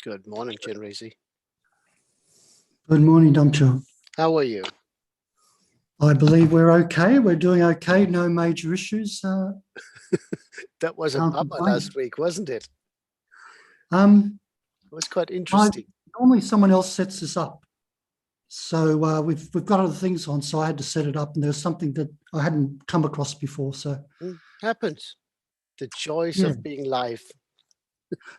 Good morning, Chenrezig. Good morning, Damcho. How are you? I believe we're okay. We're doing okay. No major issues. That was a bummer last week, wasn't it? It was quite interesting. Normally someone else sets this up. So we've got other things on, so I had to set it up, and there's something that I hadn't come across before. So happens. The joys of being live.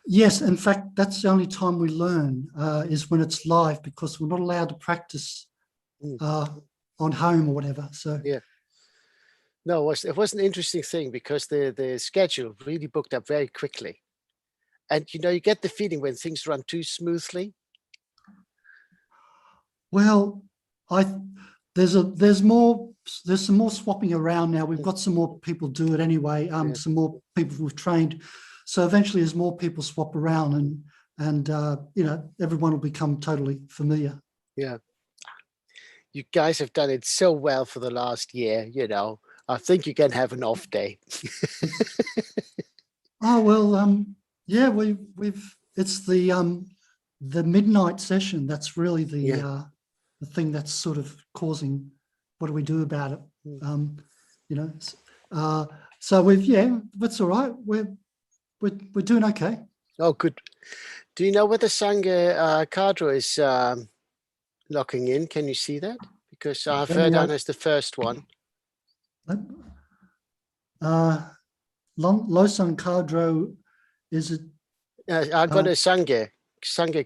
Yes, in fact, that's the only time we learn is when it's live, because we're not allowed to practice on home or whatever. So no, it was an interesting thing because the schedule really booked up very quickly, and you get the feeling when things run too smoothly. Well, there's some more swapping around now. We've got some more people do it anyway. Some more people we've trained. So eventually, as more people swap around, and everyone will become totally familiar. Yeah, you guys have done it so well for the last year. I think you can have an off day. Oh well, yeah, we've it's the midnight session that's really the thing that's sort of causing what do we do about it. So that's all right. We're doing okay. Oh, good. Do you know whether Sangha cadre is locking in? Can you see that? Because I've heard that as the first one. Losang cadre, is it? I got a Sangha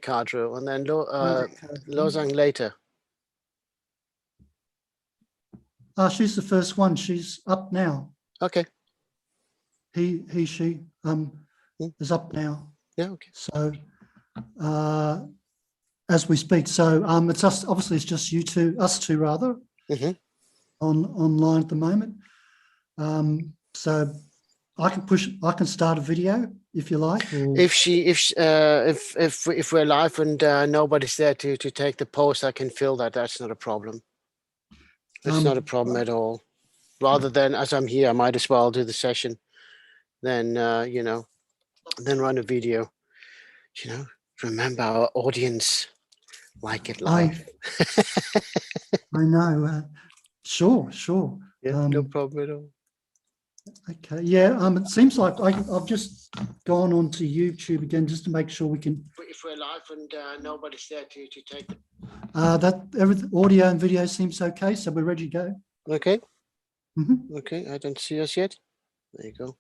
cadre, and then Losang later. She's the first one. She's up now. Okay. She is up now. Yeah. Okay. So as we speak, so it's us. Obviously, it's just us two rather, online at the moment. So I can start a video if you like. Or... If we're live and nobody's there to take the post, I can fill that. That's not a problem. It's not a problem at all. Rather than, as I'm here, I might as well do the session. Then then run a video. Remember, our audience like it live. I know. Sure. Yeah, no problem at all. Okay. Yeah. It seems like I've just gone on to YouTube again just to make sure we can. If we're live and nobody's there to take it. Everything, audio and video seems okay, so we're ready to go. Okay. Okay. I don't see us yet. There you go.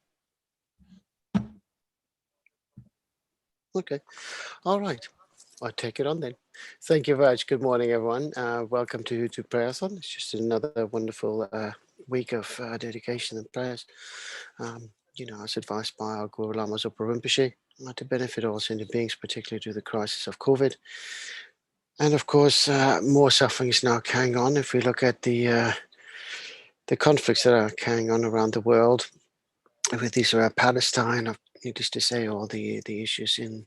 Okay. All right. I'll take it on then. Thank you very much. Good morning, everyone. Welcome to Prayerathon. It's just another wonderful week of dedication and prayers. As advised by our Guru Lama Zopa Rinpoche, to benefit all sentient beings, particularly due to the crisis of COVID. And of course, more suffering is now carrying on. If we look at the conflicts that are carrying on around the world, with Israel, Palestine, needless to say, all the issues in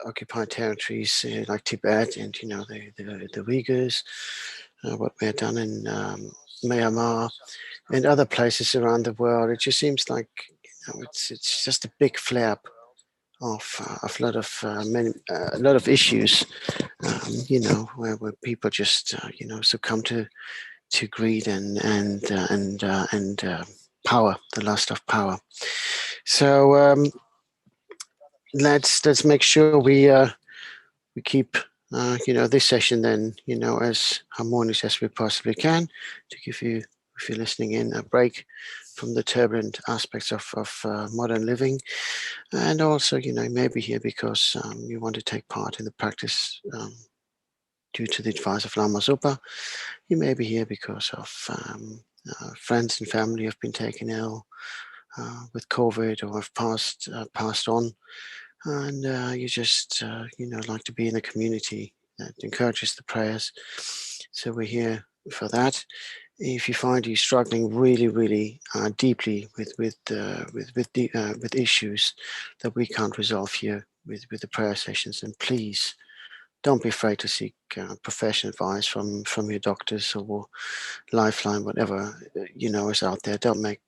occupied territories like Tibet and the Uyghurs, what we have done in Myanmar and other places around the world. It just seems like it's just a big flare up of a lot of issues, where people just succumb to greed and power, the lust of power. So let's make sure we keep this session then as harmonious as we possibly can, to give you, if you're listening in, a break from the turbulent aspects of modern living. And also you may be here because you want to take part in the practice due to the advice of Lama Zopa. You may be here because of friends and family have been taken ill with COVID or have passed on, and you just like to be in a community that encourages the prayers. So we're here for that. If you find you're struggling really deeply with issues that we can't resolve here with the prayer sessions, then please don't be afraid to seek professional advice from your doctors or Lifeline, whatever is out there. Don't make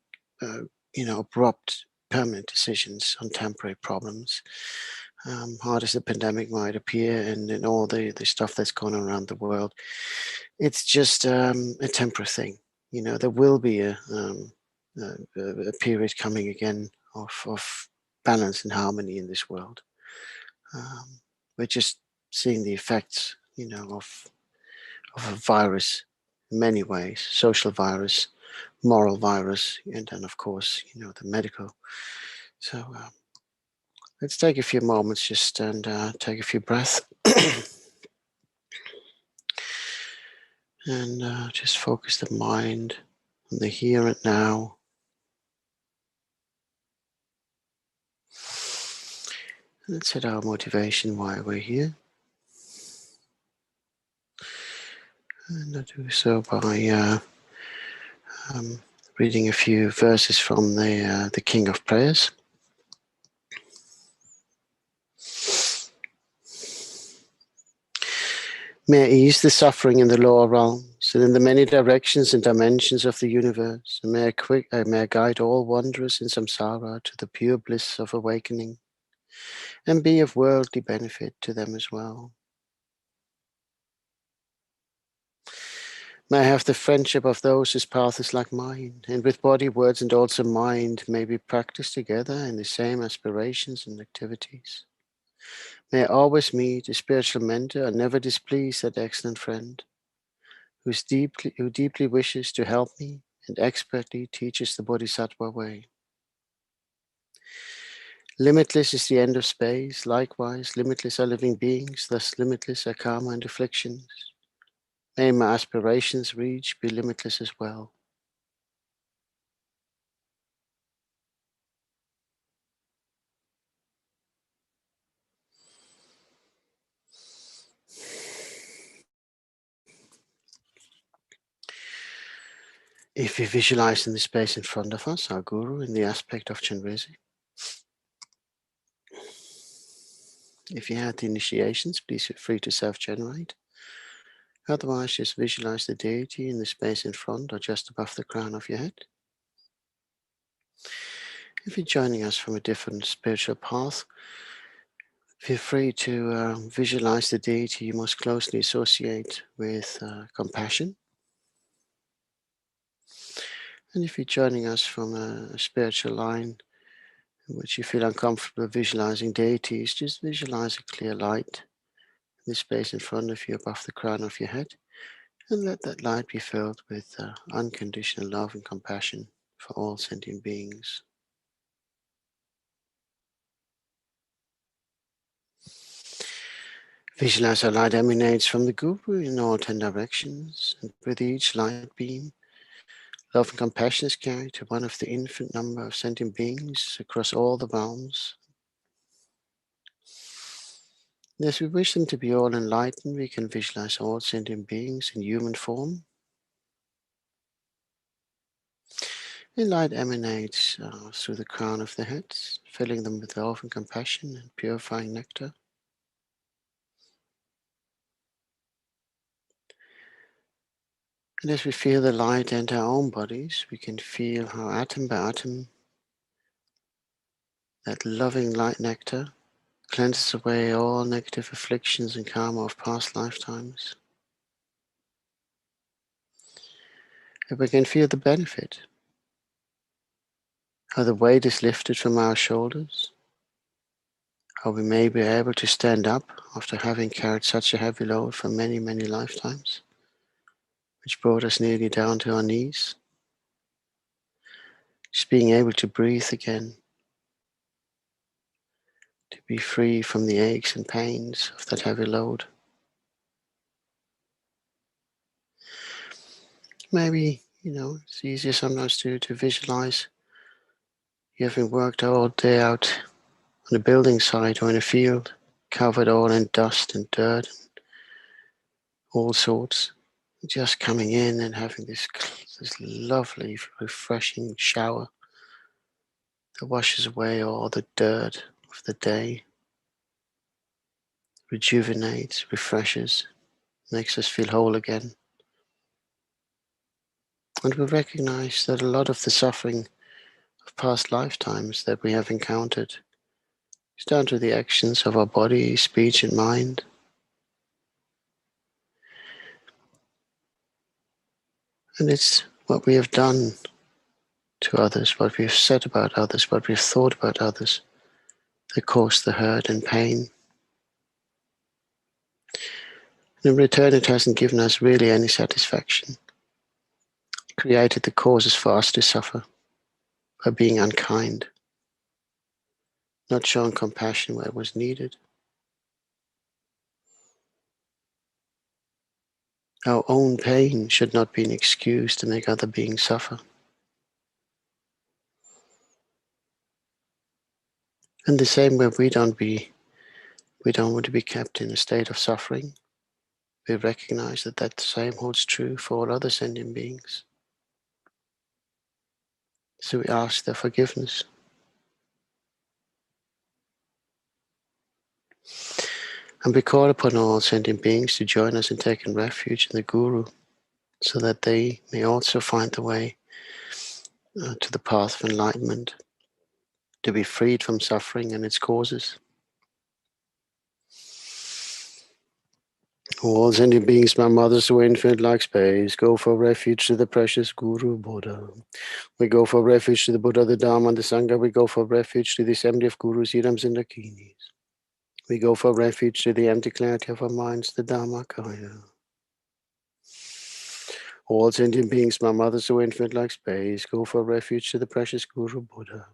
abrupt permanent decisions on temporary problems. Hard as the pandemic might appear, and all the stuff that's going on around the world, it's just a temporary thing. You know, there will be a period coming again of balance and harmony in this world. We're just seeing the effects, you know, of a virus in many ways: social virus, moral virus, and then of course, you know, the medical. So let's take a few moments just and take a few breaths. And just focus the mind on the here and now. Let's set our motivation why we're here. And I do so by reading a few verses from the King of Prayers. May I ease the suffering in the lower realms and in the many directions and dimensions of the universe, and may I guide all wanderers in samsara to the pure bliss of awakening, and be of worldly benefit to them as well. May I have the friendship of those whose path is like mine, and with body, words, and also mind may we practice together in the same aspirations and activities. May I always meet a spiritual mentor and never displease that excellent friend who deeply wishes to help me and expertly teaches the Bodhisattva way. Limitless is the end of space. Likewise, limitless are living beings, thus limitless are karma and afflictions. May my aspirations reach be limitless as well. If we visualize in the space in front of us, our Guru in the aspect of Chenrezig. If you had the initiations, please feel free to self-generate. Otherwise, just visualize the deity in the space in front or just above the crown of your head. If you're joining us from a different spiritual path, feel free to visualize the deity you most closely associate with compassion. And if you're joining us from a spiritual line in which you feel uncomfortable visualizing deities, just visualize a clear light in the space in front of you above the crown of your head, and let that light be filled with unconditional love and compassion for all sentient beings. Visualize how light emanates from the Guru in all 10 directions, and with each light beam, love and compassion is carried to one of the infinite number of sentient beings across all the realms. And as we wish them to be all enlightened, we can visualize all sentient beings in human form. And light emanates through the crown of the heads, filling them with love and compassion and purifying nectar. And as we feel the light enter our own bodies, we can feel how atom by atom, that loving light nectar cleanses away all negative afflictions and karma of past lifetimes. And we can feel the benefit, how the weight is lifted from our shoulders, how we may be able to stand up after having carried such a heavy load for many, many lifetimes, which brought us nearly down to our knees. Just being able to breathe again, to be free from the aches and pains of that heavy load. Maybe, it's easier sometimes to visualize you having worked all day out on a building site or in a field, covered all in dust and dirt and all sorts, just coming in and having this lovely, refreshing shower that washes away all the dirt of the day, rejuvenates, refreshes, makes us feel whole again. And we recognize that a lot of the suffering of past lifetimes that we have encountered. It's down to the actions of our body, speech, and mind. And it's what we have done to others, what we have said about others, what we have thought about others that caused the hurt and pain. And in return, it hasn't given us really any satisfaction. It created the causes for us to suffer by being unkind, not showing compassion where it was needed. Our own pain should not be an excuse to make other beings suffer. And the same way we don't want to be kept in a state of suffering. We recognize that that same holds true for all other sentient beings. So we ask their forgiveness. And we call upon all sentient beings to join us in taking refuge in the Guru, so that they may also find the way to the path of enlightenment, to be freed from suffering and its causes. All sentient beings, my mothers who are infinite like space, go for refuge to the precious Guru Buddha. We go for refuge to the Buddha, the Dharma, and the Sangha. We go for refuge to the assembly of Gurus, Idams, and Dakinis. We go for refuge to the empty clarity of our minds, the Dharmakaya. All sentient beings, my mothers who are infinite like space, go for refuge to the precious Guru Buddha.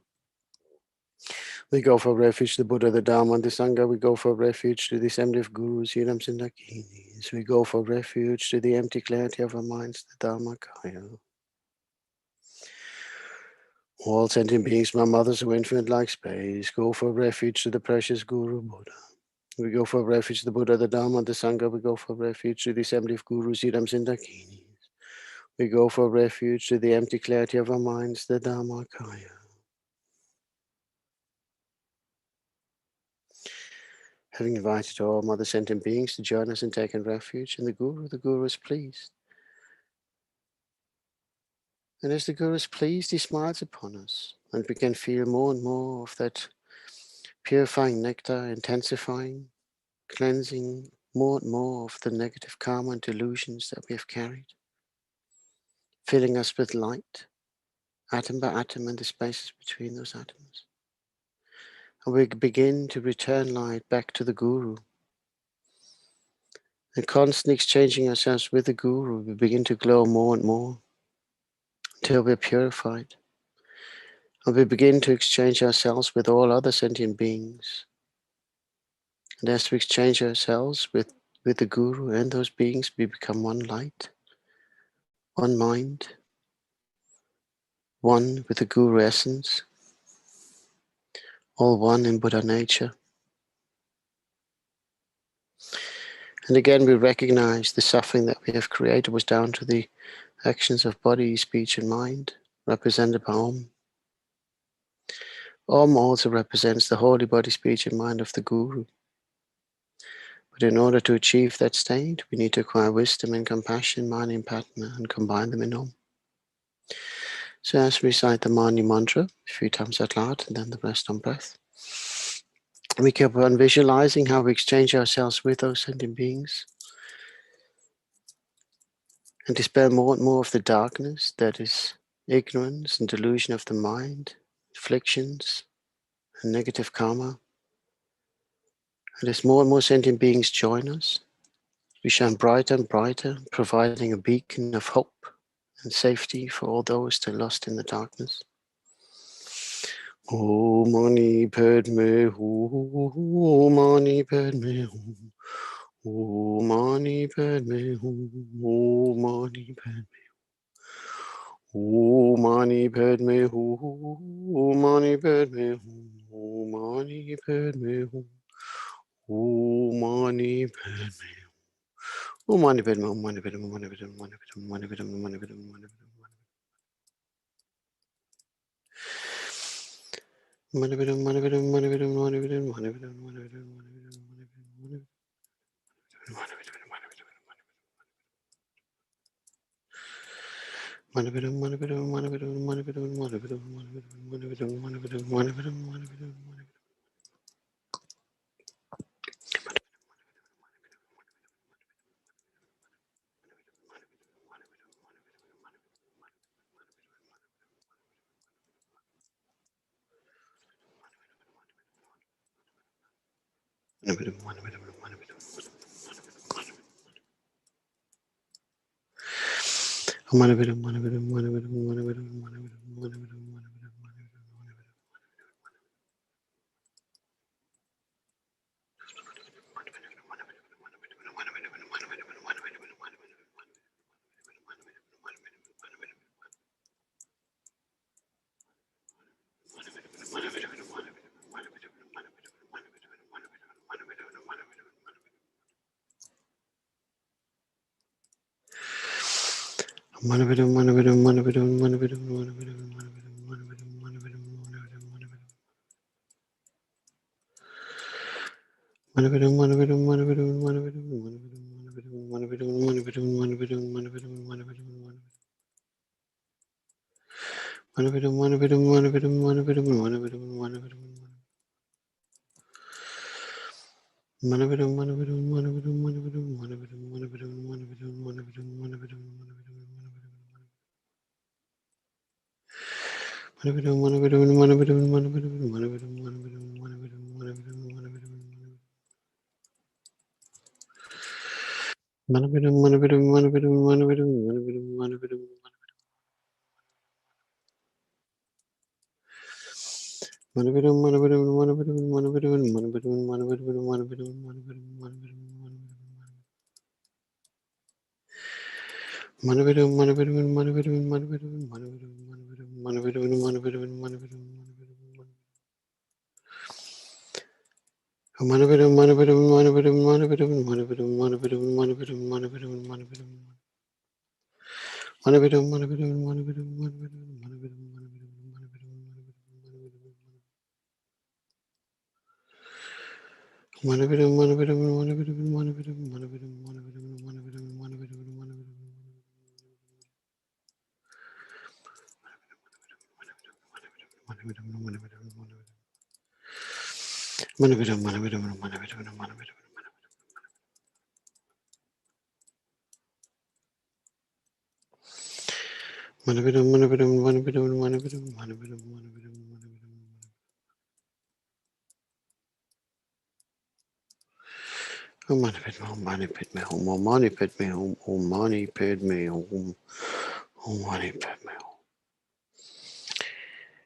We go for refuge to the Buddha, the Dharma, and the Sangha. We go for refuge to the assembly of Gurus, Idams, and Dakinis. We go for refuge to the empty clarity of our minds, the Dharmakaya. All sentient beings, my mothers who are infinite like space, go for refuge to the precious Guru Buddha. We go for refuge to the Buddha, the Dharma, the Sangha. We go for refuge to the assembly of Gurus, Idams, and Dakinis. We go for refuge to the empty clarity of our minds, the Dharmakaya. Having invited all mother sentient beings to join us in taking refuge in the Guru is pleased. And as the Guru is pleased, he smiles upon us, and we can feel more and more of that purifying nectar, intensifying, cleansing more and more of the negative karma and delusions that we have carried, filling us with light, atom by atom, and the spaces between those atoms. And we begin to return light back to the Guru. And constantly exchanging ourselves with the Guru, we begin to glow more and more until we're purified. And we begin to exchange ourselves with all other sentient beings. And as we exchange ourselves with the Guru and those beings, we become one light, one mind, one with the Guru essence, all one in Buddha nature. And again, we recognize the suffering that we have created was down to the actions of body, speech, and mind, represented by Om. Om also represents the holy body, speech, and mind of the Guru. But in order to achieve that state, we need to acquire wisdom and compassion, Mani and Padma, and combine them in Om. So as we recite the Mani mantra a few times out loud, and then the rest on breath, we keep on visualizing how we exchange ourselves with those sentient beings and dispel more and more of the darkness that is ignorance and delusion of the mind, afflictions, and negative karma. And as more and more sentient beings join us, we shine brighter and brighter, providing a beacon of hope and safety for all those still lost in the darkness. Om Mani Padme Hum, Om Mani Padme Hum, Om Mani Padme Hum, Om Mani Padme Hum, Om Mani Padme Hum, Om Mani Padme Hum, Om Mani Padme Hum, Om Mani Padme Om Mani Padme Hum, Om Mani Padme Hum, Om Mani Padme Hum, Om Mani Padme Hum, Om Mani Padme Hum, Om Mani Padme Hum, Om Mani Padme Hum.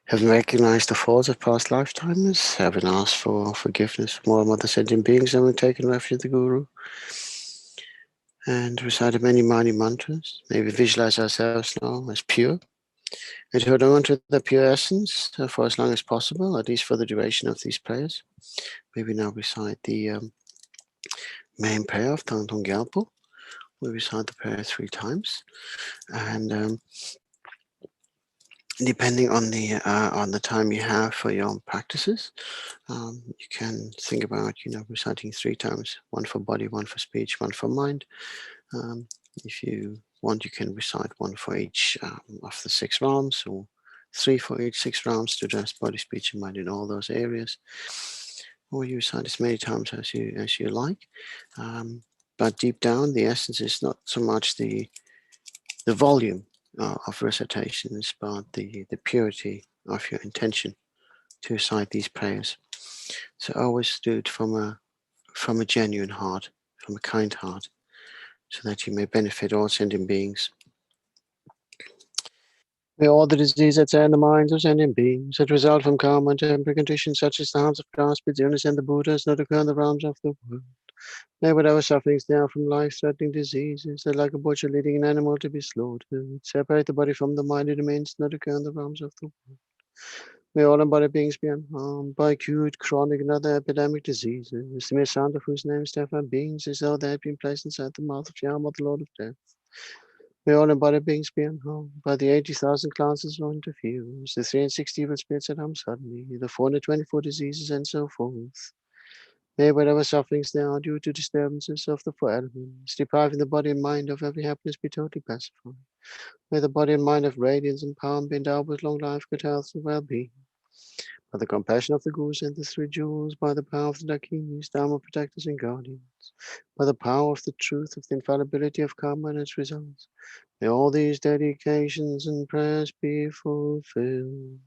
Having recognized the faults of past lifetimes, having asked for forgiveness from all mother sentient beings, having taken refuge in the Guru, and recited many mantras, maybe visualize ourselves now as pure, and hold on to the pure essence for as long as possible, at least for the duration of these prayers. Maybe now recite the main prayer of Thangtong Gyalpo. We recite the prayer 3 times, and depending on the time you have for your own practices, you can think about reciting 3 times, 1 for body, 1 for speech, 1 for mind. If you want, you can recite 1 for each of the 6 realms, or 3 for each 6 realms to address body, speech, and mind in all those areas. Or you recite as many times as you like. But deep down, the essence is not so much the volume of recitations, but the purity of your intention to recite these prayers. So always do it from a genuine heart, from a kind heart, so that you may benefit all sentient beings. May all the diseases that are in the minds of sentient beings that result from karma and temporary conditions such as the harms of grasping, illness, and the Buddhas not occur in the realms of the world. May whatever sufferings there are from life-threatening diseases that, like a butcher leading an animal to be slaughtered, separate the body from the mind, it remains not occur in the realms of the world. May all embodied beings be unharmed by acute, chronic, and other epidemic diseases, the mere sound of whose names terrify beings as though they had been placed inside the mouth of Yama, the Lord of Death. May all embodied beings be unharmed by the 80,000 classes of interviews, the 360 evil spirits that harm suddenly, the 424 diseases, and so forth. May whatever sufferings there are due to disturbances of the 4 elements, depriving the body and mind of every happiness, be totally pacified. May the body and mind have radiance and power and be endowed with long life, good health, and well-being. By the compassion of the Gurus and the three jewels, by the power of the Dakinis, Dharma protectors and guardians, by the power of the truth of the infallibility of karma and its results, may all these dedications and prayers be fulfilled.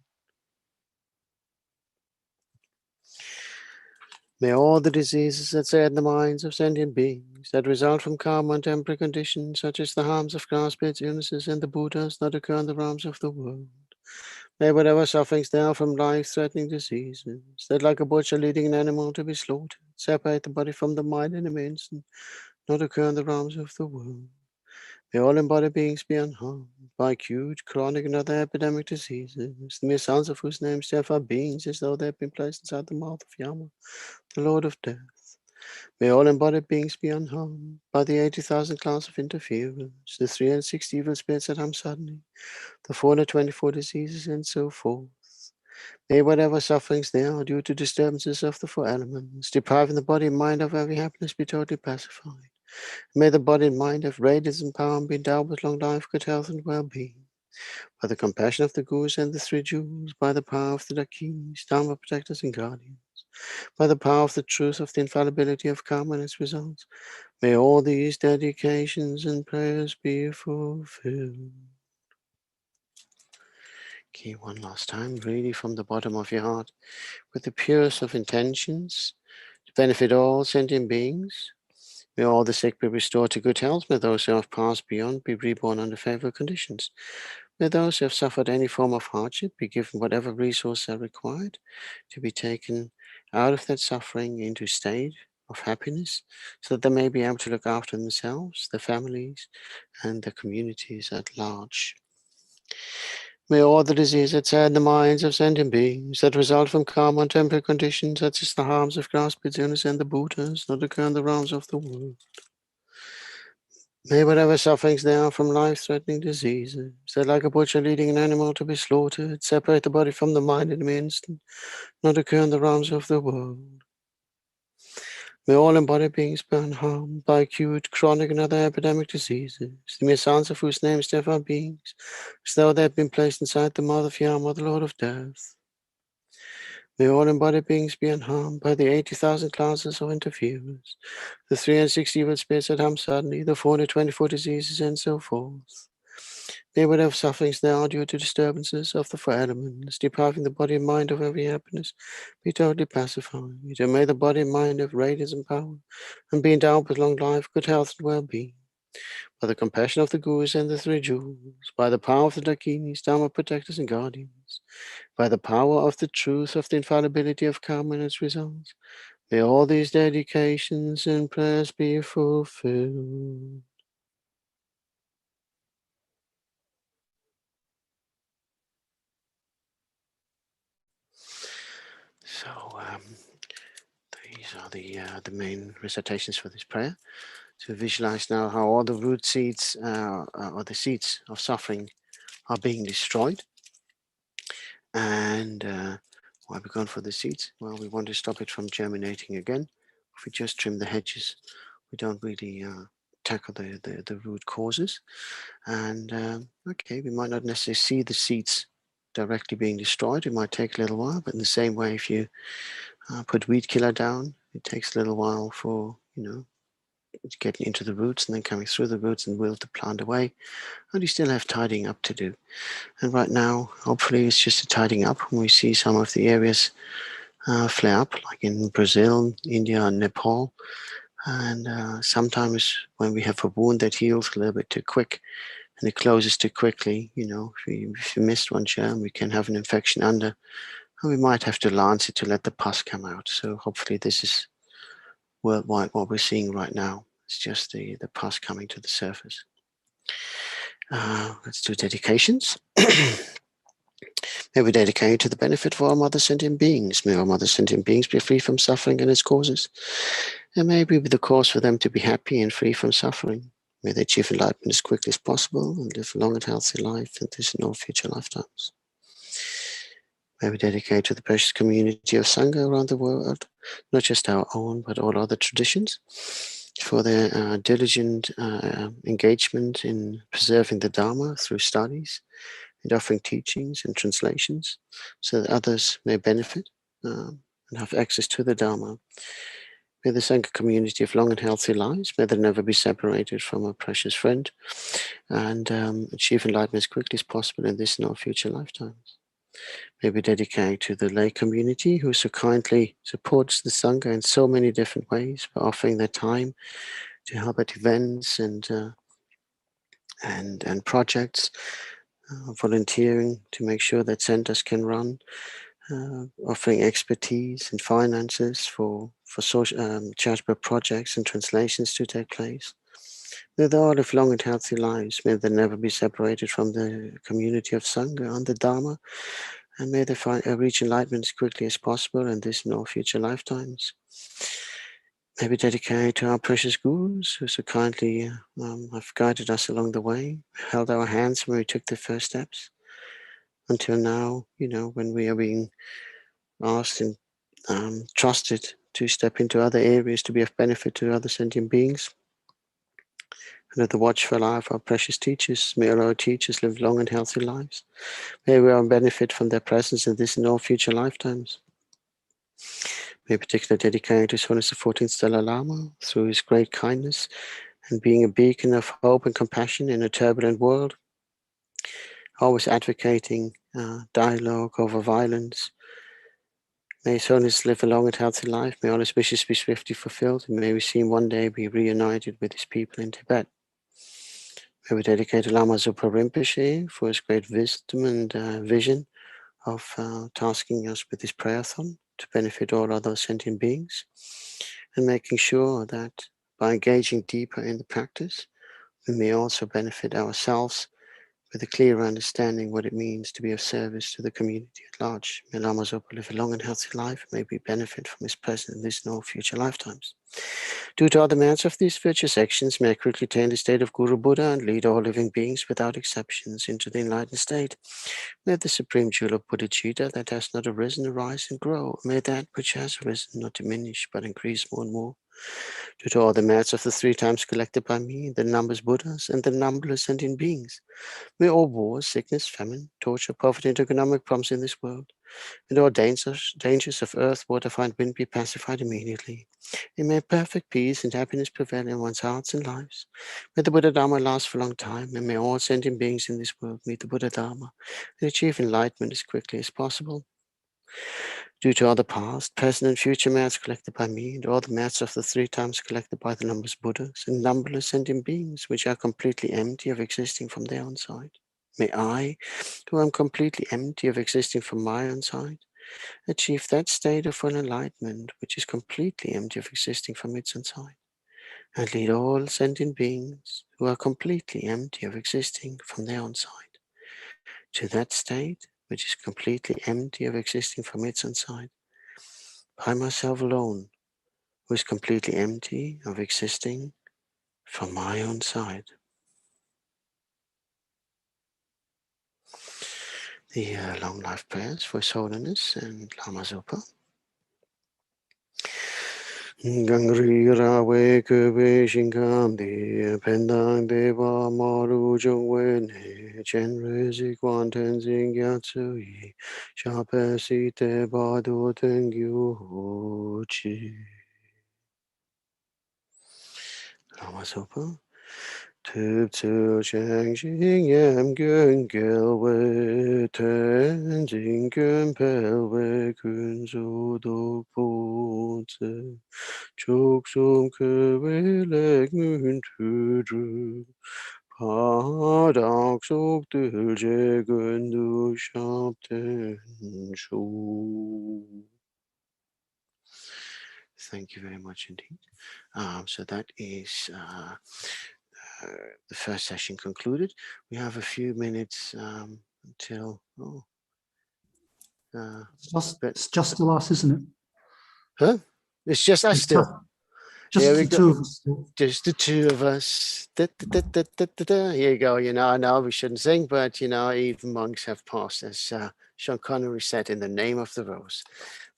May all the diseases that sadden the minds of sentient beings, that result from karma and temporary conditions, such as the harms of grass pits, illnesses, and the Buddhas, not occur in the realms of the world. May whatever sufferings there are from life-threatening diseases, that like a butcher leading an animal to be slaughtered, separate the body from the mind in an instant, not occur in the realms of the world. May all embodied beings be unharmed by acute, chronic, and other epidemic diseases, the mere sounds of whose names therefore beings as though they had been placed inside the mouth of Yama, the Lord of Death. May all embodied beings be unharmed by the 80,000 class of interferers, the 360 evil spirits that harm suddenly, the 424 diseases, and so forth. May whatever sufferings there are due to disturbances of the four elements, depriving the body and mind of every happiness, be totally pacified. May the body and mind have radiance and power and be endowed with long life, good health, and well-being. By the compassion of the Gurus and the three jewels, by the power of the Dakinis, Dharma protectors and guardians, by the power of the truth of the infallibility of karma and its results, may all these dedications and prayers be fulfilled. Okay, one last time, really from the bottom of your heart, with the purest of intentions, to benefit all sentient beings. May all the sick be restored to good health. May those who have passed beyond be reborn under favorable conditions. May those who have suffered any form of hardship be given whatever resources are required to be taken out of that suffering into a state of happiness, so that they may be able to look after themselves, their families, and their communities at large. May all the diseases that sadden the minds of sentient beings, that result from karma and temporary conditions, such as the harms of grass pits, illness, and the Buddhas, not occur in the realms of the world. May whatever sufferings there are from life-threatening diseases, that like a butcher leading an animal to be slaughtered, separate the body from the mind in an instant, not occur in the realms of the world. May all embodied beings be unharmed by acute, chronic, and other epidemic diseases, the mere sounds of whose names therefore beings, as though they had been placed inside the mouth of Yama, the Lord of Death. May all embodied beings be unharmed by the 80,000 classes of interferers, the 360 evil spirits that harm suddenly, the 424 diseases, and so forth. May whatever sufferings there are due to disturbances of the four elements, depriving the body and mind of every happiness, be totally pacified. And may the body and mind have radiance and power, and be endowed with long life, good health, and well-being. By the compassion of the Gurus and the three jewels, by the power of the Dakinis, Dharma protectors and guardians, by the power of the truth of the infallibility of karma and its results, may all these dedications and prayers be fulfilled. So these are the main recitations for this prayer. To visualize now how all the root seeds or the seeds of suffering are being destroyed. And why are we going for the seeds? Well, we want to stop it from germinating again. If we just trim the hedges, we don't really tackle the root causes. And okay, we might not necessarily see the seeds directly being destroyed. It might take a little while, but in the same way, if you put weed killer down, it takes a little while for, getting into the roots and then coming through the roots and will the plant away. And you still have tidying up to do. And right now, hopefully, it's just a tidying up when we see some of the areas flare up, like in Brazil, India, and Nepal. And sometimes when we have a wound that heals a little bit too quick and it closes too quickly, if you missed one germ, we can have an infection under, and we might have to lance it to let the pus come out. So hopefully this is worldwide what we're seeing right now. It's just the pus coming to the surface. Let's do dedications. May we dedicate to the benefit of all mother sentient beings. May all mother sentient beings be free from suffering and its causes. And may we be the cause for them to be happy and free from suffering. May they achieve enlightenment as quickly as possible and live a long and healthy life, and this in all future lifetimes. May we dedicate to the precious community of Sangha around the world, not just our own, but all other traditions. for their diligent engagement in preserving the Dharma through studies and offering teachings and translations so that others may benefit and have access to the Dharma. May the Sangha community have long and healthy lives. May they never be separated from a precious friend and achieve enlightenment as quickly as possible in this and all future lifetimes. May we dedicate to the lay community who so kindly supports the Sangha in so many different ways by offering their time to help at events and projects, volunteering to make sure that centers can run, offering expertise and finances for social, charitable projects and translations to take place. May they all live long and healthy lives. May they never be separated from the community of Sangha and the Dharma. And may they reach enlightenment as quickly as possible in this and all future lifetimes. May we dedicate to our precious gurus who so kindly have guided us along the way, held our hands when we took the first steps, until now, when we are being asked and trusted to step into other areas to be of benefit to other sentient beings. Under the watchful eye of our precious teachers, may all our teachers live long and healthy lives. May we all benefit from their presence in this and all future lifetimes. May particular dedicate to His Holiness the 14th Dalai Lama through his great kindness and being a beacon of hope and compassion in a turbulent world, always advocating dialogue over violence. May His Holiness live a long and healthy life. May all his wishes be swiftly fulfilled, and may we see him one day be reunited with his people in Tibet. May we dedicate to Lama Zopa Rinpoche for his great wisdom and vision of tasking us with his prayerathon to benefit all other sentient beings, and making sure that by engaging deeper in the practice, we may also benefit ourselves with a clearer understanding what it means to be of service to the community at large. May Lama Zopa live a long and healthy life. May we benefit from his presence in this and all future lifetimes. Due to all the merits of these virtuous actions, may I quickly attain the state of Guru Buddha and lead all living beings without exceptions into the enlightened state. May the supreme jewel of Bodhicitta that has not arisen arise and grow. May that which has arisen not diminish but increase more and more. Due to all the merits of the 3 times collected by me, the numberless Buddhas and the numberless sentient beings, may all wars, sickness, famine, torture, poverty, and economic problems in this world, and all dangers of earth, water, fire, and wind be pacified immediately. And may perfect peace and happiness prevail in one's hearts and lives. May the Buddha Dharma last for a long time, and may all sentient beings in this world meet the Buddha Dharma and achieve enlightenment as quickly as possible. Due to all the past, present, and future merits collected by me, and all the merits of the 3 times collected by the numberless Buddhas and numberless sentient beings, which are completely empty of existing from their own side. May I, who am completely empty of existing from my own side, achieve that state of full enlightenment, which is completely empty of existing from its own side, and lead all sentient beings who are completely empty of existing from their own side to that state which is completely empty of existing from its own side, by myself alone, who is completely empty of existing from my own side. The long life prayers for His Holiness and Lama Zopa. Gangri rawe kube shingam de pendang deva maru jongwe ne Chenrezig Gyalpo Shapesi te badu tengyu chi. Lama Zopa. Tub tsu chang xing yam gyun gyal we ten jing gyun pel we kun zu du pu tse chuk sum ke we lek mun tu dru pa dak suk tu je gun du shap ten shu. Thank you very much indeed. So that is the first session concluded. We have a few minutes until. It's just the last, isn't it? Huh? It's just us still. Just the 2 of us still. Just the 2 of us. Here you go. I know we shouldn't sing, but even monks have passed, as Sean Connery said, in the name of the rose.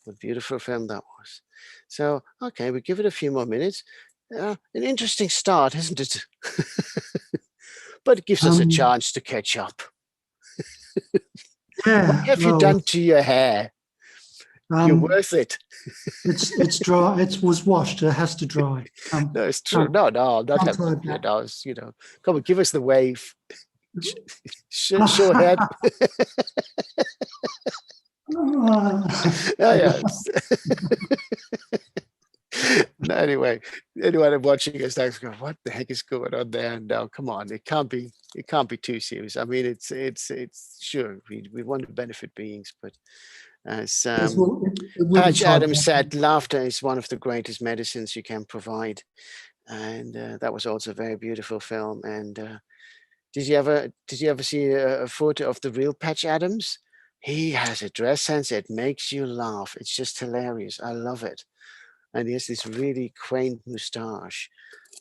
What a beautiful film that was. So, okay, we give it a few more minutes. An interesting start, isn't it? But it gives us a chance to catch up. Yeah. What have you done to your hair? You're worth it. It's dry. It was washed. It has to dry. No, it's true. No, I'm not having it. No, it's, come on, give us the wave. Show head. Yeah. No, anyway, anyone watching us now go, what the heck is going on there? No, come on, it can't be too serious. I mean, it's sure we want to benefit beings, but as Patch Adams said, laughter is one of the greatest medicines you can provide, and that was also a very beautiful film. And did you ever see a photo of the real Patch Adams? He has a dress sense that makes you laugh. It's just hilarious. I love it. And he has this really quaint moustache.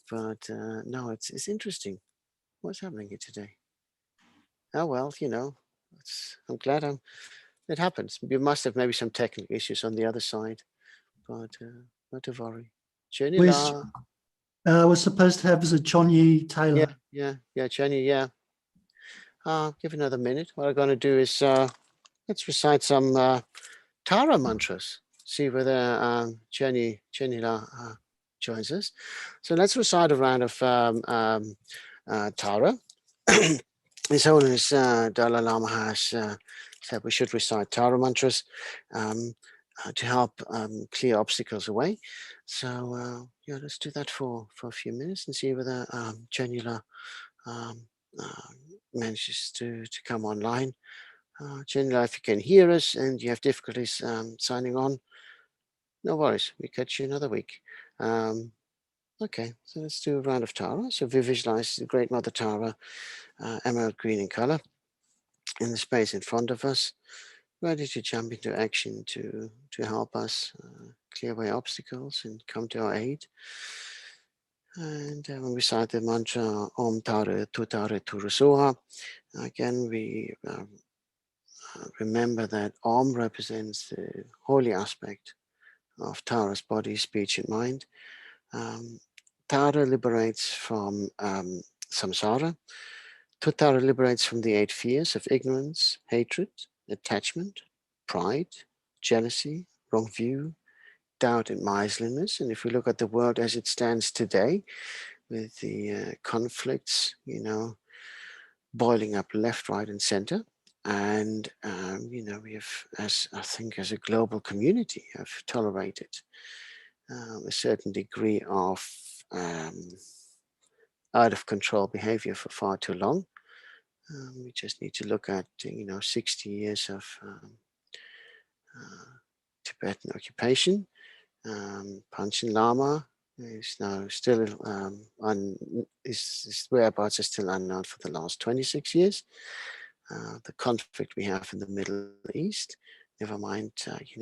But no, it's interesting. What's happening here today? Oh well, I'm glad it happens. We must have maybe some technical issues on the other side, but not to worry. We're supposed to have as a Chonyi Taylor. Yeah, Chenny, yeah. Give it another minute. What I'm going to do is let's recite some Tara mantras. See whether Chenny joins us. So let's recite a round of Tara. His Holiness Dalai Lama has said we should recite Tara mantras to help clear obstacles away. So yeah, let's do that for a few minutes and see whether Chenula manages to come online. Chenula, if you can hear us and you have difficulties signing on, no worries, we catch you another week. Okay, so let's do a round of Tara. So we visualize the Great Mother Tara, emerald green in color, in the space in front of us, ready to jump into action to help us clear away obstacles and come to our aid. And when we recite the mantra Om Tare Tutare Turusoha, again we remember that Om represents the holy aspect of Tara's body, speech, and mind. Tara liberates from samsara. Tutara liberates from the 8 fears of ignorance, hatred, attachment, pride, jealousy, wrong view, doubt, and miserliness. And if we look at the world as it stands today, with the conflicts, boiling up left, right, and center, and we have, as I think, as a global community, have tolerated a certain degree of out of control behavior for far too long. We just need to look at 60 years of Tibetan occupation. Panchen Lama is now still his whereabouts are still unknown for the last 26 years. The conflict we have in the Middle East, never mind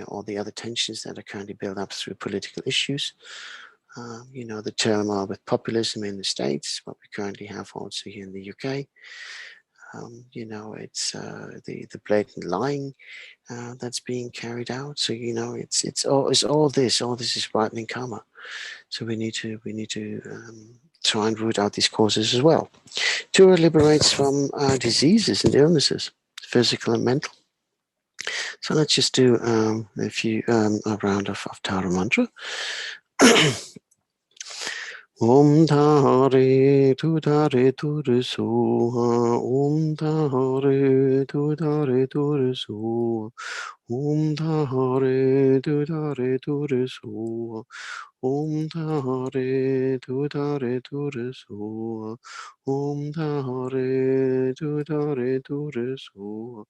all the other tensions that are currently built up through political issues. The turmoil with populism in the States, what we currently have also here in the UK. It's the blatant lying that's being carried out. So it's all this is ripening karma. So we need to try and root out these causes as well. Tura liberates from diseases and illnesses, physical and mental. So let's just do a round of Tara mantra. Om Tare Tutare Turusoha, Om Tare Tutare Turusoha, Om Tare Tutare Turusoha, Om Tare Tutare Turusoha, Om Tare Tutare Turusoha,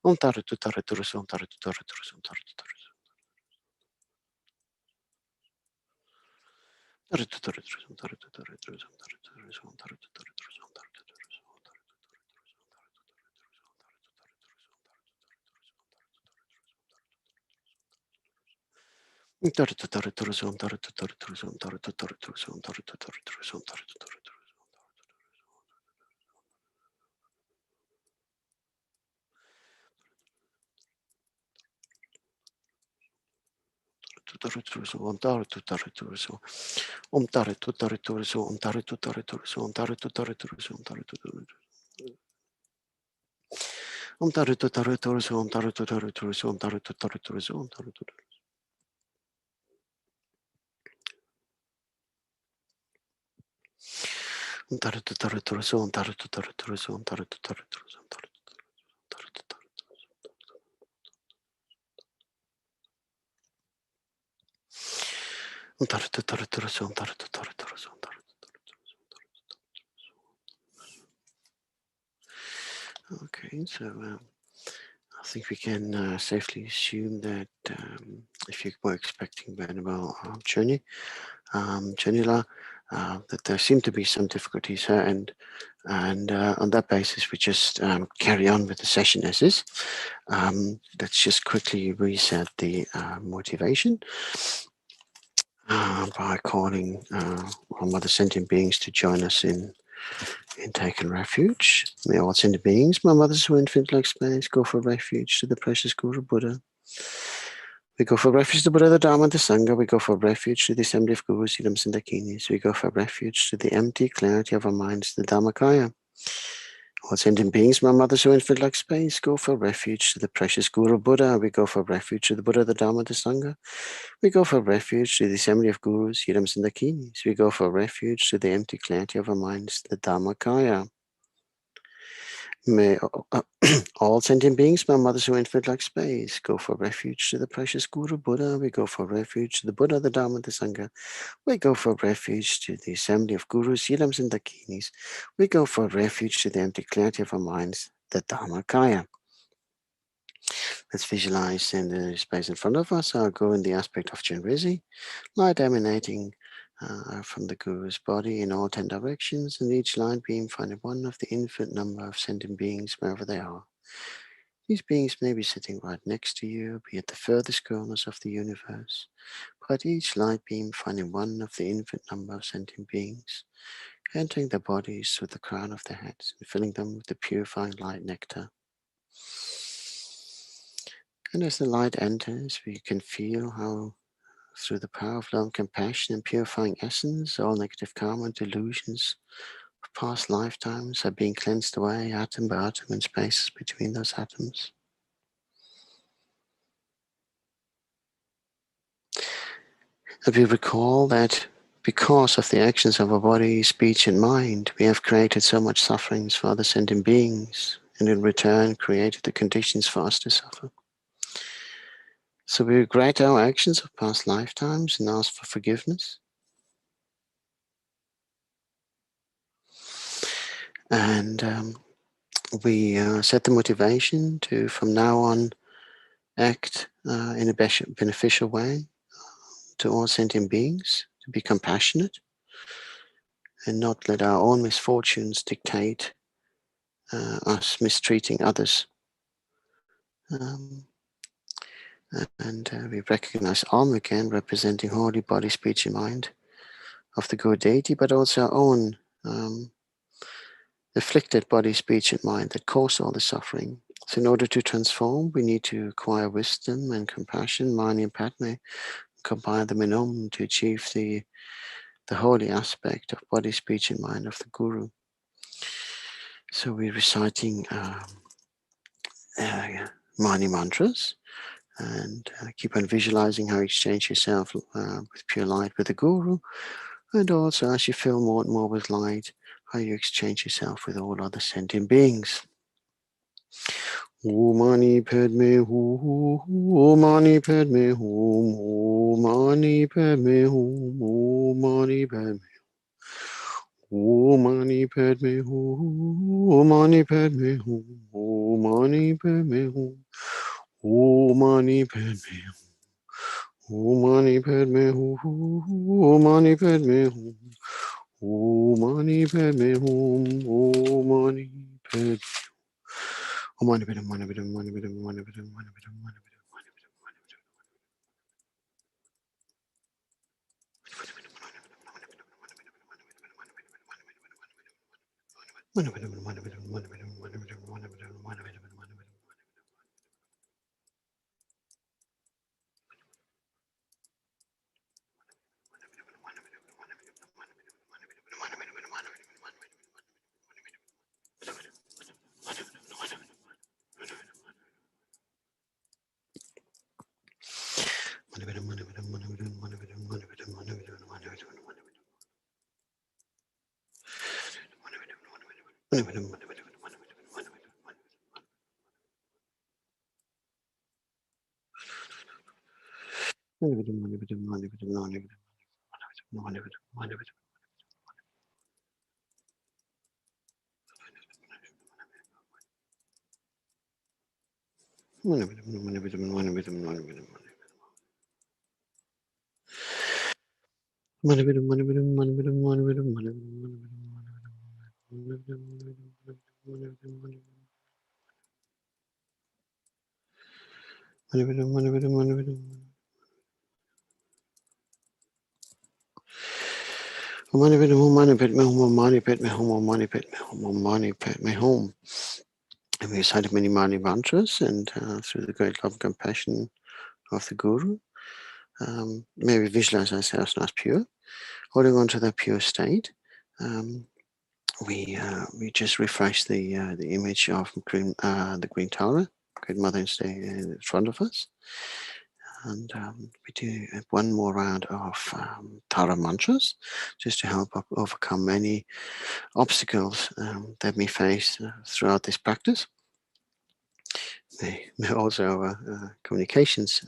Om Tare Tutare Turusoha, Om Tare Tutare Turusoha, Om Tare Tutare. Okay, so I think we can safely assume that if you were expecting Venerable Chönila, that there seem to be some difficulties here, and on that basis, we just carry on with the session as is. Let's just quickly reset the motivation by calling our Mother Sentient Beings to join us in taking refuge. May all sentient beings, my mothers who infinite like space, go for refuge to the precious Guru Buddha. We go for refuge to the Buddha, the Dharma, the Sangha. We go for refuge to the assembly of Gurus, Siddhams, and Dakinis. We go for refuge to the empty clarity of our minds, the Dhammakaya. All sentient beings, my mothers who infinite like space, go for refuge to the precious Guru Buddha. We go for refuge to the Buddha, the Dharma, the Sangha. We go for refuge to the assembly of Gurus, Siddhams, and Dakinis. We go for refuge to the empty clarity of our minds, the Dhammakaya. May all sentient beings, my mothers who are infinite like space, go for refuge to the precious Guru Buddha. We go for refuge to the Buddha, the Dharma, the Sangha. We go for refuge to the assembly of Gurus, Siddhams, and Dakinis. We go for refuge to the empty clarity of our minds, the Dhammakaya. Let's visualize in the space in front of us. I'll go in the aspect of Chenrezig, light emanating from the Guru's body in all 10 directions, and each light beam finding one of the infinite number of sentient beings wherever they are. These beings may be sitting right next to you, be at the furthest corners of the universe, but each light beam finding one of the infinite number of sentient beings, entering their bodies through the crown of their heads and filling them with the purifying light nectar. And as the light enters, we can feel how through the power of love, compassion, and purifying essence, all negative karma and delusions of past lifetimes are being cleansed away atom by atom and spaces between those atoms. And we recall that because of the actions of our body, speech, and mind, we have created so much sufferings for other sentient beings, and in return created the conditions for us to suffer. So we regret our actions of past lifetimes and ask for forgiveness. And we set the motivation to, from now on, act in a beneficial way to all sentient beings, to be compassionate, and not let our own misfortunes dictate us mistreating others. We recognize Alma again, representing holy body, speech, and mind of the good deity, but also our own afflicted body, speech, and mind that cause all the suffering. So in order to transform, we need to acquire wisdom and compassion, Mani and Padme, combine them in Om to achieve the holy aspect of body, speech, and mind of the Guru. So we're reciting Mani mantras, and keep on visualizing how you exchange yourself with pure light with the Guru, and also as you fill more and more with light, how you exchange yourself with all other sentient beings. Om Mani Padme Hum, Om Mani Padme Hum, Om Mani Padme Hum, Om Mani Padme Om Mani Padme Hum, Om Mani Padme Hum, Om Mani Padme Hum, Om Mani Padme Hum, Om Mani Padme Hum, Om Mani Padme Hum, Om Mani Padme Hum, Om Mani Padme Om Mani Padme Mani Padme Mani Padme Mani Padme Mani Padme Mani Padme And we recited many Mani mantras, and through the great love and compassion of the Guru, may we visualize ourselves as pure, holding on to that pure state. We just refresh the image of the Green Tara, Great Mother in front of us, and we do one more round of Tara mantras, just to help overcome any obstacles that we face throughout this practice. May also communications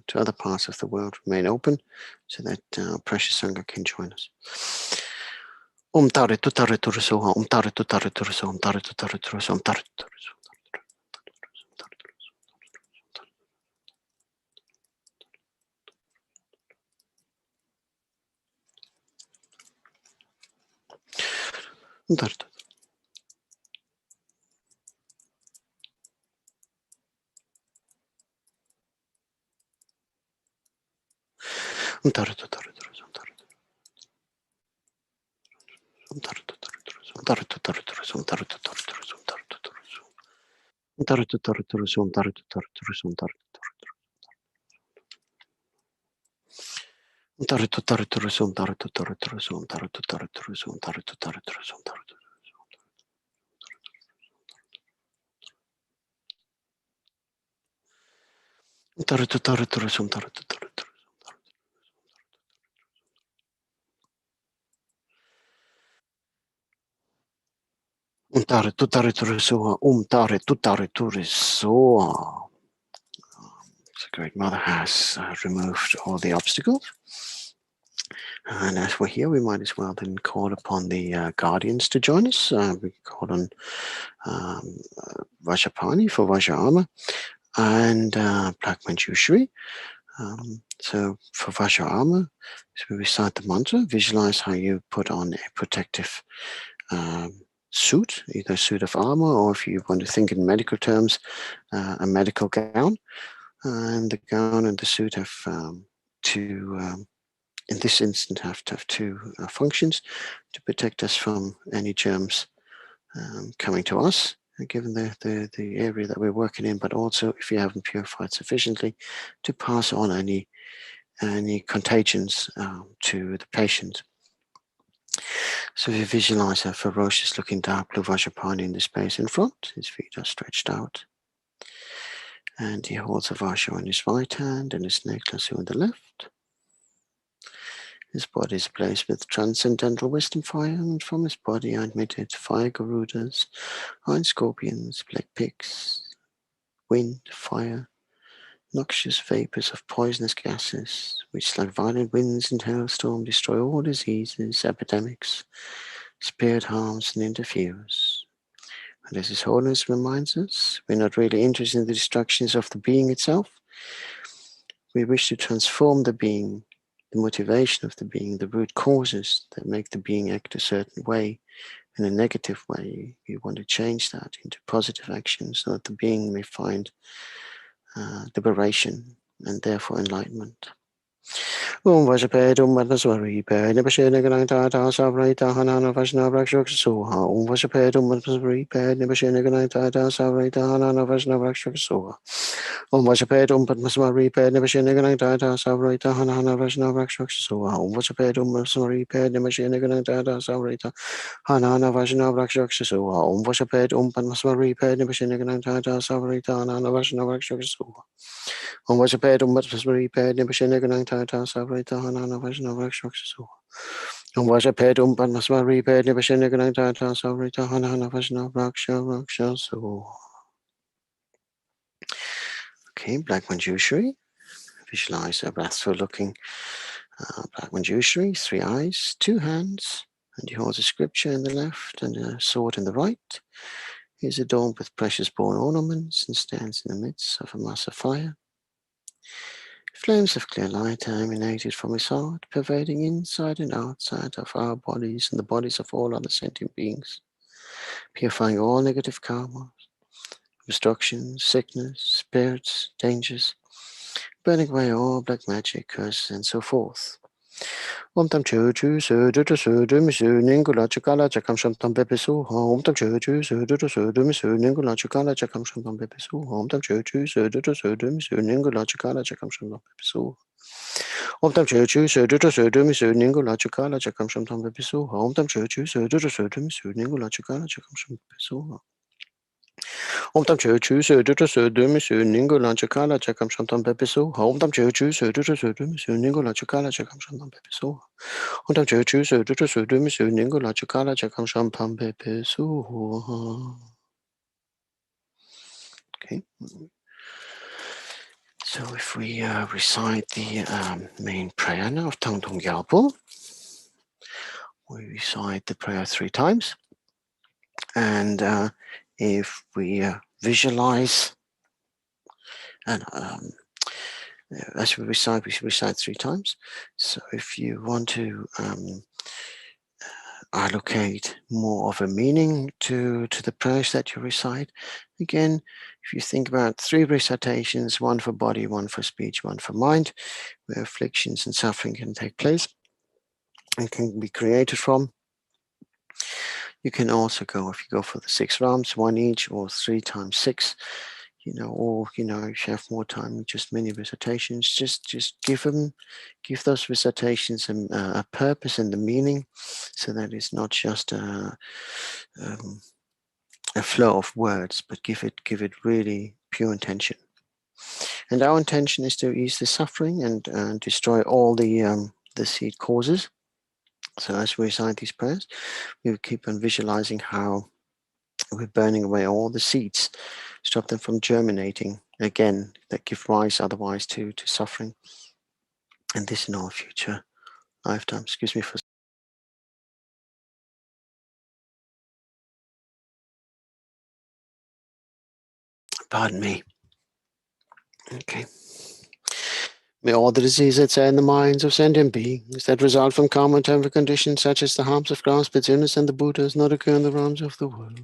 to other parts of the world remain open, so that precious Sangha can join us. Om Tare Tutare Turusoha, Om Tare Tutare Turuso, Om Tare Tutare Turuso, Om Tare Turuso. Om Tare Tutare. Om Tare Tutare Turuso, Om Tare Tutare. Om Tare Tutare Turuso, Om Tare Tutare Turuso, Om Tare Tutare Turuso, Om Tare Tutare Turuso. Om Tare Tutare Turuso, Om Tare Tutare Turuso, Om Tare Tutare Turuso. Om Tare Tutare Turuso, Om Tare Tutare Turuso, Om Tare Tutare Turuso, Om Tare Tutare Turuso, Om Tare Tutare. Om Tare Tutare Turuso, Om Tare Tutare Turuso. Om Tare Tutare Turusoa, Om Tare Tutare Turusoa. The Great Mother has removed all the obstacles. And as we're here, we might as well then call upon the guardians to join us. We call on Vajrapani for Vajrayana and Black Manjushri. So for Vajrayana, as we recite the mantra, visualize how you put on a protective suit, either a suit of armor, or if you want to think in medical terms, a medical gown. And the gown and the suit have in this instance, have to have two functions: to protect us from any germs coming to us, given the area that we're working in, but also, if you haven't purified sufficiently, to pass on any contagions to the patient. So if you visualize a ferocious looking dark blue Vajrapani in the space in front, his feet are stretched out, and he holds a Vajra in his right hand and his necklace in the left. His body is blazed with transcendental wisdom fire, and from his body are emitted fire garudas, iron scorpions, black pigs, wind, fire, noxious vapors of poisonous gases, which like violent winds and hailstorm destroy all diseases, epidemics, spirit harms and interferes. And as His Holiness reminds us, we're not really interested in the destructions of the being itself. We wish to transform the being, the motivation of the being, the root causes that make the being act a certain way, in a negative way. We want to change that into positive action, so that the being may find liberation and therefore enlightenment. Vajapedum Madhaswari Ped Nibashena Gananta Savrita Hanana Vashna Rakshak Suha. Vajapedum Madhaswari Ped Nibashena Gananta Savrita Hanana Vashna Rakshak Suha. Vajapedum Madhaswari Ped Nibashena Gananta Savrita Hanana Vashna Rakshak Suha. Vajapedum Madhaswari Ped Nibashena Gananta Savrita Hanana Vashna Rakshak Suha. Vajapedum Madhaswari Ped Nibashena Gananta Savrita Hanana Vashna Rakshak Suha. Was a bed, was very bad, never seen a gun tata, sabrita, hanana, version of Rakshaksu. Was a bed, but was very bad, never seen a gun tata, sabrita, hanana, version of Rakshaksu. Okay, Black Manjushri. Visualize a breathful looking Black Manjushri, 3 eyes, 2 hands, and he holds a scripture in the left and a sword in the right. He is adorned with precious bone ornaments and stands in the midst of a mass of fire. Flames of clear light emanated from his heart, pervading inside and outside of our bodies and the bodies of all other sentient beings, purifying all negative karma, obstructions, sickness, spirits, dangers, burning away all black magic, curses, and so forth. Om tam chu chu su du su du mi su ningula chakala chakam sham tam pepe su om tam chu chu su du su mi su ningula chakala chakam sham tam pepe su om tam chu chu su du su mi su ningula chakala chakam sham tam pepe su om tam chu chu su du mi su ningula chakala chakam sham tam pepe su om tam chu chu su du mi su ningula chakala chakam sham pepe su om tam chu chu su du mi su ningula chakala chakam sham tam pepe su om tam chu chu su du mi su ningula chakala chakam sham tam pepe su om tam chu chu su du mi su ningula chakala chakam sham tam pepe su. Okay. So if we recite the main prayer now of Thangtong Gyalpo, we recite the prayer 3 times, and if we visualize, and as we recite 3 times. So if you want to allocate more of a meaning to the prayers that you recite, again, if you think about 3 recitations, 1 for body, 1 for speech, 1 for mind, where afflictions and suffering can take place and can be created from. You can also go, if you go for the 6 rounds, 1 each, or 3 times 6, or if you have more time, just many recitations, just give those recitations a purpose and the meaning, so that it's not just a flow of words, but give it really pure intention. And our intention is to ease the suffering and destroy all the seed causes. So as we recite these prayers, we will keep on visualizing how we're burning away all the seeds, stop them from germinating again, that give rise otherwise to suffering. And this in all future lifetimes. Excuse me for. Pardon me. Okay. May all the diseases that are in the minds of sentient beings that result from karma and temporary conditions such as the harms of grass, pits, illness, and the Buddhas not occur in the realms of the world.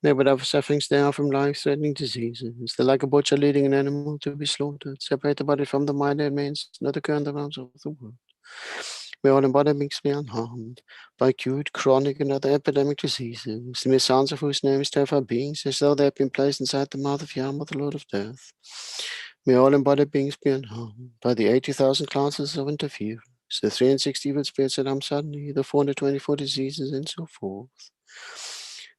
May whatever sufferings there are from life-threatening diseases, the like a butcher leading an animal to be slaughtered, separate the body from the mind and means not occur in the realms of the world. May all embodied beings be unharmed by acute, chronic, and other epidemic diseases, the mere sounds of whose names terrify beings as though they had been placed inside the mouth of Yama, the Lord of Death. May all embodied beings be unharmed by the 80,000 classes of interference, the 360 evil spirits that harm suddenly, the 424 diseases, and so forth.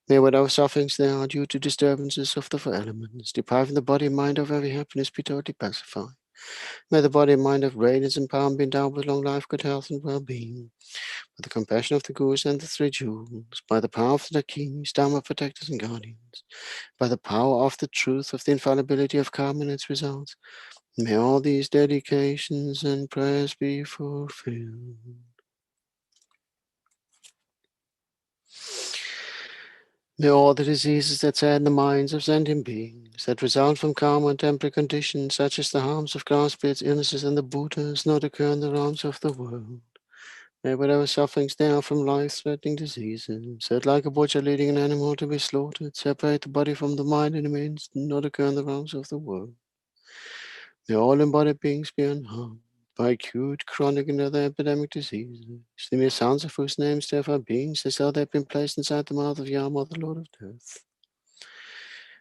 May whatever sufferings there are due to disturbances of the 4 elements, depriving the body and mind of every happiness, be totally pacified. May the body and mind of radiance and power be endowed with long life, good health, and well-being. By the compassion of the Gurus and the 3 jewels, by the power of the kings, Dharma protectors, and guardians, by the power of the truth of the infallibility of karma and its results, may all these dedications and prayers be fulfilled. May all the diseases that sadden the minds of sentient beings, that result from karma and temporary conditions, such as the harms of grass, pits, illnesses, and the Buddhas, not occur in the realms of the world. May whatever sufferings there are from life-threatening diseases, that like a butcher leading an animal to be slaughtered, separate the body from the mind and means not occur in the realms of the world. May all embodied beings be unharmed by acute, chronic, and other epidemic diseases, the mere sounds of whose names terrify beings as though they have been placed inside the mouth of Yama, the Lord of Death.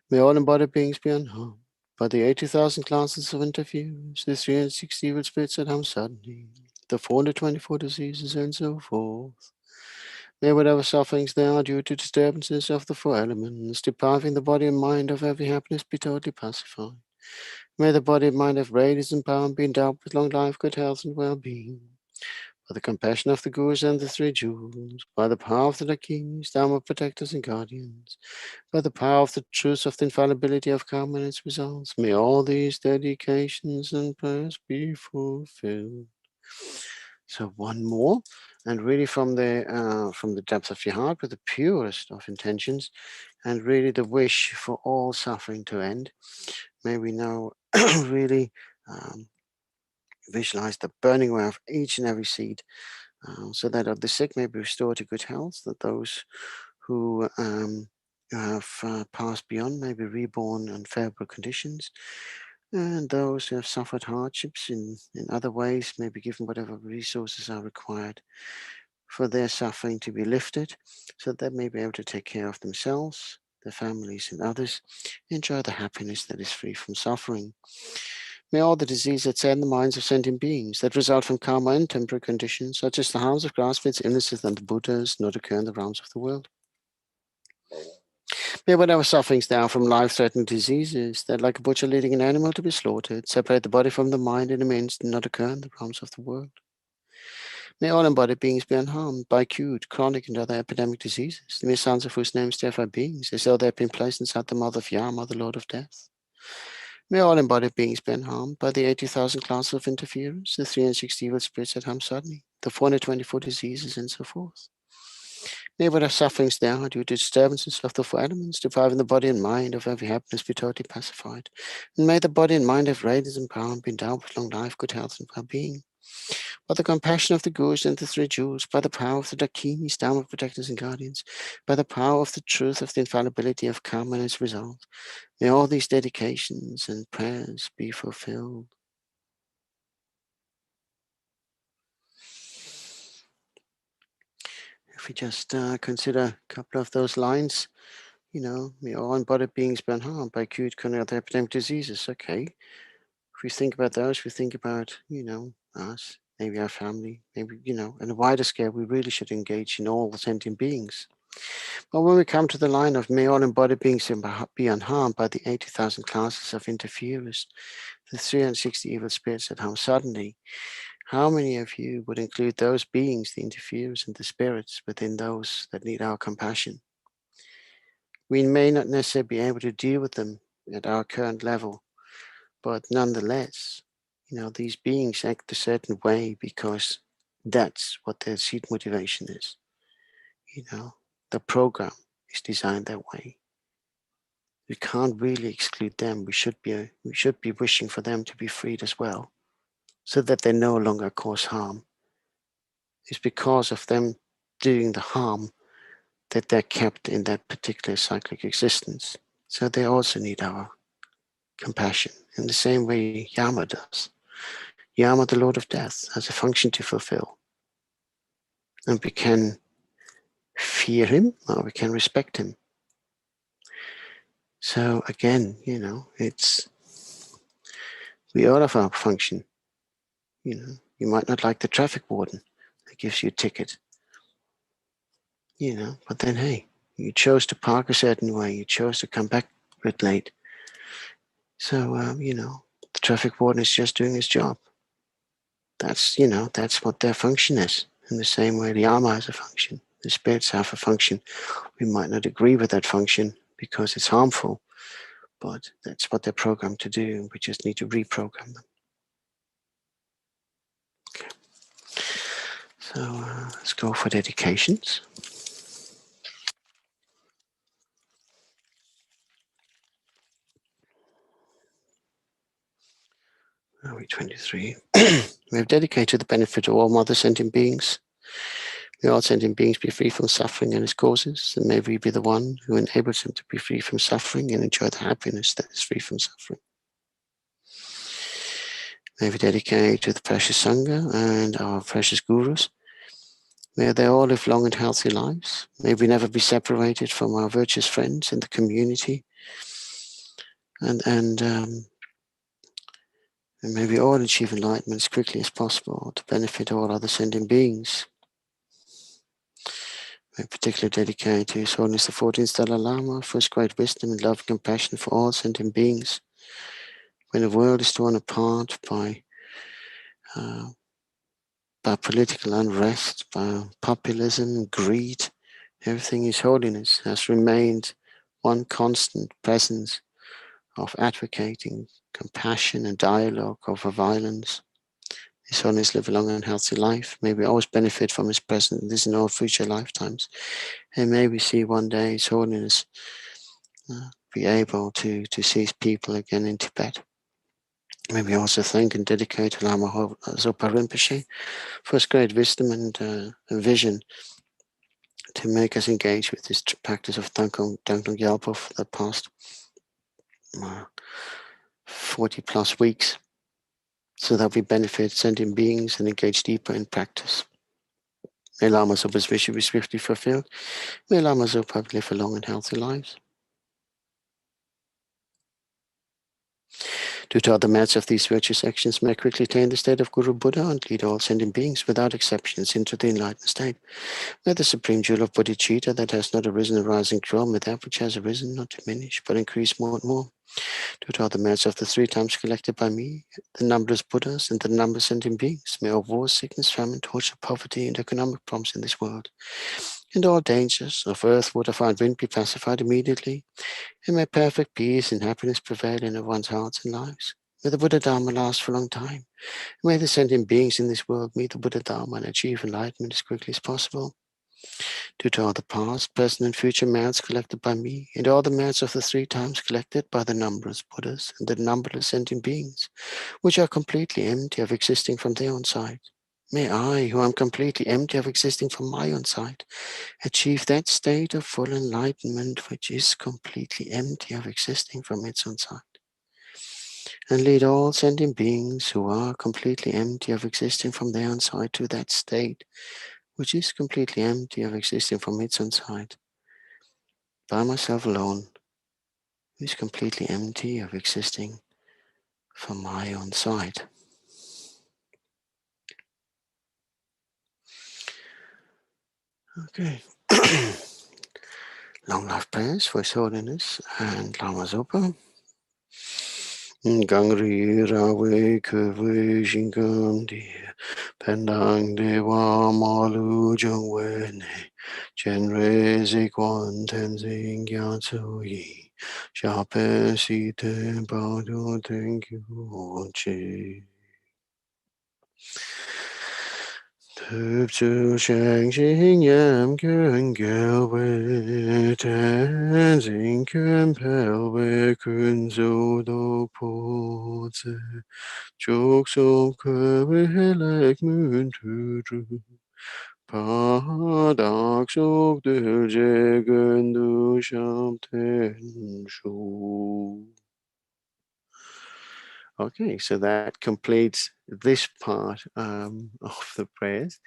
May all embodied beings be unharmed by the 80,000 classes of interviews, the 360 evil spirits at home suddenly, the 424 diseases, and so forth. May whatever sufferings there are due to disturbances of the four elements, depriving the body and mind of every happiness, be totally pacified. May the body and mind have radiance and power and be endowed with long life, good health, and well-being. By the compassion of the Gurus and the three jewels, by the power of the kings, Dharma protectors and guardians, by the power of the truth of the infallibility of karma and its results, may all these dedications and prayers be fulfilled. So one more, and really from the depth of your heart, with the purest of intentions, and really the wish for all suffering to end. May we now really visualize the burning away of each and every seed, so that of the sick may be restored to good health, that those who have passed beyond may be reborn in favorable conditions, and those who have suffered hardships in other ways may be given whatever resources are required for their suffering to be lifted, so that they may be able to take care of themselves, their families, and others, enjoy the happiness that is free from suffering. May all the diseases that set in the minds of sentient beings that result from karma and temporary conditions, such as the harms of grass-fed illnesses and the Buddhas, not occur in the realms of the world. May whatever sufferings there are from life-threatening diseases that, like a butcher leading an animal to be slaughtered, separate the body from the mind in an instant, not occur in the realms of the world. May all embodied beings be unharmed by acute, chronic, and other epidemic diseases, the mere sounds of whose names terrify beings, as though they had been placed inside the mouth of Yama, the Lord of Death. May all embodied beings be unharmed by the 80,000 classes of interference, the 360 evil spirits at home suddenly, the 424 diseases, and so forth. May whatever sufferings there are due to disturbances of the four elements, depriving the body and mind of every happiness, be totally pacified. And may the body and mind have radiance and power and be endowed with long life, good health, and well-being. By the compassion of the Gurus and the three jewels, by the power of the Dakinis, Dharma protectors and guardians, by the power of the truth of the infallibility of karma and its result, may all these dedications and prayers be fulfilled. If we just consider a couple of those lines, may all embodied beings be unharmed by acute chronic epidemic diseases. Okay. If we think about those, we think about, us, maybe our family, maybe, on a wider scale, we really should engage in all the sentient beings. But when we come to the line of may all embodied beings be unharmed by the 80,000 classes of interferers, the 360 evil spirits at home suddenly, how many of you would include those beings, the interferers and the spirits, within those that need our compassion? We may not necessarily be able to deal with them at our current level, but nonetheless, these beings act a certain way because that's what their seed motivation is. The program is designed that way. We can't really exclude them. We should be wishing for them to be freed as well, so that they no longer cause harm. It's because of them doing the harm that they're kept in that particular cyclic existence. So they also need our compassion in the same way Yama does. Yama, the Lord of Death, has a function to fulfill. And we can fear him or we can respect him. So again, we all have our function. You might not like the traffic warden that gives you a ticket. But then hey, you chose to park a certain way, you chose to come back a bit late. So the traffic warden is just doing his job. That's what their function is. In the same way the Yama has a function, the spirits have a function. We might not agree with that function because it's harmful, but that's what they're programmed to do. We just need to reprogram them. Okay. So let's go for dedications. Are we 23? We have dedicated to the benefit of all mother sentient beings. May all sentient beings be free from suffering and its causes, and may we be the one who enables them to be free from suffering and enjoy the happiness that is free from suffering. May we dedicate to the precious Sangha and our precious gurus. May they all live long and healthy lives. May we never be separated from our virtuous friends in the community. And may we all achieve enlightenment as quickly as possible to benefit all other sentient beings. May particularly dedicate to His Holiness the 14th Dalai Lama for his great wisdom and love and compassion for all sentient beings. When the world is torn apart by political unrest, by populism, greed, everything His Holiness has remained one constant presence of advocating compassion and dialogue over violence. His Holiness live a long and healthy life. May we always benefit from His presence in this and all future lifetimes. And may we see one day His Holiness be able to see His people again in Tibet. May we also thank and dedicate to Lama Zopa Rinpoche for his great wisdom and vision to make us engage with this practice of Thangtong Gyalpo for the past 40 plus weeks, so that we benefit sentient beings and engage deeper in practice. May Lama Zopa's wish be swiftly fulfilled. May Lama Zopa live a long and healthy lives. Due to other merits of these virtuous actions, may quickly attain the state of Guru Buddha and lead all sentient beings without exceptions into the enlightened state. May the supreme jewel of bodhicitta that has not arisen arise and grow, may that which has arisen not diminish, but increase more and more. Due to all the merits of the 3 times collected by me, the numberless Buddhas and the numberless sentient beings, may all war, sickness, famine, torture, poverty, and economic problems in this world, and all dangers of earth, water, fire, and wind be pacified immediately, and may perfect peace and happiness prevail in everyone's hearts and lives. May the Buddha Dharma last for a long time. May the sentient beings in this world meet the Buddha Dharma and achieve enlightenment as quickly as possible. Due to all the past, present, and future merits collected by me, and all the merits of the 3 times collected by the numberless Buddhas and the numberless sentient beings, which are completely empty of existing from their own side, may I, who am completely empty of existing from my own side, achieve that state of full enlightenment which is completely empty of existing from its own side, and lead all sentient beings who are completely empty of existing from their own side to that state which is completely empty of existing from its own side, by myself alone, who is completely empty of existing from my own side. Okay. Long life prayers for His Holiness and Lama Zopa. Gangri rawe kwe jingam di pendang dewa malu jongwe ne Chenrezig Gyalpo yi shape si te bado thank you chi. Tupsu shang xing yam kyun gelwe tenzing kyun pelwe kun zo do po tse chok so kwe lek mun tu tru pa dak sok dul je gun du sham ten shu. Okay, so that completes this part of the prayers.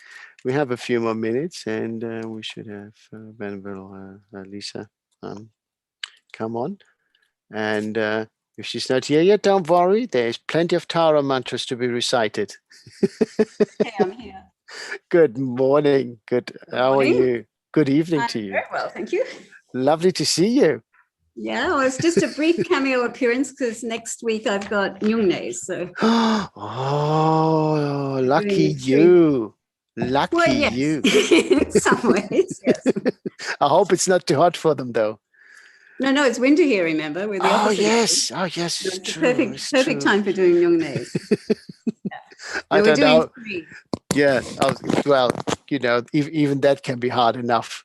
We have a few more minutes, and we should have Venerable Lisa come on. And if she's not here yet, don't worry. There's plenty of Tara mantras to be recited. Hey, I'm here. Good morning. Good. How are you? Good evening to you. Very well, thank you. Lovely to see you. Yeah, well, it's just a brief cameo appearance because next week I've got Nyungne. So. Oh, lucky you. Lucky well, yes. you. In some ways, yes. I hope it's not too hot for them, though. No, it's winter here, remember? We're the opposite. Yes. Oh, yes, it's true. Perfect time for doing Nyungnes. I don't know. 3. Yeah, well, even that can be hard enough.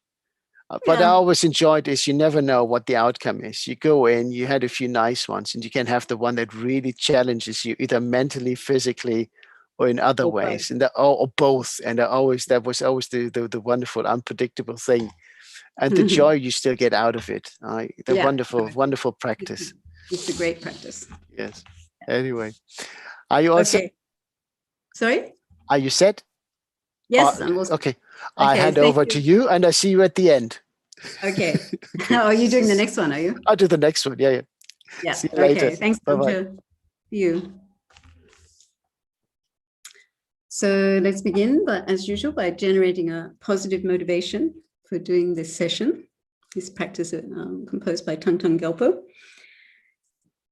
But I always enjoyed this. You never know what the outcome is. You go in, you had a few nice ones, and you can have the one that really challenges you, either mentally, physically, or in other ways, and or both. And that was always the wonderful, unpredictable thing, and the joy you still get out of it. Wonderful practice. It's a great practice. Yes. Anyway, are you also Sorry? Are you set? Yes, I'm also. Okay. I Okay, hand thank over you. to you and I see you at the end. Okay. Are you doing the next one, are you? I'll do the next one. Yeah. Yeah. See you later. Okay. Thanks, Bye-bye. Dr. You. So let's begin, but as usual, by generating a positive motivation for doing this session, this practice composed by Thangtong Gyalpo.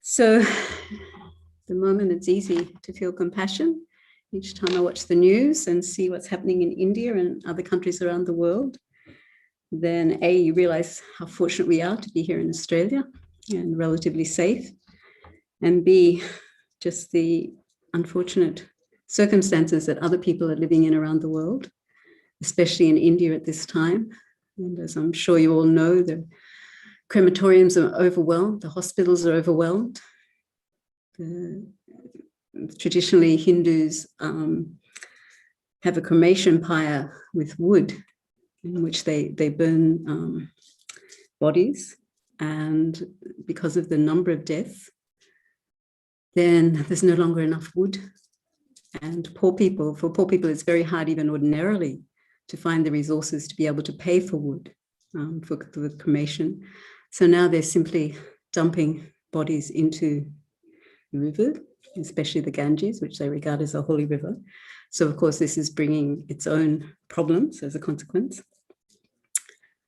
So the moment it's easy to feel compassion, each time I watch the news and see what's happening in India and other countries around the world, then A, you realize how fortunate we are to be here in Australia and relatively safe. And B, just the unfortunate circumstances that other people are living in around the world, especially in India at this time. And as I'm sure you all know, the crematoriums are overwhelmed, the hospitals are overwhelmed. Traditionally, Hindus have a cremation pyre with wood in which they burn bodies. And because of the number of deaths, then there's no longer enough wood. And for poor people, it's very hard even ordinarily to find the resources to be able to pay for wood for the cremation. So now they're simply dumping bodies into the river, especially the Ganges, which they regard as a holy river. So of course, this is bringing its own problems as a consequence.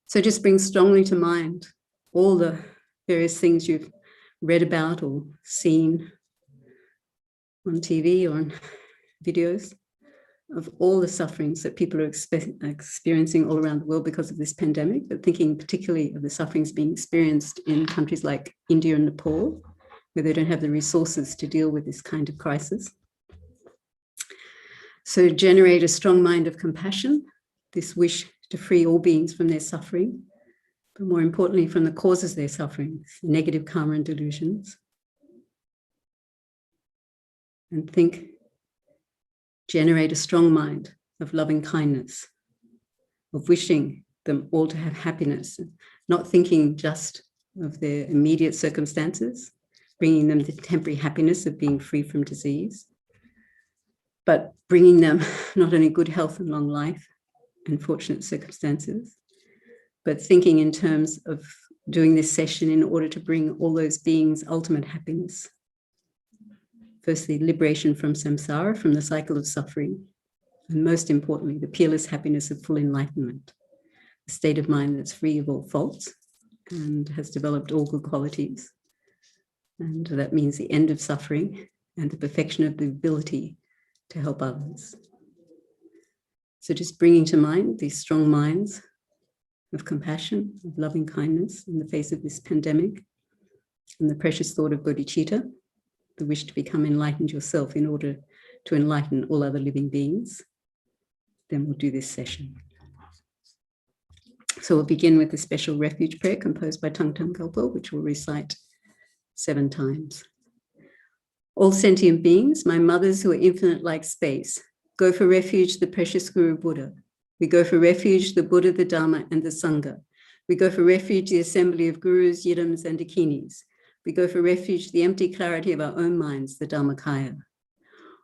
So just bring strongly to mind all the various things you've read about or seen on TV or on videos of all the sufferings that people are experiencing all around the world because of this pandemic, but thinking particularly of the sufferings being experienced in countries like India and Nepal, where they don't have the resources to deal with this kind of crisis. So generate a strong mind of compassion, this wish to free all beings from their suffering, but more importantly, from the causes of their suffering, negative karma and delusions. And generate a strong mind of loving kindness, of wishing them all to have happiness, not thinking just of their immediate circumstances, bringing them the temporary happiness of being free from disease, but bringing them not only good health and long life and fortunate circumstances, but thinking in terms of doing this session in order to bring all those beings ultimate happiness. Firstly, liberation from samsara, from the cycle of suffering, and most importantly, the peerless happiness of full enlightenment, a state of mind that's free of all faults and has developed all good qualities. And that means the end of suffering and the perfection of the ability to help others. So just bringing to mind these strong minds of compassion, of loving kindness in the face of this pandemic, and the precious thought of bodhicitta, the wish to become enlightened yourself in order to enlighten all other living beings, then we'll do this session. So we'll begin with a special refuge prayer composed by Thangtong Gyalpo, which we'll recite 7 times. All sentient beings, my mothers who are infinite like space, go for refuge the precious Guru Buddha. We go for refuge the Buddha, the Dharma, and the Sangha. We go for refuge the assembly of gurus, yidams, and dakinis. We go for refuge the empty clarity of our own minds, the Dharmakaya.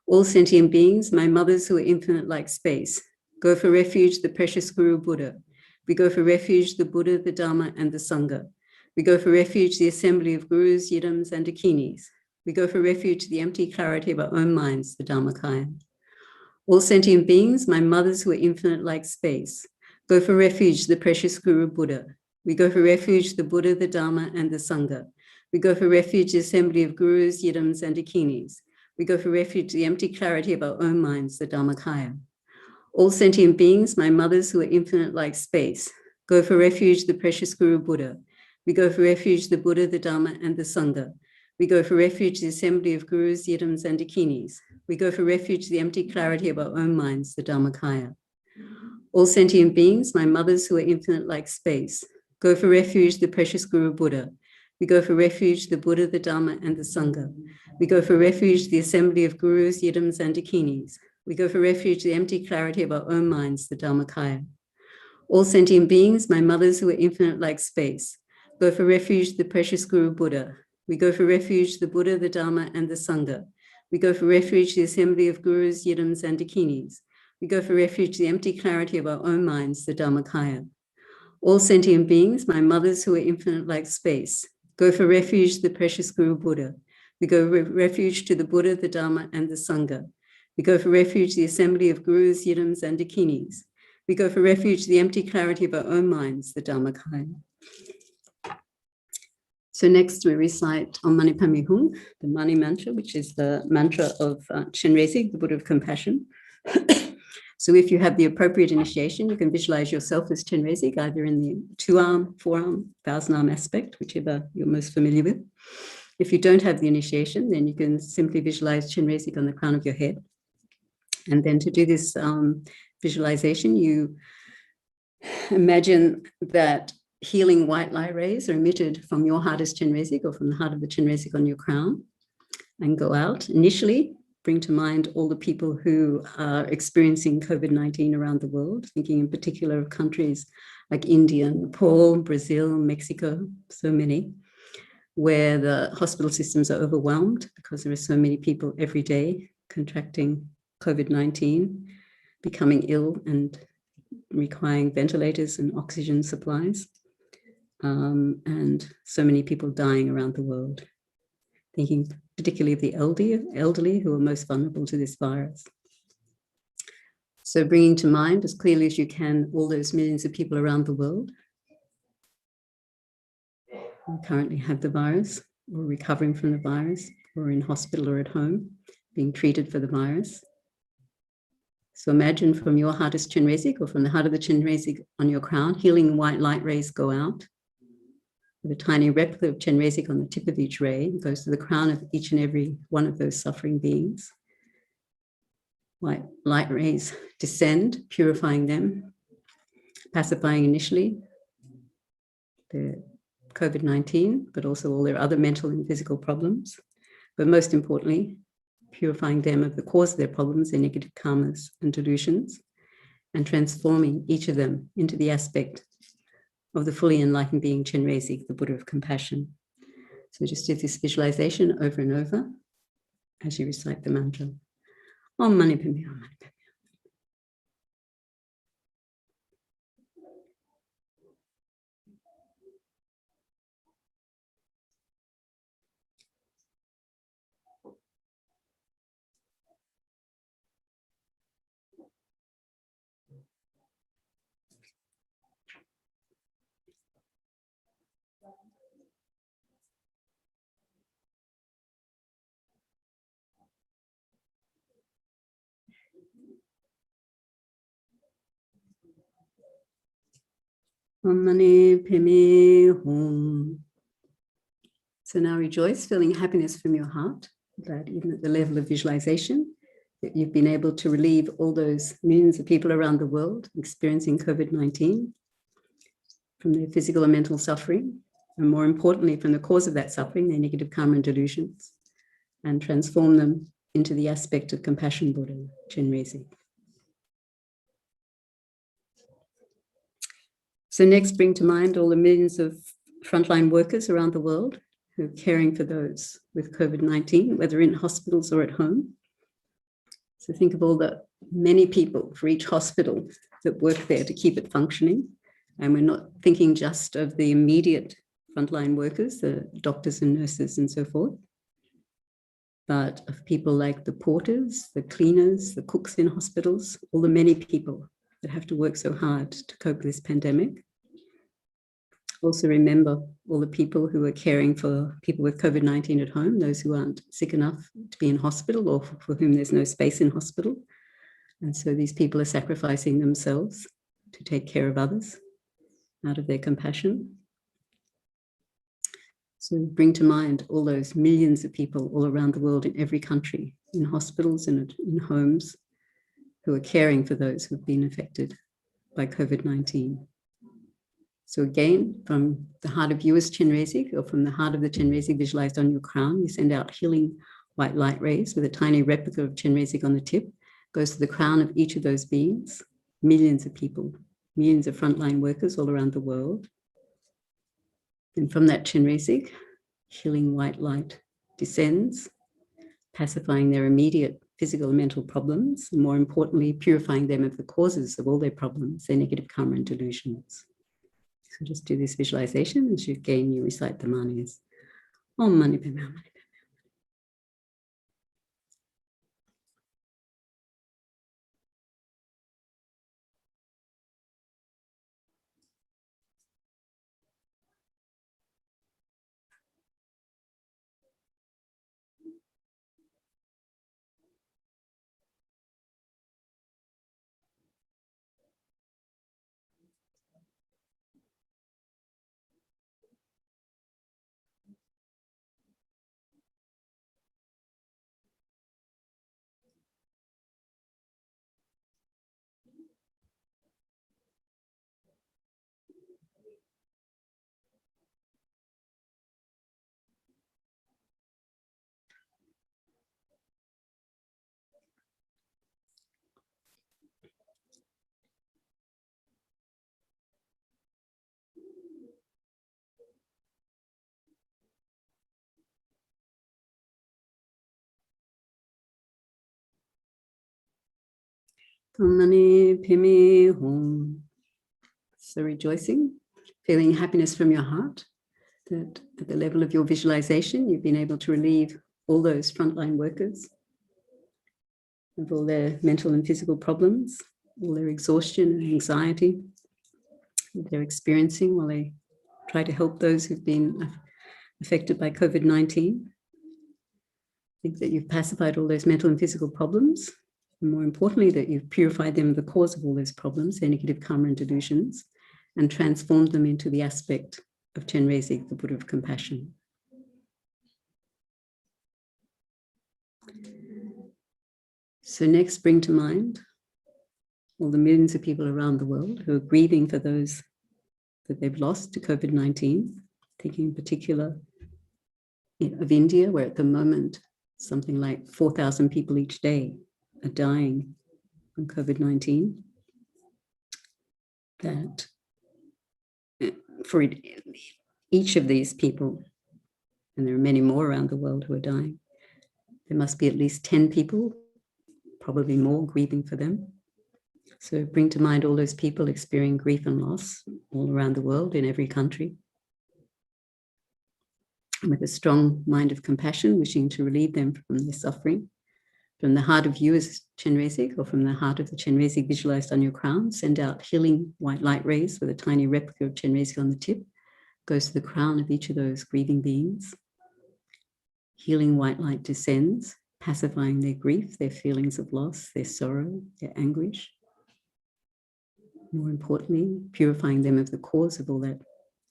All sentient beings, my mothers who are infinite like space, go for refuge the precious Guru Buddha. We go for refuge the Buddha, the Dharma, and the Sangha. We go for refuge the assembly of gurus, yidams, and dakinis. We go for refuge the empty clarity of our own minds, the Dharmakaya. All sentient beings, my mothers who are infinite like space, go for refuge the precious Guru Buddha. We go for refuge the Buddha, the Dharma, and the Sangha. We go for refuge the assembly of gurus, yidams, and dakinis. We go for refuge the empty clarity of our own minds, the Dharmakaya. All sentient beings, my mothers who are infinite like space, go for refuge the precious Guru Buddha. We go for refuge the Buddha, the Dharma, and the Sangha. We go for refuge the assembly of gurus, yidams, and dakinis. We go for refuge the empty clarity of our own minds, the Dharmakaya. All sentient beings, my mothers who are infinite like space, go for refuge the precious Guru Buddha. We go for refuge the Buddha, the Dharma, and the Sangha. We go for refuge the assembly of gurus, yidams, and dakinis. We go for refuge the empty clarity of our own minds, the Dharmakaya. All sentient beings, my mothers who are infinite like space, go for refuge the precious Guru Buddha. We go for refuge the Buddha, the Dharma, and the Sangha. We go for refuge, the assembly of gurus, yidams, and dakinis. We go for refuge, the empty clarity of our own minds, the Dharmakaya. All sentient beings, my mothers who are infinite like space, go for refuge, the precious Guru Buddha. We go for refuge to the Buddha, the Dharma, and the Sangha. We go for refuge, the assembly of gurus, yidams, and dakinis. We go for refuge, the empty clarity of our own minds, the Dharmakaya. So next we recite Om Mani Padme Hum, the Mani mantra, which is the mantra of Chenrezig, the Buddha of Compassion. So if you have the appropriate initiation, you can visualize yourself as Chenrezig, either in the 2-arm, 4-arm, 1,000-arm aspect, whichever you're most familiar with. If you don't have the initiation, then you can simply visualize Chenrezig on the crown of your head. And then to do this visualization, you imagine that healing white light rays are emitted from your heart as Chenrezig or from the heart of the Chenrezig on your crown and go out. Initially, bring to mind all the people who are experiencing COVID-19 around the world, thinking in particular of countries like India, Nepal, Brazil, Mexico, so many, where the hospital systems are overwhelmed because there are so many people every day contracting COVID-19, becoming ill and requiring ventilators and oxygen supplies. And so many people dying around the world, thinking particularly of the elderly who are most vulnerable to this virus. So bringing to mind as clearly as you can all those millions of people around the world who currently have the virus or recovering from the virus or in hospital or at home being treated for the virus. So imagine from your heart as Chenrezig or from the heart of the Chenrezig on your crown, healing white light rays go out. With a tiny replica of Chenrezig on the tip of each ray, it goes to the crown of each and every one of those suffering beings. White light rays descend, purifying them, pacifying initially the COVID-19, but also all their other mental and physical problems. But most importantly, purifying them of the cause of their problems, their negative karmas and delusions, and transforming each of them into the aspect of the fully enlightened being Chenrezig, the Buddha of Compassion. So just do this visualization over and over as you recite the mantra. Om Mani Padme Hum, Om Mani Padme Om Mani Padme Hum. So now rejoice, feeling happiness from your heart, that even at the level of visualization, that you've been able to relieve all those millions of people around the world experiencing COVID-19 from their physical and mental suffering, and more importantly, from the cause of that suffering, their negative karma and delusions, and transform them into the aspect of compassion Buddha, Chenrezig. So next, bring to mind all the millions of frontline workers around the world who are caring for those with COVID-19, whether in hospitals or at home. So think of all the many people for each hospital that work there to keep it functioning. And we're not thinking just of the immediate frontline workers, the doctors and nurses and so forth, but of people like the porters, the cleaners, the cooks in hospitals, all the many people that have to work so hard to cope with this pandemic. Also remember all the people who are caring for people with COVID-19 at home, those who aren't sick enough to be in hospital or for whom there's no space in hospital. And so these people are sacrificing themselves to take care of others out of their compassion. So bring to mind all those millions of people all around the world in every country, in hospitals and in homes, who are caring for those who've been affected by COVID-19. So again, from the heart of you as Chenrezig, or from the heart of the Chenrezig visualized on your crown, you send out healing white light rays with a tiny replica of Chenrezig on the tip, goes to the crown of each of those beings, millions of people, millions of frontline workers all around the world. And from that Chenrezig, healing white light descends, pacifying their immediate physical and mental problems, and more importantly, purifying them of the causes of all their problems, their negative karma and delusions. So just do this visualization as you recite the manas. Om Mani Padme Hum. Om Mani Padme Hum. So rejoicing, feeling happiness from your heart, that at the level of your visualization, you've been able to relieve all those frontline workers of all their mental and physical problems, all their exhaustion and anxiety that they're experiencing while they try to help those who've been affected by COVID-19. I think that you've pacified all those mental and physical problems, and more importantly, that you've purified them of the cause of all those problems, their negative karma and delusions, and transformed them into the aspect of Chenrezig, the Buddha of compassion. So next, bring to mind all the millions of people around the world who are grieving for those that they've lost to COVID-19, thinking in particular of India, where at the moment, something like 4,000 people each day are dying from COVID-19. That for each of these people, and there are many more around the world who are dying, there must be at least 10 people, probably more, grieving for them. So bring to mind all those people experiencing grief and loss all around the world, in every country. And with a strong mind of compassion, wishing to relieve them from their suffering. From the heart of you as Chenrezig, or from the heart of the Chenrezig visualized on your crown, send out healing white light rays with a tiny replica of Chenrezig on the tip. Goes to the crown of each of those grieving beings. Healing white light descends, pacifying their grief, their feelings of loss, their sorrow, their anguish. More importantly, purifying them of the cause of all that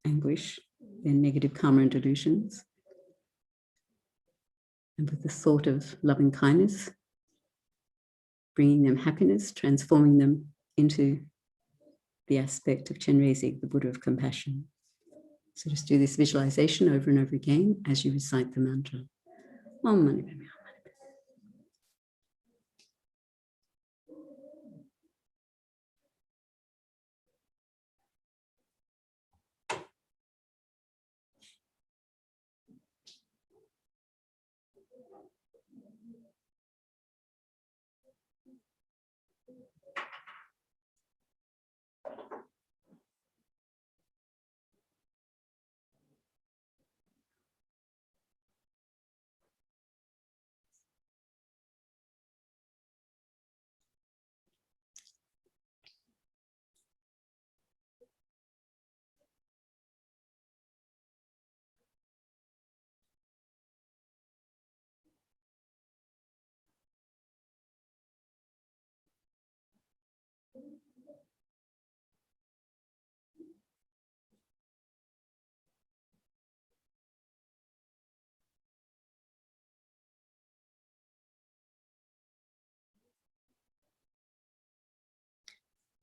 anguish, their negative karma and delusions. And with the thought of loving kindness, bringing them happiness, transforming them into the aspect of Chenrezig, the Buddha of compassion. So just do this visualization over and over again as you recite the mantra. Om Mani Padme Hum.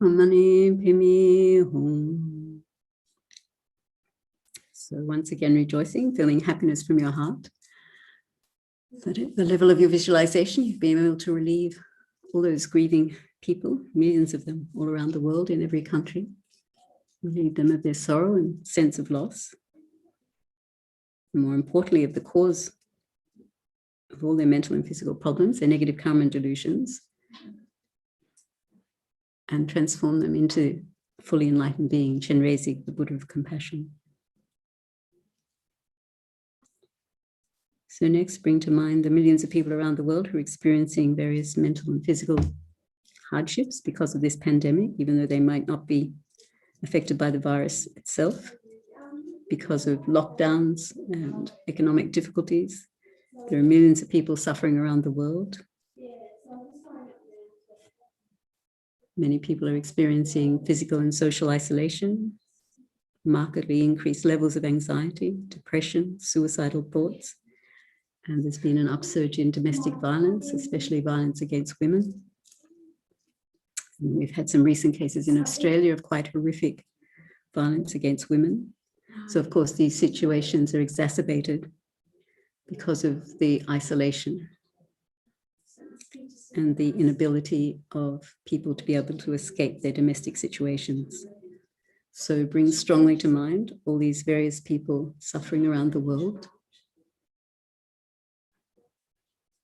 Om Mani Padme Hum. So once again, rejoicing, feeling happiness from your heart. That at the level of your visualization, you've been able to relieve all those grieving people, millions of them all around the world in every country. Relieve them of their sorrow and sense of loss. And more importantly, of the cause of all their mental and physical problems, their negative karma and delusions, and transform them into a fully enlightened being, Chenrezig, the Buddha of compassion. So next, bring to mind the millions of people around the world who are experiencing various mental and physical hardships because of this pandemic, even though they might not be affected by the virus itself, because of lockdowns and economic difficulties. There are millions of people suffering around the world. Many people are experiencing physical and social isolation, markedly increased levels of anxiety, depression, suicidal thoughts. And there's been an upsurge in domestic violence, especially violence against women. And we've had some recent cases in Australia of quite horrific violence against women. So of course, these situations are exacerbated because of the isolation and the inability of people to be able to escape their domestic situations. So bring strongly to mind all these various people suffering around the world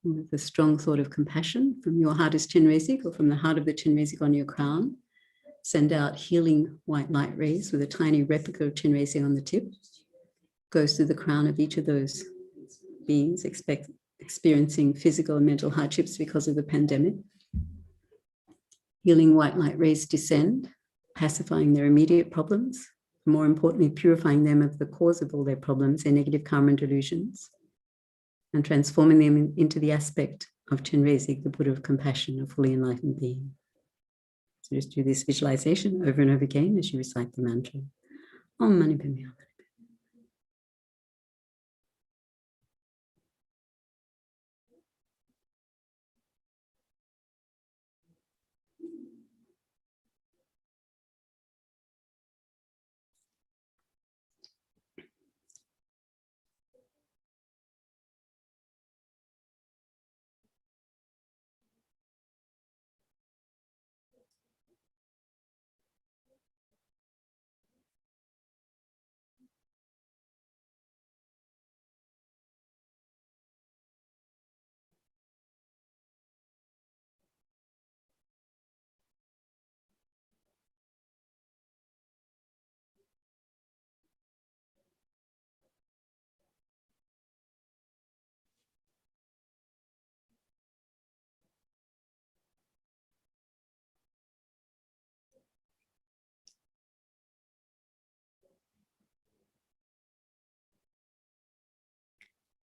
with a strong thought of compassion from your heart as Chenrezig, or from the heart of the Chenrezig on your crown. Send out healing white light rays with a tiny replica of Chenrezig on the tip. Goes through the crown of each of those beings experiencing physical and mental hardships because of the pandemic. Healing white light rays descend, pacifying their immediate problems, more importantly, purifying them of the cause of all their problems, their negative karma and delusions, and transforming them into the aspect of Chenrezig, the Buddha of compassion, a fully enlightened being. So just do this visualization over and over again as you recite the mantra. Om Mani Padme Hum.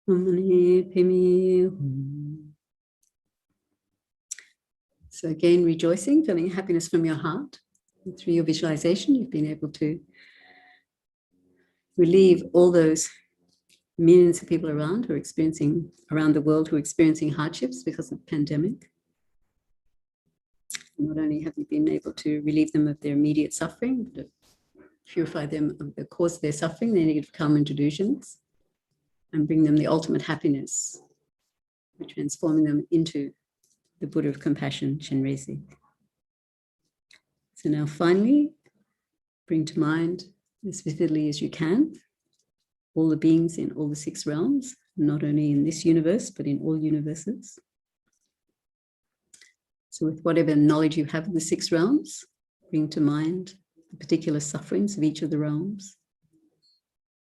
Om Mani Padme Hum. So again, rejoicing, feeling happiness from your heart. And through your visualization, you've been able to relieve all those millions of people around who are experiencing, around the world, who are experiencing hardships because of the pandemic. Not only have you been able to relieve them of their immediate suffering, but purify them of the cause of their suffering, their negative karma and delusions, and bring them the ultimate happiness by transforming them into the Buddha of compassion, Chenrezig. So now finally, bring to mind as vividly as you can all the beings in all the 6 realms, not only in this universe, but in all universes. So with whatever knowledge you have of the 6 realms, bring to mind the particular sufferings of each of the realms,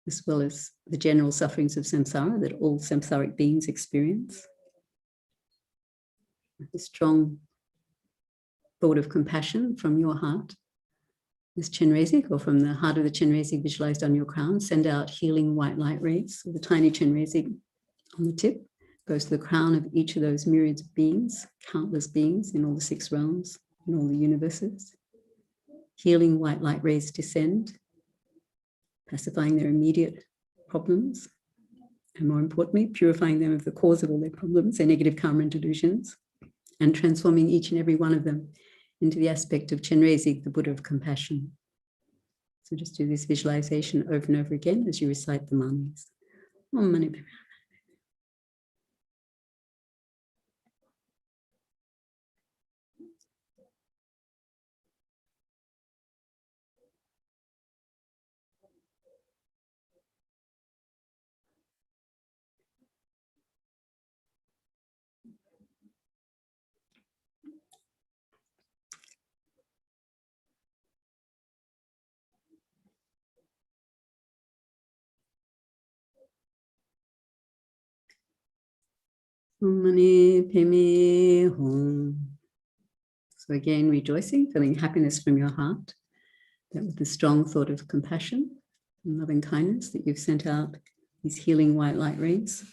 as well as the general sufferings of samsara that all samsaric beings experience. With a strong thought of compassion from your heart, this Chenrezig, or from the heart of the Chenrezig visualized on your crown, send out healing white light rays with a tiny Chenrezig on the tip. Goes to the crown of each of those myriads of beings, countless beings in all the 6 realms, in all the universes. Healing white light rays descend, pacifying their immediate problems, and more importantly, purifying them of the cause of all their problems, their negative karma and delusions, and transforming each and every one of them into the aspect of Chenrezig, the Buddha of compassion. So just do this visualization over and over again as you recite the manas. Om Mani Padme Hum. Om Mani Padme Hum. So again, rejoicing, feeling happiness from your heart, that with the strong thought of compassion and loving kindness that you've sent out these healing white light rays,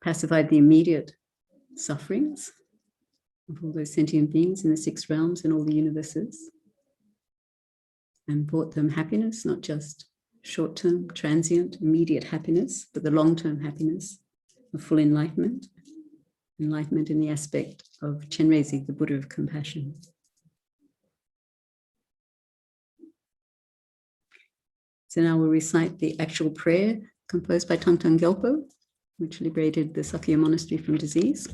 pacified the immediate sufferings of all those sentient beings in the 6 realms and all the universes, and brought them happiness, not just short-term, transient, immediate happiness, but the long-term happiness of full enlightenment, enlightenment in the aspect of Chenrezig, the Buddha of compassion. So now we'll recite the actual prayer composed by Thangtong Gyalpo, which liberated the Sakya monastery from disease.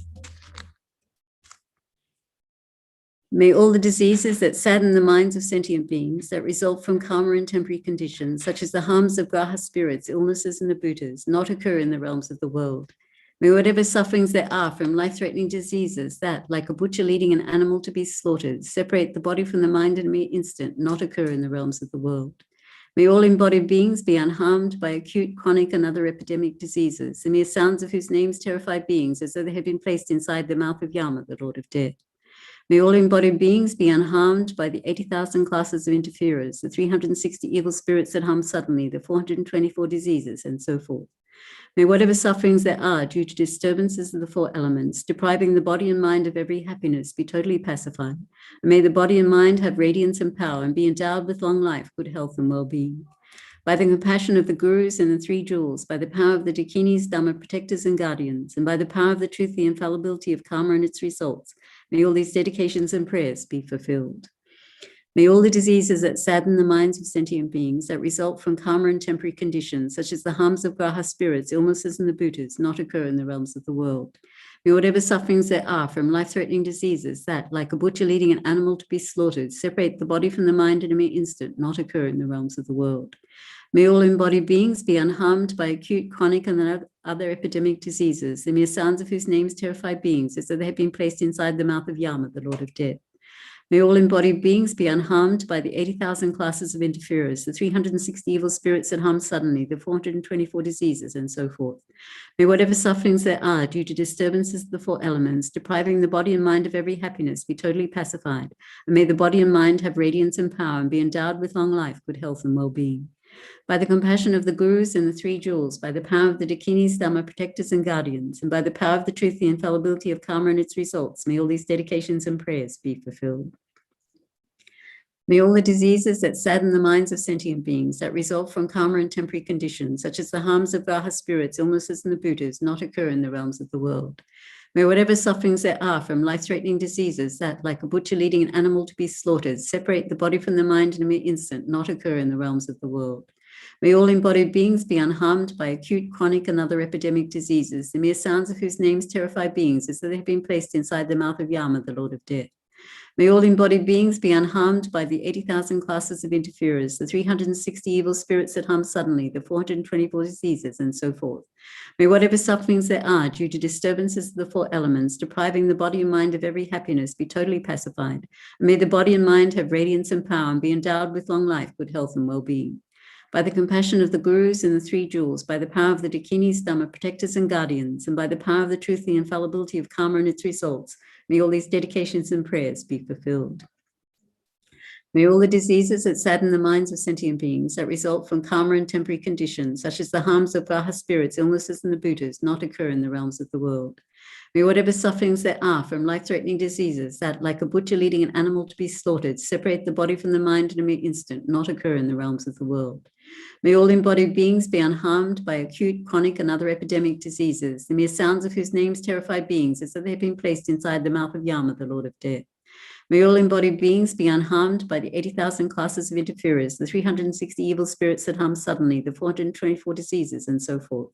May all the diseases that sadden the minds of sentient beings, that result from karma and temporary conditions, such as the harms of graha spirits, illnesses, and the bhutas, not occur in the realms of the world. May whatever sufferings there are from life-threatening diseases that, like a butcher leading an animal to be slaughtered, separate the body from the mind in a mere instant, not occur in the realms of the world. May all embodied beings be unharmed by acute, chronic, and other epidemic diseases, the mere sounds of whose names terrify beings as though they had been placed inside the mouth of Yama, the Lord of Death. May all embodied beings be unharmed by the 80,000 classes of interferers, the 360 evil spirits that harm suddenly, the 424 diseases, and so forth. May whatever sufferings there are due to disturbances of the 4 elements, depriving the body and mind of every happiness, be totally pacified. And may the body and mind have radiance and power and be endowed with long life, good health, and well-being. By the compassion of the gurus and the 3 jewels, by the power of the dakinis, dhamma protectors and guardians, and by the power of the truth, the infallibility of karma and its results, may all these dedications and prayers be fulfilled. May all the diseases that sadden the minds of sentient beings, that result from karma and temporary conditions, such as the harms of graha spirits, illnesses, and the bhutas, not occur in the realms of the world. May whatever sufferings there are from life-threatening diseases that, like a butcher leading an animal to be slaughtered, separate the body from the mind in a mere instant, not occur in the realms of the world. May all embodied beings be unharmed by acute, chronic, and other epidemic diseases, the mere sounds of whose names terrify beings as though they had been placed inside the mouth of Yama, the Lord of Death. May all embodied beings be unharmed by the 80,000 classes of interferers, the 360 evil spirits that harm suddenly, the 424 diseases, and so forth. May whatever sufferings there are due to disturbances of the 4 elements, depriving the body and mind of every happiness, be totally pacified. And may the body and mind have radiance and power and be endowed with long life, good health, and well-being. By the compassion of the gurus and the 3 jewels, by the power of the dakinis, dhamma protectors and guardians, and by the power of the truth, the infallibility of karma and its results, may all these dedications and prayers be fulfilled. May all the diseases that sadden the minds of sentient beings, that result from karma and temporary conditions, such as the harms of graha spirits, illnesses, and the bhutas, not occur in the realms of the world. May whatever sufferings there are from life-threatening diseases that, like a butcher leading an animal to be slaughtered, separate the body from the mind in a mere instant, not occur in the realms of the world. May all embodied beings be unharmed by acute, chronic, and other epidemic diseases, the mere sounds of whose names terrify beings as though they have been placed inside the mouth of Yama, the Lord of Death. May all embodied beings be unharmed by the 80,000 classes of interferers, the 360 evil spirits that harm suddenly, the 424 diseases, and so forth. May whatever sufferings there are due to disturbances of the 4 elements, depriving the body and mind of every happiness, be totally pacified. And may the body and mind have radiance and power and be endowed with long life, good health, and well-being. By the compassion of the gurus and the 3 jewels, by the power of the dakinis, dhamma protectors and guardians, and by the power of the truth, the infallibility of karma and its results, may all these dedications and prayers be fulfilled. May all the diseases that sadden the minds of sentient beings, that result from karma and temporary conditions, such as the harms of graha spirits, illnesses, and the bhutas, not occur in the realms of the world. May whatever sufferings there are from life-threatening diseases that, like a butcher leading an animal to be slaughtered, separate the body from the mind in a mere instant, not occur in the realms of the world. May all embodied beings be unharmed by acute, chronic, and other epidemic diseases, the mere sounds of whose names terrify beings as though they have been placed inside the mouth of Yama, the Lord of Death. May all embodied beings be unharmed by the 80,000 classes of interferers, the 360 evil spirits that harm suddenly, the 424 diseases, and so forth.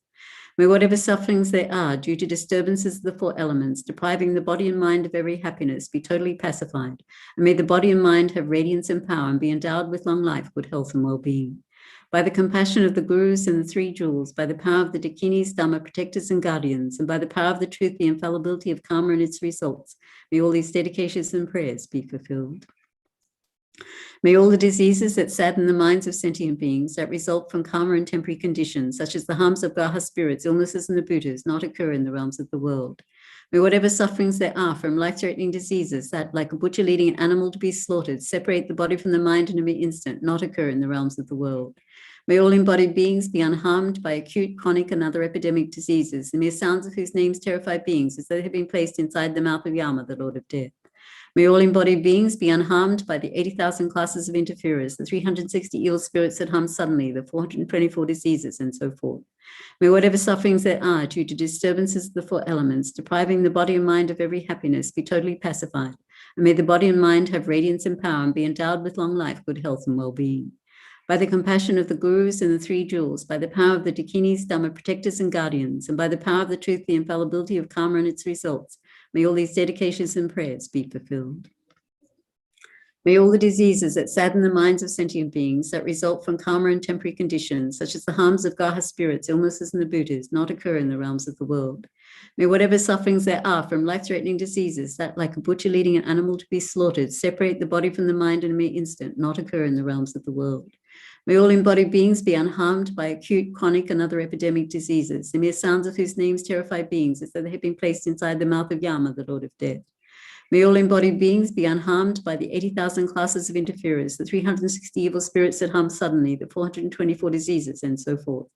May whatever sufferings there are due to disturbances of the 4 elements, depriving the body and mind of every happiness, be totally pacified. And may the body and mind have radiance and power and be endowed with long life, good health, and well-being. By the compassion of the gurus and the 3 jewels, by the power of the dakinis, dhamma protectors and guardians, and by the power of the truth, the infallibility of karma and its results, may all these dedications and prayers be fulfilled. May all the diseases that sadden the minds of sentient beings that result from karma and temporary conditions, such as the harms of Graha spirits, illnesses, and the Buddhas, not occur in the realms of the world. May whatever sufferings there are from life-threatening diseases that, like a butcher leading an animal to be slaughtered, separate the body from the mind in a mere instant, not occur in the realms of the world. May all embodied beings be unharmed by acute, chronic, and other epidemic diseases, the mere sounds of whose names terrify beings as though they had been placed inside the mouth of Yama, the Lord of Death. May all embodied beings be unharmed by the 80,000 classes of interferers, the 360 evil spirits that harm suddenly, the 424 diseases, and so forth. May whatever sufferings there are due to disturbances of the four elements, depriving the body and mind of every happiness, be totally pacified. And may the body and mind have radiance and power and be endowed with long life, good health, and well-being. By the compassion of the gurus and the three jewels, by the power of the dakinis, dhamma protectors and guardians, and by the power of the truth, the infallibility of karma and its results, may all these dedications and prayers be fulfilled. May all the diseases that sadden the minds of sentient beings that result from karma and temporary conditions, such as the harms of Graha spirits, illnesses, and the Buddhas, not occur in the realms of the world. May whatever sufferings there are from life-threatening diseases that, like a butcher leading an animal to be slaughtered, separate the body from the mind in a mere instant, not occur in the realms of the world. May all embodied beings be unharmed by acute, chronic, and other epidemic diseases, the mere sounds of whose names terrify beings as though they had been placed inside the mouth of Yama, the Lord of Death. May all embodied beings be unharmed by the 80,000 classes of interferers, the 360 evil spirits that harm suddenly, the 424 diseases, and so forth.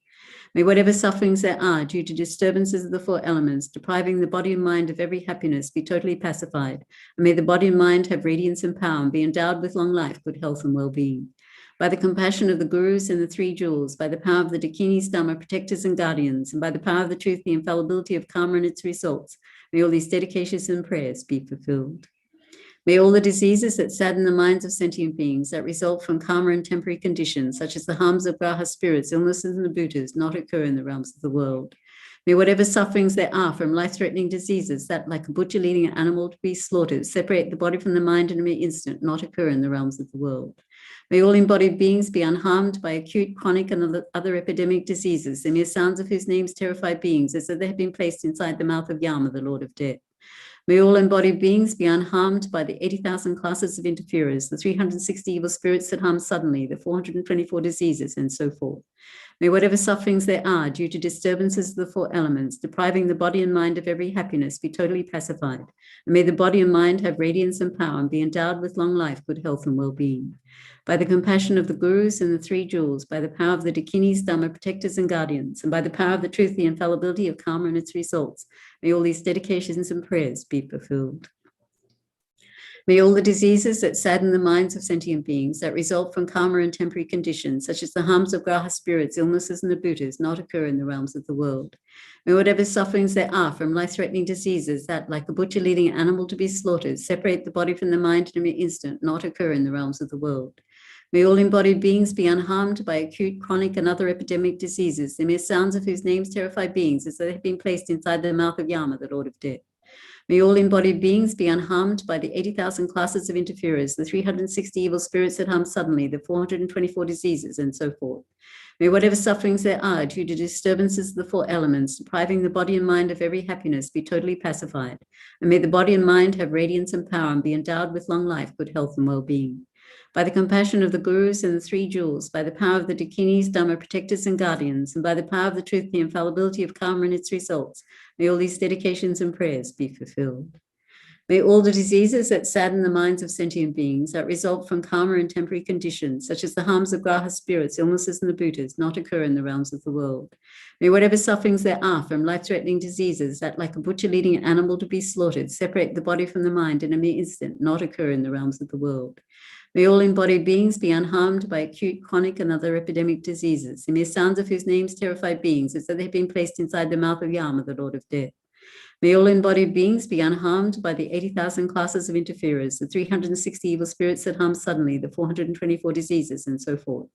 May whatever sufferings there are due to disturbances of the four elements, depriving the body and mind of every happiness, be totally pacified. And may the body and mind have radiance and power and be endowed with long life, good health, and well-being. By the compassion of the gurus and the three jewels, by the power of the dakinis, dhamma protectors and guardians, and by the power of the truth, the infallibility of karma and its results, may all these dedications and prayers be fulfilled. May all the diseases that sadden the minds of sentient beings that result from karma and temporary conditions, such as the harms of Graha spirits, illnesses, and the Buddhas, not occur in the realms of the world. May whatever sufferings there are from life-threatening diseases that, like a butcher leading an animal to be slaughtered, separate the body from the mind in a mere instant, not occur in the realms of the world. May all embodied beings be unharmed by acute, chronic, and other epidemic diseases, the mere sounds of whose names terrify beings as though they had been placed inside the mouth of Yama, the Lord of Death. May all embodied beings be unharmed by the 80,000 classes of interferers, the 360 evil spirits that harm suddenly, the 424 diseases, and so forth. May whatever sufferings there are due to disturbances of the four elements, depriving the body and mind of every happiness, be totally pacified. And may the body and mind have radiance and power and be endowed with long life, good health, and well-being. By the compassion of the gurus and the three jewels, by the power of the dakinis, dhamma protectors and guardians, and by the power of the truth, the infallibility of karma and its results, may all these dedications and prayers be fulfilled. May all the diseases that sadden the minds of sentient beings that result from karma and temporary conditions, such as the harms of Graha spirits, illnesses, and the Buddhas, not occur in the realms of the world. May whatever sufferings there are from life-threatening diseases that, like a butcher leading an animal to be slaughtered, separate the body from the mind in a mere instant, not occur in the realms of the world. May all embodied beings be unharmed by acute, chronic, and other epidemic diseases, the mere sounds of whose names terrify beings as though they had been placed inside the mouth of Yama, the Lord of Death. May all embodied beings be unharmed by the 80,000 classes of interferers, the 360 evil spirits that harm suddenly, the 424 diseases, and so forth. May whatever sufferings there are due to disturbances of the four elements, depriving the body and mind of every happiness, be totally pacified. And may the body and mind have radiance and power and be endowed with long life, good health, and well-being. By the compassion of the gurus and the three jewels, by the power of the dakinis, dhamma protectors and guardians, and by the power of the truth, the infallibility of karma and its results, may all these dedications and prayers be fulfilled. May all the diseases that sadden the minds of sentient beings that result from karma and temporary conditions, such as the harms of Graha spirits, illnesses, and the Buddhas, not occur in the realms of the world. May whatever sufferings there are from life-threatening diseases that, like a butcher leading an animal to be slaughtered, separate the body from the mind in a mere instant, not occur in the realms of the world. May all embodied beings be unharmed by acute, chronic, and other epidemic diseases, the mere sounds of whose names terrify beings as though they had been placed inside the mouth of Yama, the Lord of Death. May all embodied beings be unharmed by the 80,000 classes of interferers, the 360 evil spirits that harm suddenly, the 424 diseases, and so forth.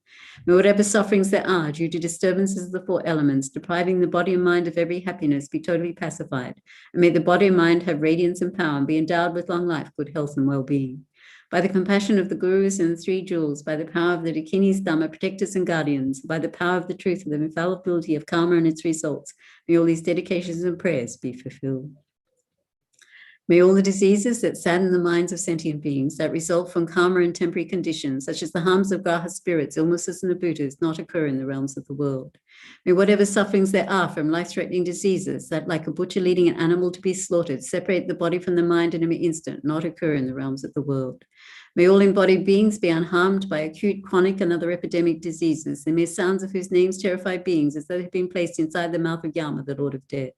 May whatever sufferings there are due to disturbances of the four elements, depriving the body and mind of every happiness, be totally pacified. And may the body and mind have radiance and power and be endowed with long life, good health, and well-being. By the compassion of the gurus and the three jewels, by the power of the dakinis, dhamma protectors and guardians, by the power of the truth of the infallibility of karma and its results, may all these dedications and prayers be fulfilled. May all the diseases that sadden the minds of sentient beings that result from karma and temporary conditions, such as the harms of graha spirits, illnesses, and abhutas, not occur in the realms of the world. May whatever sufferings there are from life-threatening diseases that, like a butcher leading an animal to be slaughtered, separate the body from the mind in an instant, not occur in the realms of the world. May all embodied beings be unharmed by acute, chronic, and other epidemic diseases, and may sounds of whose names terrify beings as though they had been placed inside the mouth of Yama, the Lord of Death.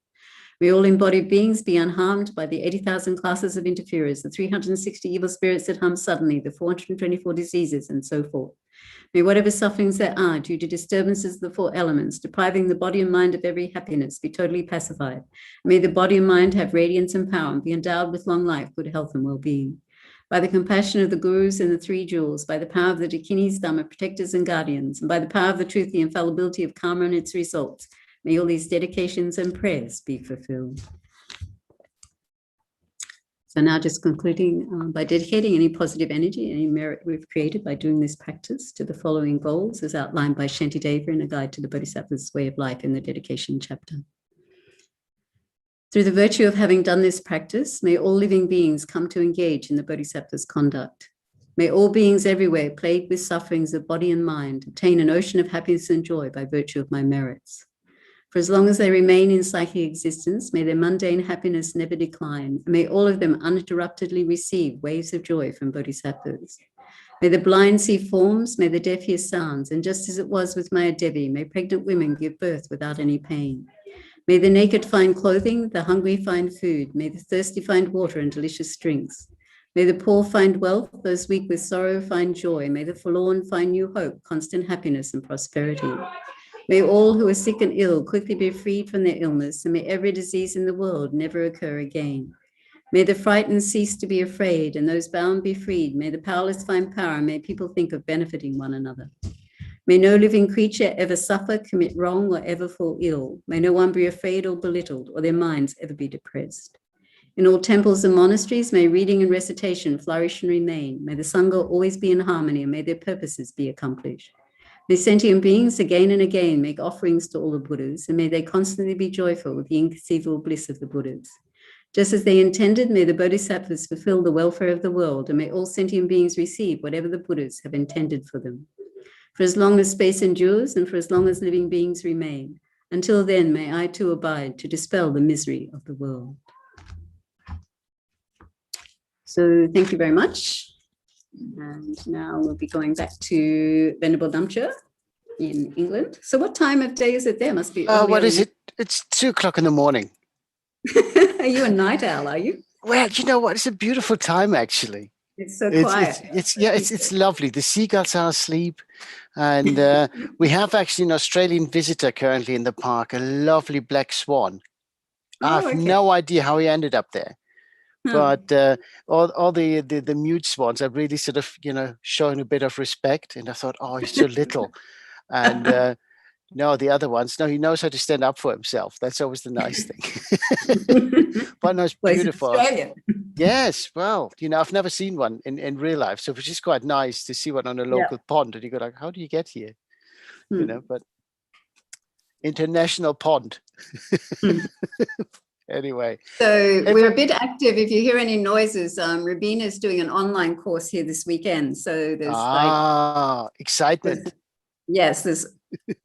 May all embodied beings be unharmed by the 80,000 classes of interferers, the 360 evil spirits that hum suddenly, the 424 diseases, and so forth. May whatever sufferings there are due to disturbances of the four elements, depriving the body and mind of every happiness, be totally pacified. May the body and mind have radiance and power and be endowed with long life, good health, and well-being. By the compassion of the gurus and the three jewels, by the power of the Dakinis, Dhamma protectors and guardians, and by the power of the truth, the infallibility of karma and its results, may all these dedications and prayers be fulfilled. So now just concluding by dedicating any positive energy, any merit we've created by doing this practice to the following goals as outlined by Shantideva in A Guide to the Bodhisattva's Way of Life in the dedication chapter. Through the virtue of having done this practice, may all living beings come to engage in the Bodhisattva's conduct. May all beings everywhere plagued with sufferings of body and mind obtain an ocean of happiness and joy by virtue of my merits. For as long as they remain in psychic existence, may their mundane happiness never decline, and may all of them uninterruptedly receive waves of joy from bodhisattvas. May the blind see forms, may the deaf hear sounds, and just as it was with Maya Devi, may pregnant women give birth without any pain. May the naked find clothing, the hungry find food, may the thirsty find water and delicious drinks. May the poor find wealth, those weak with sorrow find joy, may the forlorn find new hope, constant happiness and prosperity. May all who are sick and ill quickly be freed from their illness, and may every disease in the world never occur again. May the frightened cease to be afraid, and those bound be freed. May the powerless find power, and may people think of benefiting one another. May no living creature ever suffer, commit wrong, or ever fall ill. May no one be afraid or belittled, or their minds ever be depressed. In all temples and monasteries, may reading and recitation flourish and remain. May the Sangha always be in harmony, and may their purposes be accomplished. May sentient beings again and again make offerings to all the Buddhas, and may they constantly be joyful with the inconceivable bliss of the Buddhas. Just as they intended, may the Bodhisattvas fulfill the welfare of the world, and may all sentient beings receive whatever the Buddhas have intended for them. For as long as space endures, and for as long as living beings remain, until then may I too abide to dispel the misery of the world. So thank you very much. And now we'll be going back to Venerable Damcha in England. So what time of day is it there? Must be. What is it? It's 2 o'clock in the morning. Are you a night owl, are you? Well, you know what? It's a beautiful time, actually. It's so quiet. It's lovely. The seagulls are asleep. And we have actually an Australian visitor currently in the park, a lovely black swan. I have no idea how he ended up there. But all the mute swans are really sort of, showing a bit of respect. And I thought, oh, he's so little. And no, the other ones, no, he knows how to stand up for himself. That's always the nice thing. But no, it's beautiful. Australian. Yes, well, I've never seen one in real life. So it's just quite nice to see one on a local pond. And you go like, how do you get here? But international pond. Anyway. So we're a bit active. If you hear any noises, Rabina is doing an online course here this weekend. So there's excitement. Yes, there's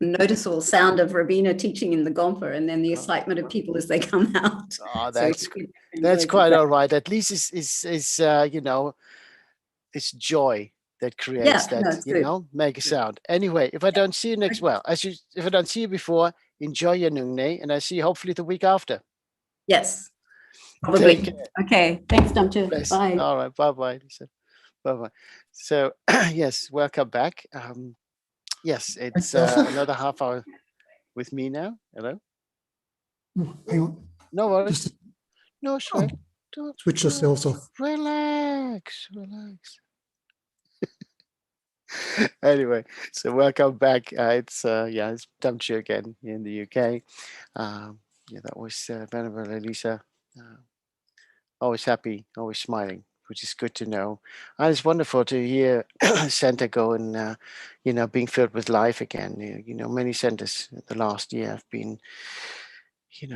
noticeable sound of Rabina teaching in the Gompa, and then the excitement of people as they come out. Oh, that's quite all right. At least it's it's joy that creates make a sound. Anyway, if I don't see you if I don't see you before, enjoy your Nungne, and I see you hopefully the week after. Yes, probably. Okay, thanks, Damcha. Bye. All right, bye-bye, Lisa. Bye-bye. So, yes, welcome back. Yes, it's another half hour with me now. Hello? Hang on. No worries. No sweat. Switch yourselves off. Relax. Anyway, so welcome back. It's Damcha again in the UK. That was Venerable Elisa. Always happy, always smiling, which is good to know. And it's wonderful to hear center go and being filled with life again. Many centers the last year have been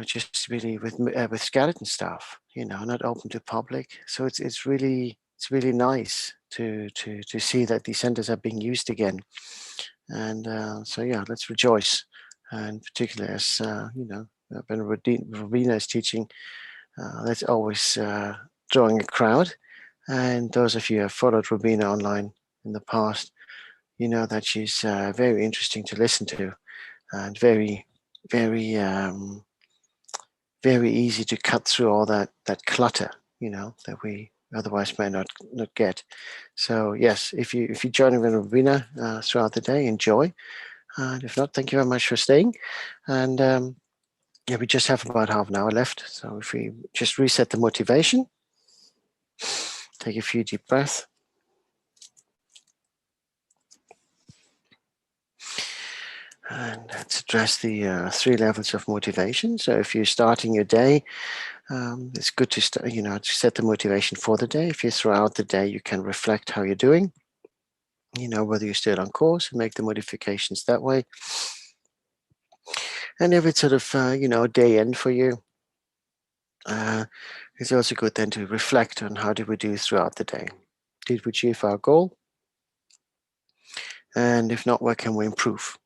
just really with skeleton staff. not open to public. So it's really nice to see that these centers are being used again. And so yeah, let's rejoice. And particularly as Venerable Robina is teaching, that's always drawing a crowd. And those of you who have followed Robina online in the past, you know that she's very interesting to listen to, and very easy to cut through all that clutter, that we otherwise may not get. So yes, if you join with Robina throughout the day, enjoy. And if not, thank you very much for staying. And yeah, we just have about half an hour left. So if we just reset the motivation, take a few deep breaths. And let's address the 3 levels of motivation. So if you're starting your day, it's good to to set the motivation for the day. If you're throughout the day, you can reflect how you're doing, whether you're still on course, and make the modifications that way. And if it's sort of, day end for you, it's also good then to reflect on how did we do throughout the day. Did we achieve our goal? And if not, where can we improve?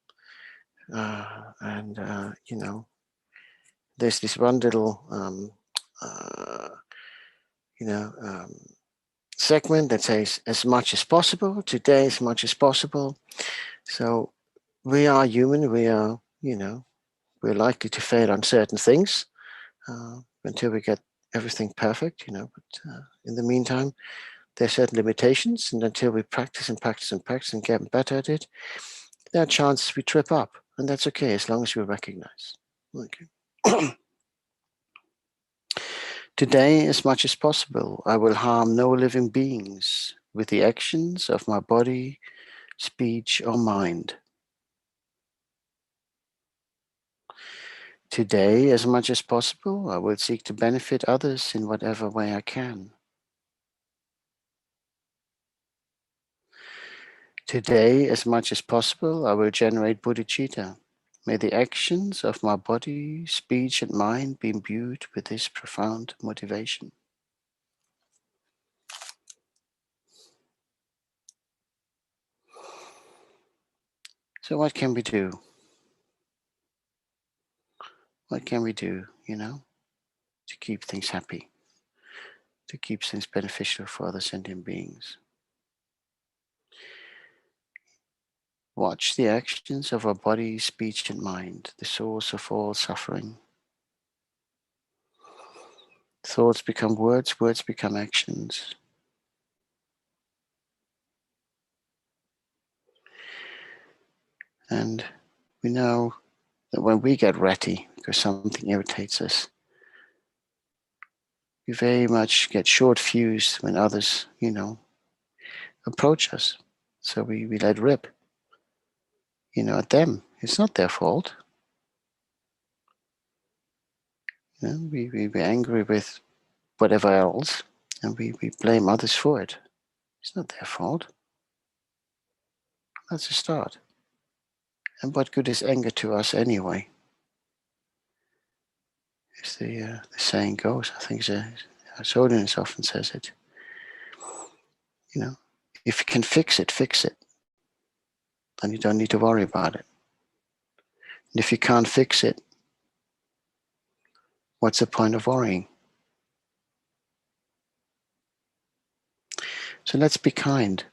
There's this one little, segment that says as much as possible, today as much as possible. So we are human, we are, we're likely to fail on certain things until we get everything perfect, but in the meantime, there are certain limitations, and until we practice and practice and practice and get better at it, there are chances we trip up, and that's okay as long as we recognize. Okay. Today, as much as possible, I will harm no living beings with the actions of my body, speech, or mind. Today, as much as possible, I will seek to benefit others in whatever way I can. Today, as much as possible, I will generate bodhicitta. May the actions of my body, speech, and mind be imbued with this profound motivation. So what can we do? What can we do, to keep things happy, to keep things beneficial for other sentient beings? Watch the actions of our body, speech, and mind, the source of all suffering. Thoughts become words, words become actions. And we know that when we get ratty because something irritates us, we very much get short fused when others, approach us. So we let rip, at them. It's not their fault. We're angry with whatever else, and we blame others for it. It's not their fault. That's a start. And what good is anger to us anyway? As the saying goes, I think His Holiness often says it. If you can fix it, then you don't need to worry about it. And if you can't fix it, what's the point of worrying? So let's be kind.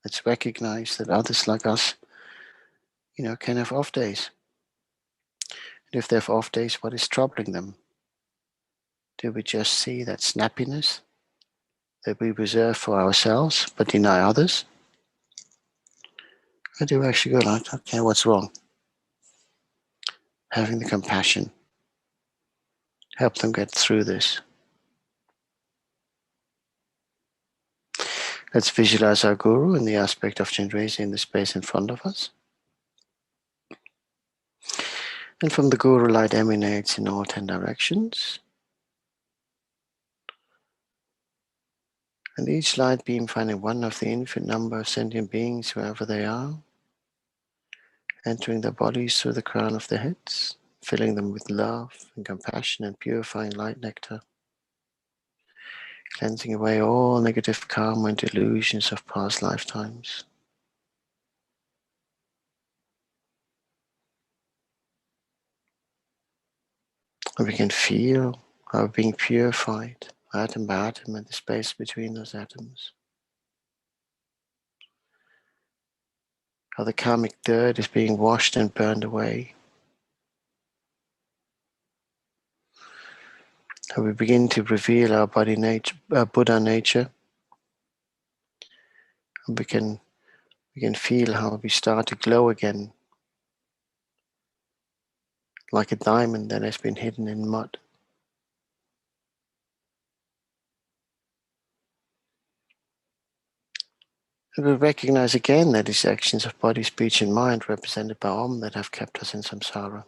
Let's recognize that others like us, can have off days. And if they have off days, what is troubling them? Do we just see that snappiness that we reserve for ourselves but deny others? Or do we actually go like, okay, what's wrong? Having the compassion, help them get through this. Let's visualize our Guru in the aspect of Chenrezig in the space in front of us. And from the Guru, light emanates in all 10 directions. And each light beam finding one of the infinite number of sentient beings wherever they are, entering their bodies through the crown of their heads, filling them with love and compassion and purifying light nectar. cleansing away all negative karma and delusions of past lifetimes. And we can feel how we're being purified atom by atom and the space between those atoms. How the karmic dirt is being washed and burned away. How we begin to reveal our body nature, our Buddha nature. And we can feel how we start to glow again, like a diamond that has been hidden in mud. And we recognize again that these actions of body, speech, and mind represented by Om that have kept us in samsara.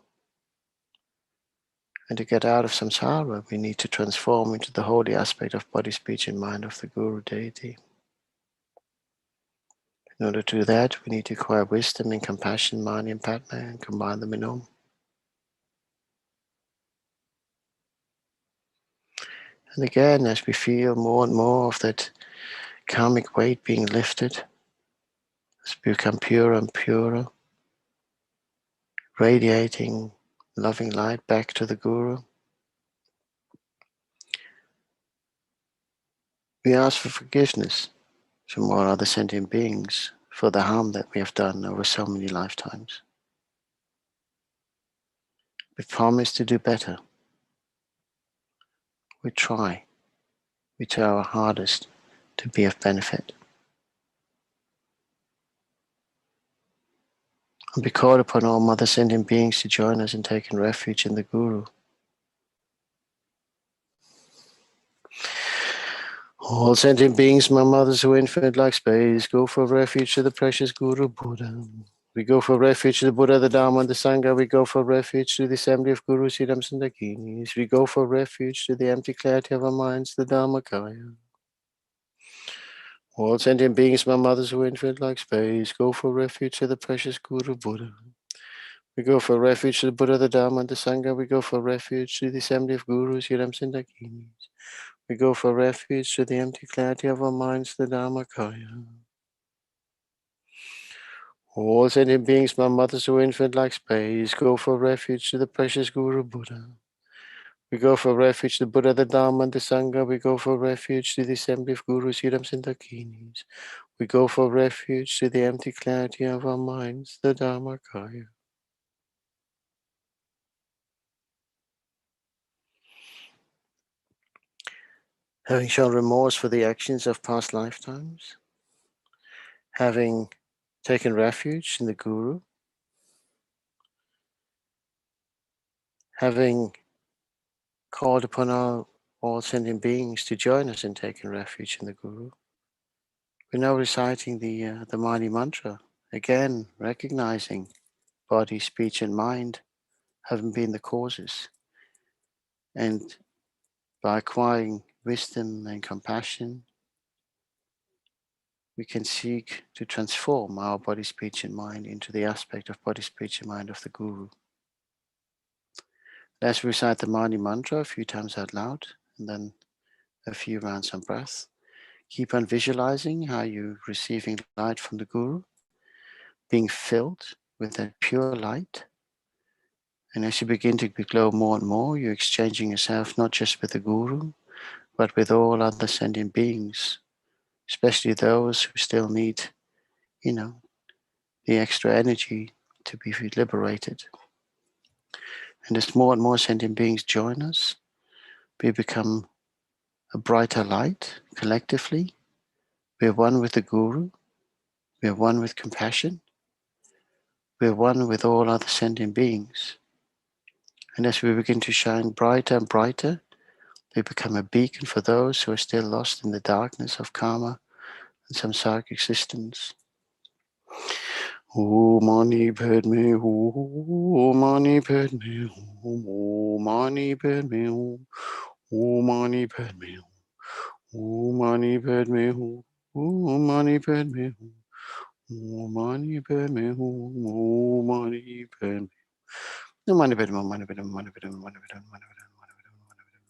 And to get out of samsara, we need to transform into the holy aspect of body, speech, and mind of the Guru deity. In order to do that, we need to acquire wisdom and compassion, Mani and Padma, and combine them in Om. And again, as we feel more and more of that karmic weight being lifted, as we become purer and purer, radiating loving light back to the Guru, we ask for forgiveness from all other sentient beings for the harm that we have done over so many lifetimes. We promise to do better. We try. We try our hardest to be of benefit. And we call upon all mother sentient beings to join us in taking refuge in the Guru. All sentient beings, my mothers who are infinite like space, go for refuge to the precious Guru Buddha. We go for refuge to the Buddha, the Dharma, and the Sangha. We go for refuge to the assembly of Gurus, Siddhams, and Dakinis. We go for refuge to the empty clarity of our minds, the Dharmakaya. All sentient beings, my mothers who are infinite like space, go for refuge to the precious Guru Buddha. We go for refuge to the Buddha, the Dharma, and the Sangha. We go for refuge to the assembly of Gurus, Siddhams, and Dakinis. We go for refuge to the empty clarity of our minds, the Dharmakaya. All sentient beings, my mothers who are infinite like space, go for refuge to the precious Guru Buddha. We go for refuge to the Buddha, the Dharma, and the Sangha. We go for refuge to the assembly of Gurus, Siddhams, and Dakinis. We go for refuge to the empty clarity of our minds, the Dharmakaya. Having shown remorse for the actions of past lifetimes, having taken refuge in the Guru, having called upon all sentient beings to join us in taking refuge in the Guru, we're now reciting the Mani mantra, again recognizing body, speech, and mind having been the causes. And by acquiring wisdom and compassion, we can seek to transform our body, speech, and mind into the aspect of body, speech, and mind of the Guru. Let's recite the Mani mantra a few times out loud, and then a few rounds on breath. Keep on visualizing how you're receiving light from the Guru, being filled with that pure light. And as you begin to glow more and more, you're exchanging yourself not just with the Guru, but with all other sentient beings, especially those who still need, the extra energy to be liberated. And as more and more sentient beings join us, we become a brighter light collectively. We are one with the Guru. We are one with compassion. We are one with all other sentient beings. And as we begin to shine brighter and brighter, we become a beacon for those who are still lost in the darkness of karma and samsaric existence. Om Mani Padme Hum, Om Mani Padme Hum, Om Mani Padme Hum, Om Mani Padme Hum, Om Mani Padme Hum, Om Mani Padme Hum, Om Mani Padme Hum, Om Mani Padme Hum. Mani Padme, Mani Padme, Mani Padme, Mani Padme, Mani Padme, Mani Padme.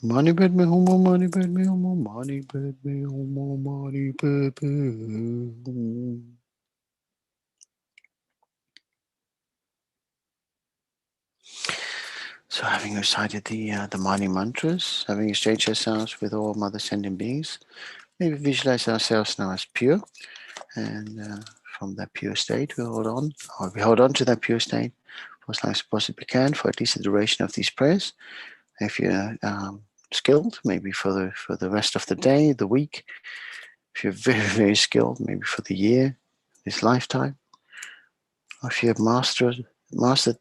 Money bed me homo, money bed me homo, money bed me homo, money bed me. So having recited the Mani mantras, having exchanged ourselves with all Mother Sending Beings, maybe visualize ourselves now as pure, and from that pure state we hold on to that pure state for as long as possibly can for at least the duration of these prayers. If you're skilled, maybe for the rest of the day, the week. If you're very, very skilled, maybe for the year, this lifetime. Or if you have mastered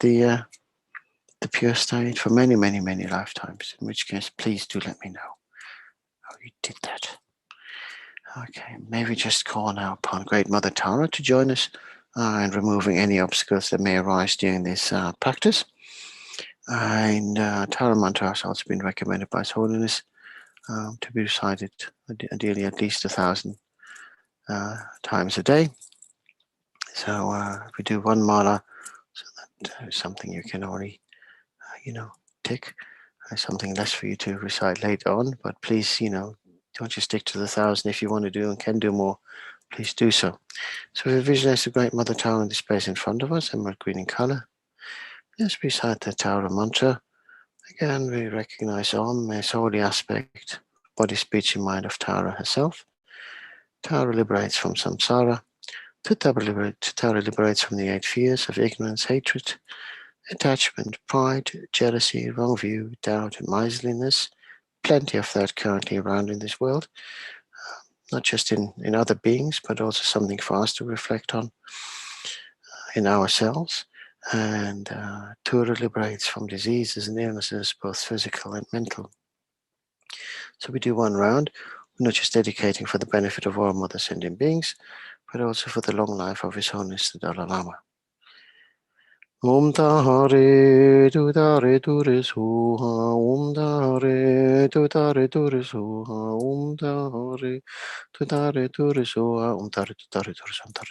the pure state for many, many, many lifetimes, in which case, please do let me know how you did that. Okay, maybe just call now upon Great Mother Tara to join us in removing any obstacles that may arise during this practice. And Tara mantra has also been recommended by His Holiness to be recited ideally at least 1,000 times a day. So if we do one mala, so that is something you can already, tick. Something less for you to recite later on, but please, don't just stick to the 1,000. If you want to do and can do more, please do so. So we visualize the Great Mother Tower in the space in front of us, emerald green in color. Just recite the Tower mantra. Again, we recognize Om as holy aspect, body, speech, and mind of Tara herself. Tara liberates from samsara. Tara liberates from the 8 fears of ignorance, hatred, attachment, pride, jealousy, wrong view, doubt, and miserliness. Plenty of that currently around in this world, not just in other beings, but also something for us to reflect on in ourselves. And Tura liberates from diseases and illnesses, both physical and mental. So we do one round. We're not just dedicating for the benefit of all Mother Sending Beings, but also for the long life of His Holiness the Dalai Lama. Om Tare Tutare Ture Suha, Om Tare Tutare Ture Suha, Om Tare Tutare Ture Suha, Om Tare Tutare Ture Suha.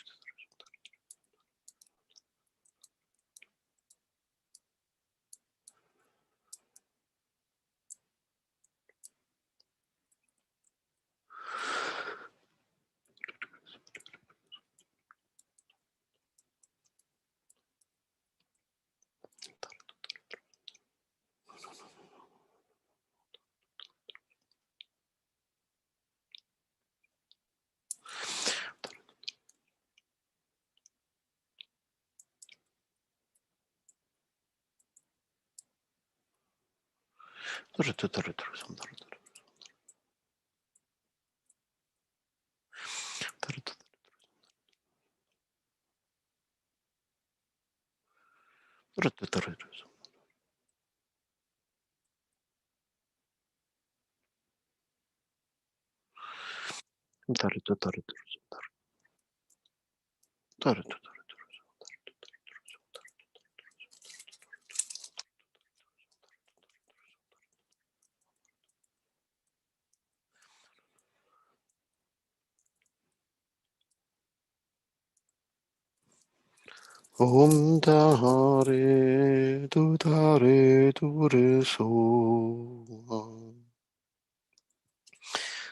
Om Dare Dure So.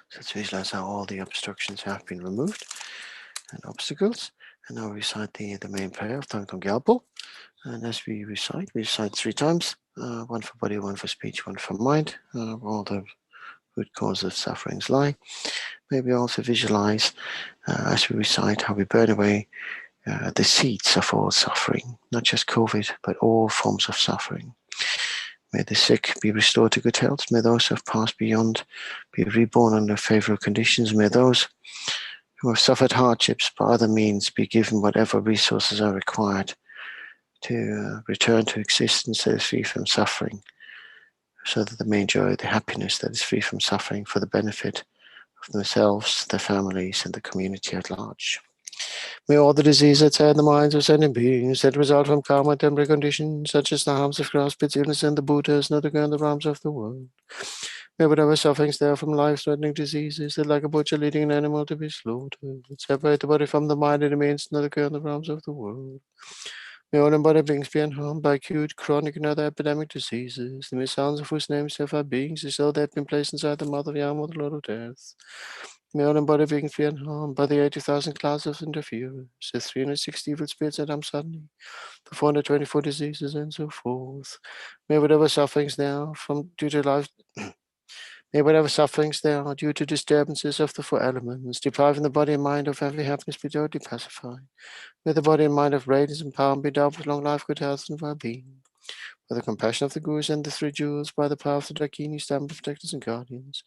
So let's visualize how all the obstructions have been removed and obstacles. And now we recite the main prayer of Thangtong Gyalpo. And as we recite 3 times, one for body, one for speech, one for mind, where all the root cause of sufferings lie. Maybe also visualize as we recite how we burn away the seeds of all suffering, not just COVID, but all forms of suffering. May the sick be restored to good health. May those who have passed beyond be reborn under favorable conditions. May those who have suffered hardships by other means be given whatever resources are required to return to existence that is free from suffering, so that they may enjoy the happiness that is free from suffering for the benefit of themselves, their families, and the community at large. May all the diseases that tear the minds of sentient beings that result from karma and temporary conditions, such as the harms of grass, pits, illness, and the Buddhas, not occur in the realms of the world. May whatever sufferings there from life-threatening diseases that, like a butcher leading an animal to be slaughtered, separate the body from the mind and remains not occur in the realms of the world. May all embodied beings be unharmed by acute, chronic, and other epidemic diseases, the mere sounds of whose names have our beings, as though they had been placed inside the mother of Yama, the Lord of Death. May all embodied beings be unharmed by the 80,000 classes of interferers, the 360 evil spirits that suddenly, the 424 diseases, and so forth. May whatever sufferings now from due to life. May whatever sufferings there are due to disturbances of the 4 elements, depriving the body and mind of every happiness, be totally pacified. May the body and mind of radiance and power be endowed with long life, good health, and well-being. By the compassion of the Gurus and the 3 jewels, by the power of the Dakini, stand protectors and guardians,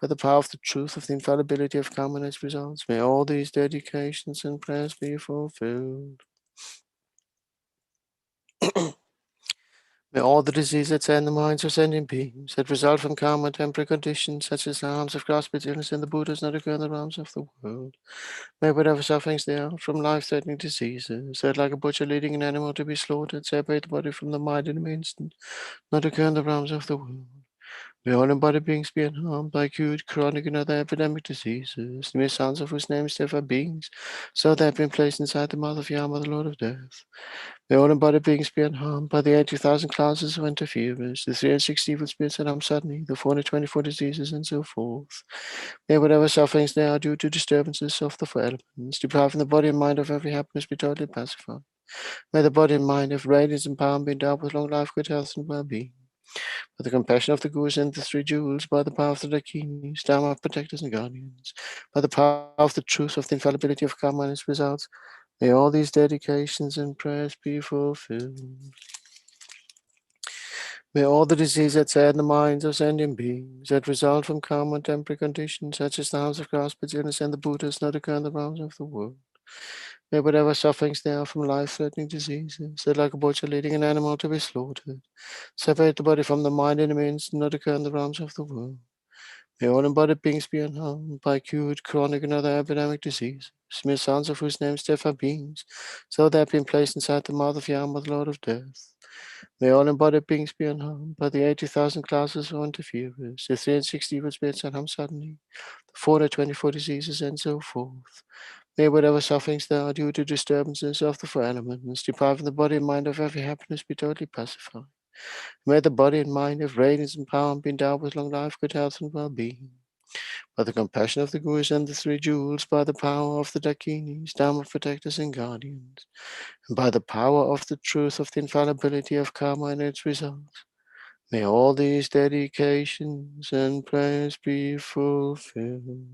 by the power of the truth of the infallibility of karma and its results, may all these dedications and prayers be fulfilled. May all the diseases that tear in the minds of sentient beings that result from karma and temporary conditions, such as the harms of grass, pits, illness, and the Buddhas, not occur in the realms of the world. May whatever sufferings there are from life-threatening diseases, that like a butcher leading an animal to be slaughtered, separate the body from the mind in an instant, not occur in the realms of the world. May all embodied beings be unharmed by acute, chronic, and other epidemic diseases, the mere sounds of whose names there are beings, so they have been placed inside the mouth of Yama, the Lord of Death. May all embodied beings be unharmed by the 80,000 classes of interferers, the 360 evil spirits that harm suddenly, the 424 diseases, and so forth. May whatever sufferings there are due to disturbances of the 4 elements, depriving the body and mind of every happiness, be totally pacified. May the body and mind of radiance and power be endowed with long life, good health, and well-being. By the compassion of the Gurus and the 3 jewels, by the power of the Dakinis, Dharma protectors and guardians, by the power of the truth of the infallibility of karma and its results, may all these dedications and prayers be fulfilled. May all the diseases that tear the minds of sentient beings that result from karma and temporary conditions, such as the harms of grass, pits, illness, and the Buddhas, not occur in the realms of the world. May whatever sufferings there are from life-threatening diseases, that like a butcher leading an animal to be slaughtered, separate the body from the mind and means not occur in the realms of the world. May all embodied beings be unharmed by acute, chronic, and other epidemic diseases, mere sounds of whose names there are beings, so they have been placed inside the mouth of Yama, the Lord of Death. May all embodied beings be unharmed by the 80,000 classes of interferers, the 360 evil spirits that harm suddenly, the 424 diseases, and so forth. May whatever sufferings there are due to disturbances of the 4 elements, depriving the body and mind of every happiness, be totally pacified. May the body and mind of radiance and power be endowed with long life, good health, and well-being. By the compassion of the Gurus and the 3 jewels, by the power of the Dakinis, Dharma protectors and guardians, and by the power of the truth of the infallibility of karma and its results, may all these dedications and prayers be fulfilled.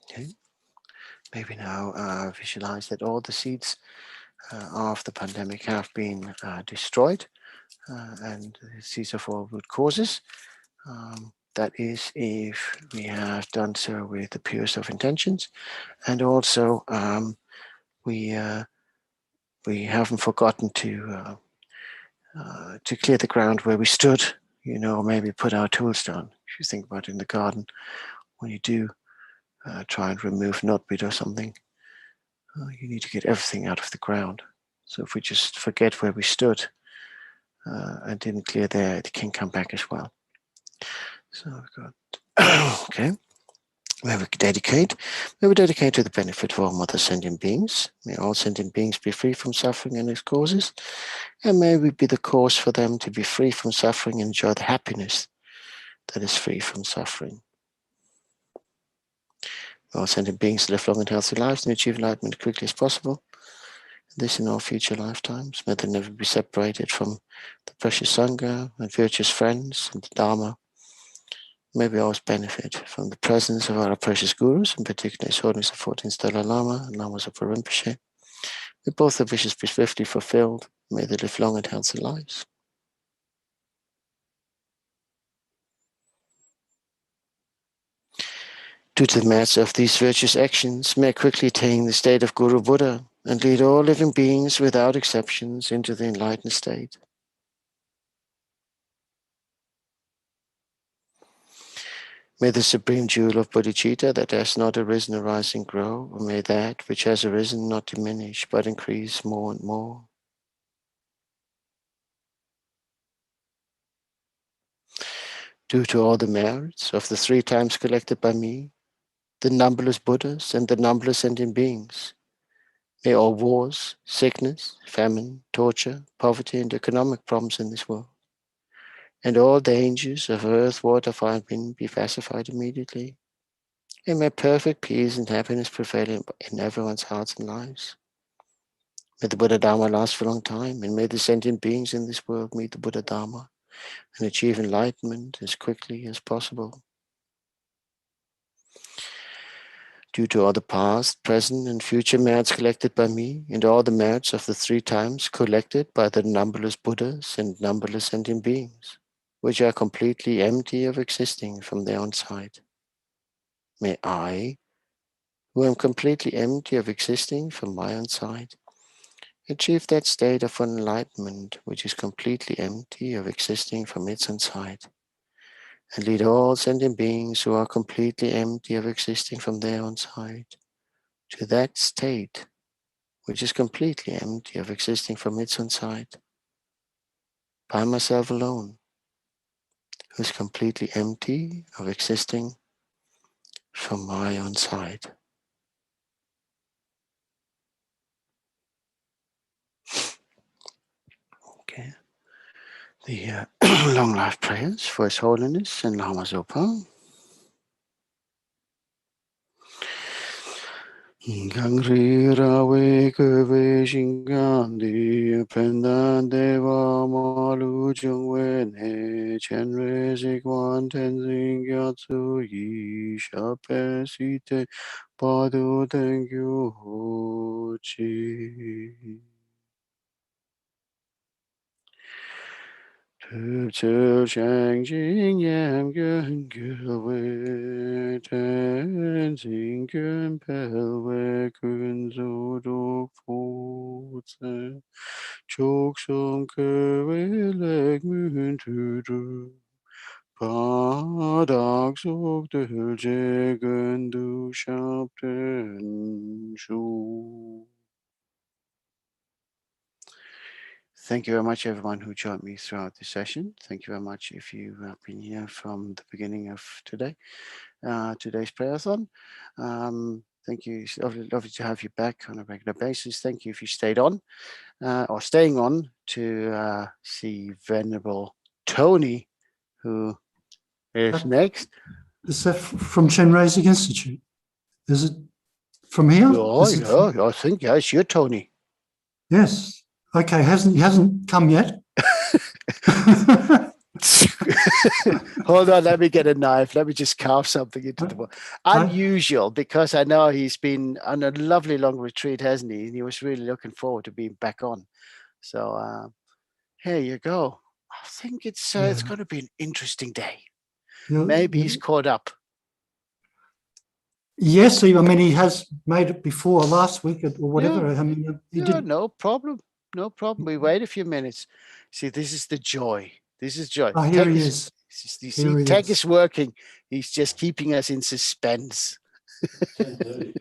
Okay. maybe now visualize that all the seeds of the pandemic have been destroyed, and the seeds of all root causes. That is, if we have done so with the purest of intentions, and also we haven't forgotten to clear the ground where we stood. Maybe put our tools down. If you think about it in the garden, when you do try and remove knotweed or something, you need to get everything out of the ground. So if we just forget where we stood and didn't clear there, it can come back as well. So we've got, okay. May we dedicate to the benefit of all mother sentient beings. May all sentient beings be free from suffering and its causes. And may we be the cause for them to be free from suffering and enjoy the happiness that is free from suffering. May all sentient beings live long and healthy lives and achieve enlightenment as quickly as possible. This in all future lifetimes. May they never be separated from the precious Sangha and virtuous friends and the Dharma. May we always benefit from the presence of our precious gurus, in particular His Holiness the 14th Dalai Lama and Lama Zopa Rinpoche. May both their wishes be swiftly fulfilled. May they live long and healthy lives. Due to the merits of these virtuous actions, may I quickly attain the state of Guru Buddha and lead all living beings without exceptions into the enlightened state. May the supreme jewel of bodhicitta that has not arisen arise and grow, or may that which has arisen not diminish but increase more and more. Due to all the merits of the 3 times collected by me, the numberless Buddhas and the numberless sentient beings, may all wars, sickness, famine, torture, poverty, and economic problems in this world, and all dangers of earth, water, fire, and wind be pacified immediately. And may perfect peace and happiness prevail in everyone's hearts and lives. May the Buddha Dharma last for a long time, and may the sentient beings in this world meet the Buddha Dharma and achieve enlightenment as quickly as possible. Due to all the past, present, and future merits collected by me, and all the merits of the 3 times collected by the numberless Buddhas and numberless sentient beings, which are completely empty of existing from their own side, may I, who am completely empty of existing from my own side, achieve that state of enlightenment which is completely empty of existing from its own side, and lead all sentient beings who are completely empty of existing from their own side to that state which is completely empty of existing from its own side, by myself alone, who is completely empty of existing from my own side. Okay. The long life prayers for His Holiness and Lama Zopa. Gangri rawe kwe shingandi pendan deva malu jungwe ne Chenrezig Thangtong Gyalpo yi shape site padu tengyu hochi. Tu shang jing yam gun gwe ten jing gun pel we kun zu du fu tse chok song ke we leg mun tu du pa dak sok de je gun du shap ten shu. Thank you very much, everyone who joined me throughout this session. Thank you very much if you have been here from the beginning of today's prayerathon. Thank you. It's lovely to have you back on a regular basis. Thank you if you stayed on or staying on to see Venerable Tony, who is next. Is that from Chenrezig Institute? Is it from here? Oh, yeah, I think, yeah, it's your Tony. Yes. Okay, he hasn't come yet. Hold on, let me get a knife. Let me just carve something into the wall. Unusual, because I know he's been on a lovely long retreat, hasn't he? And he was really looking forward to being back on. So here you go. I think it's going to be an interesting day. Maybe he's caught up. Yes, I mean, he has made it before last week or whatever. I mean, he did. No problem. No problem. We wait a few minutes. See, this is the joy. This is joy. Oh, here he is. You see, Tag is working. He's just keeping us in suspense. 10:30.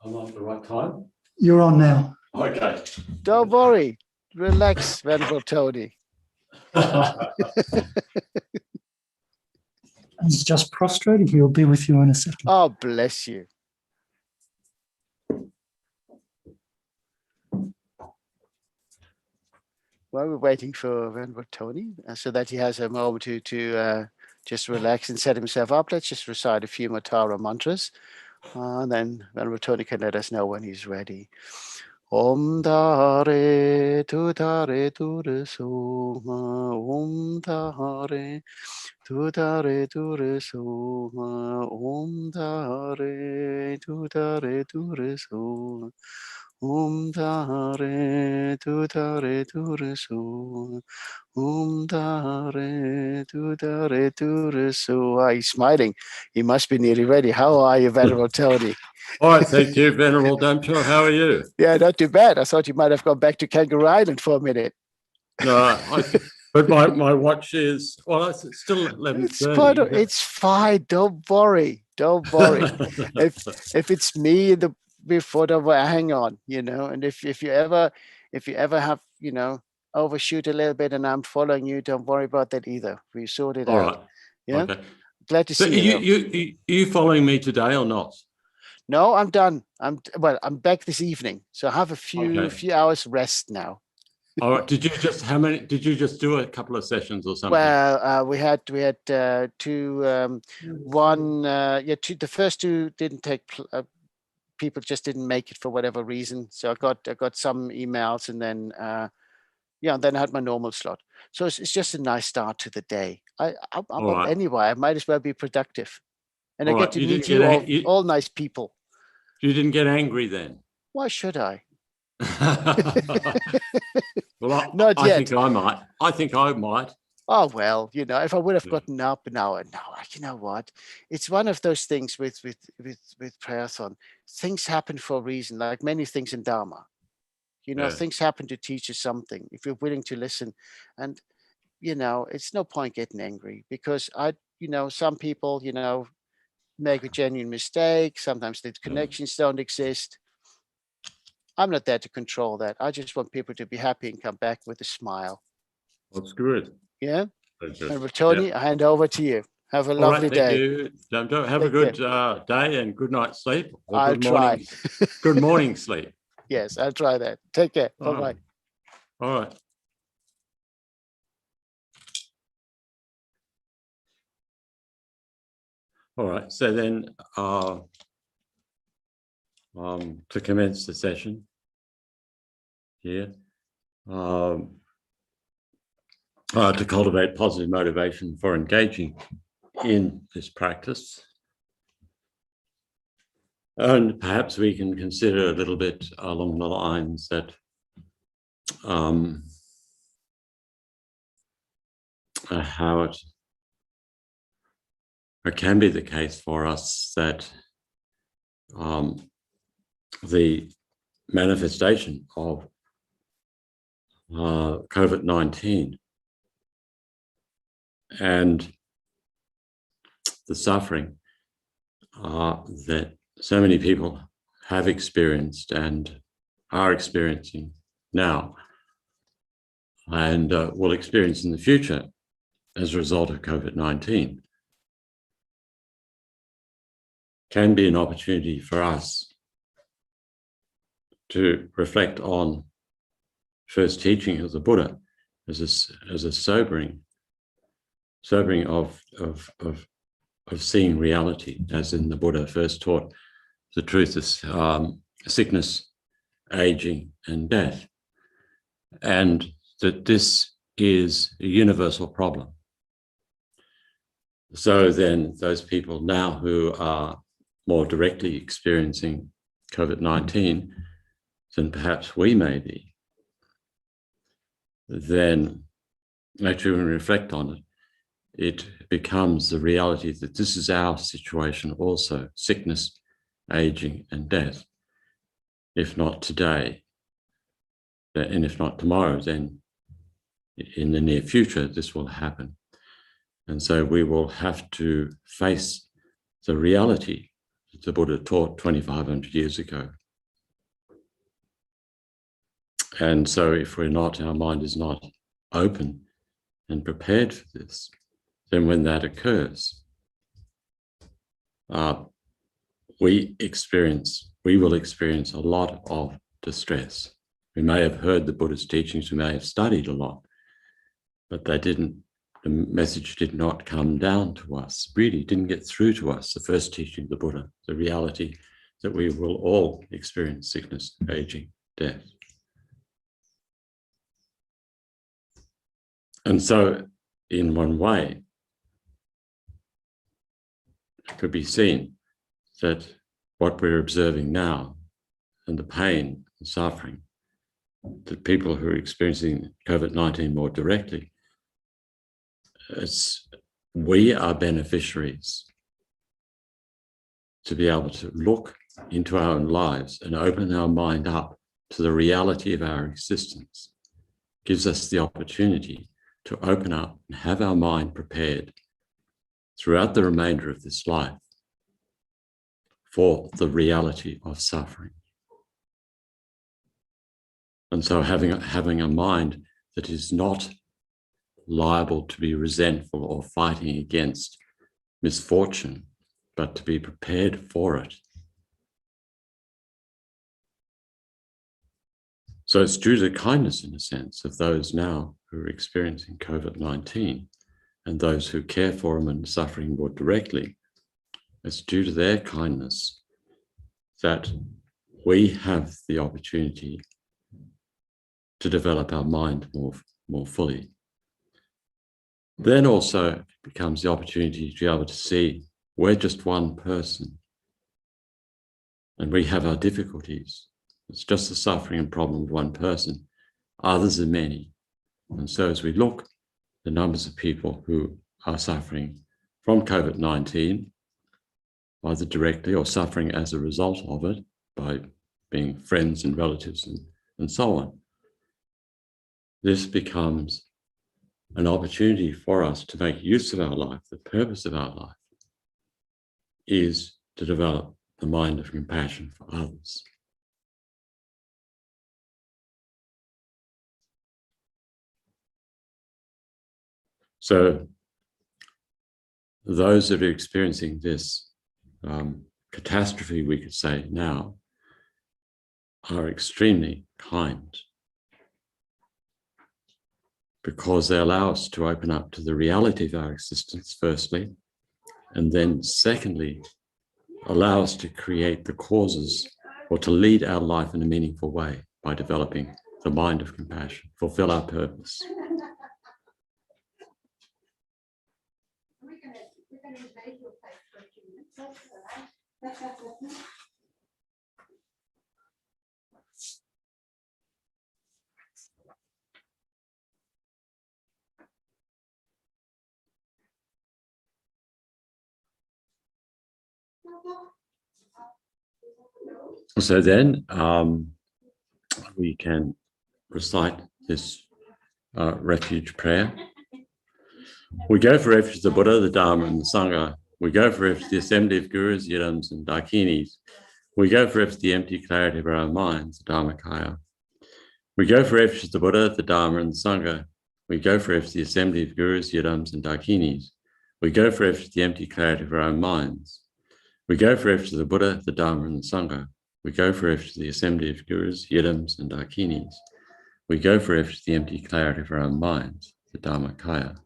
I'm on the right time. You're on now. Okay. Don't worry. Relax, Venerable Tony. He's just prostrating. He'll be with you in a second. Oh, bless you. While we're waiting for Venerable Tony, so that he has a moment to just relax and set himself up, let's just recite a few more Tara mantras. And then Venerable Tony can let us know when he's ready. Om Dare Tu So. Om Dare Tu So. Om Dare Tu So. Om Dare Tu So. Om Dare Tu So. He's smiling. He must be nearly ready. How are you, Venerable Tony? All right, thank you, Venerable Damcho. How are you? Yeah, not too bad. I thought you might have gone back to Kangaroo Island for a minute. No, but my watch is, well, it's still 11:30. It's fine. Don't worry. Don't worry. if it's me before, don't worry. Hang on. And if you ever have overshoot a little bit and I'm following you, don't worry about that either. We sort it out. All right. Yeah. Okay. Glad to see you. Are you following me today or not? No, I'm done. I'm back this evening, so I have a few hours rest now. All right. Did you just do a couple of sessions or something? Well, we had two. Two. The first two didn't take. People just didn't make it for whatever reason. So I got some emails, and then then I had my normal slot. So it's just a nice start to the day. Anyway, I might as well be productive, and I get to meet you all nice people. You didn't get angry then? Why should I? Well, Not I yet. think I might. I think I might. Oh, well, if I would have gotten up now, you know what? It's one of those things with prayerathon. Things happen for a reason, like many things in Dharma. Things happen to teach you something if you're willing to listen. And, it's no point getting angry because some people, make a genuine mistake. Sometimes the connections don't exist. I'm not there to control that. I just want people to be happy and come back with a smile. That's good. Yeah. And Tony, I hand over to you. Have a lovely day. Thank you. Have a good day and good night's sleep. I'll try. Good morning sleep. Yes, I'll try that. Take care. Bye-bye. All right. All right. So then to commence the session here, to cultivate positive motivation for engaging in this practice. And perhaps we can consider a little bit along the lines that how it can be the case for us that the manifestation of COVID-19 and the suffering that so many people have experienced and are experiencing now and will experience in the future as a result of COVID-19 can be an opportunity for us to reflect on first teaching of the Buddha as a sobering of seeing reality, as in the Buddha first taught the truth of sickness, aging, and death, and that this is a universal problem So then those people now who are more directly experiencing COVID-19 than perhaps we may be, then actually when we reflect on it, it becomes the reality that this is our situation also, sickness, aging and death. If not today, and if not tomorrow, then in the near future, this will happen. And so we will have to face the reality that the Buddha taught 2,500 years ago. And so if we're not, our mind is not open and prepared for this, then when that occurs, we will experience a lot of distress. We may have heard the Buddha's teachings, we may have studied a lot, but the message did not come down to us, really didn't get through to us, the first teaching of the Buddha, the reality that we will all experience sickness, aging, death. And so, in one way, it could be seen that what we're observing now and the pain and suffering that people who are experiencing COVID-19 more directly, we are beneficiaries to be able to look into our own lives and open our mind up to the reality of our existence. It gives us the opportunity to open up and have our mind prepared throughout the remainder of this life for the reality of suffering. And so having a mind that is not liable to be resentful or fighting against misfortune, but to be prepared for it. So it's due to the kindness, in a sense, of those now who are experiencing COVID-19 and those who care for them and suffering more directly. It's due to their kindness that we have the opportunity to develop our mind more fully. Then also it becomes the opportunity to be able to see we're just one person and we have our difficulties. It's just the suffering and problem of one person. Others are many. And so as we look, the numbers of people who are suffering from COVID-19, either directly or suffering as a result of it by being friends and relatives and so on, this becomes an opportunity for us to make use of our life. The purpose of our life is to develop the mind of compassion for others. So those that are experiencing this catastrophe, we could say now, are extremely kind because they allow us to open up to the reality of our existence, firstly, and then secondly, allow us to create the causes or to lead our life in a meaningful way by developing the mind of compassion, fulfill our purpose. So then we can recite this refuge prayer. We go for refuge to the Buddha, the Dharma, and the Sangha. We go for refuge to the assembly of gurus, yidams, and dakinis. We go for refuge to the empty clarity of our own minds, the Dharmakaya. We go for refuge to the Buddha, the Dharma, and the Sangha. We go for refuge to the assembly of gurus, yidams, and dakinis. We go for refuge to the empty clarity of our own minds. We go for refuge to the Buddha, the Dharma, and the Sangha. We go for refuge to the assembly of gurus, yidams, and dakinis. We go for refuge to the empty clarity of our own minds, the Dharmakaya.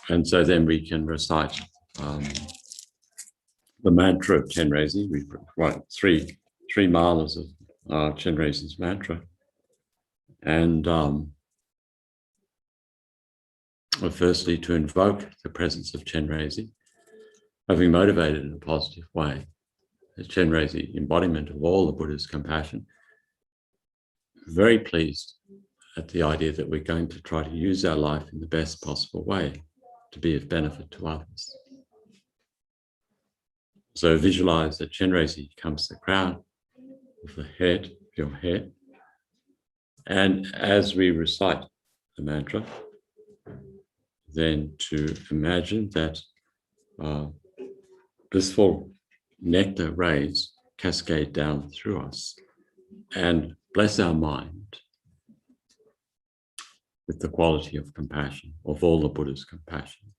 And so then we can recite the mantra of Chenrezig. We write three malas of Chenrezig's mantra. And firstly, to invoke the presence of Chenrezig, having motivated in a positive way, the Chenrezig embodiment of all the Buddha's compassion. Very pleased at the idea that we're going to try to use our life in the best possible way to be of benefit to others. So visualize that Chenrezig comes to the crown of the head, of your head. And as we recite the mantra, then to imagine that blissful nectar rays cascade down through us and bless our mind with the quality of compassion, of all the Buddha's compassion.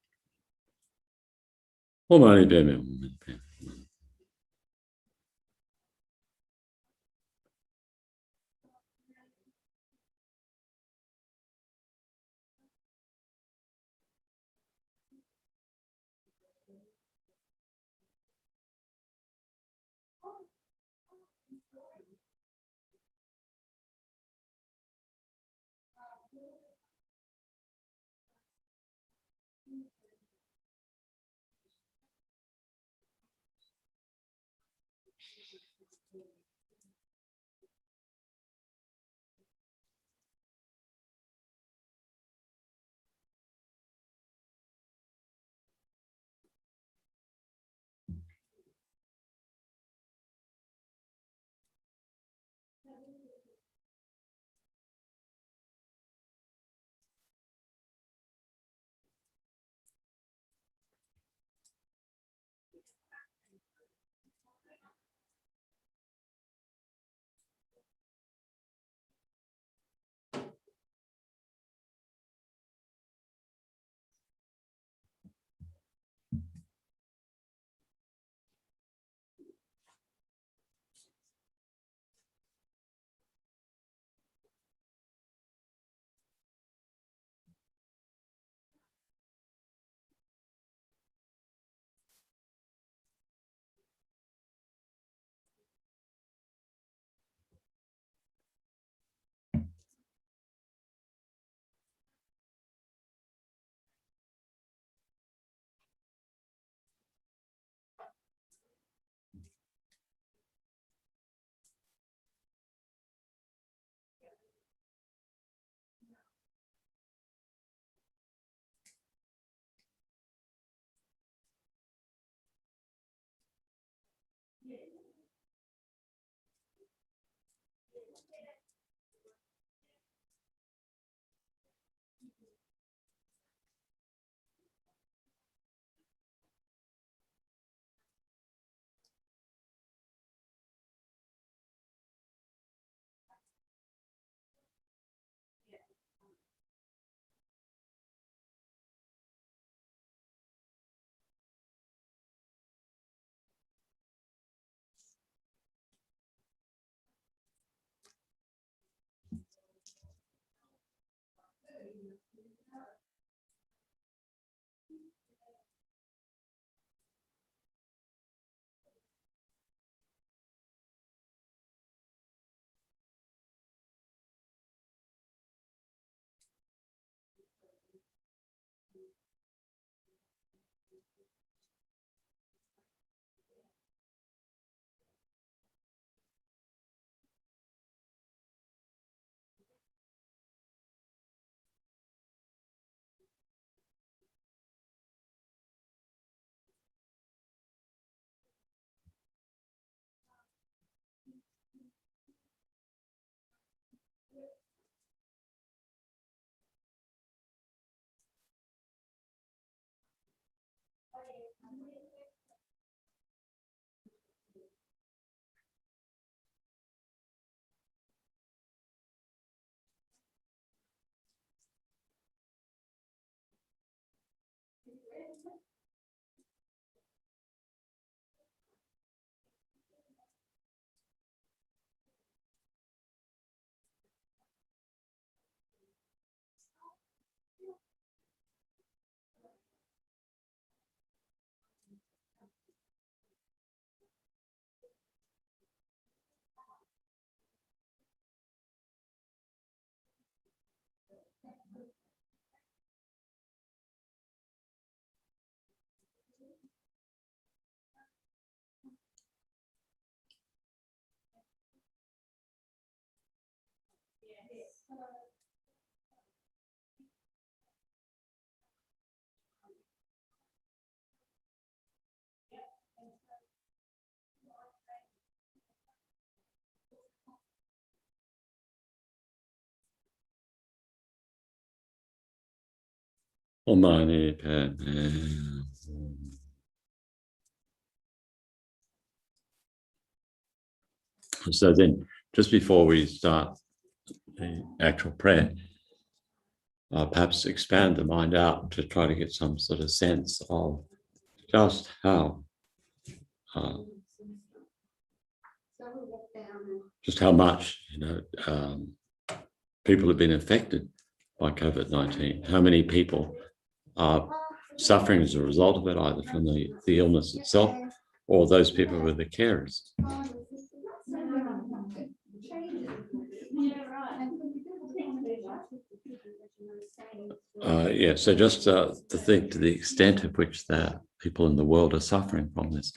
Omani Padme. So then, just before we start the actual prayer, perhaps expand the mind out to try to get some sort of sense of just how much, people have been affected by COVID-19. How many people are suffering as a result of it, either from the illness itself or those people who are the carers. So just to think to the extent to which the people in the world are suffering from this.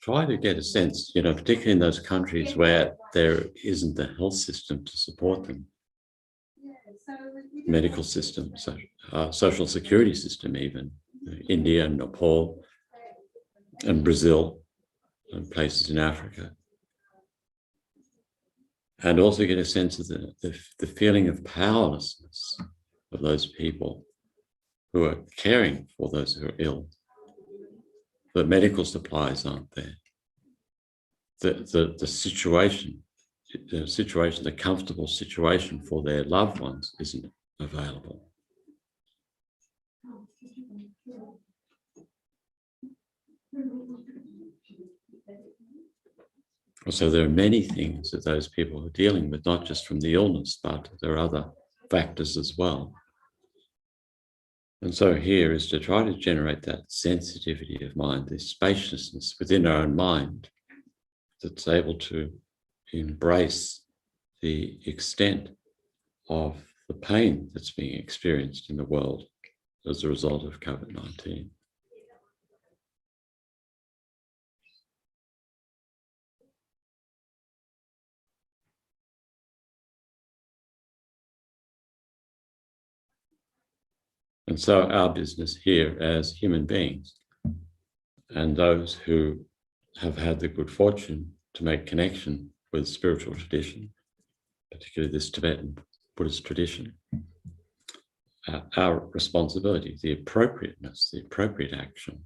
Try to get a sense, particularly in those countries where there isn't a health system to support them, medical system, social security system even, India and Nepal and Brazil and places in Africa. And also get a sense of the feeling of powerlessness of those people who are caring for those who are ill. The medical supplies aren't there. The situation, the comfortable situation for their loved ones isn't available. So there are many things that those people are dealing with, not just from the illness, but there are other factors as well. And so here is to try to generate that sensitivity of mind, this spaciousness within our own mind that's able to embrace the extent of the pain that's being experienced in the world as a result of COVID-19. And so our business here as human beings and those who have had the good fortune to make connection with spiritual tradition, particularly this Tibetan Buddhist tradition, our responsibility, the appropriateness, the appropriate action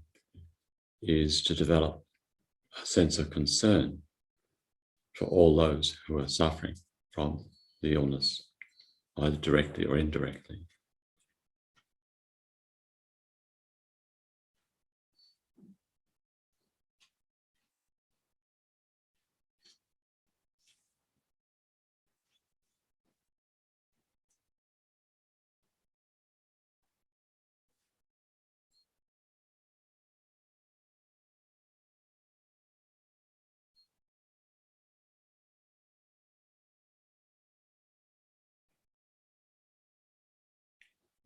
is to develop a sense of concern for all those who are suffering from the illness, either directly or indirectly.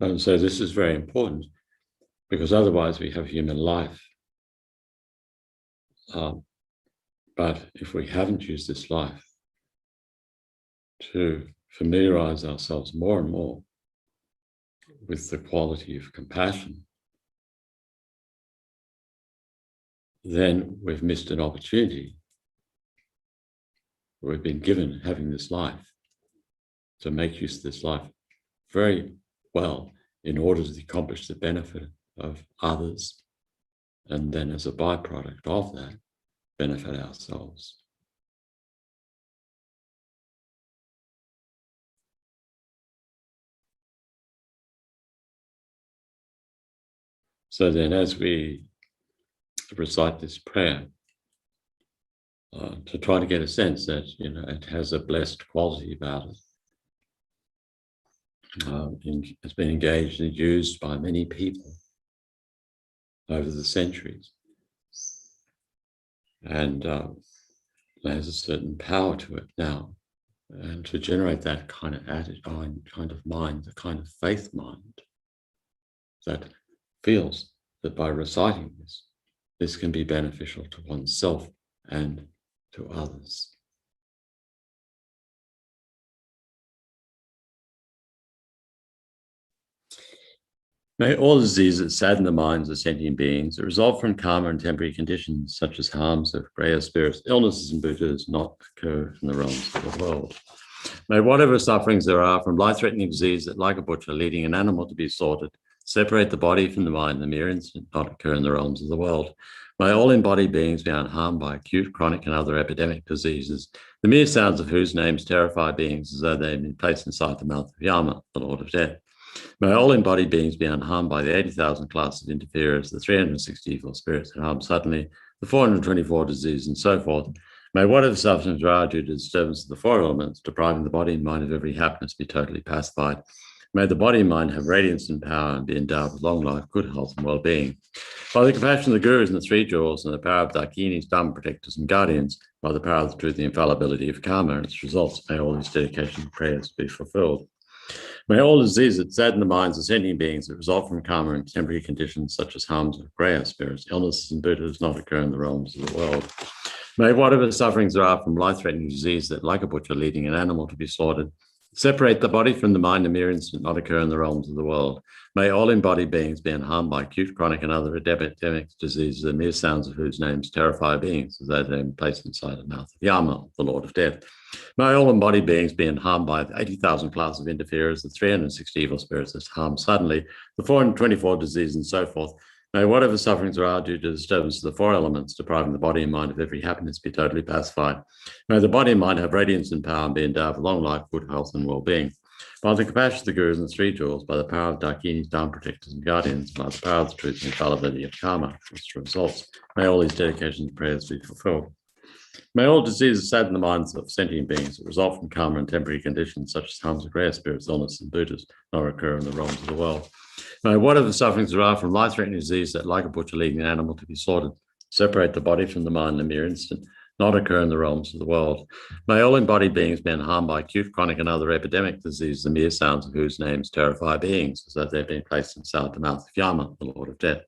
And so this is very important because otherwise we have human life. But if we haven't used this life to familiarize ourselves more and more with the quality of compassion, then we've missed an opportunity. We've been given having this life to make use of this life very well in order to accomplish the benefit of others, and then as a byproduct of that, benefit ourselves. So then as we recite this prayer, to try to get a sense that, it has a blessed quality about it. It's been engaged and used by many people over the centuries. And there's a certain power to it now. And to generate that kind of attitude, kind of mind, the kind of faith mind that feels that by reciting this can be beneficial to oneself and to others. May all diseases that sadden the minds of sentient beings result from karma and temporary conditions, such as harms of greater spirits, illnesses, and Buddhas not occur in the realms of the world. May whatever sufferings there are from life-threatening disease that, like a butcher leading an animal to be slaughtered, separate the body from the mind in the mere instant, not occur in the realms of the world. May all embodied beings be unharmed by acute, chronic, and other epidemic diseases, the mere sounds of whose names terrify beings as though they had been placed inside the mouth of Yama, the Lord of Death. May all embodied beings be unharmed by the 80,000 classes of interferers, the 360 evil spirits that harm suddenly, the 424 diseases, and so forth. May whatever sufferings are due to disturbance of the four elements, depriving the body and mind of every happiness, be totally pacified. May the body and mind have radiance and power and be endowed with long life, good health, and well-being. By the compassion of the Gurus and the Three Jewels and the power of Dakinis, Dhamma protectors, and guardians, by the power of the truth and the infallibility of karma and its results, may all these dedication and prayers be fulfilled. May all diseases that sadden the minds of sentient beings that result from karma and temporary conditions such as harms of greyer spirits, illnesses, and Buddhas not occur in the realms of the world. May whatever sufferings there are from life-threatening disease that, like a butcher leading an animal to be slaughtered, separate the body from the mind in a mere instant, not occur in the realms of the world. May all embodied beings be unharmed by acute, chronic, and other epidemic diseases, the mere sounds of whose names terrify beings as though they are placed inside the mouth of Yama, the Lord of Death. May all embodied beings be unharmed by the 80,000 classes of interferers, the 360 evil spirits that harm suddenly, the 424 diseases, and so forth. May whatever sufferings there are due to disturbance of the four elements, depriving the body and mind of every happiness, be totally pacified. May the body and mind have radiance and power and be endowed with long life, good health, and well-being. By the compassion of the Gurus and the Three Jewels, by the power of Dakinis, Dhamma protectors, and guardians, by the power of the truth and infallibility of karma, its results, may all these dedications and prayers be fulfilled. May all diseases sadden the minds of sentient beings that result from karma and temporary conditions such as harms of greyer spirits, illness, and Buddhas not occur in the realms of the world. May whatever sufferings there are from life-threatening disease that, like a butcher leading an animal to be slaughtered, separate the body from the mind in a mere instant, not occur in the realms of the world. May all embodied beings be unharmed by acute, chronic, and other epidemic diseases, the mere sounds of whose names terrify beings as though they've been placed inside the mouth of Yama, the Lord of Death.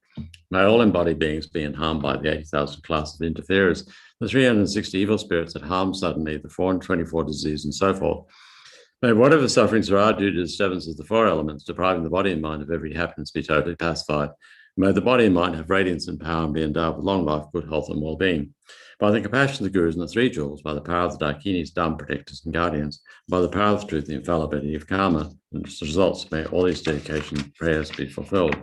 May all embodied beings be unharmed by the 80,000 classes of interferers, the 360 evil spirits that harm suddenly, the 424 diseases, and so forth. May whatever sufferings there are due to disturbance of the four elements, depriving the body and mind of every happiness, be totally pacified. May the body and mind have radiance and power and be endowed with long life, good health, and well-being. By the compassion of the Gurus and the Three Jewels, by the power of the Dakinis, Dhamma protectors, and guardians, by the power of the truth and the infallibility of karma and its results, may all these dedications and prayers be fulfilled.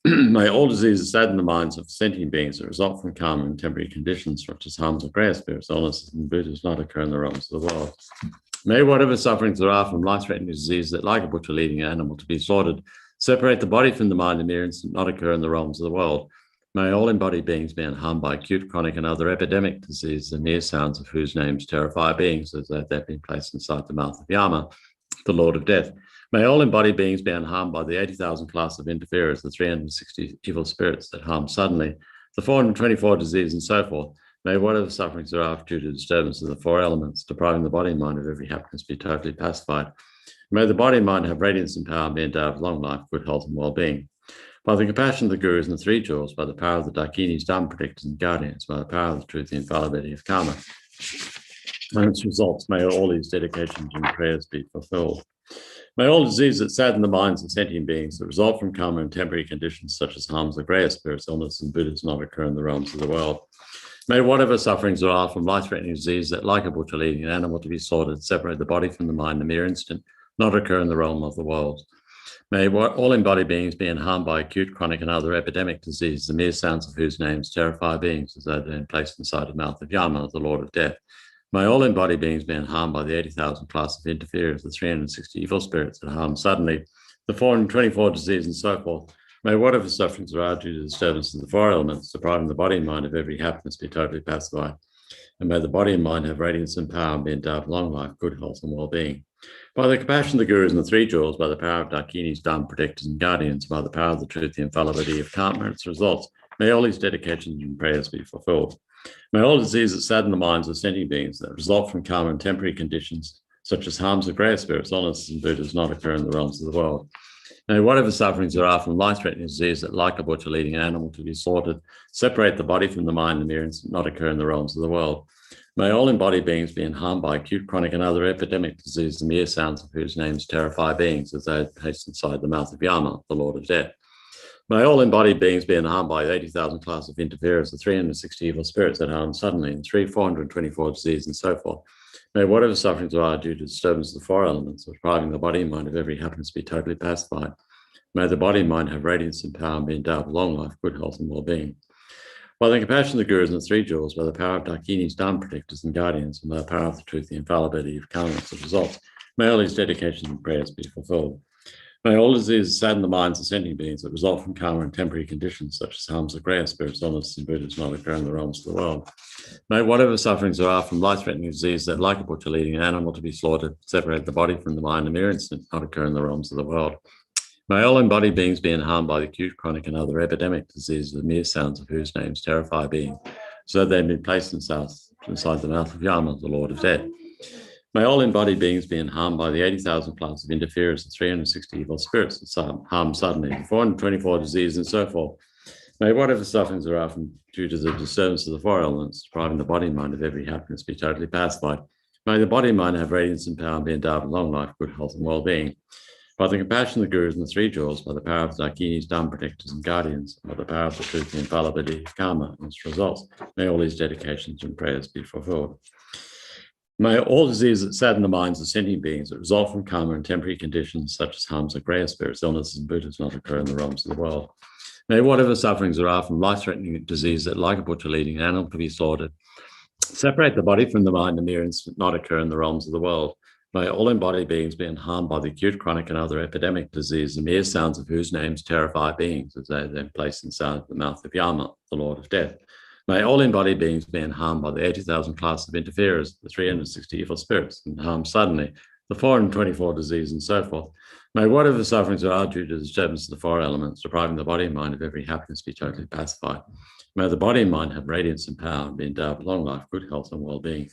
May all diseases sadden the minds of sentient beings that result from karma and temporary conditions such as harms of greyer spirits, illnesses, and Buddhas not occur in the realms of the world. May whatever sufferings there are from life-threatening disease that, like a butcher leading an animal to be slaughtered, separate the body from the mind in mere instant, not occur in the realms of the world. May all embodied beings be unharmed by acute, chronic, and other epidemic diseases, the mere sounds of whose names terrify beings as though they've been placed inside the mouth of Yama, the Lord of Death. May all embodied beings be unharmed by the 80,000 class of interferers, the 360 evil spirits that harm suddenly, the 424 diseases, and so forth. May whatever sufferings there are due to disturbance of the four elements, depriving the body and mind of every happiness, be totally pacified. May the body and mind have radiance and power and be endowed with long life, good health, and well-being. By the compassion of the Gurus and the Three Jewels, by the power of the Dakinis, Dhamma protectors, and guardians, by the power of the truth and infallibility of karma, and its results, may all these dedications and prayers be fulfilled. May all diseases that sadden the minds of sentient beings that result from karma and temporary conditions such as harms of greyer spirits, illness, and Buddhas not occur in the realms of the world. May whatever sufferings there are from life-threatening disease that, like a butcher leading an animal to be slaughtered, separate the body from the mind in a mere instant, not occur in the realm of the world. May all embodied beings be unharmed by acute, chronic, and other epidemic diseases, the mere sounds of whose names terrify beings as though they're placed inside the mouth of Yama, the Lord of Death. May all embodied beings be unharmed by the 80,000 class of interferers, the 360 evil spirits that harm suddenly, the 424 diseases, and so forth. May whatever sufferings there are due to disturbance of the four elements, depriving the body and mind of every happiness, be totally pacified. And may the body and mind have radiance and power and be endowed with long life, good health, and well-being. By the compassion of the Gurus and the Three Jewels, by the power of Dakinis, Dhamma protectors, and guardians, by the power of the truth, the infallibility of karma and its results, may all these dedications and prayers be fulfilled. May all diseases sadden the minds of sentient beings that result from karma and temporary conditions, such as harms of greyer spirits, illnesses, and Buddhas not occur in the realms of the world. May whatever sufferings there are from life-threatening disease that, like a butcher leading an animal to be slaughtered, separate the body from the mind in the mere instant, not occur in the realms of the world. May all embodied beings be unharmed by acute, chronic, and other epidemic disease, the mere sounds of whose names terrify beings as they are placed inside the mouth of Yama, the Lord of Death. May all embodied beings be unharmed by the 80,000 class of interferers, the 360 evil spirits that harm suddenly, and 424 disease, and so forth. May whatever sufferings are due to disturbance of the four elements, depriving the body and mind of every happiness, be totally pacified. May the body and mind have radiance and power and be endowed with long life, good health and well-being. By the compassion of the Gurus and the three jewels, by the power of Dakinis, Dharma protectors and guardians, and by the power of the truth, the infallibility of karma as results, may all these dedications and prayers be fulfilled. May all diseases sadden the minds of sentient beings that result from karma and temporary conditions, such as harms of greater spirits, illnesses, and Buddhas not occur in the realms of the world. May whatever sufferings there are from life-threatening disease that, like a butcher leading an animal to be slaughtered, separate the body from the mind a mere instant, not occur in the realms of the world. May all embodied beings be unharmed by the acute, chronic, and other epidemic diseases, the mere sounds of whose names terrify being, so that they may be placed inside the mouth of Yama, the Lord of Death. May all embodied beings be unharmed by the 80,000 plants of interferers and 360 evil spirits that harm suddenly, 424 diseases, and so forth. May whatever sufferings there are due to the disturbance of the four elements, depriving the body and mind of every happiness, be totally pacified. May the body and mind have radiance and power and be endowed with long life, good health, and well-being. By the compassion of the Gurus and the three jewels, by the power of the Dakinis, Dharma protectors and guardians, by the power of the truth and infallibility of karma and its results, may all these dedications and prayers be fulfilled. May all diseases that sadden the minds of sentient beings that result from karma and temporary conditions, such as harms of greater spirits, illnesses, and Buddhas, not occur in the realms of the world. May whatever sufferings there are from life-threatening disease that, like a butcher leading an animal to be slaughtered, separate the body from the mind a mere instant, not occur in the realms of the world. May all embodied beings be unharmed by the acute, chronic, and other epidemic disease, the mere sounds of whose names terrify beings, as they are then placed inside the mouth of Yama, the Lord of Death. May all embodied beings be unharmed by the 80,000 classes of interferers, the 360 evil spirits, and harmed suddenly, the 424 diseases, and so forth. May whatever sufferings there are due to the disturbance of the four elements, depriving the body and mind of every happiness, be totally pacified. May the body and mind have radiance and power and be endowed with long life, good health, and well-being.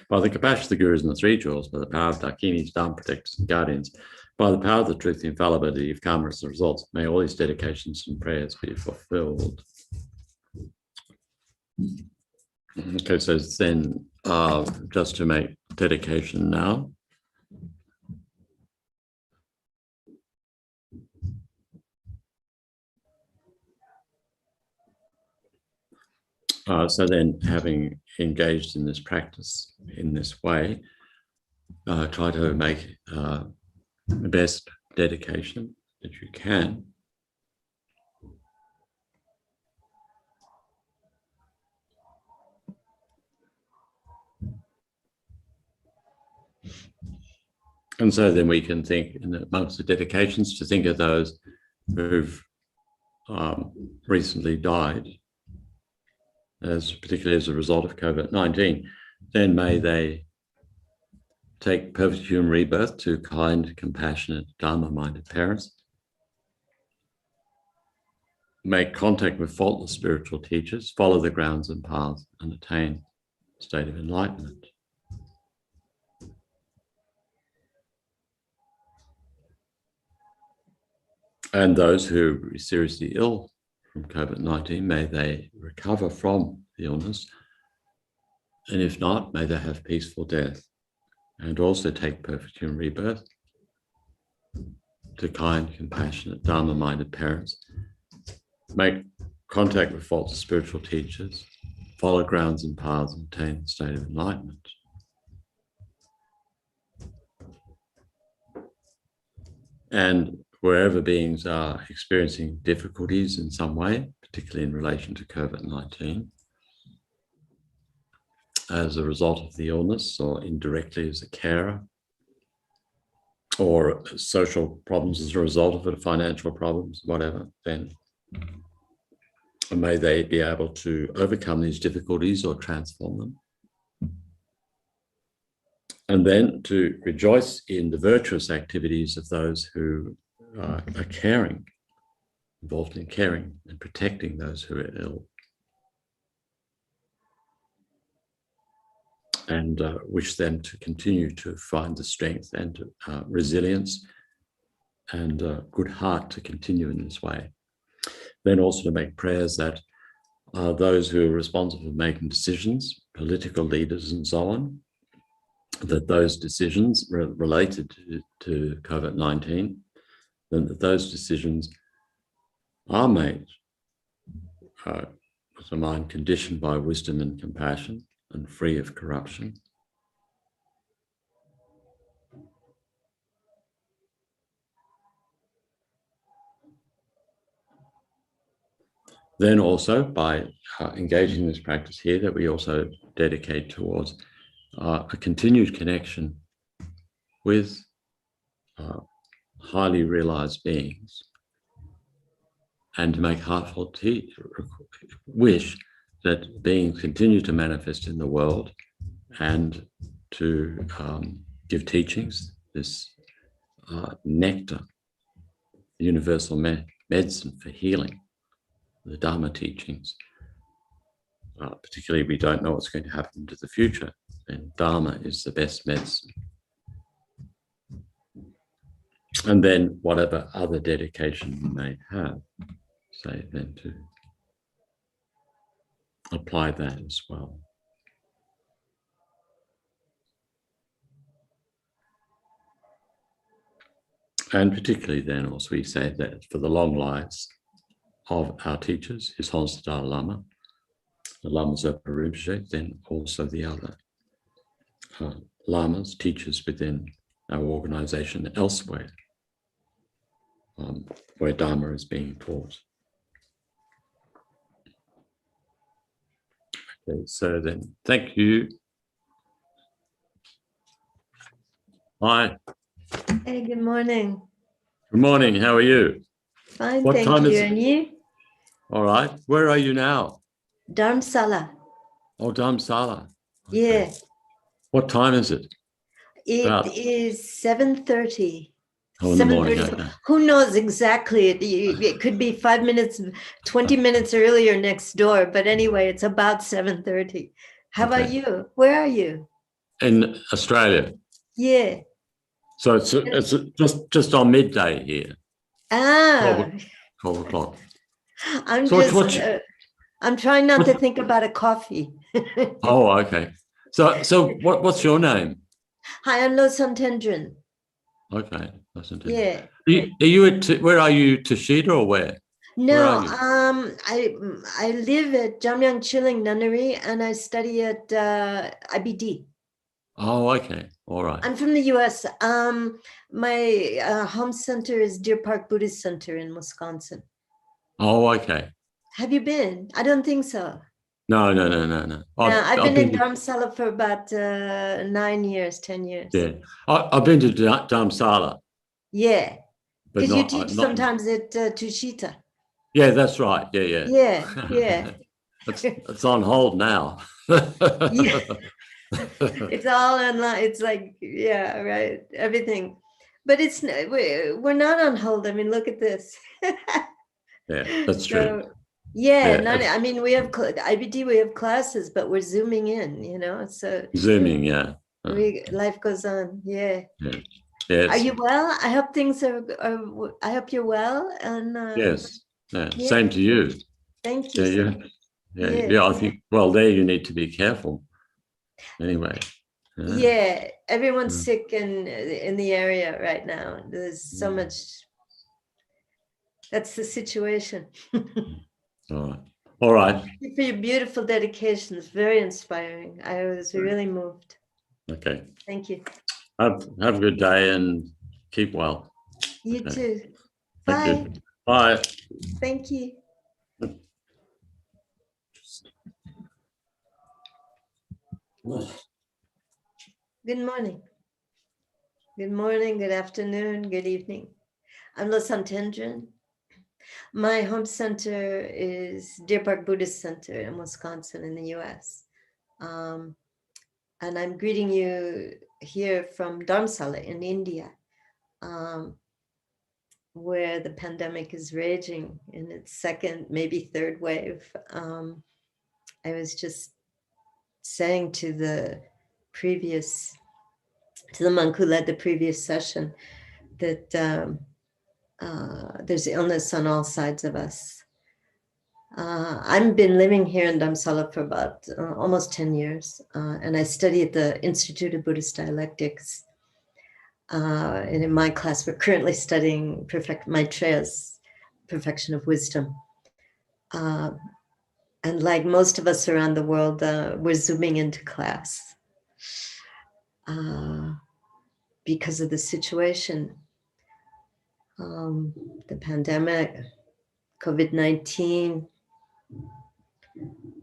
By the compassion of the Gurus and the three jewels, by the power of Dakinis, Dharma protectors and guardians, by the power of the truth, the infallibility of karma as the results, may all these dedications and prayers be fulfilled. Okay, so then just to make dedication now. So then, having engaged in this practice in this way, try to make the best dedication that you can. And so then we can think, amongst the dedications, to think of those who've recently died, particularly as a result of COVID-19. Then may they take perfect human rebirth to kind, compassionate, Dharma-minded parents, make contact with faultless spiritual teachers, follow the grounds and paths, and attain a state of enlightenment. And those who are seriously ill from COVID-19, may they recover from the illness. And if not, may they have peaceful death. And also take perfect human rebirth to kind, compassionate, Dharma-minded parents. Make contact with faultless spiritual teachers, follow grounds and paths, and attain a state of enlightenment. And wherever beings are experiencing difficulties in some way, particularly in relation to COVID-19, as a result of the illness or indirectly as a carer, or social problems as a result of it, financial problems, whatever, then may they be able to overcome these difficulties or transform them. And then to rejoice in the virtuous activities of those who are caring, involved in caring and protecting those who are ill. And wish them to continue to find the strength and resilience and good heart to continue in this way. Then also to make prayers that those who are responsible for making decisions, political leaders and so on, that those decisions related to COVID-19, then that those decisions are made with a mind conditioned by wisdom and compassion, and free of corruption. Then also by engaging in this practice here, that we also dedicate towards a continued connection with highly realized beings, and to make heartfelt wish that beings continue to manifest in the world and to give teachings, this nectar, universal medicine for healing, the Dharma teachings. Particularly, we don't know what's going to happen to the future, and Dharma is the best medicine. And then whatever other dedication you may have, say then to apply that as well. And particularly then also we say that for the long lives of our teachers, His Holiness the Dalai Lama, the Lama Zopa Rinpoche, then also the other lamas, teachers within our organization elsewhere, where Dharma is being taught. Okay, so then, thank you. Hi. Hey, good morning. Good morning. How are you? Fine, What thank time you. is it? And you? All right. Where are you now? Dharamsala. Oh, Dharamsala. Yeah. What time is it? It About- is 7:30. Oh, in the morning. 7:30. Okay. Who knows exactly? It could be 5 minutes, 20 minutes earlier next door. But anyway, it's about 7:30. How about Okay. you? Where are you? In Australia. Yeah. So it's just on midday here, Ah, 12 o'clock. I'm So just, what's- I'm trying not to think about a coffee. Oh, okay. So what's your name? Hi, I'm Lo Santendran. Okay. That's interesting. Yeah. Are you at, where are you, Tashita, or where? No, are you? I live at Jamyang Chiling Nunnery and I study at IBD. Oh, okay. All right. I'm from the US. My home center is Deer Park Buddhist Center in Wisconsin. Oh, okay. Have you been? I don't think so. No. I've been in Dharamsala for about 9 years, 10 years. Yeah. I've been to Dharamsala. Yeah. But Because you not, teach not- sometimes at Tushita. Yeah, that's right. Yeah. Yeah. It's on hold now. Yeah. It's all online. It's like, yeah, right. Everything. But it's we're not on hold. I mean, look at this. Yeah, that's true. So, yeah, Yeah, I mean, we have IBD, we have classes, but we're zooming in, you know. So Zooming, yeah. life goes on. Yeah. Yes. Are you well? I hope things are I hope you're well. And Yes. Yeah. yeah. Same to you. Thank you. Yeah. I think, well, there you need to be careful. Anyway. Yeah, everyone's Mm. sick in the area right now. There's so much. That's the situation. All right. Thank you for your beautiful dedication. It's very inspiring. I was really moved. Okay. Thank you. Have a good day and keep well. You Okay. too. Thank Bye. you. Bye. Thank you. Good morning. Good morning, good afternoon, good evening. I'm Lo Santendran. My home center is Deer Park Buddhist Center in Wisconsin in the US. And I'm greeting you here from Dharamsala in India, where the pandemic is raging in its second, maybe third wave. I was just saying to the monk who led the previous session that there's illness on all sides of us. I've been living here in Dharamsala for about almost 10 years, and I study at the Institute of Buddhist Dialectics. And in my class, we're currently studying Maitreya's Perfection of Wisdom. And like most of us around the world, we're zooming into class because of the situation. The pandemic, COVID-19,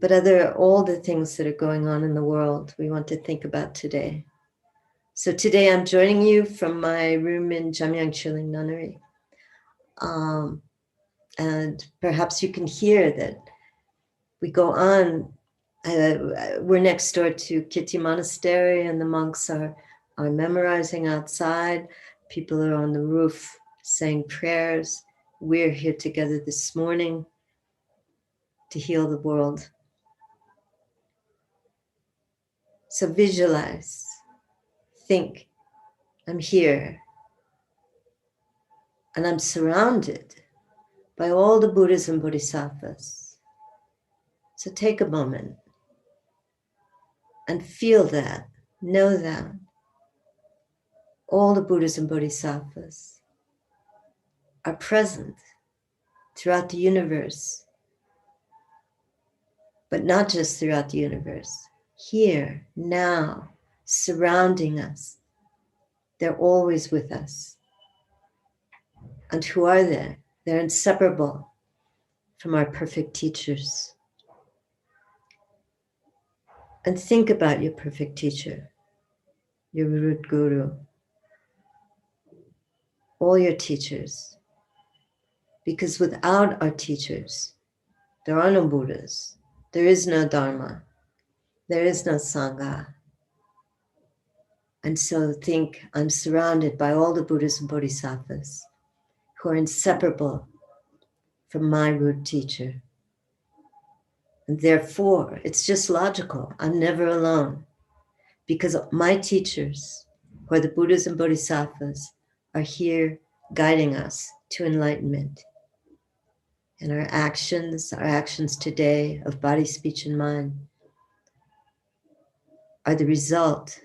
but all the things that are going on in the world we want to think about today. So today I'm joining you from my room in Jamyang Chiling Nunnery. And perhaps you can hear that we go on. We're next door to Kitty Monastery, and the monks are memorizing outside. People are on the roof saying prayers. We're here together this morning to heal the world. So visualize, think, I'm here, and I'm surrounded by all the Buddhas and Bodhisattvas. So take a moment and feel that, know that all the Buddhas and Bodhisattvas are present throughout the universe, but not just throughout the universe, here, now, surrounding us. They're always with us. And who are they? They're inseparable from our perfect teachers. And think about your perfect teacher, your root guru, all your teachers. Because without our teachers, there are no Buddhas, there is no Dharma, there is no Sangha. And so think, I'm surrounded by all the Buddhas and Bodhisattvas who are inseparable from my root teacher. And therefore, it's just logical. I'm never alone because my teachers, who are the Buddhas and Bodhisattvas, are here guiding us to enlightenment. And our actions today of body, speech, and mind are the result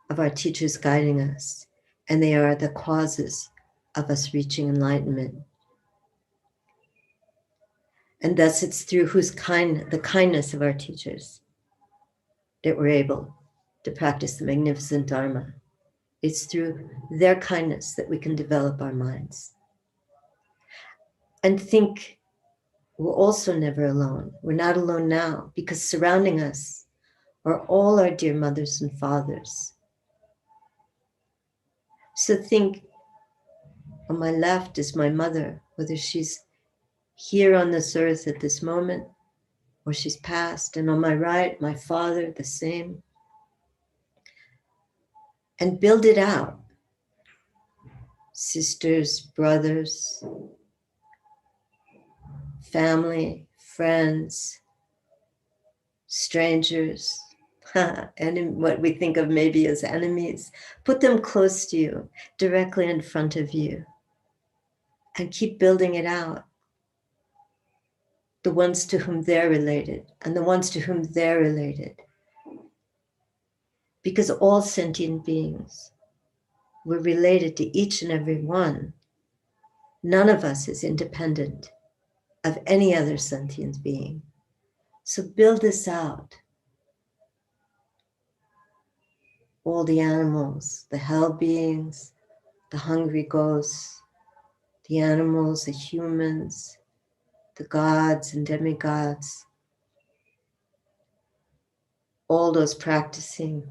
of our teachers guiding us, and they are the causes of us reaching enlightenment. And thus it's through the kindness of our teachers that we're able to practice the magnificent Dharma. It's through their kindness that we can develop our minds. And think we're also never alone. We're not alone now because surrounding us are all our dear mothers and fathers. So think, on my left is my mother, whether she's here on this earth at this moment or she's passed, and on my right, my father, the same. And build it out. Sisters, brothers, family, friends, strangers, and what we think of maybe as enemies. Put them close to you, directly in front of you, and keep building it out. The ones to whom they're related, and the ones to whom they're related. Because all sentient beings, we're related to each and every one. None of us is independent of any other sentient being. So build this out. All the animals, the hell beings, the hungry ghosts, the animals, the humans, the gods and demigods, all those practicing,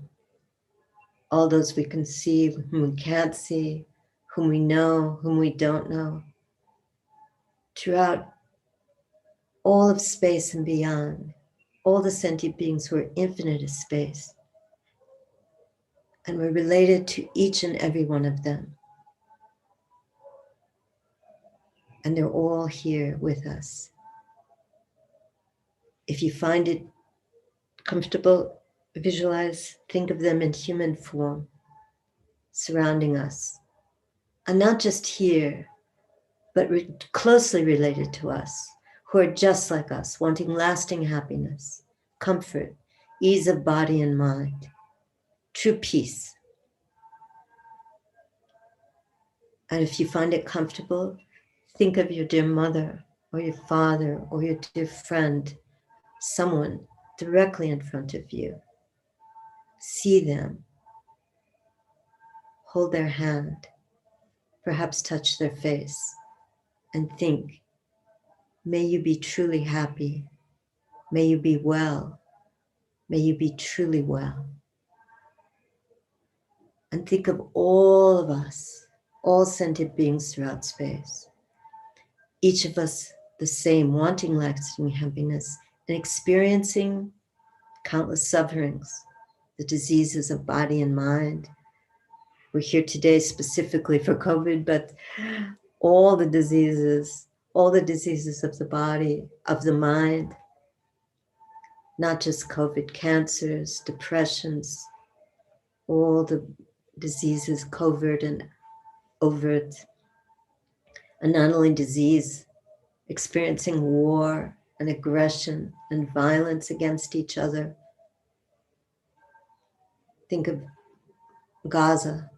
all those we can see, whom we can't see, whom we know, whom we don't know, throughout all of space and beyond, all the sentient beings who are infinite as space. And we're related to each and every one of them. And they're all here with us. If you find it comfortable, visualize, think of them in human form, surrounding us. And not just here, but closely related to us, who are just like us, wanting lasting happiness, comfort, ease of body and mind, true peace. And if you find it comfortable, think of your dear mother or your father or your dear friend, someone directly in front of you. See them, hold their hand, perhaps touch their face, and think, may you be truly happy May you be well. May you be truly well. And think of all of us, all sentient beings throughout space. Each of us the same, wanting lasting happiness and experiencing countless sufferings, the diseases of body and mind. We're here today specifically for COVID, but all the diseases of the body, of the mind, not just COVID, cancers, depressions, all the diseases, covert and overt, and not only disease, experiencing war and aggression and violence against each other. Think of Gaza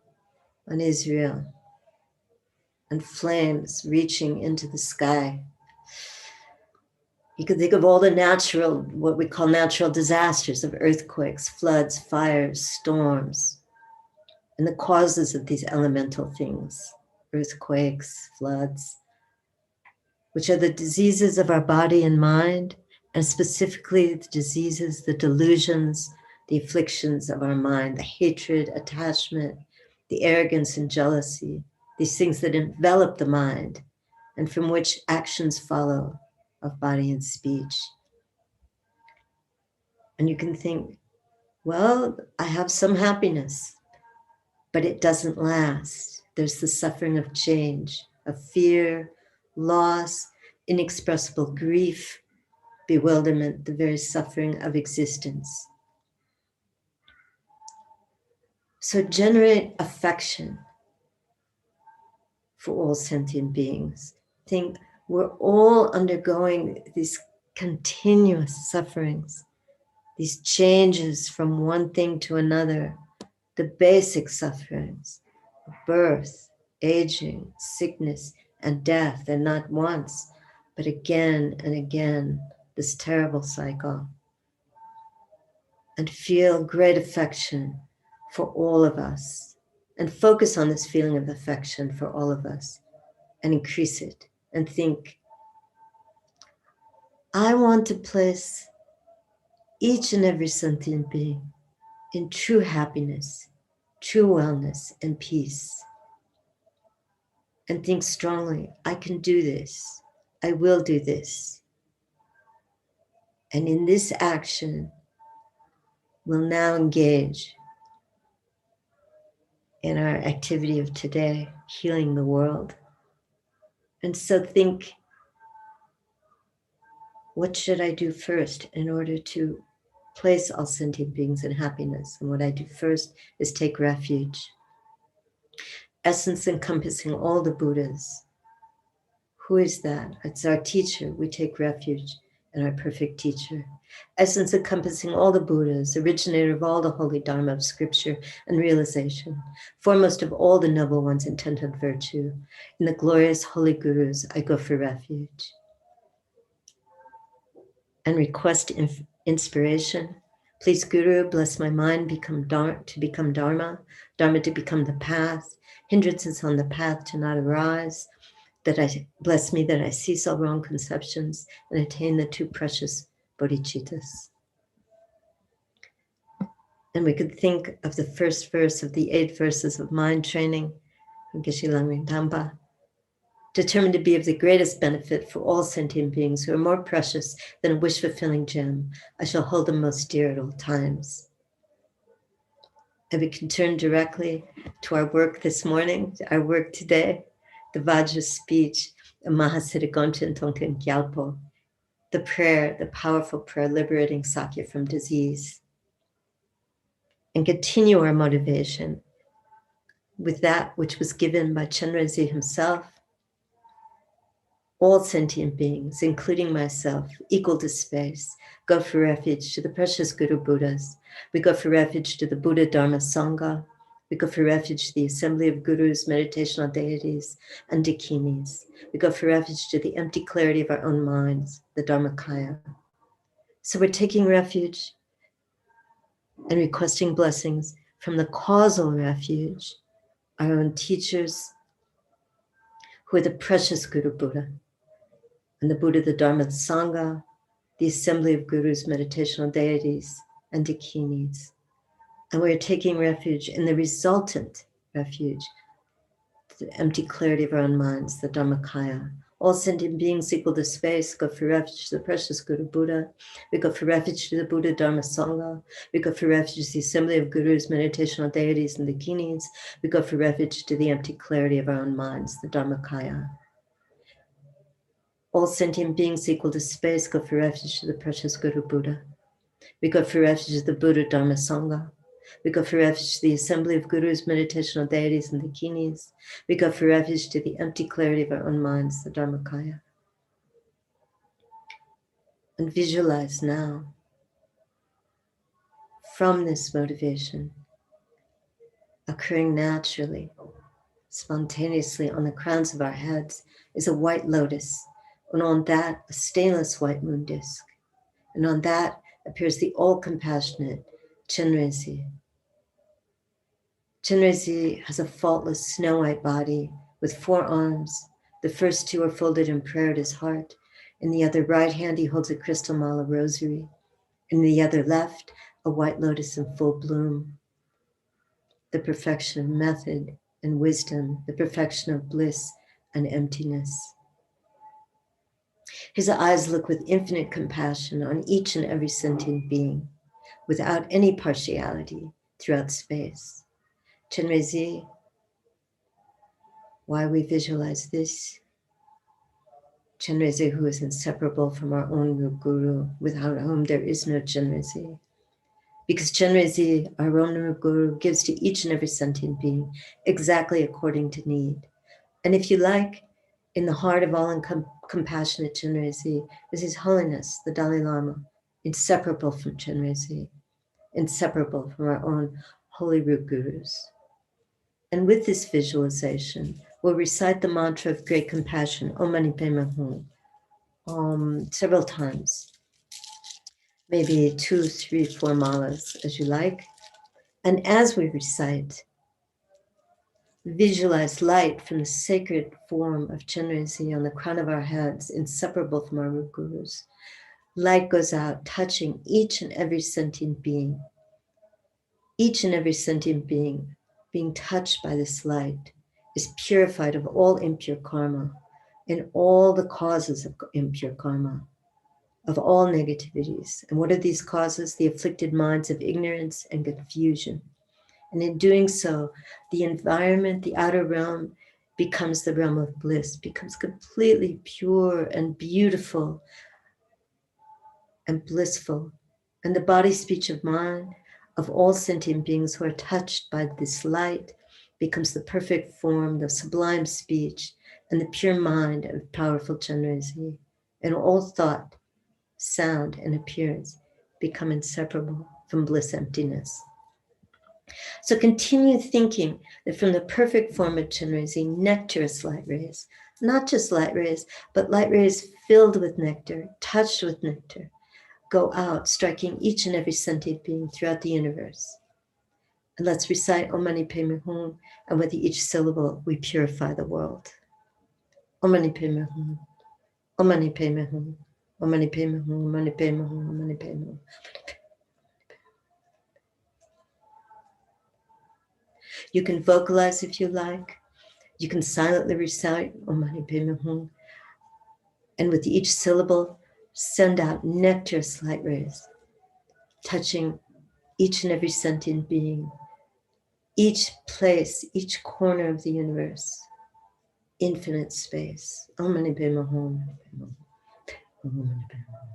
and Israel and flames reaching into the sky. You can think of all the natural, what we call natural disasters of earthquakes, floods, fires, storms, and the causes of these elemental things, earthquakes, floods, which are the diseases of our body and mind, and specifically the diseases, the delusions, the afflictions of our mind, the hatred, attachment, the arrogance and jealousy, these things that envelop the mind and from which actions follow of body and speech. And you can think, well, I have some happiness, but it doesn't last. There's the suffering of change, of fear, loss, inexpressible grief, bewilderment, the very suffering of existence. So generate affection for all sentient beings. Think we're all undergoing these continuous sufferings, these changes from one thing to another, the basic sufferings of birth, aging, sickness, and death, and not once, but again and again, this terrible cycle. And feel great affection for all of us, and focus on this feeling of affection for all of us, and increase it, and think, I want to place each and every sentient being in true happiness, true wellness, and peace. And think strongly, I can do this. I will do this. And in this action, we'll now engage in our activity of today, healing the world. And so think, what should I do first in order to place all sentient beings in happiness? And what I do first is take refuge. Essence encompassing all the Buddhas. Who is that? It's our teacher. We take refuge in our perfect teacher. Essence encompassing all the Buddhas, originator of all the holy Dharma of scripture and realization, foremost of all the noble ones intent on virtue. In the glorious holy gurus, I go for refuge. And request inspiration. Please, Guru, bless my mind to become Dharma, Dharma to become the path, hindrances on the path to not arise, bless me that I cease all wrong conceptions and attain the two precious bodhicittas. And we could think of the first verse of the 8 verses of mind training from Geshe Langren Tangpa. Determined to be of the greatest benefit for all sentient beings who are more precious than a wish-fulfilling gem, I shall hold them most dear at all times. And we can turn directly to our work this morning, our work today, the Vajra speech of Mahasiddha Gonchen Thangtong Gyalpo, the prayer, the powerful prayer liberating Sakya from disease. And continue our motivation with that which was given by Chenrezig himself. All sentient beings, including myself, equal to space, go for refuge to the precious Guru Buddhas. We go for refuge to the Buddha Dharma Sangha. We go for refuge to the assembly of gurus, meditational deities, and dakinis. We go for refuge to the empty clarity of our own minds, the Dharmakaya. So we're taking refuge and requesting blessings from the causal refuge, our own teachers, who are the precious Guru Buddha, and the Buddha, the Dharma, the Sangha, the assembly of gurus, meditational deities, and dakinis. And we're taking refuge in the resultant refuge, the empty clarity of our own minds, the Dharmakaya. All sentient beings equal to space go for refuge to the precious Guru Buddha. We go for refuge to the Buddha Dharma Sangha. We go for refuge to the assembly of gurus, meditational deities, and dakinis. We go for refuge to the empty clarity of our own minds, the Dharmakaya. All sentient beings equal to space go for refuge to the precious Guru Buddha. We go for refuge to the Buddha Dharma Sangha. We go for refuge to the assembly of gurus, meditational deities, and dakinis. We go for refuge to the empty clarity of our own minds, the Dharmakaya. And visualize now, from this motivation, occurring naturally, spontaneously on the crowns of our heads, is a white lotus, and on that, a stainless white moon disk. And on that appears the all-compassionate Chenrezig. Chenrezig has a faultless snow-white body with 4 arms. The first 2 are folded in prayer at his heart. In the other right hand, he holds a crystal mala rosary. In the other left, a white lotus in full bloom. The perfection of method and wisdom, the perfection of bliss and emptiness. His eyes look with infinite compassion on each and every sentient being, without any partiality throughout space. Chenrezig, why we visualize this? Chenrezig, who is inseparable from our own root guru, without whom there is no Chenrezig. Because Chenrezig, our own root guru, gives to each and every sentient being exactly according to need. And if you like, in the heart of all compassionate Chenrezig is His Holiness, the Dalai Lama, inseparable from Chenrezig, inseparable from our own holy root gurus. And with this visualization, we'll recite the mantra of great compassion, Om Mani Padme Hum, several times, maybe 2, 3, 4 malas, as you like. And as we recite, visualize light from the sacred form of Chenrezig on the crown of our heads, inseparable from our root gurus. Light goes out, touching each and every sentient being. Each and every sentient being touched by this light is purified of all impure karma and all the causes of impure karma, of all negativities. And what are these causes? The afflicted minds of ignorance and confusion. And in doing so, the environment, the outer realm, becomes the realm of bliss, becomes completely pure and beautiful and blissful. And the body, speech of mind of all sentient beings who are touched by this light becomes the perfect form, the sublime speech, and the pure mind of powerful Chenrezig. And all thought, sound, and appearance become inseparable from bliss emptiness. So continue thinking that from the perfect form of Chenrezig, nectarous light rays, not just light rays, but light rays filled with nectar, touched with nectar, go out, striking each and every sentient being throughout the universe. And let's recite Om Mani Padme Hum, and with each syllable, we purify the world. Om Mani Padme Hum, Om Mani Padme Hum, Om Mani Padme Hum, Om Mani Padme Hum, Om Mani Padme Hum. You can vocalize if you like. You can silently recite Om Mani Padme Hum, and with each syllable, send out nectarous light rays, touching each and every sentient being, each place, each corner of the universe, infinite space. Om Mani Padme Hum. Om Mani Padme Hum.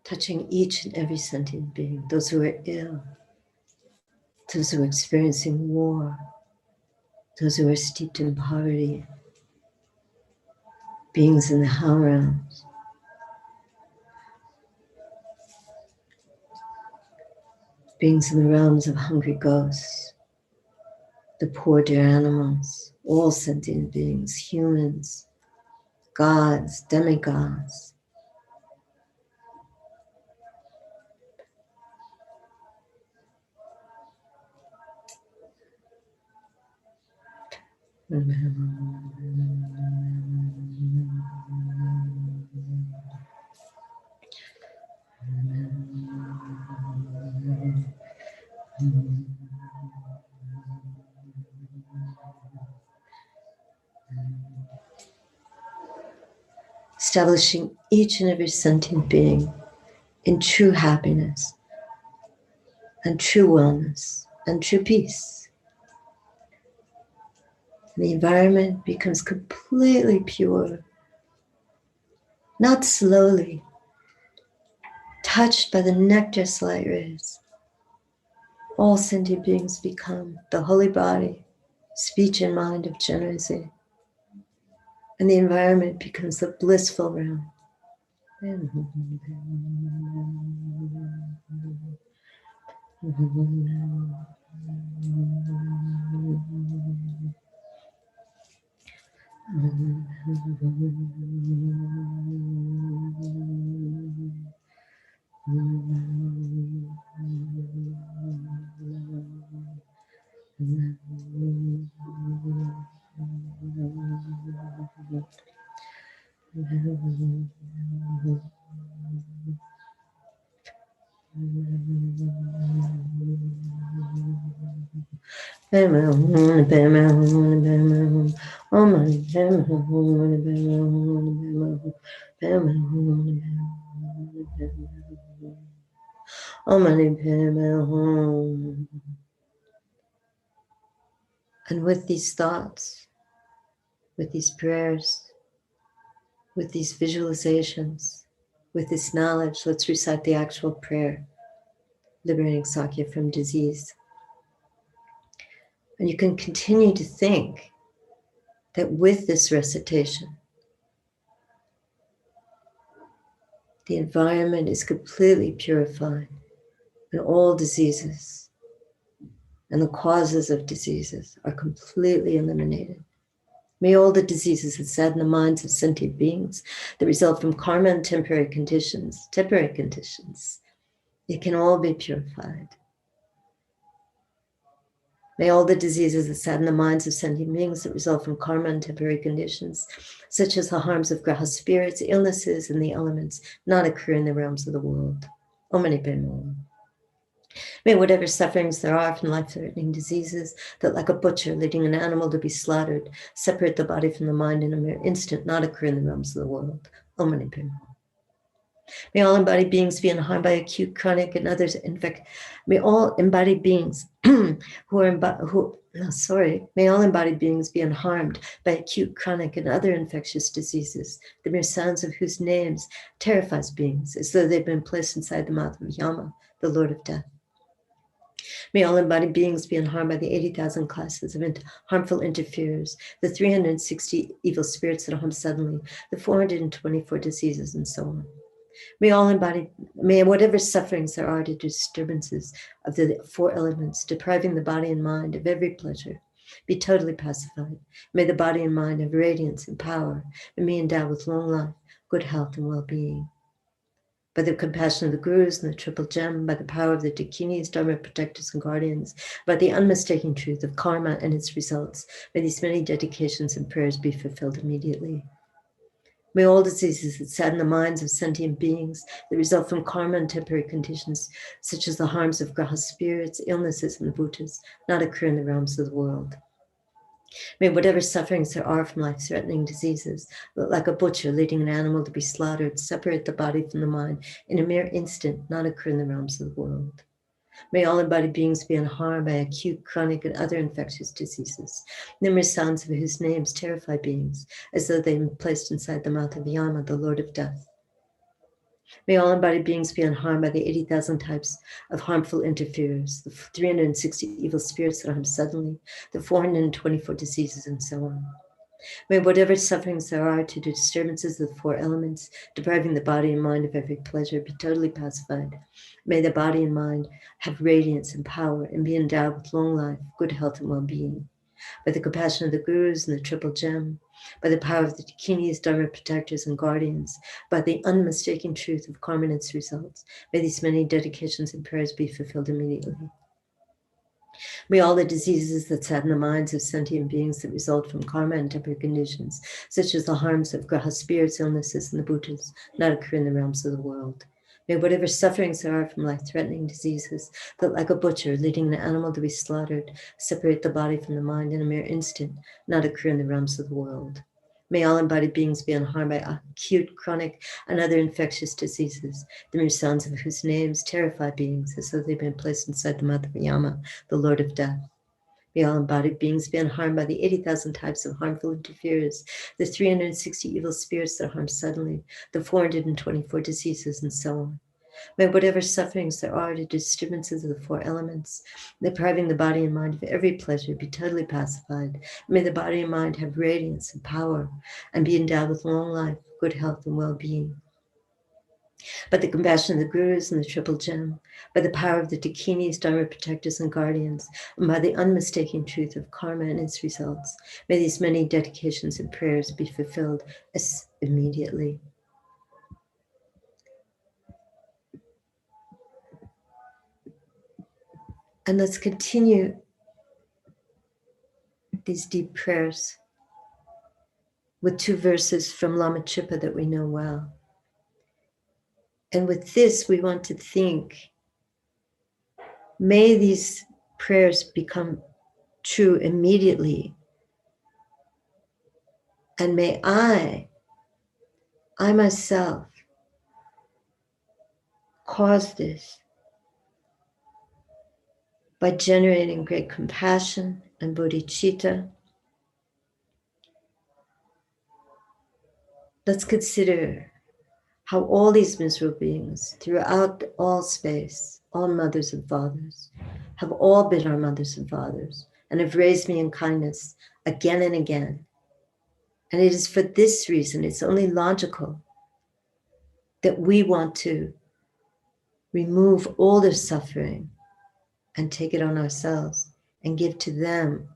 Touching each and every sentient being, those who are ill, those who are experiencing war, those who are steeped in poverty, beings in the hell realms, beings in the realms of hungry ghosts, the poor dear animals, all sentient beings, humans, gods, demigods. Establishing each and every sentient being in true happiness and true wellness and true peace. And the environment becomes completely pure, not slowly, touched by the nectar's light rays. All sentient beings become the holy body, speech and mind of Chenrezig. And the environment becomes the blissful realm. And with these thoughts, with these prayers, with these visualizations, with this knowledge, let's recite the actual prayer, liberating Sakya from disease. And you can continue to think that with this recitation, the environment is completely purified and all diseases and the causes of diseases are completely eliminated. May all the diseases that sadden the minds of sentient beings that result from karma and temporary conditions, it can all be purified. May all the diseases that sadden the minds of sentient beings that result from karma and temporary conditions, such as the harms of graha spirits, illnesses, and the elements, not occur in the realms of the world. Om Mani Padme Hum. May whatever sufferings there are from life-threatening diseases that, like a butcher leading an animal to be slaughtered, separate the body from the mind in a mere instant, not occur in the realms of the world. Om Mani Padme Hum. May all embodied beings be unharmed by acute, chronic, and others. In fact, may all embodied beings may all embodied beings be unharmed by acute, chronic, and other infectious diseases, the mere sounds of whose names terrifies beings, as though they've been placed inside the mouth of Yama, the Lord of Death. May all embodied beings be unharmed by the 80,000 classes of harmful interferers, the 360 evil spirits that harm suddenly, the 424 diseases, and so on. May whatever sufferings there are to disturbances of the four elements, depriving the body and mind of every pleasure, be totally pacified. May the body and mind have radiance and power, and be endowed with long life, good health, and well-being. By the compassion of the gurus and the triple gem, by the power of the dakinis, dharma protectors and guardians, by the unmistaking truth of karma and its results, may these many dedications and prayers be fulfilled immediately. May all diseases that sadden the minds of sentient beings that result from karma and temporary conditions, such as the harms of graha spirits, illnesses, and bhutas, not occur in the realms of the world. May whatever sufferings there are from life-threatening diseases, like a butcher leading an animal to be slaughtered, separate the body from the mind in a mere instant, not occur in the realms of the world. May all embodied beings be unharmed by acute, chronic, and other infectious diseases, numerous sounds of whose names terrify beings, as though they had been placed inside the mouth of Yama, the Lord of Death. May all embodied beings be unharmed by the 80,000 types of harmful interferers, the 360 evil spirits that harm suddenly, the 424 diseases, and so on. May whatever sufferings there are to the disturbances of the four elements, depriving the body and mind of every pleasure, be totally pacified. May the body and mind have radiance and power and be endowed with long life, good health, and well-being. By the compassion of the gurus and the triple gem, by the power of the dakinis, dharma protectors, and guardians, by the unmistaken truth of karma and its results, may these many dedications and prayers be fulfilled immediately. May all the diseases that sadden the minds of sentient beings that result from karma and temporary conditions, such as the harms of graha spirits, illnesses, and the bhutas, not occur in the realms of the world. May whatever sufferings there are from life-threatening diseases that, like a butcher leading an animal to be slaughtered, separate the body from the mind in a mere instant, not occur in the realms of the world. May all embodied beings be unharmed by acute, chronic, and other infectious diseases, the mere sounds of whose names terrify beings as though they've been placed inside the mouth of Yama, the Lord of Death. May all embodied beings be unharmed by the 80,000 types of harmful interferers, the 360 evil spirits that harm suddenly, the 424 diseases, and so on. May whatever sufferings there are to disturbances of the four elements, depriving the body and mind of every pleasure, be totally pacified. May the body and mind have radiance and power and be endowed with long life, good health, and well-being. By the compassion of the gurus and the triple gem, by the power of the dakinis, dharma protectors, and guardians, and by the unmistaken truth of karma and its results, may these many dedications and prayers be fulfilled as immediately. And let's continue these deep prayers with two verses from Lama Chöpa that we know well. And with this, we want to think, may these prayers become true immediately. And may I myself, cause this by generating great compassion and bodhicitta. Let's consider how all these miserable beings throughout all space, all mothers and fathers, have all been our mothers and fathers and have raised me in kindness again and again. And it is for this reason, it's only logical that we want to remove all their suffering and take it on ourselves and give to them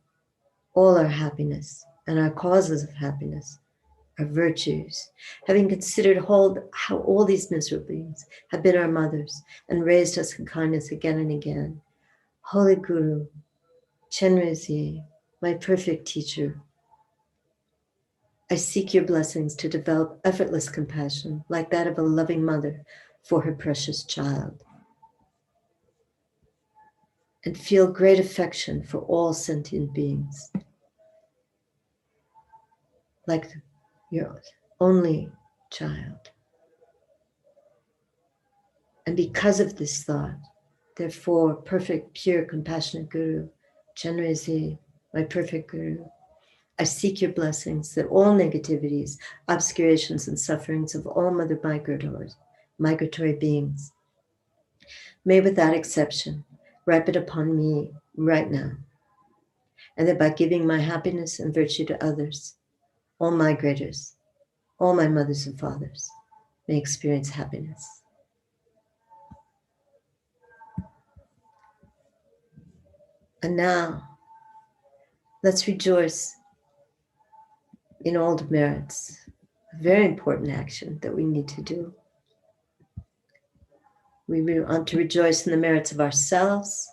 all our happiness and our causes of happiness, our virtues, having considered how all these miserable beings have been our mothers and raised us in kindness again and again. Holy Guru, Chenrezig, my perfect teacher, I seek your blessings to develop effortless compassion like that of a loving mother for her precious child, and feel great affection for all sentient beings, like your only child. And because of this thought, therefore, perfect, pure, compassionate Guru, Chenrezig, my perfect Guru, I seek your blessings that all negativities, obscurations, and sufferings of all mother migratory beings may without exception ripen upon me right now, and that by giving my happiness and virtue to others, all migrators, all my mothers and fathers may experience happiness. And now, let's rejoice in all the merits, a very important action that we need to do. We want to rejoice in the merits of ourselves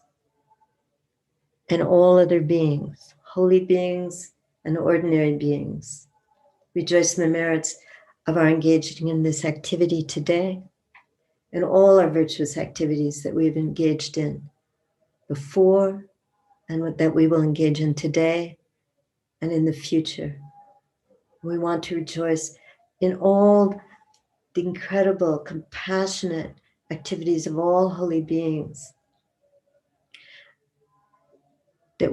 and all other beings, holy beings and ordinary beings. Rejoice in the merits of our engaging in this activity today and all our virtuous activities that we've engaged in before and that we will engage in today and in the future. We want to rejoice in all the incredible, compassionate activities of all holy beings that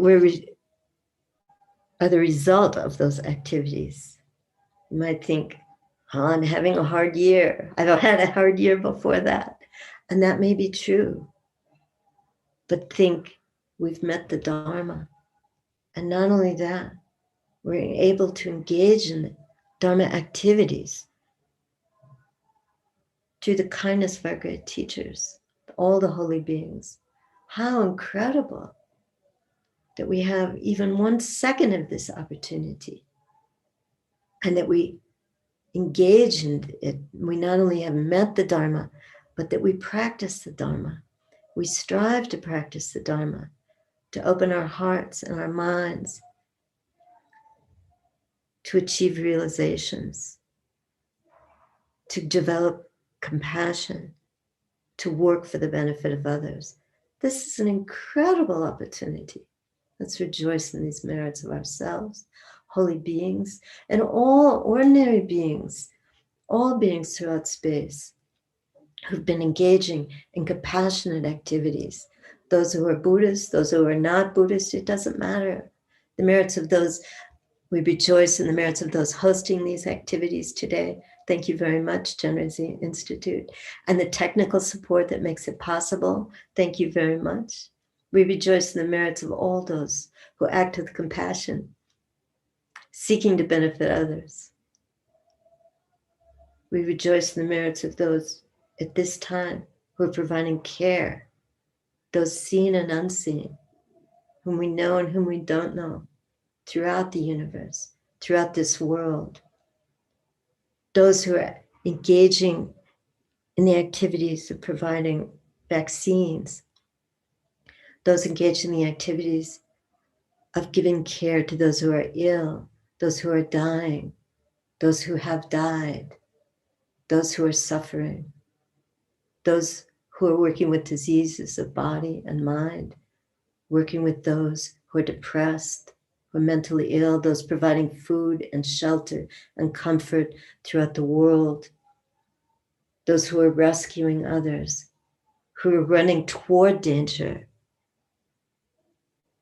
are the result of those activities. You might think, oh, I'm having a hard year. I've had a hard year before that. And that may be true. But think, we've met the Dharma. And not only that, we're able to engage in Dharma activities through the kindness of our great teachers, all the holy beings. How incredible that we have even 1 second of this opportunity, and that we engage in it. We not only have met the Dharma, but that we practice the Dharma. We strive to practice the Dharma, to open our hearts and our minds to achieve realizations, to develop compassion, to work for the benefit of others. This is an incredible opportunity. Let's rejoice in these merits of ourselves, holy beings, and all ordinary beings, all beings throughout space who've been engaging in compassionate activities. Those who are Buddhist, those who are not Buddhist, it doesn't matter. The merits of those, we rejoice in the merits of those hosting these activities today. Thank you very much, Chenrezig Institute. And the technical support that makes it possible, thank you very much. We rejoice in the merits of all those who act with compassion, seeking to benefit others. We rejoice in the merits of those at this time who are providing care, those seen and unseen, whom we know and whom we don't know, throughout the universe, throughout this world. Those who are engaging in the activities of providing vaccines, those engaged in the activities of giving care to those who are ill, those who are dying, those who have died, those who are suffering, those who are working with diseases of body and mind, working with those who are depressed, who are mentally ill, those providing food and shelter and comfort throughout the world, those who are rescuing others, who are running toward danger,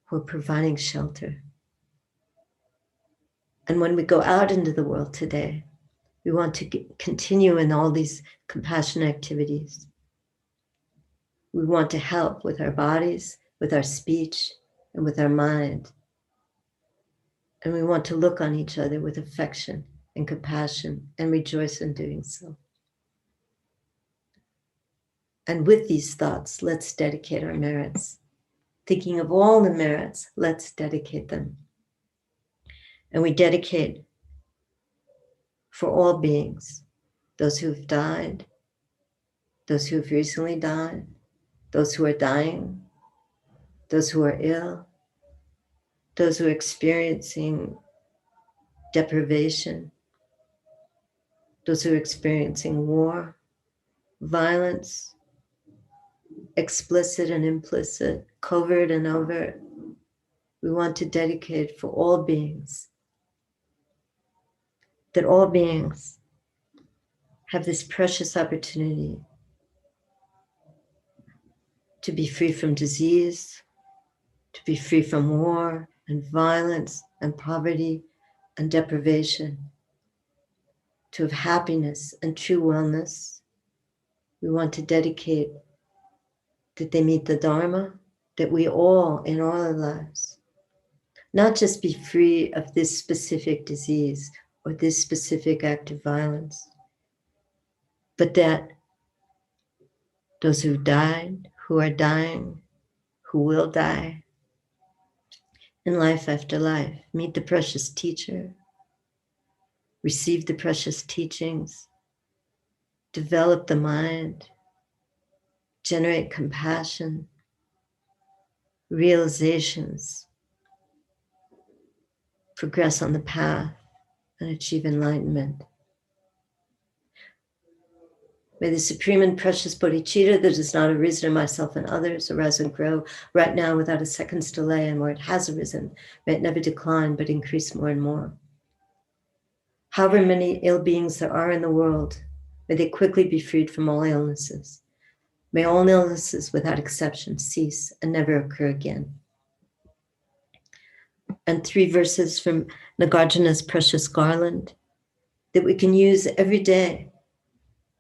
who are providing shelter. And when we go out into the world today, we want to continue in all these compassion activities. We want to help with our bodies, with our speech, and with our mind. And we want to look on each other with affection and compassion and rejoice in doing so. And with these thoughts, let's dedicate our merits. Thinking of all the merits, let's dedicate them. And we dedicate for all beings, those who have died, those who have recently died, those who are dying, those who are ill, those who are experiencing deprivation, those who are experiencing war, violence, explicit and implicit, covert and overt. We want to dedicate for all beings, that all beings have this precious opportunity to be free from disease, to be free from war and violence and poverty and deprivation, to have happiness and true wellness. We want to dedicate that they meet the Dharma, that we all, in all our lives, not just be free of this specific disease or this specific act of violence, but that those who died, who are dying, who will die in life after life, meet the precious teacher, receive the precious teachings, develop the mind, generate compassion, realizations, progress on the path, and achieve enlightenment. May the supreme and precious bodhicitta that has not arisen in myself and others arise and grow right now without a second's delay, and where it has arisen, may it never decline but increase more and more. However many ill beings there are in the world, may they quickly be freed from all illnesses. May all illnesses without exception cease and never occur again. And 3 verses from Nagarjuna's precious garland that we can use every day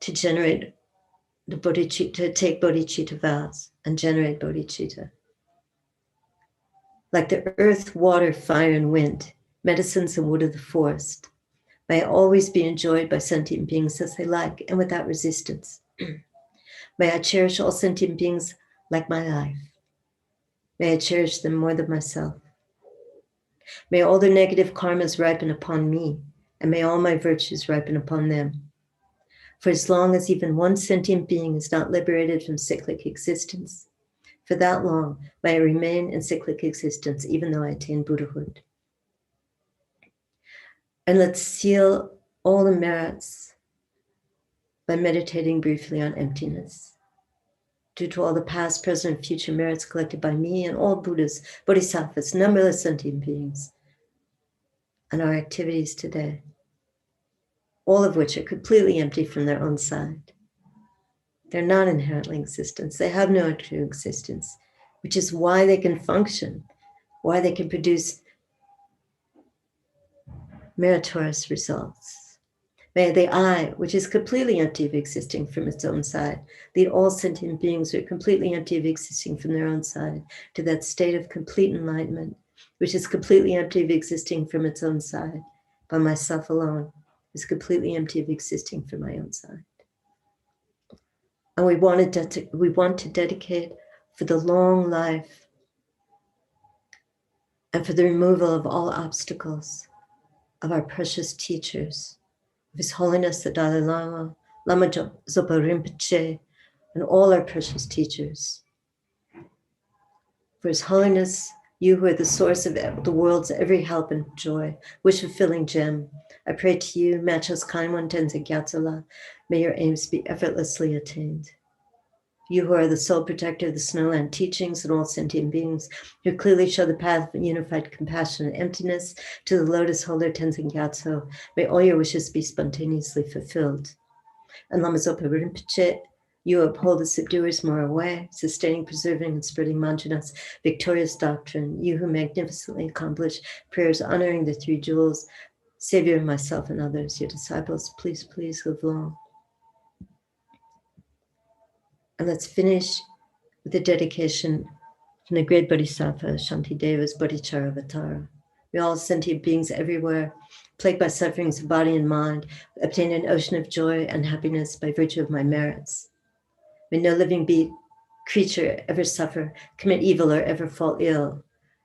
to generate the bodhicitta, to take bodhicitta vows and generate bodhicitta. Like the earth, water, fire, and wind, medicines and wood of the forest. May I always be enjoyed by sentient beings as they like and without resistance. May I cherish all sentient beings like my life. May I cherish them more than myself. May all their negative karmas ripen upon me, and may all my virtues ripen upon them. For as long as even one sentient being is not liberated from cyclic existence, for that long may I remain in cyclic existence even though I attain Buddhahood. And let's seal all the merits by meditating briefly on emptiness. Due to all the past, present, and future merits collected by me and all Buddhas, Bodhisattvas, numberless sentient beings, and our activities today, all of which are completely empty from their own side. They're not inherently existence. They have no true existence, which is why they can function, why they can produce meritorious results. May the I, which is completely empty of existing from its own side, lead all sentient beings who are completely empty of existing from their own side to that state of complete enlightenment, which is completely empty of existing from its own side, by myself alone, is completely empty of existing from my own side. And we want to dedicate for the long life and for the removal of all obstacles of our precious teachers, of His Holiness the Dalai Lama, Lama Zopa Rinpoche, and all our precious teachers. For His Holiness, you who are the source of the world's every help and joy, wish-fulfilling gem, I pray to you, matchless kind one, Tenzin Gyatso, may your aims be effortlessly attained. You who are the sole protector of the snowland teachings and all sentient beings, who clearly show the path of unified compassion and emptiness to the lotus holder Tenzin Gyatso, may all your wishes be spontaneously fulfilled. And Lama Zopa Rinpoche, you uphold the subduer's moral way, sustaining, preserving, and spreading Manjunath's victorious doctrine. You who magnificently accomplish prayers honoring the three jewels, Savior of myself and others, your disciples, please, please live long. And let's finish with a dedication from the great Bodhisattva, Shantideva's Bodhicharyavatara. May all sentient beings everywhere, plagued by sufferings of body and mind, obtain an ocean of joy and happiness by virtue of my merits. May no living creature ever suffer, commit evil, or ever fall ill.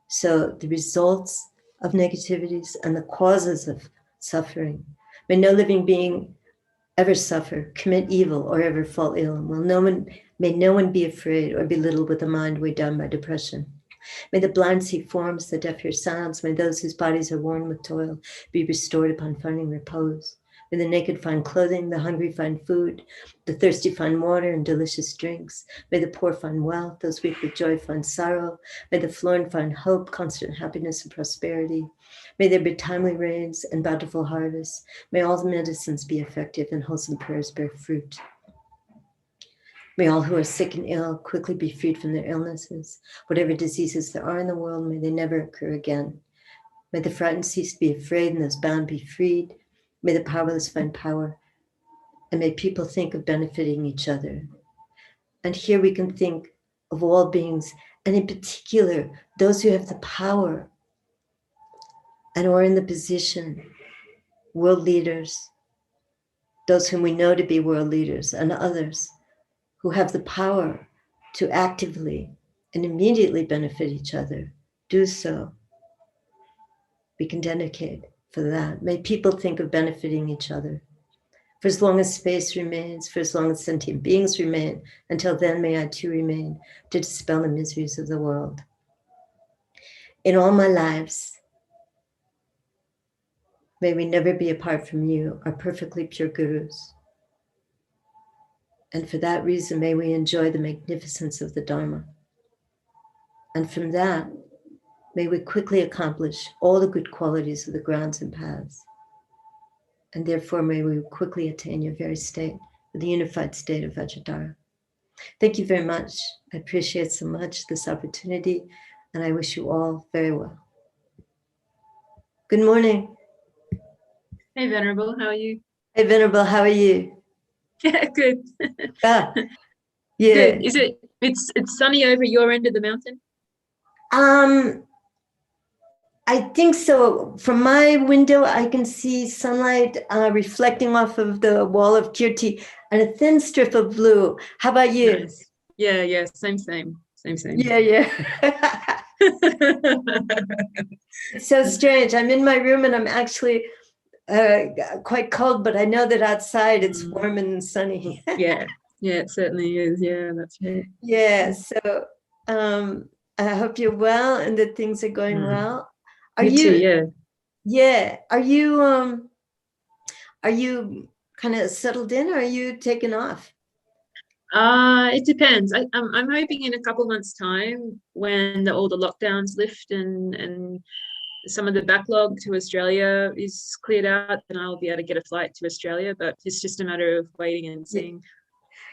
So the results of negativities and the causes of suffering, may no living being ever suffer, commit evil, or ever fall ill. May no one be afraid or belittled with a mind weighed down by depression. May the blind see forms, the deaf hear sounds. May those whose bodies are worn with toil be restored upon finding repose. May the naked find clothing, the hungry find food, the thirsty find water and delicious drinks. May the poor find wealth, those weak with joy find sorrow. May the forlorn find hope, constant happiness and prosperity. May there be timely rains and bountiful harvests. May all the medicines be effective and wholesome prayers bear fruit. May all who are sick and ill quickly be freed from their illnesses. Whatever diseases there are in the world, may they never occur again. May the frightened cease to be afraid and those bound be freed. May the powerless find power. And may people think of benefiting each other. And here we can think of all beings, and in particular, those who have the power and are in the position, world leaders, those whom we know to be world leaders, and others who have the power to actively and immediately benefit each other, do so. We can dedicate for that. May people think of benefiting each other. For as long as space remains, for as long as sentient beings remain, until then may I too remain to dispel the miseries of the world. In all my lives, may we never be apart from you, our perfectly pure gurus. And for that reason, may we enjoy the magnificence of the Dharma. And from that, may we quickly accomplish all the good qualities of the grounds and paths. And therefore, may we quickly attain your very state, the unified state of Vajradhara. Thank you very much. I appreciate so much this opportunity, and I wish you all very well. Good morning. Hey, Venerable, how are you? Hey, Venerable, how are you? Yeah, good. Yeah. Good. Is it's sunny over your end of the mountain? I think so. From my window, I can see sunlight reflecting off of the wall of Kirti and a thin strip of blue. How about you? Nice. Yeah, same. Yeah. It's so strange. I'm in my room and I'm actually quite cold, but I know that outside it's warm and sunny. Yeah, it certainly is. Yeah, that's right. Yeah, so I hope you're well and that things are going well. Are You too, yeah. Are you kind of settled in, or are you taking off? It depends. I'm hoping in a couple months' time, when all the lockdowns lift and some of the backlog to Australia is cleared out, then I'll be able to get a flight to Australia. But it's just a matter of waiting and seeing.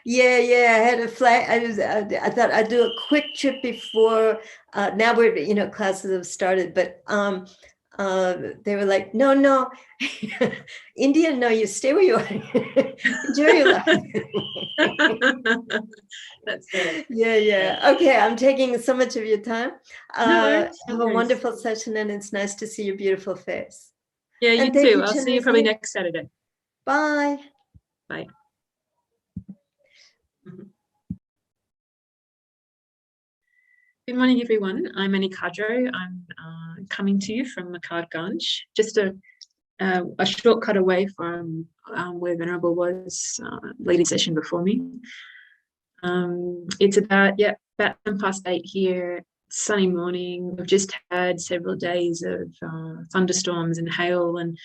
Yeah. I had a flight. I thought I'd do a quick trip before. Now we're, classes have started, but they were like, no, India, no, you stay where you are. Enjoy your life. That's good. Yeah. Okay, I'm taking so much of your time. No have a wonderful session, and it's nice to see your beautiful face. Yeah, you And thank too. I'll see you probably next Saturday. Bye. Bye. Good morning, everyone. I'm Annie Kadro. I'm coming to you from Makadganj, just a shortcut away from where Venerable was leading session before me. It's about 8:10 here. Sunny morning. We've just had several days of thunderstorms and hail and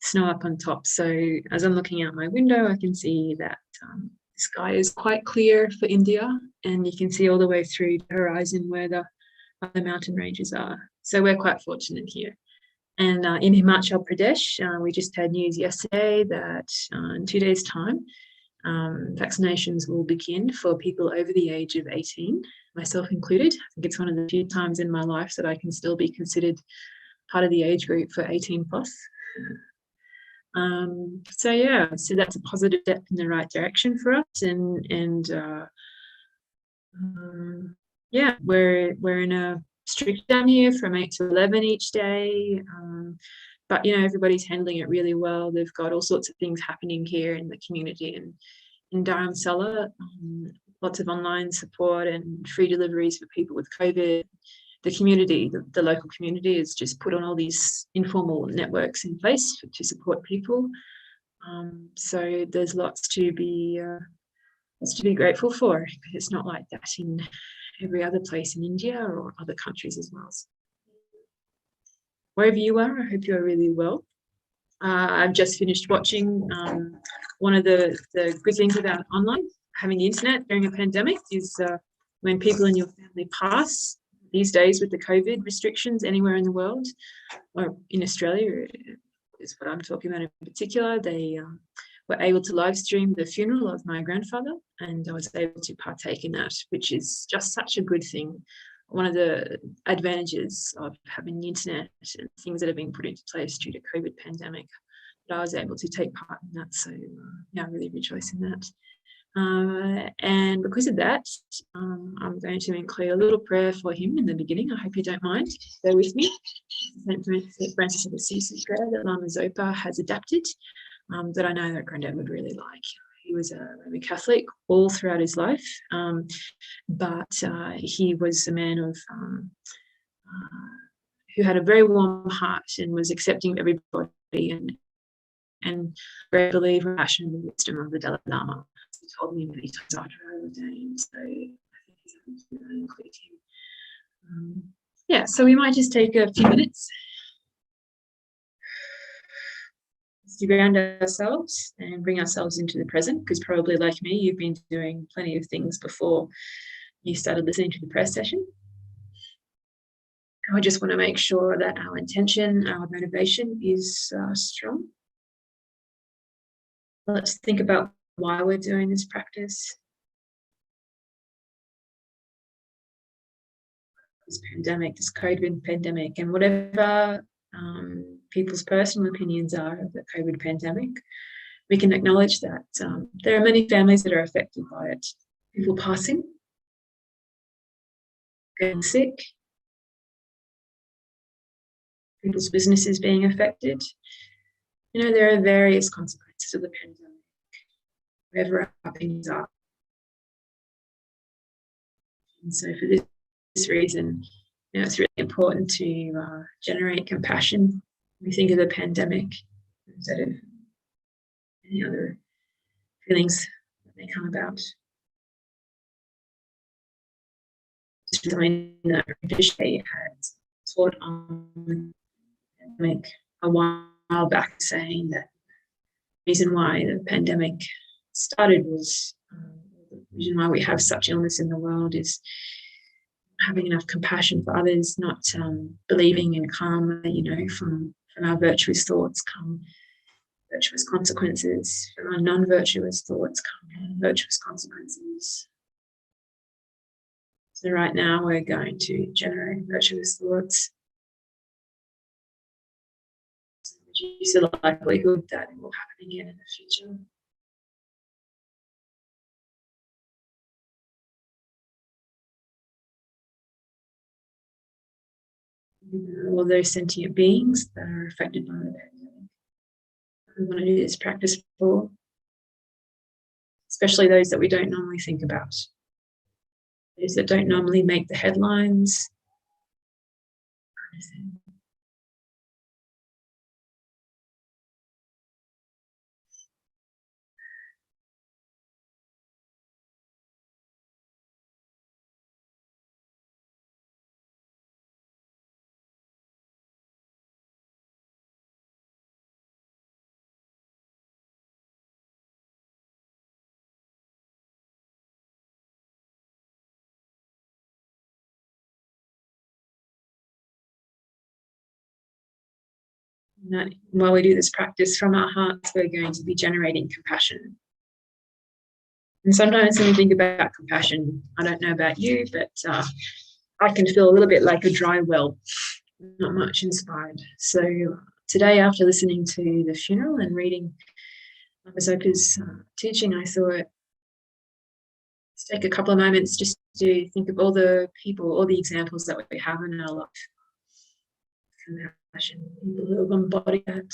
snow up on top. So as I'm looking out my window, I can see that the sky is quite clear for India, and you can see all the way through the horizon where the other mountain ranges are. So we're quite fortunate here. And in Himachal Pradesh, we just had news yesterday that in 2 days' time, vaccinations will begin for people over the age of 18, myself included. I think it's one of the few times in my life that I can still be considered part of the age group for 18 plus. So that's a positive step in the right direction for us, we're in a strict down here from 8 to 11 each day, but everybody's handling it really well. They've got all sorts of things happening here in the community and in Dharamsala, lots of online support and free deliveries for people with COVID. The community, the local community, has just put on all these informal networks in place to support people. So there's lots to be grateful for. It's not like that in every other place in India or other countries as well. So wherever you are, I hope you are really well. I've just finished watching one of the good things about online, having the internet during a pandemic, is when people in your family pass. These days with the COVID restrictions anywhere in the world, or in Australia is what I'm talking about in particular, they were able to live stream the funeral of my grandfather, and I was able to partake in that, which is just such a good thing. One of the advantages of having the internet and things that have been put into place due to COVID pandemic, that I was able to take part in that. So I really rejoice in that. And because of that, I'm going to include a little prayer for him in the beginning. I hope you don't mind. Bear with me. St. Francis of Assisi prayer that Lama Zopa has adapted, that I know that Granddad would really like. He was a Roman Catholic all throughout his life, but he was a man of who had a very warm heart and was accepting of everybody and very believer in the passion and the wisdom of the Dalai Lama. He told me many times after I ordained, so I think he's happy to include him. So we might just take a few minutes to ground ourselves and bring ourselves into the present, because probably like me, you've been doing plenty of things before you started listening to the prayer session. I just want to make sure that our intention, our motivation is strong. Let's think about why we're doing this practice. This pandemic, this COVID pandemic, and whatever people's personal opinions are of the COVID pandemic, we can acknowledge that there are many families that are affected by it. People passing, getting sick, people's businesses being affected. You know, there are various consequences of the pandemic, wherever our things are. And so for this reason, you know, it's really important to generate compassion. We think of the pandemic instead of any other feelings that may come about. Something that Rinpoche had taught on the pandemic a while back, saying that the reason why the pandemic started was the reason why we have such illness in the world is having enough compassion for others, not believing in karma. You know, from our virtuous thoughts come virtuous consequences. From our non-virtuous thoughts come virtuous consequences. So right now we're going to generate virtuous thoughts. Reduce the likelihood that it will happen again in the future. All those sentient beings that are affected by the pandemic. We want to do this practice for, especially those that we don't normally think about. Those that don't normally make the headlines. While we do this practice from our hearts, we're going to be generating compassion. And sometimes when we think about compassion, I don't know about you, but I can feel a little bit like a dry well, not much inspired. So today, after listening to the funeral and reading Lama Zopa's teaching, I thought, let's take a couple of moments just to think of all the people, all the examples that we have in our life. Compassion, people who have embodied that.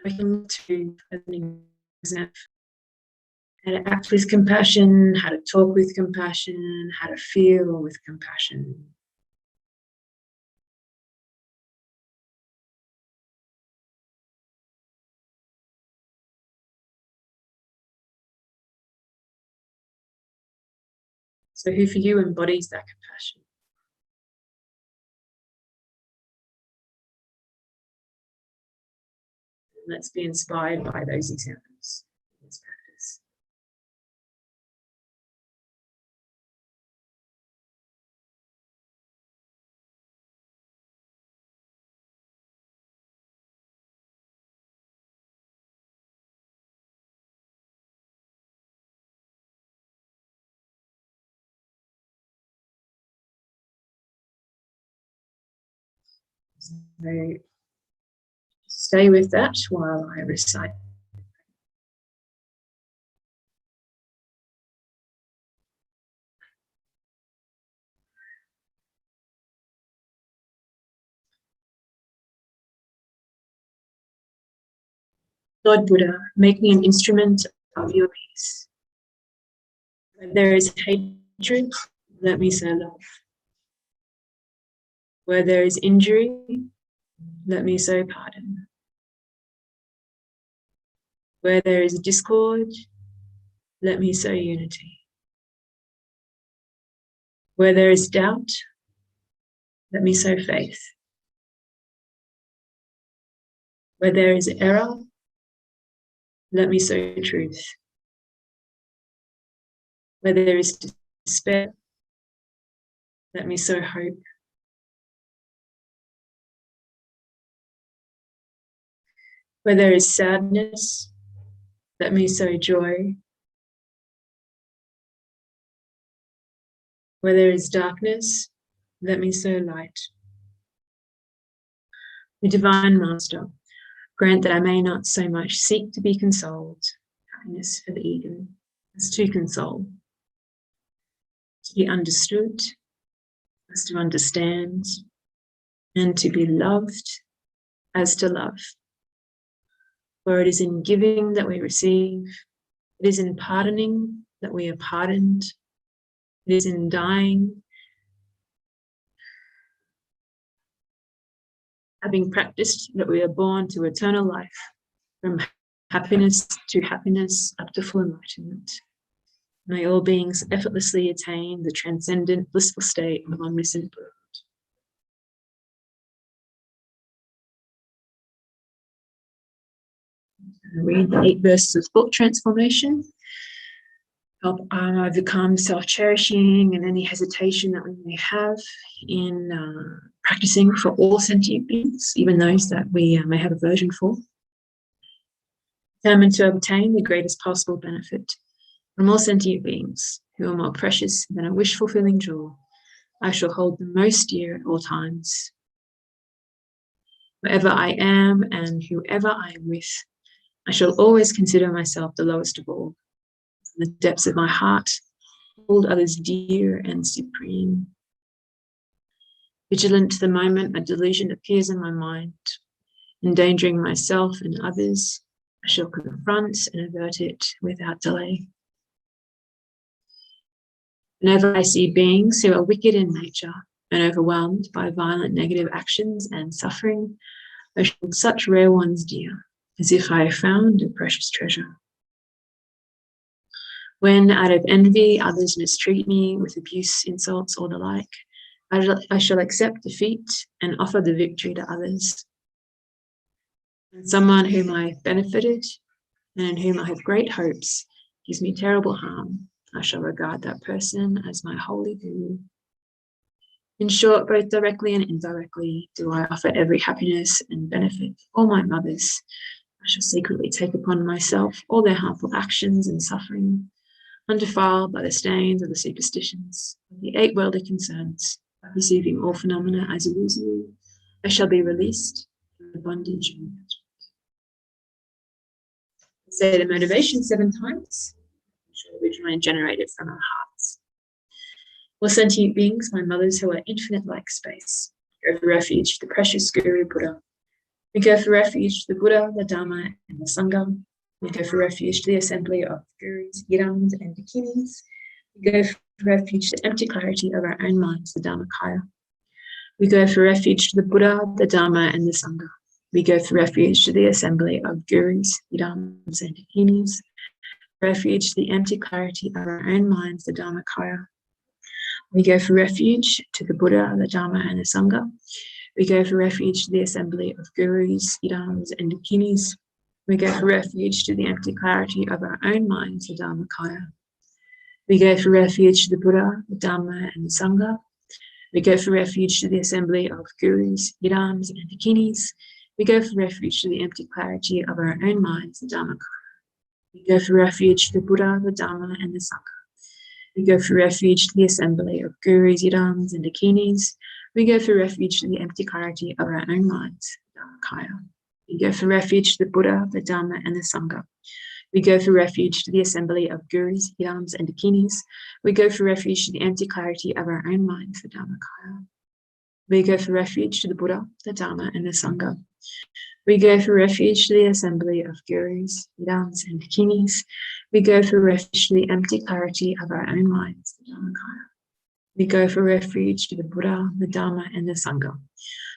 We can look to an example how to act with compassion, how to talk with compassion, how to feel with compassion. So who for you embodies that compassion? Let's be inspired by those examples in this practice. So stay with that while I recite. Lord Buddha, make me an instrument of your peace. Where there is hatred, let me sow love. Where there is injury, let me sow pardon. Where there is discord, let me sow unity. Where there is doubt, let me sow faith. Where there is error, let me sow truth. Where there is despair, let me sow hope. Where there is sadness, let me sow joy. Where there is darkness, let me sow light. The Divine Master, grant that I may not so much seek to be consoled, happiness for the ego, as to console, to be understood, as to understand, and to be loved as to love. For it is in giving that we receive, it is in pardoning that we are pardoned, it is in dying, having practiced, that we are born to eternal life, from happiness to happiness up to full enlightenment. May all beings effortlessly attain the transcendent blissful state of omniscient Buddha. Read the 8 verses of thought transformation. Help overcome self-cherishing and any hesitation that we may have in practicing for all sentient beings, even those that we may have aversion for. Determined to obtain the greatest possible benefit from all sentient beings who are more precious than a wish-fulfilling jewel, I shall hold them most dear at all times. Wherever I am and whoever I am with, I shall always consider myself the lowest of all. From the depths of my heart, hold others dear and supreme. Vigilant to the moment a delusion appears in my mind, endangering myself and others, I shall confront and avert it without delay. Whenever I see beings who are wicked in nature and overwhelmed by violent negative actions and suffering, I shall hold such rare ones dear, as if I found a precious treasure. When out of envy others mistreat me with abuse, insults, or the like, I shall accept defeat and offer the victory to others. When someone whom I have benefited and in whom I have great hopes gives me terrible harm, I shall regard that person as my holy guru. In short, both directly and indirectly do I offer every happiness and benefit to all my mothers. I shall secretly take upon myself all their harmful actions and suffering, undefiled by the stains of the superstitions of the 8 worldly concerns. By perceiving all phenomena as illusory, I shall be released from the bondage of attachment. Say the motivation 7 times, which are originally generated from our hearts. All sentient beings, my mothers who are infinite like space, go for refuge to the precious Guru Buddha. We go for refuge to the Buddha, the Dharma, and the Sangha. We go for refuge to the assembly of gurus, yidams, and dakinis. We go for refuge to the empty clarity of our own minds, the Dharmakaya. We go for refuge to the Buddha, the Dharma, and the Sangha. We go for refuge to the assembly of gurus, yidams, and dakinis. Refuge to the empty clarity of our own minds, the Dharmakaya. We go for refuge to the Buddha, the Dharma, and the Sangha. We go for refuge to the assembly of gurus, yidams, and dakinis. We go for refuge to the empty clarity of our own minds, the Dharmakaya. We go for refuge to the Buddha, the Dharma, and the Sangha. We go for refuge to the assembly of gurus, yidams, and dakinis. We go for refuge to the empty clarity of our own minds, the Dharmakaya. We go for refuge to the Buddha, the Dharma, and the Sangha. We go for refuge to the assembly of gurus, yidams, and dakinis. We go for refuge to the empty clarity of our own minds, the Dharmakaya. We go for refuge to the Buddha, the Dharma, and the Sangha. We go for refuge to the assembly of gurus, yidams, and dakinis. We go for refuge to the empty clarity of our own minds, the Dharmakaya. We go for refuge to the Buddha, the Dharma, and the Sangha. We go for refuge to the assembly of gurus, yidams, and dakinis. We go for refuge to the empty clarity of our own minds, the Dharmakaya. We go for refuge to the Buddha, the Dharma, and the Sangha.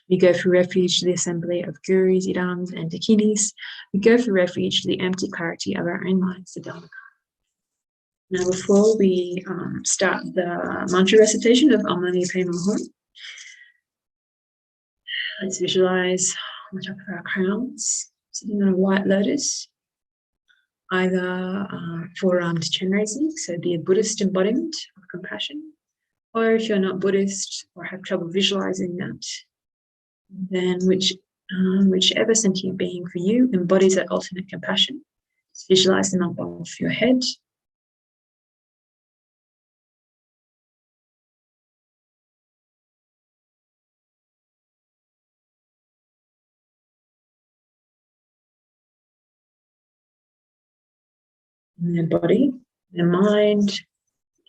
We go for refuge to the assembly of gurus, yidams, and dakinis. We go for refuge to the empty clarity of our own minds, the Dharmakaya. Now, before we start the mantra recitation of Om Mani Padme Hum, let's visualize on the top of our crowns, sitting on a white lotus, either forearmed Chenrezig, so be a Buddhist embodiment of compassion, or if you're not Buddhist or have trouble visualizing that, then whichever sentient being for you embodies that ultimate compassion. Just visualize them above your head. In their body, their mind,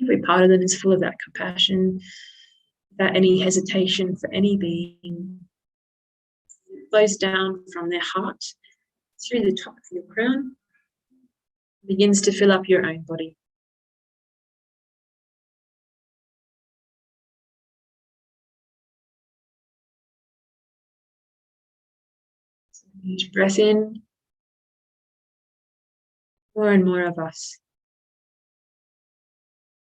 every part of them is full of that compassion, without any hesitation for any being. It flows down from their heart through the top of your crown, begins to fill up your own body. So each breath in, more and more of us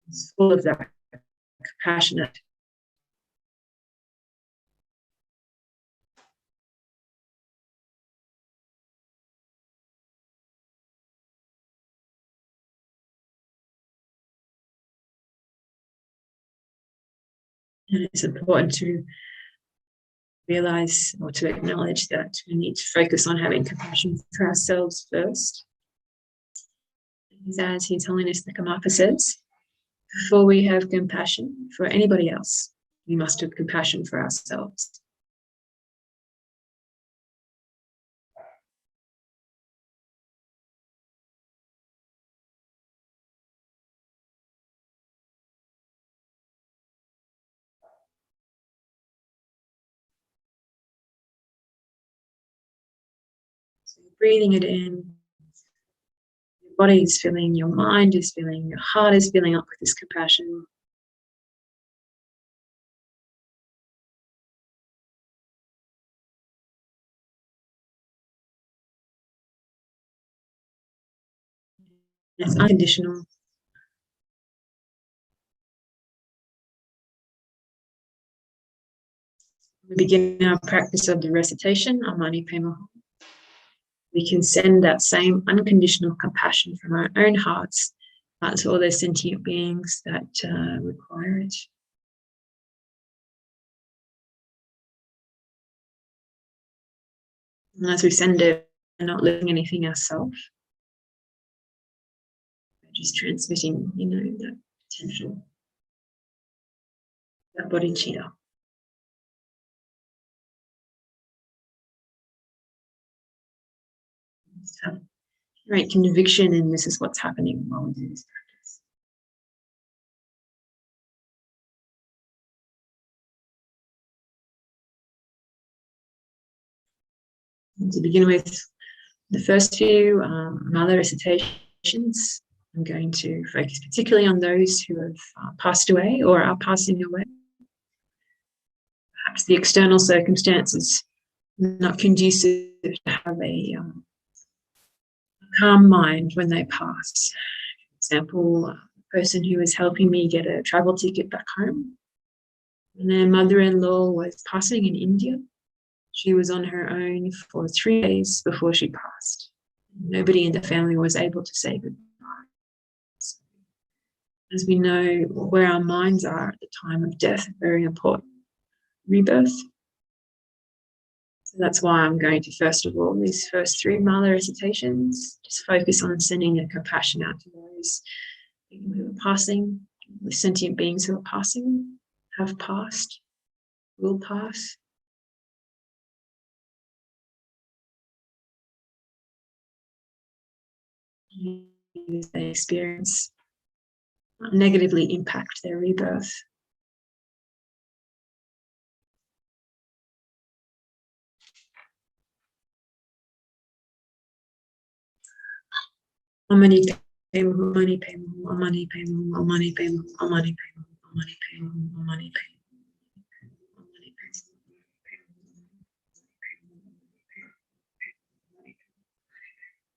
is full of that compassionate. And it's important to realize or to acknowledge that we need to focus on having compassion for ourselves first. As His Holiness the Karmapa says, before we have compassion for anybody else, we must have compassion for ourselves. So breathing it in, your body is filling, your mind is filling, your heart is filling up with this compassion. It's unconditional. We begin our practice of the recitation, Amani Pema. We can send that same unconditional compassion from our own hearts to all those sentient beings that require it. And as we send it, we're not living anything ourselves. We're just transmitting, that potential, that bodhicitta. Just have great conviction, and this is what's happening while we do this practice. And to begin with, the first few mala recitations, I'm going to focus particularly on those who have passed away or are passing away. Perhaps the external circumstances not conducive to have a calm mind when they pass. For example, a person who was helping me get a travel ticket back home, and their mother-in-law was passing in India. She was on her own for 3 days before she passed. Nobody in the family was able to say goodbye. So, as we know, where our minds are at the time of death, very important. Rebirth. So that's why I'm going to, first of all, these first 3 mala recitations, just focus on sending the compassion out to those who are passing, the sentient beings who are passing, have passed, will pass. They experience negatively impact their rebirth. Amani pemu, amani pemu, amani pemu, amani pemu, amani pemu, amani pemu, amani pemu.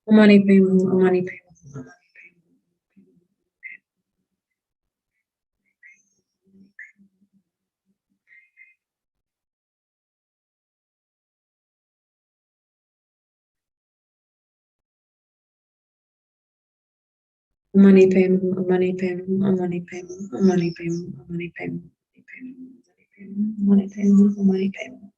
Amani pemu, amani pemu. Amani pemu, amani pemu, amani pemu, amani pemu, amani pemu, amani pemu, amani pemu.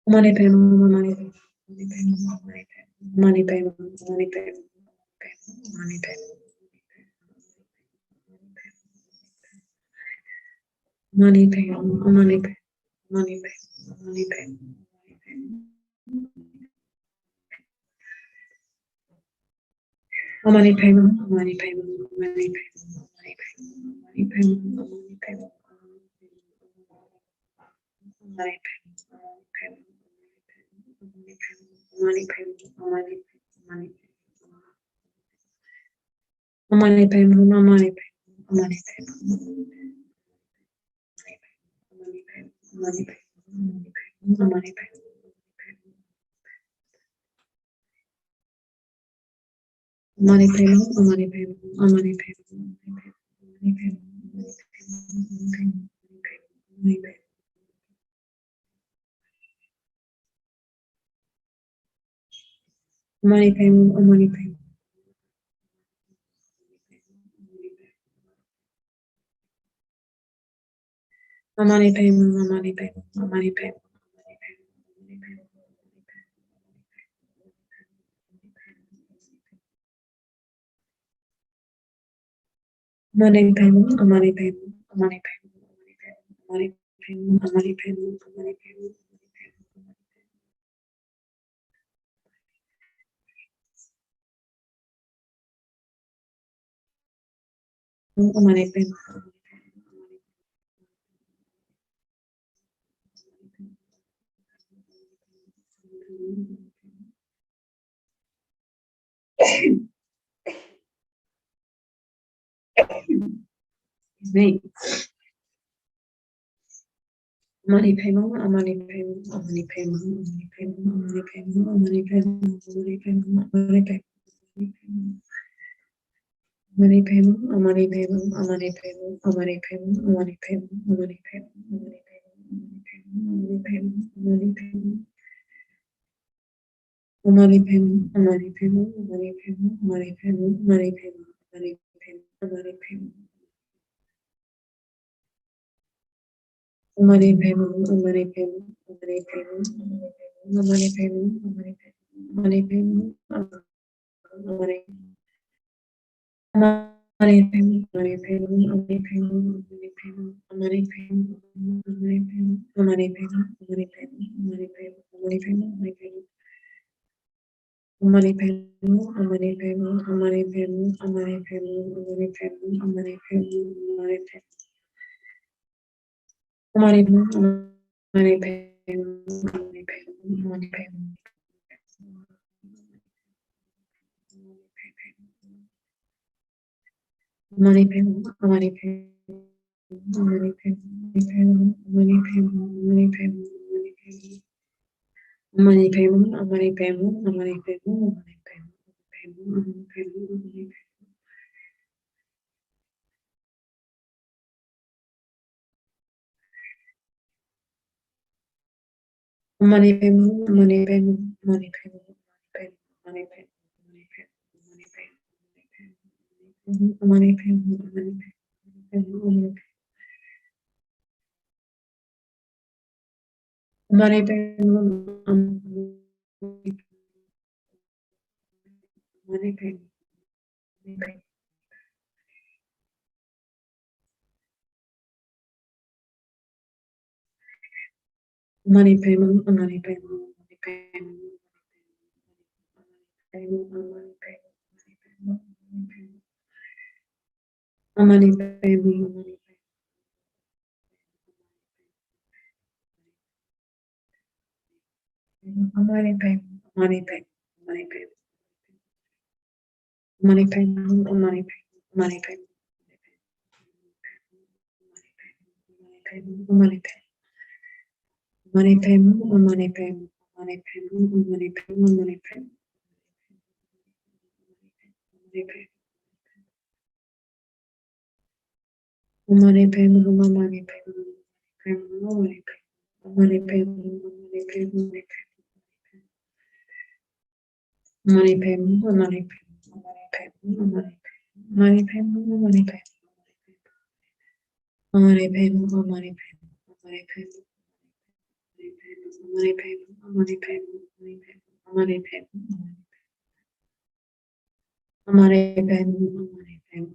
Amani pemu, amani pemu, amani pemu, amani pemu, amani pemu. Money pay, money pay, money pay, money pay. Amani Pema, Amani Pema, Amani Pema, Amani Pema, Amani Pema, Amani Pema, Amani Pema, Amani Pema, Amani Pema, Amani Pema, Amani Pema, Amani Pema, Amani Pema. Amani Pema, Amani Pema, Amani Pema, Amani Pema, Amani Pema, Amani Pema. Amani Pema, Amani Pema, Amani Pema, Amani Pema, Amani Pema, Amani Pema, Amani Pema, Amani Pema, Amani Pema. Amani Pema. Me. Amani Pema, Amani Pema, Amani Pema, Amani Pema, Amani Pema, Amani Pema, Amani Pema, Amani Pema. Amani Pema, Amani Pema, Amani Pema, Amani Pema, Amani Pema, Amani Pema, Amani Pema, Amani Pema, Amani Pema. Amani Pema, Amani Pema, Amani Pema, Amani Pema, Amani Pema, Amani Pema, Amani Pema. Amani Pema, Amani Pema, Amani Pema, Amani Pema, Amani Pema, Amani Pema, Amani. Amani Pema, Amani Pema, Amani Pema, Amani Pema, Amani Pema, Amani Pema, Amani Pema, Amani Pema, Amani Pema, Amani Pema, Amani Pema. Amani Pema, Amani Pema, Amani Pema, Amani Pema, Amani Pema, Amani Pema, Amani Pema. Amani Pema, Amani Pema, Amani Pema, Amani Pema. Amani Pema, Amani Pema, Amani Pema, Amani Pema, Amani Pema, Amani Pema, Amani Pema, Amani Pema, Amani Pema, Amani Pema, Amani Pema, Amani Pema, Amani Pema, Amani Pema, Amani Pema, Amani Pema. Money payment, money payment, money payment, money payment, money payment, money payment, money payment, money payment, money payment, money payment, money payment, money payment, money payment, money payment, money payment, money payment. Money payment, money payment, money payment, money payment, money payment, money payment, money payment, money payment, money payment, money payment, money payment, money payment, money payment, money payment, money payment, money payment, money payment.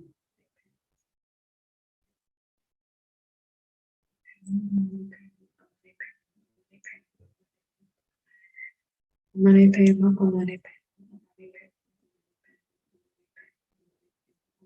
Money payment, money payment,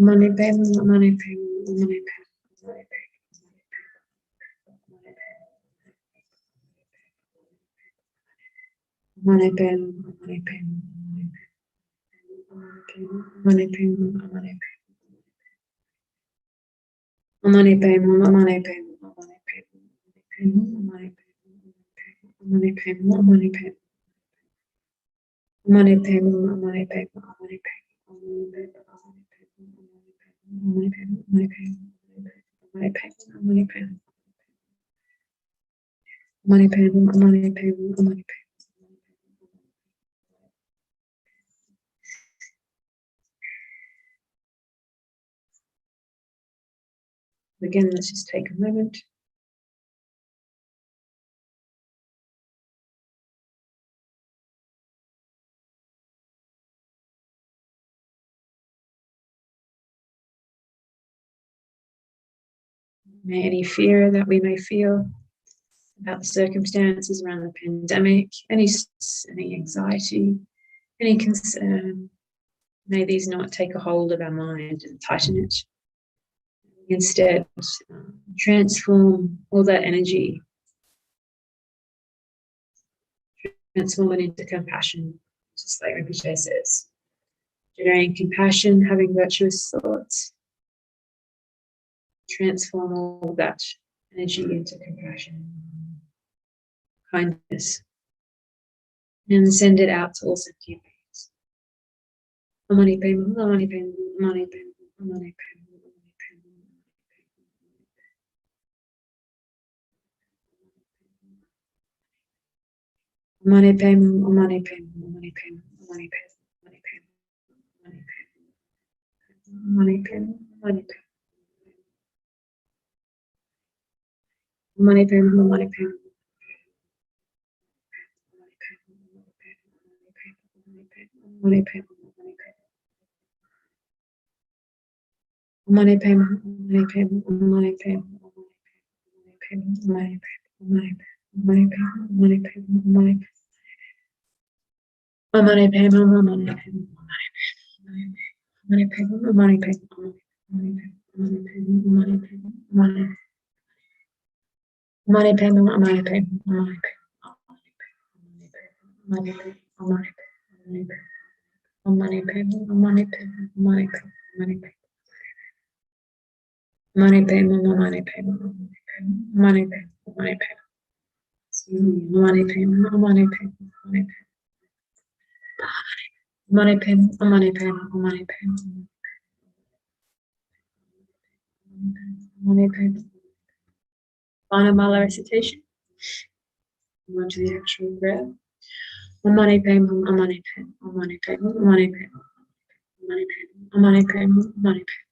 Mani Padme, Mani Padme, Mani Padme. Mani Padme, Mani Padme, Mani Padme, Mani Padme. Mani Padme, Mani Padme, Mani Padme, Mani Padme. Mani Padme, Mani Padme, Mani Padme. Again, let's just take a moment. Any fear that we may feel about the circumstances around the pandemic, any anxiety, any concern, may these not take a hold of our mind and tighten it. Instead, transform all that energy, transform it into compassion, just like Rinpoche says. Generating compassion, having virtuous thoughts, transform all that energy into compassion, kindness, and send it out to all sentient beings. Mani Padme, Mani Padme, Mani Padme, Mani Padme. Mani Padme, Mani Padme, Mani Padme, Mani Padme, Mani Padme, Mani Padme, Mani Padme, Mani Padme. Mani Padme, Mani Padme, Mani Padme, Mani Padme, Mani Padme, Mani Padme, Mani Padme, Mani Padme. Mani Padme, Mani Padme, Mani Padme, Mani Padme, Mani Padme, Mani Padme, Mani Padme, Mani Padme, Mani Padme, Mani Padme, Mani Padme, Mani Padme. Mani Padme, Mani Padme, Mani Padme, Mani Padme. Mani Padme, Mani Padme, Mani Padme. Mani Padme, Mani Padme, Mani Padme. Mani Padme. Final mala recitation. On to the actual prayer. Mani Padme, Mani Padme, Mani Padme, Mani Padme, Mani Padme, Mani Padme, Mani Padme.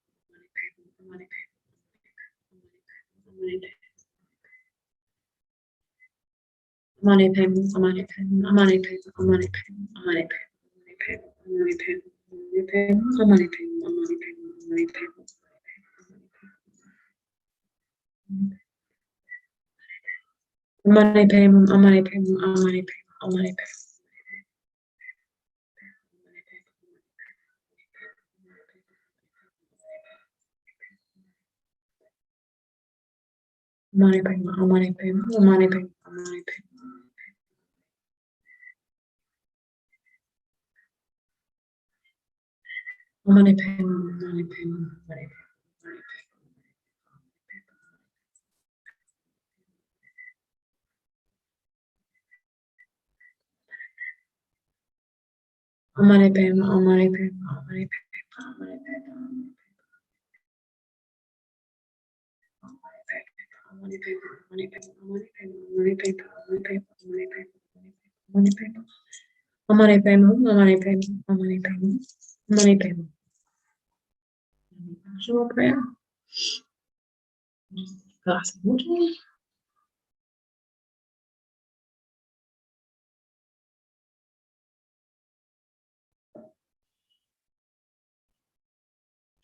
Mani Padme, Mani Padme, Mani Padme, Mani Padme, Mani Padme, Mani Padme, Mani Padme, Mani Padme, Mani Padme, Mani Padme. Mani Padme, Mani Padme, Mani Padme, Mani Padme. Mani Padme, Mani Padme, Mani Padme, Mani Padme. Mani Padme, Mani Padme, Mani Padme. Mani Padme, Mani Padme, Mani Padme, Mani Padme. Mani Padme, Mani Padme, Mani Padme, Mani Padme, Mani Padme, Mani Padme, Mani Padme. Mani Padme, Mani Padme, Mani Padme, Mani Padme. Actual prayer. Glass of water.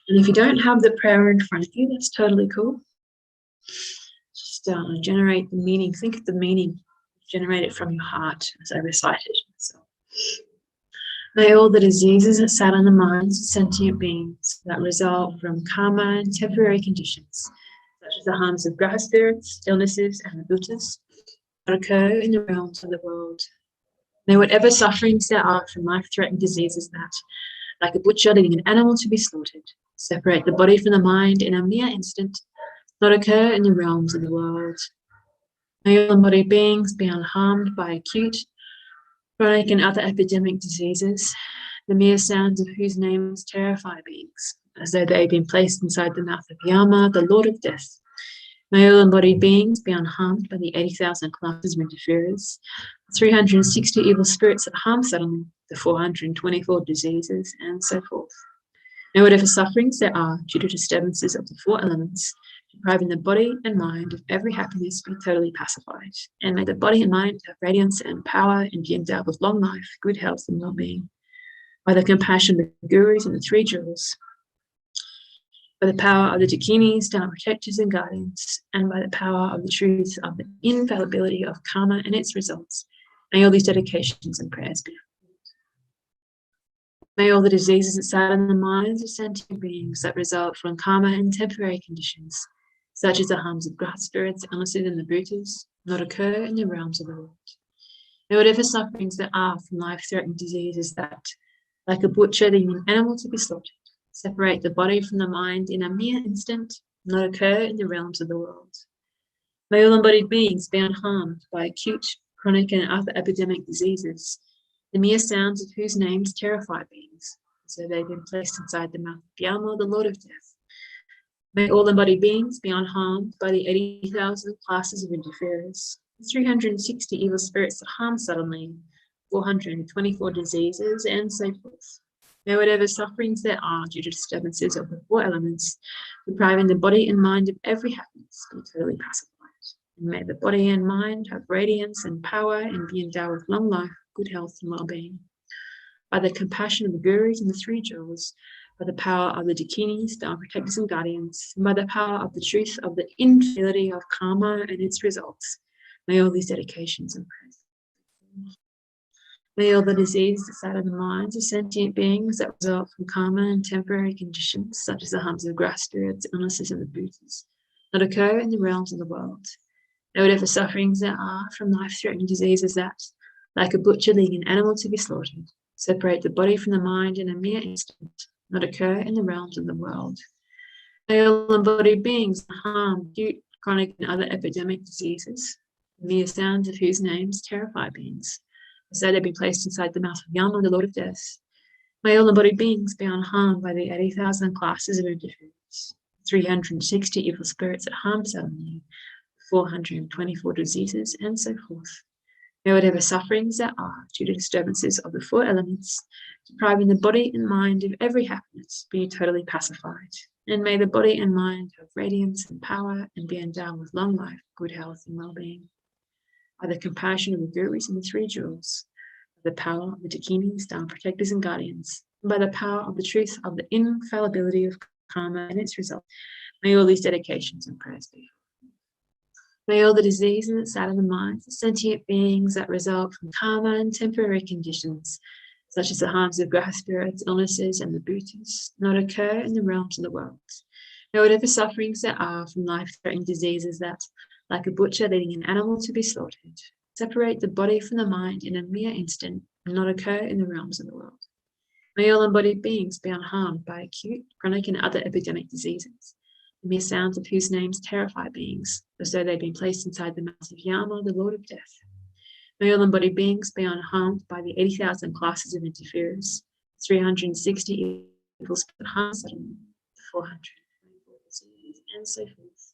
And if you don't have the prayer in front of you, that's totally cool. Just generate the meaning. Think of the meaning. Generate it from your heart as I recite it myself. May all the diseases that sat on the minds of sentient beings that result from karma and temporary conditions, such as the harms of grass spirits, illnesses, and the bhutas, that occur in the realms of the world. May whatever sufferings there are from life-threatening diseases that, like a butcher leading an animal to be slaughtered, separate the body from the mind in a mere instant, not occur in the realms of the world. May all embodied beings be unharmed by acute, chronic, and other epidemic diseases, the mere sounds of whose names terrify beings, as though they had been placed inside the mouth of Yama, the Lord of Death. May all embodied beings be unharmed by the 80,000 classes of interferers, 360 evil spirits that harm suddenly, the 424 diseases, and so forth. May whatever sufferings there are due to disturbances of the four elements, depriving the body and mind of every happiness, be totally pacified. And may the body and mind have radiance and power and be endowed with long life, good health, and well-being. By the compassion of the gurus and the three jewels, by the power of the dakinis, Dharma protectors and guardians, and by the power of the truth of the infallibility of karma and its results, may all these dedications and prayers be fulfilled. May all the diseases that sat in the minds of sentient beings that result from karma and temporary conditions, such as the harms of grass spirits, illnesses, and the bhutas, not occur in the realms of the world. May whatever sufferings there are from life-threatening diseases that, like a butcher leading an animal to be slaughtered, separate the body from the mind in a mere instant, not occur in the realms of the world. May all embodied beings be unharmed by acute, chronic, and other epidemic diseases, the mere sounds of whose names terrify beings, so they've been placed inside the mouth of Yama, the Lord of Death. May all embodied beings be unharmed by the 80,000 classes of interferers, 360 evil spirits that harm suddenly, 424 diseases, and so forth. May whatever sufferings there are due to disturbances of the four elements, depriving the body and mind of every happiness, be totally pacified. And may the body and mind have radiance and power and be endowed with long life, good health, and well-being. By the compassion of the gurus and the three jewels, by the power of the dakinis, Dharma protectors and guardians, and by the power of the truth of the infallibility of karma and its results, may all these dedications and prayers. May all the diseases that sat in the minds of sentient beings that result from karma and temporary conditions, such as the harms of grass spirits, illnesses, and the bhutas, not occur in the realms of the world. May whatever sufferings there are from life-threatening diseases that, like a butcher leading an animal to be slaughtered, separate the body from the mind in a mere instant, not occur in the realms of the world. May all embodied beings harm acute, chronic, and other epidemic diseases, the mere sounds of whose names terrify beings, as though they be placed inside the mouth of Yama, the Lord of Death. May all embodied beings be unharmed by the 80,000 classes of interference, 360 evil spirits that harm suddenly, 424 diseases, and so forth. May whatever sufferings there are due to disturbances of the four elements, depriving the body and mind of every happiness, be totally pacified. And may the body and mind have radiance and power and be endowed with long life, good health, and well-being. By the compassion of the gurus and the three jewels, by the power of the dakinis, Dharma protectors and guardians, and by the power of the truth of the infallibility of karma and its result, may all these dedications and prayers be fulfilled. May all the diseases that sat in the minds of sentient beings that result from karma and temporary conditions, such as the harms of grass spirits, illnesses, and the bhutas, not occur in the realms of the world. May whatever sufferings there are from life-threatening diseases that, like a butcher leading an animal to be slaughtered, separate the body from the mind in a mere instant, and not occur in the realms of the world. May all embodied beings be unharmed by acute, chronic, and other epidemic diseases, the mere sounds of whose names terrify beings, as though they'd been placed inside the mouth of Yama, the Lord of Death. May all embodied beings be unharmed by the 80,000 classes of interferers, 360 evil spirits harm suddenly, 424 diseases, and so forth.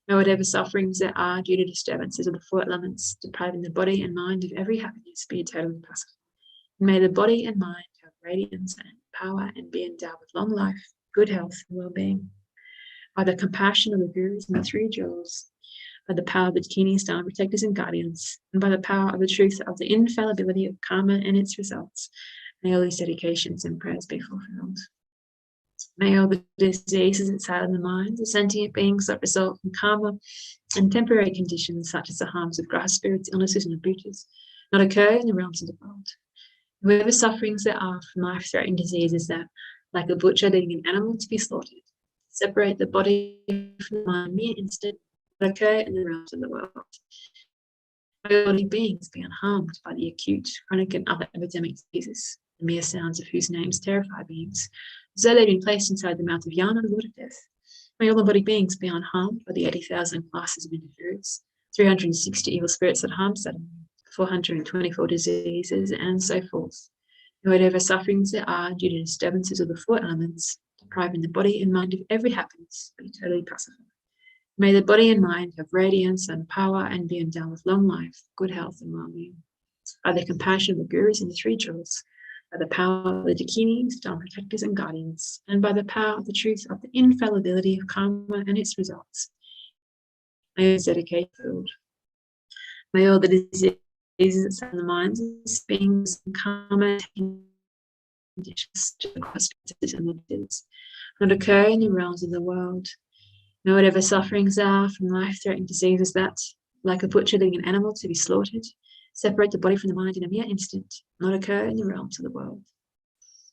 May whatever sufferings there are due to disturbances of the four elements, depriving the body and mind of every happiness, be totally pacified. May the body and mind have radiance and power and be endowed with long life, good health, and well-being. By the compassion of the gurus and the three jewels, by the power of the dakinis, Dharma protectors and guardians, and by the power of the truth of the infallibility of karma and its results, may all these dedications and prayers be fulfilled. May all the diseases that sat in the minds of sentient beings that result from karma and temporary conditions, such as the harms of grass spirits, illnesses, and bhutas, not occur in the realms of the world. Whatever sufferings there are from life-threatening diseases that, like a butcher leading an animal to be slaughtered, separate the body from the mind mere instant, that occur in the realms of the world. May all beings be unharmed by the acute, chronic, and other epidemic diseases, the mere sounds of whose names terrify beings, as though they've been placed inside the mouth of Yama, the Lord of Death. May all embodied beings be unharmed by the 80,000 classes of interference, 360 evil spirits that harm suddenly, 424 diseases, and so forth. And whatever sufferings there are due to disturbances of the four elements, depriving the body and mind of every happiness, be totally pacified. May the body and mind have radiance and power and be endowed with long life, good health, and well-being. By the compassion of the gurus and the three jewels, by the power of the dakinis, Dharma protectors, and guardians, and by the power of the truth of the infallibility of karma and its results. May all dedicate filled. May all the diseases and the minds of beings and karma conditions not occur in the realms of the world. May whatever sufferings are from life-threatening diseases that, like a butcher leading an animal to be slaughtered, separate the body from the mind in a mere instant, not occur in the realms of the world.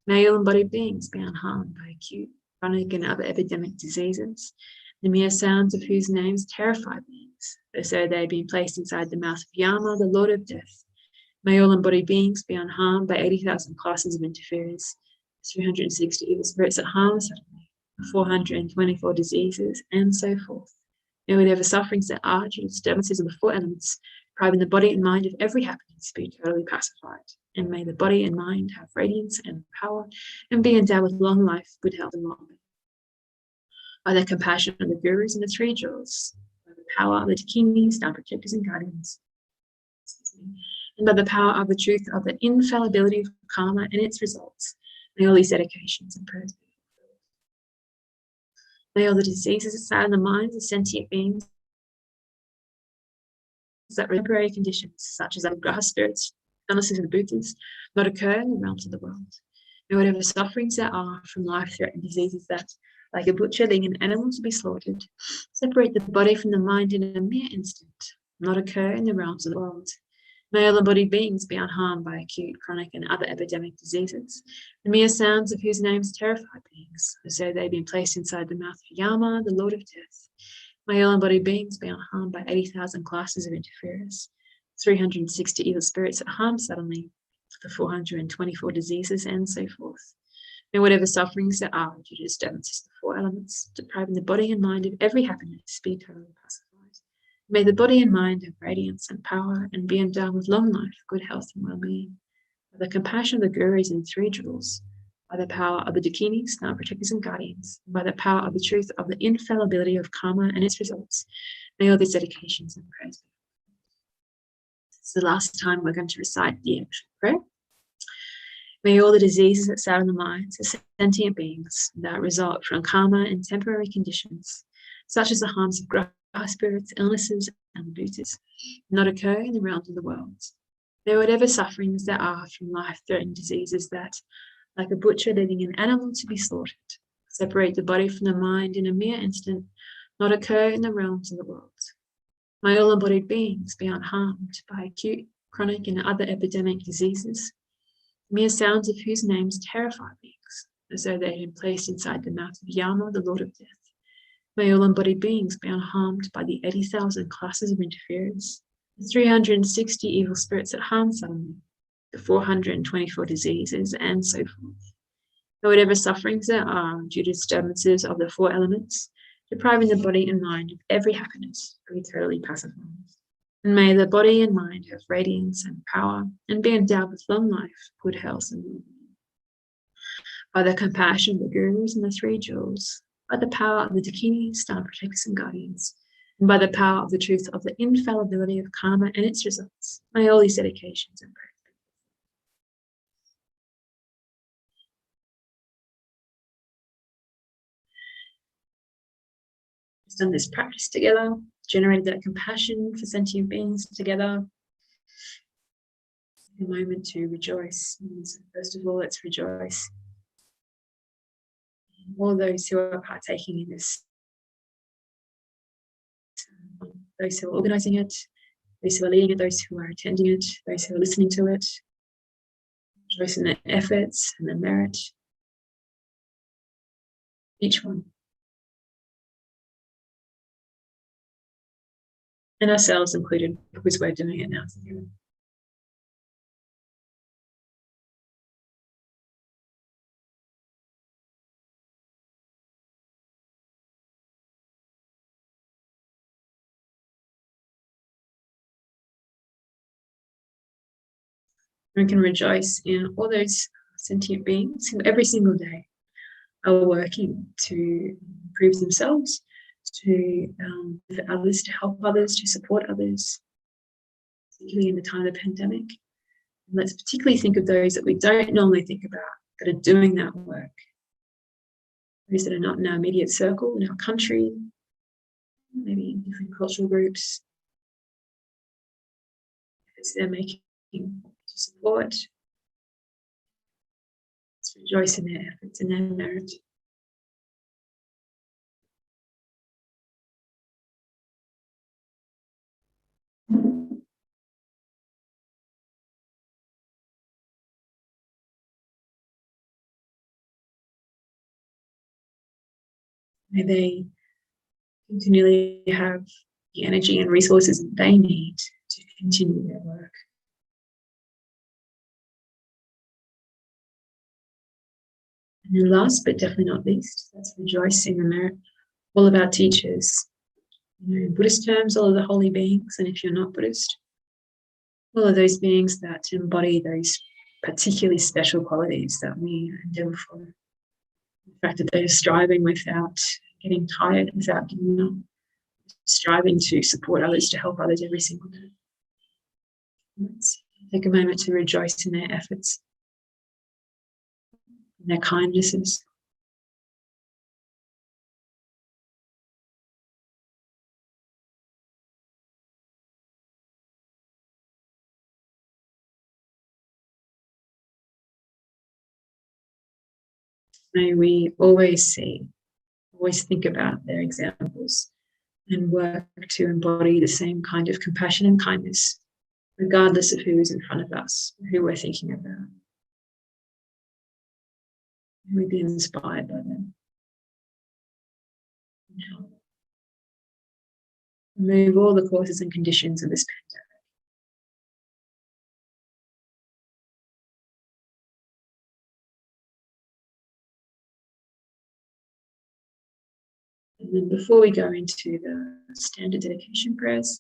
May all embodied beings be unharmed by acute, chronic, and other epidemic diseases, the mere sounds of whose names terrify beings, as though they had been placed inside the mouth of Yama, the Lord of Death. May all embodied beings be unharmed by 80,000 classes of interferers, 360 evil spirits that harm suddenly, 424 diseases, and so forth. May whatever sufferings there are due to disturbances of the four elements, depriving the body and mind of every happiness, be totally pacified. And may the body and mind have radiance and power, and be endowed with long life, good health, and well-being. By the compassion of the gurus and the three jewels, by the power of the dakinis, Dharma protectors, and guardians, and by the power of the truth of the infallibility of karma and its results, may all these dedications and prayers be fulfilled. May all the diseases that sadden the minds of sentient beings that temporary conditions, such as grass spirits, illnesses, and Buddhas, not occur in the realms of the world. May whatever sufferings there are from life-threatening diseases that, like a butcher leading an animal to be slaughtered, separate the body from the mind in a mere instant, not occur in the realms of the world. May all embodied beings be unharmed by acute, chronic, and other epidemic diseases, the mere sounds of whose names terrify beings, as though they've been placed inside the mouth of Yama, the Lord of Death. May all embodied beings be unharmed by 80,000 classes of interferers, 360 evil spirits that harm suddenly, the 424 diseases, and so forth. May whatever sufferings there are due to disturbances of the four elements, depriving the body and mind of every happiness, be totally pacified. May the body and mind have radiance and power, and be endowed with long life, good health, and well-being. By the compassion of the gurus and three jewels, by the power of the dakinis, Dharma protectors, and guardians, and by the power of the truth of the infallibility of karma and its results, may all these dedications and prayers be. This is the last time we're going to recite the actual prayer. May all the diseases that sadden the minds of sentient beings that result from karma and temporary conditions, such as the harms of grass spirits, illnesses, and Buddhas, not occur in the realms of the world. May whatever sufferings there are from life-threatening diseases that, like a butcher leading an animal to be slaughtered, separate the body from the mind in a mere instant, not occur in the realms of the world. May all embodied beings be unharmed by acute, chronic, and other epidemic diseases, mere sounds of whose names terrify beings, as though they had been placed inside the mouth of Yama, the Lord of Death. May all embodied beings be unharmed by the 80,000 classes of interference, the 360 evil spirits that harm suddenly, the 424 diseases, and so forth. May whatever sufferings there are due to disturbances of the four elements, depriving the body and mind of every happiness, be totally pacified. And may the body and mind have radiance and power, and be endowed with long life, good health, and well-being. By the compassion of the gurus and the three jewels, by the power of the dakinis, Dharma protectors, and guardians, and by the power of the truth of the infallibility of karma and its results, may all these dedications and prayers be. We've done this practice together, generated that compassion for sentient beings together. Take a moment to rejoice. And so first of all, let's rejoice all those who are partaking in this, those who are organizing it, those who are leading it, those who are attending it, those who are listening to it. Rejoice in their efforts and their merit. Each one. And ourselves included, because we're doing it now together. We can rejoice in all those sentient beings who every single day are working to improve themselves, to for others, to help others, to support others, particularly in the time of the pandemic. And let's particularly think of those that we don't normally think about that are doing that work. Those that are not in our immediate circle, in our country, maybe in different cultural groups. As they're making to support. Let's rejoice in their efforts and their merit. May they continually have the energy and resources that they need to continue their work. And then last but definitely not least, let's rejoice in the merit of all of our teachers. You know, in Buddhist terms, all of the holy beings, and if you're not Buddhist, all of those beings that embody those particularly special qualities that we endeavor for. The fact that they're striving without getting tired, without giving up, striving to support others, to help others every single day. Let's take a moment to rejoice in their efforts, in their kindnesses. May we always think about their examples and work to embody the same kind of compassion and kindness, regardless of who is in front of us, who we're thinking about. May we be inspired by them. Remove all the causes and conditions of this pandemic. And then before we go into the standard dedication prayers,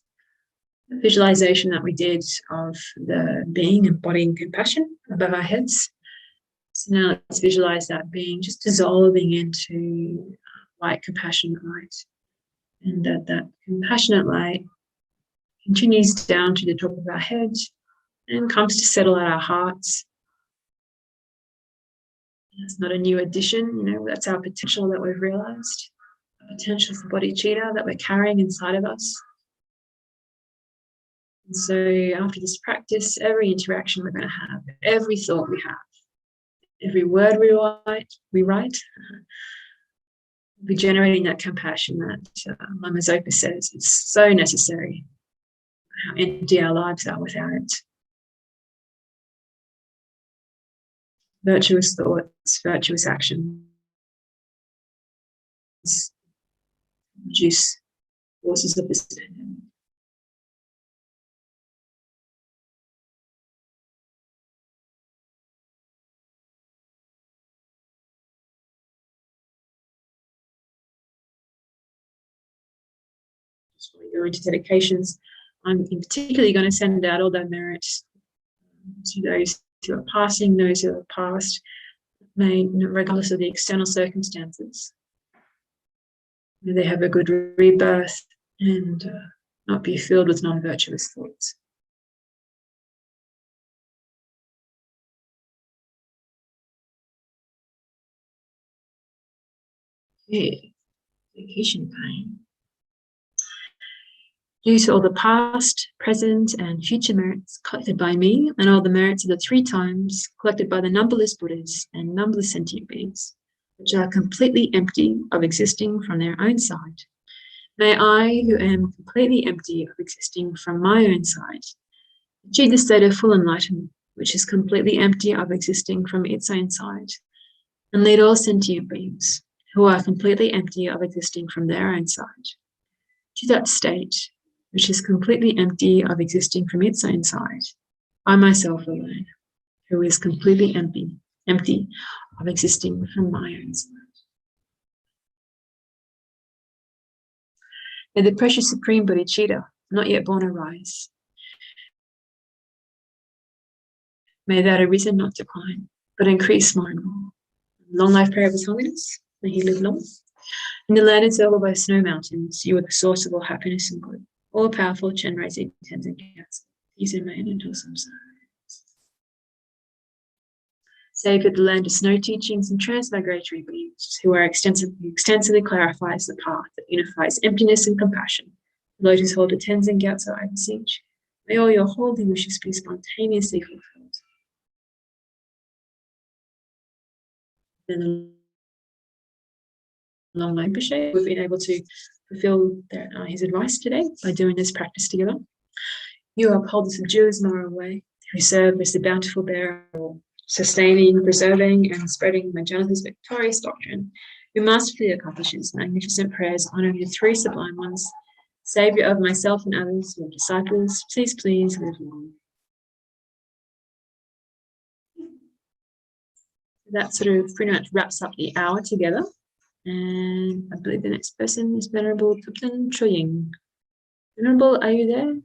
the visualization that we did of the being embodying compassion above our heads. So now let's visualize that being just dissolving into white compassionate light. And that compassionate light continues down to the top of our head and comes to settle at our hearts. It's not a new addition, you know, that's our potential that we've realized. Potential for bodhicitta that we're carrying inside of us. And so after this practice, every interaction we're going to have, every thought we have, every word we write, we'll be generating that compassion that Lama Zopa says is so necessary, how empty our lives are without it. Virtuous thoughts, virtuous actions, reduce forces of this pandemic. Just when we go into dedications, I'm particularly going to send out all that merit to those who are passing, those who have passed, regardless of the external circumstances. May they have a good rebirth and not be filled with non-virtuous thoughts. Okay, dedication pain. Due to all the past, present, and future merits collected by me, and all the merits of the 3 times collected by the numberless Buddhas and numberless sentient beings, which are completely empty of existing from their own side. May I, who am completely empty of existing from my own side, achieve the state of full enlightenment which is completely empty of existing from its own side, and lead all sentient beings who are completely empty of existing from their own side to that state which is completely empty of existing from its own side, I myself alone, who is completely empty of existing from my own side. May the precious supreme bodhicitta, not yet born, arise. May that arisen not decline, but increase more and more. Long life prayer of His Holiness, may he live long. In the land encircled by snow mountains, you are the source of all happiness and good. All powerful Chenrezig Tenzin Gyatso, peace and reign until samsara. Save that the land of snow teachings and transmigratory beings who are extensively clarifies the path that unifies emptiness and compassion. Lotus holder Tenzin Gyatso, I beseech. May all your holy wishes be spontaneously fulfilled. Then Long Rinpoche, we've been able to fulfill his advice today by doing this practice together. You uphold the subduers moral way, who serve as the bountiful bearer, sustaining, preserving, and spreading Mahayana's victorious doctrine, who masterfully accomplishes magnificent prayers honoring the three sublime ones, Saviour of myself and others, your disciples, please live long. That sort of pretty much wraps up the hour together. And I believe the next person is Venerable Tupten Choying. Venerable, are you there?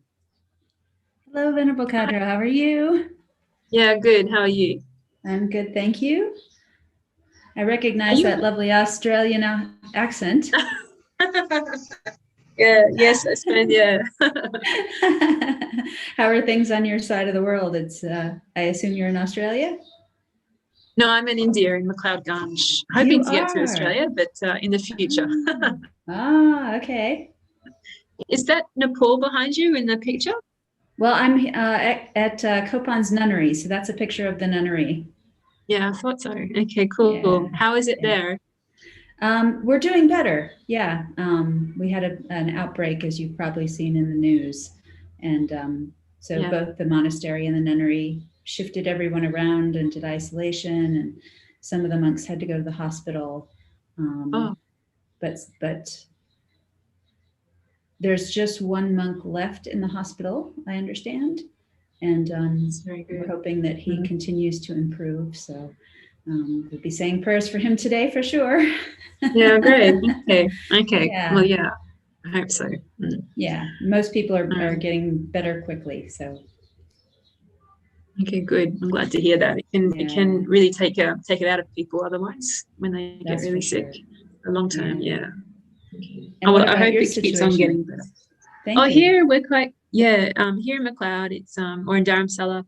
Hello, Venerable Kadra. How are you? Yeah, good. How are you? I'm good, thank you. I recognize that lovely Australian accent. Yeah, yes, I spent, yeah. How are things on your side of the world? It's, I assume you're in Australia? No, I'm in India, in McLeod Ganj. Hoping to get to Australia, but in the future. Okay. Is that Nepal behind you in the picture? Well, I'm at Kopan's nunnery, so that's a picture of the nunnery. Yeah, I thought so. Okay, cool. Yeah. How is it there? We're doing better. Yeah. We had an outbreak, as you've probably seen in the news. And so both the monastery and the nunnery shifted everyone around and did isolation, and some of the monks had to go to the hospital. But there's just one monk left in the hospital, I understand. And we're hoping that he continues to improve. So we'll be saying prayers for him today for sure. Yeah, great. Okay. Yeah. Well, yeah, I hope so. Yeah, most people are getting better quickly. So. Okay, good. I'm glad to hear that. It can really take it out of people otherwise when they get really sick for long term. Yeah. Okay. I hope it keeps on getting better. Thank you. Here we're quite here in McLeod. It's or in Dharamsala.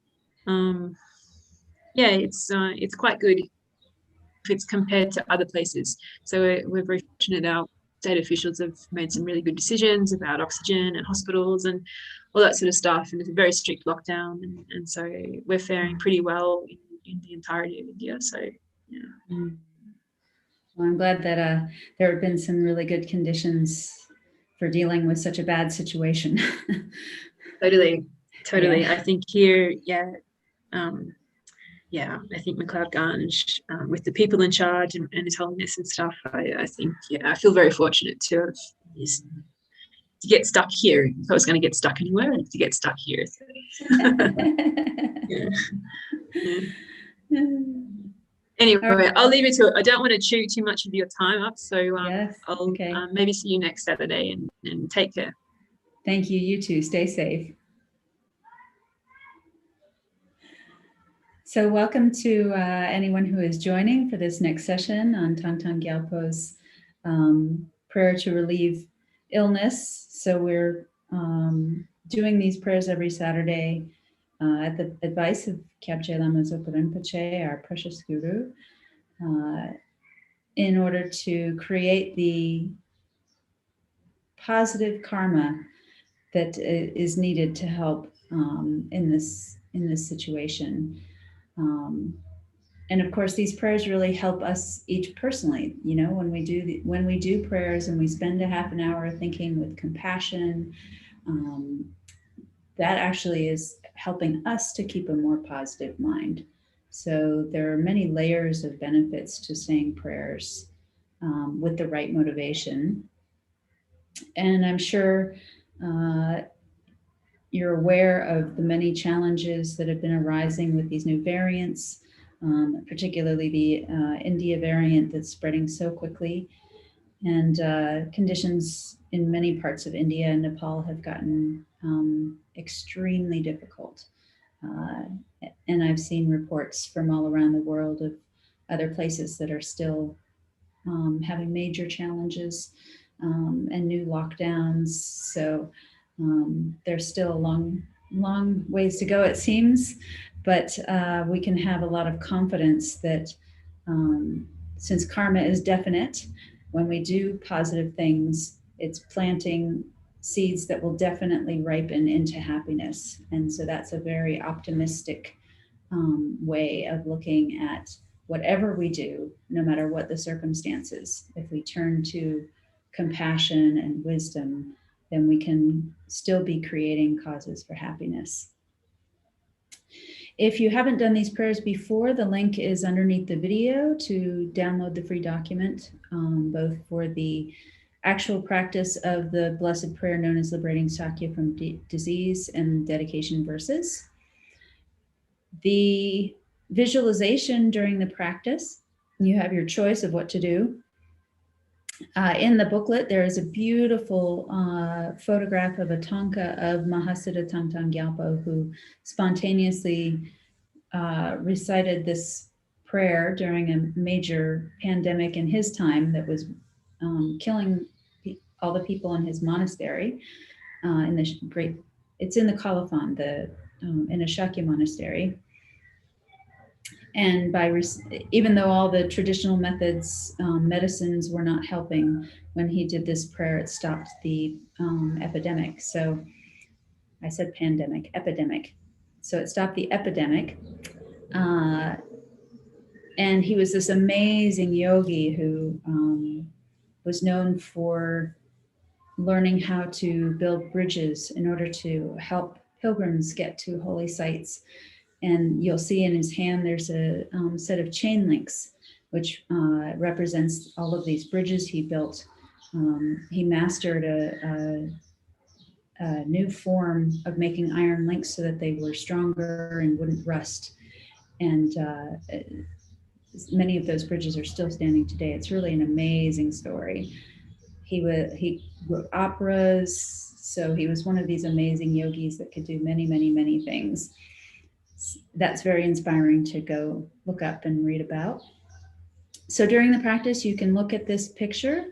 It's quite good if it's compared to other places. So we're very fortunate. Our state officials have made some really good decisions about oxygen and hospitals and all that sort of stuff. And it's a very strict lockdown. And so we're faring pretty well in the entirety of India. So, yeah. Well, I'm glad that there have been some really good conditions for dealing with such a bad situation. Totally. Yeah. I think here, I think McLeod Ganj, with the people in charge and His Holiness and stuff, I think, I feel very fortunate to get stuck here. If I was going to get stuck anywhere, to get stuck here. So. Anyway, I'll leave it to it. I don't want to chew too much of your time up, so I'll maybe see you next Saturday and take care. Thank you. You too. Stay safe. So welcome to anyone who is joining for this next session on Thangtong Gyalpo's prayer to relieve illness. So we're doing these prayers every Saturday at the advice of Kyabje Lama Zopa Rinpoche, our precious guru, in order to create the positive karma that is needed to help in this situation. And of course, these prayers really help us each personally. You know, when we do prayers and we spend a half an hour thinking with compassion, that actually helping us to keep a more positive mind. So there are many layers of benefits to saying prayers with the right motivation. And I'm sure you're aware of the many challenges that have been arising with these new variants, particularly the India variant that's spreading so quickly. And conditions in many parts of India and Nepal have gotten extremely difficult. And I've seen reports from all around the world of other places that are still having major challenges and new lockdowns. So there's still a long ways to go, it seems, but we can have a lot of confidence that since karma is definite, when we do positive things, it's planting seeds that will definitely ripen into happiness. And so that's a very optimistic way of looking at whatever we do, no matter what the circumstances. If we turn to compassion and wisdom, then we can still be creating causes for happiness. If you haven't done these prayers before, the link is underneath the video to download the free document, both for the actual practice of the blessed prayer known as Liberating Sakya from Disease and dedication verses. The visualization during the practice, you have your choice of what to do. In the booklet, there is a beautiful photograph of a Thangka of Mahasiddha Thangtong Gyalpo, who spontaneously recited this prayer during a major pandemic in his time that was killing all the people in his monastery. It's in the Colophon, in a Shakya monastery. And even though all the traditional methods, medicines were not helping, when he did this prayer, it stopped the epidemic. So I said pandemic, epidemic. So it stopped the epidemic. And he was this amazing yogi who was known for learning how to build bridges in order to help pilgrims get to holy sites. And you'll see in his hand, there's a set of chain links, which represents all of these bridges he built. He mastered a new form of making iron links so that they were stronger and wouldn't rust. And many of those bridges are still standing today. It's really an amazing story. He wrote operas, so he was one of these amazing yogis that could do many, many, many things. That's very inspiring to go look up and read about. So during the practice, you can look at this picture,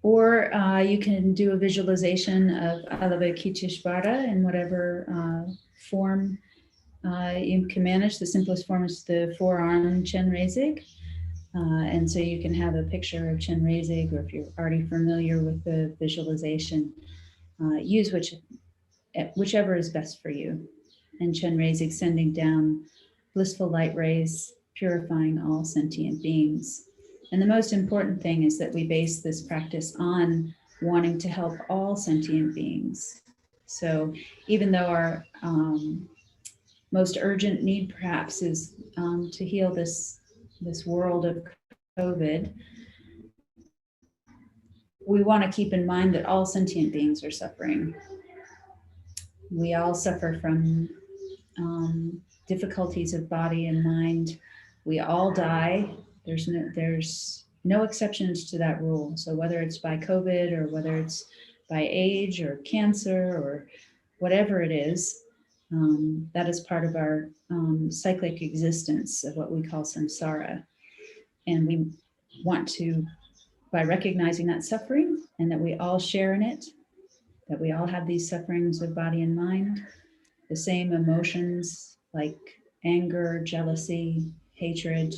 or you can do a visualization of Alavakitishvara in whatever form you can manage. The simplest form is the four-arm Chenrezig. And so you can have a picture of Chenrezig, or if you're already familiar with the visualization, use whichever is best for you. And Chenrezig sending down blissful light rays, purifying all sentient beings. And the most important thing is that we base this practice on wanting to help all sentient beings. So even though our most urgent need perhaps is to heal this world of COVID, we want to keep in mind that all sentient beings are suffering. We all suffer from difficulties of body and mind. We all die. There's no exceptions to that rule. So whether it's by COVID, or whether it's by age or cancer or whatever it is, that is part of our cyclic existence of what we call samsara. And we want to, by recognizing that suffering and that we all share in it, that we all have these sufferings of body and mind, the same emotions like anger, jealousy, hatred,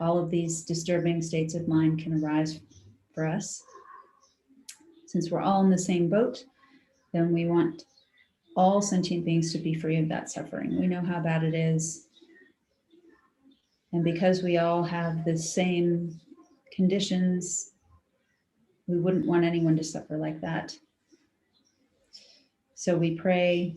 all of these disturbing states of mind can arise for us. Since we're all in the same boat, then we want all sentient beings to be free of that suffering. We know how bad it is. And because we all have the same conditions, we wouldn't want anyone to suffer like that. So we pray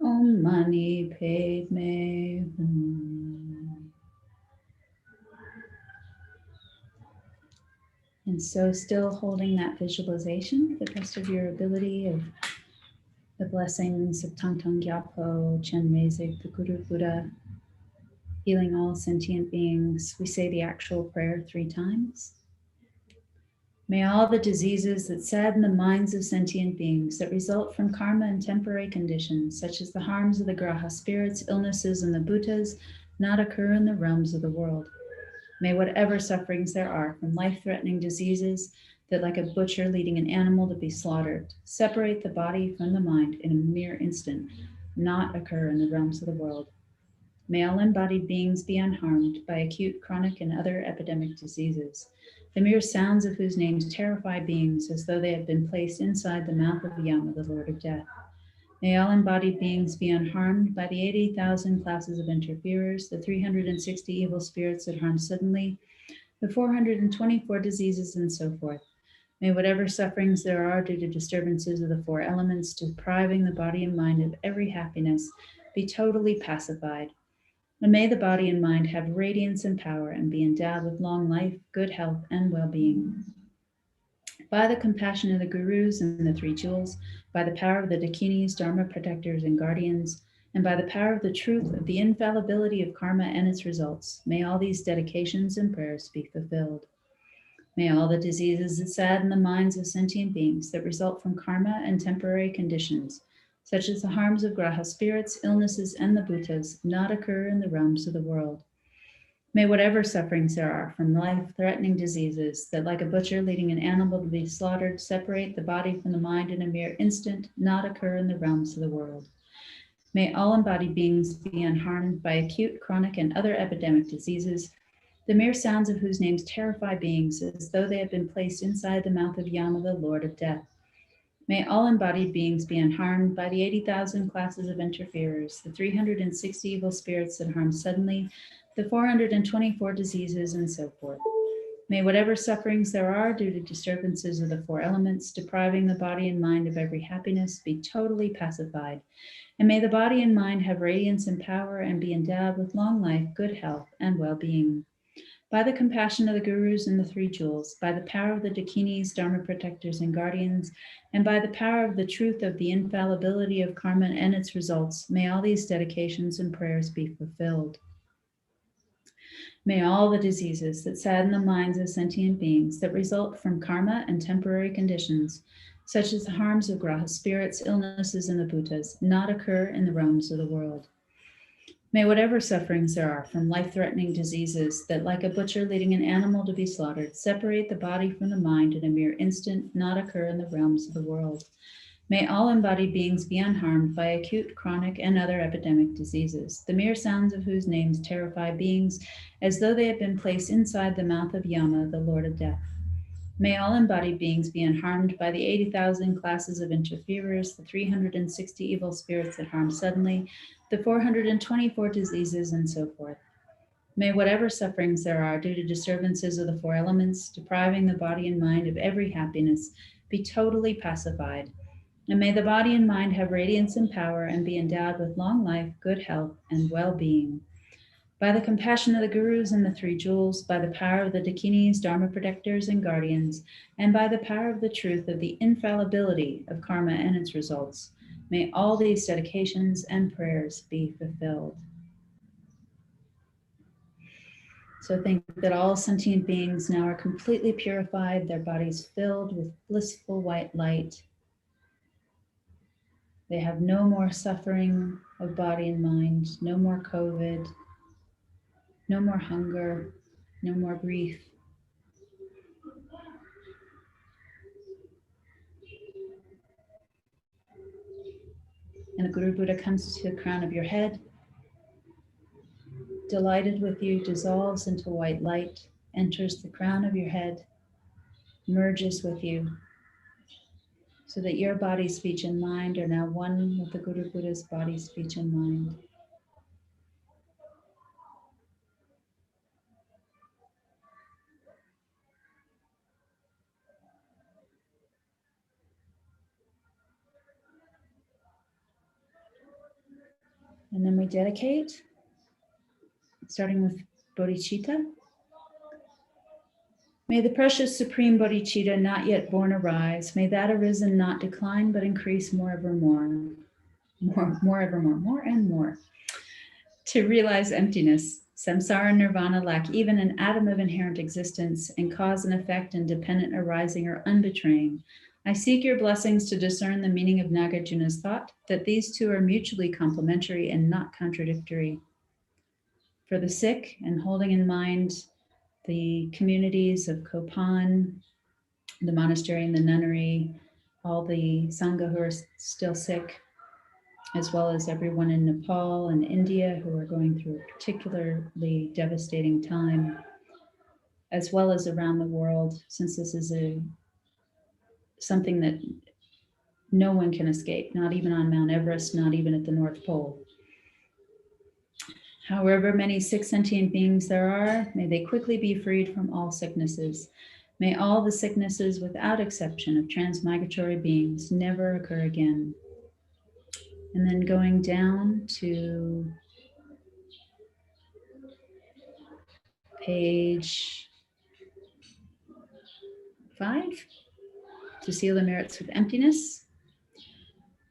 Om Mani Padme Hum. And so still holding that visualization to the best of your ability of the blessings of Thangtong Gyalpo, Chenrezig, the Guru Buddha, healing all sentient beings. We say the actual prayer 3 times. May all the diseases that sadden the minds of sentient beings that result from karma and temporary conditions, such as the harms of the graha spirits, illnesses, and the bhutas, not occur in the realms of the world. May whatever sufferings there are from life-threatening diseases that, like a butcher leading an animal to be slaughtered, separate the body from the mind in a mere instant, not occur in the realms of the world. May all embodied beings be unharmed by acute, chronic, and other epidemic diseases, the mere sounds of whose names terrify beings as though they had been placed inside the mouth of Yama, the Lord of Death. May all embodied beings be unharmed by the 80,000 classes of interferers, the 360 evil spirits that harm suddenly, the 424 diseases, and so forth. May whatever sufferings there are due to disturbances of the four elements depriving the body and mind of every happiness be totally pacified. And may the body and mind have radiance and power and be endowed with long life, good health, and well-being. By the compassion of the gurus and the three jewels, by the power of the dakinis, dharma protectors, and guardians, and by the power of the truth of the infallibility of karma and its results, may all these dedications and prayers be fulfilled. May all the diseases that sadden the minds of sentient beings that result from karma and temporary conditions, such as the harms of graha spirits, illnesses, and the bhutas, not occur in the realms of the world. May whatever sufferings there are from life-threatening diseases that, like a butcher leading an animal to be slaughtered, separate the body from the mind in a mere instant, not occur in the realms of the world. May all embodied beings be unharmed by acute, chronic, and other epidemic diseases, the mere sounds of whose names terrify beings as though they had been placed inside the mouth of Yama, the Lord of Death. May all embodied beings be unharmed by the 80,000 classes of interferers, the 360 evil spirits that harm suddenly, the 424 diseases, and so forth. May whatever sufferings there are due to disturbances of the four elements, depriving the body and mind of every happiness, be totally pacified. And may the body and mind have radiance and power and be endowed with long life, good health, and well-being. By the compassion of the gurus and the three jewels, by the power of the dakinis, dharma protectors, and guardians, and by the power of the truth of the infallibility of karma and its results, may all these dedications and prayers be fulfilled. May all the diseases that sadden the minds of sentient beings that result from karma and temporary conditions, such as the harms of graha spirits, illnesses, and the bhutas, not occur in the realms of the world. May whatever sufferings there are from life-threatening diseases that, like a butcher leading an animal to be slaughtered, separate the body from the mind in a mere instant, not occur in the realms of the world. May all embodied beings be unharmed by acute, chronic, and other epidemic diseases, the mere sounds of whose names terrify beings as though they had been placed inside the mouth of Yama, the Lord of Death. May all embodied beings be unharmed by the 80,000 classes of interferers, the 360 evil spirits that harm suddenly, the 424 diseases, and so forth. May whatever sufferings there are due to disturbances of the four elements, depriving the body and mind of every happiness, be totally pacified. And may the body and mind have radiance and power and be endowed with long life, good health, and well-being. By the compassion of the gurus and the three jewels, by the power of the dakinis, dharma protectors, and guardians, and by the power of the truth of the infallibility of karma and its results, may all these dedications and prayers be fulfilled. So think that all sentient beings now are completely purified, their bodies filled with blissful white light. They have no more suffering of body and mind, no more COVID, no more hunger, no more grief. And the Guru Buddha comes to the crown of your head, delighted with you, dissolves into white light, enters the crown of your head, merges with you, so that your body, speech, and mind are now one with the Guru Buddha's body, speech, and mind. And then we dedicate, starting with bodhicitta. May the precious supreme bodhicitta not yet born arise. May that arisen not decline, but increase more and more. To realize emptiness, samsara and nirvana lack even an atom of inherent existence, and cause and effect and dependent arising are unbetraying. I seek your blessings to discern the meaning of Nagarjuna's thought, that these two are mutually complementary and not contradictory. For the sick, and holding in mind the communities of Kopan, the monastery and the nunnery, all the Sangha who are still sick, as well as everyone in Nepal and India who are going through a particularly devastating time, as well as around the world, since this is something that no one can escape, not even on Mount Everest, not even at the North Pole. However many sick sentient beings there are, may they quickly be freed from all sicknesses. May all the sicknesses, without exception, of transmigratory beings never occur again. And then going down to page 5, to seal the merits with emptiness.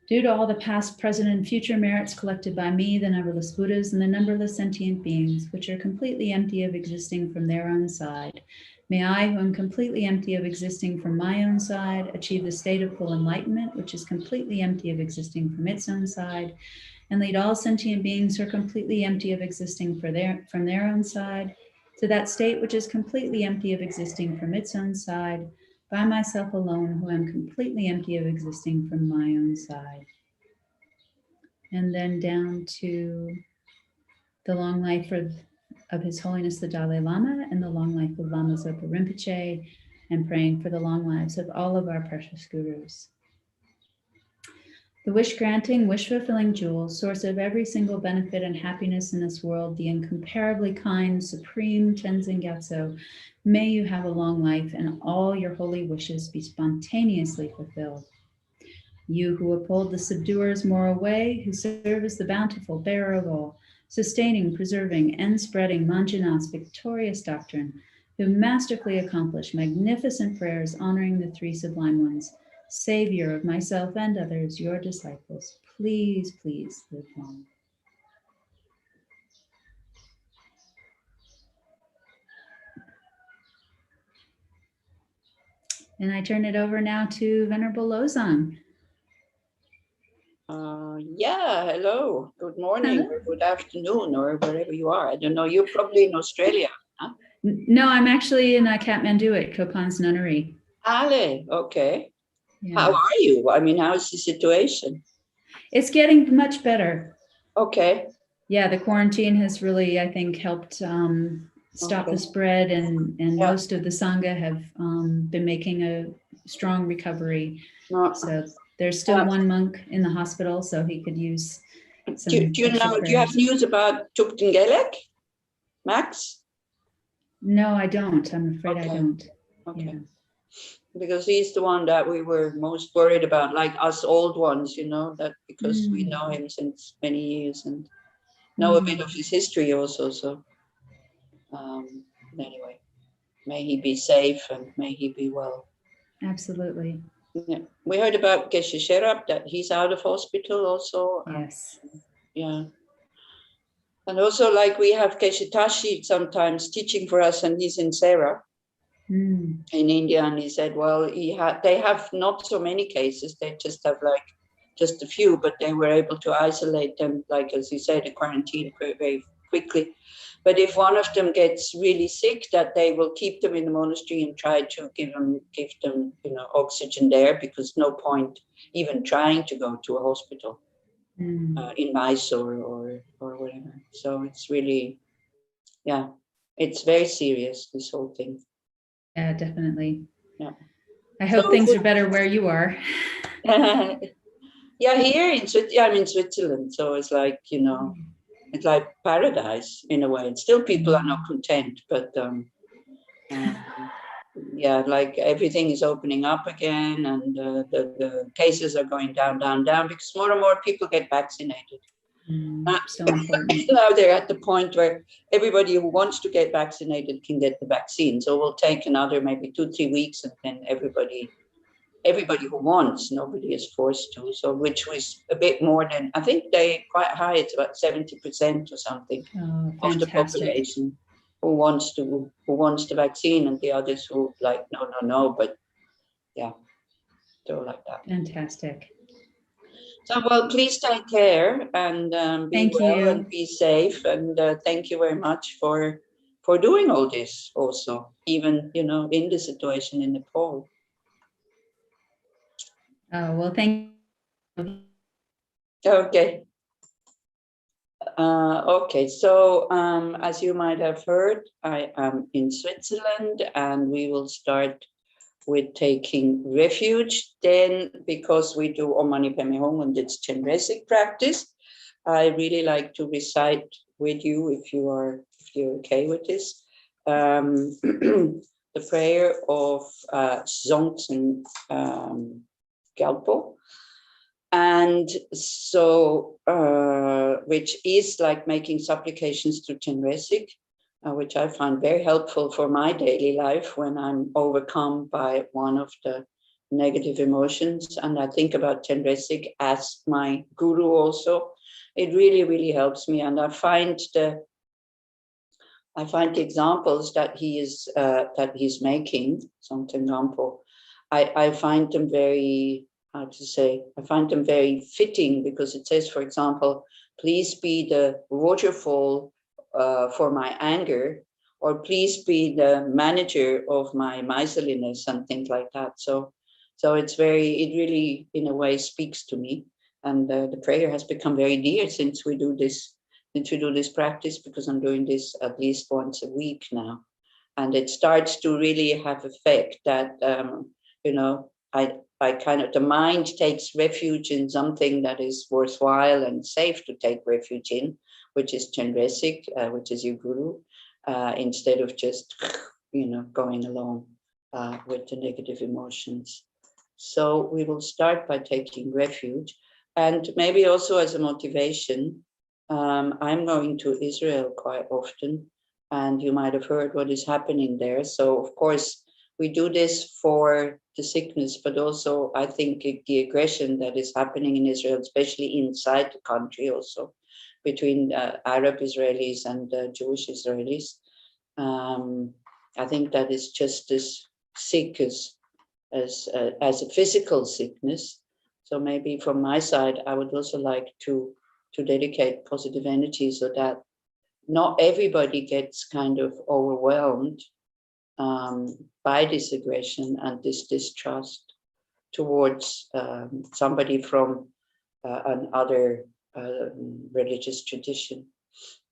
Due to all the past, present, and future merits collected by me, the numberless Buddhas, and the numberless sentient beings, which are completely empty of existing from their own side, may I, who am completely empty of existing from my own side, achieve the state of full enlightenment, which is completely empty of existing from its own side, and lead all sentient beings who are completely empty of existing from their own side, to that state which is completely empty of existing from its own side, by myself alone, who am completely empty of existing from my own side. And then down to the long life of His Holiness the Dalai Lama and the long life of Lama Zopa Rinpoche, and praying for the long lives of all of our precious gurus. The wish-granting, wish-fulfilling jewel, source of every single benefit and happiness in this world, the incomparably kind, supreme Chenrezig Gyatso, may you have a long life and all your holy wishes be spontaneously fulfilled. You who uphold the subduer's moral way, who serve as the bountiful bearer of all, sustaining, preserving, and spreading Manjana's victorious doctrine, who masterfully accomplish magnificent prayers honoring the three sublime ones, Savior of myself and others, your disciples, please, please live long. And I turn it over now to Venerable Lozan. Yeah, hello, good morning, or good afternoon, or wherever you are. I don't know, you're probably in Australia, huh? No, I'm actually in Kathmandu at Kopan's Nunnery. Ale, okay. Yeah. How are you? I mean, how's the situation? It's getting much better. Okay. Yeah, the quarantine has really, I think, helped stop the spread, and most of the Sangha have been making a strong recovery. So there's still one monk in the hospital, so he could use some do you know, do you have news about Thangtong Gyalpo, Max? No, I don't. I'm afraid I don't. Okay. Yeah. Because he's the one that we were most worried about, like us old ones, you know, that because we know him since many years and know a bit of his history also. So anyway, may he be safe and may he be well. Absolutely. Yeah. We heard about Geshe Sherab, that he's out of hospital also. Yes. Yeah. And also, like, we have Geshe Tashi sometimes teaching for us, and he's in Sera in India, and he said, well, they have not so many cases, they just have like just a few, but they were able to isolate them, like as you said, the quarantine very quickly. But if one of them gets really sick, that they will keep them in the monastery and try to give them, you know, oxygen there, because no point even trying to go to a hospital in Mysore or whatever. So it's really, yeah, it's very serious, this whole thing. Yeah, definitely. Yeah. I hope things are better where you are. Yeah, here in Switzerland, I'm in Switzerland, so it's like, you know, it's like paradise in a way. And still people are not content, but yeah, like everything is opening up again, and the cases are going down, because more and more people get vaccinated. So important. Now they're at the point where everybody who wants to get vaccinated can get the vaccine. So we'll take another maybe 2-3 weeks, and then everybody who wants, nobody is forced to. So which was a bit more than, I think they quite high, it's about 70% or something of the population who wants the vaccine, and the others who like no, but yeah, so like that. Fantastic. So, well, please take care and be well and be safe. And thank you very much for doing all this also, even, you know, in the situation in Nepal. Oh, well, thank you. Okay. Okay, so as you might have heard, I am in Switzerland, and we will start with taking refuge. Then, because we do Om Mani Padme Hum and it's Chenrezig practice, I really like to recite with you if you're okay with this. The prayer of Thangtong Gyalpo. And so, which is like making supplications to Chenrezig, which I find very helpful for my daily life when I'm overcome by one of the negative emotions. And I think about Chenrezig as my guru also. It really, really helps me. And I find the examples that he's making, Thangtong Gyalpo, I find them very, I find them very fitting, because it says, for example, please be the waterfall for my anger, or please be the manager of my miserliness, and things like that. So it really, in a way, speaks to me. And the prayer has become very dear since we do this practice, because I'm doing this at least once a week now. And it starts to really have effect that, I kind of, the mind takes refuge in something that is worthwhile and safe to take refuge in, which is Chenrezig, which is your guru, instead of just, going along with the negative emotions. So we will start by taking refuge, and maybe also as a motivation. I'm going to Israel quite often, and you might have heard what is happening there. So of course, we do this for the sickness, but also I think the aggression that is happening in Israel, especially inside the country also, between Arab Israelis and Jewish Israelis. I think that is just as sick as a physical sickness. So maybe from my side, I would also like to dedicate positive energy so that not everybody gets kind of overwhelmed by this aggression and this distrust towards somebody from another religious tradition.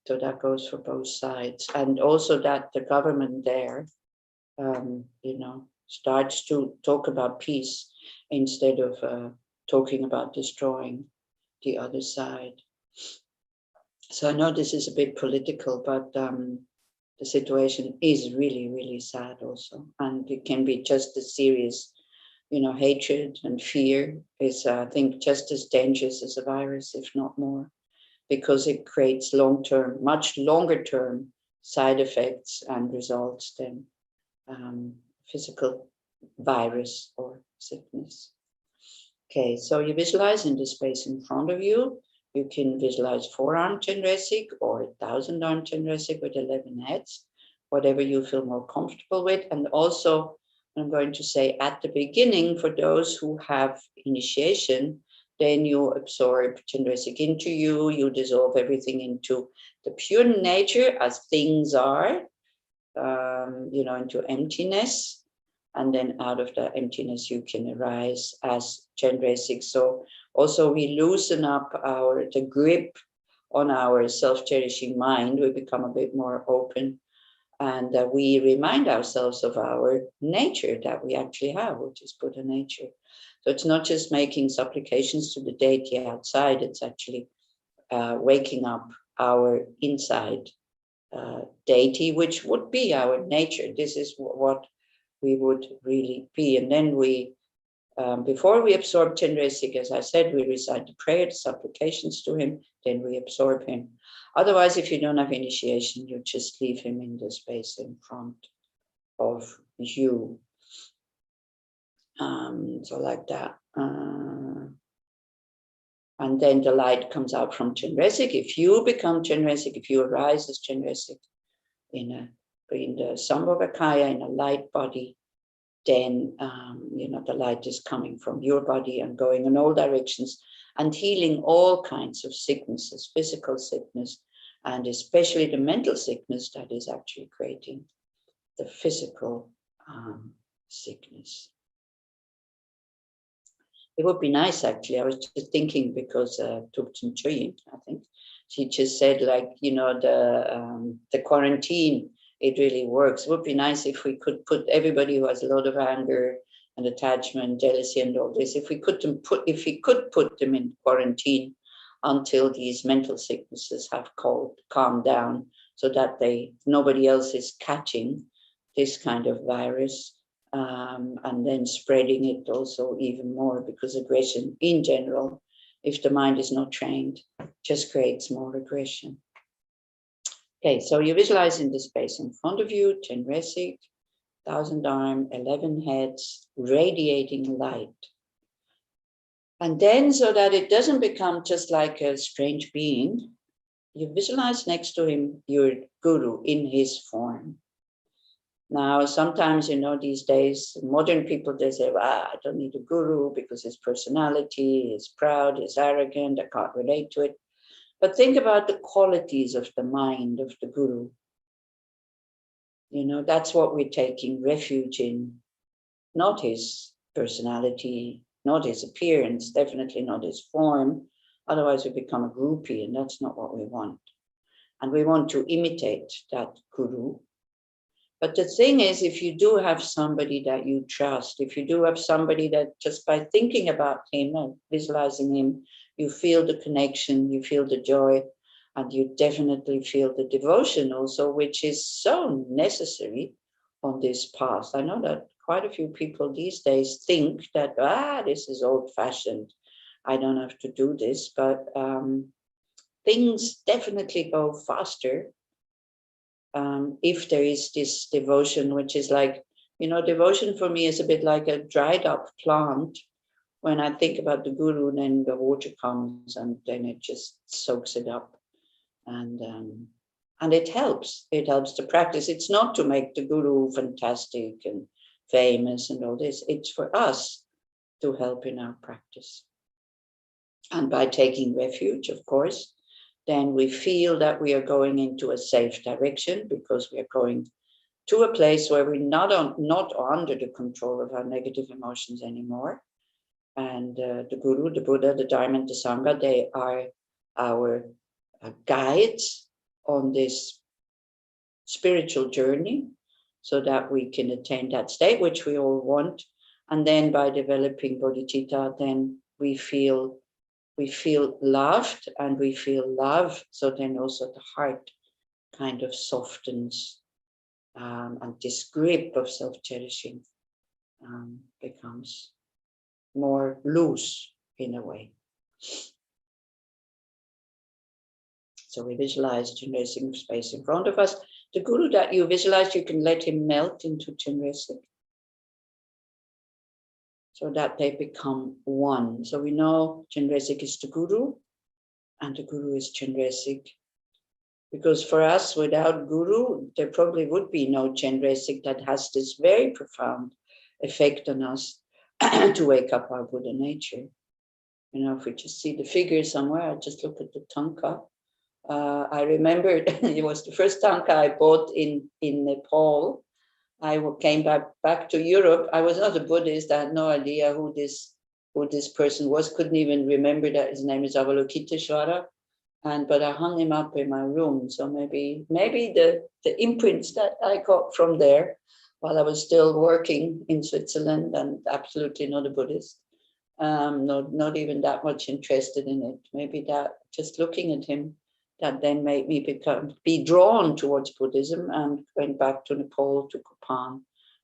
So that goes for both sides. And also that the government there, starts to talk about peace instead of talking about destroying the other side. So I know this is a bit political, but the situation is really, really sad also. And it can be just as serious, hatred and fear is, I think, just as dangerous as a virus, if not more, because it creates long-term, much longer-term side effects and results than physical virus or sickness. Okay, so you visualize in the space in front of you. You can visualize 4-armed Chenrezig or 1,000-armed Chenrezig with 11 heads, whatever you feel more comfortable with. And also, I'm going to say at the beginning, for those who have initiation, then you absorb Chenrezig into you, you dissolve everything into the pure nature as things are, into emptiness. And then out of the emptiness, you can arise as Chenrezig. So also we loosen up the grip on our self-cherishing mind. We become a bit more open, and we remind ourselves of our nature that we actually have, which is Buddha nature. So it's not just making supplications to the deity outside, it's actually waking up our inside deity, which would be our nature. This is what we would really be. And then we, before we absorb Chenrezig, as I said, we recite the prayer, the supplications to him, then we absorb him. Otherwise, if you don't have initiation, you just leave him in the space in front of you. So like that. And then the light comes out from Chenrezig. If you become Chenrezig, if you arise as Chenrezig in the Sambhavakaya, in a light body, then the light is coming from your body and going in all directions and healing all kinds of sicknesses, physical sickness, and especially the mental sickness that is actually creating the physical sickness. It would be nice, actually. I was just thinking, because Thupten Choyin, I think, she just said, the quarantine, it really works. It would be nice if we could put everybody who has a lot of anger and attachment, jealousy, and all this, if we could put them in quarantine until these mental sicknesses have calmed down, so that nobody else is catching this kind of virus, and then spreading it also even more, because aggression in general, if the mind is not trained, just creates more aggression. Okay, so you visualize in the space in front of you, Chenrezig, 1,000 arm, 11 heads, radiating light. And then, so that it doesn't become just like a strange being, you visualize next to him your guru in his form. Now, sometimes, these days, modern people, they say, well, I don't need a guru because his personality is proud, is arrogant, I can't relate to it. But think about the qualities of the mind of the guru. That's what we're taking refuge in, not his personality, not his appearance, definitely not his form. Otherwise, we become a groupie, and that's not what we want. And we want to imitate that guru. But the thing is, if you do have somebody that you trust, if you do have somebody that just by thinking about him and visualizing him, you feel the connection, you feel the joy, and you definitely feel the devotion also, which is so necessary on this path. I know that quite a few people these days think that, this is old-fashioned, I don't have to do this, but things definitely go faster if there is this devotion, which is like, devotion for me is a bit like a dried up plant. When I think about the guru, then the water comes and then it just soaks it up. And it helps. It helps to practice. It's not to make the guru fantastic and famous and all this. It's for us to help in our practice. And by taking refuge, of course, then we feel that we are going into a safe direction, because we are going to a place where we're not under the control of our negative emotions anymore. And the Guru, the Buddha, the Dharma, and the Sangha, they are our guides on this spiritual journey, so that we can attain that state, which we all want. And then by developing bodhicitta, then we feel loved, and we feel love. So then also the heart kind of softens, and this grip of self-cherishing becomes more loose in a way. So we visualize Chenrezig space in front of us. The guru that you visualize, you can let him melt into Chenrezig, so that they become one. So we know Chenrezig is the guru, and the guru is Chenrezig. Because for us, without guru, there probably would be no Chenrezig that has this very profound effect on us to wake up our Buddha nature. If we just see the figure somewhere, I just look at the tanka. I remember it was the first tanka I bought in Nepal. I came back to Europe. I was not a Buddhist. I had no idea who this person was. Couldn't even remember that his name is Avalokiteshvara. But I hung him up in my room. So maybe the imprints that I got from there, while I was still working in Switzerland and absolutely not a Buddhist, not even that much interested in it. Maybe that just looking at him, that then made me be drawn towards Buddhism, and went back to Nepal, to Kopan,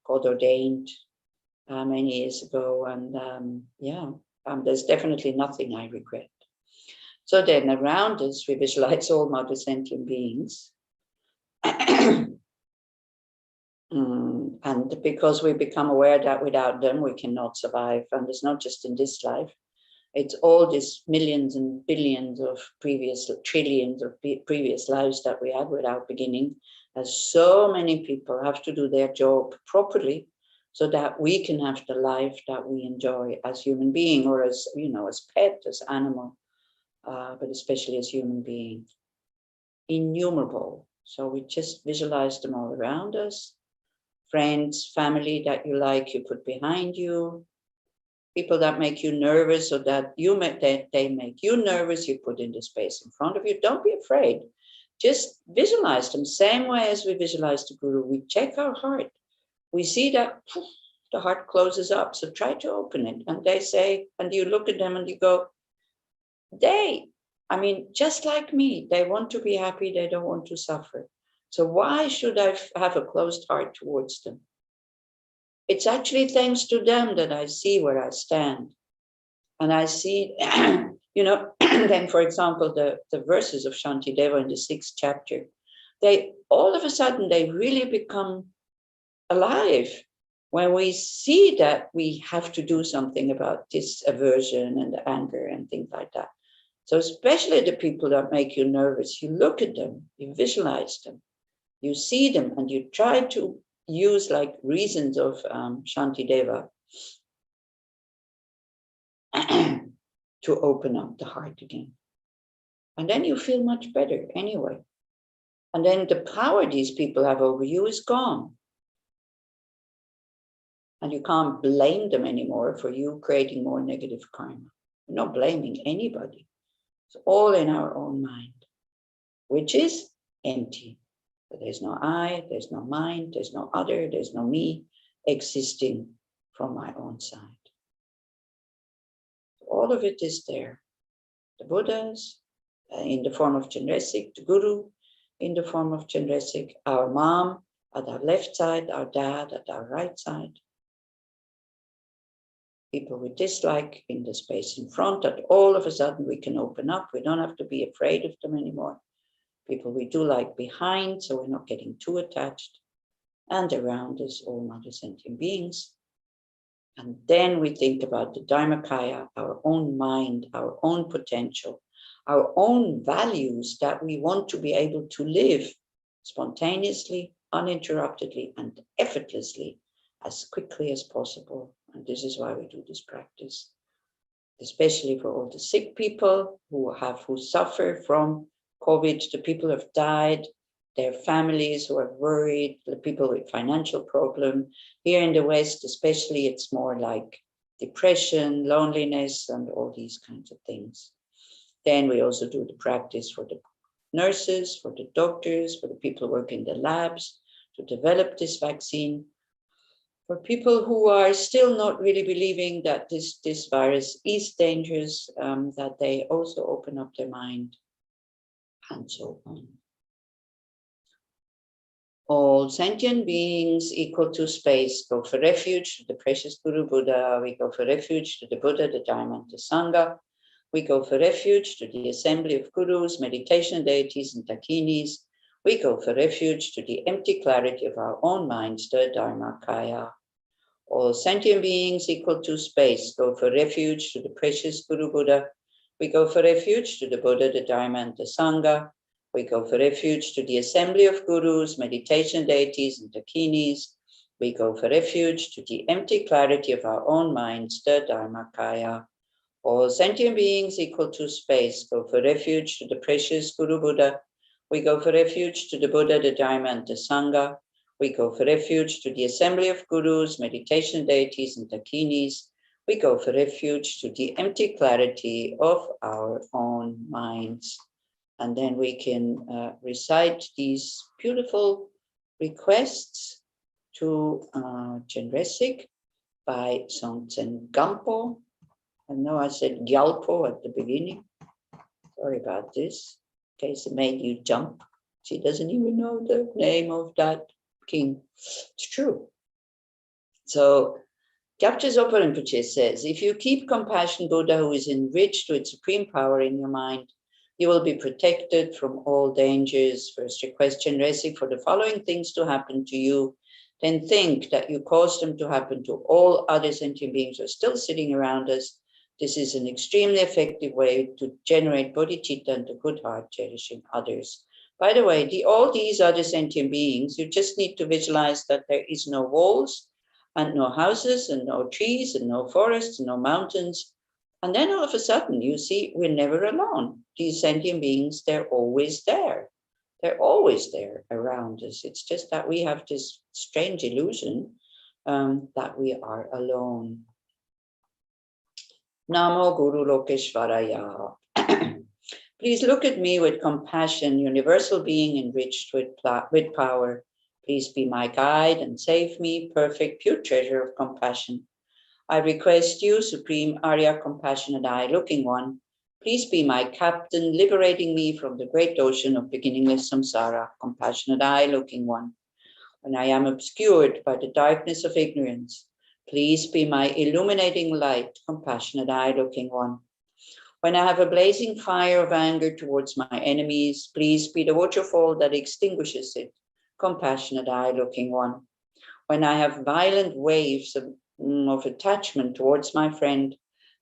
got ordained many years ago. And there's definitely nothing I regret. So then around us, we visualize all mother sentient beings. And because we become aware that without them, we cannot survive. And it's not just in this life. It's all these millions and billions of trillions of previous lives that we had without beginning, as so many people have to do their job properly, so that we can have the life that we enjoy as human being, or as pet, as animal, but especially as human being. Innumerable. So we just visualize them all around us. Friends, family that you like, you put behind you. People that make you nervous, or that they make you nervous, you put in the space in front of you. Don't be afraid. Just visualize them. Same way as we visualize the Guru. We check our heart. We see that the heart closes up. So try to open it. And they say, and you look at them and you go, they I mean, just like me, they want to be happy, they don't want to suffer. So why should I have a closed heart towards them? It's actually thanks to them that I see where I stand. And I see, you know, then, for example, the verses of Shantideva in the 6th chapter, they all of a sudden, they really become alive when we see that we have to do something about this aversion and the anger and things like that. So especially the people that make you nervous, you look at them, you visualize them, you see them, and you try to use like reasons of Shantideva to open up the heart again. And then you feel much better anyway. And then the power these people have over you is gone. And you can't blame them anymore for you creating more negative karma. You're not blaming anybody. It's all in our own mind, which is empty. But there's no I, there's no mind, there's no other, there's no me existing from my own side. All of it is there. The Buddhas in the form of Chenrezig, the Guru in the form of Chenrezig, our mom at our left side, our dad at our right side. People we dislike in the space in front, that all of a sudden we can open up. We don't have to be afraid of them anymore. People we do like behind, so we're not getting too attached. And around us, all mother sentient beings. And then we think about the Dharmakaya, our own mind, our own potential, our own values that we want to be able to live spontaneously, uninterruptedly, and effortlessly as quickly as possible. And this is why we do this practice, especially for all the sick people who suffer from COVID, the people who have died, their families who are worried, the people with financial problem. Here in the West, especially, it's more like depression, loneliness, and all these kinds of things. Then we also do the practice for the nurses, for the doctors, for the people working in the labs to develop this vaccine. For people who are still not really believing that this virus is dangerous, that they also open up their mind, and so on. All sentient beings equal to space go for refuge to the precious Guru Buddha. We go for refuge to the Buddha, the Dharma, and the Sangha. We go for refuge to the assembly of gurus, meditation deities, and dakinis. We go for refuge to the empty clarity of our own minds, the Dharmakaya. All sentient beings equal to space go for refuge to the precious Guru Buddha. We go for refuge to the Buddha, the Dharma, and the Sangha. We go for refuge to the assembly of gurus, meditation deities, and dakinis. We go for refuge to the empty clarity of our own minds, the Dharmakaya. All sentient beings equal to space go for refuge to the precious Guru Buddha. We go for refuge to the Buddha, the Dharma, and the Sangha. We go for refuge to the assembly of gurus, meditation deities, and dakinis. We go for refuge to the empty clarity of our own minds. And then we can recite these beautiful requests to Chenrezig by Thangtong Gyalpo. I know I said Gyalpo at the beginning. Sorry about this, in case it made you jump. She doesn't even know the name of that king. It's true. So Kyabje Zopa Rinpoche says, if you keep compassion Buddha who is enriched with supreme power in your mind, you will be protected from all dangers. First request Chenrezig for the following things to happen to you. Then think that you caused them to happen to all other sentient beings who are still sitting around us. This is an extremely effective way to generate bodhicitta and the good heart, cherishing others. By the way, all these other sentient beings, you just need to visualize that there is no walls and no houses and no trees and no forests and no mountains. And then all of a sudden you see we're never alone. These sentient beings, they're always there. They're always there around us. It's just that we have this strange illusion that we are alone. Namo Guru Lokeshvaraya. Please look at me with compassion, universal being enriched with power. Please be my guide and save me, perfect, pure treasure of compassion. I request you, Supreme Arya Compassionate Eye, Looking One, Please be my captain, liberating me from the great ocean of beginningless samsara, compassionate eye-looking one. When I am obscured by the darkness of ignorance, please be my illuminating light, compassionate eye-looking one. When I have a blazing fire of anger towards my enemies, please be the waterfall that extinguishes it, compassionate eye-looking one. When I have violent waves of attachment towards my friend,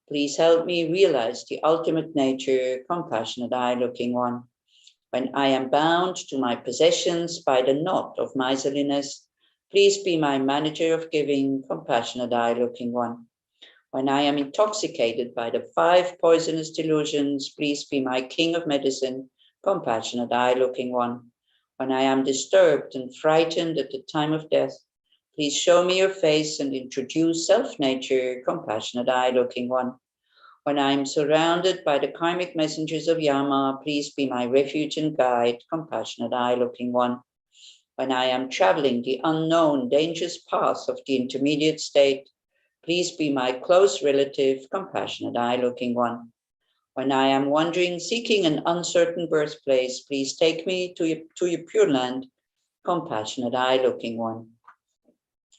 please help me realize the ultimate nature, compassionate eye-looking one. When I am bound to my possessions by the knot of miserliness, please be my manager of giving, compassionate eye-looking one. When I am intoxicated by the 5 poisonous delusions, please be my king of medicine, compassionate eye-looking one. When I am disturbed and frightened at the time of death, please show me your face and introduce self-nature, compassionate eye-looking one. When I am surrounded by the karmic messengers of Yama, please be my refuge and guide, compassionate eye-looking one. When I am traveling the unknown, dangerous path of the intermediate state, please be my close relative, compassionate eye-looking one. When I am wandering, seeking an uncertain birthplace, please take me to your pure land, compassionate eye-looking one.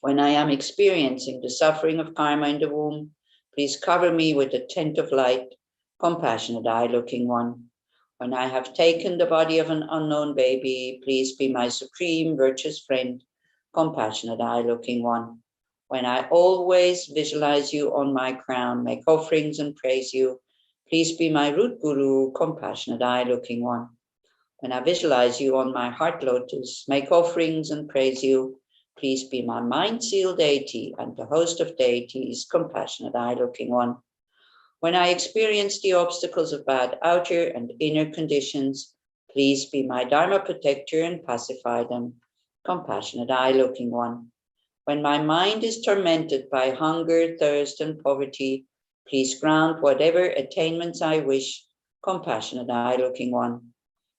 When I am experiencing the suffering of karma in the womb, please cover me with a tent of light, compassionate eye-looking one. When I have taken the body of an unknown baby, please be my supreme virtuous friend, compassionate eye-looking one. When I always visualize you on my crown, make offerings and praise you, please be my root guru, compassionate eye-looking one. When I visualize you on my heart lotus, make offerings and praise you, please be my mind seal deity and the host of deities, compassionate eye-looking one. When I experience the obstacles of bad outer and inner conditions, please be my dharma protector and pacify them, compassionate eye-looking one. When my mind is tormented by hunger, thirst, and poverty, please grant whatever attainments I wish, compassionate eye-looking one.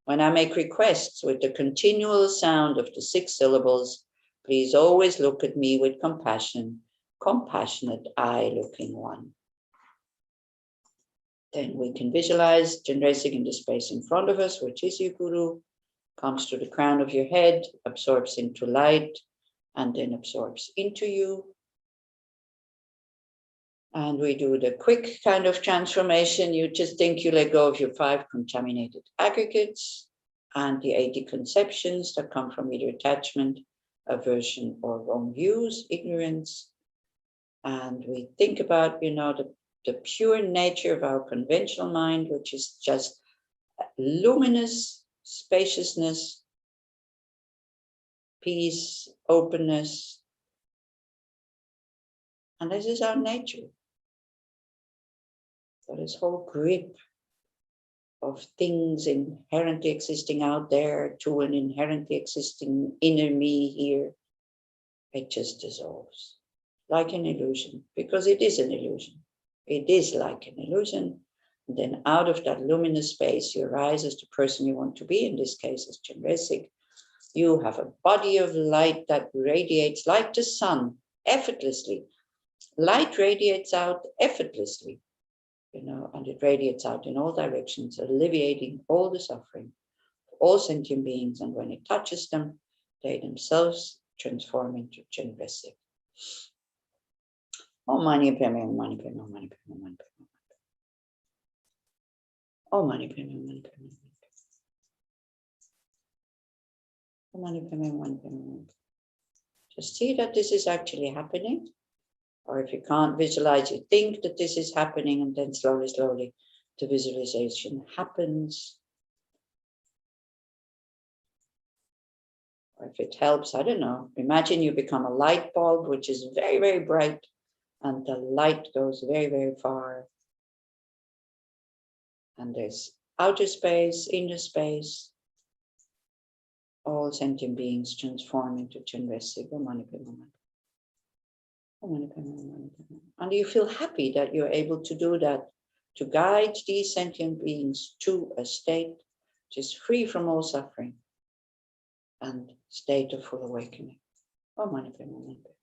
When I make requests with the continual sound of the 6 syllables, please always look at me with compassion, compassionate eye-looking one. Then we can visualize Chenrezig in the space in front of us, which is your guru, comes to the crown of your head, absorbs into light, and then absorbs into you. And we do the quick kind of transformation. You just think you let go of your 5 contaminated aggregates and the 80 conceptions that come from either attachment, aversion, or wrong views, ignorance. And we think about, the pure nature of our conventional mind, which is just luminous spaciousness, peace, openness. And this is our nature. So this whole grip of things inherently existing out there to an inherently existing inner me here, it just dissolves like an illusion, because it is an illusion. It is like an illusion. And then out of that luminous space, you rise as the person you want to be. In this case, as Chenrezig. You have a body of light that radiates like the sun, effortlessly. Light radiates out effortlessly, and it radiates out in all directions, alleviating all the suffering of all sentient beings. And when it touches them, they themselves transform into Chenrezig. Om Mani Padme, Om Mani Padme, Om Mani Padme, Om Mani Padme. Om Mani Padme, Om Mani Padme. Om Mani Padme, Om Mani Padme, Om Mani Padme. Just see that this is actually happening. Or if you can't visualize, you think that this is happening, and then slowly, slowly, the visualization happens. Or if it helps, I don't know, imagine you become a light bulb, which is very, very bright, and the light goes very, very far. And there's outer space, inner space. All sentient beings transform into Chenrezig. And you feel happy that you're able to do that, to guide these sentient beings to a state which is free from all suffering and state of full awakening. Om Mani Padme, Om Mani Padme.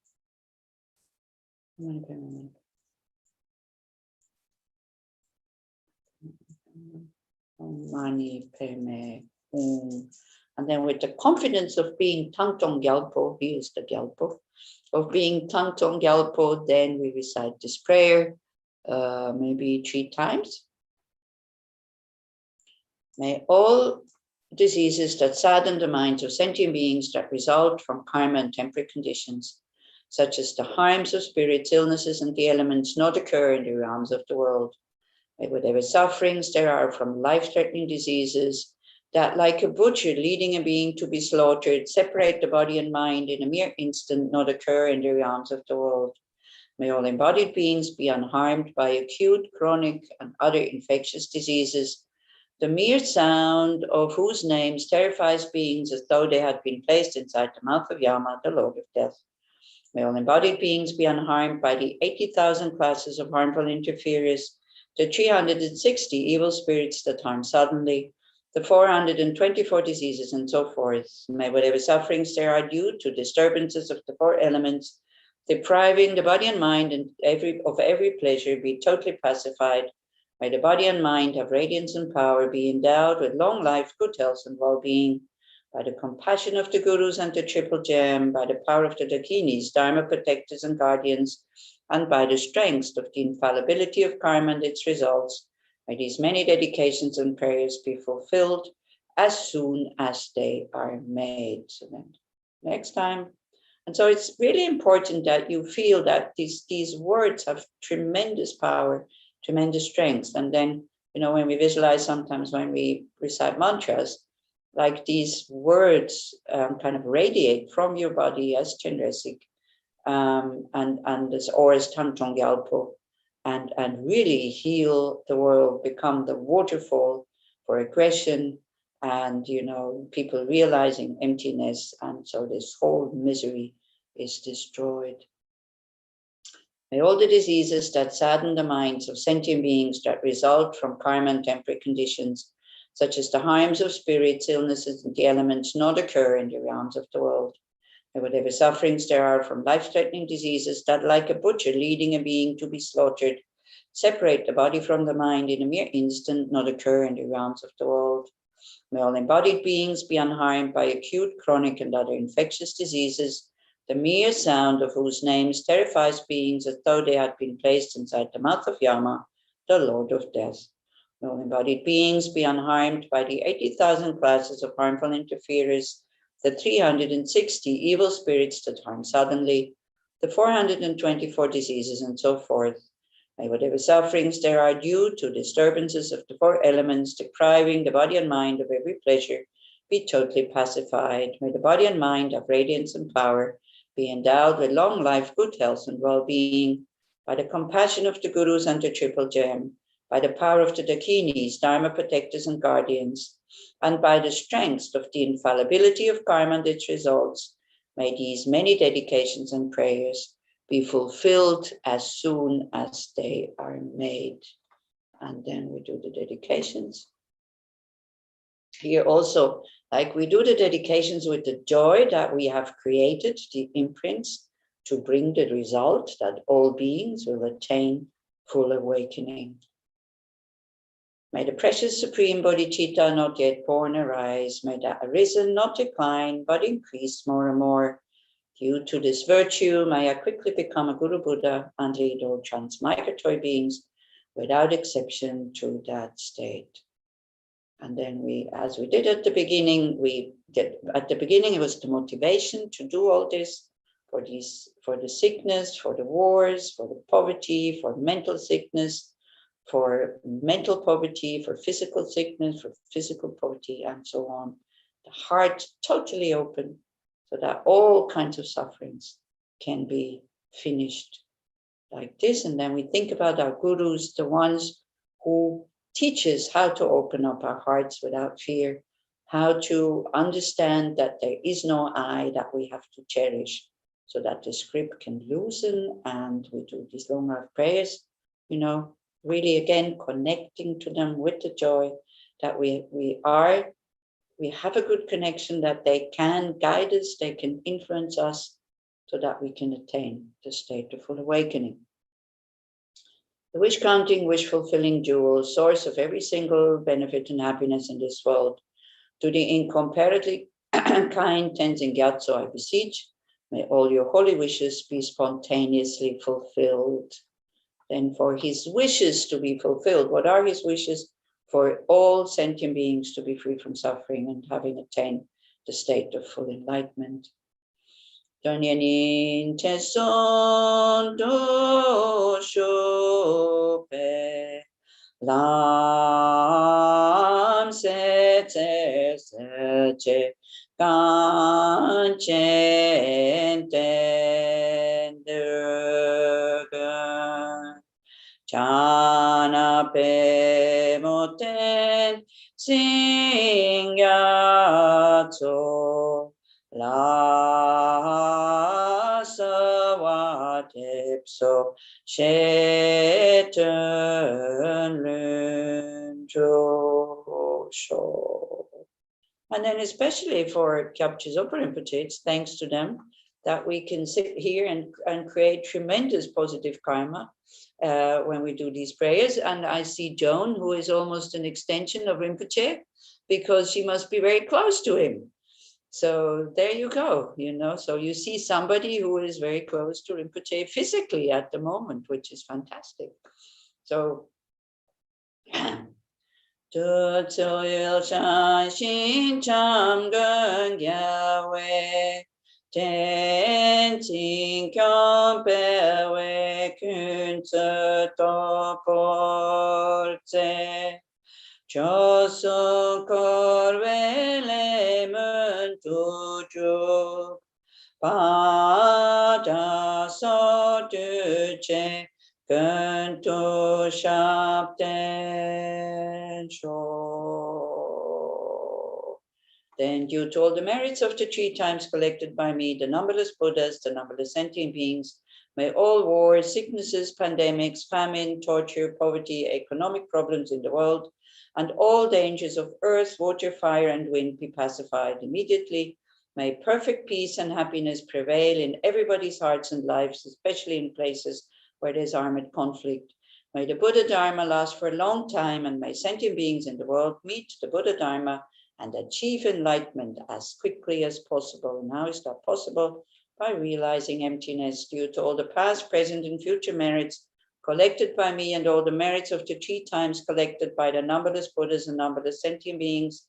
Om Mani Padme, Om Mani Padme. Mani Peme and then with the confidence of being Thangtong Gyalpo, he is the Gyalpo, of being Thangtong Gyalpo, then we recite this prayer maybe 3 times. May all diseases that sadden the minds of sentient beings that result from karma and temporary conditions, such as the harms of spirits, illnesses, and the elements, not occur in the realms of the world. May whatever sufferings there are from life-threatening diseases that, like a butcher leading a being to be slaughtered, separate the body and mind in a mere instant, not occur in the realms of the world. May all embodied beings be unharmed by acute, chronic, and other infectious diseases, the mere sound of whose names terrifies beings as though they had been placed inside the mouth of Yama, the Lord of Death. May all embodied beings be unharmed by the 80,000 classes of harmful interferers, the 360 evil spirits that harm suddenly, the 424 diseases, and so forth. May whatever sufferings there are due to disturbances of the 4 elements, depriving the body and mind of every pleasure, be totally pacified. May the body and mind have radiance and power, be endowed with long life, good health, and well-being. By the compassion of the Gurus and the Triple Gem, by the power of the Dakinis, Dharma protectors and guardians, and by the strength of the infallibility of karma and its results, may these many dedications and prayers be fulfilled as soon as they are made. So then, next time. And so it's really important that you feel that these words have tremendous power, tremendous strength. And then, you know, when we visualize, sometimes when we recite mantras, like these words kind of radiate from your body as Chenrezig and as Thangtong Gyalpo, and really heal the world, become the waterfall for aggression and, you know, people realizing emptiness. And so this whole misery is destroyed. May all the diseases that sadden the minds of sentient beings that result from karma and temporary conditions, such as the harms of spirits, illnesses, and the elements, not occur in the realms of the world. May whatever sufferings there are from life-threatening diseases that, like a butcher leading a being to be slaughtered, separate the body from the mind in a mere instant, not occur in the realms of the world. May all embodied beings be unharmed by acute, chronic, and other infectious diseases, the mere sound of whose names terrifies beings as though they had been placed inside the mouth of Yama, the Lord of Death. May all embodied beings be unharmed by the 80,000 classes of harmful interferers, the 360 evil spirits that harm suddenly, the 424 diseases, and so forth. May whatever sufferings there are due to disturbances of the 4 elements, depriving the body and mind of every pleasure, be totally pacified. May the body and mind have radiance and power, be endowed with long life, good health, and well-being. By the compassion of the Gurus and the Triple Gem, by the power of the Dakinis, Dharma protectors and guardians, and by the strength of the infallibility of karma and its results, may these many dedications and prayers be fulfilled as soon as they are made. And then we do the dedications. Here also, like we do the dedications with the joy that we have created, the imprints, to bring the result that all beings will attain full awakening. May the precious Supreme Bodhicitta not yet born arise. May the arisen not decline, but increase more and more. Due to this virtue, may I quickly become a Guru Buddha and lead all transmigratory beings without exception to that state. And then we, as we did at the beginning, it was the motivation to do all this for the sickness, for the wars, for the poverty, for mental sickness, for mental poverty, for physical sickness, for physical poverty, and so on. The heart totally open so that all kinds of sufferings can be finished like this. And then we think about our gurus, the ones who teach us how to open up our hearts without fear, how to understand that there is no I that we have to cherish, so that the script can loosen. And we do these long life prayers, you know, really again connecting to them with the joy that we have a good connection, that they can guide us, they can influence us, so that we can attain the state of full awakening. the wish counting, wish fulfilling jewel, source of every single benefit and happiness in this world. To the incomparably kind Tenzin Gyatso, I beseech, may all your holy wishes be spontaneously fulfilled. Then for his wishes to be fulfilled, what are his wishes? For all sentient beings to be free from suffering and having attained the state of full enlightenment. Danyanin Teson Do Shope Lam Se Te Se Che Gan Chen Ten Durga Chana Pe Moten Sing Yatso La Sawatepso Shetan Lun Sho. And then especially for Kyabje Zopa Rinpoche, it's thanks to them that we can sit here and create tremendous positive karma when we do these prayers. And I see Joan, who is almost an extension of Rinpoche, because she must be very close to him. So there you go, you know, so you see somebody who is very close to Rinpoche physically at the moment, which is fantastic. So, Tenzin Gyalpo Prayer Chosun korvele mun tuju pada so tuche kuntu shapten sho. Then due to all the merits of the 3 times collected by me, the numberless Buddhas, the numberless sentient beings, may all wars, sicknesses, pandemics, famine, torture, poverty, economic problems in the world, and all dangers of earth, water, fire, and wind be pacified immediately. May perfect peace and happiness prevail in everybody's hearts and lives, especially in places where there's armed conflict. May the Buddha Dharma last for a long time, and may sentient beings in the world meet the Buddha Dharma and achieve enlightenment as quickly as possible. And how is that possible? By realizing emptiness due to all the past, present, and future merits collected by me, and all the merits of the 3 times collected by the numberless Buddhas and numberless sentient beings,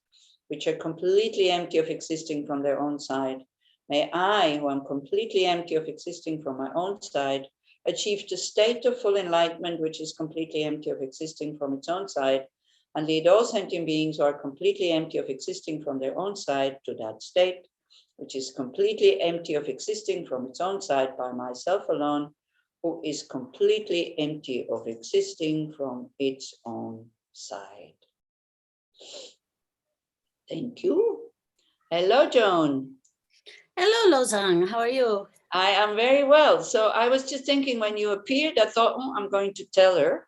which are completely empty of existing from their own side. May I, who am completely empty of existing from my own side, achieve the state of full enlightenment, which is completely empty of existing from its own side, and lead all sentient beings who are completely empty of existing from their own side to that state, which is completely empty of existing from its own side by myself alone, who is completely empty of existing from its own side. Thank you. Hello, Joan. Hello, Lozang. How are you? I am very well. So I was just thinking when you appeared, I thought, I'm going to tell her.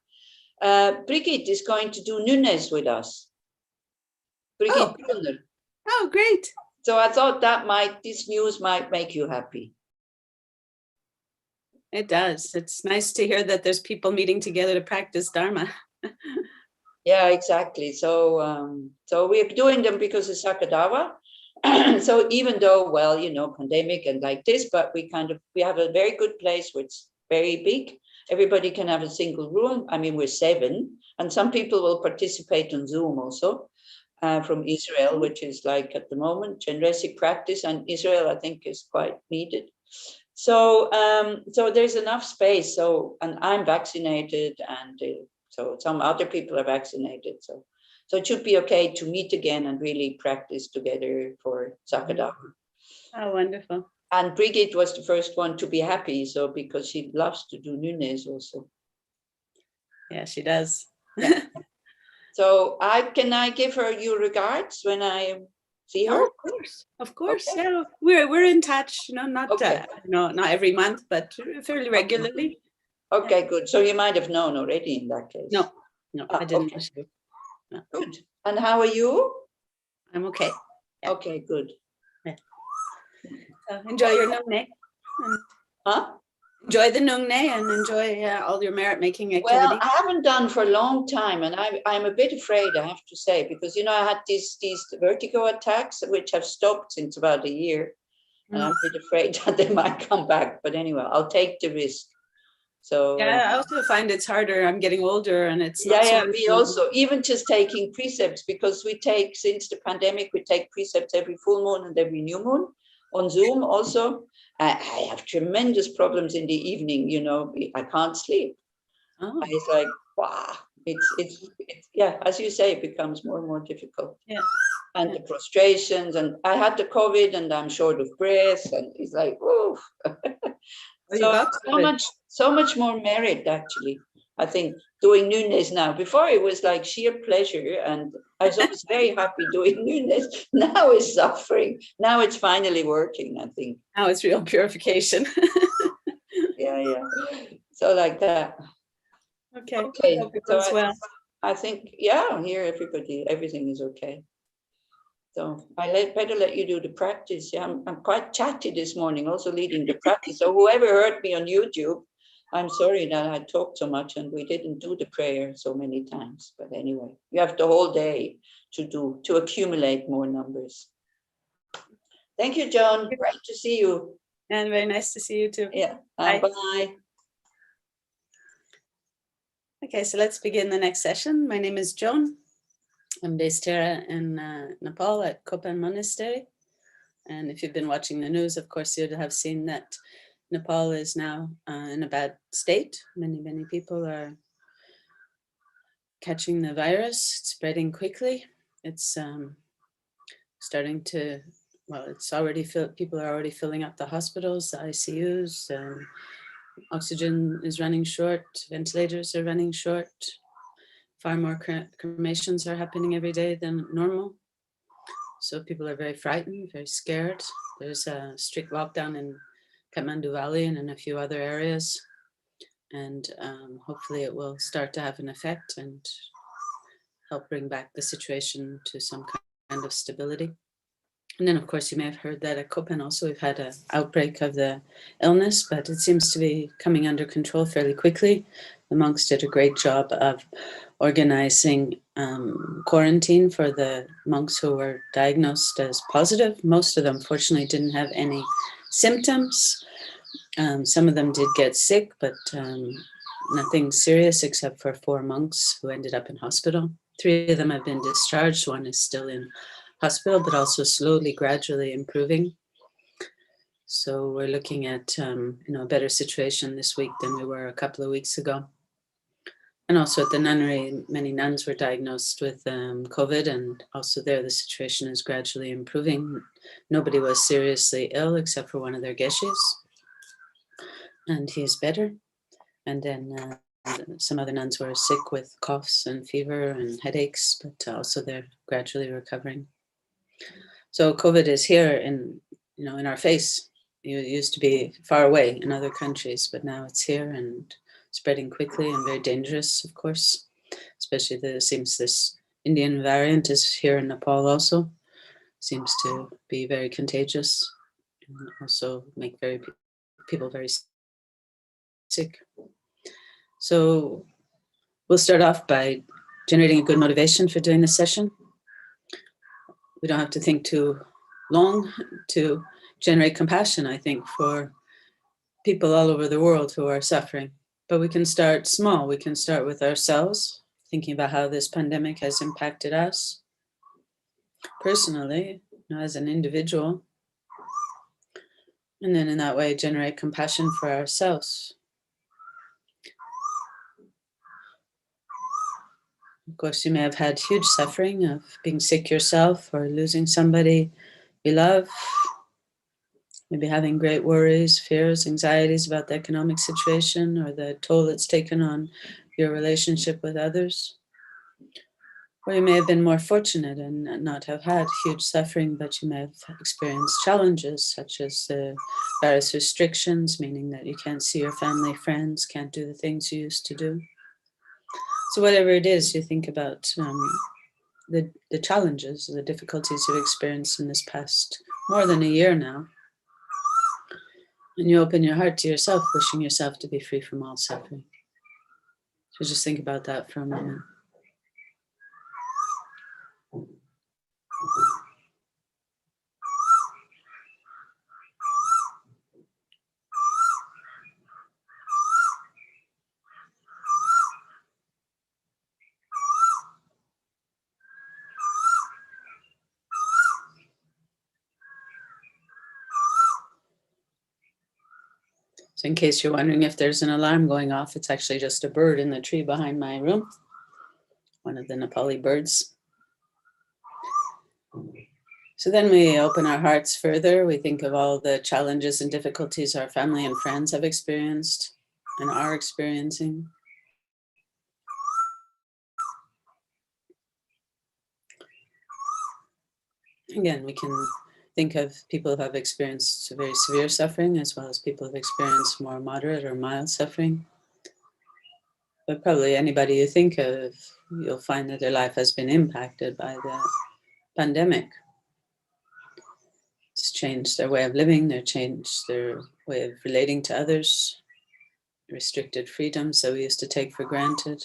Brigitte is going to do Nunes with us. Brigitte Brunner. Oh, great. So I thought this news might make you happy. It does. It's nice to hear that there's people meeting together to practice Dharma. Yeah, exactly. So we're doing them because of Sakadawa. So even though, well, you know, pandemic and like this, but we have a very good place where it's very big. Everybody can have a single room. I mean, we're 7, and some people will participate on Zoom also from Israel, which is like at the moment, Chenrezig practice, and Israel, I think, is quite needed. So there's enough space. So, and I'm vaccinated, and so some other people are vaccinated. So it should be okay to meet again and really practice together for Sakadawa. Oh, wonderful. And Brigitte was the first one to be happy, so because she loves to do Nunes also. Yeah, she does. Yeah. So can I give her your regards when I see her? Oh, of course. Okay. Yeah, we're in touch. You know, not Okay. not every month, but fairly regularly. Okay, good. So you might have known already in that case. No, I didn't. Okay. No. Good. And how are you? I'm okay. Yeah. Okay, good. Yeah. So enjoy your nome. Huh? enjoy the Nung Ne and enjoy all your merit making activity? Well, I haven't done for a long time, and I'm a bit afraid, I have to say, because I had these vertigo attacks which have stopped since about a year, and I'm a bit afraid that they might come back. But anyway, I'll take the risk. So yeah, I also find it's harder. I'm getting older, and it's not yeah. We also even just taking precepts, because we take, since the pandemic, we take precepts every full moon and every new moon on Zoom. Also, I have tremendous problems in the evening. I can't sleep. Oh. It's like, wow, it's yeah, as you say, it becomes more and more difficult. Yeah. And the frustrations, and I had the COVID, and I'm short of breath, and it's like, oh. So much more merit, actually. I think doing newness now. Before it was like sheer pleasure, and I was always very happy doing newness. Now it's suffering. Now it's finally working, I think. Now it's real purification. Yeah. So like that. Okay. So I think, yeah, here everything is okay. So I better let you do the practice. Yeah, I'm quite chatty this morning, also leading the practice. So whoever heard me on YouTube, I'm sorry that I talked so much and we didn't do the prayer so many times. But anyway, you have the whole day to accumulate more numbers. Thank you, John. Great to see you. And very nice to see you too. Yeah. Bye. Bye. Okay, so let's begin the next session. My name is Joan. I'm based here in Nepal at Kopan Monastery. And if you've been watching the news, of course, you'd have seen that Nepal is now in a bad state. Many people are catching the virus. It's spreading quickly. It's starting to, it's already people are already filling up the hospitals, the ICUs. Oxygen is running short. Ventilators are running short. Far more cremations are happening every day than normal. So people are very frightened, very scared. There's a strict lockdown in Kathmandu Valley and in a few other areas. And hopefully it will start to have an effect and help bring back the situation to some kind of stability. And then, of course, you may have heard that at Kopan also we've had an outbreak of the illness, but it seems to be coming under control fairly quickly. The monks did a great job of organizing quarantine for the monks who were diagnosed as positive. Most of them, fortunately, didn't have any symptoms. Some of them did get sick, but nothing serious except for 4 monks who ended up in hospital. 3 of them have been discharged. 1 is still in hospital, but also slowly, gradually improving. So we're looking at a better situation this week than we were a couple of weeks ago. And also at the nunnery, many nuns were diagnosed with COVID, and also there the situation is gradually improving. Nobody was seriously ill except for one of their geshes, and he's better. And then some other nuns were sick with coughs and fever and headaches, but also they're gradually recovering. So COVID is here in our face. It used to be far away in other countries, but now it's here and spreading quickly and very dangerous, of course. Especially it seems this Indian variant is here in Nepal also. Seems to be very contagious and also make people very sick. So we'll start off by generating a good motivation for doing this session. We don't have to think too long to generate compassion, I think, for people all over the world who are suffering. But we can start small. We can start with ourselves, thinking about how this pandemic has impacted us personally, as an individual. And then in that way, generate compassion for ourselves. Of course, you may have had huge suffering of being sick yourself or losing somebody you love. Maybe having great worries, fears, anxieties about the economic situation or the toll it's taken on your relationship with others. Or you may have been more fortunate and not have had huge suffering, but you may have experienced challenges such as various restrictions, meaning that you can't see your family, friends, can't do the things you used to do. So whatever it is, you think about the challenges, the difficulties you've experienced in this past more than a year now. And you open your heart to yourself, wishing yourself to be free from all suffering. So just think about that for a moment. So in case you're wondering if there's an alarm going off, it's actually just a bird in the tree behind my room. One of the Nepali birds. So then we open our hearts further. We think of all the challenges and difficulties our family and friends have experienced and are experiencing. Again, we can think of people who have experienced very severe suffering as well as people who have experienced more moderate or mild suffering. But probably anybody you think of, you'll find that their life has been impacted by the pandemic. It's changed their way of living, they've changed their way of relating to others, restricted freedoms that we used to take for granted.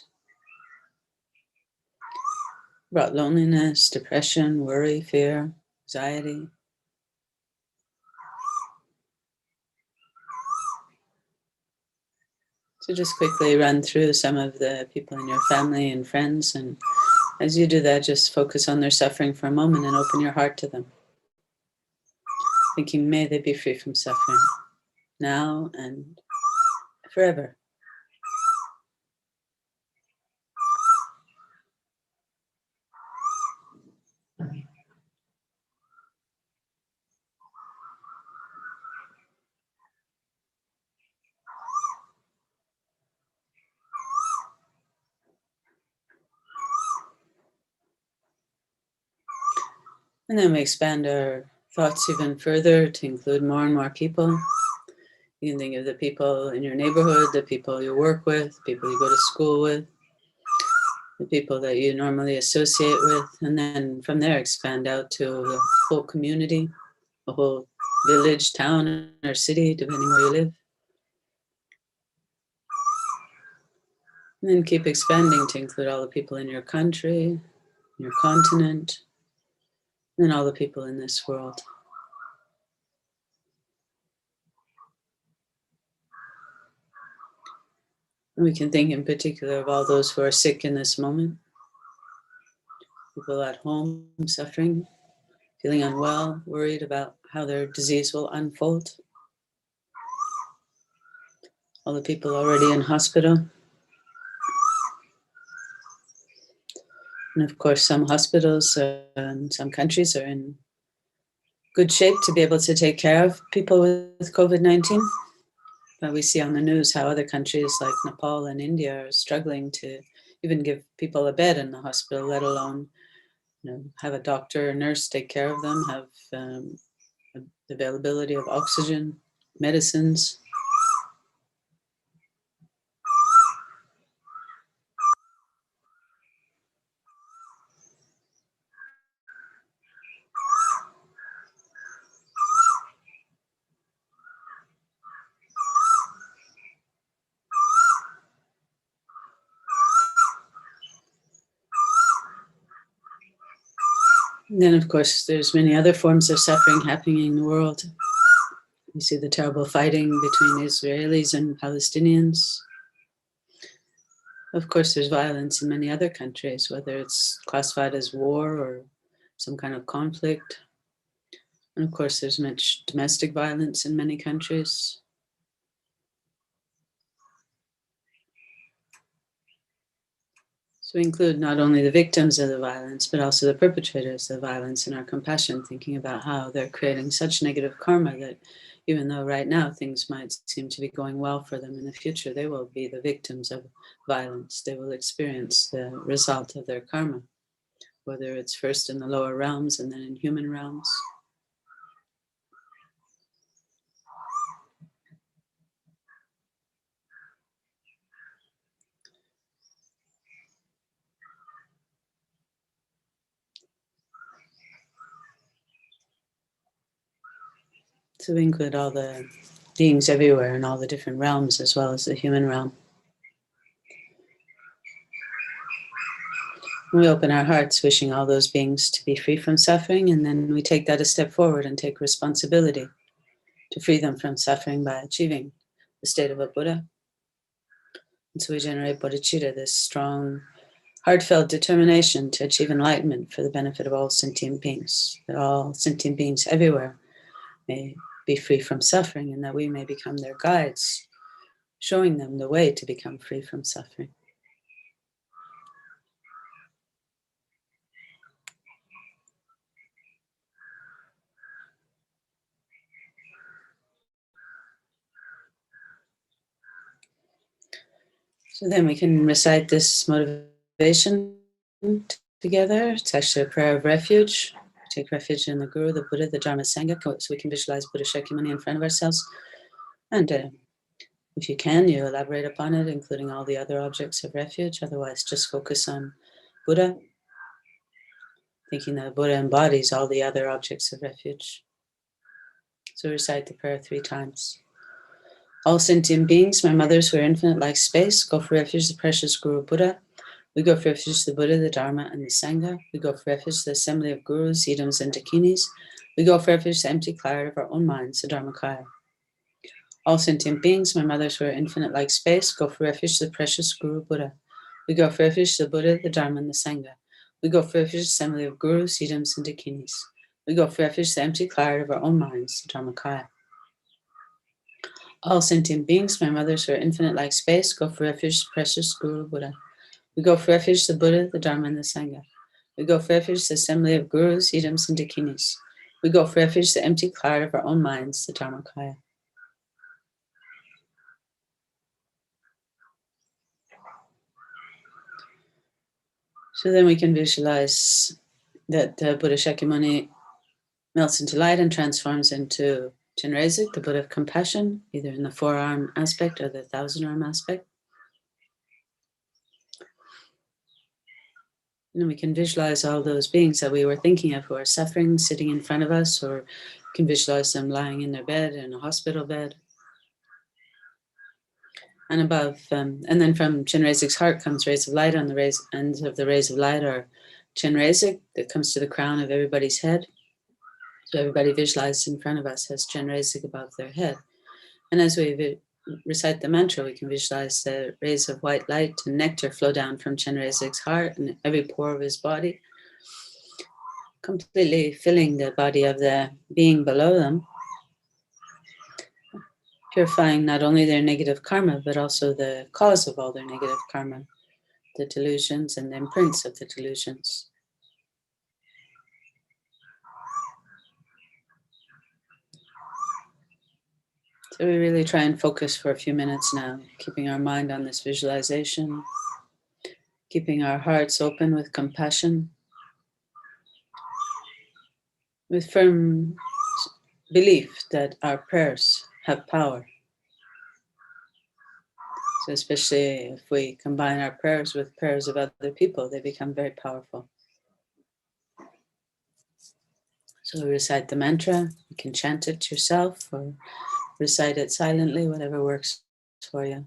Brought loneliness, depression, worry, fear, anxiety. So just quickly run through some of the people in your family and friends, and as you do that, just focus on their suffering for a moment and open your heart to them. Thinking, may they be free from suffering now and forever. And then we expand our thoughts even further to include more and more people. You can think of the people in your neighborhood, the people you work with, people you go to school with, the people that you normally associate with, and then from there expand out to the whole community, the whole village, town, or city, depending where you live. And then keep expanding to include all the people in your country, your continent, and all the people in this world. And we can think in particular of all those who are sick in this moment, people at home suffering, feeling unwell, worried about how their disease will unfold. All the people already in hospital. And of course, some hospitals and some countries are in good shape to be able to take care of people with COVID-19. But we see on the news how other countries like Nepal and India are struggling to even give people a bed in the hospital, let alone have a doctor or nurse take care of them, have availability of oxygen, medicines. And then, of course, there's many other forms of suffering happening in the world. We see the terrible fighting between Israelis and Palestinians. Of course, there's violence in many other countries, whether it's classified as war or some kind of conflict. And of course, there's much domestic violence in many countries. So we include not only the victims of the violence, but also the perpetrators of the violence in our compassion, thinking about how they're creating such negative karma that even though right now things might seem to be going well for them, in the future they will be the victims of violence. They will experience the result of their karma, whether it's first in the lower realms and then in human realms. So we include all the beings everywhere in all the different realms as well as the human realm. We open our hearts wishing all those beings to be free from suffering, and then we take that a step forward and take responsibility to free them from suffering by achieving the state of a Buddha. And so we generate bodhicitta, this strong, heartfelt determination to achieve enlightenment for the benefit of all sentient beings, that all sentient beings everywhere may be free from suffering, and that we may become their guides, showing them the way to become free from suffering. So then we can recite this motivation together. It's actually a prayer of refuge. We take refuge in the Guru, the Buddha, the Dharma, Sangha, so we can visualize Buddha Shakyamuni in front of ourselves. And if you can, you elaborate upon it, including all the other objects of refuge. Otherwise, just focus on Buddha, thinking that Buddha embodies all the other objects of refuge. So recite the prayer 3 times. All sentient beings, my mothers who are infinite like space, go for refuge the precious Guru Buddha. We go for refuge the Buddha, the Dharma, and the Sangha. We go for refuge the assembly of gurus, idams, and dakinis. We go for refuge the empty cloud of our own minds, the Dharmakaya. All sentient beings, my mothers who are infinite like space, go for refuge the precious Guru Buddha. We go for refuge the Buddha, the Dharma, and the Sangha. We go for refuge the assembly of gurus, idams, and dakinis. We go for refuge the empty cloud of our own minds, the Dharmakaya. All sentient beings, my mothers who are infinite like space, go for refuge the precious Guru Buddha. We go for refuge the Buddha, the Dharma, and the Sangha. We go for refuge the assembly of gurus, idams, and dakinis. We go for refuge the empty cloud of our own minds, the Dharmakaya. So then we can visualize that Buddha Shakyamuni melts into light and transforms into Chenrezig, the Buddha of compassion, either in the 4-arm aspect or the 1,000-arm aspect. And we can visualize all those beings that we were thinking of who are suffering, sitting in front of us, or we can visualize them lying in their bed, in a hospital bed. And above, and then from Chenrezig's heart comes rays of light. On the ends of the rays of light are Chenrezig that comes to the crown of everybody's head. So everybody visualized in front of us has Chenrezig above their head. And as we recite the mantra, we can visualize the rays of white light and nectar flow down from Chenrezig's heart and every pore of his body, completely filling the body of the being below them, purifying not only their negative karma, but also the cause of all their negative karma, the delusions and the imprints of the delusions. So we really try and focus for a few minutes now, keeping our mind on this visualization, keeping our hearts open with compassion, with firm belief that our prayers have power. So especially if we combine our prayers with prayers of other people, they become very powerful. So recite the mantra. You can chant it yourself or recite it silently, whatever works for you.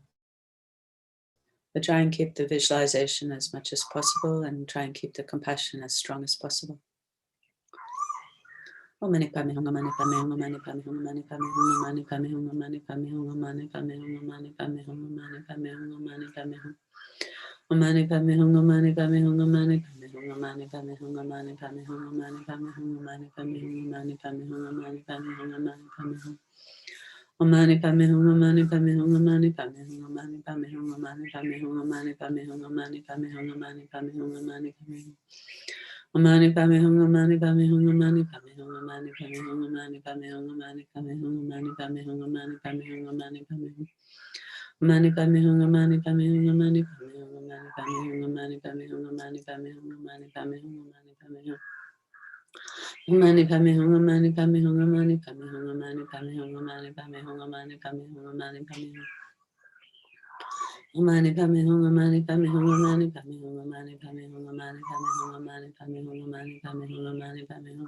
But try and keep the visualization as much as possible and try and keep the compassion as strong as possible. Om mani padme hum, mani padme hum, mani padme hum, mani padme hum, mani padme hum, mani padme hum, mani padme hum, mani padme hum, mani padme hum, mani padme hum. Om mani padme hum, mani padme hum, mani padme hum, mani padme hum, mani padme hum, mani padme hum, mani padme hum, mani padme hum, mani padme hum, mani padme hum. Om mani padme hum, mani padme hum, mani padme hum, mani padme hum, mani padme hum, mani padme hum, mani padme hum, mani padme hum, mani padme hum. Mani padme hum, mani padme hum, mani padme hum, mani padme hum, mani padme hum, mani padme hum, mani padme hum, mani padme hum, mani padme hum. Mani padme hum, mani padme hum, mani padme hum, mani padme hum, mani padme hum, mani padme hum, mani padme hum, mani padme hum. Mani padme hum, mani padme hum, mani padme hum, mani padme hum, mani padme hum, mani padme hum, mani padme hum. Mani padme hum, mani padme hum, mani padme hum, mani padme hum, mani padme hum, mani padme hum, mani padme hum, mani padme hum.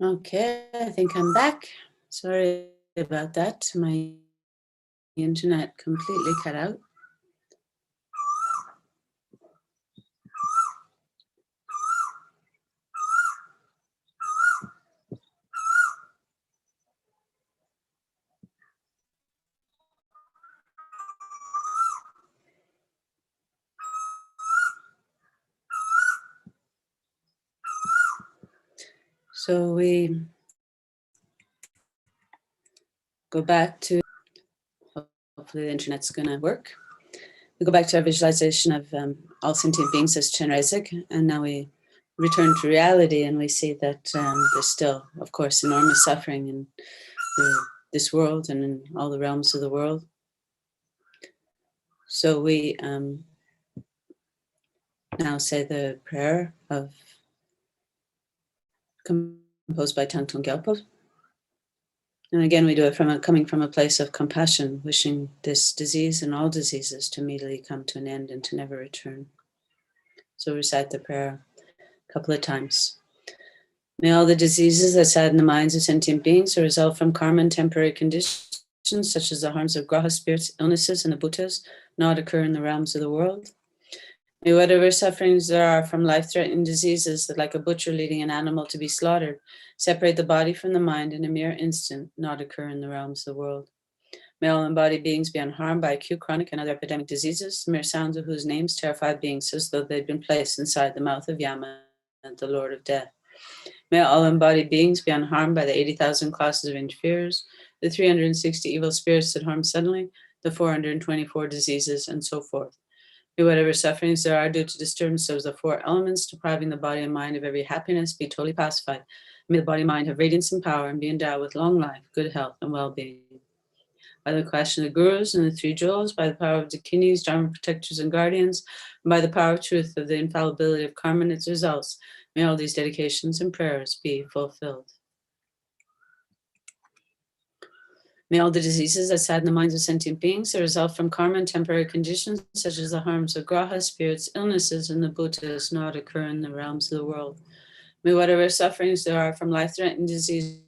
Okay, I think I'm back. Sorry about that. My internet completely cut out. So we go back to, hopefully the internet's going to work. We go back to our visualization of all sentient beings as Chenrezig, and now we return to reality and we see that there's still, of course, enormous suffering in this world and in all the realms of the world. So we now say the prayer of composed by Thangtong Gyalpo. And again, we do it coming from a place of compassion, wishing this disease and all diseases to immediately come to an end and to never return. So recite the prayer a couple of times. May all the diseases that sadden the minds of sentient beings or result from karma and temporary conditions, such as the harms of graha spirits, illnesses, and the bhutas, not occur in the realms of the world. May whatever sufferings there are from life-threatening diseases that, like a butcher leading an animal to be slaughtered, separate the body from the mind in a mere instant, not occur in the realms of the world. May all embodied beings be unharmed by acute, chronic, and other epidemic diseases, the mere sounds of whose names terrify beings as though they'd been placed inside the mouth of Yama, the Lord of Death. May all embodied beings be unharmed by the 80,000 classes of interferers, the 360 evil spirits that harm suddenly, the 424 diseases, and so forth. May whatever sufferings there are due to disturbances of the four elements, depriving the body and mind of every happiness, be totally pacified. May the body and mind have radiance and power and be endowed with long life, good health, and well-being. By the question of the gurus and the three jewels, by the power of the dakinis, dharma protectors and guardians, and by the power of truth of the infallibility of karma and its results, may all these dedications and prayers be fulfilled. May all the diseases that sadden the minds of sentient beings that result from karma and temporary conditions, such as the harms of graha, spirits, illnesses, and the bhutas, not occur in the realms of the world. May whatever sufferings there are from life-threatening diseases,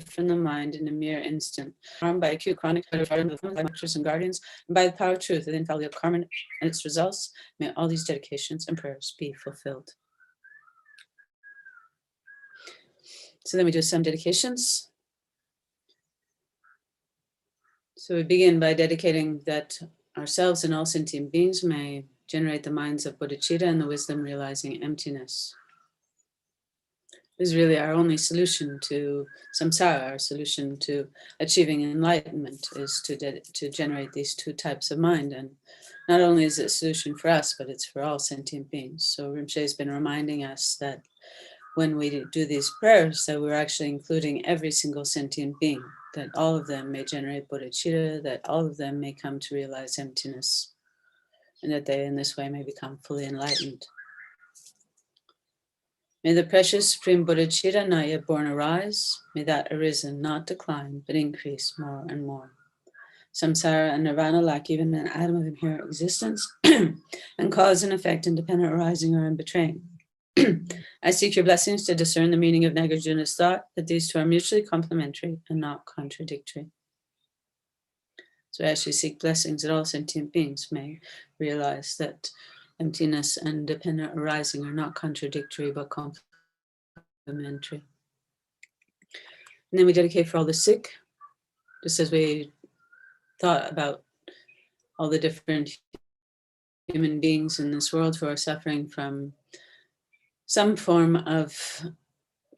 from the mind in a mere instant, harmed by acute, chronic, by doctors and guardians, and by the power of truth and the infallibility of karma and its results, may all these dedications and prayers be fulfilled. So then we do some dedications. So we begin by dedicating that ourselves and all sentient beings may generate the minds of bodhicitta and the wisdom realizing emptiness. This is really our only solution to samsara. Our solution to achieving enlightenment is to generate these two types of mind. And not only is it a solution for us, but it's for all sentient beings. So Rinpoche has been reminding us that when we do these prayers, that we're actually including every single sentient being, that all of them may generate bodhicitta, that all of them may come to realize emptiness, and that they in this way may become fully enlightened. May the precious supreme bodhicitta not yet born arise. May that arisen not decline, but increase more and more. Samsara and nirvana lack even an atom of inherent existence, and cause and effect independent arising or in betraying. I seek your blessings to discern the meaning of Nagarjuna's thought, that these two are mutually complementary and not contradictory. So I actually seek blessings that all sentient beings may realize that emptiness and dependent arising are not contradictory, but complementary. And then we dedicate for all the sick, just as we thought about all the different human beings in this world who are suffering from some form of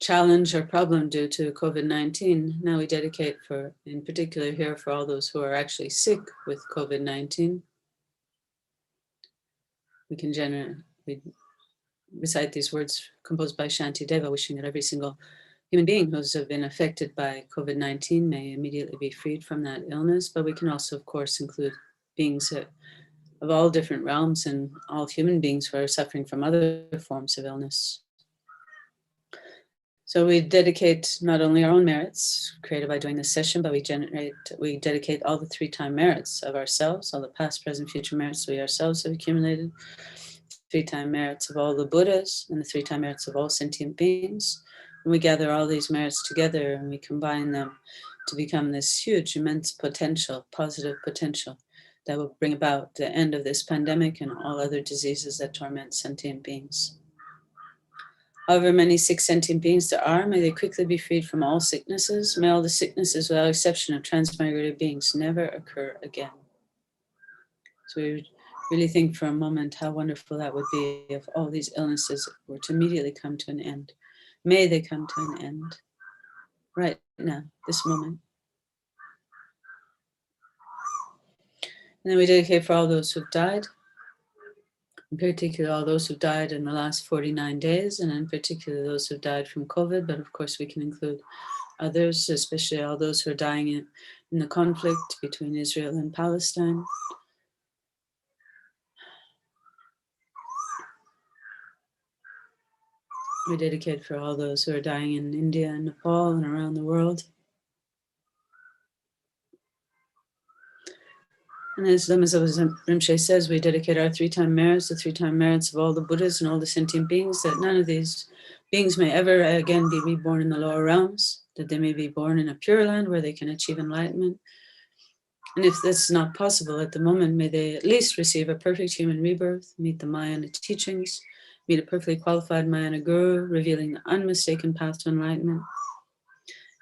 challenge or problem due to COVID-19. Now we dedicate for, in particular here, for all those who are actually sick with COVID-19. we recite these words composed by Shanti Deva, wishing that every single human being who's been affected by COVID-19 may immediately be freed from that illness. But we can also, of course, include beings of all different realms and all human beings who are suffering from other forms of illness. So we dedicate not only our own merits created by doing this session, but we dedicate all the 3-time merits of ourselves, all the past, present, future merits we ourselves have accumulated, 3-time merits of all the Buddhas, and the 3-time merits of all sentient beings. And we gather all these merits together and we combine them to become this huge, immense potential, positive potential that will bring about the end of this pandemic and all other diseases that torment sentient beings. However many sick sentient beings there are, may they quickly be freed from all sicknesses. May all the sicknesses, without exception of transmigrated beings, never occur again. So we really think for a moment how wonderful that would be if all these illnesses were to immediately come to an end. May they come to an end right now, this moment. And then we dedicate for all those who've died, in particular all those who've died in the last 49 days, and in particular those who've died from COVID, but of course we can include others, especially all those who are dying in the conflict between Israel and Palestine. We dedicate for all those who are dying in India and Nepal and around the world. And as Lama Zopa Rinpoche says, we dedicate our 3-time merits, the 3-time merits of all the Buddhas and all the sentient beings, that none of these beings may ever again be reborn in the lower realms, that they may be born in a pure land where they can achieve enlightenment. And if this is not possible at the moment, may they at least receive a perfect human rebirth, meet the Mahayana teachings, meet a perfectly qualified Mahayana guru, revealing the unmistaken path to enlightenment.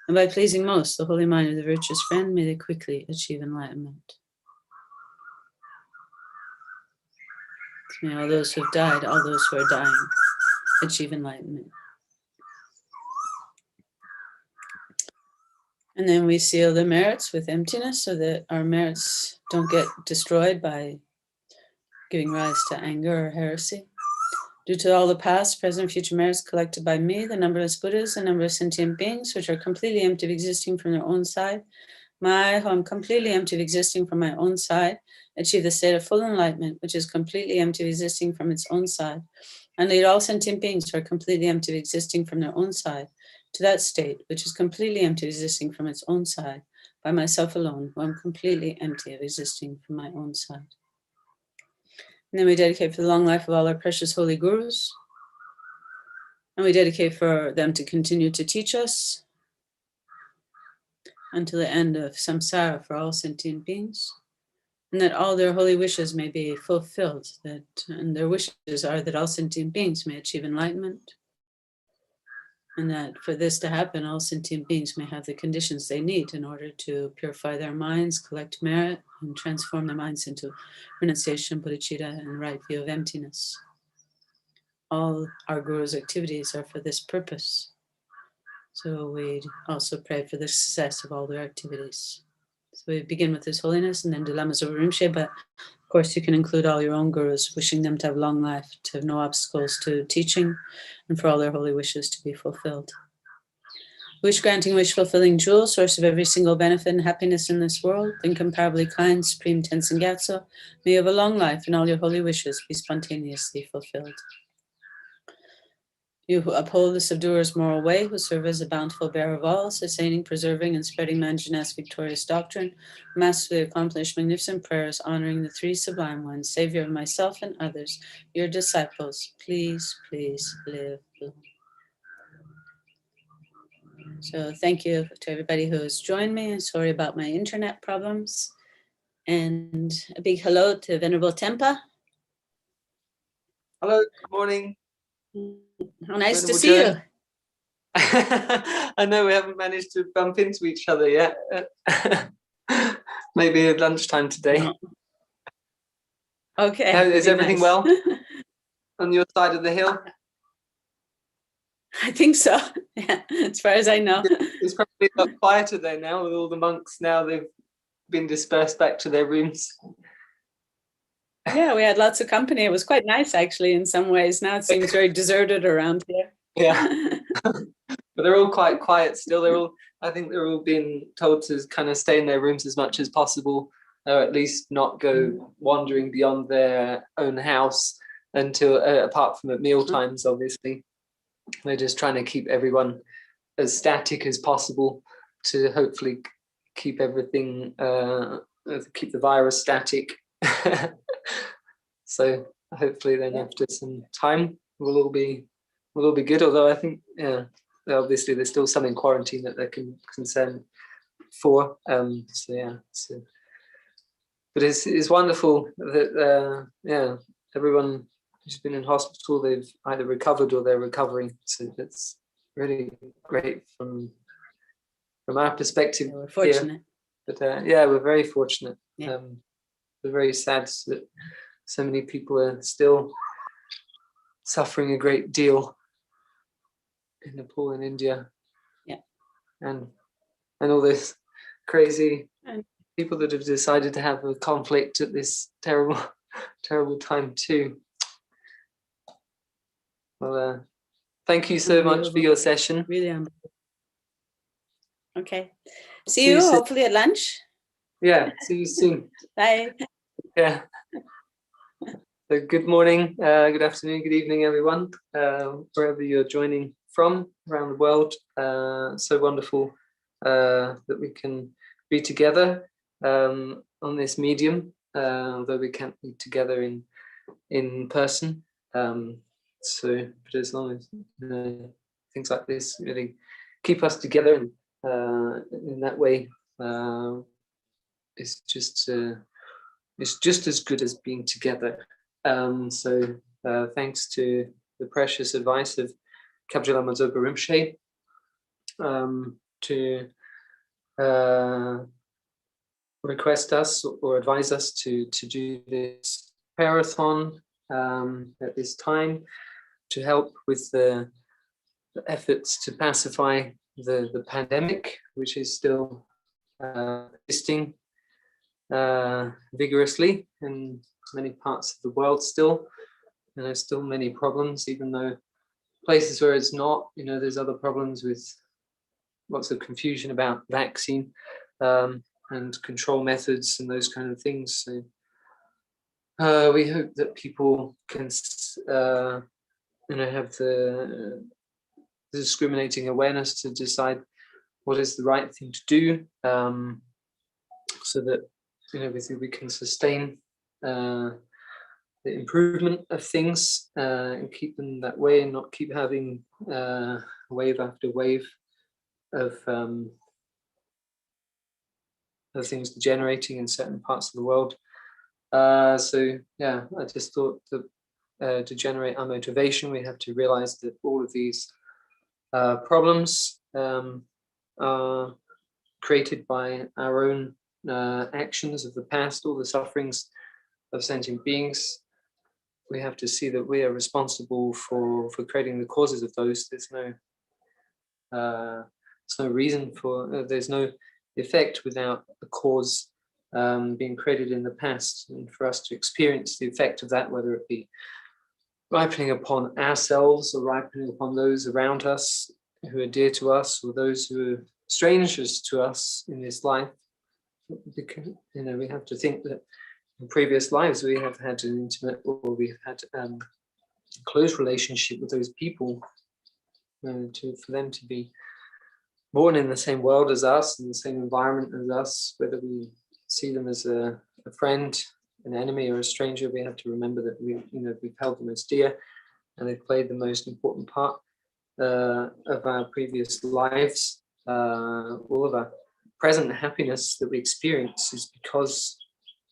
And by pleasing most, the holy mind of the virtuous friend, may they quickly achieve enlightenment. May all those who have died, all those who are dying, achieve enlightenment. And then we seal the merits with emptiness so that our merits don't get destroyed by giving rise to anger or heresy. Due to all the past, present, future merits collected by me, the numberless Buddhas, and numberless sentient beings, which are completely empty of existing from their own side, I, who am completely empty of existing from my own side, achieve the state of full enlightenment, which is completely empty of existing from its own side, and lead all sentient beings who are completely empty of existing from their own side to that state, which is completely empty of existing from its own side, by myself alone, who am completely empty of existing from my own side. And then we dedicate for the long life of all our precious holy gurus, and we dedicate for them to continue to teach us until the end of samsara for all sentient beings, and that all their holy wishes may be fulfilled, and their wishes are that all sentient beings may achieve enlightenment, and that for this to happen, all sentient beings may have the conditions they need in order to purify their minds, collect merit, and transform their minds into renunciation, bodhicitta, and right view of emptiness. All our Guru's activities are for this purpose. So we also pray for the success of all their activities. So we begin with His Holiness and then do Lama Zopa Rinpoche, but of course you can include all your own Gurus, wishing them to have long life, to have no obstacles to teaching, and for all their holy wishes to be fulfilled. Wish granting, wish fulfilling jewel, source of every single benefit and happiness in this world, incomparably kind, Supreme Tenzin Gyatso, may you have a long life and all your holy wishes be spontaneously fulfilled. You who uphold the subduer's moral way, who serve as a bountiful bearer of all, sustaining, preserving, and spreading Manjana's victorious doctrine, masterfully accomplish magnificent prayers honoring the three sublime ones, Savior of myself and others, your disciples, please, please live long. So thank you to everybody who has joined me. Sorry about my internet problems. And a big hello to Venerable Tempa. Hello, good morning. How nice Venerable to see you. I know we haven't managed to bump into each other yet. Maybe at lunchtime today. No. Okay. Is everything nice. well on your side of the hill? I think so. Yeah, as far as I know. It's probably a lot quieter there now with all the monks. Now they've been dispersed back to their rooms. Yeah, we had lots of company. It was quite nice, actually, in some ways. Now it seems very deserted around here. Yeah. But they're all quite quiet still. I think they're all being told to kind of stay in their rooms as much as possible, or at least not go wandering beyond their own house until, apart from at meal times, obviously. They're just trying to keep everyone as static as possible to hopefully keep everything, keep the virus static. So hopefully then after some time, we'll all be good. Although I think, yeah, obviously there's still some in quarantine that they're concerned for. So yeah, but it's wonderful that everyone who's been in hospital, they've either recovered or they're recovering. So that's really great from our perspective. We're fortunate. But yeah, we're very fortunate. Yeah. We're very sad that so many people are still suffering a great deal in Nepal and India. Yeah. And all this crazy people that have decided to have a conflict at this terrible, terrible time too. Well, thank you so much for your session. Really. Okay. See you hopefully at lunch. Yeah, see you soon. Bye. Yeah. So good morning, good afternoon, good evening, everyone, wherever you're joining from around the world. So wonderful that we can be together on this medium, though we can't be together in person. But as long as things like this really keep us together, and in that way, it's just as good as being together. So thanks to the precious advice of Kyabje Lama Zopa Rinpoche to request us or advise us to do this prayerathon at this time to help with the efforts to pacify the pandemic, which is still existing vigorously in many parts of the world still. And there's still many problems, even though places where it's not, there's other problems with lots of confusion about vaccine and control methods and those kind of things. So we hope that people can have the discriminating awareness to decide what is the right thing to do, so that we can sustain the improvement of things and keep them that way, and not keep having wave after wave of things degenerating in certain parts of the world. So yeah, I just thought that to generate our motivation, we have to realize that all of these problems are created by our own actions of the past, all the sufferings of sentient beings. We have to see that we are responsible for creating the causes of those. There's no reason for, there's no effect without a cause being created in the past, and for us to experience the effect of that, whether it be ripening upon ourselves or ripening upon those around us who are dear to us, or those who are strangers to us in this life. Because, we have to think that in previous lives we have had an intimate, or we've had a close relationship with those people, for them to be born in the same world as us, in the same environment as us, whether we see them as a friend, an enemy, or a stranger. We have to remember that we've held them as dear, and they've played the most important part of our previous lives. All of our present happiness that we experience is because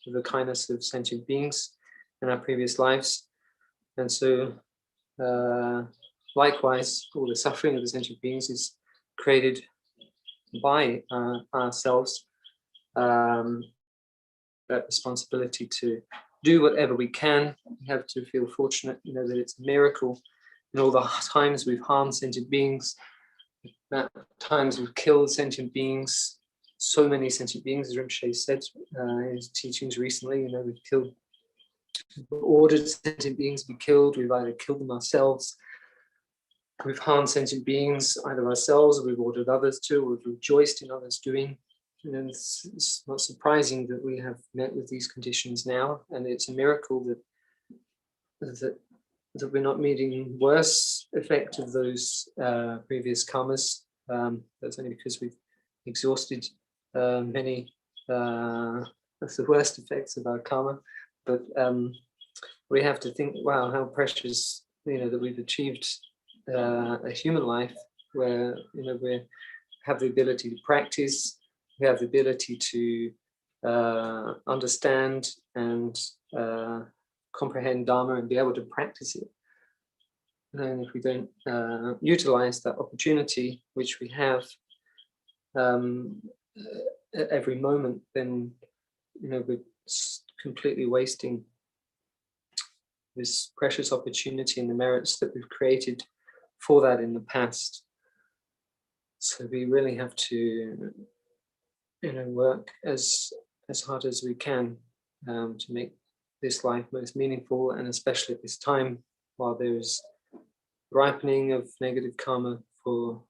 of the kindness of sentient beings in our previous lives. And so likewise, all the suffering of the sentient beings is created by ourselves. That responsibility to do whatever we can. We have to feel fortunate, that it's a miracle in all the times we've harmed sentient beings, that times we've killed sentient beings, so many sentient beings, as Rinpoche said in his teachings recently. We've killed We've ordered sentient beings to be killed. We've either killed them ourselves. We've harmed sentient beings, either ourselves, or we've ordered others to, or we've rejoiced in others doing. And it's not surprising that we have met with these conditions now, and it's a miracle that we're not meeting worse effect of those previous karmas. That's only because we've exhausted many of the worst effects of our karma. But we have to think, wow, how precious, that we've achieved a human life where, we have the ability to practice, we have the ability to understand and comprehend Dharma and be able to practice it. And if we don't utilize that opportunity, which we have at every moment, then we're completely wasting this precious opportunity and the merits that we've created for that in the past. So we really have to, work as hard as we can to make this life most meaningful, and especially at this time while there's ripening of negative karma for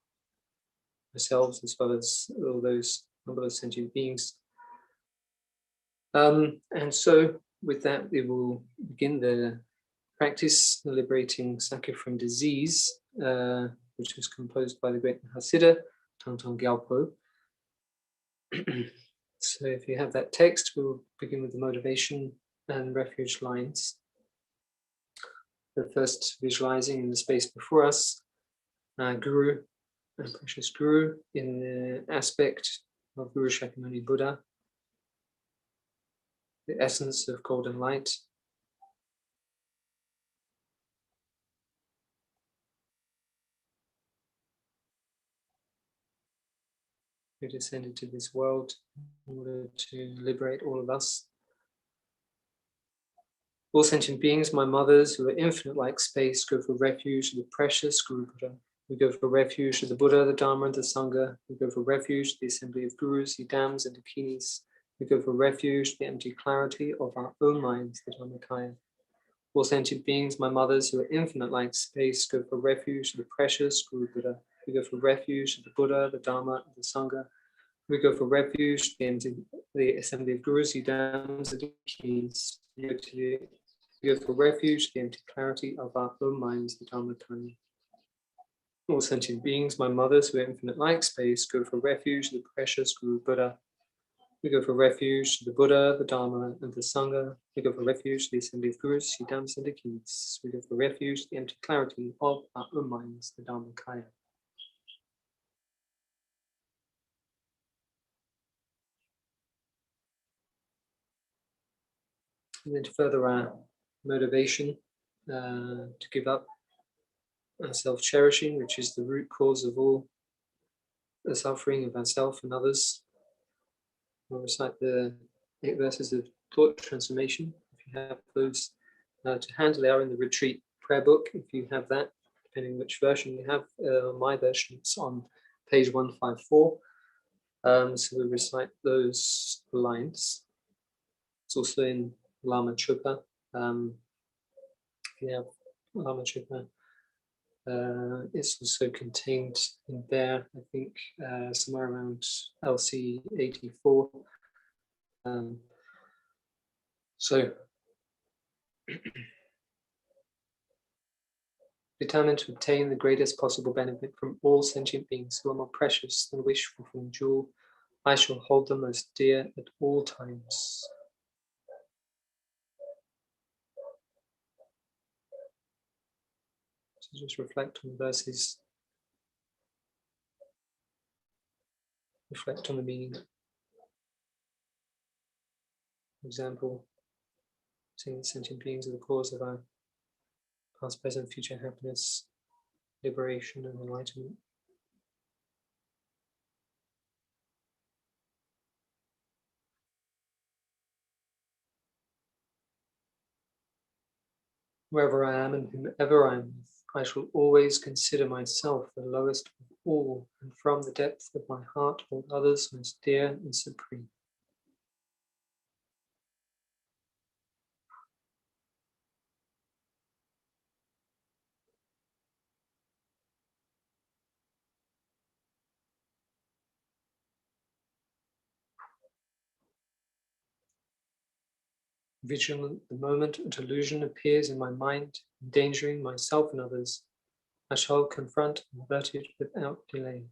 ourselves as well as all those number of sentient beings. And so with that, we will begin the practice, the liberating Sakya from disease, which was composed by the great Mahasiddha, Thangtong Gyalpo. So if you have that text, we'll begin with the motivation and refuge lines. The first, visualizing in the space before us, Guru, a precious Guru, in the aspect of Guru Shakyamuni Buddha, the essence of golden light. Who descended to this world in order to liberate all of us. All sentient beings, my mothers, who are infinite like space, go for refuge to the precious Guru Buddha. We go for refuge to the Buddha, the Dharma, and the Sangha. We go for refuge to the assembly of Gurus, Yidams, and Dakinis. We go for refuge to the empty clarity of our own minds, the Dharmakaya. All sentient beings, my mothers, who are infinite like space, go for refuge to the precious Guru Buddha. We go for refuge to the Buddha, the Dharma, and the Sangha. We go for refuge to the assembly of Gurus, Yidams, and Dakinis. We go for refuge to the empty clarity of our own minds, the Dharmakaya. All sentient beings, my mothers, who are infinite like space, go for refuge to the precious Guru Buddha. We go for refuge to the Buddha, the Dharma, and the Sangha. We go for refuge to the assembly of Gurus, Yidams, and Dakinis. We go for refuge to the empty clarity of our own minds, the Dharmakaya. And then to further our motivation to give up our self-cherishing, which is the root cause of all the suffering of ourselves and others. We'll recite the 8 verses of thought transformation. If you have those to hand, they are in the retreat prayer book. If you have that, depending which version you have, my version is on page 154. So we recite those lines. It's also in Lama Chupa. You have Lama Chupa. It's also contained in there, I think, somewhere around LC 84. So, determined to obtain the greatest possible benefit from all sentient beings who are more precious than wish-fulfilling from jewel, I shall hold them most dear at all times. So just reflect on the verses, reflect on the meaning. For example, seeing that sentient beings are the cause of our past, present, future happiness, liberation, and enlightenment. Wherever I am and whomever I am with, I shall always consider myself the lowest of all, and from the depth of my heart hold others most dear and supreme. Vigilant the moment a delusion appears in my mind, endangering myself and others, I shall confront and avert it without delay.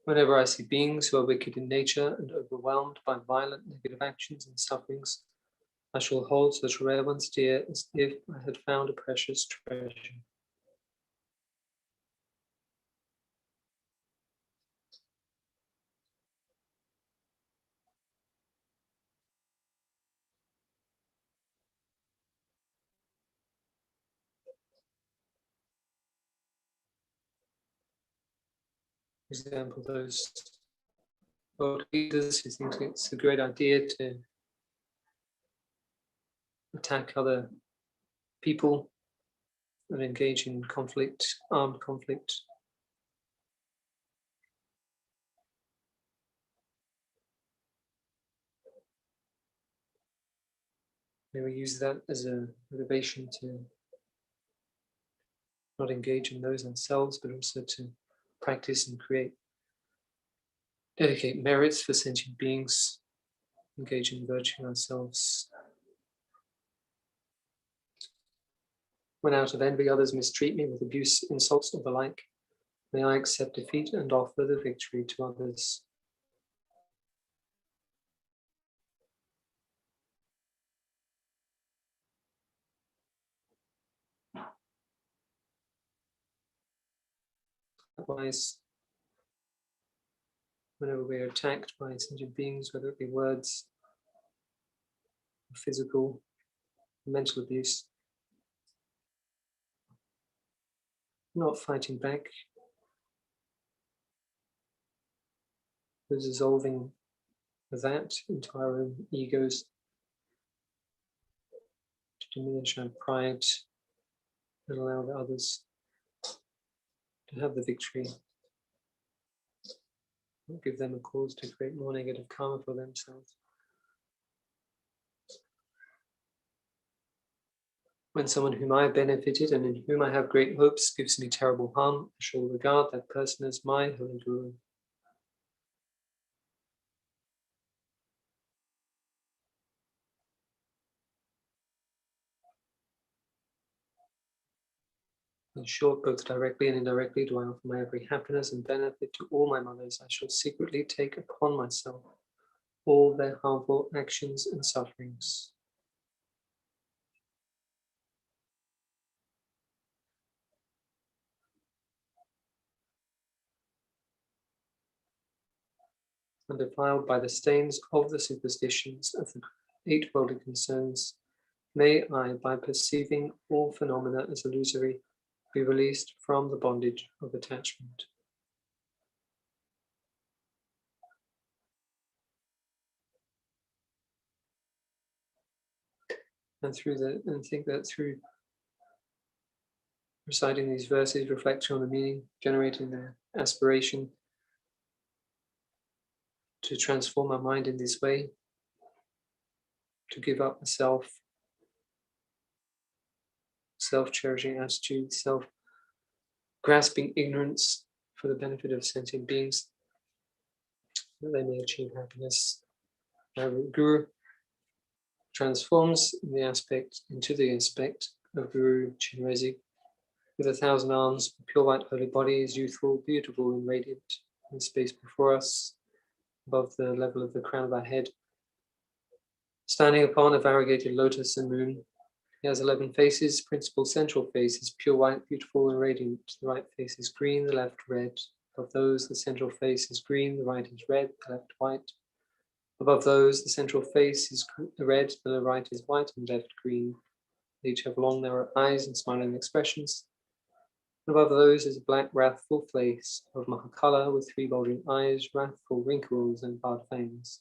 Whenever I see beings who are wicked in nature and overwhelmed by violent negative actions and sufferings, I shall hold such rare ones dear as if I had found a precious treasure. For example, those world leaders who think it's a great idea to attack other people and engage in conflict, armed conflict. May we use that as a motivation to not engage in those ourselves, but also to practice and dedicate merits for sentient beings, engage in virtue ourselves. When out of envy others mistreat me with abuse, insults, or the like, may I accept defeat and offer the victory to others. Likewise, whenever we are attacked by sentient beings, whether it be words, physical, mental abuse, not fighting back, but dissolving that into our own egos, to diminish our pride and allow the others to have the victory. Not give them a cause to create more negative karma for themselves. When someone whom I have benefited and in whom I have great hopes gives me terrible harm, I shall regard that person as my holy guru. In short, both directly and indirectly do I offer my every happiness and benefit to all my mothers. I shall secretly take upon myself all their harmful actions and sufferings. Undefiled by the stains of the superstitions of the 8 worldly concerns, may I, by perceiving all phenomena as illusory, be released from the bondage of attachment. And think that through reciting these verses, reflecting on the meaning, generating the aspiration to transform our mind in this way, to give up the self-cherishing attitude, self-grasping ignorance for the benefit of sentient beings, that they may achieve happiness. Our Guru transforms into the aspect of Guru Chenrezig, with 1,000 arms, a pure white holy body, is youthful, beautiful, and radiant. In space before us, above the level of the crown of our head, standing upon a variegated lotus and moon, he has 11 faces. Principal central face is pure white, beautiful, and radiant. The right face is green, the left red. Above those, the central face is green, the right is red, the left white. Above those, the central face is red, the right is white, and left green. They each have long, narrow eyes and smiling expressions. Above those is a black, wrathful face of Mahakala with 3 bulging eyes, wrathful wrinkles, and barred fangs.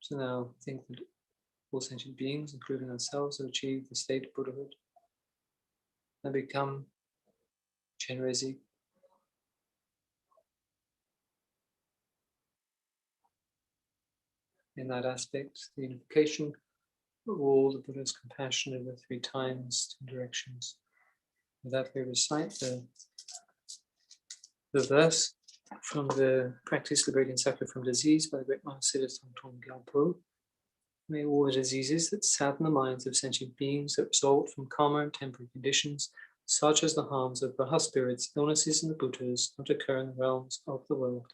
So now think that all sentient beings, including ourselves, have achieved the state of Buddhahood and become Chenrezig. In that aspect, the unification of all the Buddha's compassion in the 3 times, 2 directions. With that, we recite the verse from the Practice Liberating Suffering from Disease by the great Master Thangtong Gyalpo. May all the diseases that sadden the minds of sentient beings that result from karma and temporary conditions, such as the harms of Baha spirits, illnesses, and the Buddhas, not occur in the realms of the world.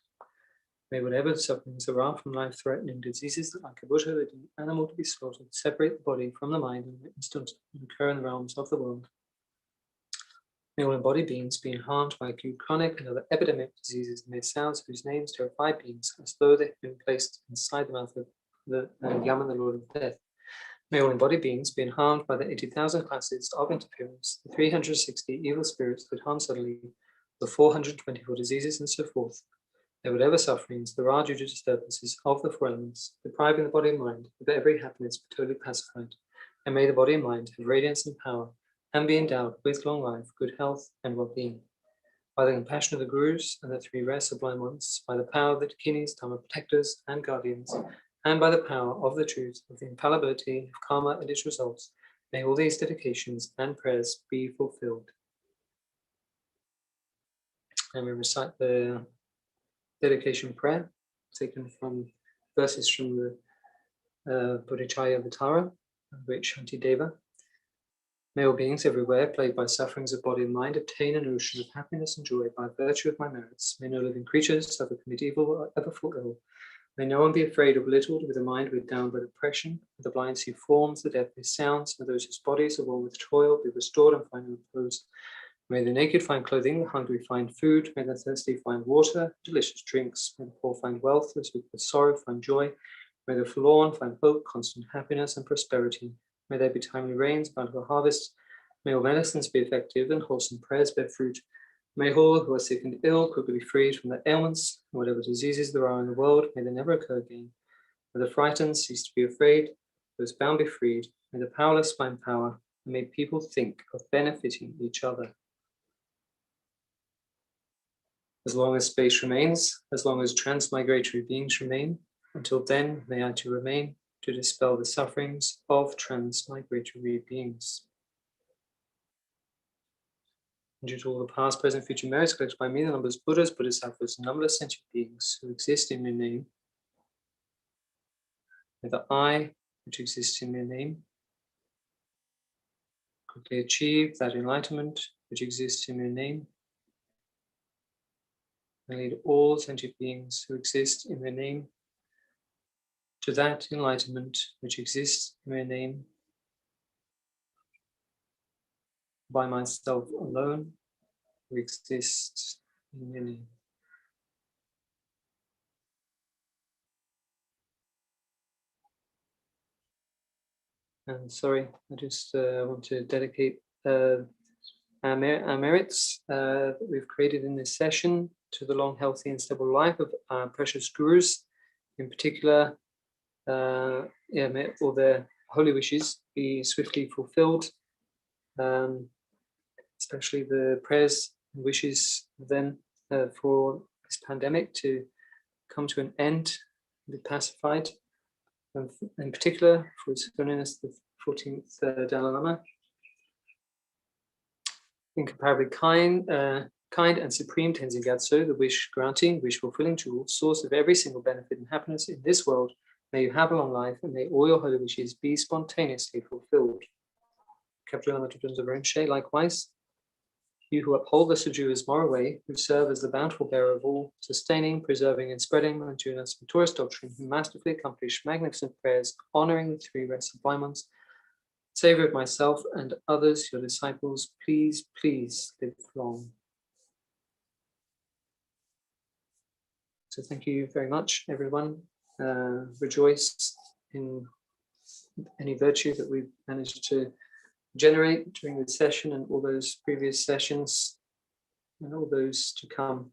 May whatever sufferings there are from life-threatening diseases that, like a Buddha, lead an animal to be slaughtered, separate the body from the mind in an instant, and occur in the realms of the world. May all embodied beings being harmed by acute, chronic, and other epidemic diseases, and may sounds whose names terrify beings as though they had been placed inside the mouth of the Yaman, the Lord of Death. May all embodied beings being harmed by the 80,000 classes of interference, the 360 evil spirits that harm suddenly, the 424 diseases, and so forth. May whatever sufferings there are due to disturbances of the 4 elements, depriving the body and mind of every happiness, be totally pacified. And may the body and mind have radiance and power, and be endowed with long life, good health, and well-being. By the compassion of the Gurus and the 3 rare sublime ones, by the power of the Dakinis, Dharma protectors, and guardians, and by the power of the truth of the infallibility of karma and its results, may all these dedications and prayers be fulfilled. And we recite the dedication prayer, taken from verses from the Bodhicaya Vitara, great Shantideva. May all beings everywhere, plagued by sufferings of body and mind, obtain an ocean of happiness and joy by virtue of my merits. May no living creatures suffer from medieval or ever fall ill. May no one be afraid or belittled with a mind weighed down by depression. May the blind see forms, the deaf hear sounds. May those whose bodies are worn with toil be restored and find repose. May the naked find clothing, the hungry find food. May the thirsty find water, delicious drinks. May the poor find wealth, those with sorrow find joy. May the forlorn find hope, constant happiness, and prosperity. May there be timely rains, bountiful harvests. May all medicines be effective and wholesome prayers bear fruit. May all who are sick and ill quickly be freed from their ailments, and whatever diseases there are in the world, may they never occur again. May the frightened cease to be afraid, those bound be freed, may the powerless find power, and may people think of benefiting each other. As long as space remains, as long as transmigratory beings remain, until then may I too remain to dispel the sufferings of transmigratory beings. Due to all the past, present, future merits collected by me, the numberless Buddhas, Bodhisattvas, and numberless sentient beings who exist in your name, may the I, which exists in your name, quickly achieve that enlightenment which exists in your name, and lead all sentient beings who exist in your name to that enlightenment which exists in your name, by myself alone, who exists in your name. And sorry, I just want to dedicate our merits that we've created in this session to the long, healthy, and stable life of our precious gurus. In particular, may all their holy wishes be swiftly fulfilled, especially the prayers and wishes of them for this pandemic to come to an end, be pacified. And in particular, for His Holiness the 14th Dalai Lama, incomparably kind and supreme Tenzin Gyatso, the wish granting, wish fulfilling jewel, source of every single benefit and happiness in this world. May you have a long life, and may all your holy wishes be spontaneously fulfilled. Kyabje Lama Zopa Rinpoche, likewise, you who uphold the Suju's moral way, who serve as the bountiful bearer of all, sustaining, preserving, and spreading Manjuna's victorious doctrine, who masterfully accomplish magnificent prayers, honoring the three rest sublime ones, savor of myself and others, your disciples, please, please live long. So thank you very much, everyone. Rejoice in any virtue that we've managed to generate during this session and all those previous sessions and all those to come.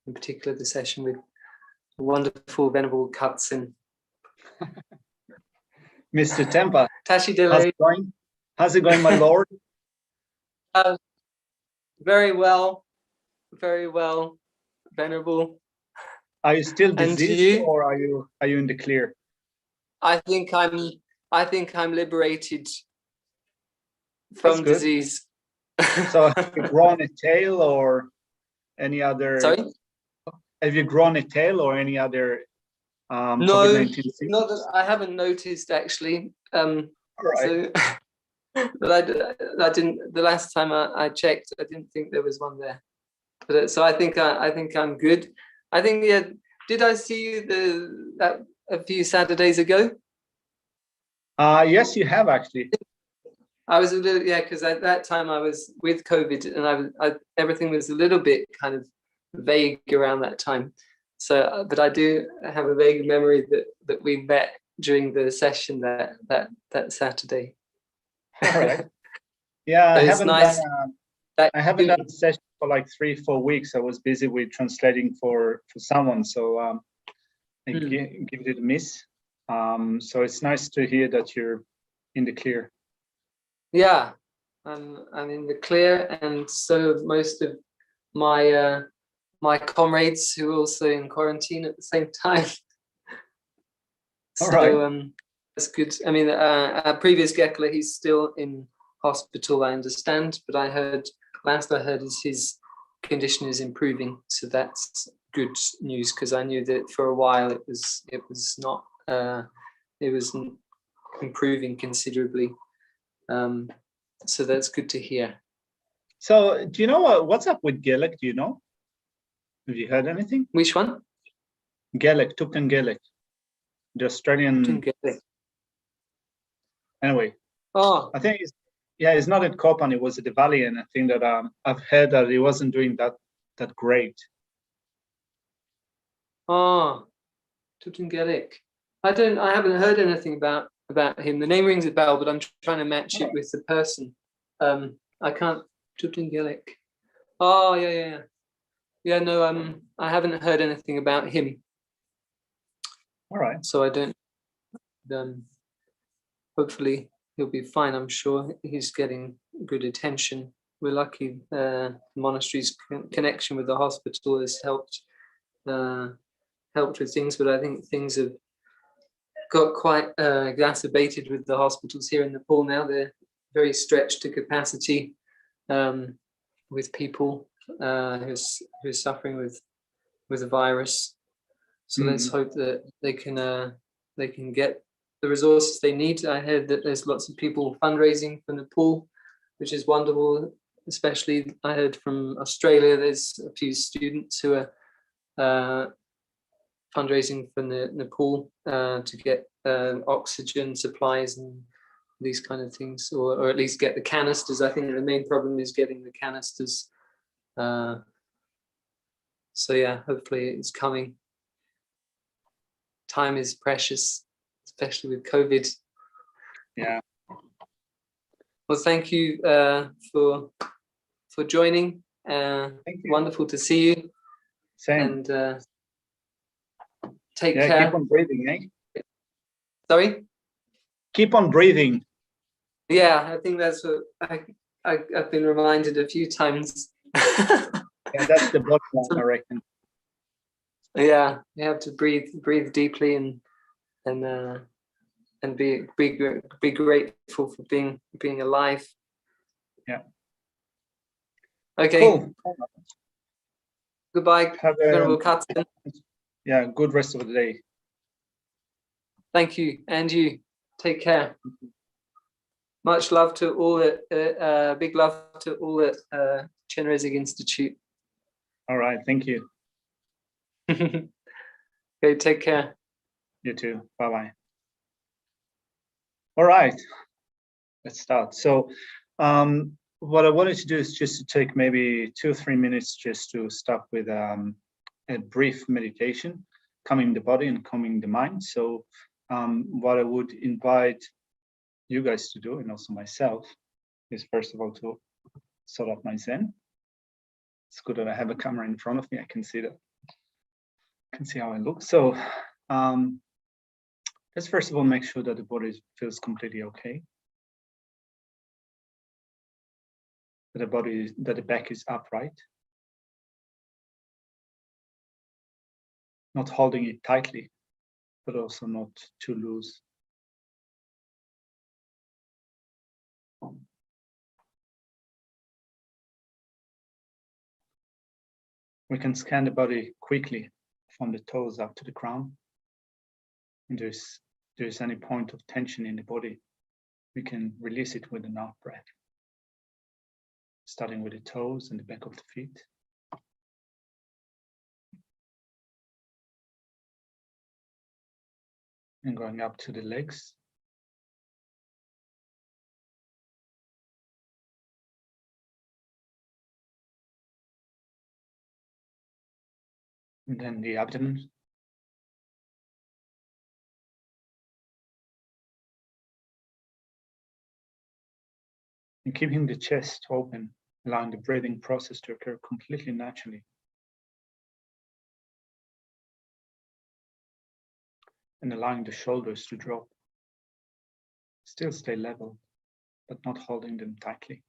In particular, the session with the wonderful Venerable Katsin. Mr. Tempa, Tashi how's Dele. it going? How's it going, my lord? Very well, Venerable. Are you still And diseased, you? or are you in the clear? I think I'm liberated from disease. So have you grown a tail or any other? Sorry? Have you grown a tail or any other No, COVID-19? not that I haven't noticed actually. All right. So, but I didn't. The last time I checked, I didn't think there was one there. But so I think I'm good. I think did I see you a few Saturdays ago? Yes, you have actually. I was a little because at that time I was with COVID and everything was a little bit kind of vague around that time. So, but I do have a vague memory that we met during the session that Saturday. All right. Yeah, I haven't nice. I haven't done a session for like 3-4 weeks. I was busy with translating for someone, so I give it a miss. So it's nice to hear that you're in the clear. Yeah, I'm in the clear, and so most of my my comrades who are also in quarantine at the same time. All So right. that's good. I mean, our previous Gekla, he's still in hospital, I understand, but last I heard is his condition is improving, so that's good news, because I knew that for a while it was not it was improving considerably. So that's good to hear. So do you know what's up with Gelek? Do you know? Have you heard anything? Which one? Gelek, Thangtong Gelek, the Australian. Anyway, I think it's not at Kopan, it was at the Valley, and I think that I've heard that he wasn't doing that great. Thangtong Gyalpo. I haven't heard anything about him. The name rings a bell, but I'm trying to match it with the person. I can't. Thangtong Gyalpo. Oh, yeah. No, I haven't heard anything about him. All right. So I don't. Hopefully he'll be fine. I'm sure he's getting good attention. We're lucky. The monastery's connection with the hospital has helped with things, but I think things have got quite exacerbated with the hospitals here in Nepal now. They're very stretched to capacity with people who are suffering with the virus. So let's hope that they can get the resources they need. I heard that there's lots of people fundraising for Nepal, which is wonderful. Especially I heard from Australia, there's a few students who are fundraising for Nepal to get oxygen supplies and these kind of things, or at least get the canisters. I think the main problem is getting the canisters. So yeah, hopefully it's coming. Time is precious, especially with COVID. Yeah. Well, thank you for joining. Thank you. Wonderful to see you. Same. And take care. Keep on breathing, eh? Sorry? Keep on breathing. Yeah, I think that's what I've been reminded a few times. Yeah, that's the bottom line, I reckon. Yeah, you have to breathe deeply and be grateful for being alive. Yeah. Okay. Cool. Goodbye. Have a good rest of the day. Thank you, and you. Take care. Much love to all at big love to all at Chenrezig Institute. All right, thank you. Okay, take care. You too. Bye-bye. All right, let's start. So what I wanted to do is just to take maybe 2 or 3 minutes just to start with a brief meditation, calming the body and calming the mind. So what I would invite you guys to do, and also myself, is first of all to sort out my Zen. It's good that I have a camera in front of me. I can see that. I can see how I look. So let's first of all make sure that the body feels completely okay. That the back is upright. Not holding it tightly, but also not too loose. We can scan the body quickly from the toes up to the crown. And there's any point of tension in the body, we can release it with an out breath. Starting with the toes and the back of the feet. And going up to the legs. And then the abdomen. And keeping the chest open, allowing the breathing process to occur completely naturally. And allowing the shoulders to drop. Still stay level, but not holding them tightly.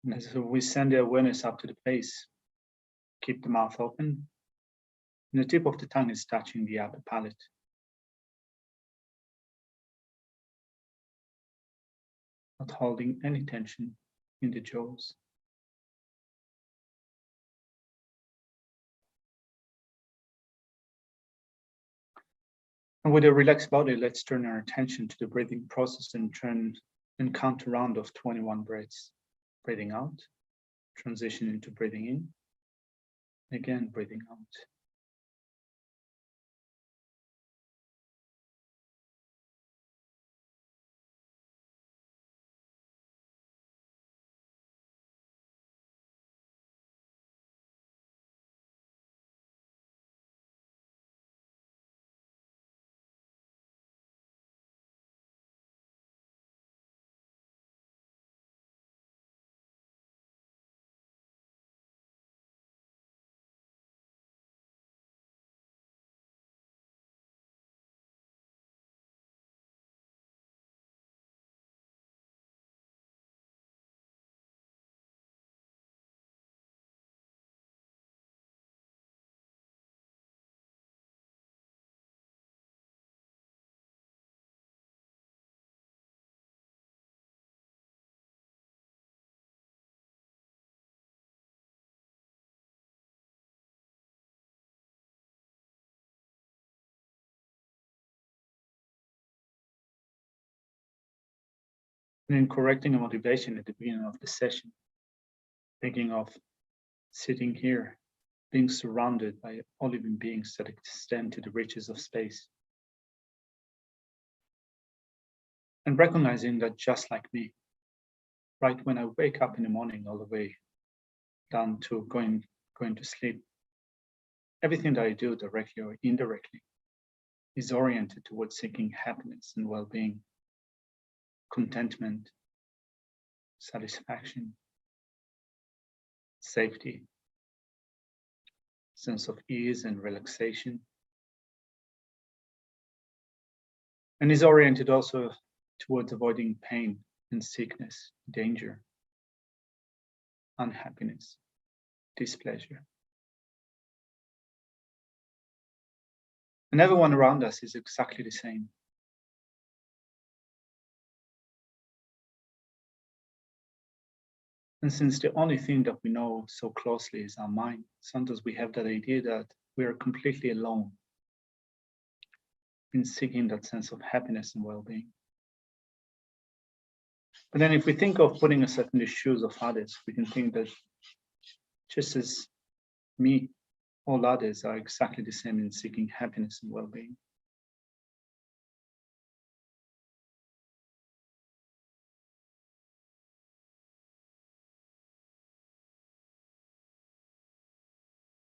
And as we send the awareness up to the face, keep the mouth open. And the tip of the tongue is touching the upper palate. Not holding any tension in the jaws. And with a relaxed body, let's turn our attention to the breathing process and count a round of 21 breaths. Breathing out, transition into breathing in, again breathing out. And in correcting a motivation at the beginning of the session, thinking of sitting here, being surrounded by all living beings that extend to the reaches of space. And recognizing that just like me, right when I wake up in the morning all the way down to going to sleep, everything that I do directly or indirectly is oriented towards seeking happiness and well-being, contentment, satisfaction, safety, sense of ease and relaxation. And is oriented also towards avoiding pain and sickness, danger, unhappiness, displeasure. And everyone around us is exactly the same. And since the only thing that we know so closely is our mind, sometimes we have that idea that we are completely alone in seeking that sense of happiness and well-being. But then if we think of putting ourselves in the shoes of others, we can think that just as me, all others are exactly the same in seeking happiness and well-being.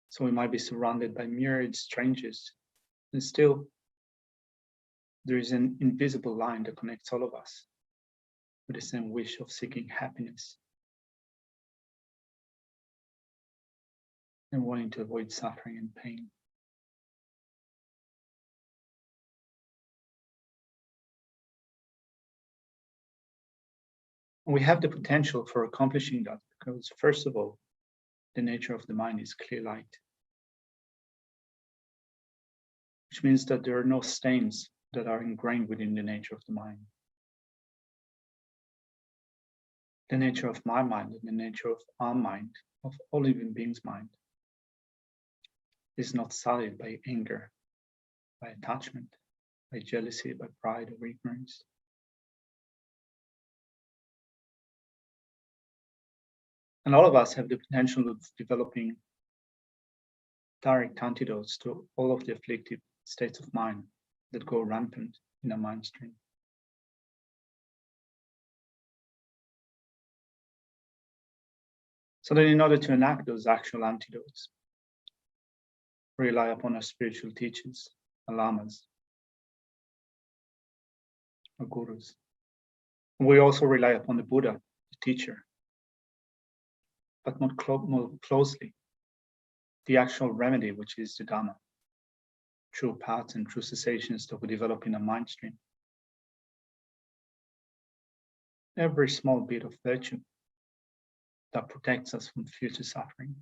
So we might be surrounded by myriad strangers, and still there is an invisible line that connects all of us with the same wish of seeking happiness and wanting to avoid suffering and pain. And we have the potential for accomplishing that because, first of all, the nature of the mind is clear light, which means that there are no stains that are ingrained within the nature of the mind. The nature of my mind and the nature of our mind, of all living beings' mind, is not sullied by anger, by attachment, by jealousy, by pride or ignorance. And all of us have the potential of developing direct antidotes to all of the afflictive states of mind that go rampant in our mind stream. So that in order to enact those actual antidotes, we rely upon our spiritual teachers, our lamas, our gurus. And we also rely upon the Buddha, the teacher, but more closely, the actual remedy, which is the Dhamma, true paths and true cessations that we develop in our mind stream. Every small bit of virtue that protects us from future suffering.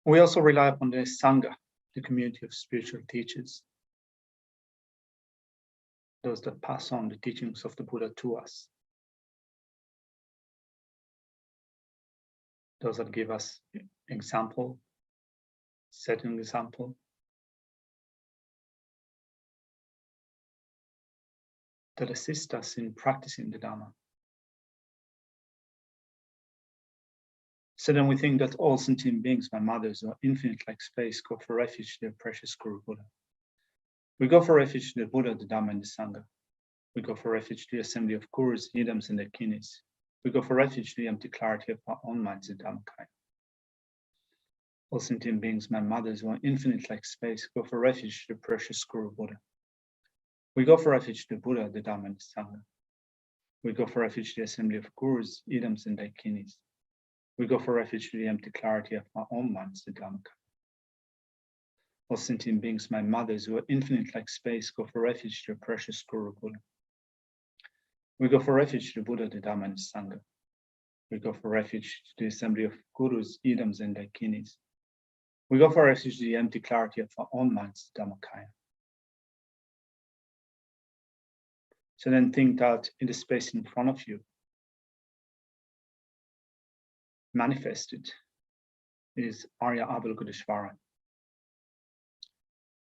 We also rely upon the Sangha, the community of spiritual teachers, those that pass on the teachings of the Buddha to us, those that give us example, set an example, that assist us in practicing the Dhamma. So then we think that all sentient beings, my mothers, are infinite like space, go for refuge to their precious Guru Buddha. We go for refuge to the Buddha, the Dhamma, and the Sangha. We go for refuge to the assembly of Gurus, Idams, and their kinis. We go for refuge to the empty clarity of our own minds, the Dhammakaya. All sentient beings, my mothers, who are infinite like space, go for refuge to the precious Guru Buddha. We go for refuge to the Buddha, the Dhamma, and the Sangha. We go for refuge to the assembly of Gurus, Idams, and their kinis. We go for refuge to the empty clarity of our own minds, the Dhammakaya. All sentient beings, my mothers, who are infinite like space, go for refuge to the precious Guru Buddha. We go for refuge to the Buddha, the Dhamma, and the Sangha. We go for refuge to the assembly of Gurus, Idams, and their kinis. We go for refuge to the empty clarity of our own minds, the Dhammakaya. So then think that in the space in front of you, manifested is Arya Avalokiteshvara.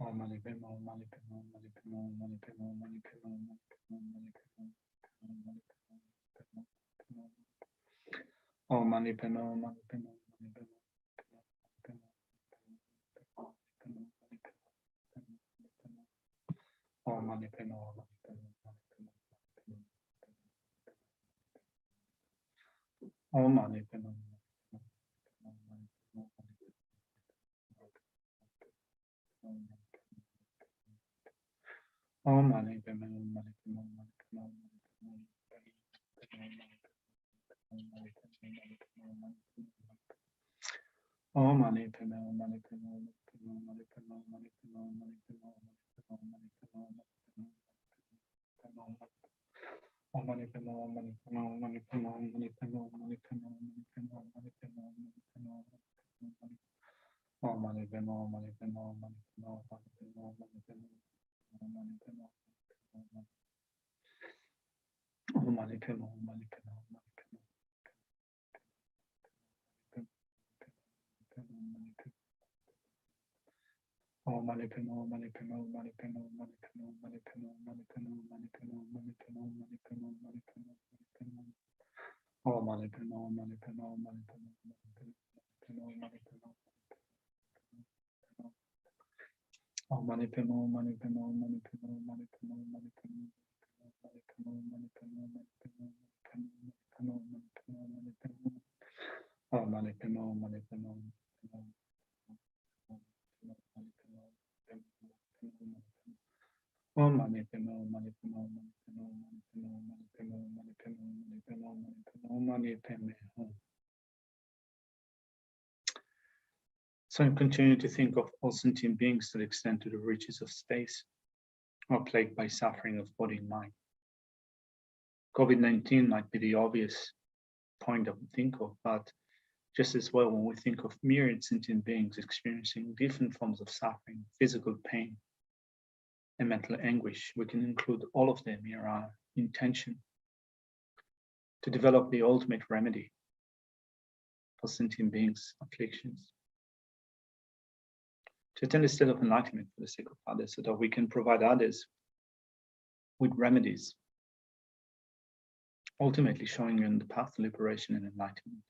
Om Mani Padme Hum. Om Mani Padme Hum. Om Mani Padme Hum. Om Mani Padme Hum. Om Mani Padme Hum. Om Mani Padme Hum. Om Mani Padme Hum. Om Mani Padme Hum. Om Mani Padme Hum. Om Mani Padme Hum. Om Mani Padme Hum. Om Mani Padme Hum. So I'm continuing to think of all sentient beings that extend to the reaches of space, are plagued by suffering of body and mind. COVID-19 might be the obvious point that we think of, but just as well, when we think of myriad sentient beings experiencing different forms of suffering, physical pain, and mental anguish, we can include all of them in our intention to develop the ultimate remedy for sentient beings' afflictions, to attain a state of enlightenment for the sake of others, so that we can provide others with remedies, ultimately showing them the path to liberation and enlightenment.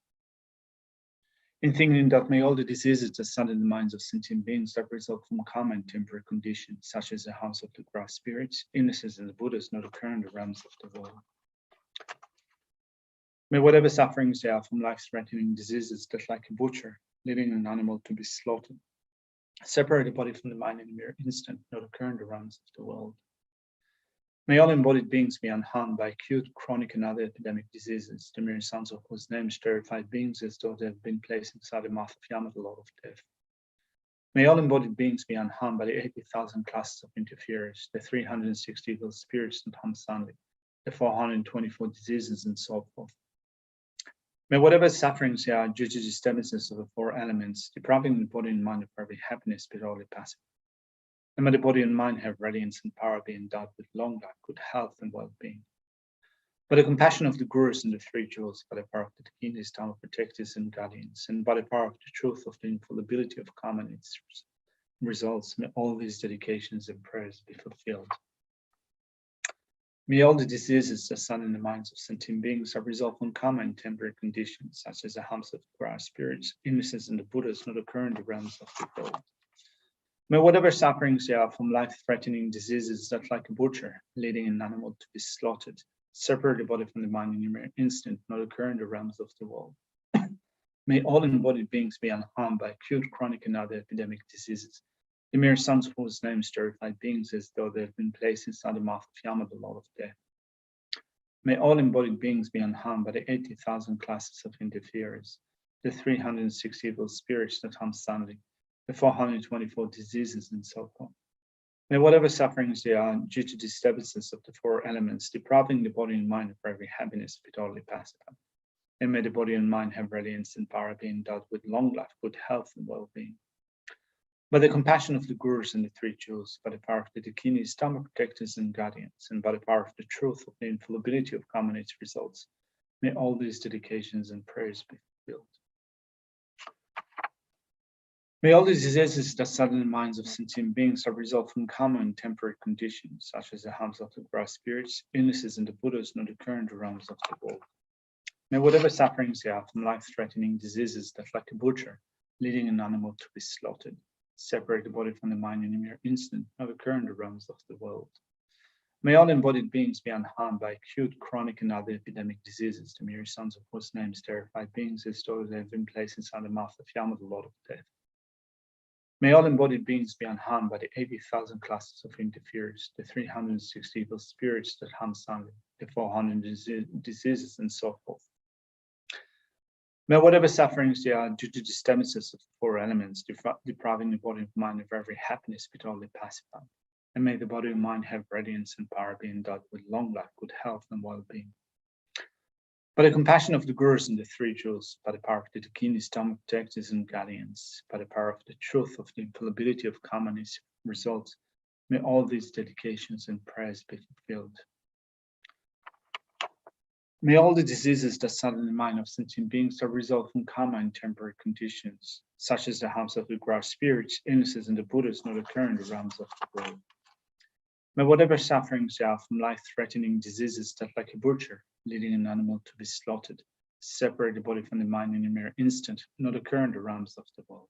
In thinking that may all the diseases that stand in the minds of sentient beings that result from karma and temporary conditions, such as the house of the grass spirits, illnesses, and the Buddhas, not occur in the realms of the world. May whatever sufferings there are from life-threatening diseases that, like a butcher, leading an animal to be slaughtered, separate the body from the mind in a mere instant, not occur in the realms of the world. May all embodied beings be unharmed by acute, chronic, and other epidemic diseases, the mere sounds of whose names terrified beings as though they have been placed inside the mouth of Yama, the Lord of Death. May all embodied beings be unharmed by the 80,000 classes of interferers, the 360 evil spirits that harm Sunday, the 424 diseases, and so forth. May whatever sufferings there are due to disturbances of the four elements, depriving the body and mind of every happiness, be totally passive. And may the body and mind have radiance and power, be endowed with long life, good health, and well-being. By the compassion of the Gurus and the Three Jewels, by the power of the Dakinis, Dharma protectors and guardians, and by the power of the truth of the infallibility of karma and its results, may all these dedications and prayers be fulfilled. May all the diseases that stand in the minds of sentient beings are resolved from karma and temporary conditions, such as the harms of grass spirits, illnesses, and the Buddhas, not occur in the realms of the world. May whatever sufferings they are from life-threatening diseases that, like a butcher, leading an animal to be slaughtered, separate the body from the mind in a mere instant, not occur in the realms of the world. May all embodied beings be unharmed by acute, chronic, and other epidemic diseases. The mere sons of whose names terrified beings as though they have been placed inside the mouth of Yama, the Lord of Death. May all embodied beings be unharmed by the 80,000 classes of interferers, the 306 evil spirits that harm Sunday, the 424 diseases, and so forth. May whatever sufferings they are due to disturbances of the four elements, depriving the body and mind of every happiness, be totally pacified. And may the body and mind have radiance and power, be endowed with long life, good health, and well-being. By the compassion of the Gurus and the Three Jewels, by the power of the Dakinis, Dharma protectors and guardians, and by the power of the truth of the infallibility of karma and its results, may all these dedications and prayers be fulfilled. May all these diseases that sadden the minds of sentient beings are result from common and temporary conditions, such as the harms of the grass spirits, illnesses, and the Buddhas not occur in the realms of the world. May whatever sufferings they are from life-threatening diseases that, like a butcher, leading an animal to be slaughtered, separate the body from the mind in a mere instant, not occur in the realms of the world. May all embodied beings be unharmed by acute, chronic, and other epidemic diseases, the mere sons of whose names terrified beings as though they have been placed inside the mouth of Yama, the Lord of Death. May all embodied beings be unharmed by the 80,000 classes of interferers, the 360 evil spirits that harm Sunday, the 400 diseases, and so forth. May whatever sufferings they are due to disturbances of the four elements, depriving the body and mind of every happiness, be totally pacified. And may the body and mind have radiance and power, be endowed with long life, good health, and well-being. By the compassion of the Gurus and the Three Jewels, by the power of the Dakinis, Dharma protectors and guardians, by the power of the truth of the infallibility of karma and its results, may all these dedications and prayers be fulfilled. May all the diseases that sadden the mind of sentient beings that result from karma and temporary conditions, such as the harms of the grass spirits, illnesses, and the Buddhas not occur in the realms of the world. May whatever sufferings they are from life-threatening diseases that, like a butcher, leading an animal to be slaughtered, separate the body from the mind in a mere instant, not occur in the realms of the world.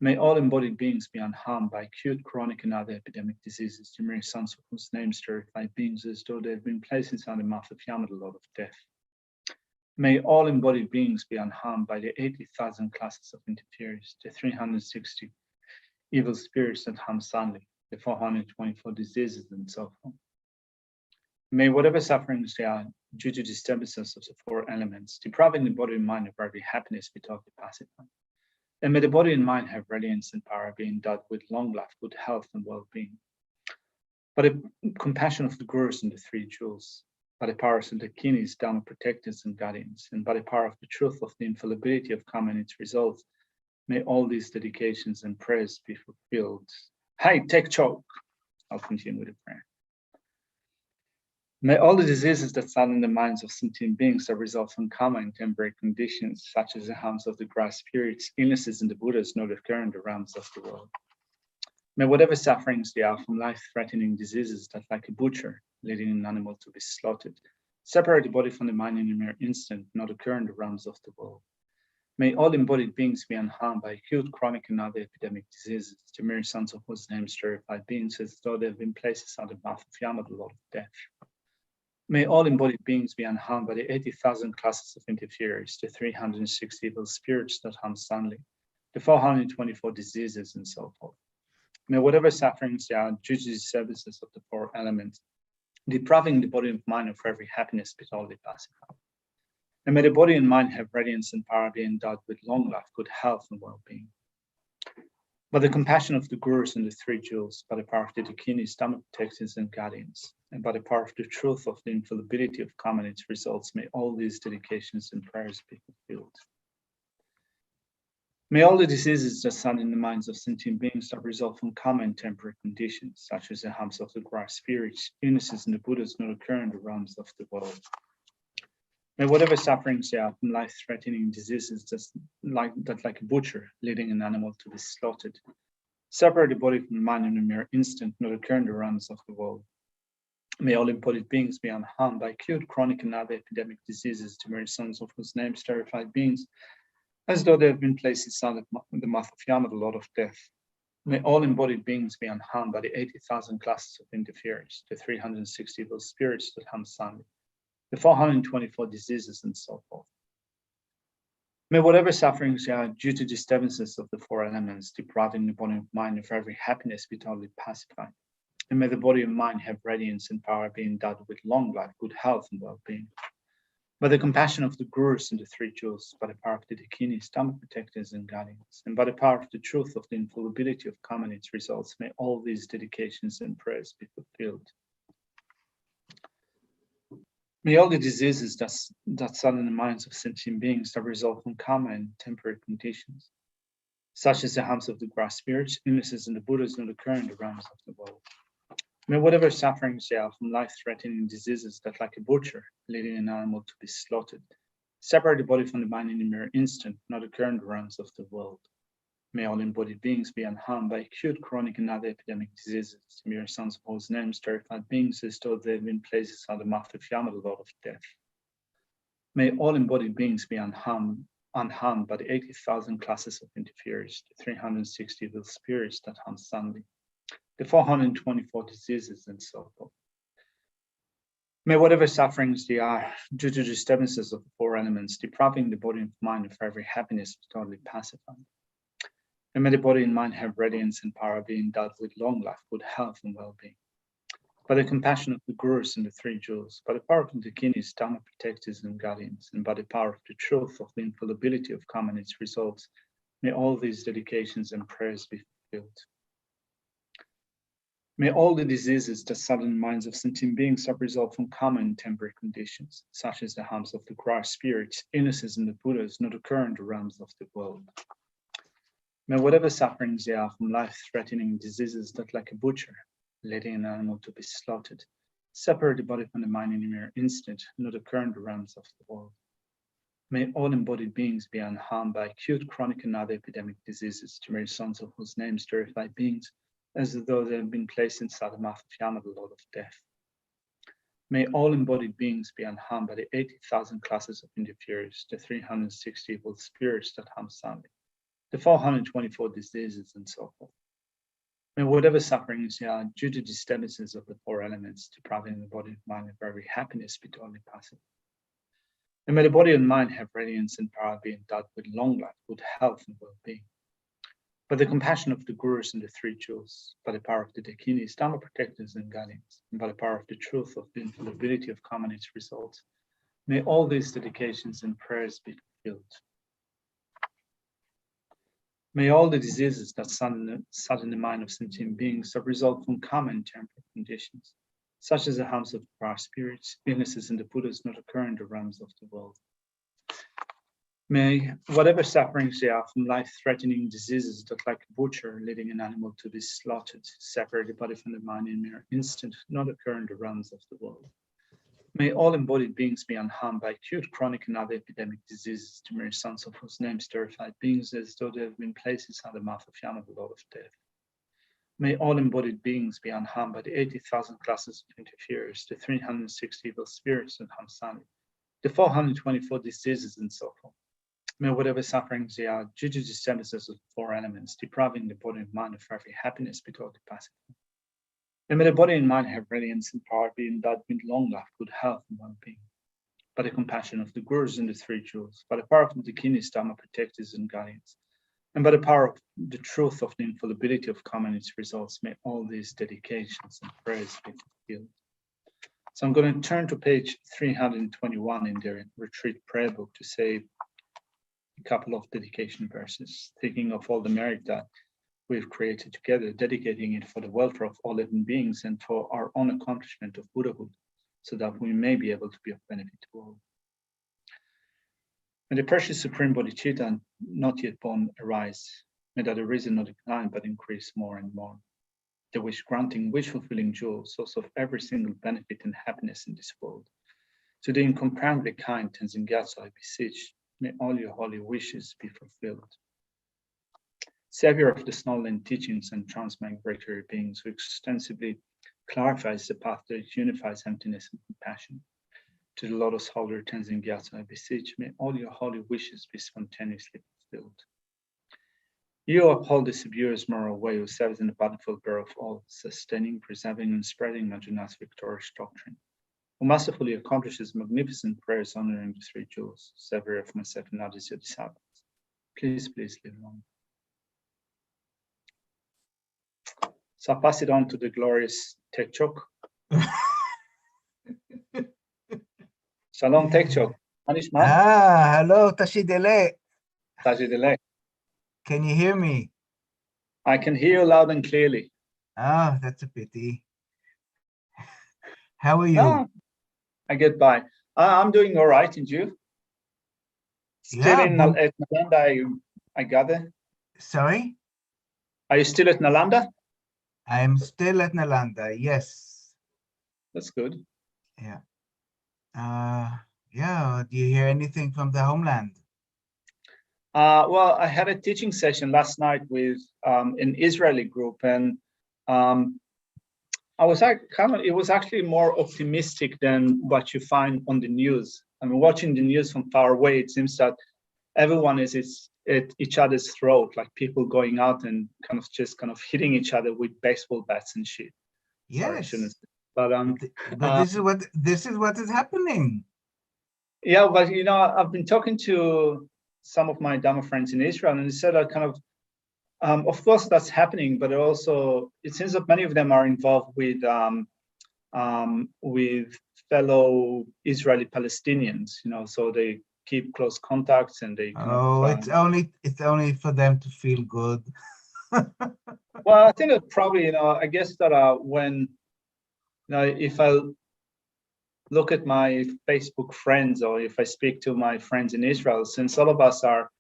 May all embodied beings be unharmed by acute, chronic, and other epidemic diseases, the mere sons of whose names terrify beings as though they have been placed inside the mouth of Yama, the Lord of Death. May all embodied beings be unharmed by the 80,000 classes of interferers, the 360 evil spirits that harm Sunday, the 424 diseases, and so forth. May whatever sufferings they are due to disturbances of the four elements, depriving the body and mind of every happiness, be totally pacified. And may the body and mind have radiance and power, be endowed with long life, good health, and well-being. By the compassion of the Gurus and the Three Jewels, by the powers of the Dakinis, Dharma protectors and guardians, and by the power of the truth of the infallibility of karma and its results, may all these dedications and prayers be fulfilled. Hey, take choke. I'll continue with the prayer. May all the diseases that sadden the minds of sentient beings that result from karma and temporary conditions, such as the harms of the grass spirits, illnesses, and the Buddhas not occur in the realms of the world. May whatever sufferings they are from life-threatening diseases that, like a butcher, leading an animal to be slaughtered, separate the body from the mind in a mere instant, not occur in the realms of the world. May all embodied beings be unharmed by acute, chronic, and other epidemic diseases, the mere sons of whose names terrify beings as though they have been placed inside the mouth of Yama, the Lord of Death. May all embodied beings be unharmed by the 80,000 classes of interferers, the 360 evil spirits that harm Sunday, the 424 diseases, and so forth. May whatever sufferings they are due to the services of the four elements, depriving the body and mind of every happiness, be totally pacified. And may the body and mind have radiance and power, be endowed with long life, good health, and well-being. By the compassion of the Gurus and the Three Jewels, by the power of the Dakinis, Dharma protectors and guardians, and by the power of the truth of the infallibility of karma and its results, may all these dedications and prayers be fulfilled. May all the diseases that sadden the minds of sentient beings that result from karma and temporary conditions, such as the harms of the grass spirits, illnesses, and the Buddhas not occur in the realms of the world. May whatever sufferings they are from life-threatening diseases that, like a butcher, leading an animal to be slaughtered, separate the body from the mind in a mere instant, not occur in the realms of the world. May all embodied beings be unharmed by acute, chronic, and other epidemic diseases, the mere sons of whose names terrified beings, as though they have been placed inside the mouth of Yama, the Lord of Death. May all embodied beings be unharmed by the 80,000 classes of interference, the 360 evil spirits that harm Sunday, the 424 diseases, and so forth. May whatever sufferings are due to disturbances of the four elements depriving the body and mind of every happiness be totally pacified. And may the body and mind have radiance and power, be endowed with long life, good health, and well-being. By the compassion of the Gurus and the Three Jewels, by the power of the Dakinis, Dhamma protectors and guardians, and by the power of the truth of the infallibility of karma and its results, may all these dedications and prayers be fulfilled. May all the diseases that sadden the minds of sentient beings that result from karma and temporary conditions, such as the harms of the grass spirits, illnesses, and the Buddhas, not occur in the realms of the world. May whatever sufferings there are from life-threatening diseases that, like a butcher, leading an animal to be slaughtered, separate the body from the mind in a mere instant, not occur in the realms of the world. May all embodied beings be unharmed by acute, chronic, and other epidemic diseases, the mere sons of whose names terrified beings as though they have been places on the mouth of Yama, the Lord of Death. May all embodied beings be unharmed by the 80,000 classes of interferers, the 360 evil spirits that harm Sunday, the 424 diseases, and so forth. May whatever sufferings they are due to disturbances of the four elements depriving the body and mind of every happiness be totally pacified. And may the body and mind have radiance and power, be endowed with long life, good health, and well-being. By the compassion of the Gurus and the Three Jewels, by the power of the Dakinis, Dhamma protectors and guardians, and by the power of the truth of the infallibility of karma and its results, may all these dedications and prayers be fulfilled. May all the diseases that sadden the minds of sentient beings that result from karma and temporary conditions, such as the harms of the grass spirits, illnesses, and the Buddhas, not occur in the realms of the world. May whatever sufferings there are from life-threatening diseases that, like a butcher, leading an animal to be slaughtered, separate the body from the mind in a mere instant, not occur in the realms of the world. May all embodied beings be unharmed by acute, chronic, and other epidemic diseases, the mere sons of whose names terrify beings, as though they have been placed inside the mouth of Yama, the Lord of Death. May all embodied beings be unharmed by the 80,000 classes of interferers, the 360 evil spirits that harm Sunday, the 424 diseases, and so forth. May whatever sufferings there are due to disturbances of the four elements depriving the body and mind of every happiness be totally passive. And may the body and mind have radiance and power, be endowed with long life, good health, and well-being. By the compassion of the Gurus and the Three Jewels, by the power of the Dakinis, Dhamma protectors and guardians, and by the power of the truth of the infallibility of karma and its results, may all these dedications and prayers be fulfilled. May all the diseases that sadden the mind of sentient beings that result from karma and temporal conditions, such as the harms of the grass spirits, illnesses, and the Buddhas, not occur in the realms of the world. May whatever sufferings there are from life-threatening diseases that, like a butcher leading an animal to be slaughtered, separate the body from the mind in a mere instant, not occur in the realms of the world. May all embodied beings be unharmed by acute, chronic, and other epidemic diseases, the mere sons of whose names terrified beings, as though they have been placed inside the mouth of Yama, the Lord of Death. May all embodied beings be unharmed by the 80,000 classes of interferers, the 360 evil spirits that harm Sunday, the 424 diseases, and so forth. May whatever sufferings they are due to disturbances of the four elements depriving the body and mind of every happiness be totally pacified. And may the body and mind have radiance and power, be endowed with long life, good health, and well-being. By the compassion of the Gurus and the Three Jewels, by the power of the Dakinis, Dhamma protectors and guardians, and by the power of the truth of the infallibility of karma and its results, may all these dedications and prayers be fulfilled. So I'm going to turn to page 321 in their retreat prayer book to say a couple of dedication verses, thinking of all the merit that we've created together, dedicating it for the welfare of all living beings and for our own accomplishment of Buddhahood, so that we may be able to be of benefit to all. May the precious Supreme Bodhicitta not yet born arise, may that arisen not decline but increase more and more. The wish-granting, wish-fulfilling jewel, source of every single benefit and happiness in this world. To the incomparably kind Tenzin Gyatso I beseech, may all your holy wishes be fulfilled. Savior of the Snowland teachings and transmigratory beings, who extensively clarifies the path that unifies emptiness and compassion. To the lotus holder Tenzin Gyatso I beseech, may all your holy wishes be spontaneously fulfilled. You uphold the subduous moral way who serves in the bountiful birth of all, sustaining, preserving, and spreading Najuna's victorious doctrine, who masterfully accomplishes magnificent prayers honoring the three jewels, several of myself and others your disciples. Please live long. So I pass it on to the glorious Tekchok. Shalom Tekchok. Manishma. Hello, Tashidele. Tajidele. Can you hear me? I can hear you loud and clearly. Oh, that's a pity. How are you? Ah, I get by. I'm doing all right, and you? Still Yeah, at Nalanda, I gather. Sorry? Are you still at Nalanda? I'm still at Nalanda, yes. That's good. Yeah. Yeah, do you hear anything from the homeland? Well, I had a teaching session last night with an Israeli group, and it was actually more optimistic than what you find on the news. I mean, watching the news from far away, it seems that everyone is at each other's throat, like people going out and kind of hitting each other with baseball bats and shit. Yes. Sorry, I shouldn't say. But this is what is happening. Yeah, but I've been talking to some of my Dhamma friends in Israel, and they said that of course that's happening, but also it seems that many of them are involved with fellow Israeli Palestinians, so they keep close contacts and they it's only for them to feel good. Well, I think that probably, I guess that when, if I look at my Facebook friends, or if I speak to my friends in Israel, since all of us are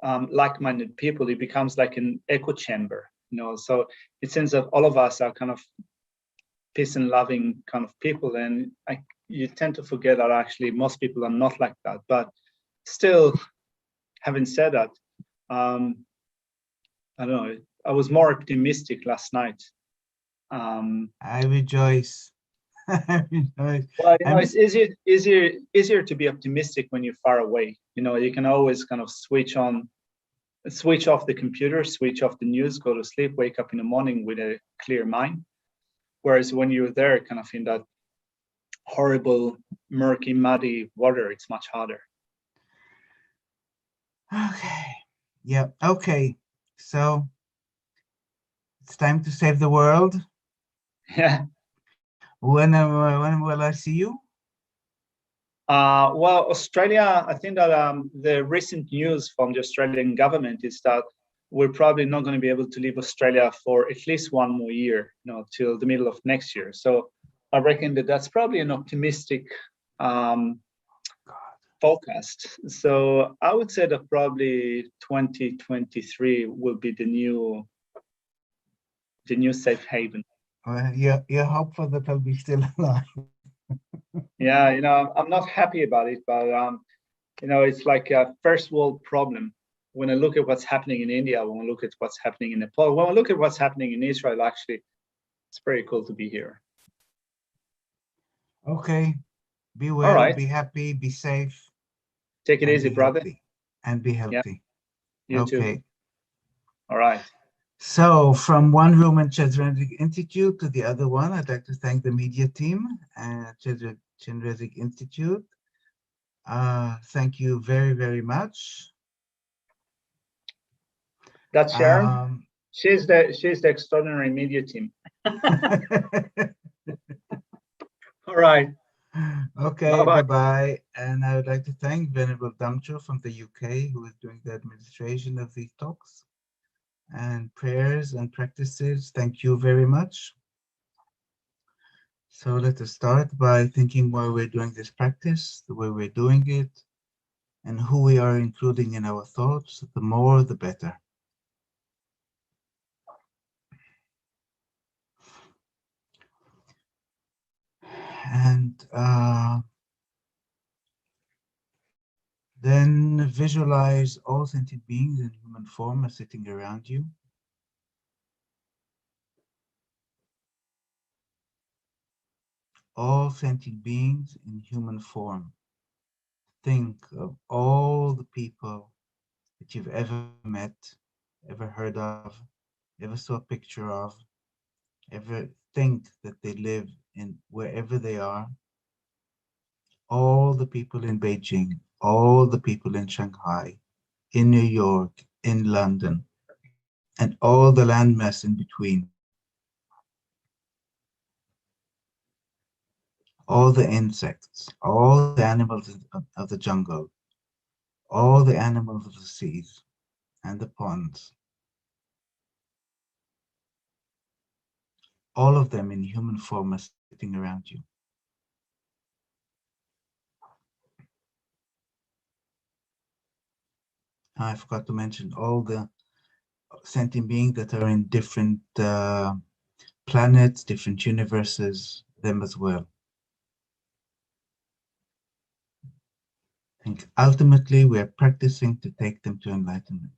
like-minded people, it becomes like an echo chamber, so it seems that all of us are kind of peace and loving kind of people, and you tend to forget that actually most people are not like that. But still, having said that, I don't know, I was more optimistic last night. I rejoice. I rejoice. Well, it's easier to be optimistic when you're far away. You can always kind of switch off the computer, switch off the news, go to sleep, wake up in the morning with a clear mind. Whereas when you're there, kind of in that horrible, murky, muddy water, it's much harder. Okay. Yeah. Okay. So it's time to save the world. Yeah. When will I see you? Well, Australia, I think that the recent news from the Australian government is that we're probably not going to be able to leave Australia for at least one more year, till the middle of next year. So I reckon that's probably an optimistic forecast. So I would say that probably 2023 will be the new safe haven. You're hopeful that I'll be still alive. Yeah, I'm not happy about it, but it's like a first world problem. When I look at what's happening in India, when I look at what's happening in Nepal, when I look at what's happening in Israel, actually, it's pretty cool to be here. Okay. Be well, all right. Be happy, be safe. Take it easy, brother. And be healthy. Yeah. You okay. Too. All right. So from one room in Chenrezig Institute to the other one, I'd like to thank the media team at Chenrezig Institute. Thank you very, very much. That's Sharon. She's the extraordinary media team. All right. Okay, bye-bye. And I would like to thank Venerable Damcho from the UK, who is doing the administration of these talks and prayers and practices. Thank you very much. So let us start by thinking why we're doing this practice, the way we're doing it, and who we are including in our thoughts. The more, the better. And then visualize all sentient beings in human form are sitting around you. All sentient beings in human form. Think of all the people that you've ever met ever heard of, ever saw a picture of, ever think that they live in wherever they are, all the people in Beijing, all the people in Shanghai, in New York, in London, and all the landmass in between, all the insects, all the animals of the jungle, all the animals of the seas and the ponds, all of them in human form are sitting around you. I forgot to mention all the sentient beings that are in different planets, different universes, them as well. I think ultimately we are practicing to take them to enlightenment.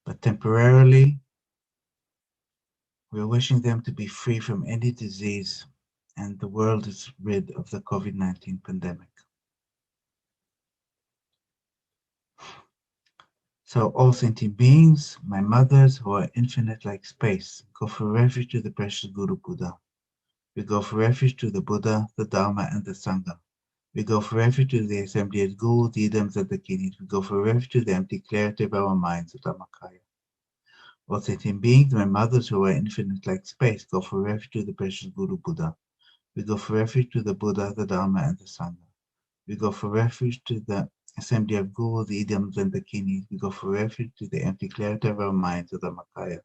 But temporarily, we're wishing them to be free from any disease, and the world is rid of the COVID-19 pandemic. So all sentient beings, my mothers who are infinite like space, go for refuge to the precious Guru Buddha. We go for refuge to the Buddha, the Dharma, and the Sangha. We go for refuge to the assembly of Guru, the Idams, and the Kinis. We go for refuge to the empty clarity of our minds, the Dhammakaya. All sentient beings, my mothers who are infinite like space, go for refuge to the precious Guru Buddha. We go for refuge to the Buddha, the Dharma, and the Sangha. We go for refuge to the assembly of Guru, the Idams, and the Kinis. We go for refuge to the empty clarity of our minds, the Dhammakaya.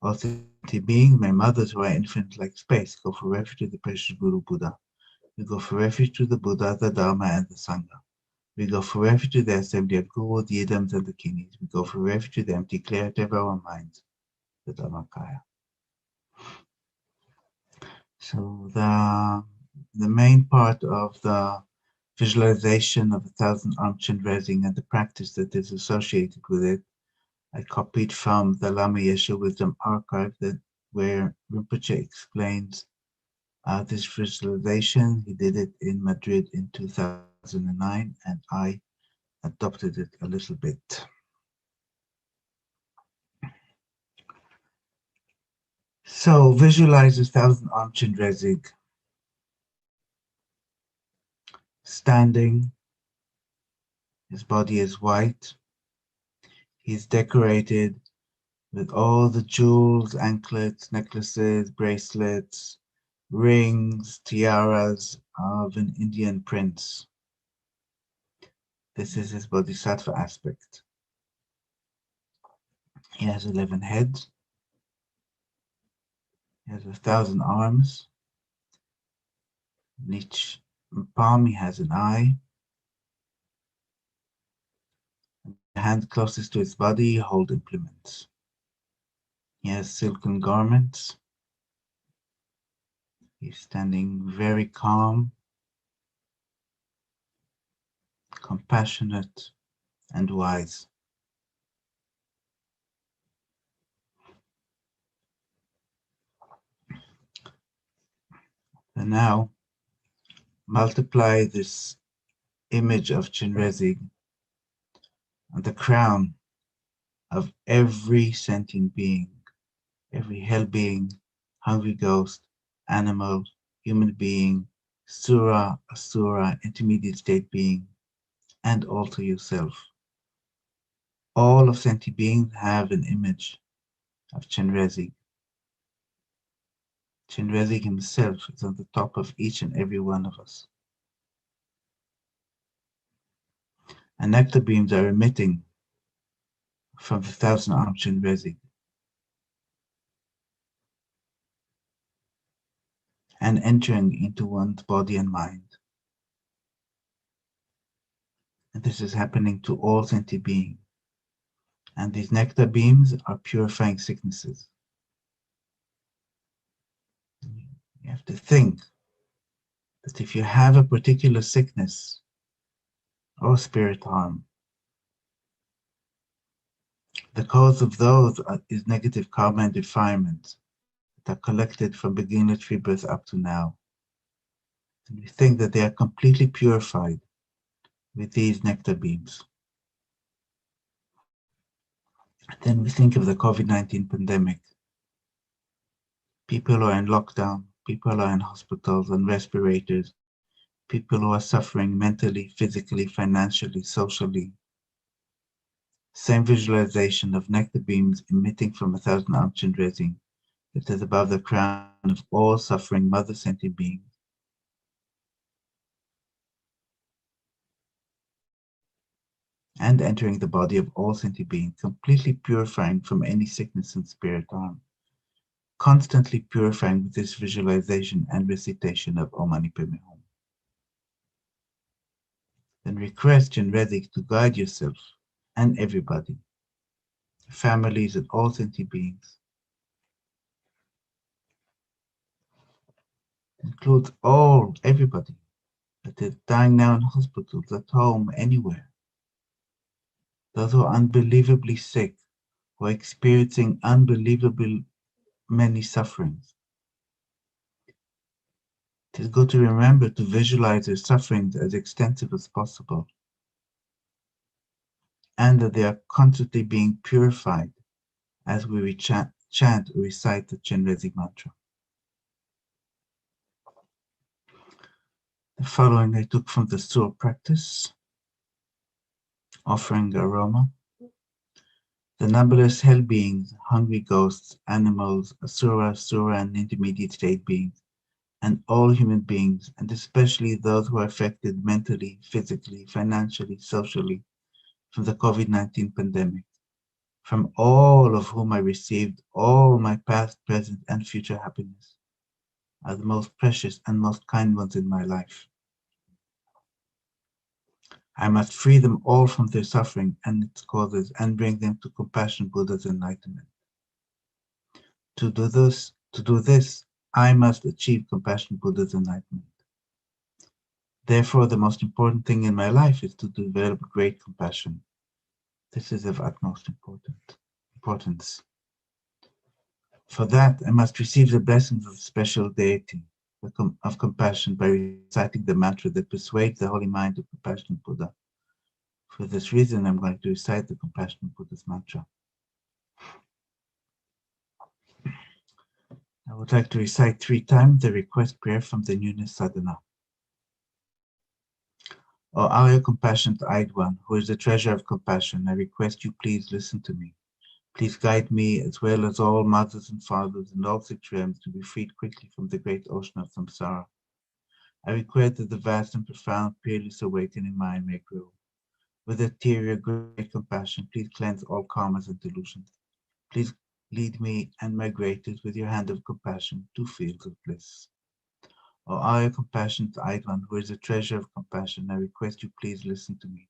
All sentient beings, my mothers who are infinite like space, go for refuge to the precious Guru Buddha. We go for refuge to the Buddha, the Dharma, and the Sangha. We go for refuge to the assembly of Guru, the Idams, and the Kinis. We go for refuge to the empty clarity of our minds, the Dhammakaya. So the main part of the visualization of the 1,000-armed Chenrezig and the practice that is associated with it, I copied from the Lama Yeshe Wisdom Archive, where Rinpoche explains this visualization. He did it in Madrid in 2009, and I adopted it a little bit. So visualize 1,000-armed Chenrezig standing. His body is white. He's decorated with all the jewels, anklets, necklaces, bracelets, rings, tiaras of an Indian prince. This is his bodhisattva aspect. He has 11 heads. He has 1,000 arms. In each palm he has an eye. The hand closest to his body hold implements. He has silken garments. He's standing very calm, compassionate, and wise. And now, multiply this image of Chenrezig on the crown of every sentient being, every hell being, hungry ghost, animal, human being, sura, asura, intermediate state being, and also yourself. All of sentient beings have an image of Chenrezig. Chenrezig himself is on the top of each and every one of us. And nectar beams are emitting from the 1,000-armed Chenrezig and entering into one's body and mind. And this is happening to all sentient beings. And these nectar beams are purifying sicknesses. You have to think that if you have a particular sickness or spirit harm, the cause of those is negative karma and defilement that are collected from beginning of tree birth up to now. And we think that they are completely purified with these nectar beams. Then we think of the COVID-19 pandemic. People are in lockdown, people are in hospitals and respirators, people who are suffering mentally, physically, financially, socially. Same visualization of nectar beams emitting from 1,000-armed Chenrezig that is above the crown of all suffering mother sentient beings. And entering the body of all sentient beings, completely purifying from any sickness and spirit harm. Constantly purifying with this visualization and recitation of Om Mani Padme Hum. Then request Chenrezig to guide yourself and everybody, families and all sentient beings. Includes everybody that is dying now in hospitals, at home, anywhere. Those who are unbelievably sick, who are experiencing unbelievable many sufferings. It is good to remember to visualize their sufferings as extensive as possible, and that they are constantly being purified as we chant or recite the Chenrezig mantra. The following I took from the Sur practice, offering aroma. The numberless hell beings, hungry ghosts, animals, asura, and intermediate state beings, and all human beings, and especially those who are affected mentally, physically, financially, socially, from the COVID-19 pandemic, from all of whom I received all my past, present, and future happiness, are the most precious and most kind ones in my life. I must free them all from their suffering and its causes and bring them to compassion Buddha's enlightenment. To do this, I must achieve compassion Buddha's enlightenment. Therefore, the most important thing in my life is to develop great compassion. This is of utmost importance. For that, I must receive the blessings of the special deity of compassion by reciting the mantra that persuades the holy mind of compassionate Buddha. For this reason, I'm going to recite the compassionate Buddha's mantra. I would like to recite 3 times the request prayer from the newness sadhana. O Arya compassionate eyed one, who is the treasure of compassion, I request you please listen to me. Please guide me, as well as all mothers and fathers and all 6 realms, to be freed quickly from the great ocean of samsara. I request that the vast and profound, peerless awakening mind may grow. With a tear of great compassion, please cleanse all karmas and delusions. Please lead me and my greatest with your hand of compassion to fields of bliss. O Arya compassionate eyed one, who is the treasure of compassion, I request you please listen to me.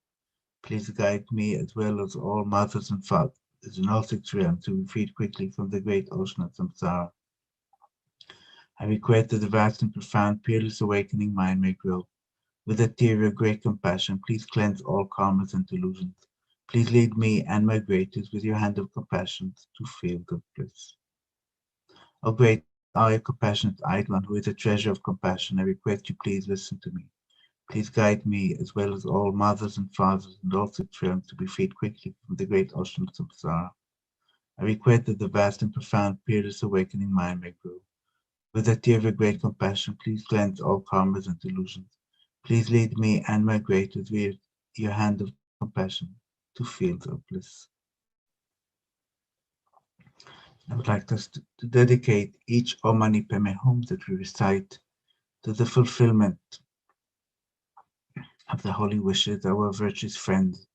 Please guide me, as well as all mothers and fathers in all 6 realms, to be freed quickly from the great ocean of samsara. I request that the vast and profound, peerless awakening mind may grow. With a tear of great compassion, please cleanse all karmas and delusions. Please lead me and my greatest with your hand of compassion to fields of bliss. O great Arya compassionate eyed one, who is a treasure of compassion, I request you please listen to me. Please guide me, as well as all mothers and fathers and all 6 realms, to be freed quickly from the great ocean of samsara. I request that the vast and profound, peerless awakening mind may grow. With a tear of great compassion, please cleanse all karmas and delusions. Please lead me and my greatest with your hand of compassion to fields of bliss. I would like us to dedicate each Om Mani Padme Hum that we recite to the fulfillment of the holy wishes of our virtuous friends,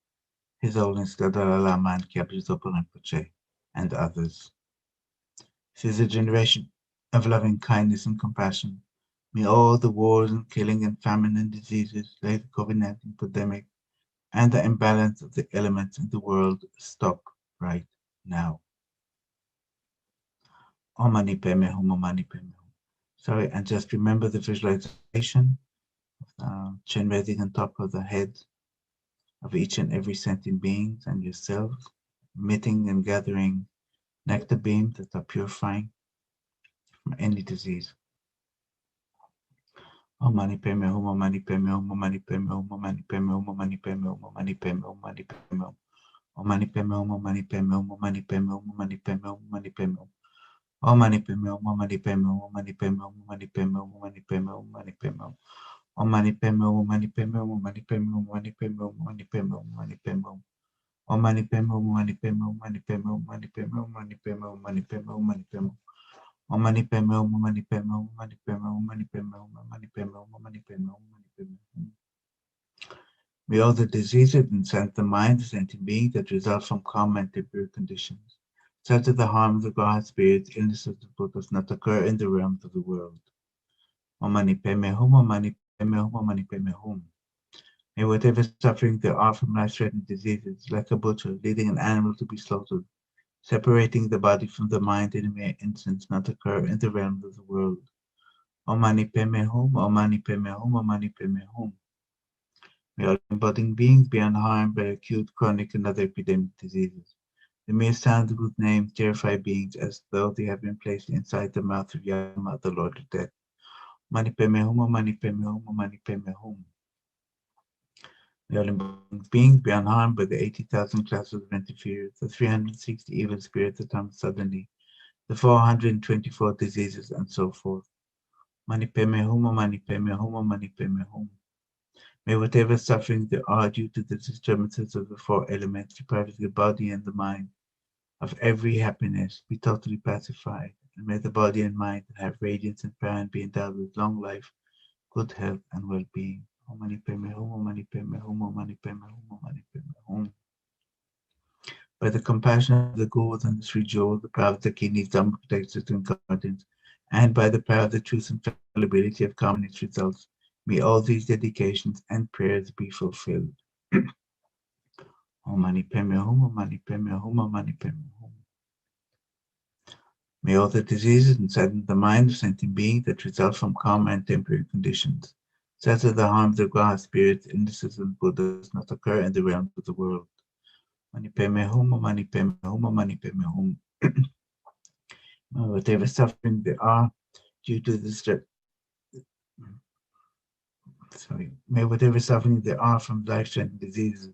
His Holiness the Dalai Lama and Kyabje Lama Zopa Rinpoche, and others. This is a generation of loving kindness and compassion. May all the wars and killing and famine and diseases like the COVID-19 pandemic and the imbalance of the elements in the world stop right now. Om Mani Padme Hum, Om Mani Padme Hum. Sorry, and just remember the visualization of Chenrezig on top of the head of each and every sentient being and yourselves, emitting and gathering nectar beams that are purifying from any disease. Om Mani Padme Hum, Om Mani Padme Hum, Om Mani Padme Hum, Om Mani Padme Hum, Om Mani Padme Hum, Om Mani Padme Hum, Om Mani Padme Hum. Om mani padme hum, Om mani padme hum, Om mani padme hum, Om mani padme hum, Om mani padme hum. Om mani padme hum, Om mani padme hum, Om mani padme hum, Om mani padme hum, Om mani padme hum, Om mani padme hum. Om mani padme hum, Om mani padme hum, Om mani padme hum, Om mani padme hum, Om mani padme hum, Om mani padme hum. Om mani padme hum, Om mani padme hum, Om mani padme hum, Om mani padme hum, Om mani padme hum, Om mani padme hum, Om mani padme hum. Om mani padme hum, Om mani padme hum, Om mani padme hum, Om mani padme hum, Om mani padme hum, Om mani padme hum, Om mani padme hum. May all the diseases inside the mind, the sentient being that result from karma and temporary conditions, such as the harms of God's spirits, illnesses, and does not occur in the realms of the world. Om mani padme hum, Om mani padme hum, Om mani padme hum. May whatever suffering there are from life-threatening diseases, like a butcher leading an animal to be slaughtered, separating the body from the mind in a mere instance, not occur in the realms of the world. Om mani padme hum, Om mani padme hum, Om mani padme hum. May all embodying beings be unharmed by acute, chronic, and other epidemic diseases. The mere sound of whose names terrify beings as though they have been placed inside the mouth of Yama, the Lord of Death. Mani padme hum, Om mani padme hum, Om mani padme hum. May all embodying beings be unharmed by the 80,000 classes of interference, the 360 evil spirits that come suddenly, the 424 diseases, and so forth. Mani padme hum, Om mani padme hum, Om mani padme hum. May whatever suffering there are due to the disturbances of the four elements depriving the body and the mind of every happiness be totally pacified, and may the body and mind have radiance and power and be endowed with long life, good health, and well-being. Om mani padme hum, Om mani padme hum, Om mani padme hum, Om mani padme hum. By the compassion of the Gurus and the Sri Jewel, the power of the kidneys, Dhamma protectors and guardians, and by the power of the truth and fallibility of karma and its results, may all these dedications and prayers be fulfilled. Om mani padme hum, Om mani padme hum, Om mani padme hum. May all the diseases inside the mind of sentient beings that result from karma and temporary conditions, such as the harms of God's spirits, illnesses, and Buddhas, not occur in the realms of the world. Mani padme hum, Om mani padme hum, Om mani padme hum. Whatever suffering there are due to this, may whatever suffering there are from life-threatening diseases,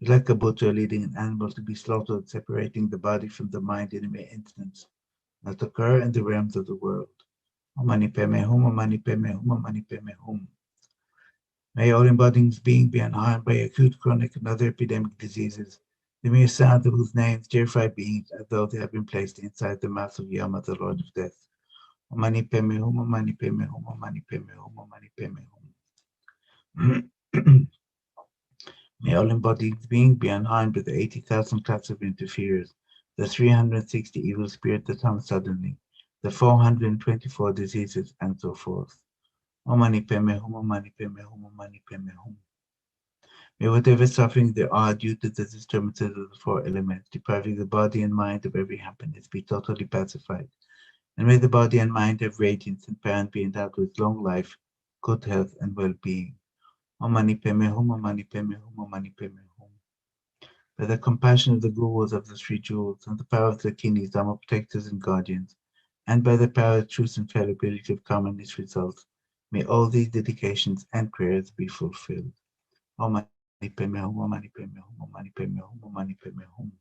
like a butcher leading an animal to be slaughtered, separating the body from the mind in a mere instance, not occur in the realms of the world. Om mani padme hum, Om mani padme hum, Om mani padme hum. May all embodied beings be unharmed by acute, chronic, and other epidemic diseases, the mere sound of whose names terrify beings as though they have been placed inside the mouth of Yama, the Lord of Death. Om mani padme hum, Om mani padme hum, Om mani padme hum, Om mani padme hum. May all embodied beings be unharmed by the 80,000 classes of interferers, the 360 evil spirits that come suddenly, the 424 diseases, and so forth. Om mani padme hum, Om mani padme hum, Om mani padme hum. May whatever suffering there are due to the disturbances of the four elements, depriving the body and mind of every happiness, be totally pacified, and may the body and mind have radiance and power and be endowed with long life, good health, and well-being. Om mani padme hum, Om mani padme hum, Om mani padme hum. By the compassion of the Gurus of the Three Jewels and the power of the kidneys, Dhamma protectors and guardians, and by the power of truth and fallibility of karma and its results, may all these dedications and prayers be fulfilled. Om mani padme hum, Om mani padme hum, Om mani padme hum, Om mani padme hum.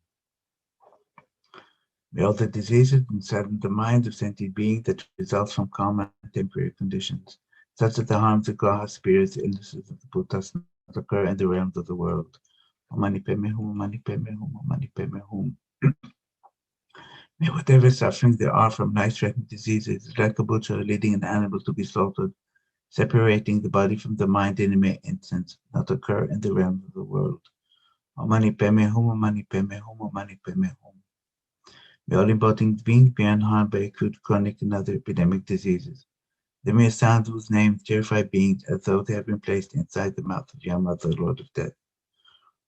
May all the diseases inside the mind of sentient beings that result from karma and temporary conditions, such as the harms of God's spirits, illnesses of the Buddhas, not occur in the realms of the world. Om mani padme hum, Om mani padme hum, Om mani padme hum. May whatever suffering there are from life-threatening diseases, like a butcher leading an animal to be slaughtered, separating the body from the mind in a mere instant, not occur in the realms of the world. Om mani padme hum, Om mani padme hum, Om mani padme hum. May all embodied beings be unharmed by acute, chronic, and other epidemic diseases, the mere sound whose names terrify beings as though they have been placed inside the mouth of Yama, the Lord of Death.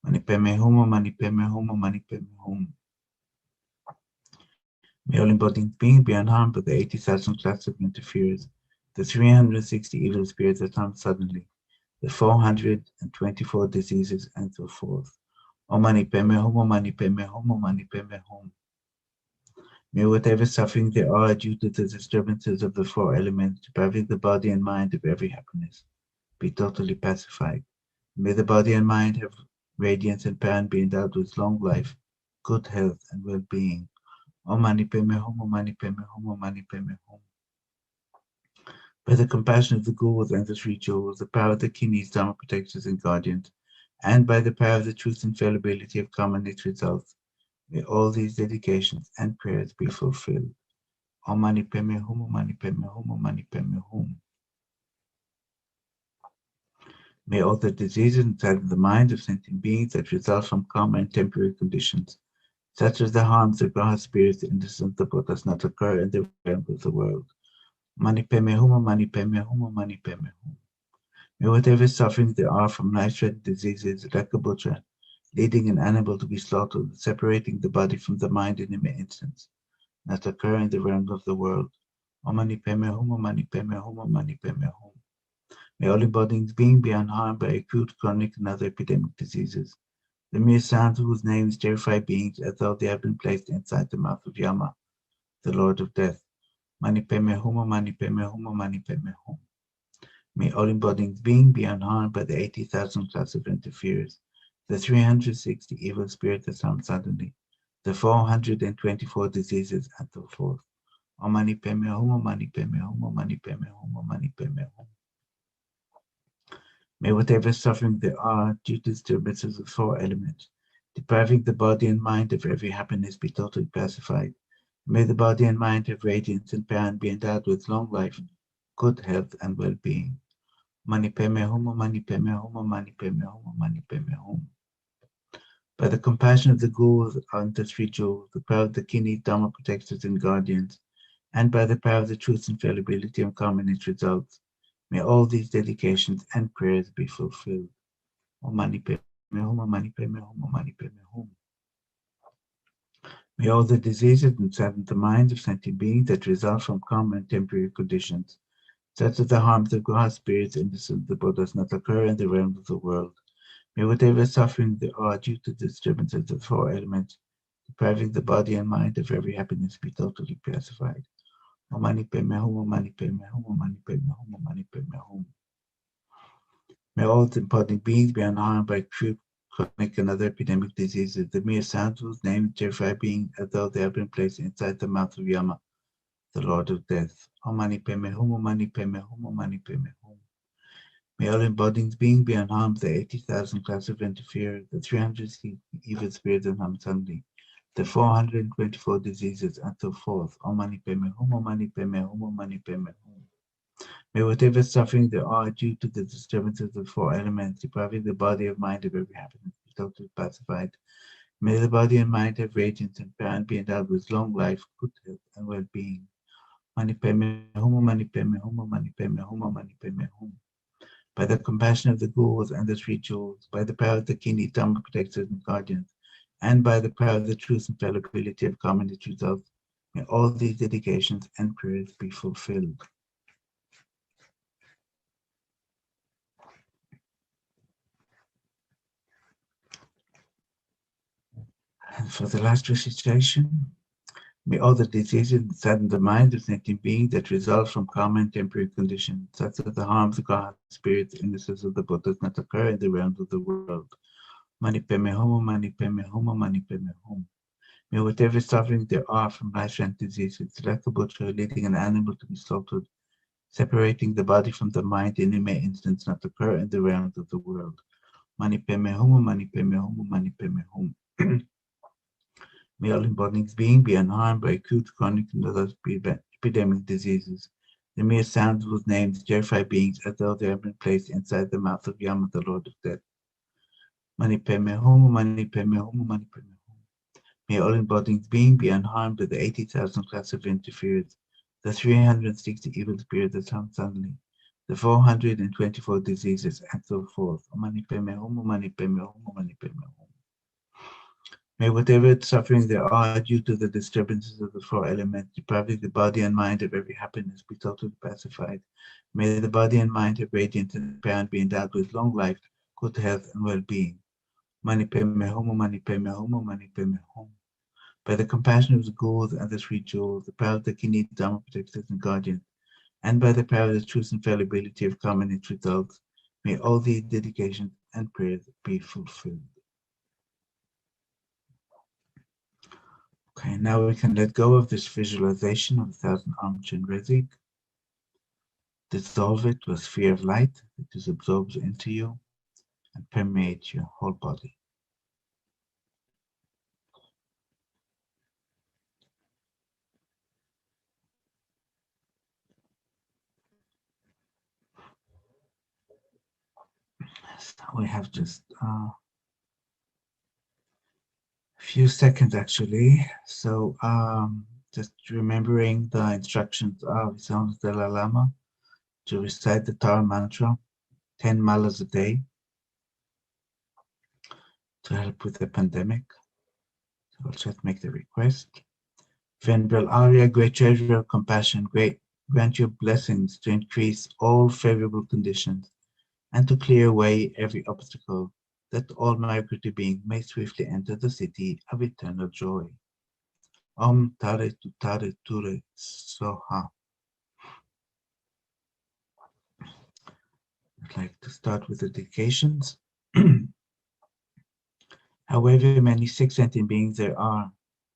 Mani padme hum, Om mani padme hum, Om mani padme hum. May all embodied beings be unharmed by the 80,000 classes of interferers, the 360 evil spirits that come suddenly, the 424 diseases, and so forth. Om mani padme hum, Om mani padme hum, Om mani padme hum. May whatever suffering there are due to the disturbances of the four elements, depriving the body and mind of every happiness, be totally pacified. May the body and mind have radiance, and power, and be endowed with long life, good health, and well-being. Om Mani Padme Hum, Om Mani Padme Hum, Om Mani Padme Hum. By the compassion of the Gurus and the Three Jewels, the power of the Kinis, Dharma protectors and guardians, and by the power of the truth and infallibility of karma and its results, may all these dedications and prayers be fulfilled. Om Mani Padme Hum, Om Mani Padme Hum, Om Mani Padme Hum. May all the diseases inside of the minds of sentient beings that result from karma and temporary conditions, such as the harms of Graha spirits, the innocence of the Buddhas, not occur in the realm of the world. Mani Padme Hum, Mani Padme Hum, Mani Padme Hum. May whatever sufferings there are from life-threatening diseases, Rakabutra, leading an animal to be slaughtered, separating the body from the mind in an instant, not occur in the realm of the world. Om Mani Padme Hum, Om Mani Padme Hum, Om Mani Padme Hum. May all embodied beings be unharmed by acute, chronic, and other epidemic diseases. The mere sounds of whose names terrify beings as though they have been placed inside the mouth of Yama, the Lord of Death. Mani Padme Hum, Om Mani Padme Hum, Om Mani Padme Hum. May all embodied beings be unharmed by the 80,000 class of interferers, the 360 evil spirits that sound suddenly, the 424 diseases, and so forth. Om Mani Padme Hum, Om Mani Padme Hum, Om Mani Padme Hum, Om Mani Padme Hum. May whatever suffering there are due to disturbances of four elements, depriving the body and mind of every happiness, be totally pacified. May the body and mind have radiance and power and be endowed with long life, good health, and well-being. Mani Padme Hum, Mani Padme Hum, Mani Padme Hum, Mani Padme Hum. By the compassion of the Gurus and the Three Jewels, the power of the Kini, Dharma protectors and guardians, and by the power of the truth and infallibility of karma and its results, may all these dedications and prayers be fulfilled. Om Mani Padme Hum, Om Mani Padme Hum, Om Mani Padme Hum. May all the diseases inside the minds of sentient beings that result from karma and temporary conditions, such as the harms of Graha spirits and the Buddhas, not occur in the realm of the world. May whatever suffering there are due to the disturbances of the four elements, depriving the body and mind of every happiness, be totally pacified. Om Mani Padme Hum, Om Mani Padme Hum, Om Mani Padme Hum, Om Mani Padme Hum. May all the embodied beings be unharmed by acute, chronic, and other epidemic diseases. The mere sounds whose names terrify beings as though they have been placed inside the mouth of Yama, the Lord of Death. Om Mani Padme Hum, Om Mani Padme Hum, Om Mani Padme Hum. May all embodied beings be unharmed by the 80,000 class of interferers, the 360 evil spirits and Hamsandi, the 424 diseases, and so forth. Om Mani Padme Hum, Om Mani Padme Hum, Om Mani Padme Hum. May whatever suffering there are due to the disturbances of the four elements, depriving the body and mind of every happiness, be totally pacified. May the body and mind have radiance and power and be endowed with long life, good health, and well-being. Mani Padme Hum, Mani Padme Hum, Mani Padme Hum, Mani Padme Hum. By the compassion of the Gurus and the Three Jewels, by the power of the Kini, Dhamma protectors and guardians, and by the power of the truth and infallibility of karma and its results, may all these dedications and prayers be fulfilled. And for the last recitation, may all the diseases inside the mind of sentient beings that result from karma and temporary conditions, such as the harms of Graha spirits, innocence of the Buddhas, not occur in the realms of the world. Mani Padme Hum, Mani Padme Hum, Mani Padme Hum. May whatever suffering there are from life-threatening diseases, like a butcher leading an animal to be slaughtered, separating the body from the mind in a mere instance, not occur in the realms of the world. Mani Padme Hum, Mani Padme Hum, Mani Padme Hum. May all embodied beings be unharmed by acute, chronic, and other epidemic diseases. The mere sounds of whose names terrify beings as though they have been placed inside the mouth of Yama, the Lord of Death. Mani Padme Hum, Mani Padme Hum, Mani Padme Hum. May all embodied beings be unharmed by the 80,000 class of interferers, the 360 evil spirits that sound suddenly, the 424 diseases, and so forth. Mani Padme Hum, Mani Padme Hum, Mani Padme Hum. May whatever suffering there are due to the disturbances of the four elements, depriving the body and mind of every happiness, be totally pacified. May the body and mind have radiance and power and be endowed with long life, good health, and well-being. Mani Padme Hum, Mani Padme Hum, Mani Padme Hum. By the compassion of the Gurus and the Three Jewels, the power of the Kini, Dharma protectors and guardians, and by the power of the truth and infallibility of karma and its results, may all these dedications and prayers be fulfilled. Okay, now we can let go of this visualization of 1,000-armed Chenrezig. Dissolve it with sphere of light that just absorbs into you and permeates your whole body. So we have just a few seconds actually. So just remembering the instructions of His Holiness Dalai Lama to recite the Tara mantra 10 malas a day to help with the pandemic. So I'll just make the request. Venerable Arya, great treasure of compassion, grant your blessings to increase all favorable conditions and to clear away every obstacle, that all migratory beings may swiftly enter the city of eternal joy. Om Tare Tutare Ture Soha. I'd like to start with the dedications. However many sick sentient beings there are,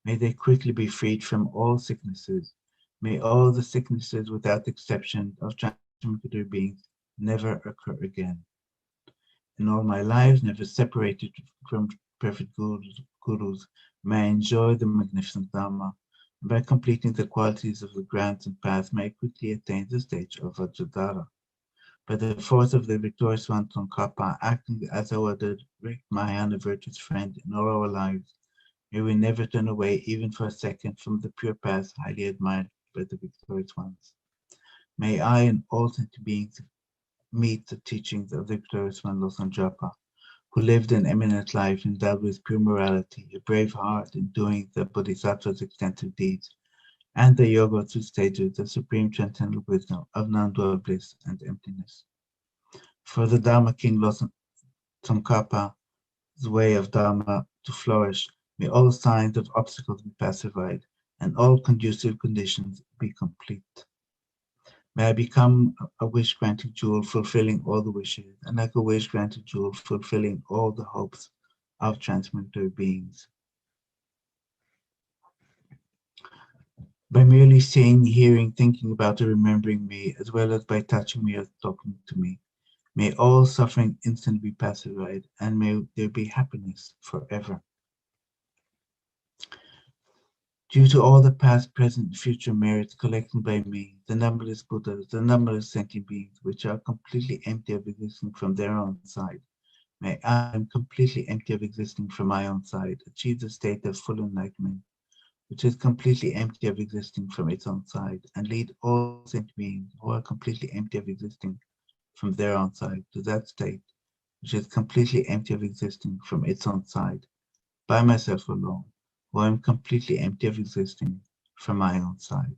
may they quickly be freed from all sicknesses. May all the sicknesses without exception of transmigratory beings never occur again. In all my lives, never separated from perfect gurus, may I enjoy the magnificent Dharma. And by completing the qualities of the grounds and paths, may I quickly attain the stage of Vajradhara. By the force of the victorious one, Tsongkhapa, acting as our direct Mahayana virtuous friend in all our lives, may we never turn away even for a second from the pure path highly admired by the victorious ones. May I and all sentient beings meet the teachings of the victorious one, Losang Japa, who lived an eminent life endowed with pure morality, a brave heart in doing the Bodhisattva's extensive deeds, and the Yoga of 2 stages, the supreme transcendental wisdom of non-dual bliss and emptiness. For the Dharma King Losang Tsongkhapa's way of Dharma to flourish, may all signs of obstacles be pacified, and all conducive conditions be complete. May I become a wish-granting jewel, fulfilling all the wishes, and like a wish-granting jewel, fulfilling all the hopes of transmigratory beings. By merely seeing, hearing, thinking about, or remembering me, as well as by touching me or talking to me, may all suffering instantly be pacified, and may there be happiness forever. Due to all the past, present, and future merits collected by me, the numberless Buddhas, the numberless sentient beings, which are completely empty of existing from their own side, may I am completely empty of existing from my own side, achieve the state of full enlightenment, which is completely empty of existing from its own side, and lead all sentient beings who are completely empty of existing from their own side to that state, which is completely empty of existing from its own side, by myself alone, who I am completely empty of existing from my own side.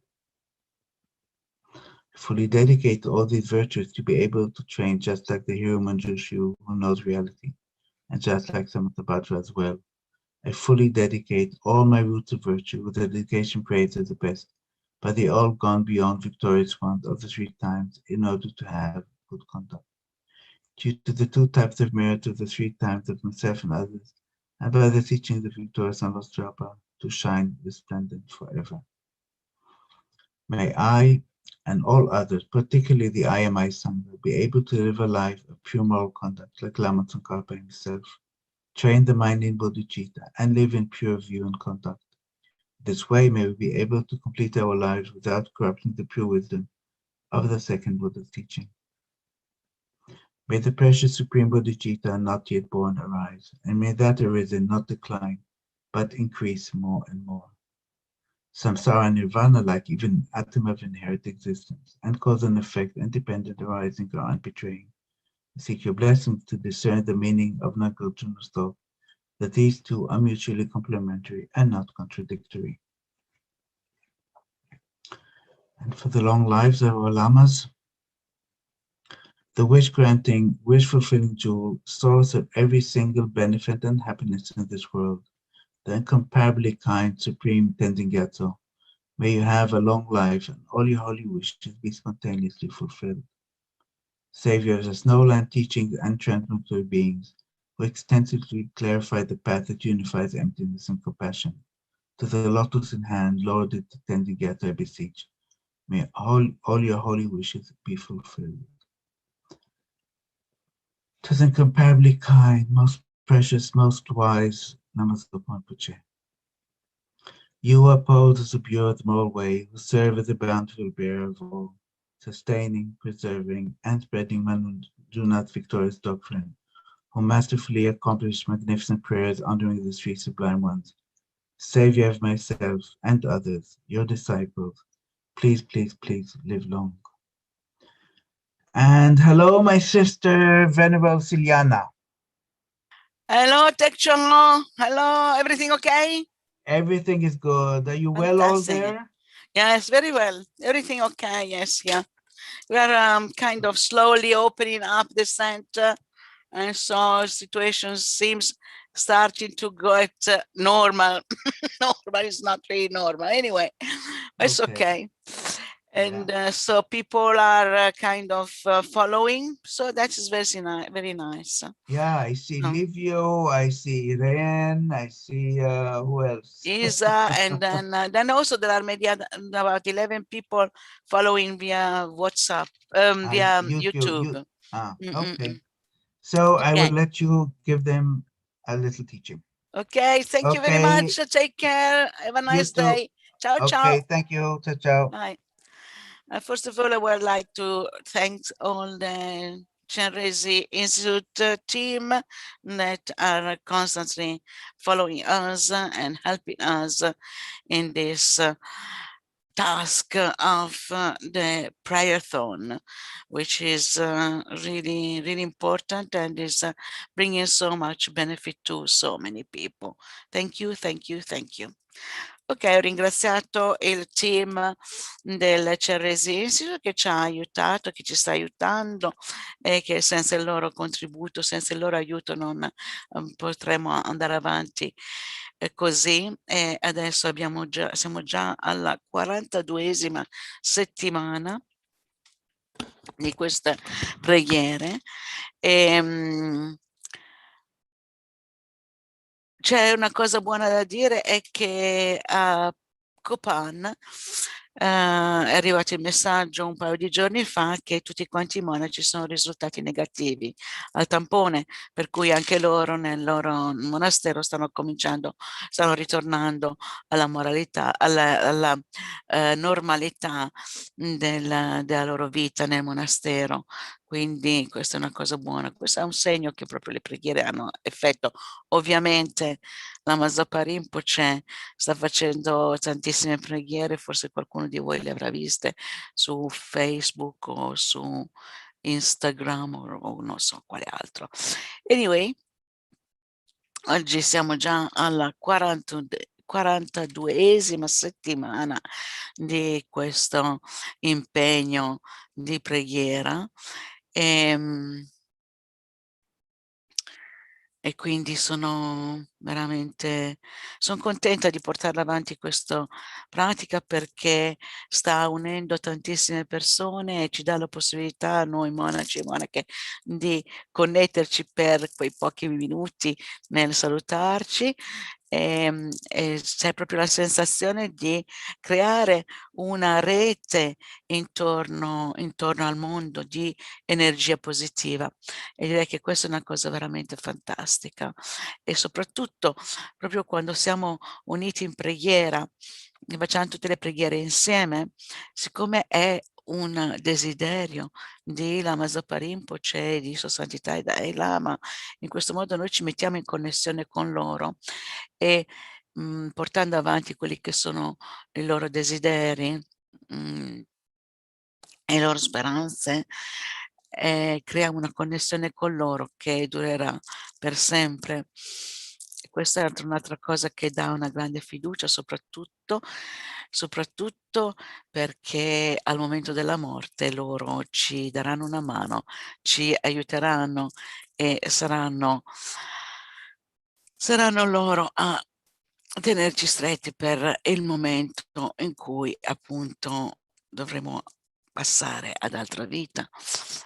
I fully dedicate all these virtues to be able to train just like the hero Manjushu who knows reality, and just like Samattabhadra as well. I fully dedicate all my roots of virtue with the dedication praised as the best, by the all gone beyond victorious ones of the 3 times in order to have good conduct. Due to the 2 types of merit of the 3 times of myself and others, and by the teachings of victorious and lost Japa, to shine resplendent forever. May I and all others, particularly the IMI Sangha, be able to live a life of pure moral conduct like Lama Tsongkhapa himself, train the mind in bodhicitta, and live in pure view and conduct. This way may we be able to complete our lives without corrupting the pure wisdom of the second Buddha's teaching. May the precious supreme bodhicitta not yet born arise, and may that arisen not decline, but increase more and more. Samsara and nirvana, like even atom of inherent existence, and cause and effect independent arising or unbetraying. Seek your blessings to discern the meaning of Nagarjuna's thought, that these 2 are mutually complementary and not contradictory. And for the long lives of our lamas, the wish-granting, wish-fulfilling jewel, source of every single benefit and happiness in this world, the incomparably kind Supreme Tenzin Gyatso, may you have a long life and all your holy wishes be spontaneously fulfilled. Savior of the Snowland teachings and transmigratory beings, who extensively clarify the path that unifies emptiness and compassion, to the lotus in hand, Lord, it attend together, I beseech. May all your holy wishes be fulfilled. 'Tis incomparably kind, most precious, most wise, Lama Zopa Rinpoche. You uphold the pure the moral way, who serve as the bountiful bearer of all, sustaining, preserving, and spreading Manjunath's victorious doctrine, who masterfully accomplished magnificent prayers honoring the three sublime ones. Savior of myself and others, your disciples, please, please, please live long. And hello, my sister, Venerable Ciliana. Hello, Tekchon. Hello, everything okay? Everything is good. Are you well all there? Yes, very well. Everything okay, yes, yeah. We are kind of slowly opening up the center, and so situation seems starting to get normal. Normal is not really normal anyway, but it's okay. And so people are kind of following, so that is very nice. Yeah, I see Livio, I see Irene, I see who else? Isa, and then also there are maybe about 11 people following via WhatsApp, via YouTube. Okay. So I will let you give them a little teaching. Okay, thank you very much. Take care. Have a nice day. Ciao, ciao. Okay, thank you. Ciao, ciao. Bye. First of all, I would like to thank all the Chenrezig Institute team that are constantly following us and helping us in this task of the prayerathon, which is really, really important and is bringing so much benefit to so many people. Thank you, thank you, thank you. Ok, ho ringraziato il team del Chenrezig Institute che ci ha aiutato, che ci sta aiutando e che senza il loro contributo, senza il loro aiuto non potremo andare avanti così. E adesso siamo già alla 42esima settimana di queste preghiere. C'è una cosa buona da dire, è che a Copan è arrivato il messaggio un paio di giorni fa che tutti quanti i monaci sono risultati negativi al tampone, per cui anche loro nel loro monastero stanno ritornando alla moralità, alla normalità della loro vita nel monastero. Quindi questa è una cosa buona, questo è un segno che proprio le preghiere hanno effetto. Ovviamente Lama Zopa Rinpoche sta facendo tantissime preghiere, forse qualcuno di voi le avrà viste su Facebook o su Instagram o non so quale altro. Anyway, oggi siamo già alla 42esima settimana di questo impegno di preghiera e quindi sono contenta di portare avanti questa pratica perché sta unendo tantissime persone e ci dà la possibilità a noi monaci e monache di connetterci per quei pochi minuti nel salutarci. E c'è proprio la sensazione di creare una rete intorno al mondo di energia positiva e direi che questa è una cosa veramente fantastica e soprattutto proprio quando siamo uniti in preghiera e facciamo tutte le preghiere insieme, siccome è un desiderio di Lama Zopa Rinpoche, di Sua Santità e Dalai Lama, in questo modo noi ci mettiamo in connessione con loro e portando avanti quelli che sono i loro desideri e le loro speranze, creiamo una connessione con loro che durerà per sempre. E questa è un'altra cosa che dà una grande fiducia, soprattutto perché al momento della morte loro ci daranno una mano, ci aiuteranno e saranno loro a tenerci stretti per il momento in cui appunto dovremo passare ad altra vita.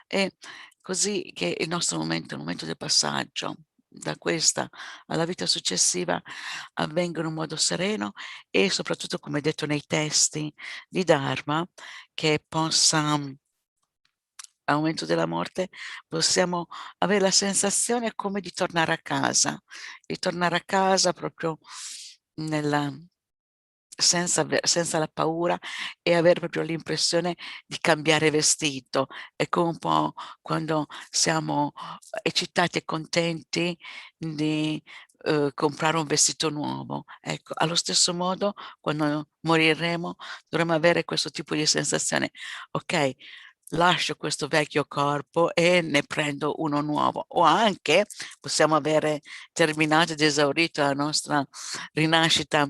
E così che il nostro momento, il momento del passaggio, da questa alla vita successiva avvengono in modo sereno e soprattutto, come detto nei testi di Dharma, che possa, al momento della morte, possiamo avere la sensazione come di tornare a casa proprio nella, senza la paura, e avere proprio l'impressione di cambiare vestito. È come un po' quando siamo eccitati e contenti di comprare un vestito nuovo. Ecco, allo stesso modo, quando moriremo, dovremo avere questo tipo di sensazione. Ok, lascio questo vecchio corpo e ne prendo uno nuovo. O anche possiamo avere terminato ed esaurito la nostra rinascita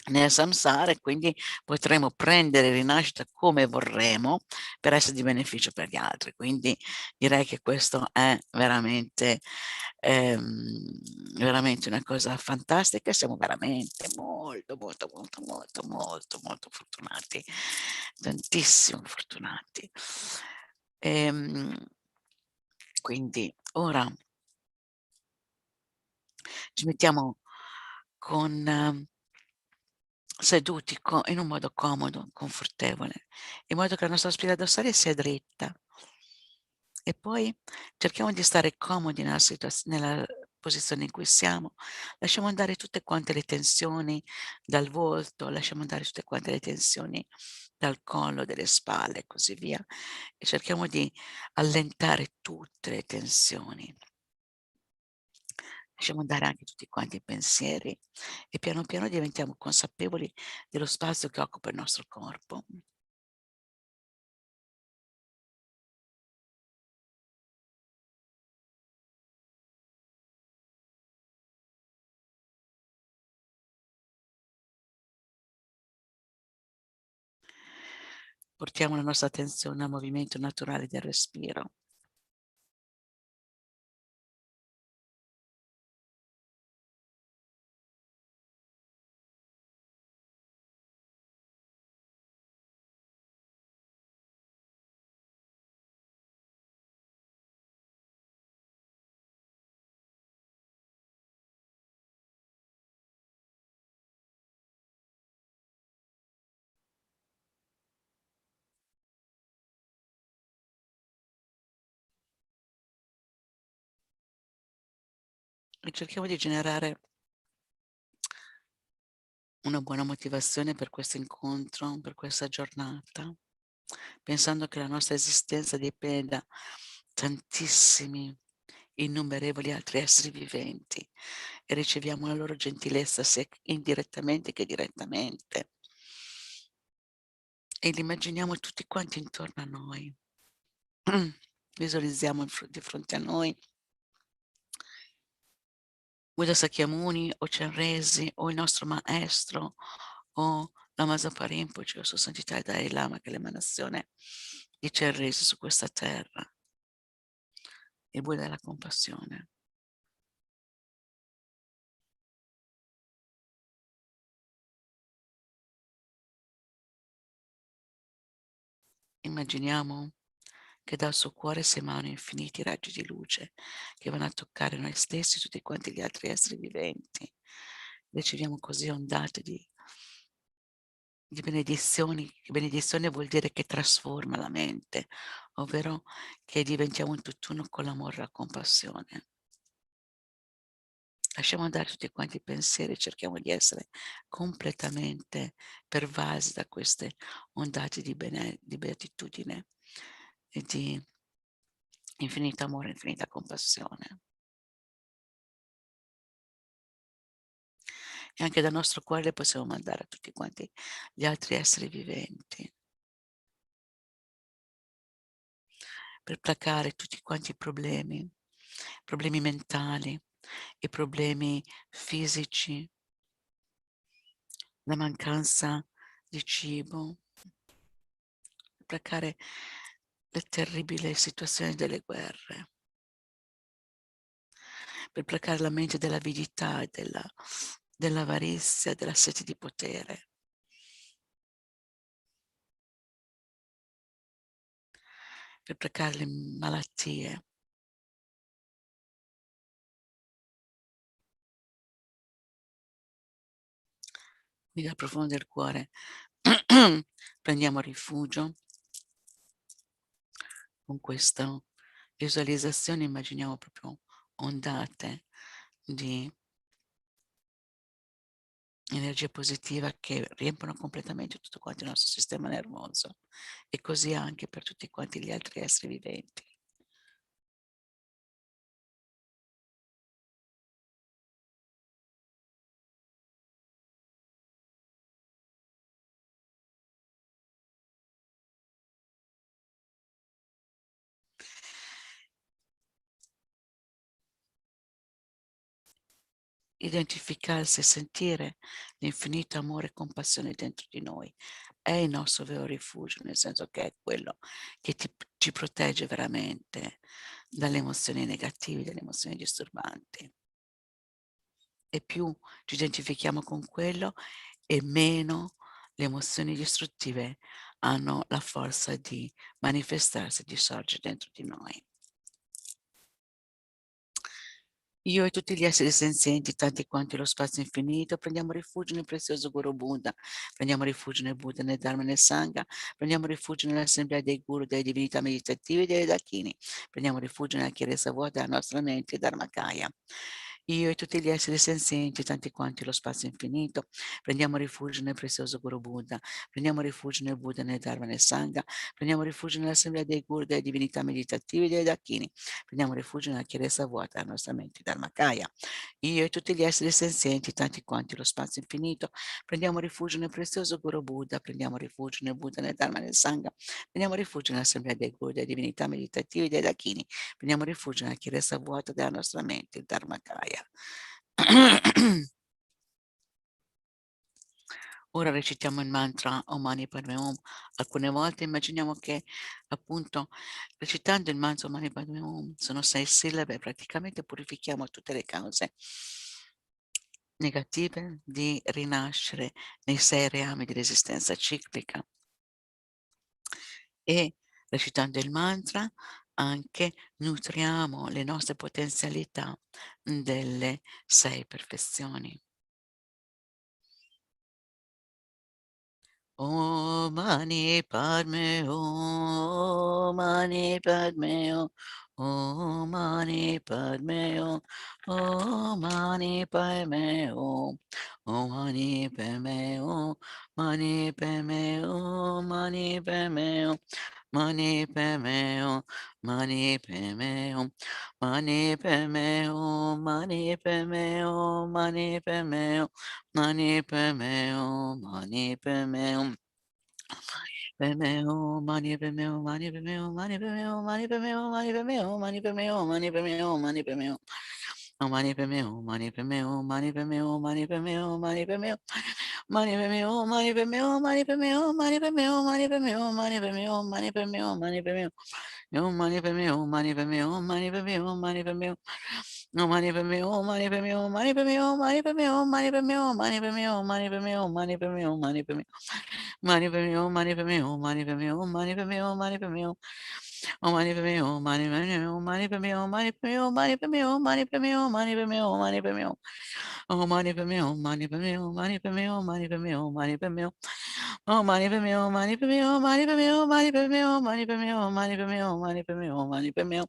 nel samsara, e quindi potremo prendere rinascita come vorremo per essere di beneficio per gli altri. Quindi direi che questo è veramente, veramente una cosa fantastica. Siamo veramente molto fortunati, tantissimo fortunati. Quindi ora ci mettiamo seduti in un modo comodo, confortevole, in modo che la nostra spina dorsale sia dritta. E poi cerchiamo di stare comodi nella posizione in cui siamo. Lasciamo andare tutte quante le tensioni dal volto, lasciamo andare tutte quante le tensioni dal collo, delle spalle e così via. E cerchiamo di allentare tutte le tensioni. Lasciamo andare anche tutti quanti i pensieri e piano piano diventiamo consapevoli dello spazio che occupa il nostro corpo. Portiamo la nostra attenzione al movimento naturale del respiro. E cerchiamo di generare una buona motivazione per questo incontro, per questa giornata, pensando che la nostra esistenza dipende da tantissimi, innumerevoli altri esseri viventi, e riceviamo la loro gentilezza sia indirettamente che direttamente. E li immaginiamo tutti quanti intorno a noi. Visualizziamo di fronte a noi Buddha Sakyamuni o Chenrezig o il nostro maestro o Lama Zopa Rinpoche o Sua Santità il Dalai Lama, che è l'emanazione di Chenrezig su questa terra, il Buddha della compassione. Immaginiamo che dal suo cuore si emanano infiniti raggi di luce che vanno a toccare noi stessi e tutti quanti gli altri esseri viventi. Riceviamo così ondate di benedizioni. Benedizione vuol dire che trasforma la mente, ovvero che diventiamo un tutt'uno con l'amore e la compassione. Lasciamo andare tutti quanti i pensieri, cerchiamo di essere completamente pervasi da queste ondate di beatitudine e di infinito amore, infinita compassione. E anche dal nostro cuore le possiamo mandare a tutti quanti gli altri esseri viventi, per placare tutti quanti i problemi mentali, i problemi fisici, la mancanza di cibo, per placare le terribili situazioni delle guerre, per placare la mente dell'avidità e dell'avarizia, della sete di potere. Per placare le malattie, Quindi dal profondo del cuore prendiamo rifugio. Con questa visualizzazione immaginiamo proprio ondate di energia positiva che riempiono completamente tutto quanto il nostro sistema nervoso e così anche per tutti quanti gli altri esseri viventi. Identificarsi e sentire l'infinito amore e compassione dentro di noi è il nostro vero rifugio, nel senso che è quello che ci protegge veramente dalle emozioni negative, dalle emozioni disturbanti. E più ci identifichiamo con quello e meno le emozioni distruttive hanno la forza di manifestarsi e di sorgere dentro di noi. Io e tutti gli esseri senzienti, tanti quanti lo spazio infinito, prendiamo rifugio nel prezioso Guru Buddha, prendiamo rifugio nel Buddha, nel Dharma e nel Sangha, prendiamo rifugio nell'assemblea dei Guru, delle divinità meditative e dei Dakini, prendiamo rifugio nella chiarezza vuota della nostra mente, Dharmakaya. Io e tutti gli esseri senzienti, tanti quanti lo spazio infinito, prendiamo rifugio nel prezioso Guru Buddha, prendiamo rifugio nel Buddha, nel Dharma e nel Sangha, prendiamo rifugio nell'assemblea dei Guru, delle divinità meditative e dei Dakini, prendiamo rifugio nella chiarezza vuota della nostra mente, Dharmakaya. Io e tutti gli esseri senzienti, tanti quanti lo spazio infinito, prendiamo rifugio nel prezioso Guru Buddha, prendiamo rifugio nel Buddha, nel Dharma e nel Sangha, prendiamo rifugio nell'assemblea dei Guru, delle divinità meditative e dei Dakini, prendiamo rifugio nella chiarezza vuota della nostra mente, il Dharmakaya. Ora recitiamo il mantra Om Mani Padme Hum. Alcune volte immaginiamo che appunto recitando il mantra Om Mani Padme Hum sono 6 sillabe, praticamente purifichiamo tutte le cause negative di rinascere nei 6 reami dell'esistenza ciclica. E recitando il mantra anche nutriamo le nostre potenzialità delle 6 perfezioni. Om Mani Padme Hum, Mani Padme Hum, Om Mani Padme Hum, Om Mani Padme Hum, Om Mani Padme Hum, Mani Padme Hum, Mani Padme Hum, Mani Padme Hum, Mani Padme Hum, Mani Padme Hum, Mani Padme Hum, Mani Padme Hum, Mani Padme Hum, Mani Padme Hum. Pemeo, mani pemeo, mani pemeo, mani pemeo, mani pemeo, mani pemeo, mani pemeo, mani pemeo, mani pemeo. Mani pemeo, mani pemeo, mani pemeo, mani pemeo, mani pemeo. Mani pemeo, mani pemeo, mani pemeo, mani pemeo, mani pemeo, mani pemeo, mani pemeo, mani pemeo. No mani pemeo, mani pemeo, mani pemeo, mani pemeo. No mani pemeo, mani pemeo, mani pemeo, mani pemeo, mani pemeo, mani pemeo, mani pemeo, mani pemeo, mani pemeo. Mani pemeo, mani pemeo, mani pemeo, mani pemeo, mani pemeo. Oh mani pemeo, mani pemeo, mani pemeo, mani pemeo, mani pemeo, mani pemeo, mani pemeo, mani pemeo. Oh mani pemeo, mani pemeo, mani pemeo, mani pemeo, mani pemeo. Oh mani pemeo, mani pemeo, mani pemeo, mani pemeo, mani pemeo, mani pemeo, mani pemeo, mani pemeo.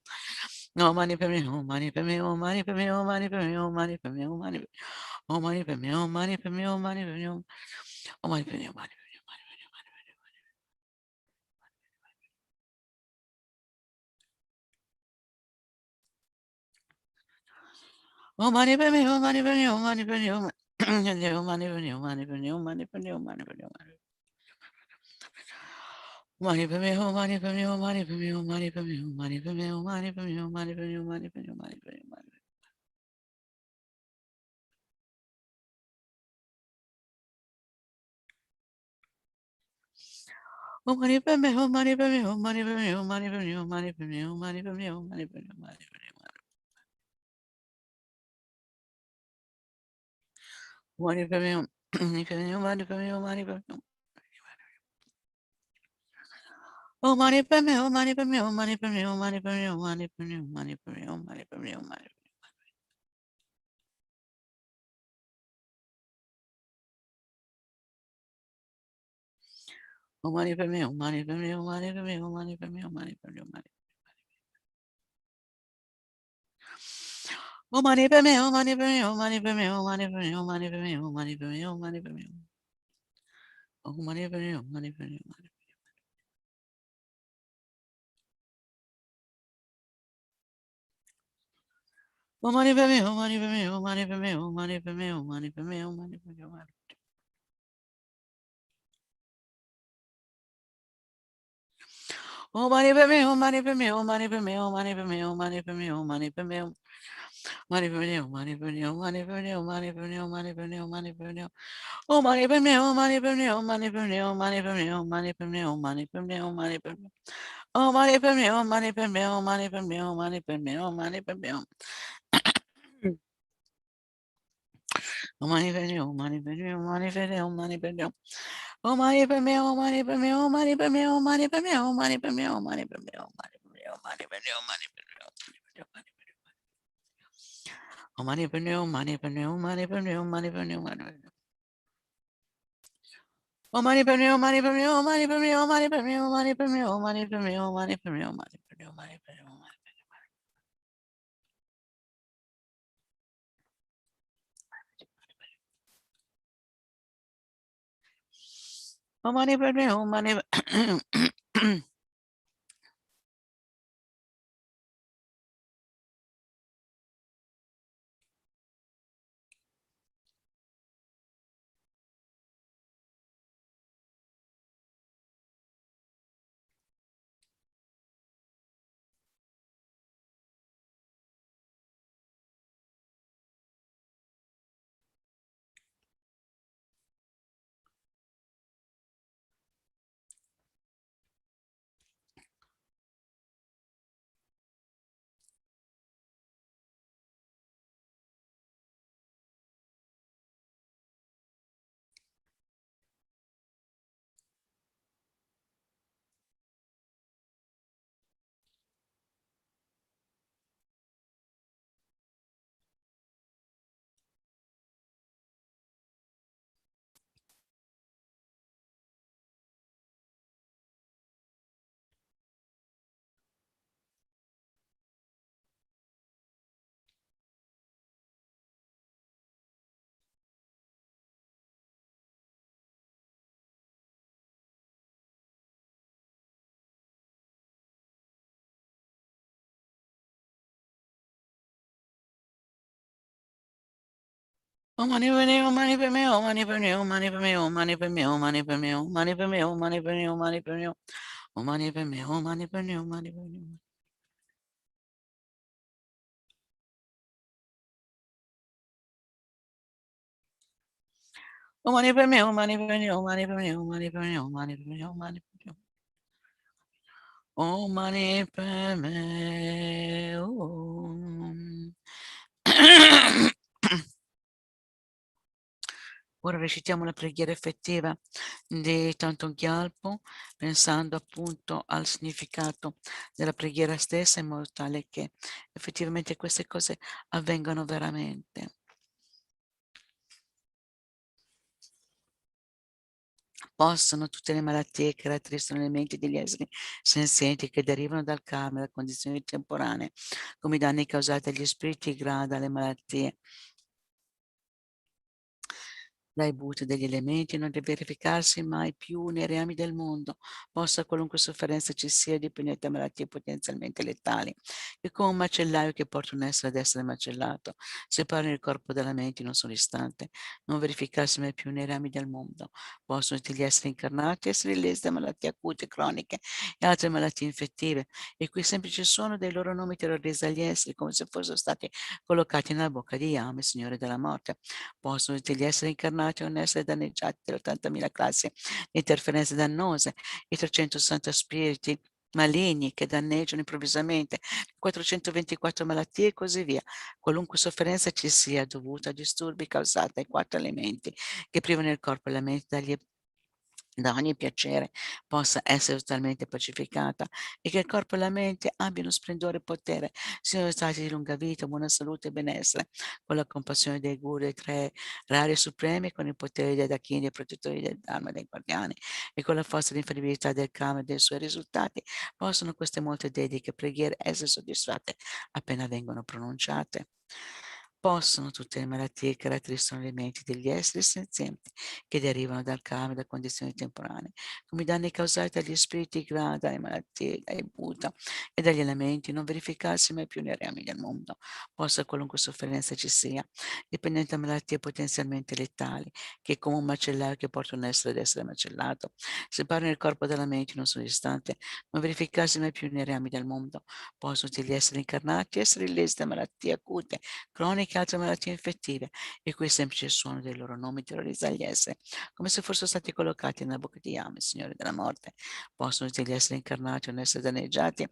No mani pemeo, mani pemeo, mani pemeo, mani pemeo, mani pemeo, mani. Oh mani pemeo, mani pemeo, mani pemeo. Oh mani pemeo, mani. Oh mani pemeo, mani pemeo, mani pemeo, mani pemeo, mani pemeo, mani pemeo, mani pemeo, mani pemeo. Mani pemeo, mani pemeo, mani pemeo, mani pemeo, mani pemeo, mani pemeo, mani pemeo, mani pemeo, mani pemeo, mani pemeo. Oh mani pemeo, mani pemeo, mani pemeo, mani pemeo, mani pemeo, mani pemeo, mani pemeo, mani pemeo. Mani pemeo, mani pemeo, mani pemeo, mani pemeo. Oh mani pemeo, mani pemeo, mani pemeo, mani pemeo, mani pemeo, mani pemeo, mani pemeo, mani pemeo. Umani per me, umani per me, umani per me, umani per me, umani per me, umani. Umani per me, umani per me, umani per me, umani per me, umani per me, umani per me, umani per me. Umani per me, umani per me, umani. Umani per me, umani per me, umani per me, umani per me, umani per me, umani per me, umani. Umani per me, umani per me, umani per me, umani per me, umani per me, umani per me. Umani per me, umani per me, umani per me, umani per me, umani per me, umani per me. Umani per me, umani per me, umani per me, umani per me, umani per me, umani per me, umani per me. Umani per me, umani per me, umani per me, umani per me, umani per me. Umani per me, umani per me, umani per me, umani per me. Umani per me, umani per me, umani per me, umani per me, umani per me, umani per me, umani per me, umani per me, umani per me, umani per me. Umani per me, umani per me, umani per me, umani per me, umani per me. Umani per me, umani per me, umani per me, umani per me, umani per me, umani per me, umani per me, umani per me, umani per me, umani. Umani per me, umani. Umani per me, umani per me, umani per me, umani per me, umani per me, umani per me, umani per me, umani per me, umani per me, umani per me, umani per me, umani per me. Umani per me, umani per me, umani per me, umani per me, umani per me, umani per me. Umani per me. Ora recitiamo la preghiera effettiva di Thangtong Gyalpo, pensando appunto al significato della preghiera stessa in modo tale che effettivamente queste cose avvengano veramente. Possono tutte le malattie che caratterizzano le menti degli esseri senzienti che derivano dal karma, da condizioni temporanee, come i danni causati agli spiriti grada, le malattie dai buti degli elementi, non deve verificarsi mai più nei reami del mondo, possa qualunque sofferenza ci sia, dipendente da malattie potenzialmente letali, che come un macellaio che porta un essere ad essere macellato, separano il corpo dalla mente in un solo istante, non verificarsi mai più nei reami del mondo, possono tutti gli esseri incarnati essere lesi da malattie acute, croniche e altre malattie infettive, e qui semplice suono dei loro nomi terrorizza gli esseri come se fossero stati collocati nella bocca di Yahweh, Signore della morte. Possono tutti gli esseri incarnati non essere danneggiati dalle 80.000 classi di interferenze dannose, i 360 spiriti maligni che danneggiano improvvisamente, 424 malattie e così via. Qualunque sofferenza ci sia dovuta a disturbi causati ai 4 elementi che privano il corpo e la mente da ogni piacere possa essere totalmente pacificata e che il corpo e la mente abbiano splendore e potere, siano dotati di lunga vita, buona salute e benessere, con la compassione dei guru e tre rari supremi, con il potere dei Dakin, dei protettori del Dharma e dei guardiani, e con la forza e l'infallibilità del Karma e dei suoi risultati, possono queste molte dediche preghiere essere soddisfatte appena vengono pronunciate. Possono tutte le malattie che caratterizzano le menti degli esseri senzienti che derivano dal karma e da condizioni temporanee, come i danni causati dagli spiriti gravi, dalle malattie, dai Buddha e dagli elementi, non verificarsi mai più nei rami del mondo, possa qualunque sofferenza ci sia, dipendente da malattie potenzialmente letali, che come un macellaio che porta un essere ad essere macellato, separano il corpo dalla mente in un solo istante, non verificarsi mai più nei rami del mondo, possono tutti gli esseri incarnati essere illesi da malattie acute, croniche e altre malattie infettive, il cui semplice suono dei loro nomi terrorizza gli esseri, come se fossero stati collocati nella bocca di Yama, il Signore della morte. Possono tutti gli esseri incarnati non essere danneggiati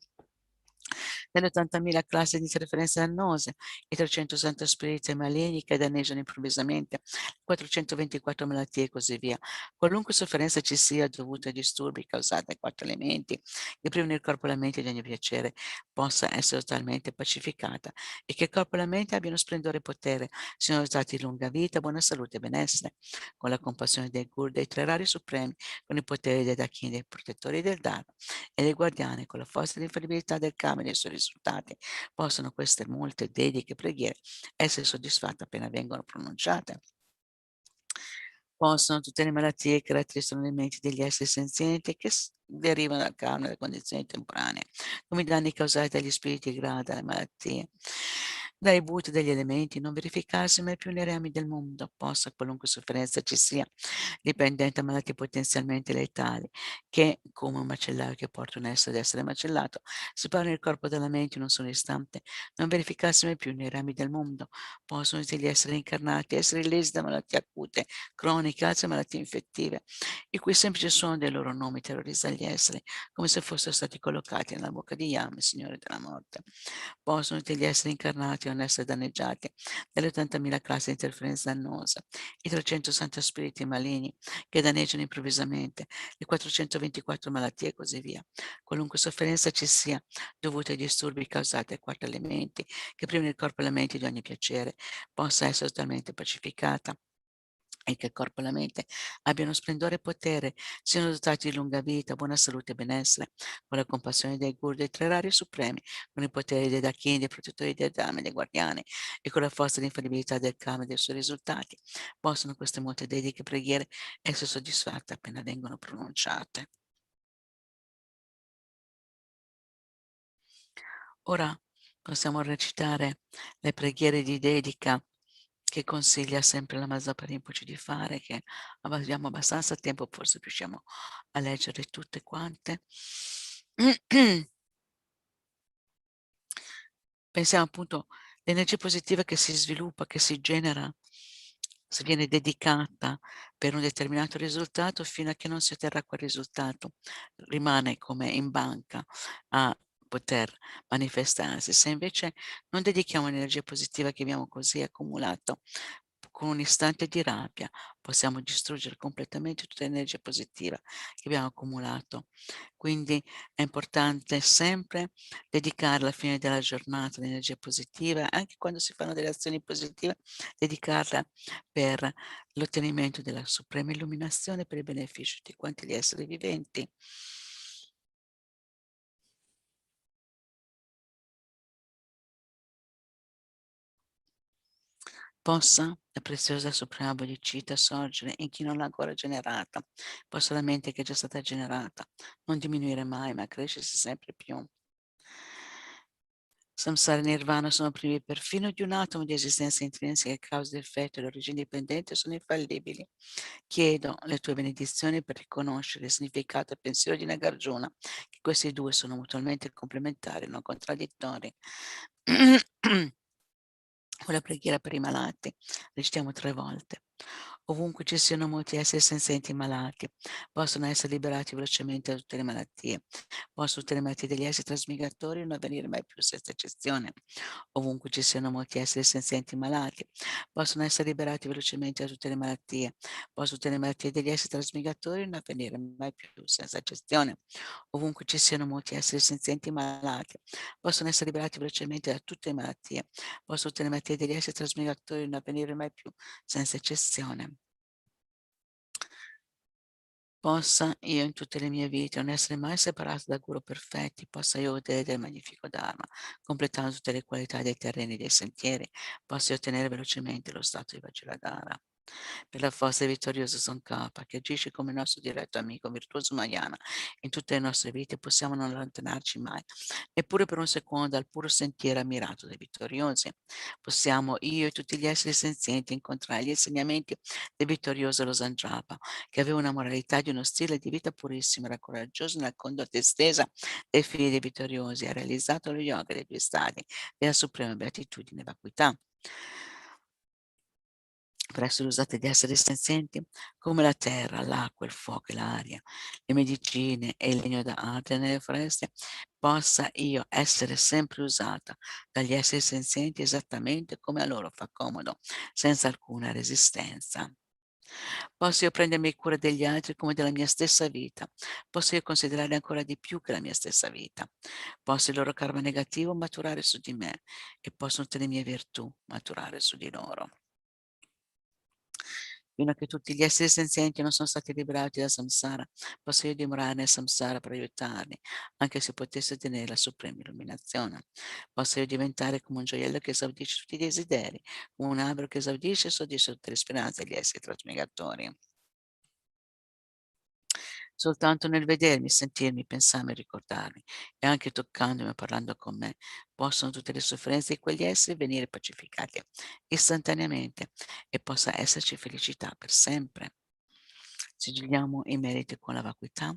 nelle 80.000 classi di interferenze dannose, i 360 spiriti maligni che danneggiano improvvisamente, 424 malattie e così via. Qualunque sofferenza ci sia dovuta ai disturbi causati dai 4 elementi che privano il corpo e la mente di ogni piacere, possa essere totalmente pacificata e che il corpo e la mente abbiano splendore e potere, siano dotati di lunga vita, buona salute e benessere, con la compassione dei Guru, dei tre rari supremi, con i poteri dei Dakin, dei protettori del Dharma e dei guardiani, con la forza e l'infallibilità del Karma e dei suoi risultati, possono queste molte dediche preghiere essere soddisfatte appena vengono pronunciate. Possono tutte le malattie che caratterizzano le menti degli esseri senzienti che derivano dal karma e dalle condizioni temporanee, come i danni causati dagli spiriti gravi, dalle malattie, dai butti degli elementi, non verificarsi mai più nei rami del mondo, possa qualunque sofferenza ci sia, dipendente da malattie potenzialmente letali, che, come un macellaio che porta un essere ad essere macellato, separano il corpo dalla mente in un solo istante, non verificarsi mai più nei rami del mondo, possono tutti gli esseri incarnati essere lesi da malattie acute, croniche, altre malattie infettive, il cui semplice suono dei loro nomi terrorizza gli esseri, come se fossero stati collocati nella bocca di Yama, il Signore della morte. Possono tutti gli esseri incarnati non essere danneggiati dalle 80.000 classi di interferenza dannosa, i 360 spiriti maligni che danneggiano improvvisamente, le 424 malattie e così via. Qualunque sofferenza ci sia dovuta ai disturbi causati ai 4 elementi che privano il corpo e la mente di ogni piacere, possa essere totalmente pacificata e che il corpo e la mente abbiano splendore e potere, siano dotati di lunga vita, buona salute e benessere, con la compassione dei Guru, dei tre rari supremi, con i poteri dei Dakin, dei protettori dei Dhamma e dei guardiani, e con la forza e l'infallibilità del Karma e dei suoi risultati, possono queste molte dediche preghiere essere soddisfatte appena vengono pronunciate. Ora possiamo recitare le preghiere di dedica che consiglia sempre Lama Zopa Rinpoche di fare, che abbiamo abbastanza tempo, forse riusciamo a leggere tutte quante. Pensiamo appunto all'energia positiva che si sviluppa, che si genera, se viene dedicata per un determinato risultato, fino a che non si otterrà quel risultato, rimane come in banca a poter manifestarsi. Se invece non dedichiamo l'energia positiva che abbiamo così accumulato, con un istante di rabbia possiamo distruggere completamente tutta l'energia positiva che abbiamo accumulato. Quindi è importante sempre dedicare alla fine della giornata l'energia positiva, anche quando si fanno delle azioni positive, dedicarla per l'ottenimento della suprema illuminazione per il beneficio di quanti gli esseri viventi. Possa la preziosa suprema bodhicitta sorgere in chi non l'ha ancora generata, possa la mente che è già stata generata non diminuire mai, ma crescersi sempre più. Samsara e Nirvana sono privi perfino di un atomo di esistenza intrinseca, causa ed effetto e l'origine dipendente sono infallibili. Chiedo le tue benedizioni per riconoscere il significato e pensiero di Nagarjuna, che questi due sono mutualmente complementari e non contraddittori. Con la preghiera per i malati, recitiamo 3 volte. Ovunque ci siano molti esseri senzienti malati, possono essere liberati velocemente da tutte le malattie. Possono tutte le malattie degli esseri trasmigratori non avvenire mai più senza eccezione. Ovunque ci siano molti esseri senzienti malati, possono essere liberati velocemente da tutte le malattie. Possono tutte le malattie degli esseri trasmigratori non avvenire mai più senza eccezione. Ovunque ci siano molti esseri senzienti malati, possono essere liberati velocemente da tutte le malattie. Possono tutte le malattie degli esseri trasmigratori non avvenire mai più senza eccezione. Possa io in tutte le mie vite non essere mai separato da guru perfetti, possa io godere del magnifico Dharma, completando tutte le qualità dei terreni e dei sentieri, possa io ottenere velocemente lo stato di Vajradhara. Per la forza vittoriosa Tsongkhapa, che agisce come nostro diretto amico virtuoso Mahayana, in tutte le nostre vite possiamo non allontanarci mai, neppure per un secondo, dal puro sentiero ammirato dai vittoriosi. Possiamo io e tutti gli esseri senzienti incontrare gli insegnamenti del vittorioso Losanjapa, che aveva una moralità di uno stile di vita purissimo, era coraggioso nella condotta estesa dei figli dei vittoriosi, ha realizzato lo yoga dei 2 stadi della suprema beatitudine e vacuità, per essere usate da esseri senzienti come la terra, l'acqua, il fuoco e l'aria, le medicine e il legno da arte nelle foreste, possa io essere sempre usata dagli esseri senzienti esattamente come a loro fa comodo, senza alcuna resistenza. Posso io prendermi cura degli altri come della mia stessa vita. Posso io considerare ancora di più che la mia stessa vita. Posso il loro karma negativo maturare su di me e possono tutte le mie virtù maturare su di loro. Fino a che tutti gli esseri senzienti non sono stati liberati dal samsara, posso io dimorare nel samsara per aiutarli, anche se potessi ottenere la suprema illuminazione. Posso io diventare come un gioiello che esaudisce tutti i desideri, come un albero che esaudisce e soddisfa tutte le speranze degli esseri trasmigratori. Soltanto nel vedermi, sentirmi, pensarmi, ricordarmi e anche toccandomi e parlando con me, possono tutte le sofferenze di quegli esseri venire pacificate istantaneamente e possa esserci felicità per sempre. Sigilliamo i meriti con la vacuità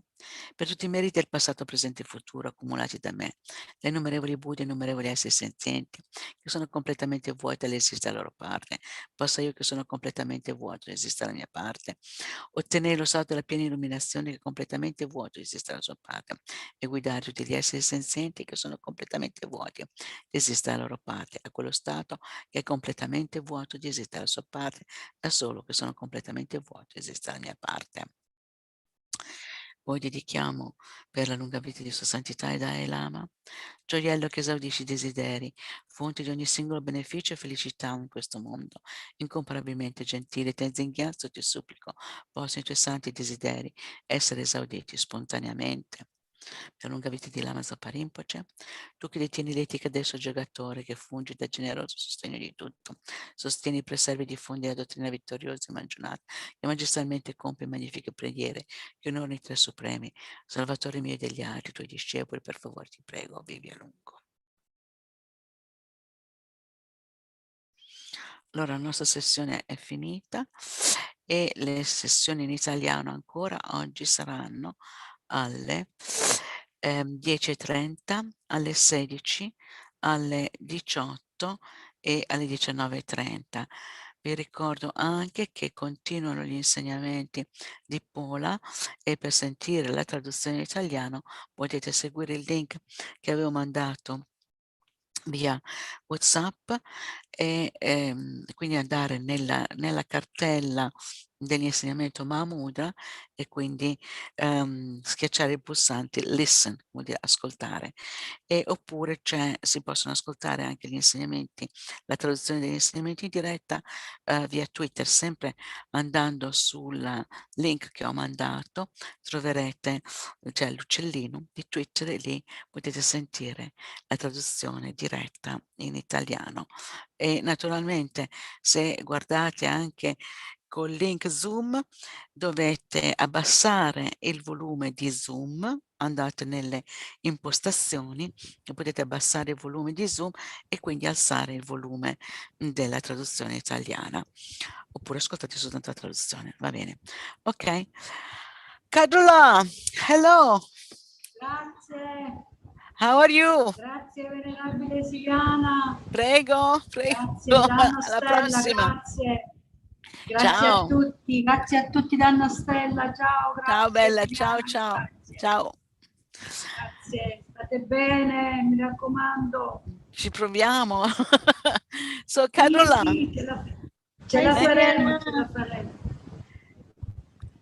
per tutti i meriti del passato, presente e futuro accumulati da me, da innumerevoli Buddha e innumerevoli esseri senzienti che sono completamente vuoti all'esistere dalla loro parte, possa io che sono completamente vuoto esistere dalla mia parte, ottenere lo stato della piena illuminazione che è completamente vuoto esiste dalla sua parte e guidare tutti gli esseri senzienti che sono completamente vuoti esiste dalla loro parte a quello stato che è completamente vuoto di esistere dalla sua parte, da solo che sono completamente vuoto esiste dalla mia parte. Poi dedichiamo per la lunga vita di Sua Santità e Dalai Lama, gioiello che esaudisce i desideri, fonte di ogni singolo beneficio e felicità in questo mondo, incomparabilmente gentile Tenzin Gyatso, ti supplico, possano i tuoi santi desideri essere esauditi spontaneamente. Per la lunga vita di Lama Zopa Rinpoche, tu che detieni l'etica del soggiorgatore, che fungi da generoso sostegno di tutto, sostieni, preservi e diffondi la dottrina vittoriosa e mangiunata, che magistralmente compie magnifiche preghiere, che onori i tre supremi, Salvatore mio e degli altri tuoi discepoli, per favore ti prego, vivi a lungo. Allora, la nostra sessione è finita e le sessioni in italiano ancora oggi saranno alle 10:30, alle 16, alle 18 e alle 19:30. Vi ricordo anche che continuano gli insegnamenti di Pola e per sentire la traduzione in italiano potete seguire il link che avevo mandato via WhatsApp e quindi andare nella cartella dell'insegnamento Mahamudra e quindi schiacciare il pulsante listen, vuol dire ascoltare, e oppure si possono ascoltare anche gli insegnamenti, la traduzione degli insegnamenti in diretta via Twitter, sempre andando sul link che ho mandato troverete l'uccellino di Twitter e lì potete sentire la traduzione diretta in italiano. E naturalmente se guardate anche col link Zoom dovete abbassare il volume di Zoom, andate nelle impostazioni e potete abbassare il volume di Zoom e quindi alzare il volume della traduzione italiana, oppure ascoltate soltanto la traduzione, va bene. Ok, Kadula, hello. Grazie. How are you? Grazie venerabile Siliana. Prego, prego. Grazie Gianna Alla Stella, prossima. grazie. grazie a tutti Danna Stella, ciao, grazie. Ciao bella, Viviana, ciao ciao, grazie. ciao. Grazie, state bene, mi raccomando. Ci proviamo. So Carola. Sì, ce la faremo, ce la faremo.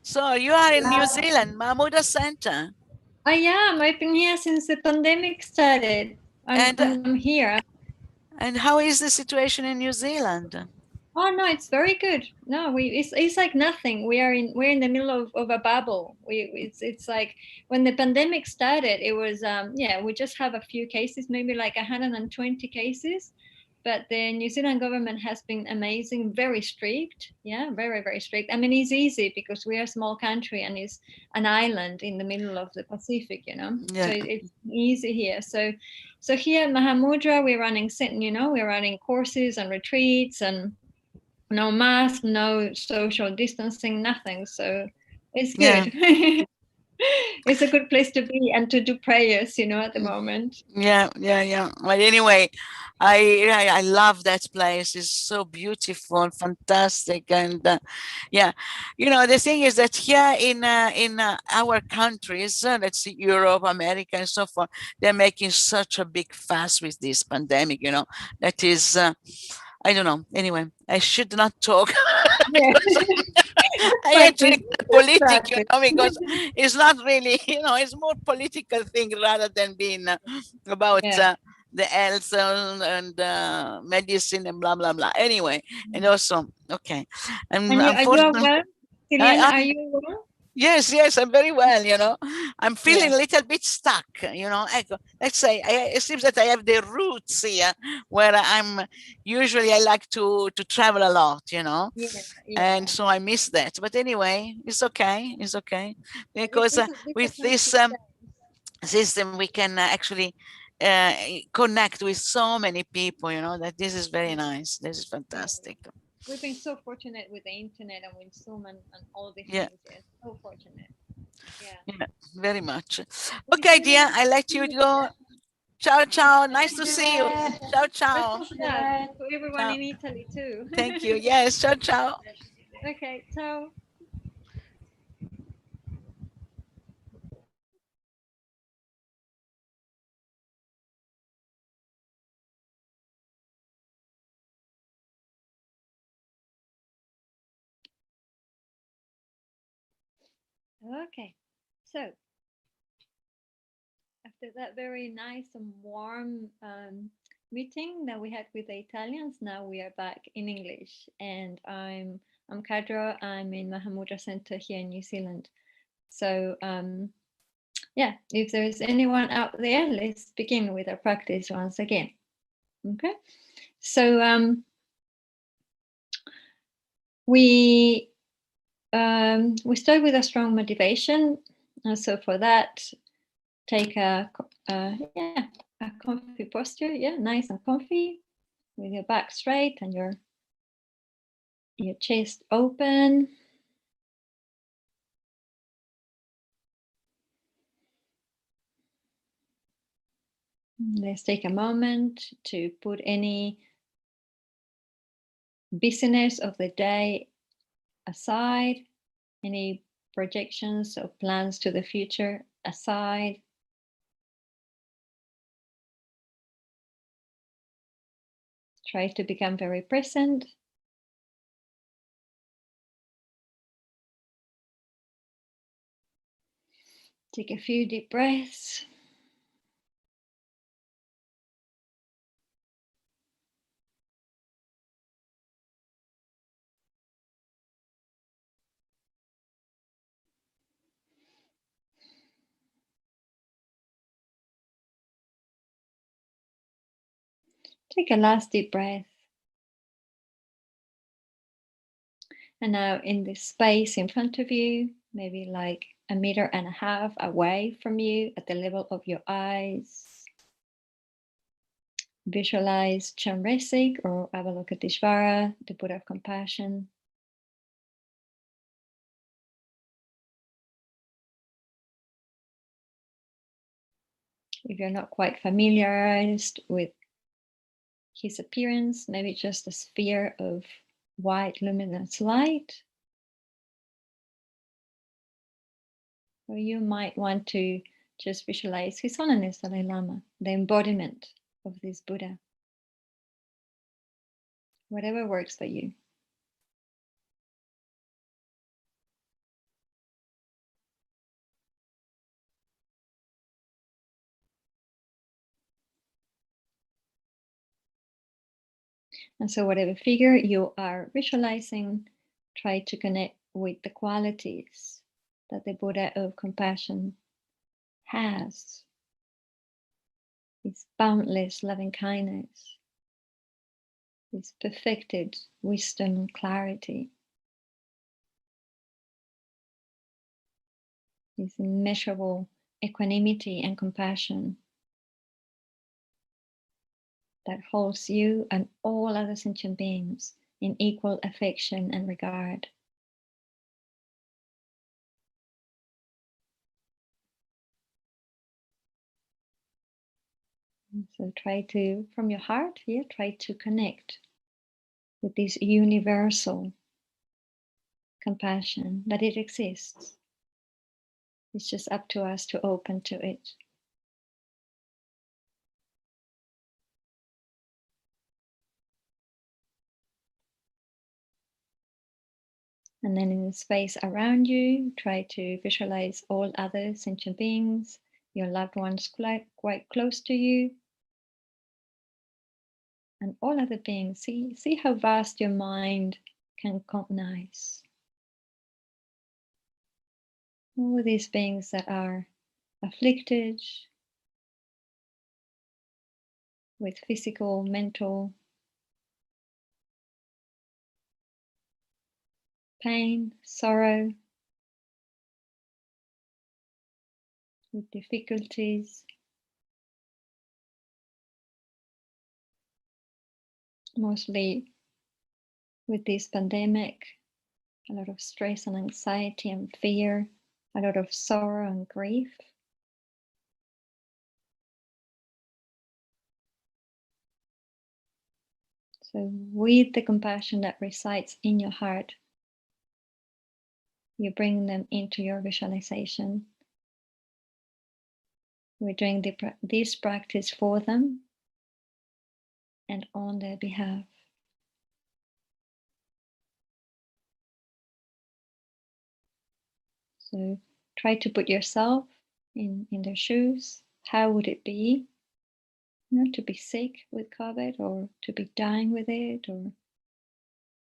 So you are in New Grazie. Zealand, Mahmuda Center. I am. I've been here since the pandemic started. I'm here. And how is the situation in New Zealand? Oh no, it's very good. No, it's like nothing. We're in the middle of a bubble. It's like when the pandemic started, it was we just have a few cases, maybe like 120 cases. But the New Zealand government has been amazing, very strict. Yeah, very, very strict. I mean, it's easy because we are a small country and it's an island in the middle of the Pacific, you know. Yeah. So it's easy here. So here at Mahamudra, we're running courses and retreats and no mask, no social distancing, nothing. So it's good. Yeah. It's a good place to be and to do prayers, you know, at the moment. Yeah. But anyway, I love that place. It's so beautiful, fantastic, and you know, the thing is that here in our countries, let's see, Europe, America, and so forth, they're making such a big fuss with this pandemic. You know, that is. I don't know. Anyway, I should not talk. Yeah. I actually politics, you know, because it's not really, you know, it's more political thing rather than being about the health and medicine and blah blah blah. Anyway, and also okay, and unfortunately, are you well? Yes, I'm very well, you know. I'm feeling a little bit stuck, you know. Let's say it seems that I have the roots here where I'm usually I like to travel a lot, you know. And so I miss that. But anyway, it's okay. It's okay. Because with this system we can actually connect with so many people, you know, that this is very nice. This is fantastic. We've been so fortunate with the internet and with Zoom and all these things. Yeah, so fortunate. Yeah, very much. Okay, dear, I let you go. Ciao, ciao. Nice to see you. Ciao, ciao. To everyone in Italy too. Thank you. Yes, ciao, ciao. Okay, ciao. Okay, so after that very nice and warm meeting that we had with the Italians, now we are back in English. And I'm Kadra. I'm in Mahamudra Center here in New Zealand. So if there's anyone out there, let's begin with our practice once again. Okay, so we start with a strong motivation. So for that, take a comfy posture. Yeah, nice and comfy, with your back straight and your chest open. Let's take a moment to put any busyness of the day aside, any projections or plans to the future aside. Try to become very present. Take a few deep breaths. Take a last deep breath. And now in this space in front of you, maybe like 1.5 meters away from you at the level of your eyes, visualize Chenrezig or Avalokiteshvara, the Buddha of Compassion. If you're not quite familiarized with his appearance, maybe just a sphere of white luminous light. Or you might want to just visualize His Holiness Dalai Lama, the embodiment of this Buddha. Whatever works for you. And so whatever figure you are visualizing, try to connect with the qualities that the Buddha of compassion has. His boundless loving kindness, his perfected wisdom and clarity, his immeasurable equanimity and compassion that holds you and all other sentient beings in equal affection and regard. So try to, from your heart here, try to connect with this universal compassion, that it exists. It's just up to us to open to it. And then in the space around you, try to visualize all other sentient beings, your loved ones quite close to you, and all other beings. See how vast your mind can cognize. All these beings that are afflicted with physical, mental pain, sorrow, with difficulties, mostly with this pandemic, a lot of stress and anxiety and fear, a lot of sorrow and grief. So with the compassion that resides in your heart, you bring them into your visualization. We're doing this practice for them and on their behalf. So try to put yourself in their shoes. How would it be, to be sick with COVID, or to be dying with it, or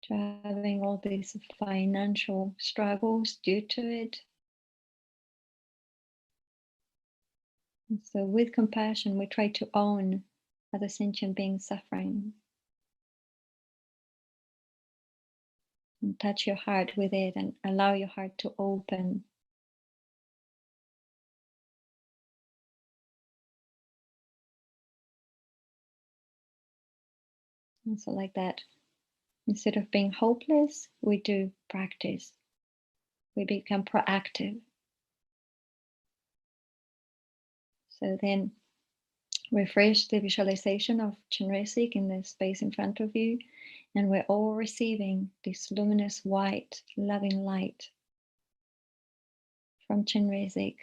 to having all these financial struggles due to it? And so with compassion, we try to own other sentient beings suffering and touch your heart with it and allow your heart to open. And so like that, instead of being hopeless, we do practice. We become proactive. So then refresh the visualization of Chenrezig in the space in front of you, and we're all receiving this luminous white loving light from Chenrezig.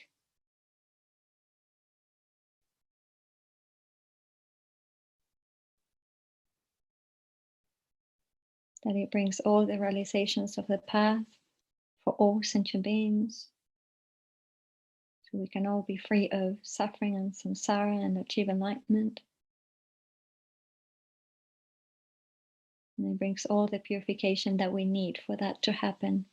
That it brings all the realizations of the path for all sentient beings, so we can all be free of suffering and samsara and achieve enlightenment. And it brings all the purification that we need for that to happen,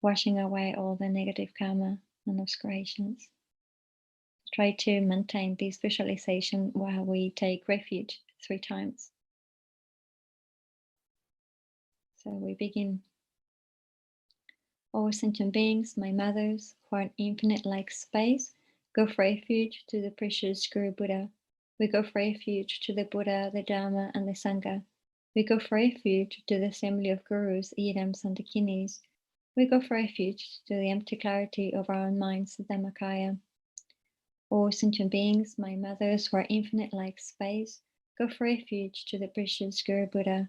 washing away all the negative karma and obscurations. Try to maintain this visualization while we take refuge 3 times. So we begin. All sentient beings, my mothers, who are in infinite like space, go for refuge to the precious Guru Buddha. We go for refuge to the Buddha, the Dharma, and the Sangha. We go for refuge to the assembly of Gurus, Idams, and Dakinis. We go for refuge to the empty clarity of our own minds, the Dhammakaya. All sentient beings, my mothers, who are infinite like space, go for refuge to the precious Guru Buddha.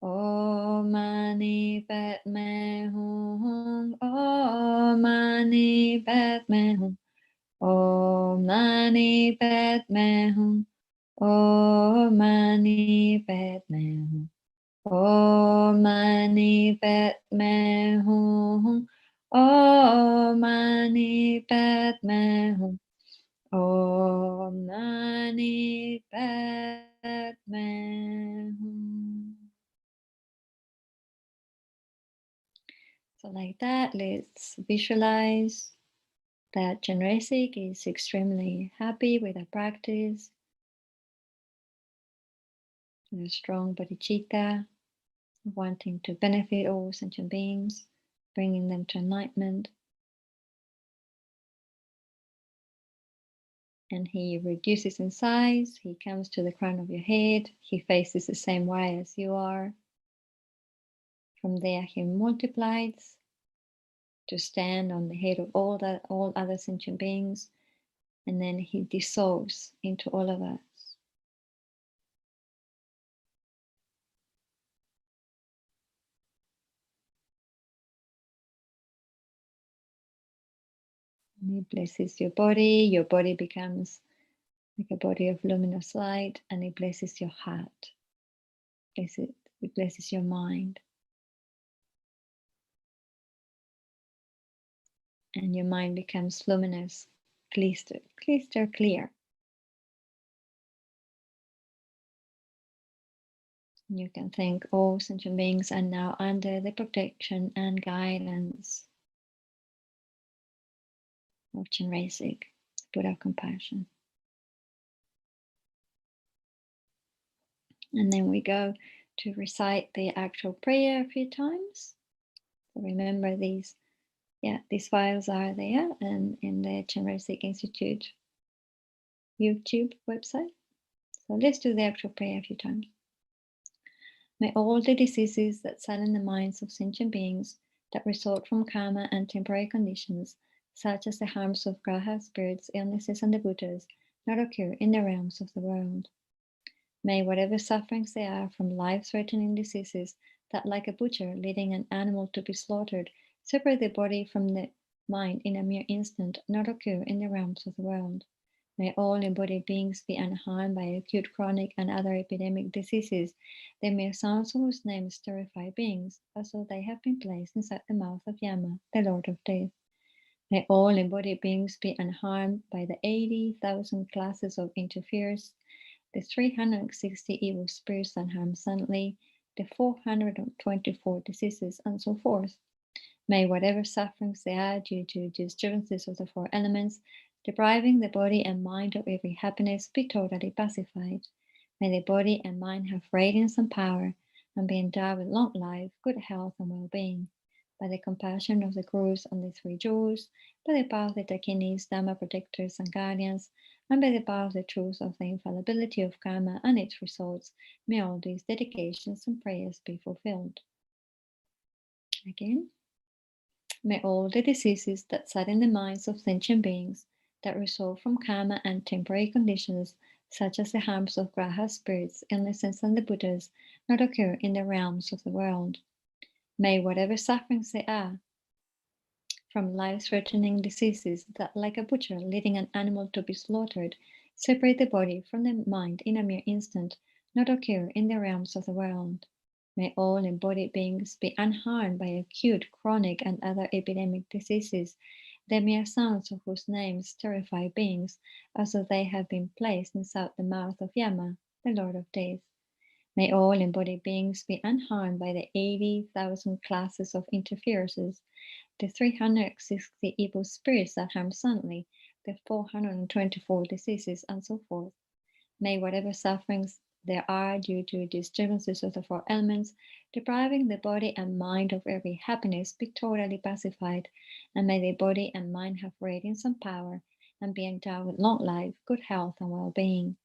Om Mani Padme Hum. Om Mani Padme Hum. Om Mani Padme Hum. Om Mani Padme Hum. Om Mani Padme Hum. Om Mani Padme Hum. Om Mani Padme Hum. So like that, let's visualize that Chenrezig is extremely happy with our practice. A strong bodhicitta, wanting to benefit all sentient beings, bringing them to enlightenment. And he reduces in size, he comes to the crown of your head, he faces the same way as you are. From there he multiplies to stand on the head of all other sentient beings, and then he dissolves into all of us. And he blesses your body becomes like a body of luminous light, and he blesses your heart. It blesses your mind. And your mind becomes luminous, crystal clear. You can thank all sentient beings are now under the protection and guidance of Chenrezig, Buddha of Compassion. And then we go to recite the actual prayer a few times. So remember these files are there and in the Chenrezig Institute YouTube website. So let's do the actual prayer a few times. May all the diseases that sadden the minds of sentient beings that result from karma and temporary conditions, such as the harms of graha spirits, illnesses, and the Buddhas, not occur in the realms of the world. May whatever sufferings there are from life-threatening diseases that, like a butcher leading an animal to be slaughtered, separate the body from the mind in a mere instant, not occur in the realms of the world. May all embodied beings be unharmed by acute, chronic, and other epidemic diseases, the mere sounds of whose names terrify beings, as though they have been placed inside the mouth of Yama, the Lord of Death. May all embodied beings be unharmed by the 80,000 classes of interferers, the 360 evil spirits that harm silently, the 424 diseases, and so forth. May whatever sufferings there are due to disturbances of the four elements, depriving the body and mind of every happiness, be totally pacified. May the body and mind have radiance and power, and be endowed with long life, good health, and well-being. By the compassion of the Gurus and the Three Jewels, by the power of the Dakinis, Dhamma protectors and guardians, and by the power of the truth of the infallibility of karma and its results, may all these dedications and prayers be fulfilled. Again, may all the diseases that sadden the minds of sentient beings that result from karma and temporary conditions, such as the harms of graha spirits, illnesses, and the Buddhas, not occur in the realms of the world. May whatever sufferings there are from life-threatening diseases that, like a butcher leading an animal to be slaughtered, separate the body from the mind in a mere instant, not occur in the realms of the world. May all embodied beings be unharmed by acute, chronic, and other epidemic diseases, the mere sounds of whose names terrify beings, as though they have been placed inside the mouth of Yama, the Lord of Death. May all embodied beings be unharmed by the 80,000 classes of interferences, the 360 evil spirits that harm silently, the 424 diseases, and so forth. May whatever sufferings there are due to disturbances of the four elements, depriving the body and mind of every happiness, be totally pacified, and may the body and mind have radiance and power, and be endowed with long life, good health, and well-being.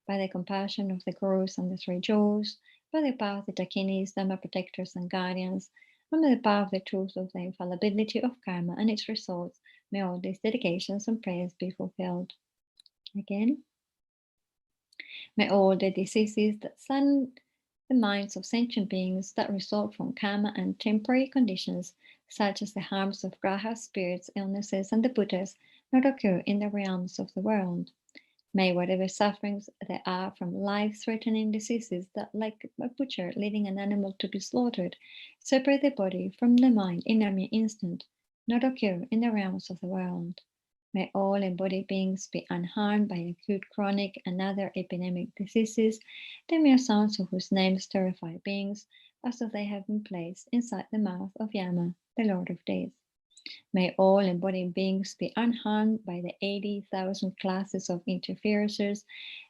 By the compassion of the Gurus and the Three Jewels, by the power of the Dakinis, Dhamma protectors and guardians, and by the power of the truth of the infallibility of karma and its results, may all these dedications and prayers be fulfilled. Again, may all the diseases that sadden the minds of sentient beings that result from karma and temporary conditions, such as the harms of grahas, spirits, illnesses, and the Buddhas, not occur in the realms of the world. May whatever sufferings there are from life-threatening diseases that, like a butcher leading an animal to be slaughtered, separate the body from the mind in a mere instant, not occur in the realms of the world. May all embodied beings be unharmed by acute, chronic, and other epidemic diseases, the mere sounds of whose names terrify beings, as though they have been placed inside the mouth of Yama, the Lord of Death. May all embodied beings be unharmed by the 80,000 classes of interferences,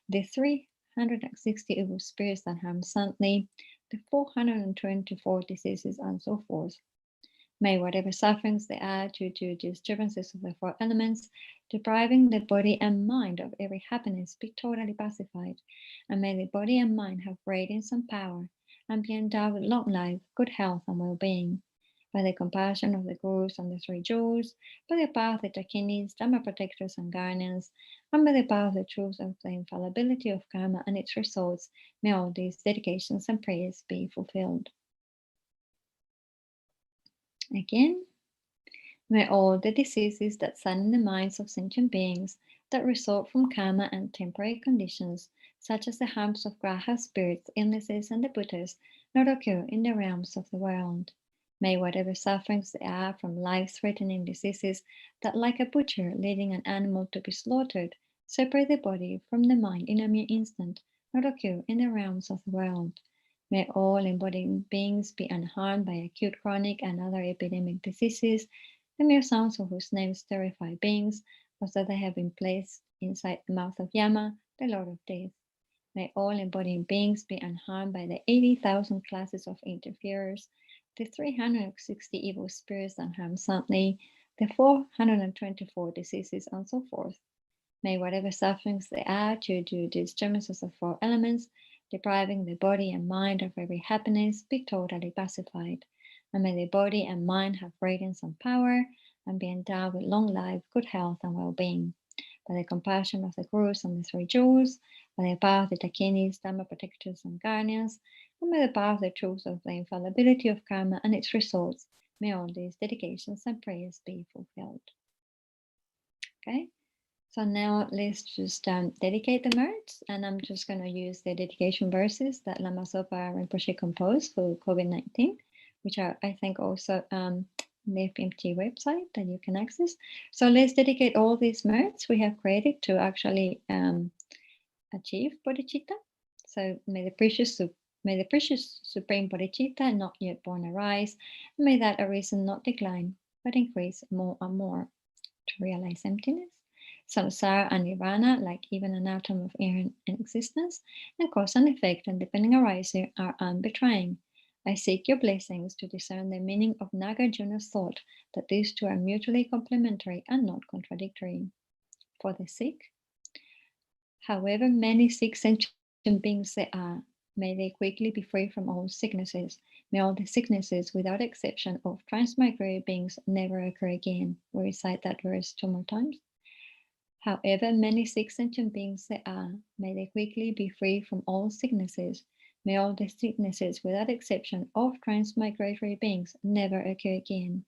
the 360 evil spirits that harm subtly, the 424 diseases, and so forth. May whatever sufferings there are due to disturbances of the four elements, depriving the body and mind of every happiness, be totally pacified, and may the body and mind have radiance and power, and be endowed with long life, good health, and well-being. By the compassion of the Gurus and the Three Jewels, by the power of the Dakinis, Dhamma protectors and guardians, and by the power of the truth of the infallibility of karma and its results, may all these dedications and prayers be fulfilled. Again, may all the diseases that sadden the minds of sentient beings that result from karma and temporary conditions, such as the harms of grahas, spirits, illnesses, and the Buddhas, not occur in the realms of the world. May whatever sufferings there are from life-threatening diseases that, like a butcher leading an animal to be slaughtered, separate the body from the mind in a mere instant, not occur in the realms of the world. May all embodied beings be unharmed by acute, chronic, and other epidemic diseases, the mere sounds of whose names terrify beings, as though they have been placed inside the mouth of Yama, the Lord of Death. May all embodied beings be unharmed by the 80,000 classes of interferers, the 360 evil spirits that harm subtly, the 424 diseases, and so forth. May whatever sufferings there are due to disturbances of four elements, depriving the body and mind of every happiness, be totally pacified, and may the body and mind have radiance and power, and be endowed with long life, good health, and well-being. By the compassion of the Gurus and the Three Jewels, by the power of the Dakinis, Dhamma protectors and guardians, and by the power of the truth of the infallibility of karma and its results, may all these dedications and prayers be fulfilled. Okay, so now let's just dedicate the merits, and I'm just going to use the dedication verses that Lama Zopa Rinpoche composed for COVID-19, which are, I think, also on the FPMT website that you can access. So let's dedicate all these merits we have created to actually achieve bodhicitta. So may the precious supreme bodhicitta not yet born arise, and may that arisen not decline, but increase more and more to realize emptiness. Samsara and nirvana, like even an atom of air in existence, and cause and effect and depending arising are unbetraying. I seek your blessings to discern the meaning of Nagarjuna's thought that these two are mutually complementary and not contradictory. For the sick, however many sick sentient beings there are, may they quickly be free from all sicknesses. May all the sicknesses, without exception, of transmigratory beings never occur again. We recite that verse 2 more times. However many sick sentient beings there are, may they quickly be free from all sicknesses. May all the sicknesses, without exception, of transmigratory beings never occur again.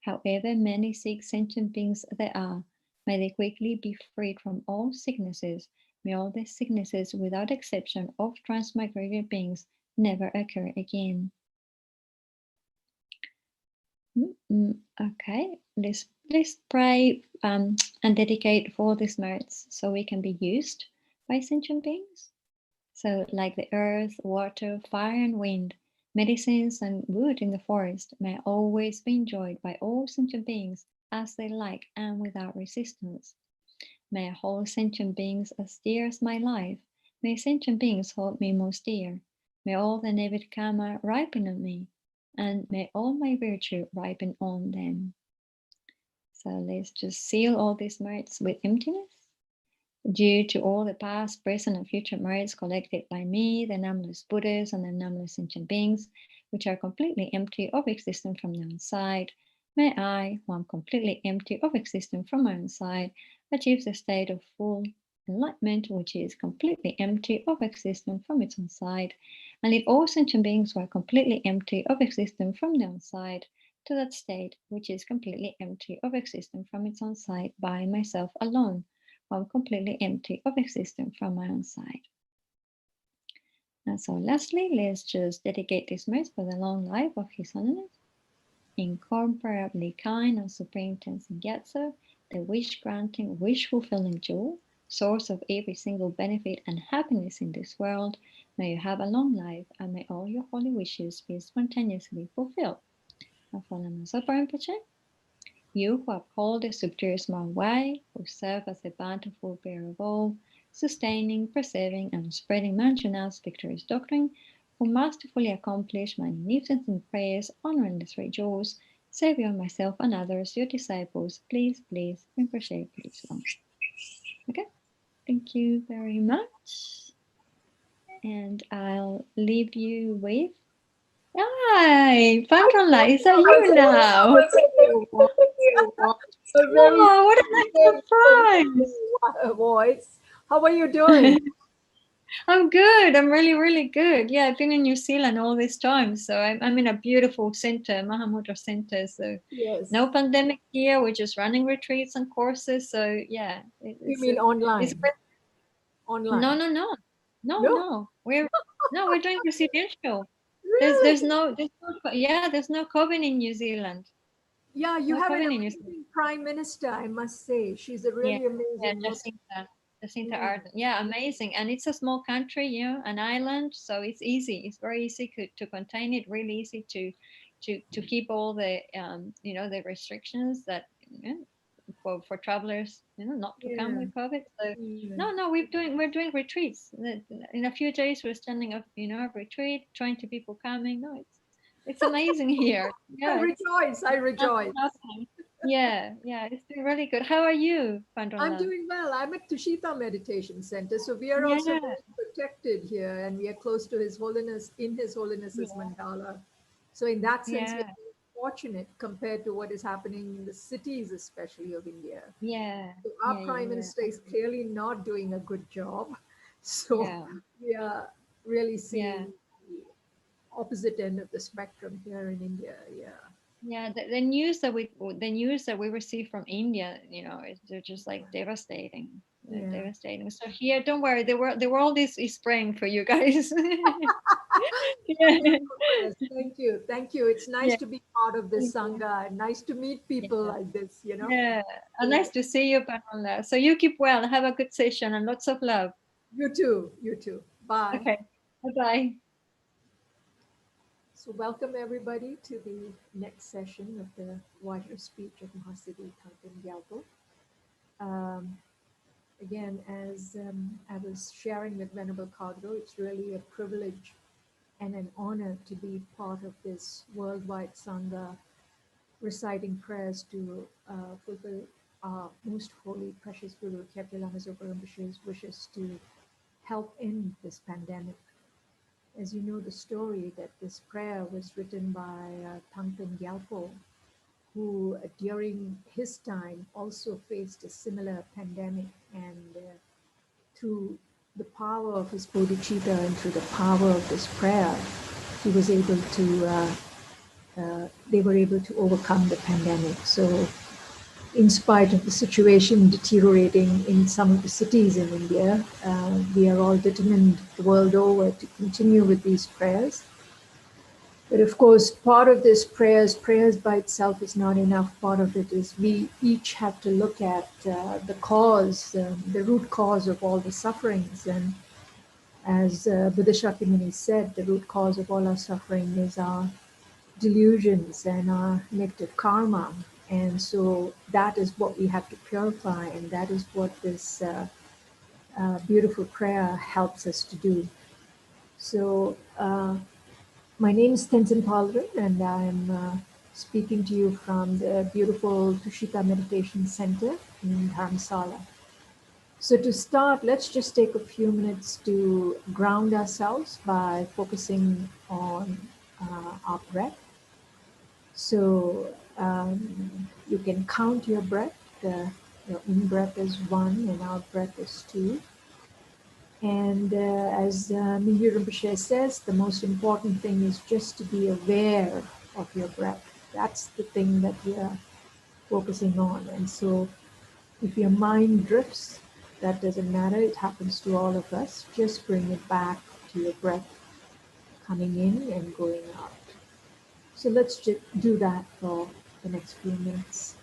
However many sick sentient beings there are, may they quickly be freed from all sicknesses. May all the sicknesses, without exception, of transmigratory beings never occur again. Okay, let's pray and dedicate for these merits so we can be used by sentient beings. So like the earth, water, fire, and wind, medicines and wood in the forest may always be enjoyed by all sentient beings as they like and without resistance. May I hold sentient beings as dear as my life. May sentient beings hold me most dear. May all the Nevid karma ripen on me, and may all my virtue ripen on them. So let's just seal all these merits with emptiness. Due to all the past, present, and future merits collected by me, the numberless Buddhas and the numberless sentient beings, which are completely empty of existence from the outside, may I, who am completely empty of existence from my own side, achieve the state of full enlightenment, which is completely empty of existence from its own side, and lead all sentient beings who are completely empty of existence from the outside to that state which is completely empty of existence from its own side by myself alone, while completely empty of existence from my own side. And so lastly, let's just dedicate this mass for the long life of His Holiness, incomparably kind and supreme Tenzin Gyatso, the wish-granting, wish-fulfilling jewel, source of every single benefit and happiness in this world. May you have a long life, and may all your holy wishes be spontaneously fulfilled. Gyalpo Lama Zopa Rinpoche, you who uphold the superior small way, who serve as a bountiful bearer of all, sustaining, preserving, and spreading Manjunath's victorious doctrine, who masterfully accomplish magnificent prayers, honoring the three jewels, Savior, myself, and others, your disciples, please, Rinpoche, please. Okay, thank you very much. And I'll leave you with, hi, Pandrola, is that you now? Oh, what a nice surprise. What a voice. How are you doing? I'm good. I'm really, really good. Yeah, I've been in New Zealand all this time. So I'm in a beautiful center, Mahamudra Center. So Yes. no pandemic here. We're just running retreats and courses. So yeah. You mean online? Online? No. We're doing residential. Really? There's no COVID in New Zealand. Yeah, you No have an COVID in New amazing prime minister, I must say. She's a really amazing Yeah, Jacinta Ardern. Yeah, amazing. And it's a small country, an island, so it's easy. It's very easy to contain it. Really easy to keep all the the restrictions that for travelers, not to come with COVID. So no, we're doing retreats. In a few days, we're standing up, a retreat, 20 people coming. No, it's amazing here. Yeah, I rejoice. Yeah, it's been really good. How are you, Pandrola? I'm doing well. I'm at Tushita Meditation Center, so we are also very protected here, and we are close to His Holiness, in His Holiness's mandala. So in that sense, we're fortunate compared to what is happening in the cities, especially of India. Yeah. So our Prime Minister is clearly not doing a good job. So we are really seeing the opposite end of the spectrum here in India. Yeah, the news that we receive from India, they're just like devastating. Devastating. So here, don't worry, the world is praying for you guys. Thank you. It's nice to be part of this Sangha, and nice to meet people like this, Yeah, and nice to see you, Pandrola. So you keep well, have a good session, and lots of love. You too. Bye. Okay, bye-bye. So welcome everybody to the next session of the wider speech of Mahasiddhi Thangtong Gyalpo. Again, as I was sharing with Venerable Kagdo, it's really a privilege and an honor to be part of this worldwide Sangha, reciting prayers to fulfill our most holy, precious Guru, Kyabje Lama Zopa Rinpoche's wishes to help end this pandemic. As you know the story, that this prayer was written by Thangtong Gyalpo, who during his time also faced a similar pandemic, and through the power of his bodhicitta and through the power of this prayer, he was able to, they were able to overcome the pandemic. So in spite of the situation deteriorating in some of the cities in India, we are all determined the world over to continue with these prayers. But of course, part of this prayers by itself is not enough. Part of it is we each have to look at the cause, the root cause of all the sufferings. And as Buddha Shakyamuni said, the root cause of all our suffering is our delusions and our negative karma. And so that is what we have to purify, and that is what this beautiful prayer helps us to do. So my name is Tenzin Palrin, and I'm speaking to you from the beautiful Tushita Meditation Center in Dharamsala. So to start, let's just take a few minutes to ground ourselves by focusing on our breath. So you can count your breath. Your in-breath is 1 and out-breath is 2. And as Mingyur Rinpoche says, the most important thing is just to be aware of your breath. That's the thing that we are focusing on. And so if your mind drifts, that doesn't matter. It happens to all of us. Just bring it back to your breath coming in and going out. So let's just do that for the next few minutes.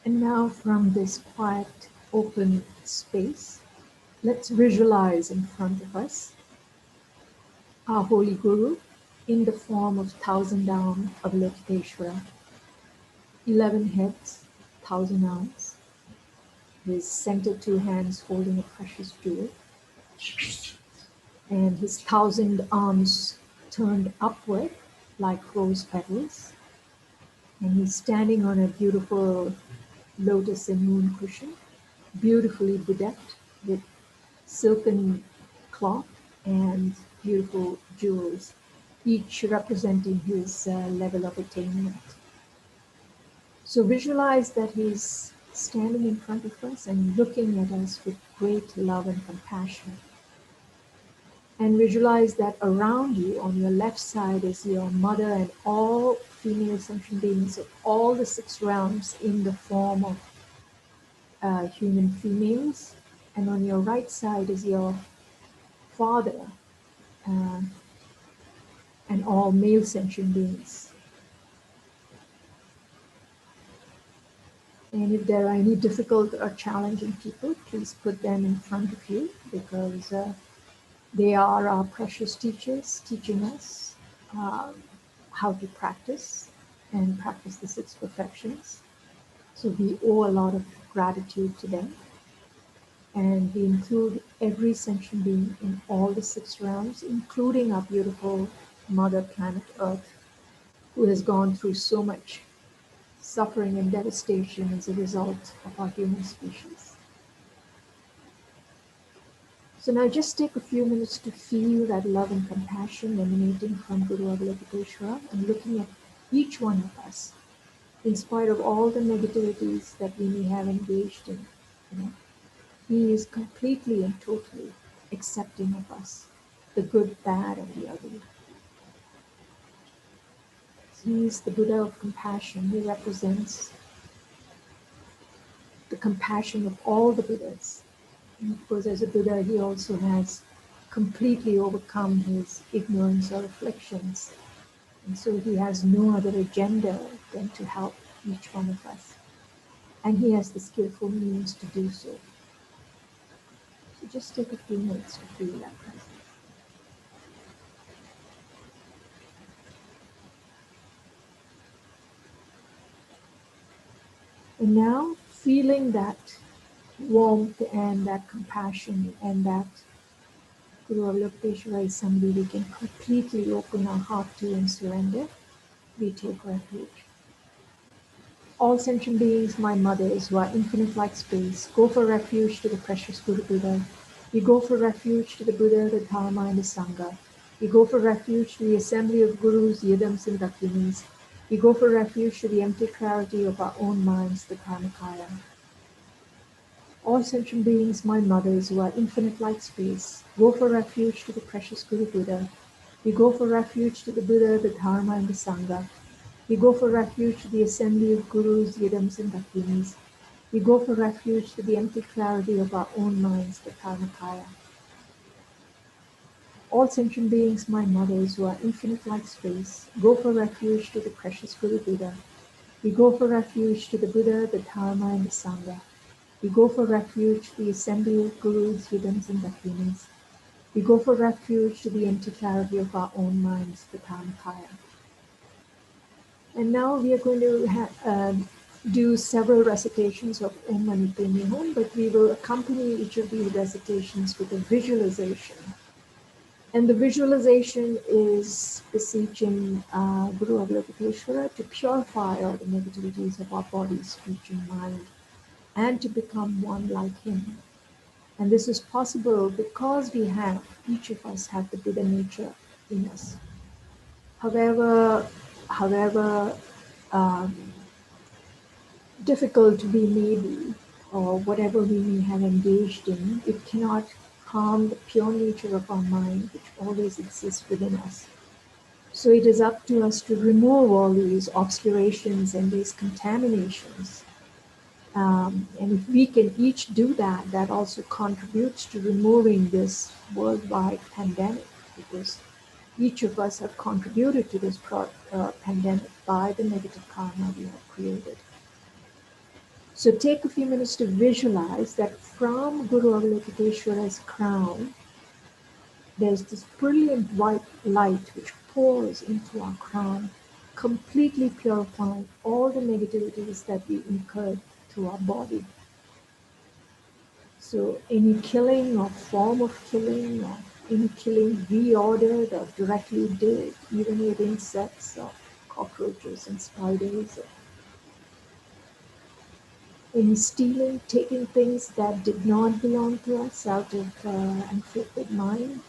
And now from this quiet, open space, let's visualize in front of us our Holy Guru in the form of 1,000 arm Avalokiteshvara, 11 heads, 1,000 arms, his center two hands holding a precious jewel, and his 1,000 arms turned upward like rose petals, and he's standing on a beautiful lotus and moon cushion, beautifully bedecked with silken cloth and beautiful jewels, each representing his level of attainment. So visualize that he's standing in front of us and looking at us with great love and compassion. And visualize that around you, on your left side, is your mother and all female sentient beings of all the 6 realms in the form of human females. And on your right side is your father and all male sentient beings. And if there are any difficult or challenging people, please put them in front of you, because they are our precious teachers, teaching us how to practice and practice the 6 perfections. So we owe a lot of gratitude to them. And we include every sentient being in all the 6 realms, including our beautiful mother planet Earth, who has gone through so much suffering and devastation as a result of our human species. So now just take a few minutes to feel that love and compassion emanating from Guru Avalokiteshvara and looking at each one of us, in spite of all the negativities that we may have engaged in. He is completely and totally accepting of us, the good, bad, and the ugly. He is the Buddha of compassion. He represents the compassion of all the Buddhas. And of course, as a Buddha, he also has completely overcome his ignorance or afflictions. And so he has no other agenda than to help each one of us. And he has the skillful means to do so. So just take a few minutes to feel that presence. And now, feeling that warmth and that compassion and that Guru Avalokiteshvara is somebody we can completely open our heart to and surrender, we take refuge. All sentient beings, my mothers, who are infinite like space, go for refuge to the precious Guru Buddha. We go for refuge to the Buddha, the Dharma, and the Sangha. We go for refuge to the assembly of Gurus, Yidams, and Dakinis. We go for refuge to the empty clarity of our own minds, the Dharmakaya. All sentient beings, my mothers, who are infinite like space, go for refuge to the precious Guru Buddha. We go for refuge to the Buddha, the Dharma, and the Sangha. We go for refuge to the assembly of Gurus, Yidams, and Dakinis. We go for refuge to the empty clarity of our own minds, the Dharmakaya. All sentient beings, my mothers, who are infinite like space, go for refuge to the precious Guru Buddha. We go for refuge to the Buddha, the Dharma, and the Sangha. We go for refuge to the assembly of gurus, yidams, and dakinis. We go for refuge to the empty clarity of our own minds, the Dharmakaya. And now we are going to do several recitations of Om Mani Padme Hum, but we will accompany each of these recitations with a visualization. And the visualization is beseeching Guru Avalokiteshvara to purify all the negativities of our body, speech, and mind, and to become one like him. And this is possible because we have, each of us have the Buddha nature in us. However difficult we may be, or whatever we may have engaged in, it cannot harm the pure nature of our mind, which always exists within us. So it is up to us to remove all these obscurations and these contaminations. And if we can each do that, that also contributes to removing this worldwide pandemic, because each of us have contributed to this pandemic by the negative karma we have created. So take a few minutes to visualize that from Guru Avalokiteshvara's crown, there's this brilliant white light which pours into our crown, completely purifying all the negativities that we incurred through our body. So any killing or form of killing or any killing we ordered or directly did, even with insects or cockroaches and spiders, or any stealing, taking things that did not belong to us out of inflicted mind,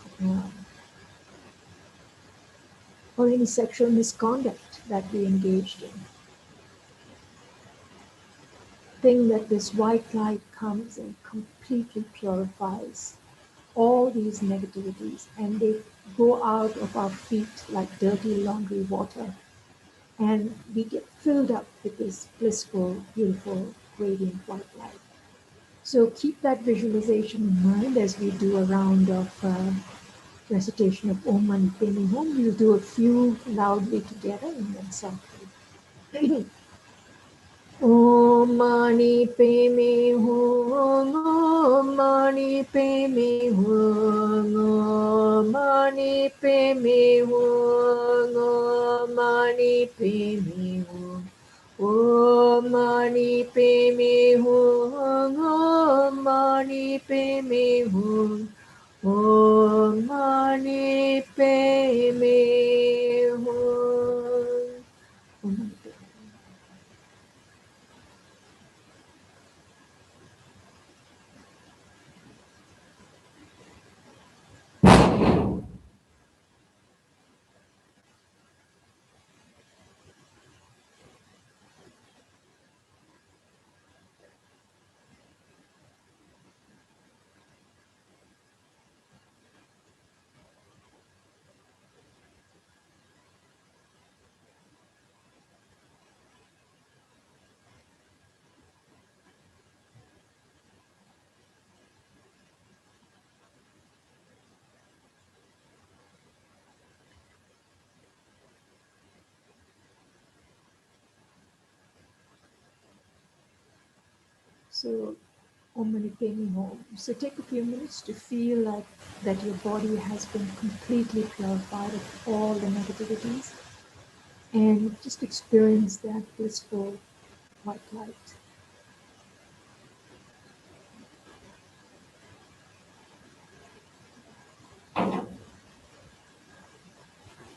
or any sexual misconduct that we engaged in. Think that this white light comes and completely purifies all these negativities, and they go out of our feet like dirty laundry water, and we get filled up with this blissful, beautiful, radiant white light. So keep that visualization in mind as we do a round of recitation of Om Mani Padme Hum. We'll do a few loudly together and then softly. Om Mani Padme Hum, Om Mani Padme Hum, Om Mani Padme Hum, Om Mani Padme Hum. Om Mani Padme Hum, Om Mani Padme Hum, Om Mani Padme Hum. So, Om Mani Padme Hum. So take a few minutes to feel like that your body has been completely purified of all the negativities, and just experience that blissful white light.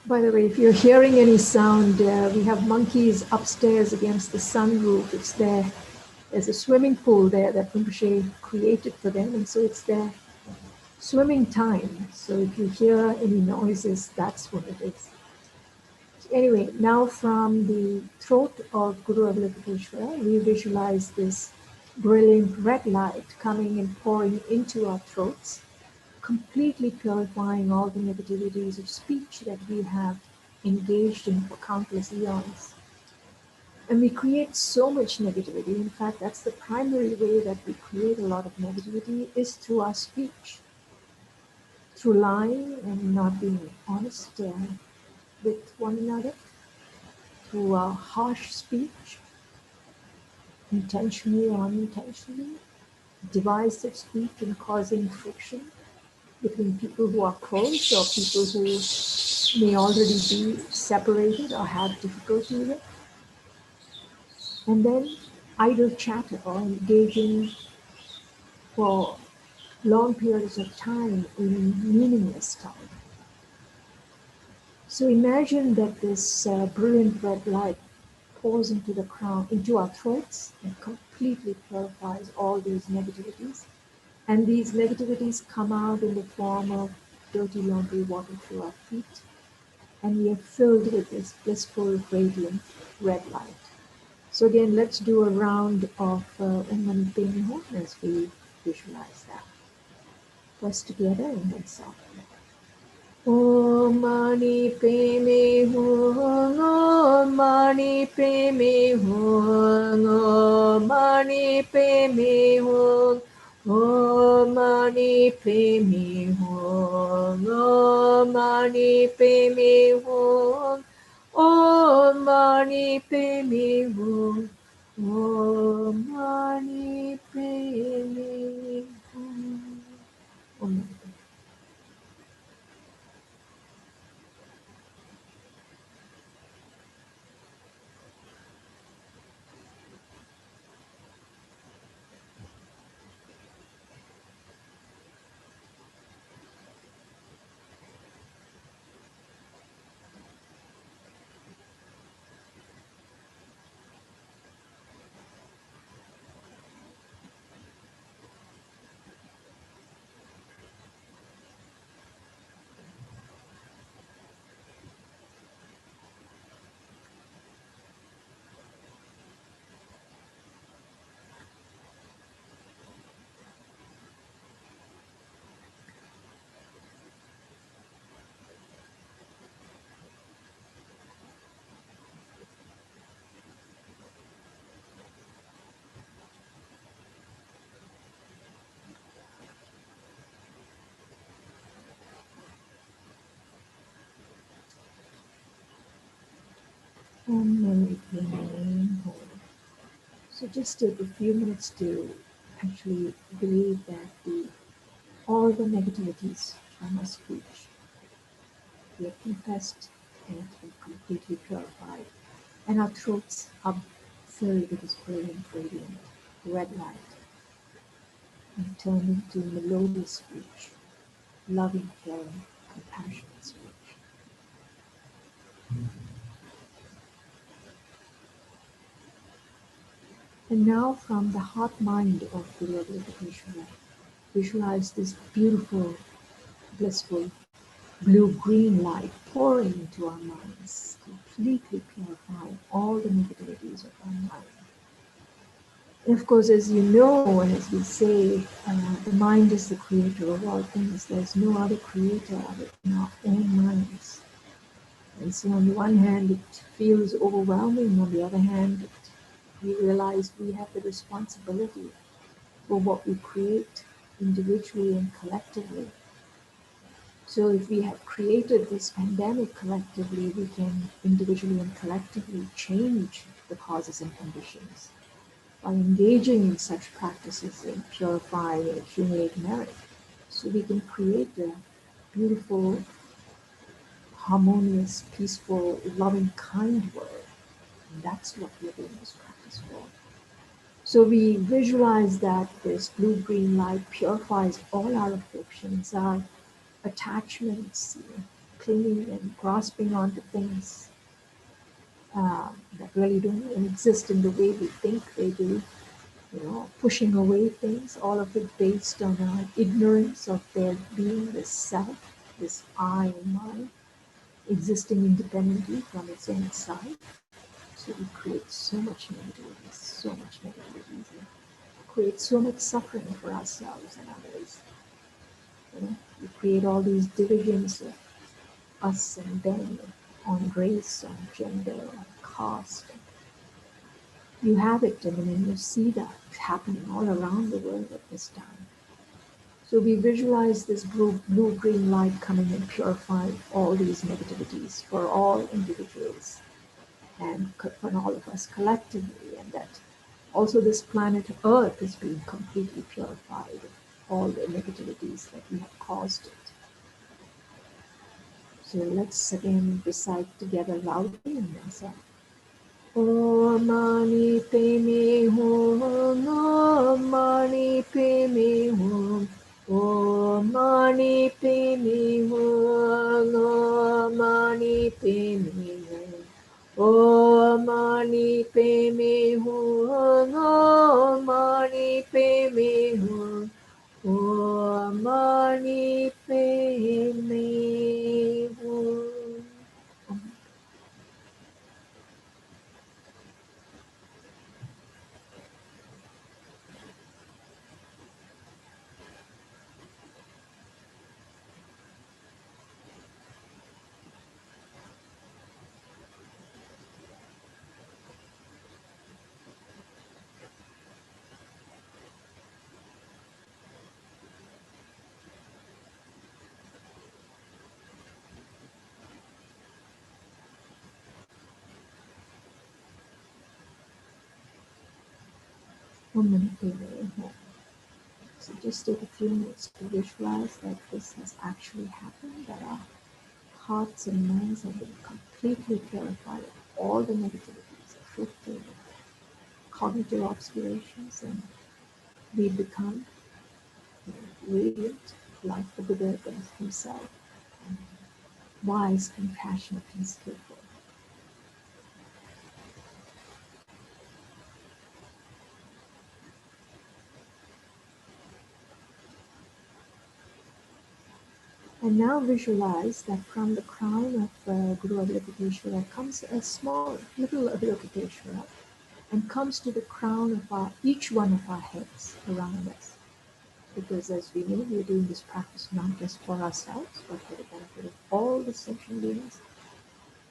By the way, if you're hearing any sound, we have monkeys upstairs against the sunroof. It's there. There's a swimming pool there that Rinpoche created for them, and so it's their swimming time. So if you hear any noises, that's what it is. Anyway, now from the throat of Guru Avalokiteshvara, we visualize this brilliant red light coming and pouring into our throats, completely purifying all the negativities of speech that we have engaged in for countless eons. And we create so much negativity. In fact, that's the primary way that we create a lot of negativity is through our speech, through lying and not being honest with one another, through our harsh speech, intentionally or unintentionally, divisive speech and causing friction between people who are close or people who may already be separated or have difficulty with. And then idle chatter or engaging for long periods of time in meaningless talk. So imagine that this brilliant red light pours into the crown, into our throats, and completely purifies all these negativities. And these negativities come out in the form of dirty laundry water through our feet. And we are filled with this blissful, radiant red light. So again, let's do a round of Om Mani Padme Hum as we visualize that. First together and then softly. Om Mani Padme Hum, Om Mani Padme Hum, Om Mani Padme Hum, Om Mani Padme Hum, Om Mani Padme Hum, Om Mani Padme Hum, Om Mani Padme Hum. Om. Om Mani Padme Hum. So just take a few minutes to actually believe that all the negativities from our speech, we have confessed and have been completely purified. And our throats are filled with this brilliant, radiant red light and turned into melodious speech, loving, caring, compassionate speech. And now from the heart mind of the Lord, visualize this beautiful, blissful, blue-green light pouring into our minds, completely purifying all the negativities of our mind. And of course, as you know, and as we say, the mind is the creator of all things. There's no other creator other than our own minds. And so on the one hand, it feels overwhelming. On the other hand, we realize we have the responsibility for what we create individually and collectively. So if we have created this pandemic collectively, we can individually and collectively change the causes and conditions by engaging in such practices and purify and accumulate merit. So we can create a beautiful, harmonious, peaceful, loving, kind world. And that's what we're doing this practice for. So we visualize that this blue-green light purifies all our afflictions, our attachments, clinging and grasping onto things that really don't exist in the way we think they do, pushing away things, all of it based on our ignorance of there being this self, this I and mind, existing independently from its own side. So we create so much negativity, and create so much suffering for ourselves and others. We create all these divisions of us and them, on race, on gender, on caste. You have it, and then you see that happening all around the world at this time. So we visualize this blue-green light coming and purifying all these negativities for all individuals and for all of us collectively, and that Also, this planet Earth is being completely purified of all the negativities that we have caused it. So let's again recite together loudly and then say, Om Mani Padme Hum, Om Mani Padme Hum, Om Mani Padme Hum, Om Mani Padme Hum, Om Mani Padme Hum, Om Mani Padme Hum, Om Mani Padme Hum. So just take a few minutes to visualize that this has actually happened, that our hearts and minds have been completely purified of all the negativities afflicted, cognitive obscurations, and we become radiant like the Buddha himself, wise, compassionate, and skillful. And now visualize that from the crown of Guru Avalokiteshvara comes a small little Avalokiteshvara and comes to the crown of each one of our heads around us. Because as we know, we're doing this practice not just for ourselves, but for the benefit of all the sentient beings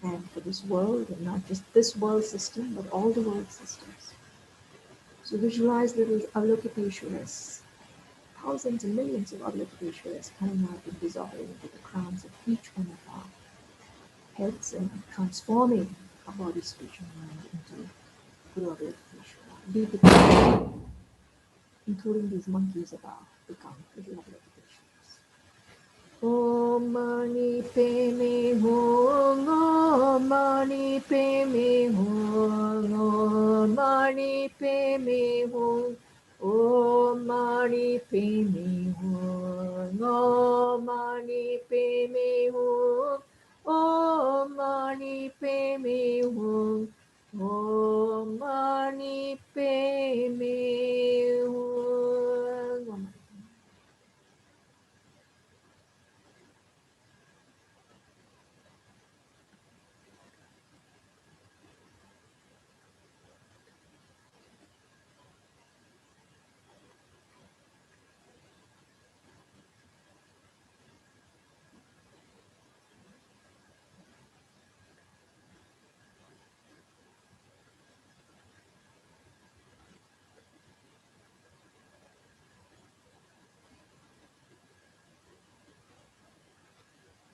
and for this world, and not just this world system, but all the world systems. So visualize little Avalokiteshvaras, thousands and millions of Avalokiteshvaras coming out and dissolving into the crowns of each one of our heads and transforming our body, speech, and mind into Guru Avalokiteshvara. We become, including these monkeys of our, become little Avalokiteshvaras. Om Mani Padme Hum, Om Mani Padme Hum, Om Mani Padme Hum, Om Mani Padme Hum, Om Mani Padme Hum, Om Mani Padme Hum, Om Mani Padme Hum.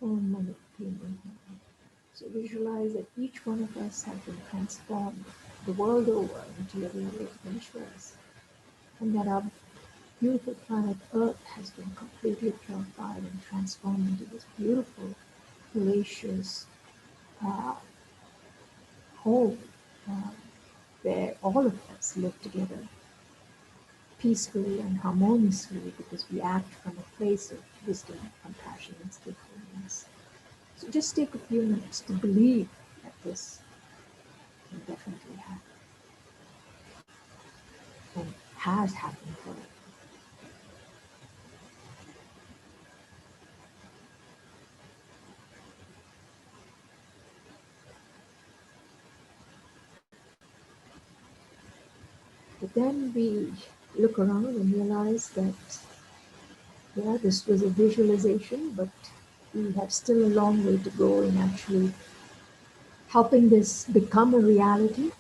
Om Mani Padme Hum. So visualize that each one of us have been transformed the world over into living Avalokiteshvaras, and that our beautiful planet Earth has been completely purified and transformed into this beautiful, gracious home where all of us live together peacefully and harmoniously, because we act from a place of wisdom, compassion, and skillfulness. So just take a few minutes to believe that this can definitely happen and has happened for us. But then we look around and realize that, yeah, this was a visualization, but we have still a long way to go in actually helping this become a reality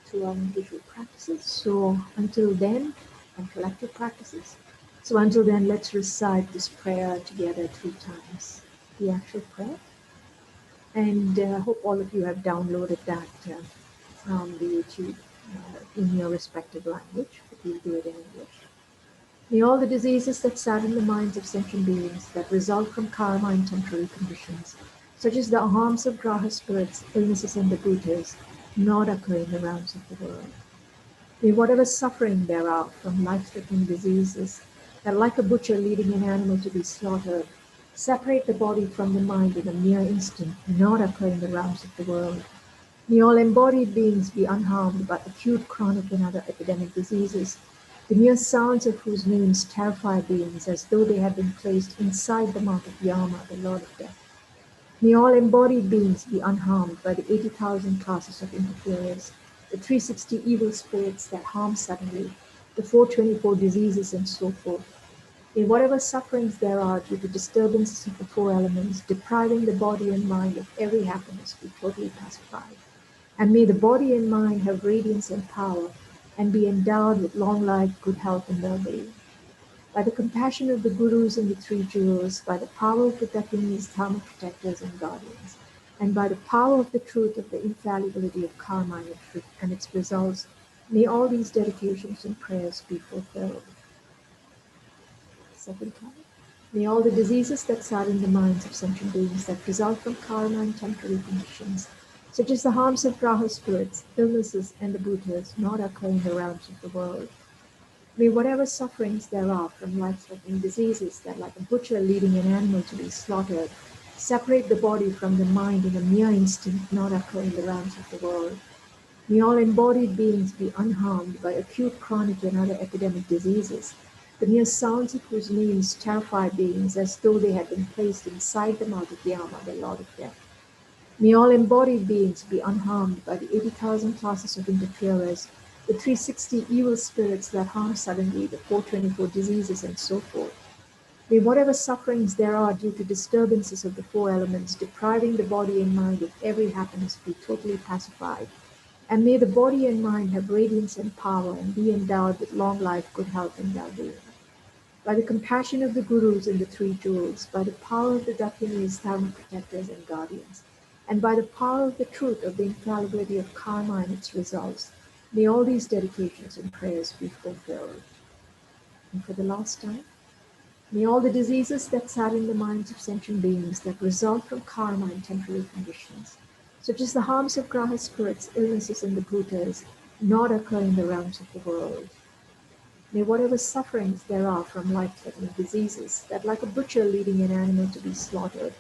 through our individual practices. So until then, and collective practices. So until then, let's recite this prayer together 3 times, the actual prayer. And I hope all of you have downloaded that from the YouTube in your respective language, but we'll do it in English. May all the diseases that sadden the minds of sentient beings that result from karma and temporary conditions, such as the harms of graha spirits, illnesses, and the bhutas, not occur in the realms of the world. May whatever suffering there are from life-threatening diseases that, like a butcher leading an animal to be slaughtered, separate the body from the mind in a mere instant, not occur in the realms of the world. May all embodied beings be unharmed by acute, chronic, and other epidemic diseases, the mere sounds of whose names terrify beings as though they had been placed inside the mouth of Yama, the Lord of Death. May all embodied beings be unharmed by the 80,000 classes of interferers, the 360 evil spirits that harm suddenly, the 424 diseases, and so forth. May whatever sufferings there are due to disturbances of the four elements, depriving the body and mind of every happiness, be totally pacified. And may the body and mind have radiance and power, and be endowed with long life, good health, and well-being. By the compassion of the Gurus and the Three Jewels, by the power of the Dakinis, Dharma protectors, and guardians, and by the power of the truth of the infallibility of karma and its results, may all these dedications and prayers be fulfilled. Second time. May all the diseases that sadden the minds of sentient beings that result from karma and temporary conditions, such as the harms of graha spirits, illnesses, and the bhutas, not occur in the realms of the world. May whatever sufferings there are from life-threatening diseases that, like a butcher leading an animal to be slaughtered, separate the body from the mind in a mere instant, not occur in the realms of the world. May all embodied beings be unharmed by acute, chronic, and other epidemic diseases, the mere sounds of whose names terrify beings as though they had been placed inside the mouth of Yama, the Lord of Death. May all embodied beings be unharmed by the 80,000 classes of interferers, the 360 evil spirits that harm suddenly, the 424 diseases, and so forth. May whatever sufferings there are due to disturbances of the four elements, depriving the body and mind of every happiness, be totally pacified. And may the body and mind have radiance and power, and be endowed with long life, good health, and well-being. By the compassion of the Gurus and the Three Jewels, by the power of the Dakinis, Dharma protectors, and guardians, and by the power of the truth of the infallibility of karma and its results, may all these dedications and prayers be fulfilled. And for the last time, may all the diseases that sadden the minds of sentient beings that result from karma and temporary conditions, such as the harms of graha spirits, illnesses, and the bhutas, not occur in the realms of the world. May whatever sufferings there are from life-threatening diseases that, like a butcher leading an animal to be slaughtered,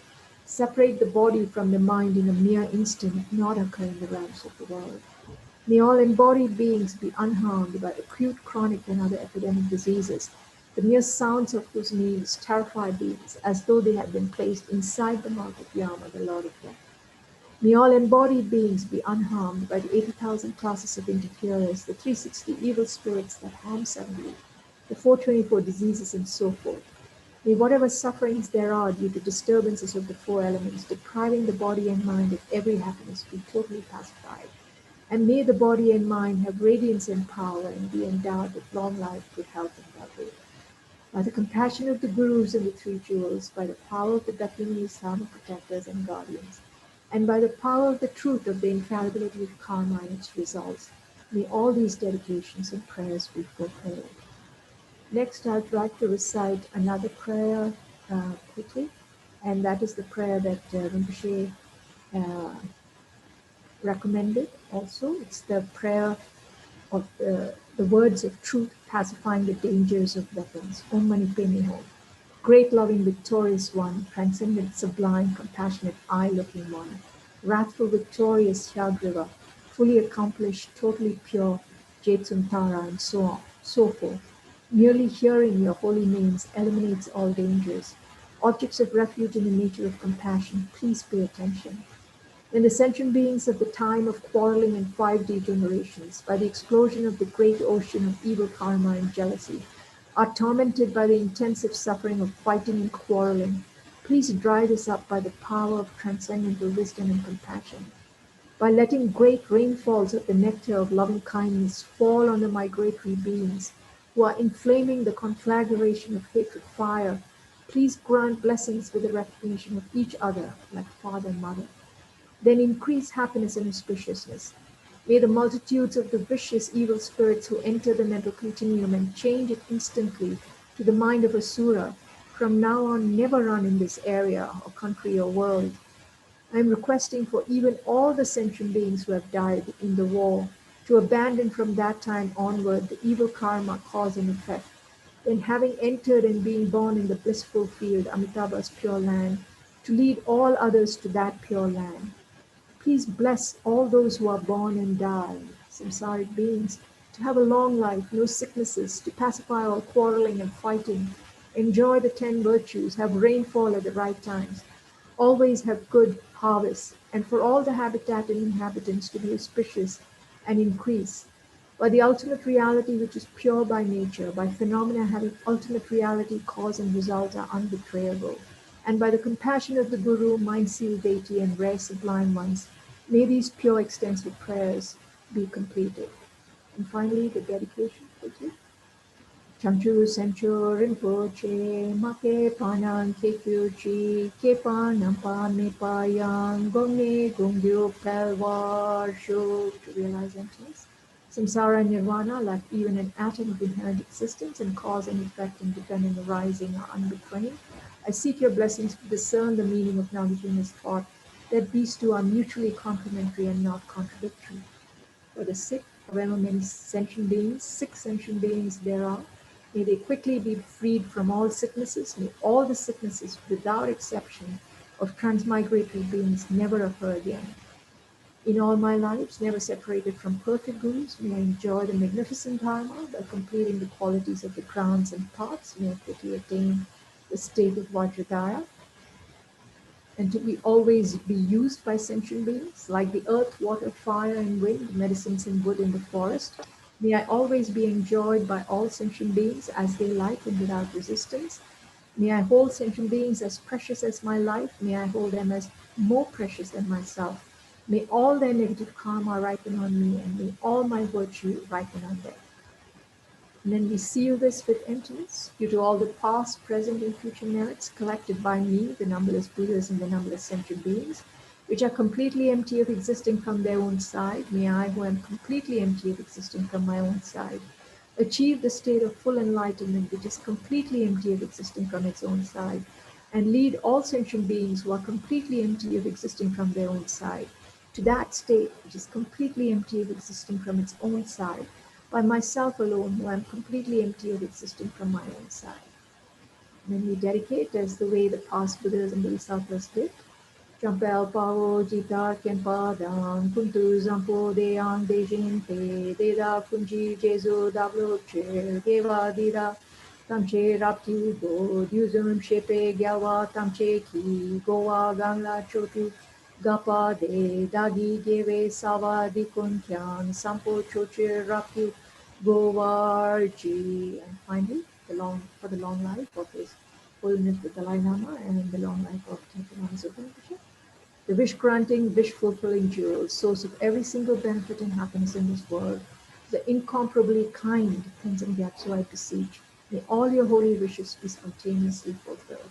separate the body from the mind in a mere instant, not occur in the realms of the world. May all embodied beings be unharmed by acute, chronic, and other epidemic diseases, the mere sounds of whose names terrify beings as though they had been placed inside the mouth of Yama, the Lord of Death. May all embodied beings be unharmed by the 80,000 classes of interferers, the 360 evil spirits that harm suddenly, the 424 diseases, and so forth. May whatever sufferings there are due to disturbances of the four elements, depriving the body and mind of every happiness, be totally pacified. And may the body and mind have radiance and power, and be endowed with long life, good health, and well-being. By the compassion of the Gurus and the Three Jewels, by the power of the Dakinis, Dharma protectors, and guardians, and by the power of the truth of the infallibility of karma and its results, may all these dedications and prayers be fulfilled. Next, I'd like to recite another prayer quickly, and that is the prayer that Rinpoche recommended also. It's the prayer of the words of truth, pacifying the dangers of weapons. Om Mani Padme Hum. Great, loving, victorious one, transcendent, sublime, compassionate, eye-looking one, wrathful, victorious, Hyagriva, fully accomplished, totally pure, Jetsuntara, and so on, so forth. Merely hearing your holy names eliminates all dangers. Objects of refuge in the nature of compassion, please pay attention. When the sentient beings of the time of quarreling and 5D generations, by the explosion of the great ocean of evil karma and jealousy, are tormented by the intensive suffering of fighting and quarreling, please dry this up by the power of transcendental wisdom and compassion. By letting great rainfalls of the nectar of loving kindness fall on the migratory beings who are inflaming the conflagration of hatred fire, please grant blessings with the recognition of each other like father and mother. Then increase happiness and auspiciousness. May the multitudes of the vicious evil spirits who enter the mental continuum and change it instantly to the mind of a Sura, from now on never run in this area or country or world. I am requesting for even all the sentient beings who have died in the war to abandon from that time onward the evil karma, cause and effect. Then having entered and being born in the blissful field, Amitabha's pure land, to lead all others to that pure land. Please bless all those who are born and die, samsaric beings, to have a long life, no sicknesses, to pacify all quarreling and fighting, enjoy the 10 virtues, have rainfall at the right times, always have good harvests, and for all the habitat and inhabitants to be auspicious and increase. By the ultimate reality which is pure by nature, by phenomena having ultimate reality, cause and result are unbetrayable, and by the compassion of the Guru, mind-sealed deity, and rare sublime ones, may these pure extensive prayers be completed. And finally, the dedication quickly. Chamchu Sencho Rinpoche, Make Panan Kekyuchi, Kepan Nampa Mepayang, Gongne Gongyo Pelwar Shuk, to realize emptiness. Samsara Nirvana, like even an atom of inherent existence, and cause and effect, independent arising, are unbetraying. I seek your blessings to discern the meaning of knowledge in this thought, that these two are mutually complementary and not contradictory. For the sick, however many sentient beings, 6 sentient beings there are, may they quickly be freed from all sicknesses. May all the sicknesses, without exception, of transmigratory beings never occur again. In all my lives, never separated from perfect gurus, may I enjoy the magnificent dharma by completing the qualities of the grounds and paths. May I quickly attain the state of Vajradhara, and to be always be used by sentient beings, like the earth, water, fire, and wind, medicines and wood in the forest. May I always be enjoyed by all sentient beings as they like and without resistance. May I hold sentient beings as precious as my life. May I hold them as more precious than myself. May all their negative karma ripen on me, and may all my virtue ripen on them. And then we seal this with emptiness due to all the past, present, and future merits collected by me, the numberless Buddhas and the numberless sentient beings, which are completely empty of existing from their own side. May I, who am completely empty of existing from my own side, achieve the state of full enlightenment, which is completely empty of existing from its own side, and lead all sentient beings who are completely empty of existing from their own side to that state which is completely empty of existing from its own side, by myself alone, who am completely empty of existing from my own side. And then we dedicate as the way the past Buddhas and Bodhisattvas did. Champel Pavo Jita Kenpadang Kuntu Zampo Deyang Dejinte Deda Kunji Jesu Dabloche Deva Dida Tamche Rapti Go Duzum Shepe Gyawa Tamche Ki Goa Gangla Chotu Gapa De Dagi Geve Sava Dikunkyan Sampo Choche Rapti Govarji. And finally, for the long life of His Holiness the Dalai Lama and the long life of Kyabje Lama Zopa Rinpoche, the wish-granting, wish-fulfilling jewel, source of every single benefit and happiness in this world, the incomparably kind Thangtong Gyalpo, I beseech, may all your holy wishes be spontaneously fulfilled.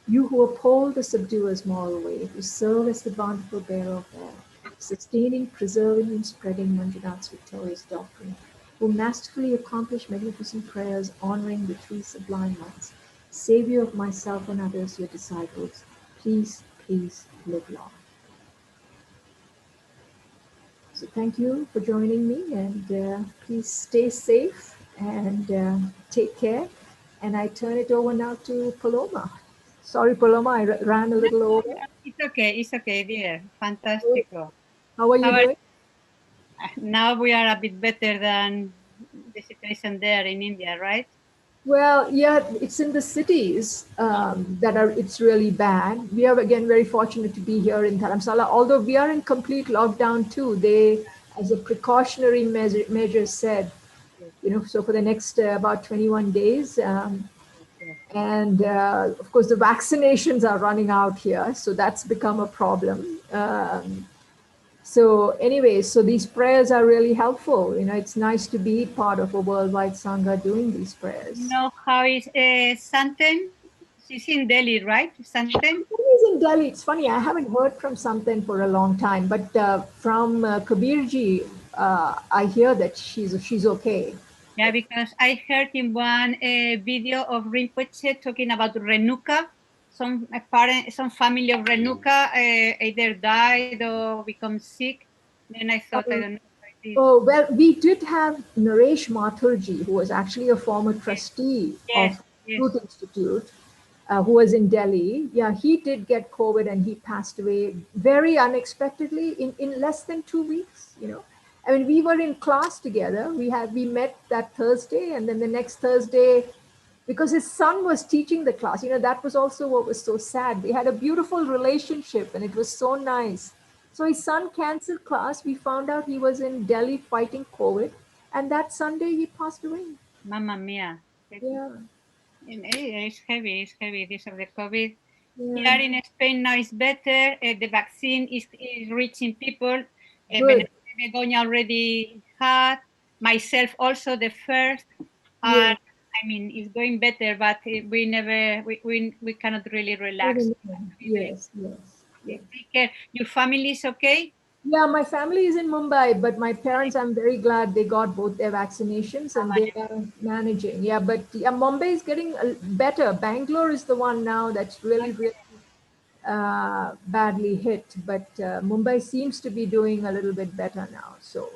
You who uphold the subduer's moral way, who serve as the bountiful bearer of all, sustaining, preserving, and spreading Manjunath's victorious doctrine, who masterfully accomplish magnificent prayers honoring the 3 sublime ones, Savior of myself and others, your disciples, please live long. So thank you for joining me, and please stay safe and take care. And I turn it over now to Paloma. Sorry, Paloma, I ran a little over. It's okay, dear. Fantastico. How are you doing? Now we are a bit better than the situation there in India, right? Well, yeah, it's in the cities it's really bad. We are again very fortunate to be here in Dharamsala, although we are in complete lockdown too. They, as a precautionary measure, said, so for the next about 21 days. And of course, the vaccinations are running out here, so that's become a problem. So anyway, so these prayers are really helpful. It's nice to be part of a worldwide Sangha doing these prayers. You know how is Santen? She's in Delhi, right? Santen? He's in Delhi. It's funny, I haven't heard from Santen for a long time, but from Kabirji, I hear that she's okay. Yeah, because I heard in one video of Rinpoche talking about Renuka. Some family of Renuka either died or become sick. Then I thought, I don't know. Oh, well, we did have Naresh Mathurji, who was actually a former trustee of Youth Institute, who was in Delhi. Yeah, he did get COVID and he passed away very unexpectedly in less than 2 weeks, you know. I mean, we were in class together. We met that Thursday, and then the next Thursday, because his son was teaching the class, you know, that was also what was so sad. They had a beautiful relationship and it was so nice. So his son canceled class. We found out he was in Delhi fighting COVID, and that Sunday he passed away. Mamma mia. Yeah. It's heavy, this of the COVID. Yeah. Here in Spain now it's better. The vaccine is reaching people. Begoña already had, myself also the first. Yeah. I mean, it's going better, but we cannot really relax. Yes, yes. Take care. Your family is okay? Yeah, my family is in Mumbai, but my parents, I'm very glad they got both their vaccinations and they are managing. Yeah, but yeah, Mumbai is getting better. Bangalore is the one now that's really, really badly hit, but Mumbai seems to be doing a little bit better now. So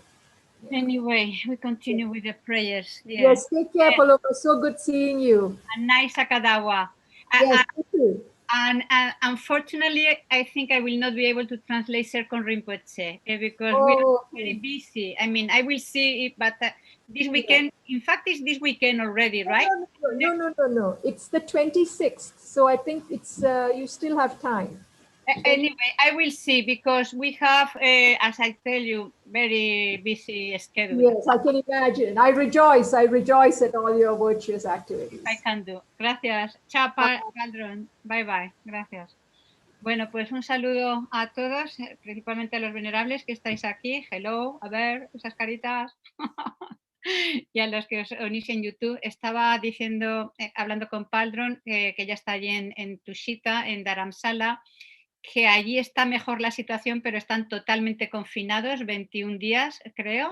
anyway, we continue with the prayers. Yes, take care, Paloma. So good seeing you. And nice Akadawa. Yes, thank you. And unfortunately, I think I will not be able to translate Serkon Rinpoche because we are very busy. I mean, I will see it, but this weekend, in fact, it's this weekend already, right? No. It's the 26th. So I think it's you still have time. Anyway, I will see because we have, as I tell you, very busy schedule. Yes, I can imagine. I rejoice at all your virtuous activities. I can do. Gracias. Chapa, Caldron. Bye bye. Gracias. Bueno, pues un saludo a todos, principalmente a los venerables que estáis aquí. Hello, a ver, esas caritas. Y a los que os unís en YouTube. Estaba diciendo, hablando con Paldron, que ya está allí en Tushita, en Dharamsala, que allí está mejor la situación, pero están totalmente confinados, 21 días, creo,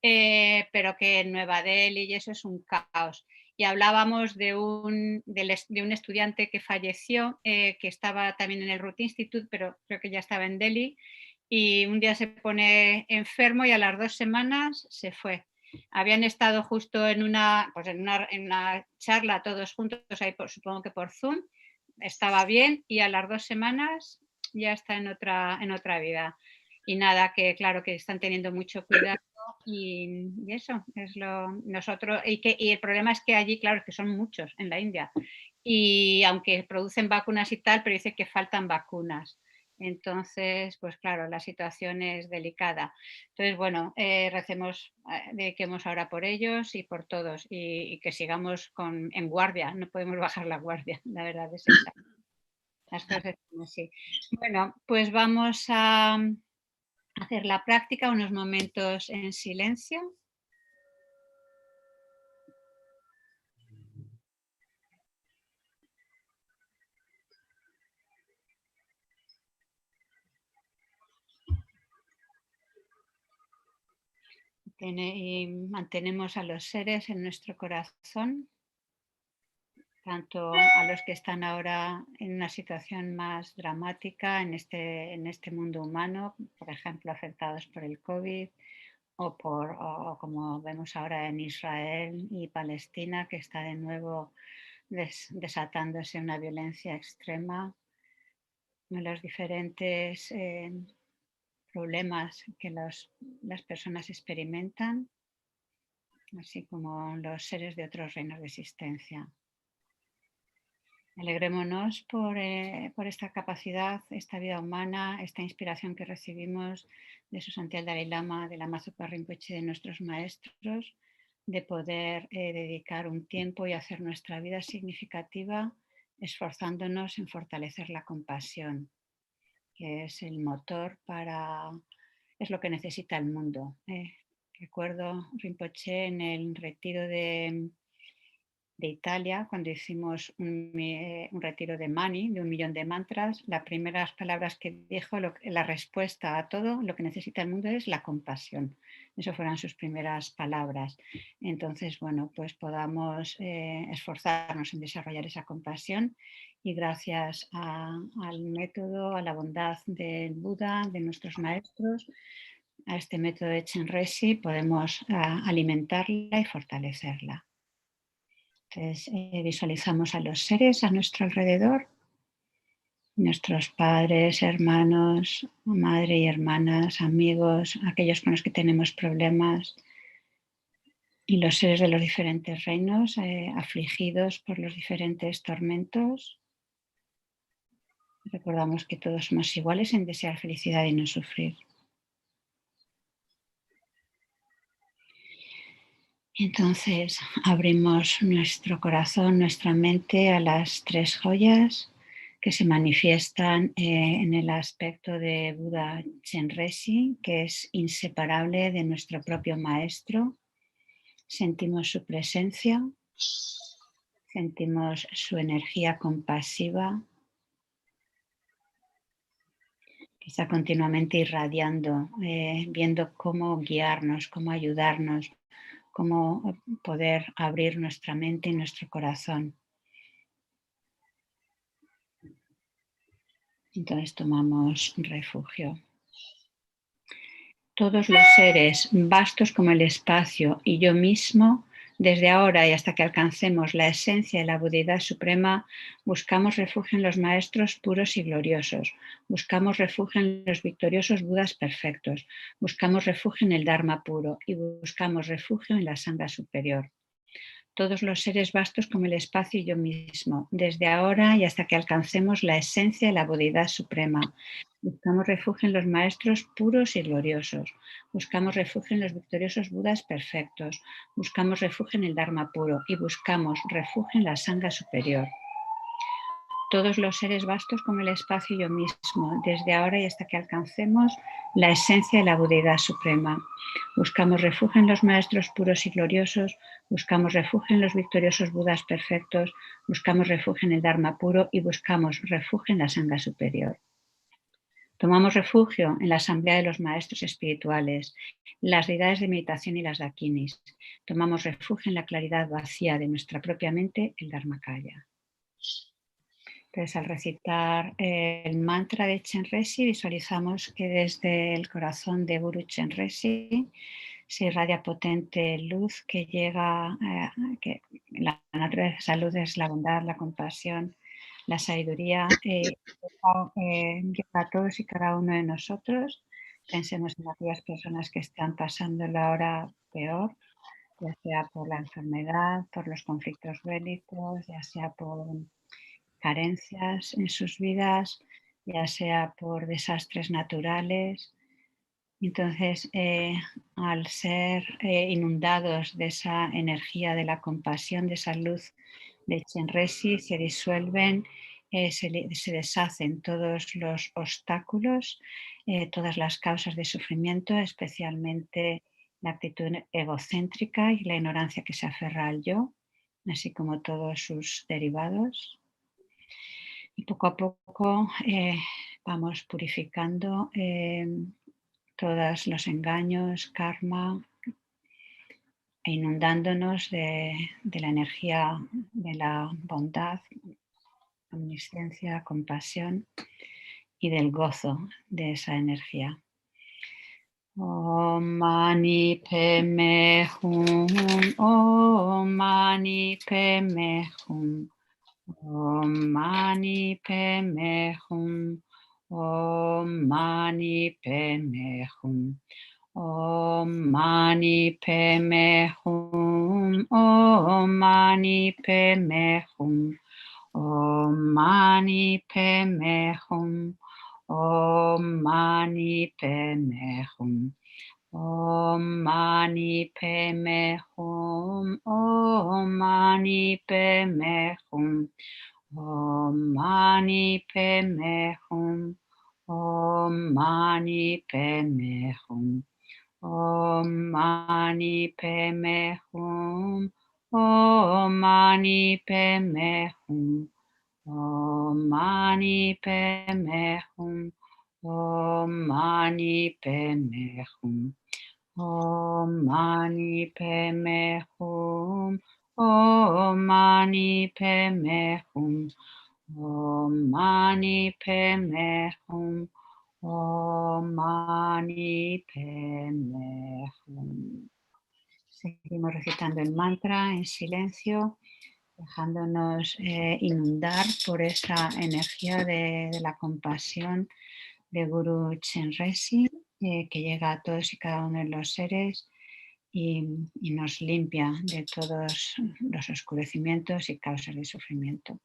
pero que en Nueva Delhi y eso es un caos. Y hablábamos de un estudiante que falleció, que estaba también en el Root Institute, pero creo que ya estaba en Delhi, y un día se pone enfermo y a las 2 semanas se fue. Habían estado justo en una charla todos juntos, ahí supongo que por Zoom, estaba bien y a las 2 semanas ya está en otra vida. Y nada, que claro que están teniendo mucho cuidado y eso es nosotros. Y el problema es que allí, claro, es que son muchos en la India. Y aunque producen vacunas y tal, pero dice que faltan vacunas. Entonces, pues claro, la situación es delicada. Entonces, bueno, recemos, dediquemos ahora por ellos y por todos y que sigamos en guardia. No podemos bajar la guardia, la verdad es esa. Las cosas son así. Bueno, pues vamos a hacer la práctica, unos momentos en silencio. Y mantenemos a los seres en nuestro corazón, tanto a los que están ahora en una situación más dramática en este mundo humano, por ejemplo, afectados por el COVID, o como vemos ahora en Israel y Palestina, que está de nuevo desatándose una violencia extrema, los diferentes problemas que las personas experimentan, así como los seres de otros reinos de existencia. Alegrémonos por esta capacidad, esta vida humana, esta inspiración que recibimos de su santidad el Dalai Lama, de Lama Zopa Rinpoche, de nuestros maestros, de poder dedicar un tiempo y hacer nuestra vida significativa, esforzándonos en fortalecer la compasión, que es el motor es lo que necesita el mundo. Recuerdo Rinpoche en el retiro de de Italia, cuando hicimos un retiro de Mani, de 1 millón de mantras, las primeras palabras que dijo, la respuesta a todo lo que necesita el mundo es la compasión. Esas fueron sus primeras palabras. Entonces, bueno, pues podamos esforzarnos en desarrollar esa compasión y gracias al método, a la bondad del Buda, de nuestros maestros, a este método de Chenrezig, podemos alimentarla y fortalecerla. Entonces, visualizamos a los seres a nuestro alrededor, nuestros padres, hermanos, madre y hermanas, amigos, aquellos con los que tenemos problemas y los seres de los diferentes reinos afligidos por los diferentes tormentos. Recordamos que todos somos iguales en desear felicidad y no sufrir. Entonces abrimos nuestro corazón, nuestra mente a las 3 joyas que se manifiestan en el aspecto de Buda Chenrezig, que es inseparable de nuestro propio maestro. Sentimos su presencia, sentimos su energía compasiva, que está continuamente irradiando, viendo cómo guiarnos, cómo ayudarnos, cómo poder abrir nuestra mente y nuestro corazón. Entonces tomamos refugio. Todos los seres, vastos como el espacio y yo mismo, desde ahora y hasta que alcancemos la esencia de la Budidad suprema, buscamos refugio en los maestros puros y gloriosos, buscamos refugio en los victoriosos Budas perfectos, buscamos refugio en el Dharma puro y buscamos refugio en la Sangha superior. Todos los seres vastos como el espacio y yo mismo, desde ahora y hasta que alcancemos la esencia de la Budidad suprema. Buscamos refugio en los maestros puros y gloriosos. Buscamos refugio en los victoriosos Budas perfectos. Buscamos refugio en el Dharma puro y buscamos refugio en la Sangha superior. Todos los seres vastos como el espacio y yo mismo, desde ahora y hasta que alcancemos la esencia de la Budidad suprema. Buscamos refugio en los maestros puros y gloriosos, buscamos refugio en los victoriosos Budas perfectos, buscamos refugio en el Dharma puro y buscamos refugio en la Sangha superior. Tomamos refugio en la asamblea de los maestros espirituales, las deidades de meditación y las dakinis. Tomamos refugio en la claridad vacía de nuestra propia mente, el Dharmakaya. Entonces, al recitar el mantra de Chenrezig, visualizamos que desde el corazón de Guru Chenrezig se irradia potente luz que llega, que la naturaleza, esa luz es la bondad, la compasión, la sabiduría, llega a todos y cada uno de nosotros. Pensemos en aquellas personas que están pasando la hora peor, ya sea por la enfermedad, por los conflictos bélicos, ya sea por carencias en sus vidas, ya sea por desastres naturales. Entonces, al ser inundados de esa energía de la compasión, de esa luz de Chenrezig, se disuelven, se deshacen todos los obstáculos, todas las causas de sufrimiento, especialmente la actitud egocéntrica y la ignorancia que se aferra al yo, así como todos sus derivados. Y poco a poco vamos purificando todos los engaños, karma, e inundándonos de la energía de la bondad, omnisciencia, compasión y del gozo de esa energía. Om Mani Padme Hum, Om Mani Padme Hum. Om Mani Padme Hum, Om Mani Padme Hum, Om Mani Padme Hum, Om Mani Padme Hum, Om Mani Padme Hum, Om Mani Padme Hum. Om Mani Padme Hum, Om Mani Padme Hum, Om Mani Padme Hum, Om Mani Padme Hum, Om Mani Padme Hum, Om Mani Padme Hum. Om Mani Padme Hum. Om Mani Padme Hum. Om Mani Padme Hum. Om Mani Padme Hum. Om Mani Padme Hum. Om Mani Padme Hum. Seguimos recitando el mantra en silencio, dejándonos inundar por esa energía de la compasión de Guru Chenrezig, que llega a todos y cada uno de los seres y nos limpia de todos los oscurecimientos y causas de sufrimiento.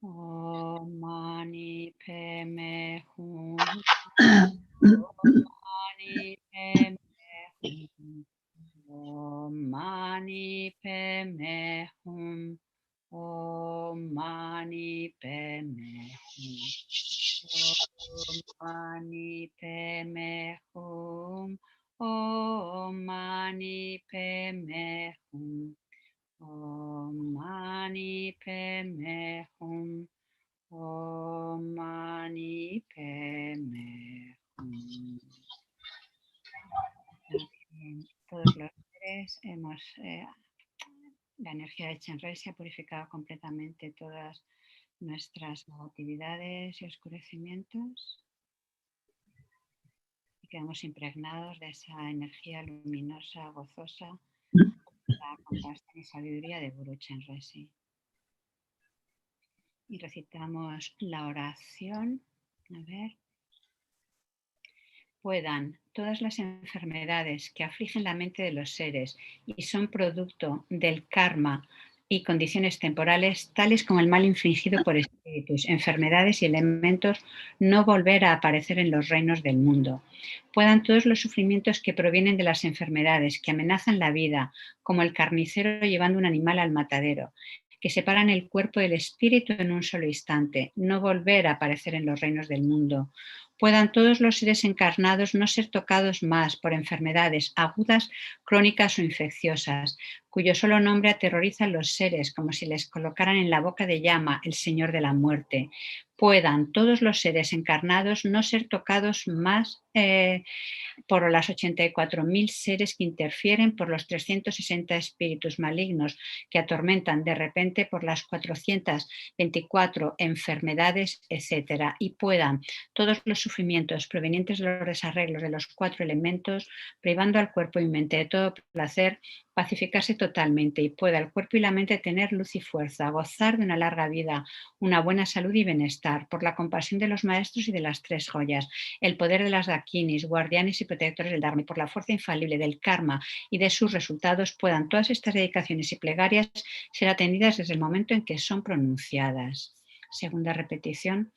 Om Mani Padme Hum. Om Mani Padme Hum. Om Mani Padme Hum. Om Mani Padme Hum. Om Mani Padme Hum. Om Mani Padme Hum. Om Mani Padme Hum. Todos los seres hemos, la energía de Chenrezig ha purificado completamente todas nuestras negatividades y oscurecimientos y quedamos impregnados de esa energía luminosa, gozosa, la compasión y sabiduría de Guru Chenrezig. Y recitamos la oración. A ver. Puedan todas las enfermedades que afligen la mente de los seres y son producto del karma y condiciones temporales, tales como el mal infligido por espíritus, enfermedades y elementos, no volver a aparecer en los reinos del mundo. Puedan todos los sufrimientos que provienen de las enfermedades que amenazan la vida, como el carnicero llevando un animal al matadero, que separan el cuerpo del espíritu en un solo instante, no volver a aparecer en los reinos del mundo. Puedan todos los seres encarnados no ser tocados más por enfermedades agudas, crónicas o infecciosas, cuyo solo nombre aterroriza a los seres como si les colocaran en la boca de llama el Señor de la muerte. Puedan todos los seres encarnados no ser tocados más por las 84.000 seres que interfieren, por los 360 espíritus malignos que atormentan de repente, por las 424 enfermedades, etc. Y puedan todos los sufrimientos provenientes de los desarreglos de los 4 elementos, privando al cuerpo y mente de todo placer, pacificarse totalmente y pueda el cuerpo y la mente tener luz y fuerza, gozar de una larga vida, una buena salud y bienestar, por la compasión de los maestros y de las 3 joyas, el poder de las dakinis, guardianes y protectores del Dharma, y por la fuerza infalible del karma y de sus resultados, puedan todas estas dedicaciones y plegarias ser atendidas desde el momento en que son pronunciadas. Segunda repetición.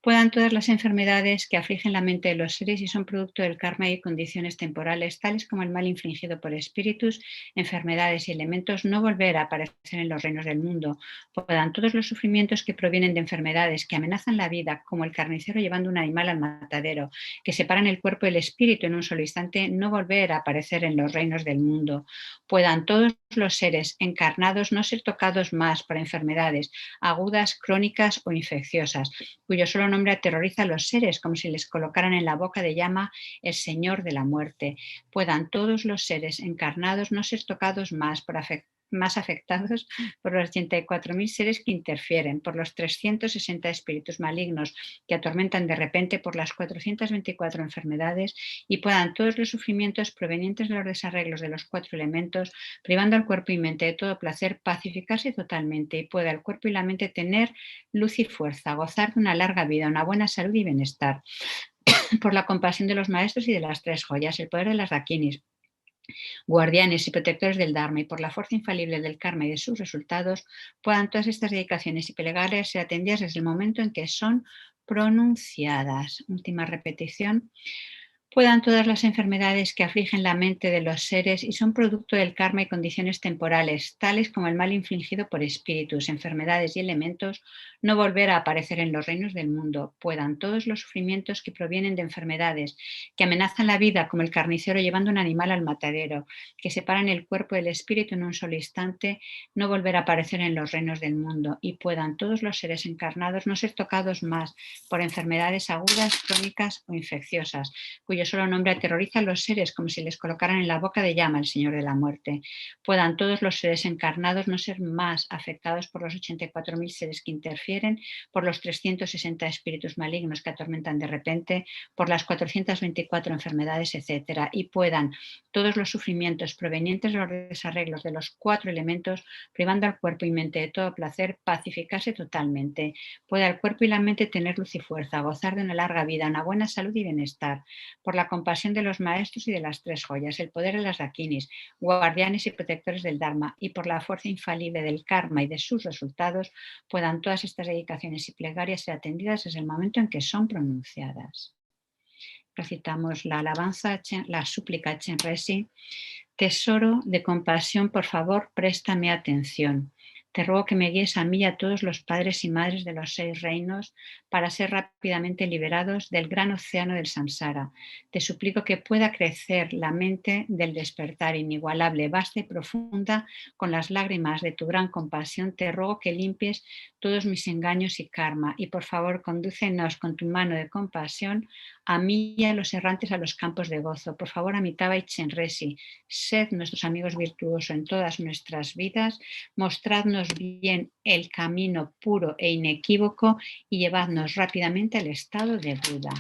Puedan todas las enfermedades que afligen la mente de los seres y son producto del karma y condiciones temporales, tales como el mal infligido por espíritus, enfermedades y elementos, no volver a aparecer en los reinos del mundo. Puedan todos los sufrimientos que provienen de enfermedades que amenazan la vida, como el carnicero llevando un animal al matadero, que separan el cuerpo y el espíritu en un solo instante, no volver a aparecer en los reinos del mundo. Puedan todos los seres encarnados no ser tocados más por enfermedades agudas, crónicas o infecciosas, cuyo solo nombre aterroriza a los seres como si les colocaran en la boca de llama el Señor de la muerte. Puedan todos los seres encarnados no ser tocados más afectados por los 84.000 seres que interfieren, por los 360 espíritus malignos que atormentan de repente, por las 424 enfermedades, y puedan todos los sufrimientos provenientes de los desarreglos de los 4 elementos, privando al cuerpo y mente de todo placer, pacificarse totalmente, y pueda el cuerpo y la mente tener luz y fuerza, gozar de una larga vida, una buena salud y bienestar, por la compasión de los maestros y de las 3 joyas, el poder de las dakinis, guardianes y protectores del Dharma, y por la fuerza infalible del karma y de sus resultados, puedan todas estas dedicaciones y plegarias ser atendidas desde el momento en que son pronunciadas. Última repetición. Puedan todas las enfermedades que afligen la mente de los seres y son producto del karma y condiciones temporales, tales como el mal infligido por espíritus, enfermedades y elementos, no volver a aparecer en los reinos del mundo. Puedan todos los sufrimientos que provienen de enfermedades que amenazan la vida, como el carnicero llevando un animal al matadero, que separan el cuerpo del espíritu en un solo instante, no volver a aparecer en los reinos del mundo. Y puedan todos los seres encarnados no ser tocados más por enfermedades agudas, crónicas o infecciosas, cuyo solo nombre aterroriza a los seres como si les colocaran en la boca de llama el Señor de la muerte. Puedan todos los seres encarnados no ser más afectados por los 84.000 seres que interfieren, por los 360 espíritus malignos que atormentan de repente, por las 424 enfermedades, etc. Y puedan todos los sufrimientos provenientes de los desarreglos de los 4 elementos, privando al cuerpo y mente de todo placer, pacificarse totalmente. Pueda el cuerpo y la mente tener luz y fuerza, gozar de una larga vida, una buena salud y bienestar, por la compasión de los maestros y de las tres joyas, el poder de las dakinis, guardianes y protectores del Dharma, y por la fuerza infalible del karma y de sus resultados, puedan todas estas dedicaciones y plegarias ser atendidas desde el momento en que son pronunciadas. Recitamos la alabanza, la súplica Chenrezig. Tesoro de compasión, por favor, préstame atención. Te ruego que me guíes a mí y a todos los padres y madres de los 6 reinos para ser rápidamente liberados del gran océano del samsara. Te suplico que pueda crecer la mente del despertar inigualable, vasta y profunda, con las lágrimas de tu gran compasión. Te ruego que limpies todos mis engaños y karma y por favor condúcenos con tu mano de compasión a mí y a los errantes a los campos de gozo. Por favor, Amitabha y Chenrezig, sed nuestros amigos virtuosos en todas nuestras vidas, mostradnos bien el camino puro e inequívoco y llevadnos rápidamente al estado de Buda.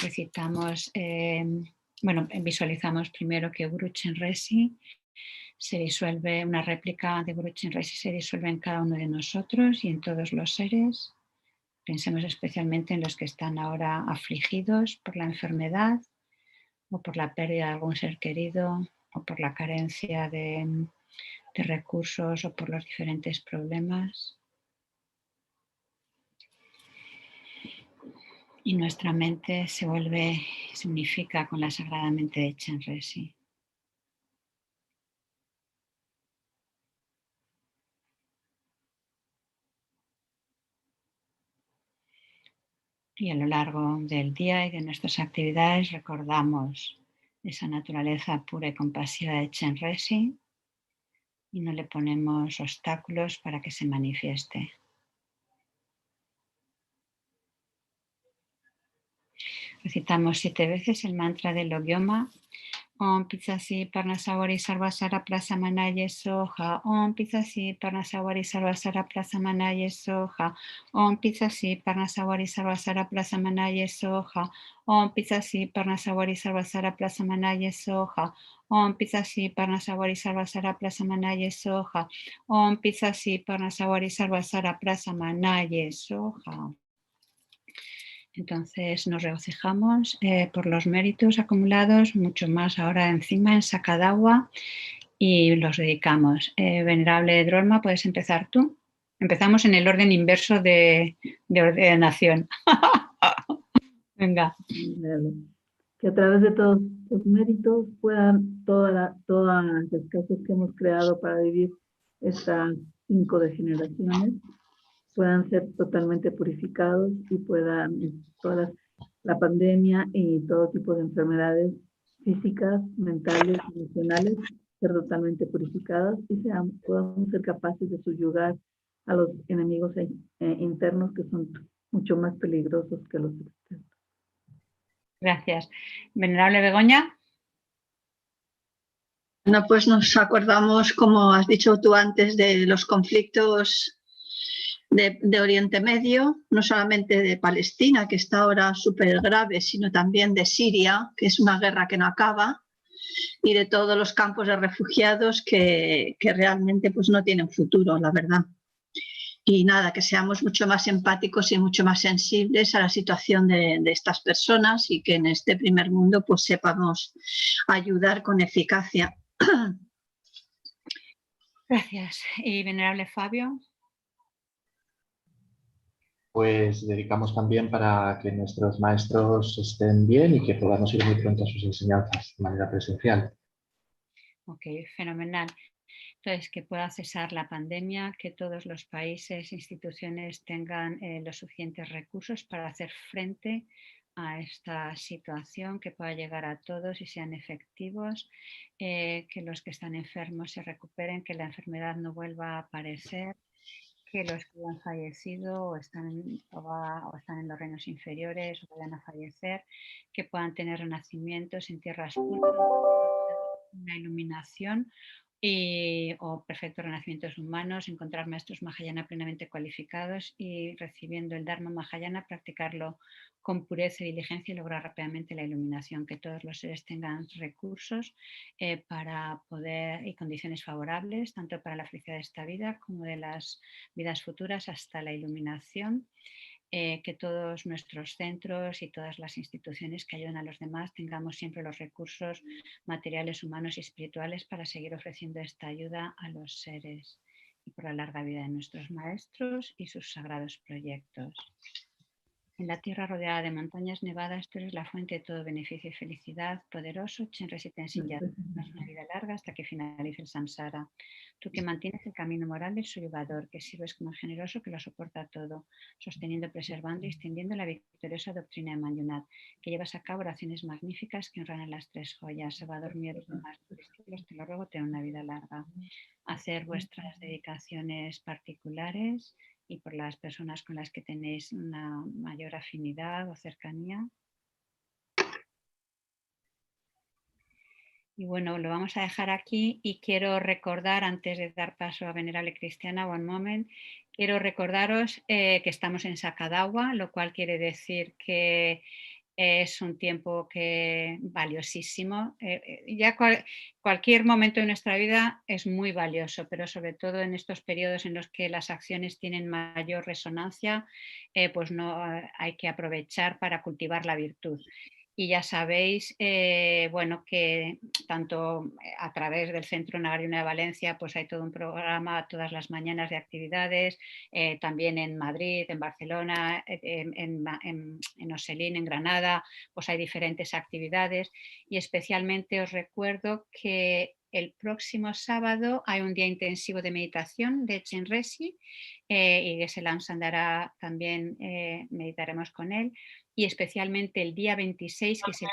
Recitamos, visualizamos primero que Guru Chenrezig se disuelve, una réplica de Guru Chenrezig se disuelve en cada uno de nosotros y en todos los seres. Pensemos especialmente en los que están ahora afligidos por la enfermedad o por la pérdida de algún ser querido o por la carencia de recursos o por los diferentes problemas. Y nuestra mente se unifica con la sagrada mente de Chenrezig. Y a lo largo del día y de nuestras actividades recordamos esa naturaleza pura y compasiva de Chenrezig y no le ponemos obstáculos para que se manifieste. Recitamos 7 veces el mantra del Logyoma. Om Pitsasi Parnasawari Sarvasara Prasamanaye Soha. Om Pitsasi Parnasawari Sarvasara Prasamanaye Soha. Om Pitsasi Parnasawari Sarvasara Prasamanaye Soha. Om Pitsasi Parnasawari Sarvasara Prasamanaye Soha. Om Pitsasi Parnasawari Sarvasara Prasamanaye Soha. Om Pitsasi Parnasawari Sarvasara Prasamanaye Soha. Entonces nos regocijamos por los méritos acumulados, mucho más ahora encima en Sakadawa, y los dedicamos. Venerable Drolma, ¿puedes empezar tú? Empezamos en el orden inverso de ordenación. Venga. Que a través de todos los méritos puedan todas las causas que hemos creado para vivir estas 5 degeneraciones puedan ser totalmente purificados y puedan la pandemia y todo tipo de enfermedades físicas, mentales, emocionales ser totalmente purificadas y podamos ser capaces de subyugar a los enemigos internos que son mucho más peligrosos que los externos. Gracias. Venerable Begoña. Bueno, pues nos acordamos, como has dicho tú antes, de los conflictos de Oriente Medio, no solamente de Palestina, que está ahora súper grave, sino también de Siria, que es una guerra que no acaba, y de todos los campos de refugiados que realmente pues, no tienen futuro, la verdad. Y nada, que seamos mucho más empáticos y mucho más sensibles a la situación de estas personas y que en este primer mundo pues sepamos ayudar con eficacia. Gracias. Y venerable Fabio. Pues dedicamos también para que nuestros maestros estén bien y que podamos ir muy pronto a sus enseñanzas de manera presencial. Ok, fenomenal. Entonces, que pueda cesar la pandemia, que todos los países e instituciones tengan los suficientes recursos para hacer frente a esta situación, que pueda llegar a todos y sean efectivos, que los que están enfermos se recuperen, que la enfermedad no vuelva a aparecer, que los que han fallecido o están en los reinos inferiores o vayan a fallecer, que puedan tener renacimientos en tierras puras, una iluminación o perfectos renacimientos humanos, encontrar maestros Mahayana plenamente cualificados y recibiendo el Dharma Mahayana, practicarlo con pureza y diligencia y lograr rápidamente la iluminación, que todos los seres tengan recursos para poder y condiciones favorables, tanto para la felicidad de esta vida como de las vidas futuras hasta la iluminación. que todos nuestros centros y todas las instituciones que ayudan a los demás tengamos siempre los recursos materiales, humanos y espirituales para seguir ofreciendo esta ayuda a los seres y por la larga vida de nuestros maestros y sus sagrados proyectos. En la tierra rodeada de montañas nevadas, tú eres la fuente de todo beneficio y felicidad, poderoso. Chenrezig te enseña una vida larga hasta que finalice el samsara. Tú que mantienes el camino moral del suyugador, que sirves como el generoso que lo soporta todo, sosteniendo, preservando y extendiendo la victoriosa doctrina de Mayunat, que llevas a cabo oraciones magníficas que honran a las tres joyas. Salvador mío de los demás estilos, te lo ruego, ten una vida larga. Hacer vuestras dedicaciones particulares y por las personas con las que tenéis una mayor afinidad o cercanía. Y bueno, lo vamos a dejar aquí y quiero recordar, antes de dar paso a Venerable Cristiana, one moment, quiero recordaros que estamos en Sakadawa, lo cual quiere decir que es un tiempo valiosísimo. Ya cualquier momento de nuestra vida es muy valioso, pero sobre todo en estos periodos en los que las acciones tienen mayor resonancia, pues no hay que aprovechar para cultivar la virtud. Y ya sabéis, bueno, que tanto a través del Centro Nagarino de Valencia, pues hay todo un programa todas las mañanas de actividades, también en Madrid, en Barcelona, en Oselín, en Granada, pues hay diferentes actividades y especialmente os recuerdo que el próximo sábado hay un día intensivo de meditación de Chenrezig y que se lanzará también, meditaremos con él. Y especialmente el día 26, que se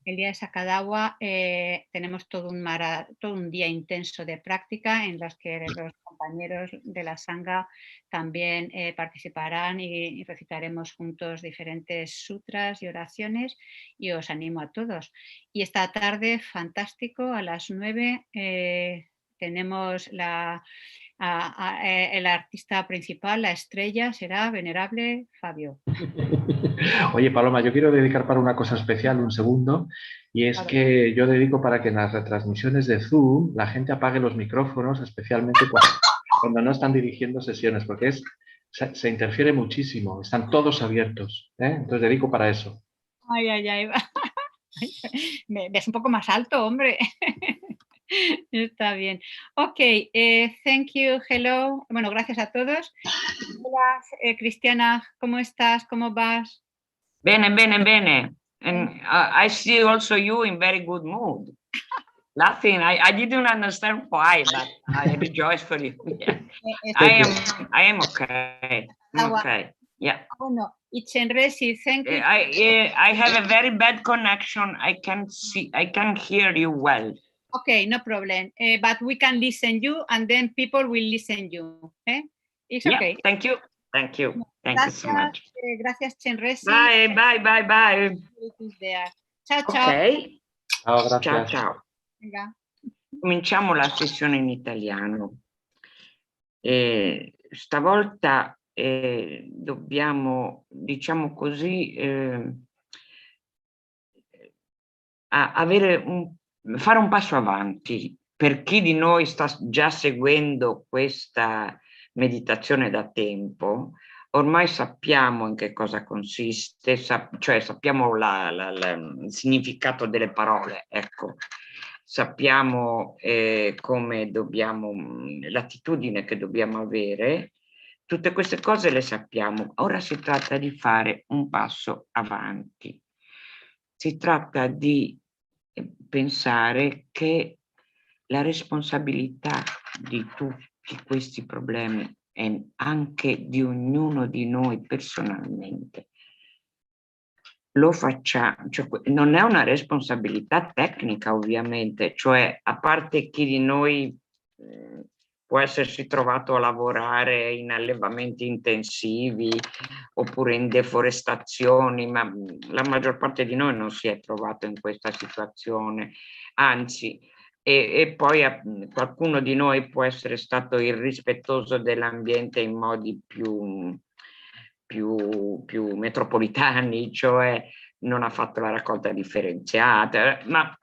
el día de Sakadawa, tenemos todo un día intenso de práctica en los que los compañeros de la Sangha también participarán y recitaremos juntos diferentes sutras y oraciones y os animo a todos. Y esta tarde, fantástico, a las 9 tenemos el artista principal, la estrella, será Venerable Fabio. Oye, Paloma, yo quiero dedicar para una cosa especial un segundo, y es que yo dedico para que en las retransmisiones de Zoom la gente apague los micrófonos, especialmente cuando no están dirigiendo sesiones, porque se interfiere muchísimo, están todos abiertos, ¿eh? Entonces dedico para eso. Ay, ay, ay. Me ves un poco más alto, hombre. Está bien. Ok, thank you, hello. Bueno, gracias a todos. Hola, Cristiana, ¿cómo estás? ¿Cómo vas? Bene, bene, bene. And I see also you in very good mood. Laughing. I didn't understand why, but I rejoice for you. Yeah. I am okay. I'm okay. Yeah. Bueno, y Chenrezig, thank you. I have a very bad connection. I can hear you well. Okay, no problem. But we can listen you, and then people will listen you. It's okay. Yeah, thank you. Thank you. Thank you so much. Gracias, Chenrezig. Bye, bye, bye, bye. Ciao, ciao. Ok. Ciao, grazie. Ciao, ciao. Venga. Cominciamo la sessione in italiano. Stavolta dobbiamo, diciamo così, fare un passo avanti. Per chi di noi sta già seguendo questa meditazione da tempo, ormai sappiamo in che cosa consiste, cioè sappiamo il significato delle parole, ecco. Sappiamo come dobbiamo, l'attitudine che dobbiamo avere, tutte queste cose le sappiamo. Ora si tratta di fare un passo avanti. Si tratta di pensare che la responsabilità di tutti questi problemi è anche di ognuno di noi personalmente. Lo facciamo, cioè, non è una responsabilità tecnica ovviamente, cioè a parte chi di noi può essersi trovato a lavorare in allevamenti intensivi oppure in deforestazioni, ma la maggior parte di noi non si è trovato in questa situazione, anzi, e poi qualcuno di noi può essere stato irrispettoso dell'ambiente in modi più metropolitani, cioè non ha fatto la raccolta differenziata, ma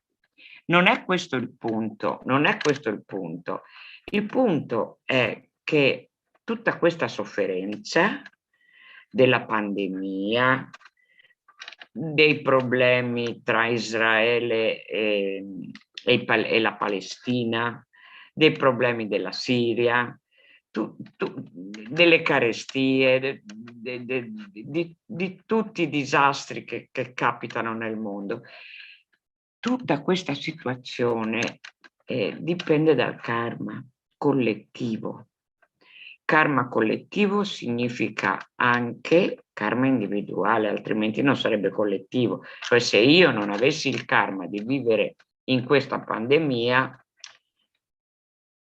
non è questo il punto, non è questo il punto. Il punto è che tutta questa sofferenza della pandemia, dei problemi tra Israele e la Palestina, dei problemi della Siria, delle carestie, di tutti i disastri che capitano nel mondo. Tutta questa situazione dipende dal karma collettivo. Karma collettivo significa anche karma individuale, altrimenti non sarebbe collettivo. Cioè, se io non avessi il karma di vivere in questa pandemia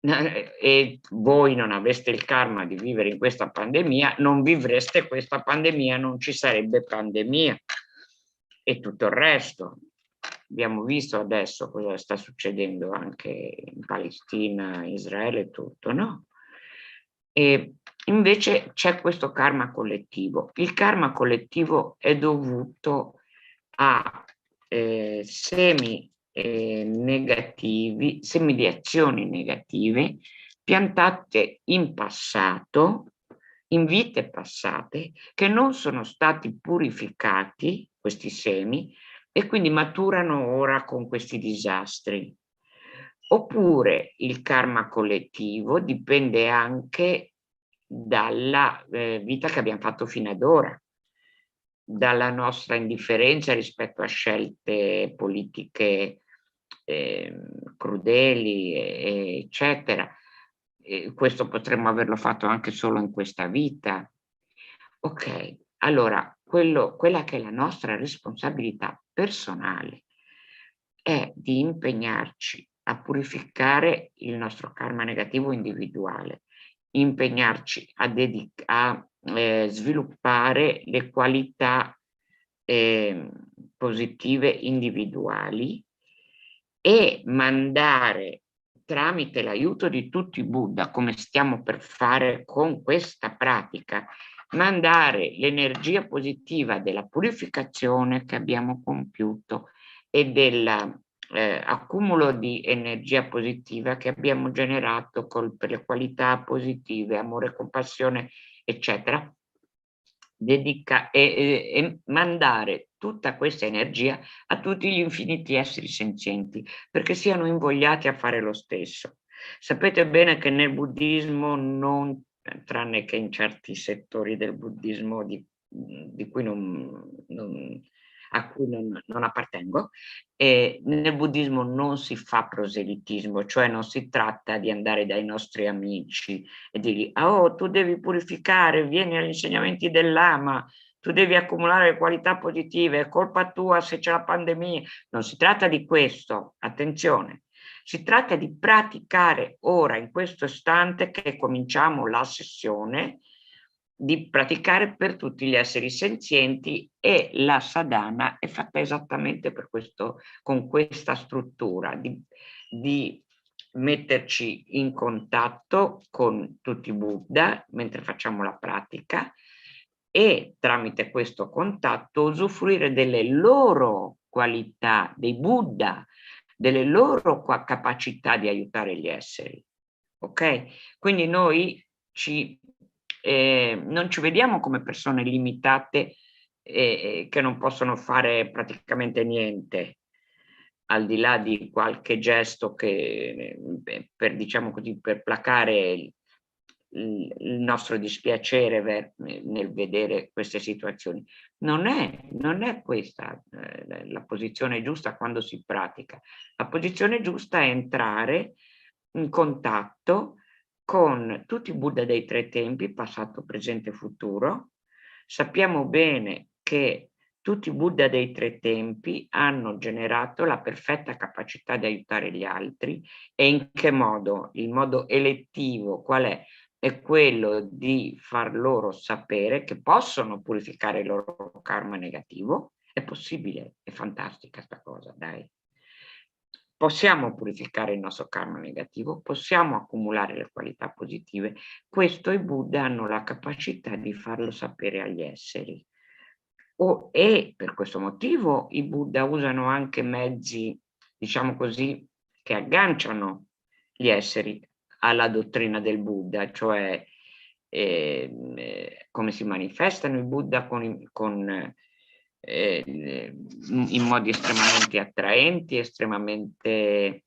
e voi non aveste il karma di vivere in questa pandemia, non vivreste questa pandemia, non ci sarebbe pandemia e tutto il resto. Abbiamo visto adesso cosa sta succedendo anche in Palestina, Israele, tutto, no? E invece c'è questo karma collettivo. Il karma collettivo è dovuto a semi negativi, semi di azioni negative piantate in passato, in vite passate, che non sono stati purificati, questi semi, e quindi maturano ora con questi disastri. Oppure il karma collettivo dipende anche dalla vita che abbiamo fatto fino ad ora, dalla nostra indifferenza rispetto a scelte politiche crudeli, eccetera. Questo potremmo averlo fatto anche solo in questa vita. Ok, allora quella che è la nostra responsabilità personale è di impegnarci a purificare il nostro karma negativo individuale, impegnarci a sviluppare le qualità positive individuali e mandare tramite l'aiuto di tutti i Buddha, come stiamo per fare con questa pratica, mandare l'energia positiva della purificazione che abbiamo compiuto e dell'accumulo di energia positiva che abbiamo generato per le qualità positive, amore, compassione, eccetera, e mandare tutta questa energia a tutti gli infiniti esseri senzienti, perché siano invogliati a fare lo stesso. Sapete bene che nel buddismo, non, tranne che in certi settori del buddismo a cui non appartengo, nel buddismo non si fa proselitismo, cioè non si tratta di andare dai nostri amici e dirgli: oh, tu devi purificare, vieni agli insegnamenti del Lama, tu devi accumulare qualità positive, è colpa tua se c'è la pandemia. Non si tratta di questo, attenzione. Si tratta di praticare ora, in questo istante che cominciamo la sessione, di praticare per tutti gli esseri senzienti, e la sadhana è fatta esattamente per questo, con questa struttura, di metterci in contatto con tutti i Buddha mentre facciamo la pratica e tramite questo contatto usufruire delle loro qualità, dei Buddha, delle loro capacità di aiutare gli esseri. Ok? Quindi noi non ci vediamo come persone limitate che non possono fare praticamente niente, al di là di qualche gesto che, diciamo così, per placare il nostro dispiacere nel vedere queste situazioni. Non è questa la posizione giusta quando si pratica. La posizione giusta è entrare in contatto con tutti i Buddha dei tre tempi, passato, presente e futuro. Sappiamo bene che tutti i Buddha dei tre tempi hanno generato la perfetta capacità di aiutare gli altri. E in che modo? Il modo elettivo qual è? È quello di far loro sapere che possono purificare il loro karma negativo. È possibile, è fantastica sta cosa, dai. Possiamo purificare il nostro karma negativo, possiamo accumulare le qualità positive. Questo i Buddha hanno la capacità di farlo sapere agli esseri. E per questo motivo i Buddha usano anche mezzi, diciamo così, che agganciano gli esseri alla dottrina del Buddha, cioè come si manifestano i Buddha in modi estremamente attraenti, estremamente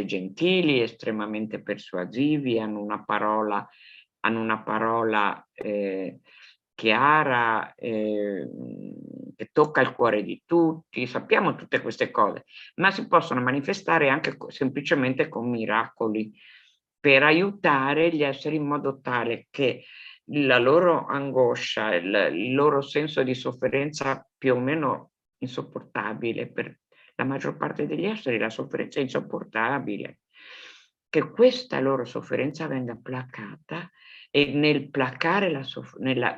gentili, estremamente persuasivi, hanno una parola chiara, che tocca il cuore di tutti. Sappiamo tutte queste cose, ma si possono manifestare anche semplicemente con miracoli per aiutare gli esseri in modo tale che la loro angoscia, il loro senso di sofferenza più o meno insopportabile, per la maggior parte degli esseri la sofferenza è insopportabile, che questa loro sofferenza venga placata, e nel placare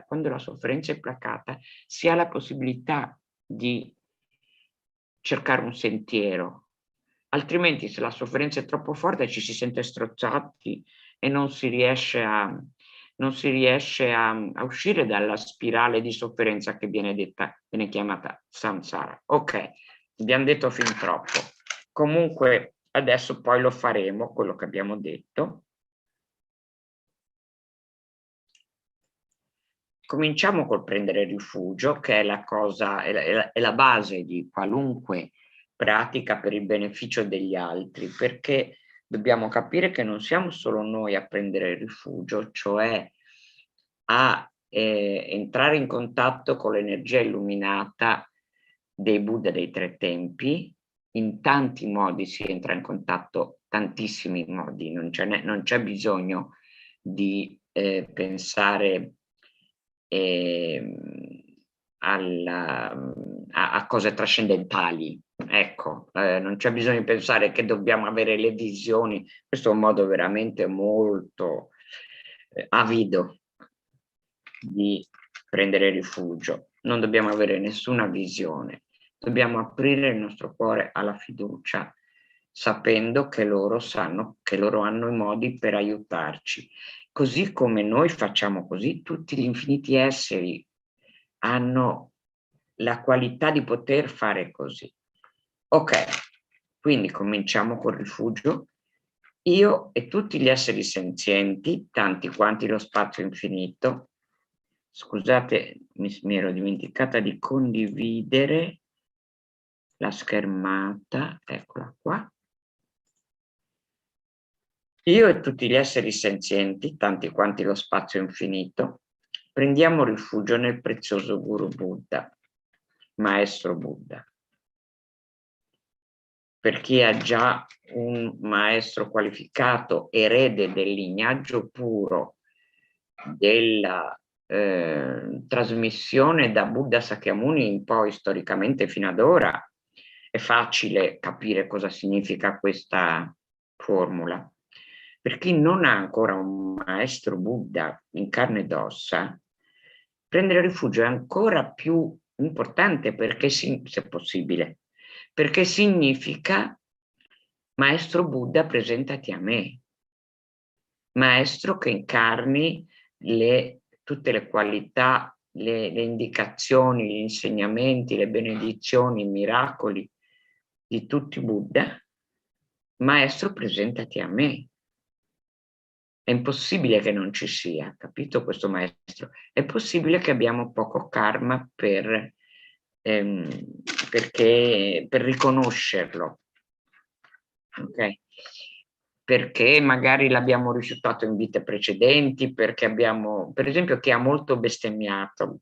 quando la sofferenza è placata si ha la possibilità di cercare un sentiero. Altrimenti, se la sofferenza è troppo forte, ci si sente strozzati e non si riesce a uscire dalla spirale di sofferenza che viene chiamata samsara. Ok, abbiamo detto fin troppo. Comunque adesso poi lo faremo, quello che abbiamo detto. Cominciamo col prendere rifugio, che è la cosa, è la base di qualunque pratica per il beneficio degli altri, perché dobbiamo capire che non siamo solo noi a prendere rifugio, cioè a entrare in contatto con l'energia illuminata dei Buddha dei tre tempi. In tanti modi si entra in contatto, tantissimi modi, non c'è bisogno di pensare a cose trascendentali. Ecco, non c'è bisogno di pensare che dobbiamo avere le visioni. Questo è un modo veramente molto avido di prendere rifugio. Non dobbiamo avere nessuna visione, dobbiamo aprire il nostro cuore alla fiducia, sapendo che loro sanno, che loro hanno i modi per aiutarci. Così come noi facciamo così, tutti gli infiniti esseri hanno la qualità di poter fare così. Ok, quindi cominciamo col rifugio. Io e tutti gli esseri senzienti, tanti quanti lo spazio infinito. Scusate, mi ero dimenticata di condividere la schermata, eccola qua. Io e tutti gli esseri senzienti, tanti quanti lo spazio infinito, prendiamo rifugio nel prezioso Guru Buddha, Maestro Buddha. Per chi ha già un maestro qualificato, erede del lignaggio puro della trasmissione da Buddha Sakyamuni in poi, storicamente fino ad ora, è facile capire cosa significa questa formula. Per chi non ha ancora un maestro Buddha in carne ed ossa, prendere rifugio è ancora più importante, perché se possibile, perché significa: Maestro Buddha, presentati a me. Maestro che incarni tutte le qualità, le indicazioni, gli insegnamenti, le benedizioni, i miracoli di tutti i Buddha. Maestro, presentati a me. È impossibile che non ci sia, capito, questo maestro? È possibile che abbiamo poco karma per riconoscerlo, ok? Perché magari l'abbiamo rifiutato in vite precedenti, perché abbiamo, per esempio, chi ha molto bestemmiato.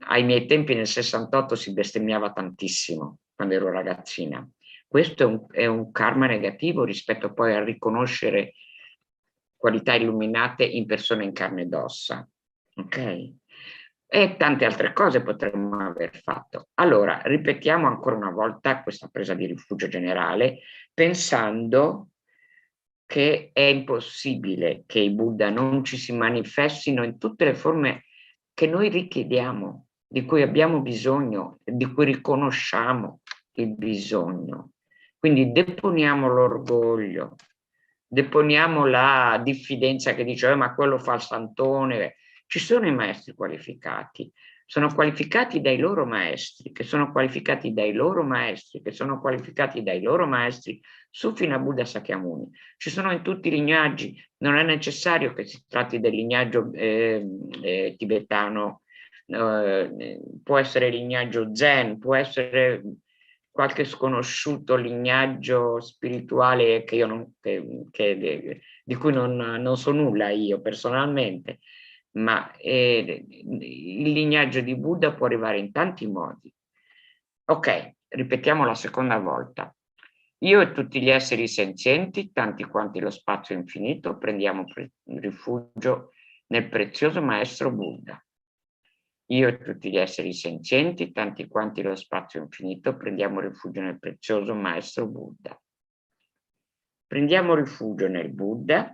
Ai miei tempi nel 68 si bestemmiava tantissimo, quando ero ragazzina. Questo è un karma negativo rispetto poi a riconoscere qualità illuminate in persone in carne ed ossa, ok? E tante altre cose potremmo aver fatto. Allora, ripetiamo ancora una volta questa presa di rifugio generale, pensando che è impossibile che i Buddha non ci si manifestino in tutte le forme che noi richiediamo, di cui abbiamo bisogno, di cui riconosciamo il bisogno. Quindi deponiamo l'orgoglio, deponiamo la diffidenza che dice ma quello fa il santone. Ci sono i maestri qualificati, sono qualificati dai loro maestri, che sono qualificati dai loro maestri, che sono qualificati dai loro maestri, su fino a Buddha Sakyamuni. Ci sono in tutti i lignaggi, non è necessario che si tratti del lignaggio tibetano, può essere lignaggio zen, può essere qualche sconosciuto lignaggio spirituale che io non, di cui non so nulla io personalmente, ma il lignaggio di Buddha può arrivare in tanti modi. Ok, ripetiamo la seconda volta. Io e tutti gli esseri senzienti, tanti quanti lo spazio infinito, prendiamo rifugio nel prezioso Maestro Buddha. Io e tutti gli esseri senzienti, tanti quanti lo spazio infinito, prendiamo rifugio nel prezioso Maestro Buddha. Prendiamo rifugio nel Buddha,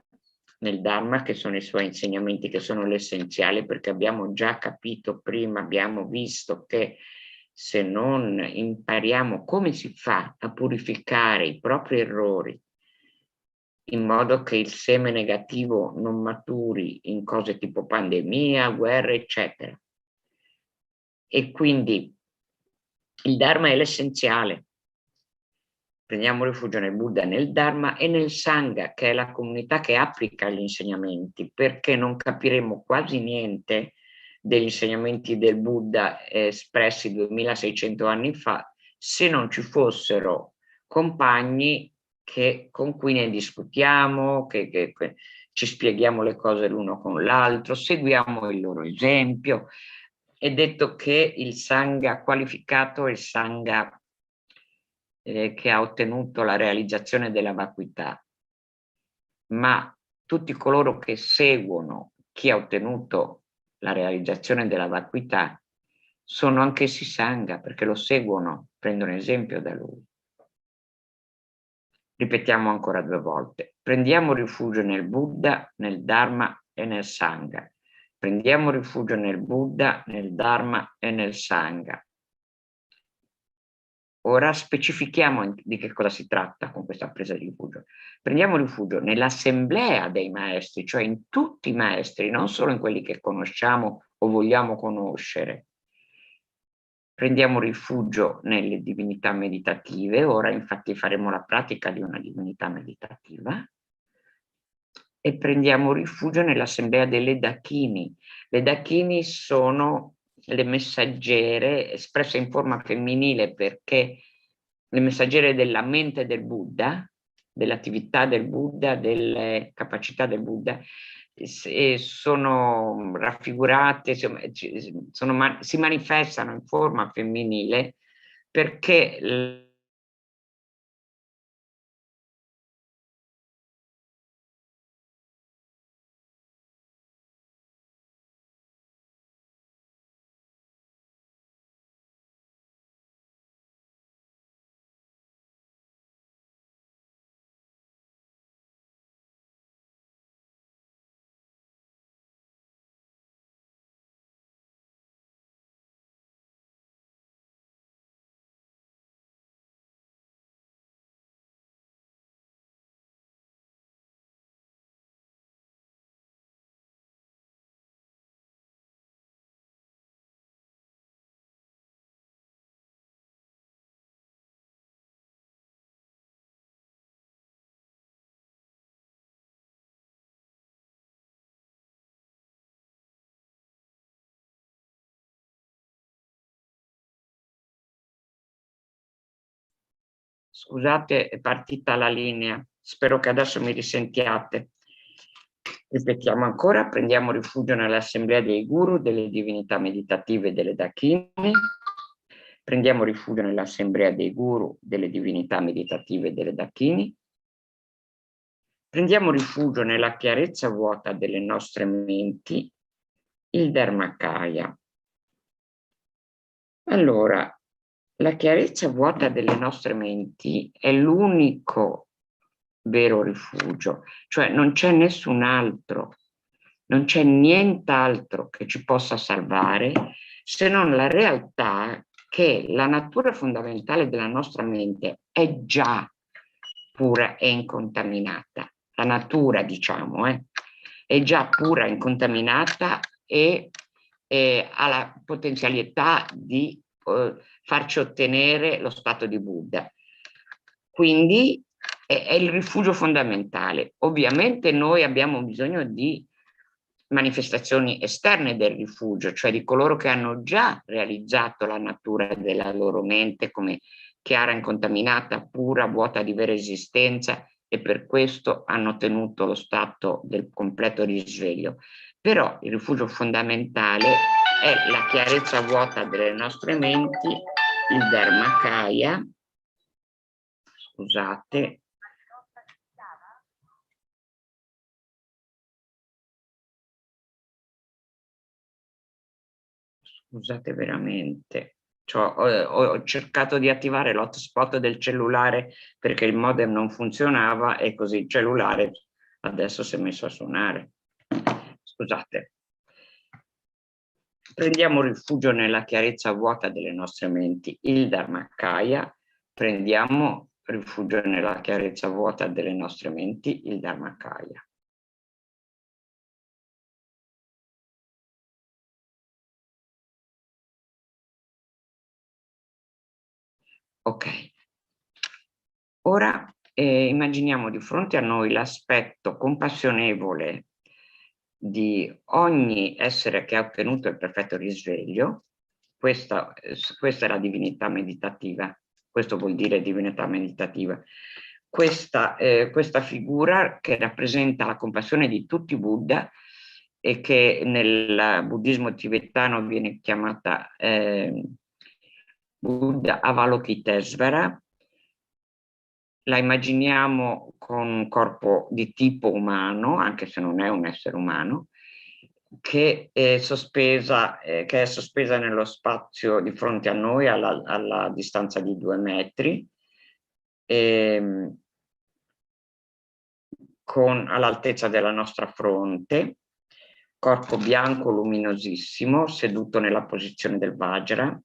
nel Dharma, che sono i suoi insegnamenti, che sono l'essenziale, perché abbiamo già capito prima, abbiamo visto che se non impariamo come si fa a purificare i propri errori, in modo che il seme negativo non maturi in cose tipo pandemia, guerre, eccetera. E quindi il Dharma è l'essenziale. Prendiamo rifugio nel Buddha, nel Dharma e nel Sangha, che è la comunità che applica gli insegnamenti, perché non capiremo quasi niente degli insegnamenti del Buddha espressi 2600 anni fa se non ci fossero compagni con cui ne discutiamo, che ci spieghiamo le cose l'uno con l'altro, seguiamo il loro esempio. È detto che il Sangha qualificato è il Sangha che ha ottenuto la realizzazione della vacuità, ma tutti coloro che seguono chi ha ottenuto la realizzazione della vacuità sono anch'essi Sangha, perché lo seguono, prendono esempio da lui. Ripetiamo ancora 2 volte. Prendiamo rifugio nel Buddha, nel Dharma e nel Sangha. Prendiamo rifugio nel Buddha, nel Dharma e nel Sangha. Ora specifichiamo di che cosa si tratta con questa presa di rifugio. Prendiamo rifugio nell'assemblea dei maestri, cioè in tutti i maestri, non solo in quelli che conosciamo o vogliamo conoscere. Prendiamo rifugio nelle divinità meditative, ora infatti faremo la pratica di una divinità meditativa, e prendiamo rifugio nell'assemblea delle Dakini. Le Dakini sono le messaggere espresse in forma femminile perché le messaggere della mente del Buddha, dell'attività del Buddha, delle capacità del Buddha, sono raffigurate, si manifestano in forma femminile perché scusate, è partita la linea, spero che adesso mi risentiate. Ripetiamo ancora, prendiamo rifugio nell'assemblea dei guru, delle divinità meditative e delle Dakini. Prendiamo rifugio nell'assemblea dei guru, delle divinità meditative e delle Dakini. Prendiamo rifugio nella chiarezza vuota delle nostre menti, il Dharmakaya. Allora, la chiarezza vuota delle nostre menti è l'unico vero rifugio, cioè non c'è nessun altro, non c'è nient'altro che ci possa salvare se non la realtà che la natura fondamentale della nostra mente è già pura e incontaminata. La natura, diciamo, è già pura, incontaminata e ha la potenzialità di farci ottenere lo stato di Buddha. Quindi è il rifugio fondamentale. Ovviamente noi abbiamo bisogno di manifestazioni esterne del rifugio, cioè di coloro che hanno già realizzato la natura della loro mente come chiara, incontaminata, pura, vuota di vera esistenza, e per questo hanno ottenuto lo stato del completo risveglio. Però il rifugio fondamentale è la chiarezza vuota delle nostre menti, il Dharmakaya, scusate, scusate veramente, ho cercato di attivare l'hotspot del cellulare perché il modem non funzionava e così il cellulare adesso si è messo a suonare. Scusate. Prendiamo rifugio nella chiarezza vuota delle nostre menti, il Dharmakaya. Prendiamo rifugio nella chiarezza vuota delle nostre menti, il Dharmakaya. Ok. Ora immaginiamo di fronte a noi l'aspetto compassionevole di ogni essere che ha ottenuto il perfetto risveglio. Questa è la divinità meditativa, questo vuol dire divinità meditativa. Questa figura che rappresenta la compassione di tutti i Buddha e che nel buddismo tibetano viene chiamata Buddha Avalokitesvara. La immaginiamo con un corpo di tipo umano, anche se non è un essere umano, che è sospesa nello spazio di fronte a noi alla distanza di 2 metri, all'altezza della nostra fronte, corpo bianco luminosissimo, seduto nella posizione del Vajra.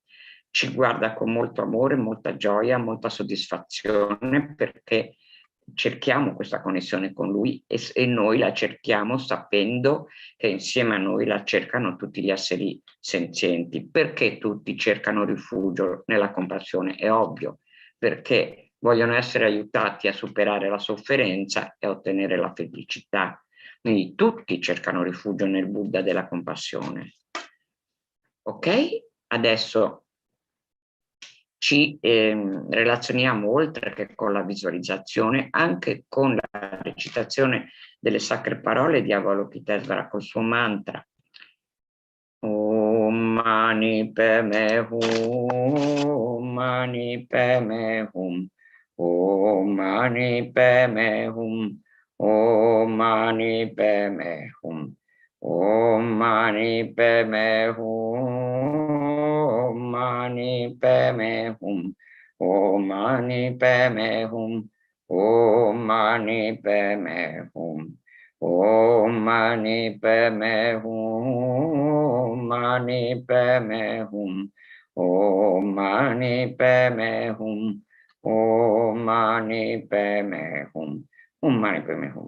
Ci guarda con molto amore, molta gioia, molta soddisfazione, perché cerchiamo questa connessione con lui e noi la cerchiamo sapendo che insieme a noi la cercano tutti gli esseri senzienti. Perché tutti cercano rifugio nella compassione? È ovvio, perché vogliono essere aiutati a superare la sofferenza e a ottenere la felicità. Quindi tutti cercano rifugio nel Buddha della compassione. Ok? Adesso ci relazioniamo, oltre che con la visualizzazione, anche con la recitazione delle sacre parole di Avalokitesvara col suo mantra. Om Mani Padme Hum, Mani Padme Hum, Om Mani Padme Hum, Om Mani Padme Hum, Om Mani Padme Hum, Mani Padme Hum, Om Mani Padme Hum, Om Mani Padme Hum, Om Mani Padme Hum, Mani Padme Hum, Om Mani Padme Hum, Om Mani Padme Hum, Om Mani Padme Hum, Mani Padme Hum, Om Mani Padme Hum.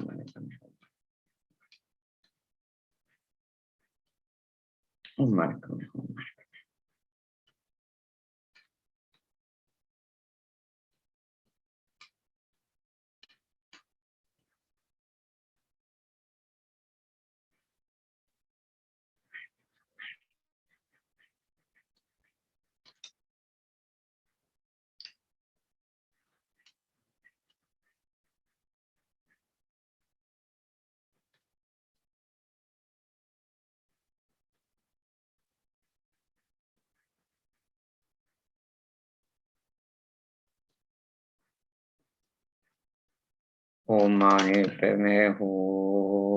Om Mani Padme Hum.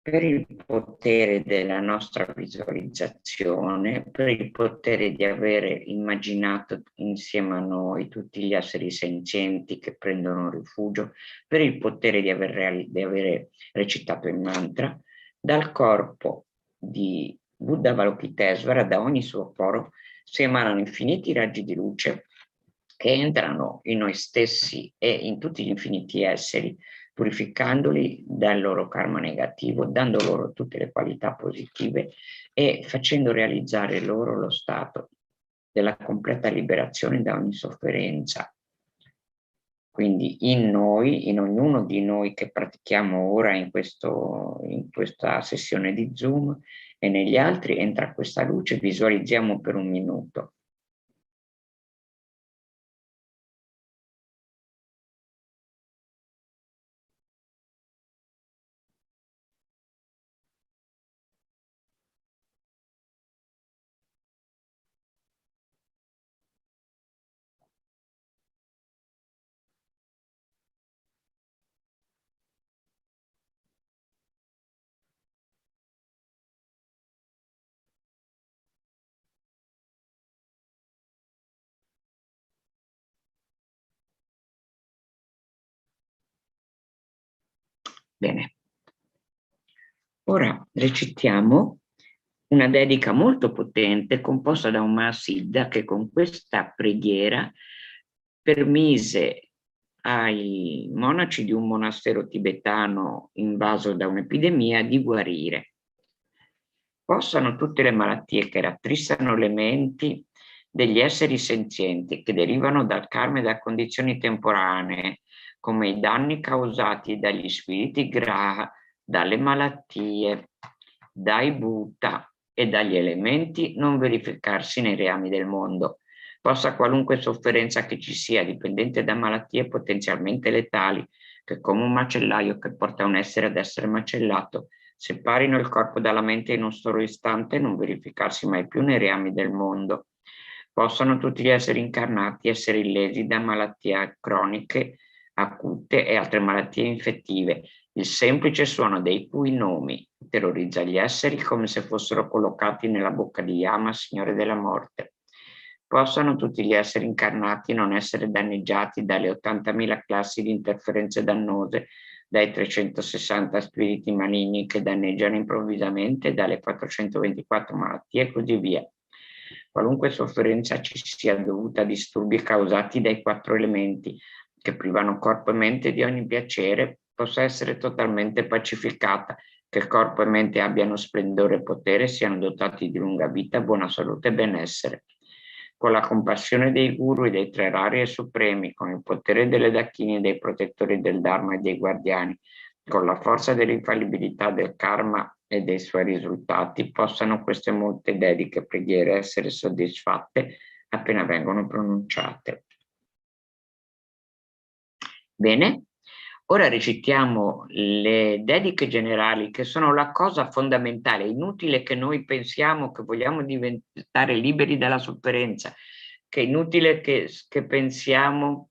Per il potere della nostra visualizzazione, per il potere di avere immaginato insieme a noi tutti gli esseri senzienti che prendono rifugio, per il potere di aver recitato il mantra, dal corpo di Buddha Avalokitesvara, da ogni suo poro, si emanano infiniti raggi di luce che entrano in noi stessi e in tutti gli infiniti esseri purificandoli dal loro karma negativo, dando loro tutte le qualità positive e facendo realizzare loro lo stato della completa liberazione da ogni sofferenza. Quindi in noi, in ognuno di noi che pratichiamo ora in questa sessione di Zoom e negli altri, entra questa luce, visualizziamo per 1 minuto. Bene. Ora recitiamo una dedica molto potente composta da un Mahasiddha che con questa preghiera permise ai monaci di un monastero tibetano invaso da un'epidemia di guarire. Possano tutte le malattie che rattristano le menti degli esseri senzienti che derivano dal karma e da condizioni temporanee, come i danni causati dagli spiriti graha, dalle malattie, dai bhuta e dagli elementi, non verificarsi nei reami del mondo. Possa qualunque sofferenza che ci sia, dipendente da malattie potenzialmente letali, che come un macellaio che porta un essere ad essere macellato, separino il corpo dalla mente in un solo istante e non verificarsi mai più nei reami del mondo. Possano tutti gli esseri incarnati essere illesi da malattie croniche, acute e altre malattie infettive. Il semplice suono dei cui nomi terrorizza gli esseri come se fossero collocati nella bocca di Yama, signore della morte. Possano tutti gli esseri incarnati non essere danneggiati dalle 80.000 classi di interferenze dannose, dai 360 spiriti maligni che danneggiano improvvisamente, dalle 424 malattie e così via. Qualunque sofferenza ci sia dovuta a disturbi causati dai 4 elementi che privano corpo e mente di ogni piacere, possa essere totalmente pacificata, che corpo e mente abbiano splendore e potere, siano dotati di lunga vita, buona salute e benessere. Con la compassione dei guru e dei 3 rari e supremi, con il potere delle dakini, dei protettori del Dharma e dei guardiani, con la forza dell'infallibilità del karma e dei suoi risultati, possano queste molte dediche preghiere essere soddisfatte appena vengono pronunciate. Bene, ora recitiamo le dediche generali che sono la cosa fondamentale. È inutile che noi pensiamo che vogliamo diventare liberi dalla sofferenza, che è inutile che pensiamo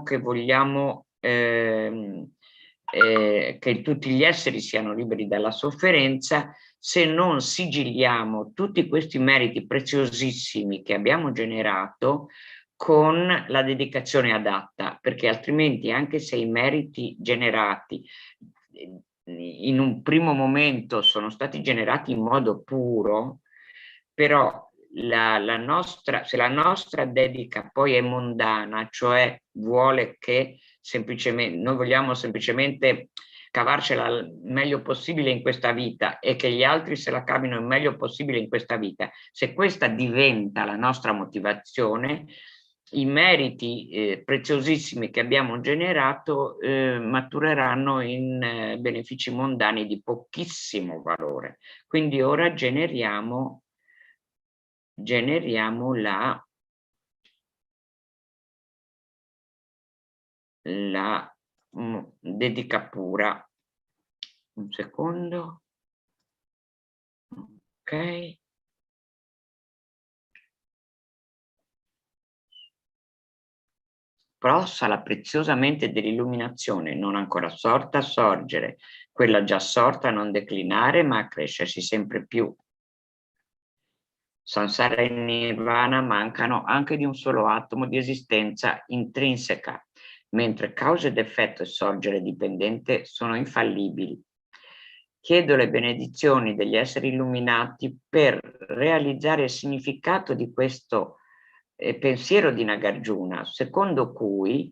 che vogliamo che tutti gli esseri siano liberi dalla sofferenza, se non sigilliamo tutti questi meriti preziosissimi che abbiamo generato con la dedicazione adatta, perché altrimenti, anche se i meriti generati in un primo momento sono stati generati in modo puro, però se la nostra dedica poi è mondana, cioè vuole che noi vogliamo semplicemente cavarcela il meglio possibile in questa vita e che gli altri se la cavino il meglio possibile in questa vita, se questa diventa la nostra motivazione, i meriti preziosissimi che abbiamo generato matureranno in benefici mondani di pochissimo valore. Quindi ora generiamo la dedica pura. Un secondo. Ok. Possa la preziosa mente dell'illuminazione non ancora sorta sorgere, quella già sorta non declinare ma accrescersi sempre più. Sansara e Nirvana mancano anche di un solo atomo di esistenza intrinseca, mentre causa ed effetto e sorgere dipendente sono infallibili. Chiedo le benedizioni degli esseri illuminati per realizzare il significato di questo pensiero di Nagarjuna, secondo cui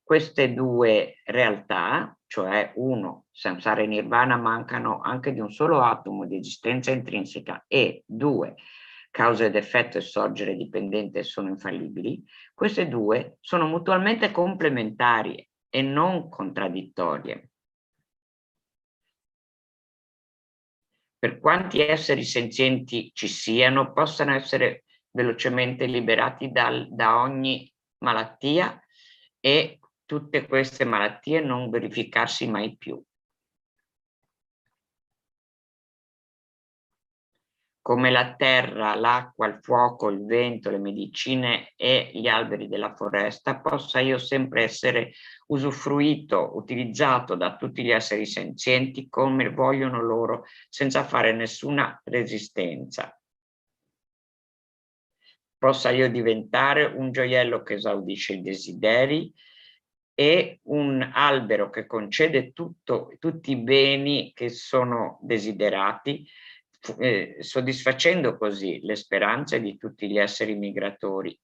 queste due realtà, cioè uno, samsara e nirvana mancano anche di un solo atomo di esistenza intrinseca, e due, causa ed effetto e sorgere dipendente sono infallibili, queste due sono mutualmente complementari e non contraddittorie. Per quanti esseri senzienti ci siano, possano essere velocemente liberati da ogni malattia e tutte queste malattie non verificarsi mai più. Come la terra, l'acqua, il fuoco, il vento, le medicine e gli alberi della foresta, possa io sempre essere usufruito, utilizzato da tutti gli esseri senzienti come vogliono loro, senza fare nessuna resistenza. Possa io diventare un gioiello che esaudisce i desideri e un albero che concede tutti i beni che sono desiderati, soddisfacendo così le speranze di tutti gli esseri migratori.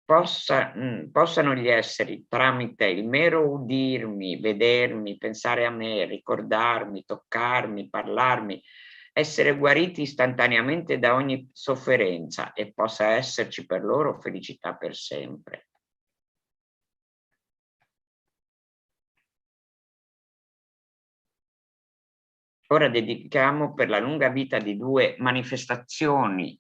Possano gli esseri, tramite il mero udirmi, vedermi, pensare a me, ricordarmi, toccarmi, parlarmi, essere guariti istantaneamente da ogni sofferenza e possa esserci per loro felicità per sempre. Ora dedichiamo per la lunga vita di due manifestazioni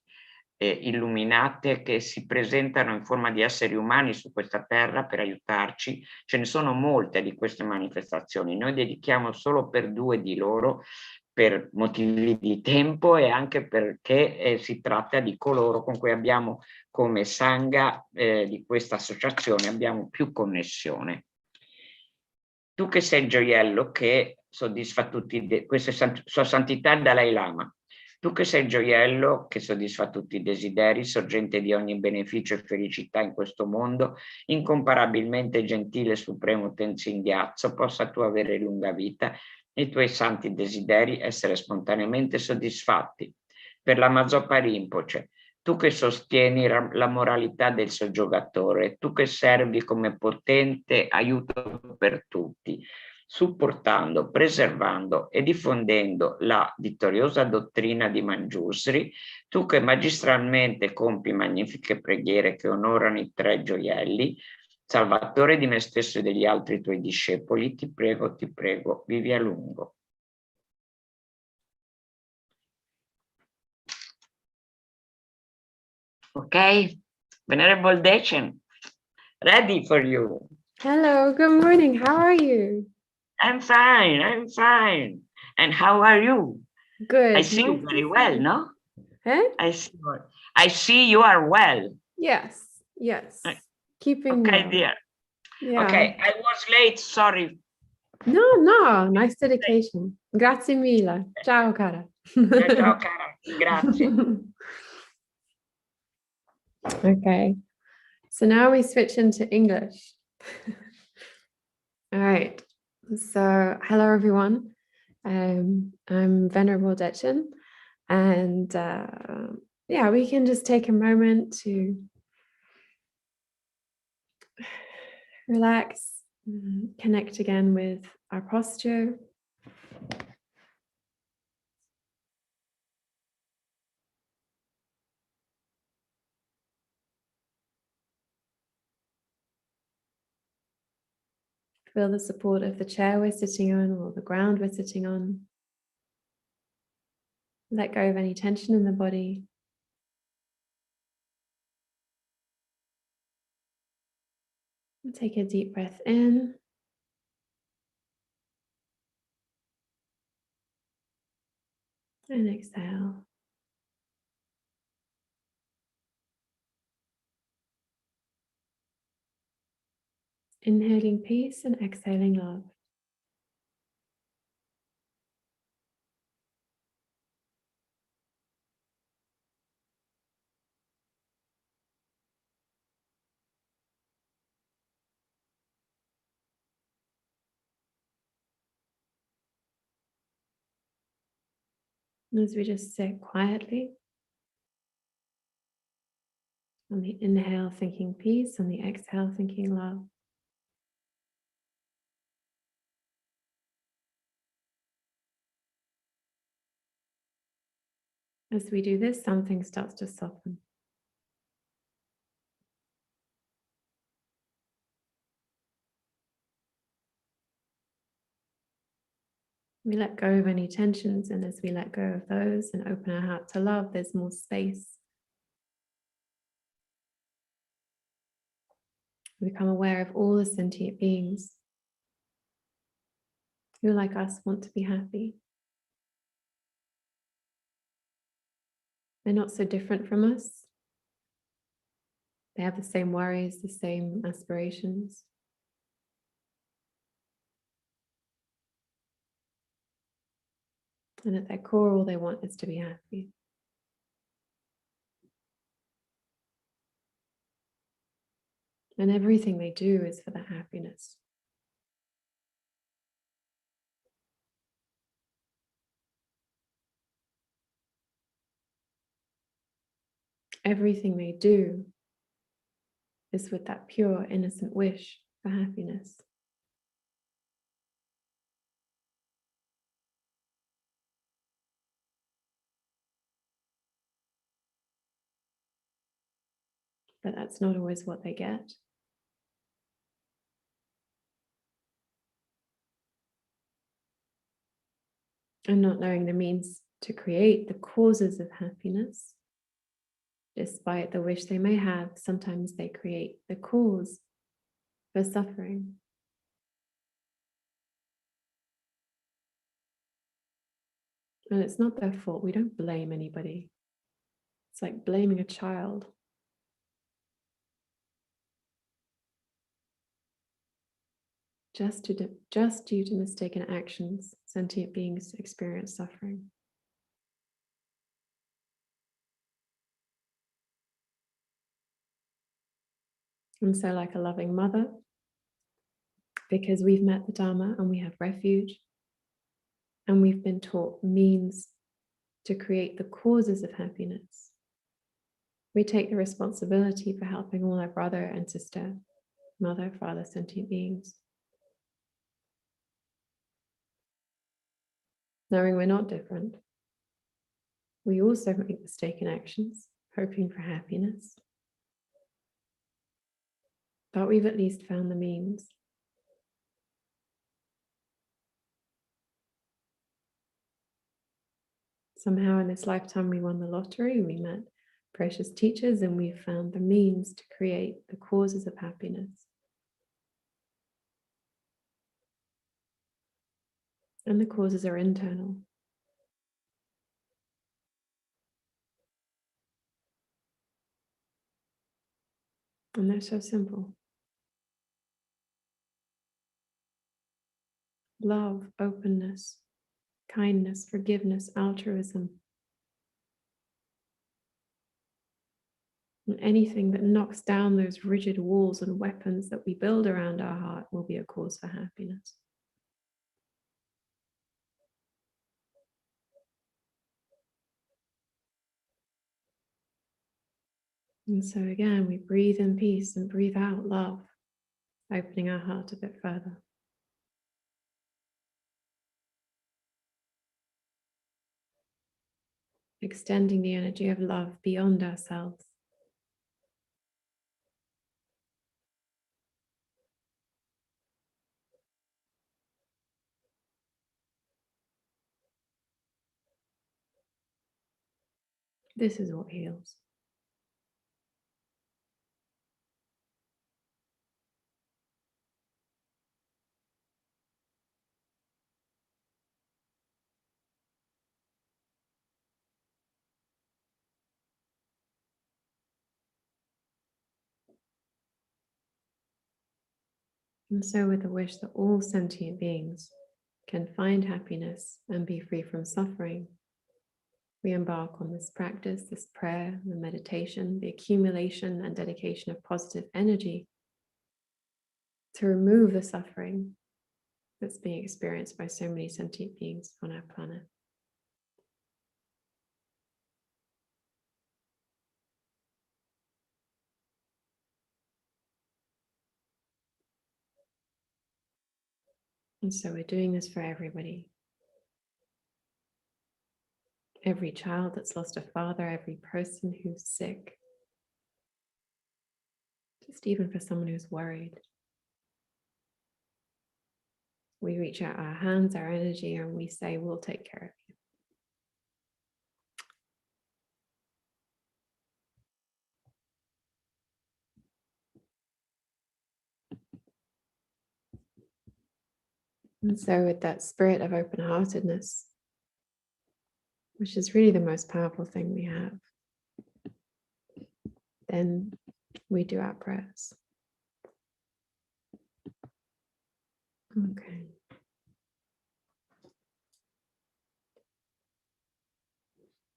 illuminate che si presentano in forma di esseri umani su questa terra per aiutarci. Ce ne sono molte di queste manifestazioni. Noi dedichiamo solo per due di loro per motivi di tempo e anche perché si tratta di coloro con cui abbiamo come Sangha di questa associazione abbiamo più connessione. Tu che sei il gioiello che soddisfa tutti, questa è Sua Santità il Dalai Lama, tu che sei il gioiello che soddisfa tutti i desideri, sorgente di ogni beneficio e felicità in questo mondo, incomparabilmente gentile supremo Tenzin Gyatso, possa tu avere lunga vita e i tuoi santi desideri essere spontaneamente soddisfatti. Per Lama Zopa Rinpoche, tu che sostieni la moralità del soggiogatore, tu che servi come potente aiuto per tutti, supportando, preservando e diffondendo la vittoriosa dottrina di Mangiusri, tu che magistralmente compi magnifiche preghiere che onorano i tre gioielli, Salvatore di me stesso e degli altri tuoi discepoli, ti prego, vivi a lungo. Okay, Venerable Dechen, ready for you. Hello, good morning. How are you? I'm fine. And how are you? Good. I see you very well, no? Huh? I see you are well. Yes. Keeping okay, well. Dear. Yeah. Okay, I was late, sorry. No, nice dedication. Grazie mille. Ciao, cara. Ciao, cara. Grazie. Okay. So now we switch into English. All right. So hello, everyone. I'm Venerable Dechen. And yeah, we can just take a moment to relax, connect again with our posture. Feel the support of the chair we're sitting on or the ground we're sitting on. Let go of any tension in the body. And take a deep breath in. And exhale. Inhaling peace and exhaling love. As we just sit quietly, On the inhale, thinking peace. On the exhale, thinking love. As we do this, something starts to soften. We let go of any tensions, and as we let go of those and open our heart to love, there's more space. We become aware of all the sentient beings who, like us, want to be happy. They're not so different from us. They have the same worries, the same aspirations. And at their core, all they want is to be happy. And everything they do is for that happiness. Everything they do is with that pure, innocent wish for happiness. But that's not always what they get. And not knowing the means to create the causes of happiness, despite the wish they may have, sometimes they create the cause for suffering. And it's not their fault. We don't blame anybody. It's like blaming a child. Just due to mistaken actions, sentient beings experience suffering. And so, like a loving mother, because we've met the Dharma and we have refuge, and we've been taught means to create the causes of happiness, we take the responsibility for helping all our brother and sister, mother, father, sentient beings. Knowing we're not different, we also make mistaken actions, hoping for happiness. But we've at least found the means. Somehow in this lifetime we won the lottery, we met precious teachers, and we found the means to create the causes of happiness. And the causes are internal. And they're so simple. Love, openness, kindness, forgiveness, altruism. And anything that knocks down those rigid walls and weapons that we build around our heart will be a cause for happiness. And so again, we breathe in peace and breathe out love, opening our heart a bit further. Extending the energy of love beyond ourselves. This is what heals. And so with the wish that all sentient beings can find happiness and be free from suffering, we embark on this practice, this prayer, the meditation, the accumulation and dedication of positive energy to remove the suffering that's being experienced by so many sentient beings on our planet. And so we're doing this for everybody. Every child that's lost a father, every person who's sick, just even for someone who's worried. We reach out our hands, our energy, and we say, we'll take care of you. And so with that spirit of open-heartedness, which is really the most powerful thing we have, then we do our prayers. Okay.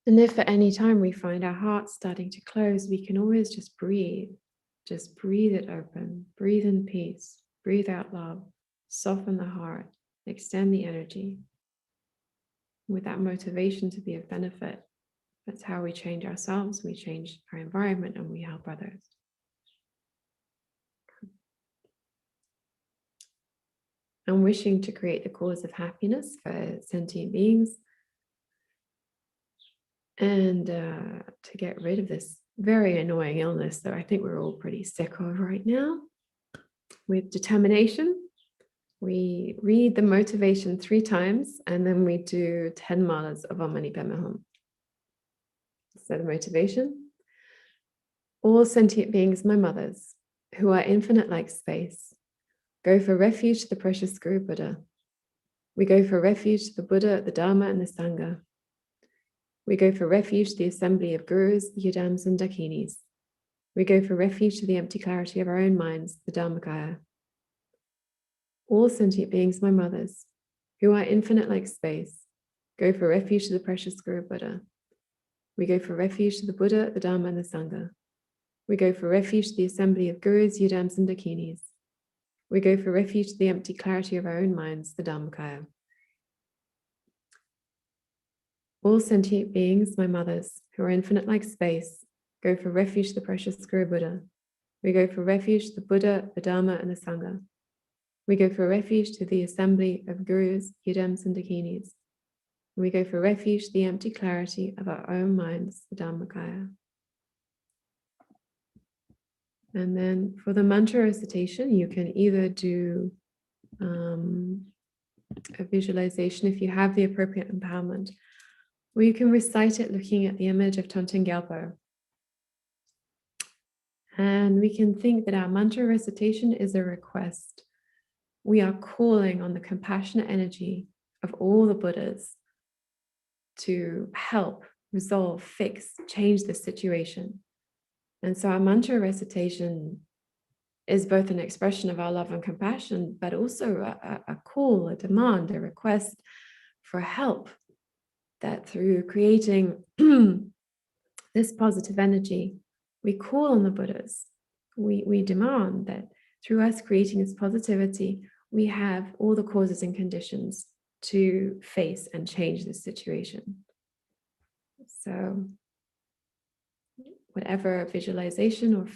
And if at any time we find our hearts starting to close, we can always just breathe. Just breathe it open. Breathe in peace. Breathe out love. Soften the heart. Extend the energy. With that motivation to be of benefit, that's how we change ourselves, we change our environment, and we help others. And wishing to create the cause of happiness for sentient beings and to get rid of this very annoying illness that I think we're all pretty sick of right now. With determination, we read the motivation 3 times and then we do 10 malas of Om Mani Padme Hum. So the motivation: all sentient beings, my mothers, who are infinite like space, go for refuge to the precious Guru Buddha. We go for refuge to the Buddha, the Dharma, and the Sangha. We go for refuge to the assembly of Gurus, Yidams, and Dakinis. We go for refuge to the empty clarity of our own minds, the Dharmakaya. All sentient beings, my mothers, who are infinite like space, go for refuge to the precious Guru Buddha. We go for refuge to the Buddha, the Dharma, and the Sangha. We go for refuge to the assembly of Gurus, Yidams, and Dakinis. We go for refuge to the empty clarity of our own minds, the Dharmakaya. All sentient beings, my mothers, who are infinite like space, go for refuge to the precious Guru Buddha. We go for refuge to the Buddha, the Dharma, and the Sangha. We go for refuge to the assembly of Gurus, Yidams, and Dakinis. We go for refuge to the empty clarity of our own minds, the Dharmakaya. And then for the mantra recitation, you can either do a visualization if you have the appropriate empowerment, or you can recite it looking at the image of Thangtong Gyalpo. And we can think that our mantra recitation is a request. We are calling on the compassionate energy of all the Buddhas to help, resolve, fix, change this situation. And so our mantra recitation is both an expression of our love and compassion, but also a call, a demand, a request for help, that through creating this positive energy, we call on the Buddhas. We demand that through us creating this positivity, we have all the causes and conditions to face and change this situation. So whatever visualization or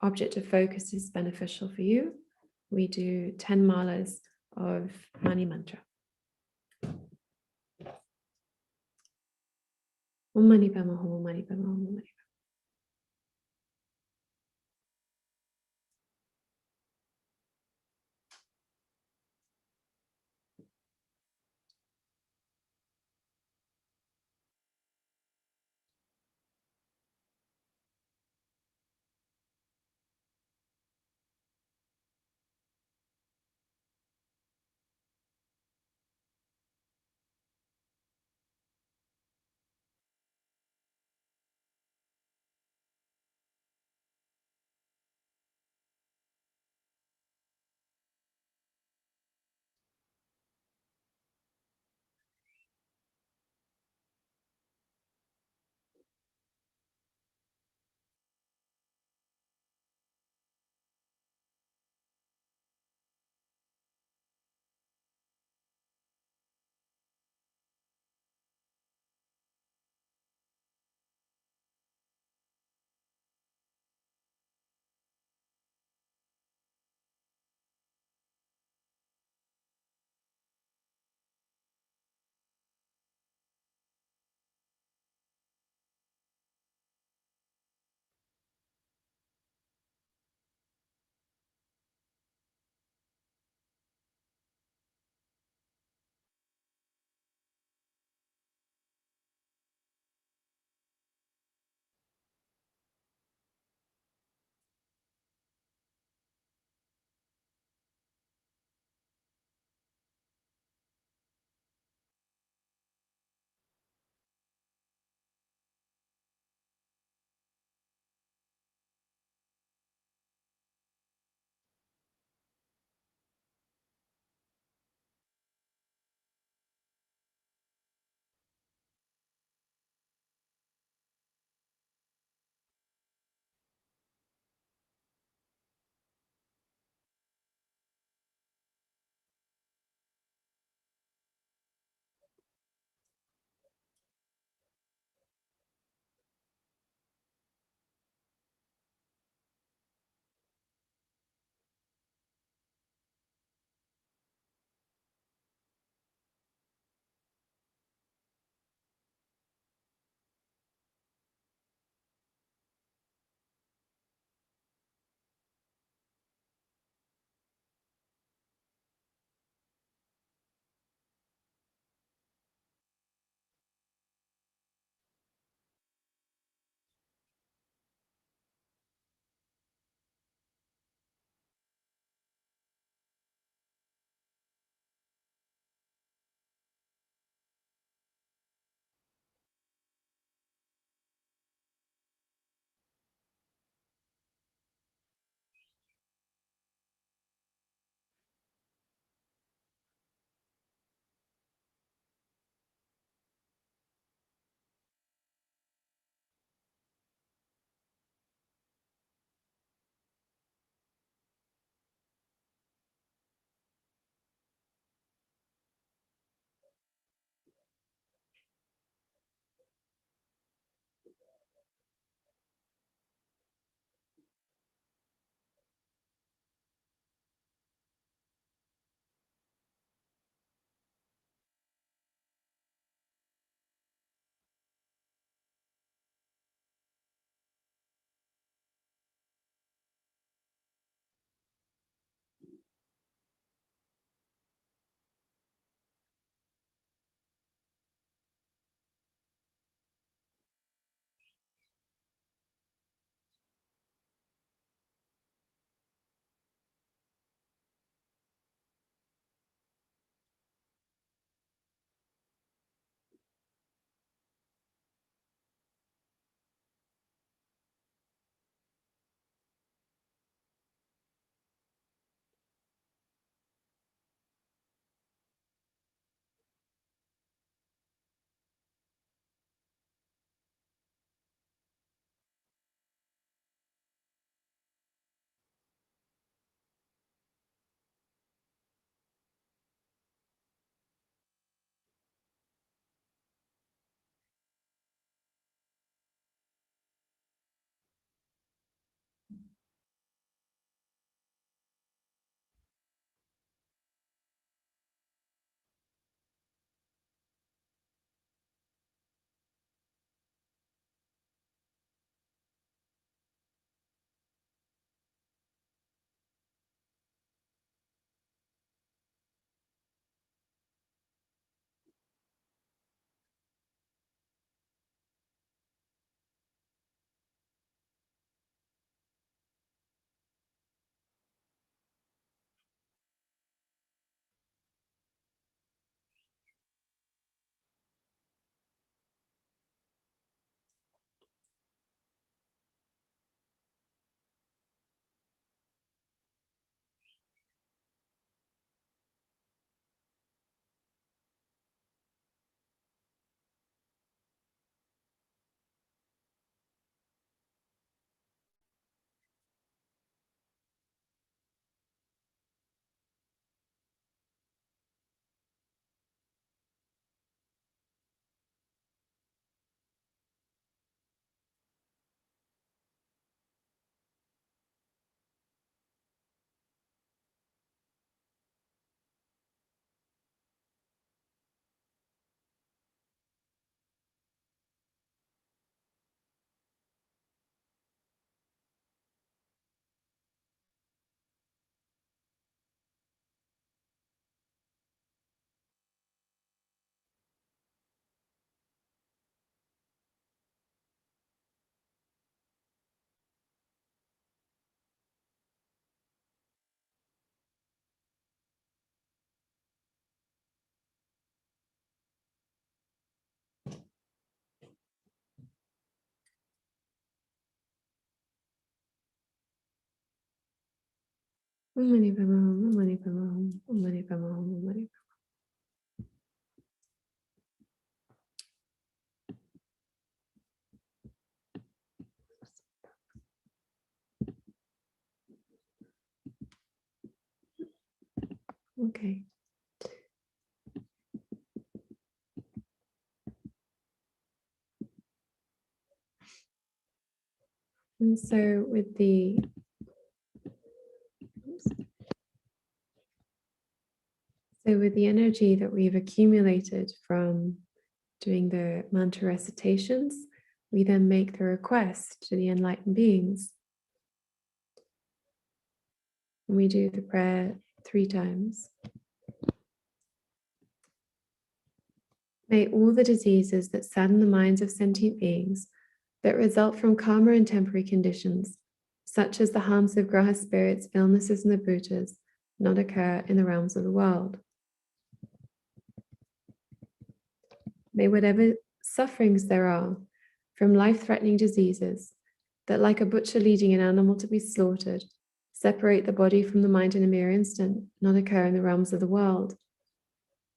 object of focus is beneficial for you, we do 10 malas of Mani Mantra. Om Mani Padme Hum, Om Mani Padme Hum, Om Mani Om Mani Padme Hum, Om Mani Padme Hum, Om Mani Padme Hum, Om Mani Padme Hum. Okay. And so with the energy that we've accumulated from doing the mantra recitations, we then make the request to the enlightened beings. And we do the prayer 3 times. May all the diseases that sadden the minds of sentient beings, that result from karma and temporary conditions, such as the harms of graha spirits, illnesses, and the bhutas, not occur in the realms of the world. May whatever sufferings there are from life-threatening diseases, that like a butcher leading an animal to be slaughtered, separate the body from the mind in a mere instant, not occur in the realms of the world.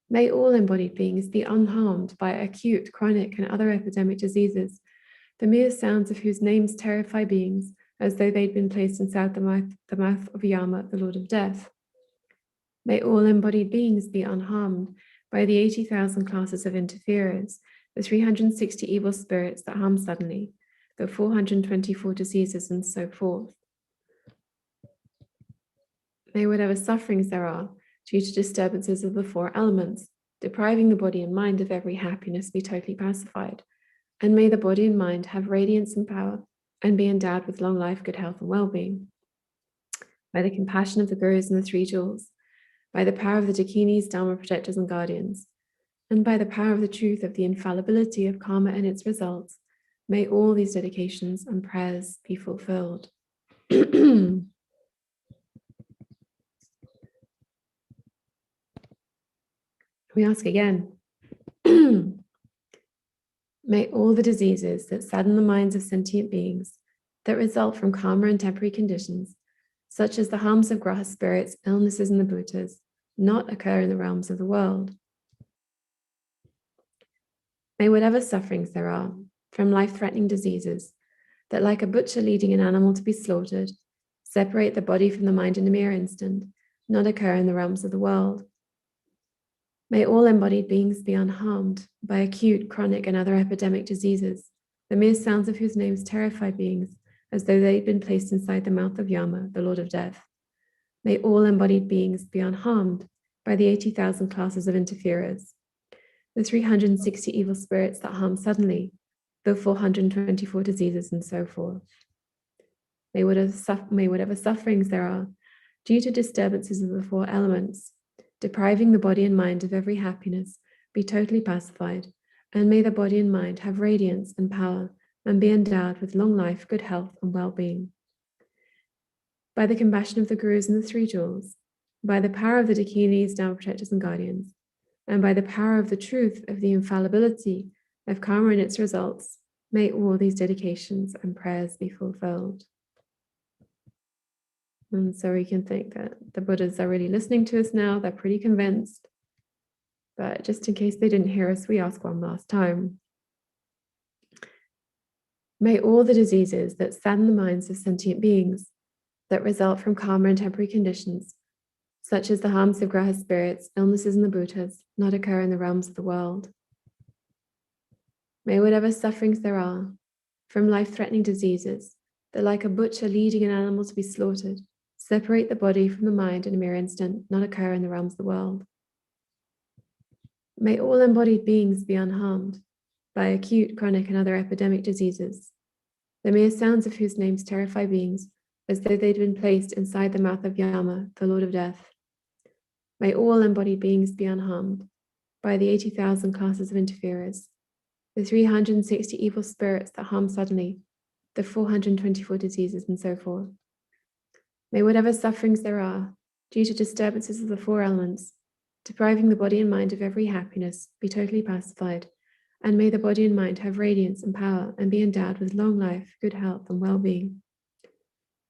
May all embodied beings be unharmed by acute, chronic, and other epidemic diseases, the mere sounds of whose names terrify beings as though they'd been placed inside the mouth of Yama, the Lord of Death. May all embodied beings be unharmed by the 80,000 classes of interferers, the 360 evil spirits that harm suddenly, the 424 diseases, and so forth. May whatever sufferings there are due to disturbances of the 4 elements, depriving the body and mind of every happiness, be totally pacified. And may the body and mind have radiance and power and be endowed with long life, good health, and well-being. By the compassion of the Gurus and the 3 jewels, by the power of the Dakinis, Dharma protectors, and guardians, and by the power of the truth of the infallibility of karma and its results, may all these dedications and prayers be fulfilled. We ask again. May all the diseases that sadden the minds of sentient beings, that result from karma and temporary conditions, such as the harms of graha spirits, illnesses, and the bhutas, not occur in the realms of the world. May whatever sufferings there are from life-threatening diseases, that like a butcher leading an animal to be slaughtered, separate the body from the mind in a mere instant, not occur in the realms of the world. May all embodied beings be unharmed by acute, chronic, and other epidemic diseases, the mere sounds of whose names terrify beings as though they'd been placed inside the mouth of Yama, the Lord of Death. May all embodied beings be unharmed by the 80,000 classes of interferers, the 360 evil spirits that harm suddenly, the 424 diseases, and so forth. May whatever sufferings there are due to disturbances of the 4 elements, depriving the body and mind of every happiness, be totally pacified, and may the body and mind have radiance and power and be endowed with long life, good health, and well-being. By the compassion of the Gurus and the 3 jewels, by the power of the Dakinis, Dharma protectors, and guardians, and by the power of the truth of the infallibility of karma and its results, may all these dedications and prayers be fulfilled. And so we can think that the Buddhas are really listening to us now. They're pretty convinced. But just in case they didn't hear us, we ask one last time. May all the diseases that sadden the minds of sentient beings, that result from karma and temporary conditions, such as the harms of graha spirits, illnesses, and the bhutas, not occur in the realms of the world. May whatever sufferings there are from life-threatening diseases, that like a butcher leading an animal to be slaughtered, separate the body from the mind in a mere instant, not occur in the realms of the world. May all embodied beings be unharmed by acute, chronic, and other epidemic diseases, the mere sounds of whose names terrify beings as though they'd been placed inside the mouth of Yama, the Lord of Death. May all embodied beings be unharmed by the 80,000 classes of interferers, the 360 evil spirits that harm suddenly, the 424 diseases, and so forth. May whatever sufferings there are due to disturbances of the 4 elements, depriving the body and mind of every happiness, be totally pacified, and may the body and mind have radiance and power and be endowed with long life, good health, and well-being.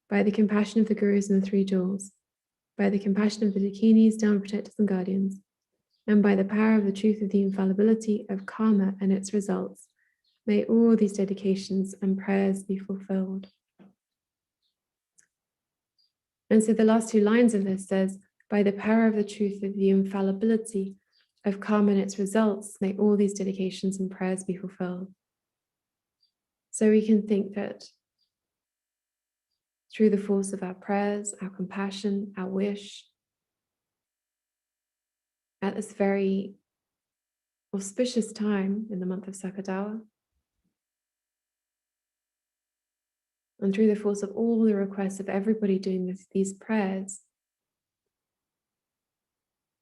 By the compassion of the Gurus and the 3 jewels, by the compassion of the Dakinis, Dharma protectors and guardians, and by the power of the truth of the infallibility of karma and its results, may all these dedications and prayers be fulfilled. And so the last two lines of this says, by the power of the truth of the infallibility of karma and its results, may all these dedications and prayers be fulfilled. So we can think that through the force of our prayers, our compassion, our wish, at this very auspicious time in the month of Sakadawa, and through the force of all the requests of everybody doing these prayers,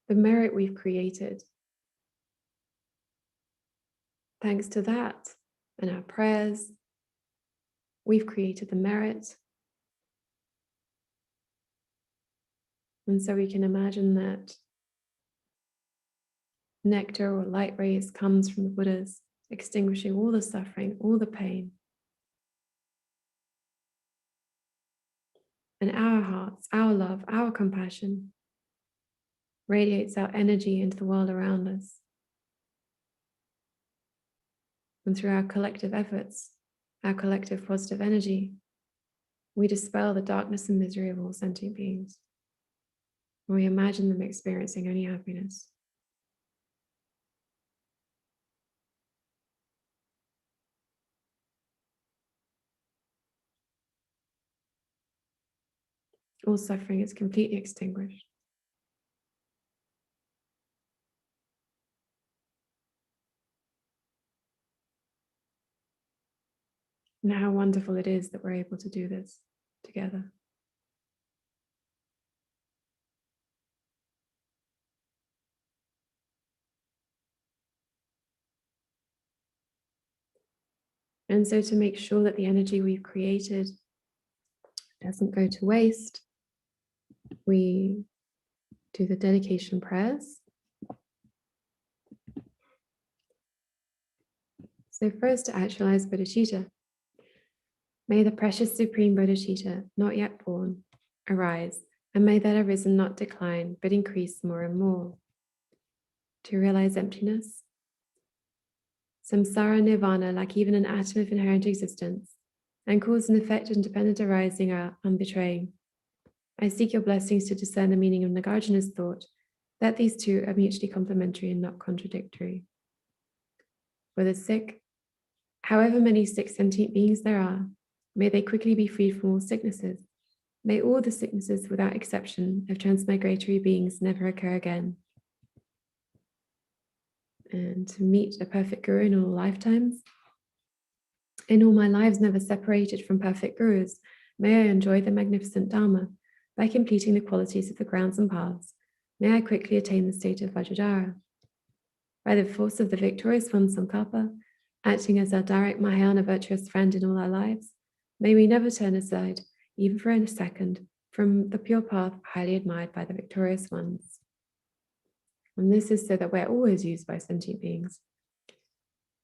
the merit we've created, thanks to that and our prayers, we've created the merit. And so we can imagine that nectar or light rays comes from the Buddhas, extinguishing all the suffering, all the pain. And our hearts, our love, our compassion radiates our energy into the world around us. And through our collective efforts, our collective positive energy, we dispel the darkness and misery of all sentient beings. And we imagine them experiencing only happiness. All suffering is completely extinguished. And how wonderful it is that we're able to do this together. And so to make sure that the energy we've created doesn't go to waste, we do the dedication prayers. So first, to actualize bodhicitta. May the precious supreme bodhicitta, not yet born, arise, and may that arisen not decline, but increase more and more. To realize emptiness. Samsara nirvana, like even an atom of inherent existence, and cause and effect independent arising are unbetraying. I seek your blessings to discern the meaning of Nagarjuna's thought, that these two are mutually complementary and not contradictory. For the sick, however many sick sentient beings there are, may they quickly be freed from all sicknesses. May all the sicknesses without exception of transmigratory beings never occur again. And to meet a perfect guru in all lifetimes. In all my lives never separated from perfect gurus, may I enjoy the magnificent Dharma by completing the qualities of the grounds and paths. May I quickly attain the state of Vajradhara. By the force of the victorious one Sankalpa, acting as our direct Mahayana virtuous friend in all our lives, may we never turn aside, even for a second, from the pure path highly admired by the victorious ones. And this is so that we're always used by sentient beings.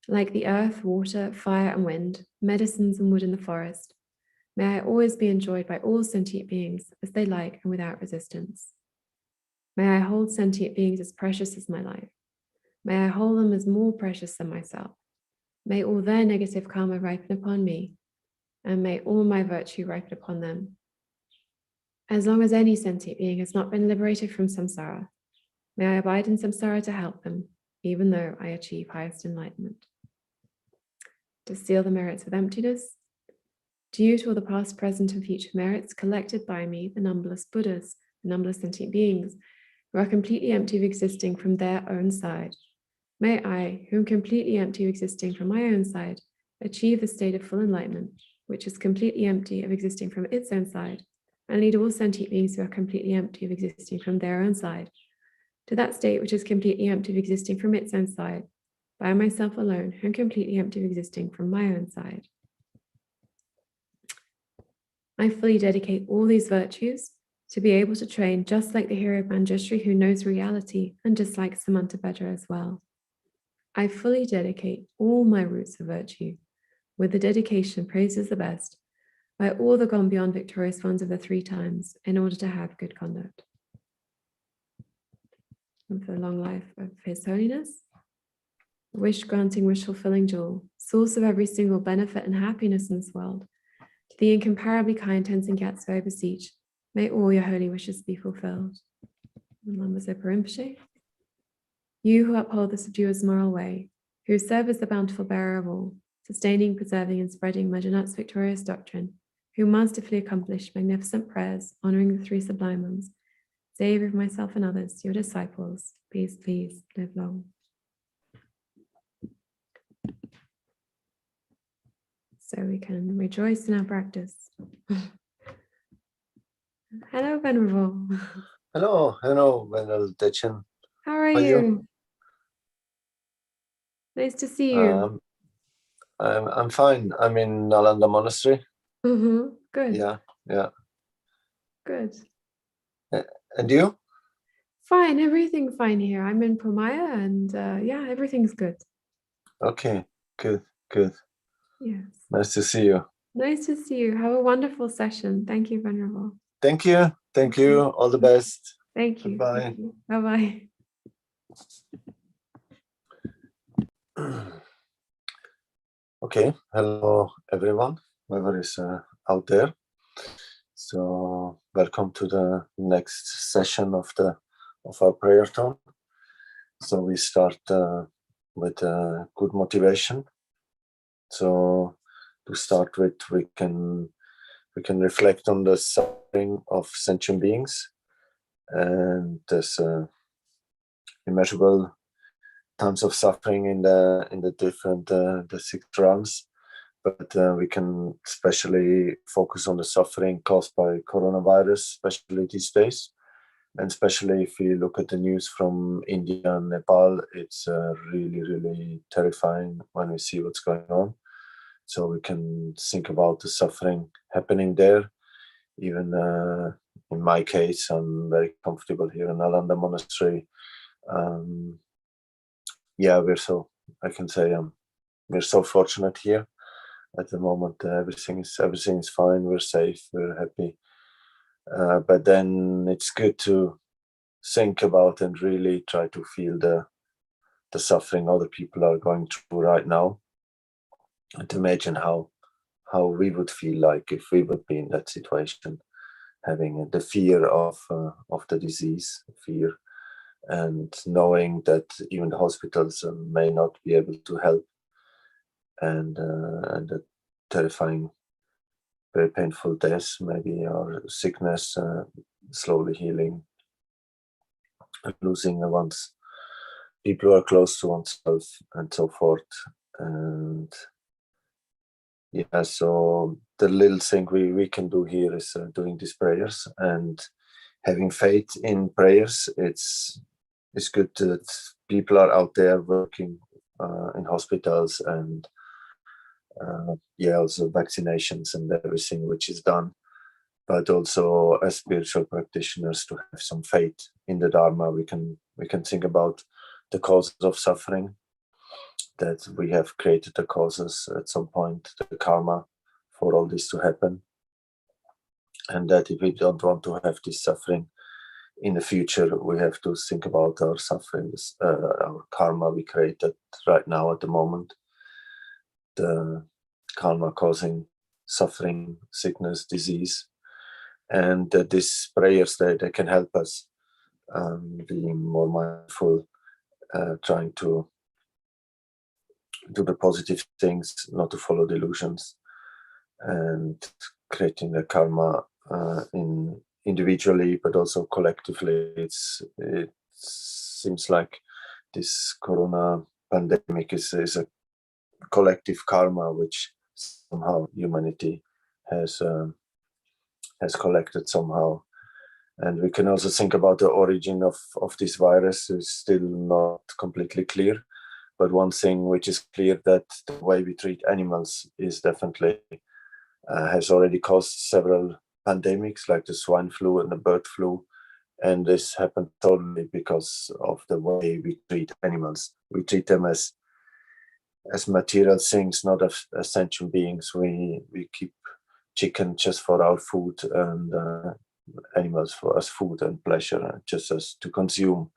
Like the earth, water, fire, and wind, medicines and wood in the forest, may I always be enjoyed by all sentient beings as they like and without resistance. May I hold sentient beings as precious as my life. May I hold them as more precious than myself. May all their negative karma ripen upon me, and may all my virtue ripen upon them. As long as any sentient being has not been liberated from samsara, may I abide in samsara to help them, even though I achieve highest enlightenment. To seal the merits of emptiness, due to all the past, present, and future merits collected by me, the numberless Buddhas, the numberless sentient beings, who are completely empty of existing from their own side, may I, who am completely empty of existing from my own side, achieve the state of full enlightenment, which is completely empty of existing from its own side, and lead all sentient beings who are completely empty of existing from their own side, to that state which is completely empty of existing from its own side, by myself alone, who am completely empty of existing from my own side. I fully dedicate all these virtues to be able to train just like the hero of Manjushri who knows reality and just like Samantabhadra as well. I fully dedicate all my roots of virtue with the dedication praised as the best by all the gone beyond victorious ones of the 3 times in order to have good conduct. and for the long life of His Holiness. Wish-granting, wish-fulfilling jewel, source of every single benefit and happiness in this world. To the incomparably kind Tenzin Gyatso, I beseech, may all your holy wishes be fulfilled. Lama Zopa Rinpoche. You who uphold the subduer's moral way, who serve as the bountiful bearer of all, sustaining, preserving, and spreading Majanat's victorious doctrine, who masterfully accomplish magnificent prayers, honoring the three sublime ones, Savior of myself and others, your disciples, please, please live long. So we can rejoice in our practice. Hello, Venerable. Hello, Venerable Techen. How are you? Nice to see you. I'm fine. I'm in Nalanda Monastery. Good. Yeah. Good. And you? Fine, everything fine here. I'm in Pramaya and yeah, everything's good. Okay, good. Yes. Nice to see you. Nice to see you. Have a wonderful session. Thank you, Venerable. Thank you. All the best. Thank you. Bye. Bye-bye. Okay, hello everyone, whoever is out there. So welcome to the next session of our prayerathon. So we start with good motivation. So to start with, we can reflect on the suffering of sentient beings, and there's immeasurable times of suffering in the different the 6 realms, but we can especially focus on the suffering caused by coronavirus, especially these days. And especially if you look at the news from India and Nepal, it's really, really terrifying when we see what's going on. So we can think about the suffering happening there. Even in my case, I'm very comfortable here in Nalanda Monastery. Yeah, we're so fortunate here at the moment. Everything is fine. We're safe. We're happy. But then it's good to think about and really try to feel the suffering other people are going through right now, and to imagine how we would feel like if we would be in that situation, having the fear of the disease, fear, and knowing that even the hospitals may not be able to help, and the terrifying, very painful deaths, maybe, or sickness slowly healing, and losing the ones people who are close to oneself, and so forth. And yeah, so the little thing we can do here is doing these prayers and having faith in prayers. It's good that people are out there working in hospitals, and also vaccinations and everything which is done, but also as spiritual practitioners to have some faith in the Dharma. We can think about the causes of suffering, that we have created the causes at some point, the karma for all this to happen, and that if we don't want to have this suffering in the future, we have to think about our sufferings, our karma we created right now at the moment, the karma causing suffering, sickness, disease, and these prayers they can help us being more mindful, trying to do the positive things, not to follow delusions, and creating the karma individually, but also collectively. It seems like this corona pandemic is a collective karma which somehow humanity has collected somehow. And we can also think about the origin of this virus is still not completely clear. But one thing which is clear, that the way we treat animals is definitely has already caused several pandemics, like the swine flu and the bird flu. And this happened totally because of the way we treat animals. We treat them as material things, not as sentient beings. We keep chicken just for our food, and animals for us food and pleasure, just as to consume.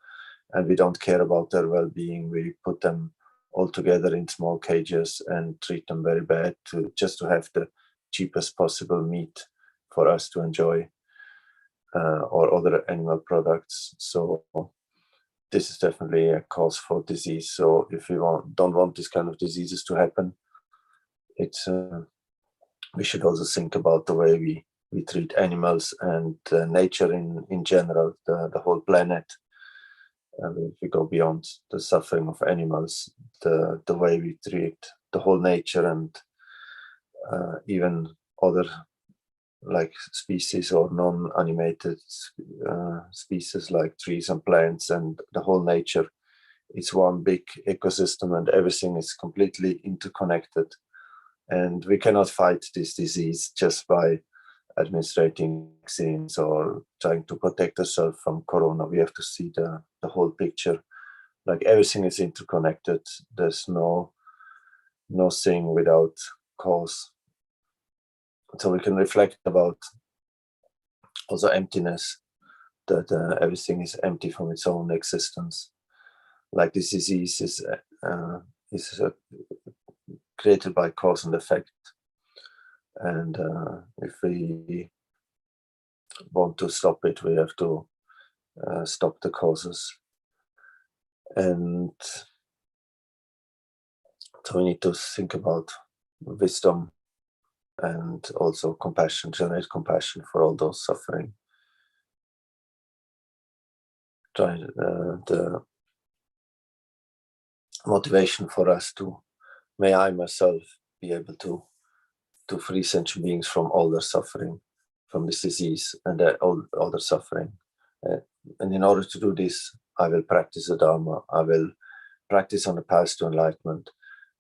and we don't care about their well-being. We put them all together in small cages and treat them very bad just to have the cheapest possible meat for us to enjoy, or other animal products. So this is definitely a cause for disease. So if we don't want this kind of diseases to happen, it's we should also think about the way we treat animals and nature in general, the whole planet. If we go beyond the suffering of animals, the way we treat the whole nature and even other like species or non-animated species like trees and plants and the whole nature, it's one big ecosystem and everything is completely interconnected. And we cannot fight this disease just by administrating vaccines or trying to protect ourselves from corona. We have to see the whole picture. Like everything is interconnected. There's no thing without cause. So we can reflect about also emptiness, that everything is empty from its own existence. Like this disease is created by cause and effect. And if we want to stop it, we have to stop the causes. And so we need to think about wisdom and also compassion, generate compassion for all those suffering. Try the motivation for us may I myself be able to free sentient beings from all their suffering, from this disease and all other suffering. And in order to do this, I will practice the Dharma. I will practice on the path to enlightenment,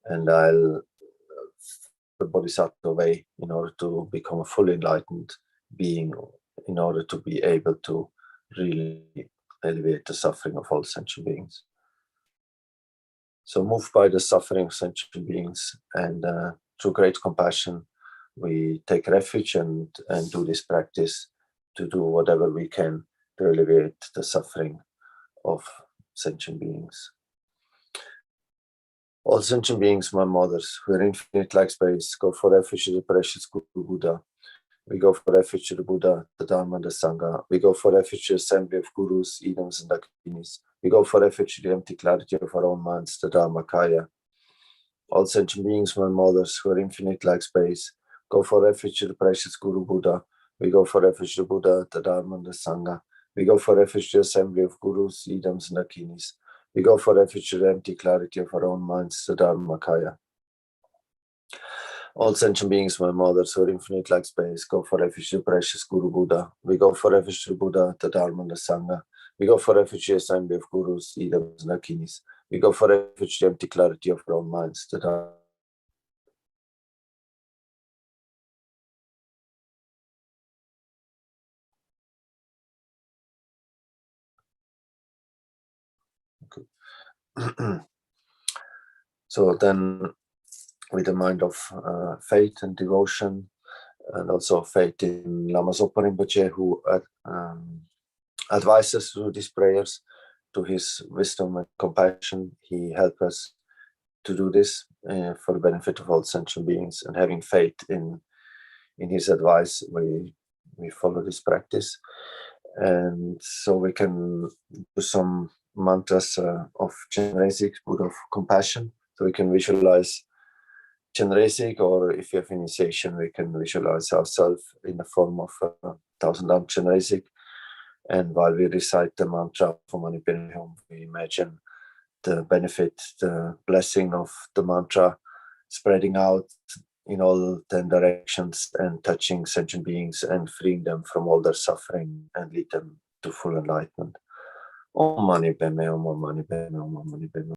and I'll the Bodhisattva way in order to become a fully enlightened being, in order to be able to really alleviate the suffering of all sentient beings. So moved by the suffering of sentient beings and through great compassion, we take refuge and do this practice to do whatever we can to alleviate the suffering of sentient beings. All sentient beings, my mothers, who are infinite like space, go for refuge to the precious Guru Buddha. We go for refuge to the Buddha, the Dharma, and the Sangha. We go for refuge to the assembly of Gurus, Idams, and Dakinis. We go for refuge to the empty clarity of our own minds, the Dharmakaya. All sentient beings, my mothers, who are infinite like space, go for refuge to the precious Guru Buddha. We go for refuge to the Buddha, the Dharma, and the Sangha. We go for refuge to the assembly of Gurus, Idams, and Dakinis. We go for refuge to the empty clarity of our own minds, the Dharmakaya. All sentient beings, my mothers, who are infinite like space, go for refuge to the precious Guru Buddha. We go for refuge to the Buddha, the Dharma, and the Sangha. We go for refuge to the assembly of Gurus, Idams, and Dakinis. We go for refuge to the empty clarity of our own minds, the Dharma. So then, with a mind of faith and devotion, and also faith in Lama Zopa Rinpoche, who advises through these prayers, to his wisdom and compassion, he helps us to do this for the benefit of all sentient beings. And having faith in his advice, we follow this practice. And so we can do some mantras of Chenrezig, Buddha of compassion. So we can visualize Chenrezig, or if you have initiation, we can visualize ourselves in the form of 1000 Chenrezig. And while we recite the mantra for Mani Padme Hum, we imagine the benefit, the blessing of the mantra spreading out in all 10 directions and touching sentient beings and freeing them from all their suffering and lead them to full enlightenment. Om Mani Padme Hum, Om Mani Padme Hum, Om Mani Padme Hum.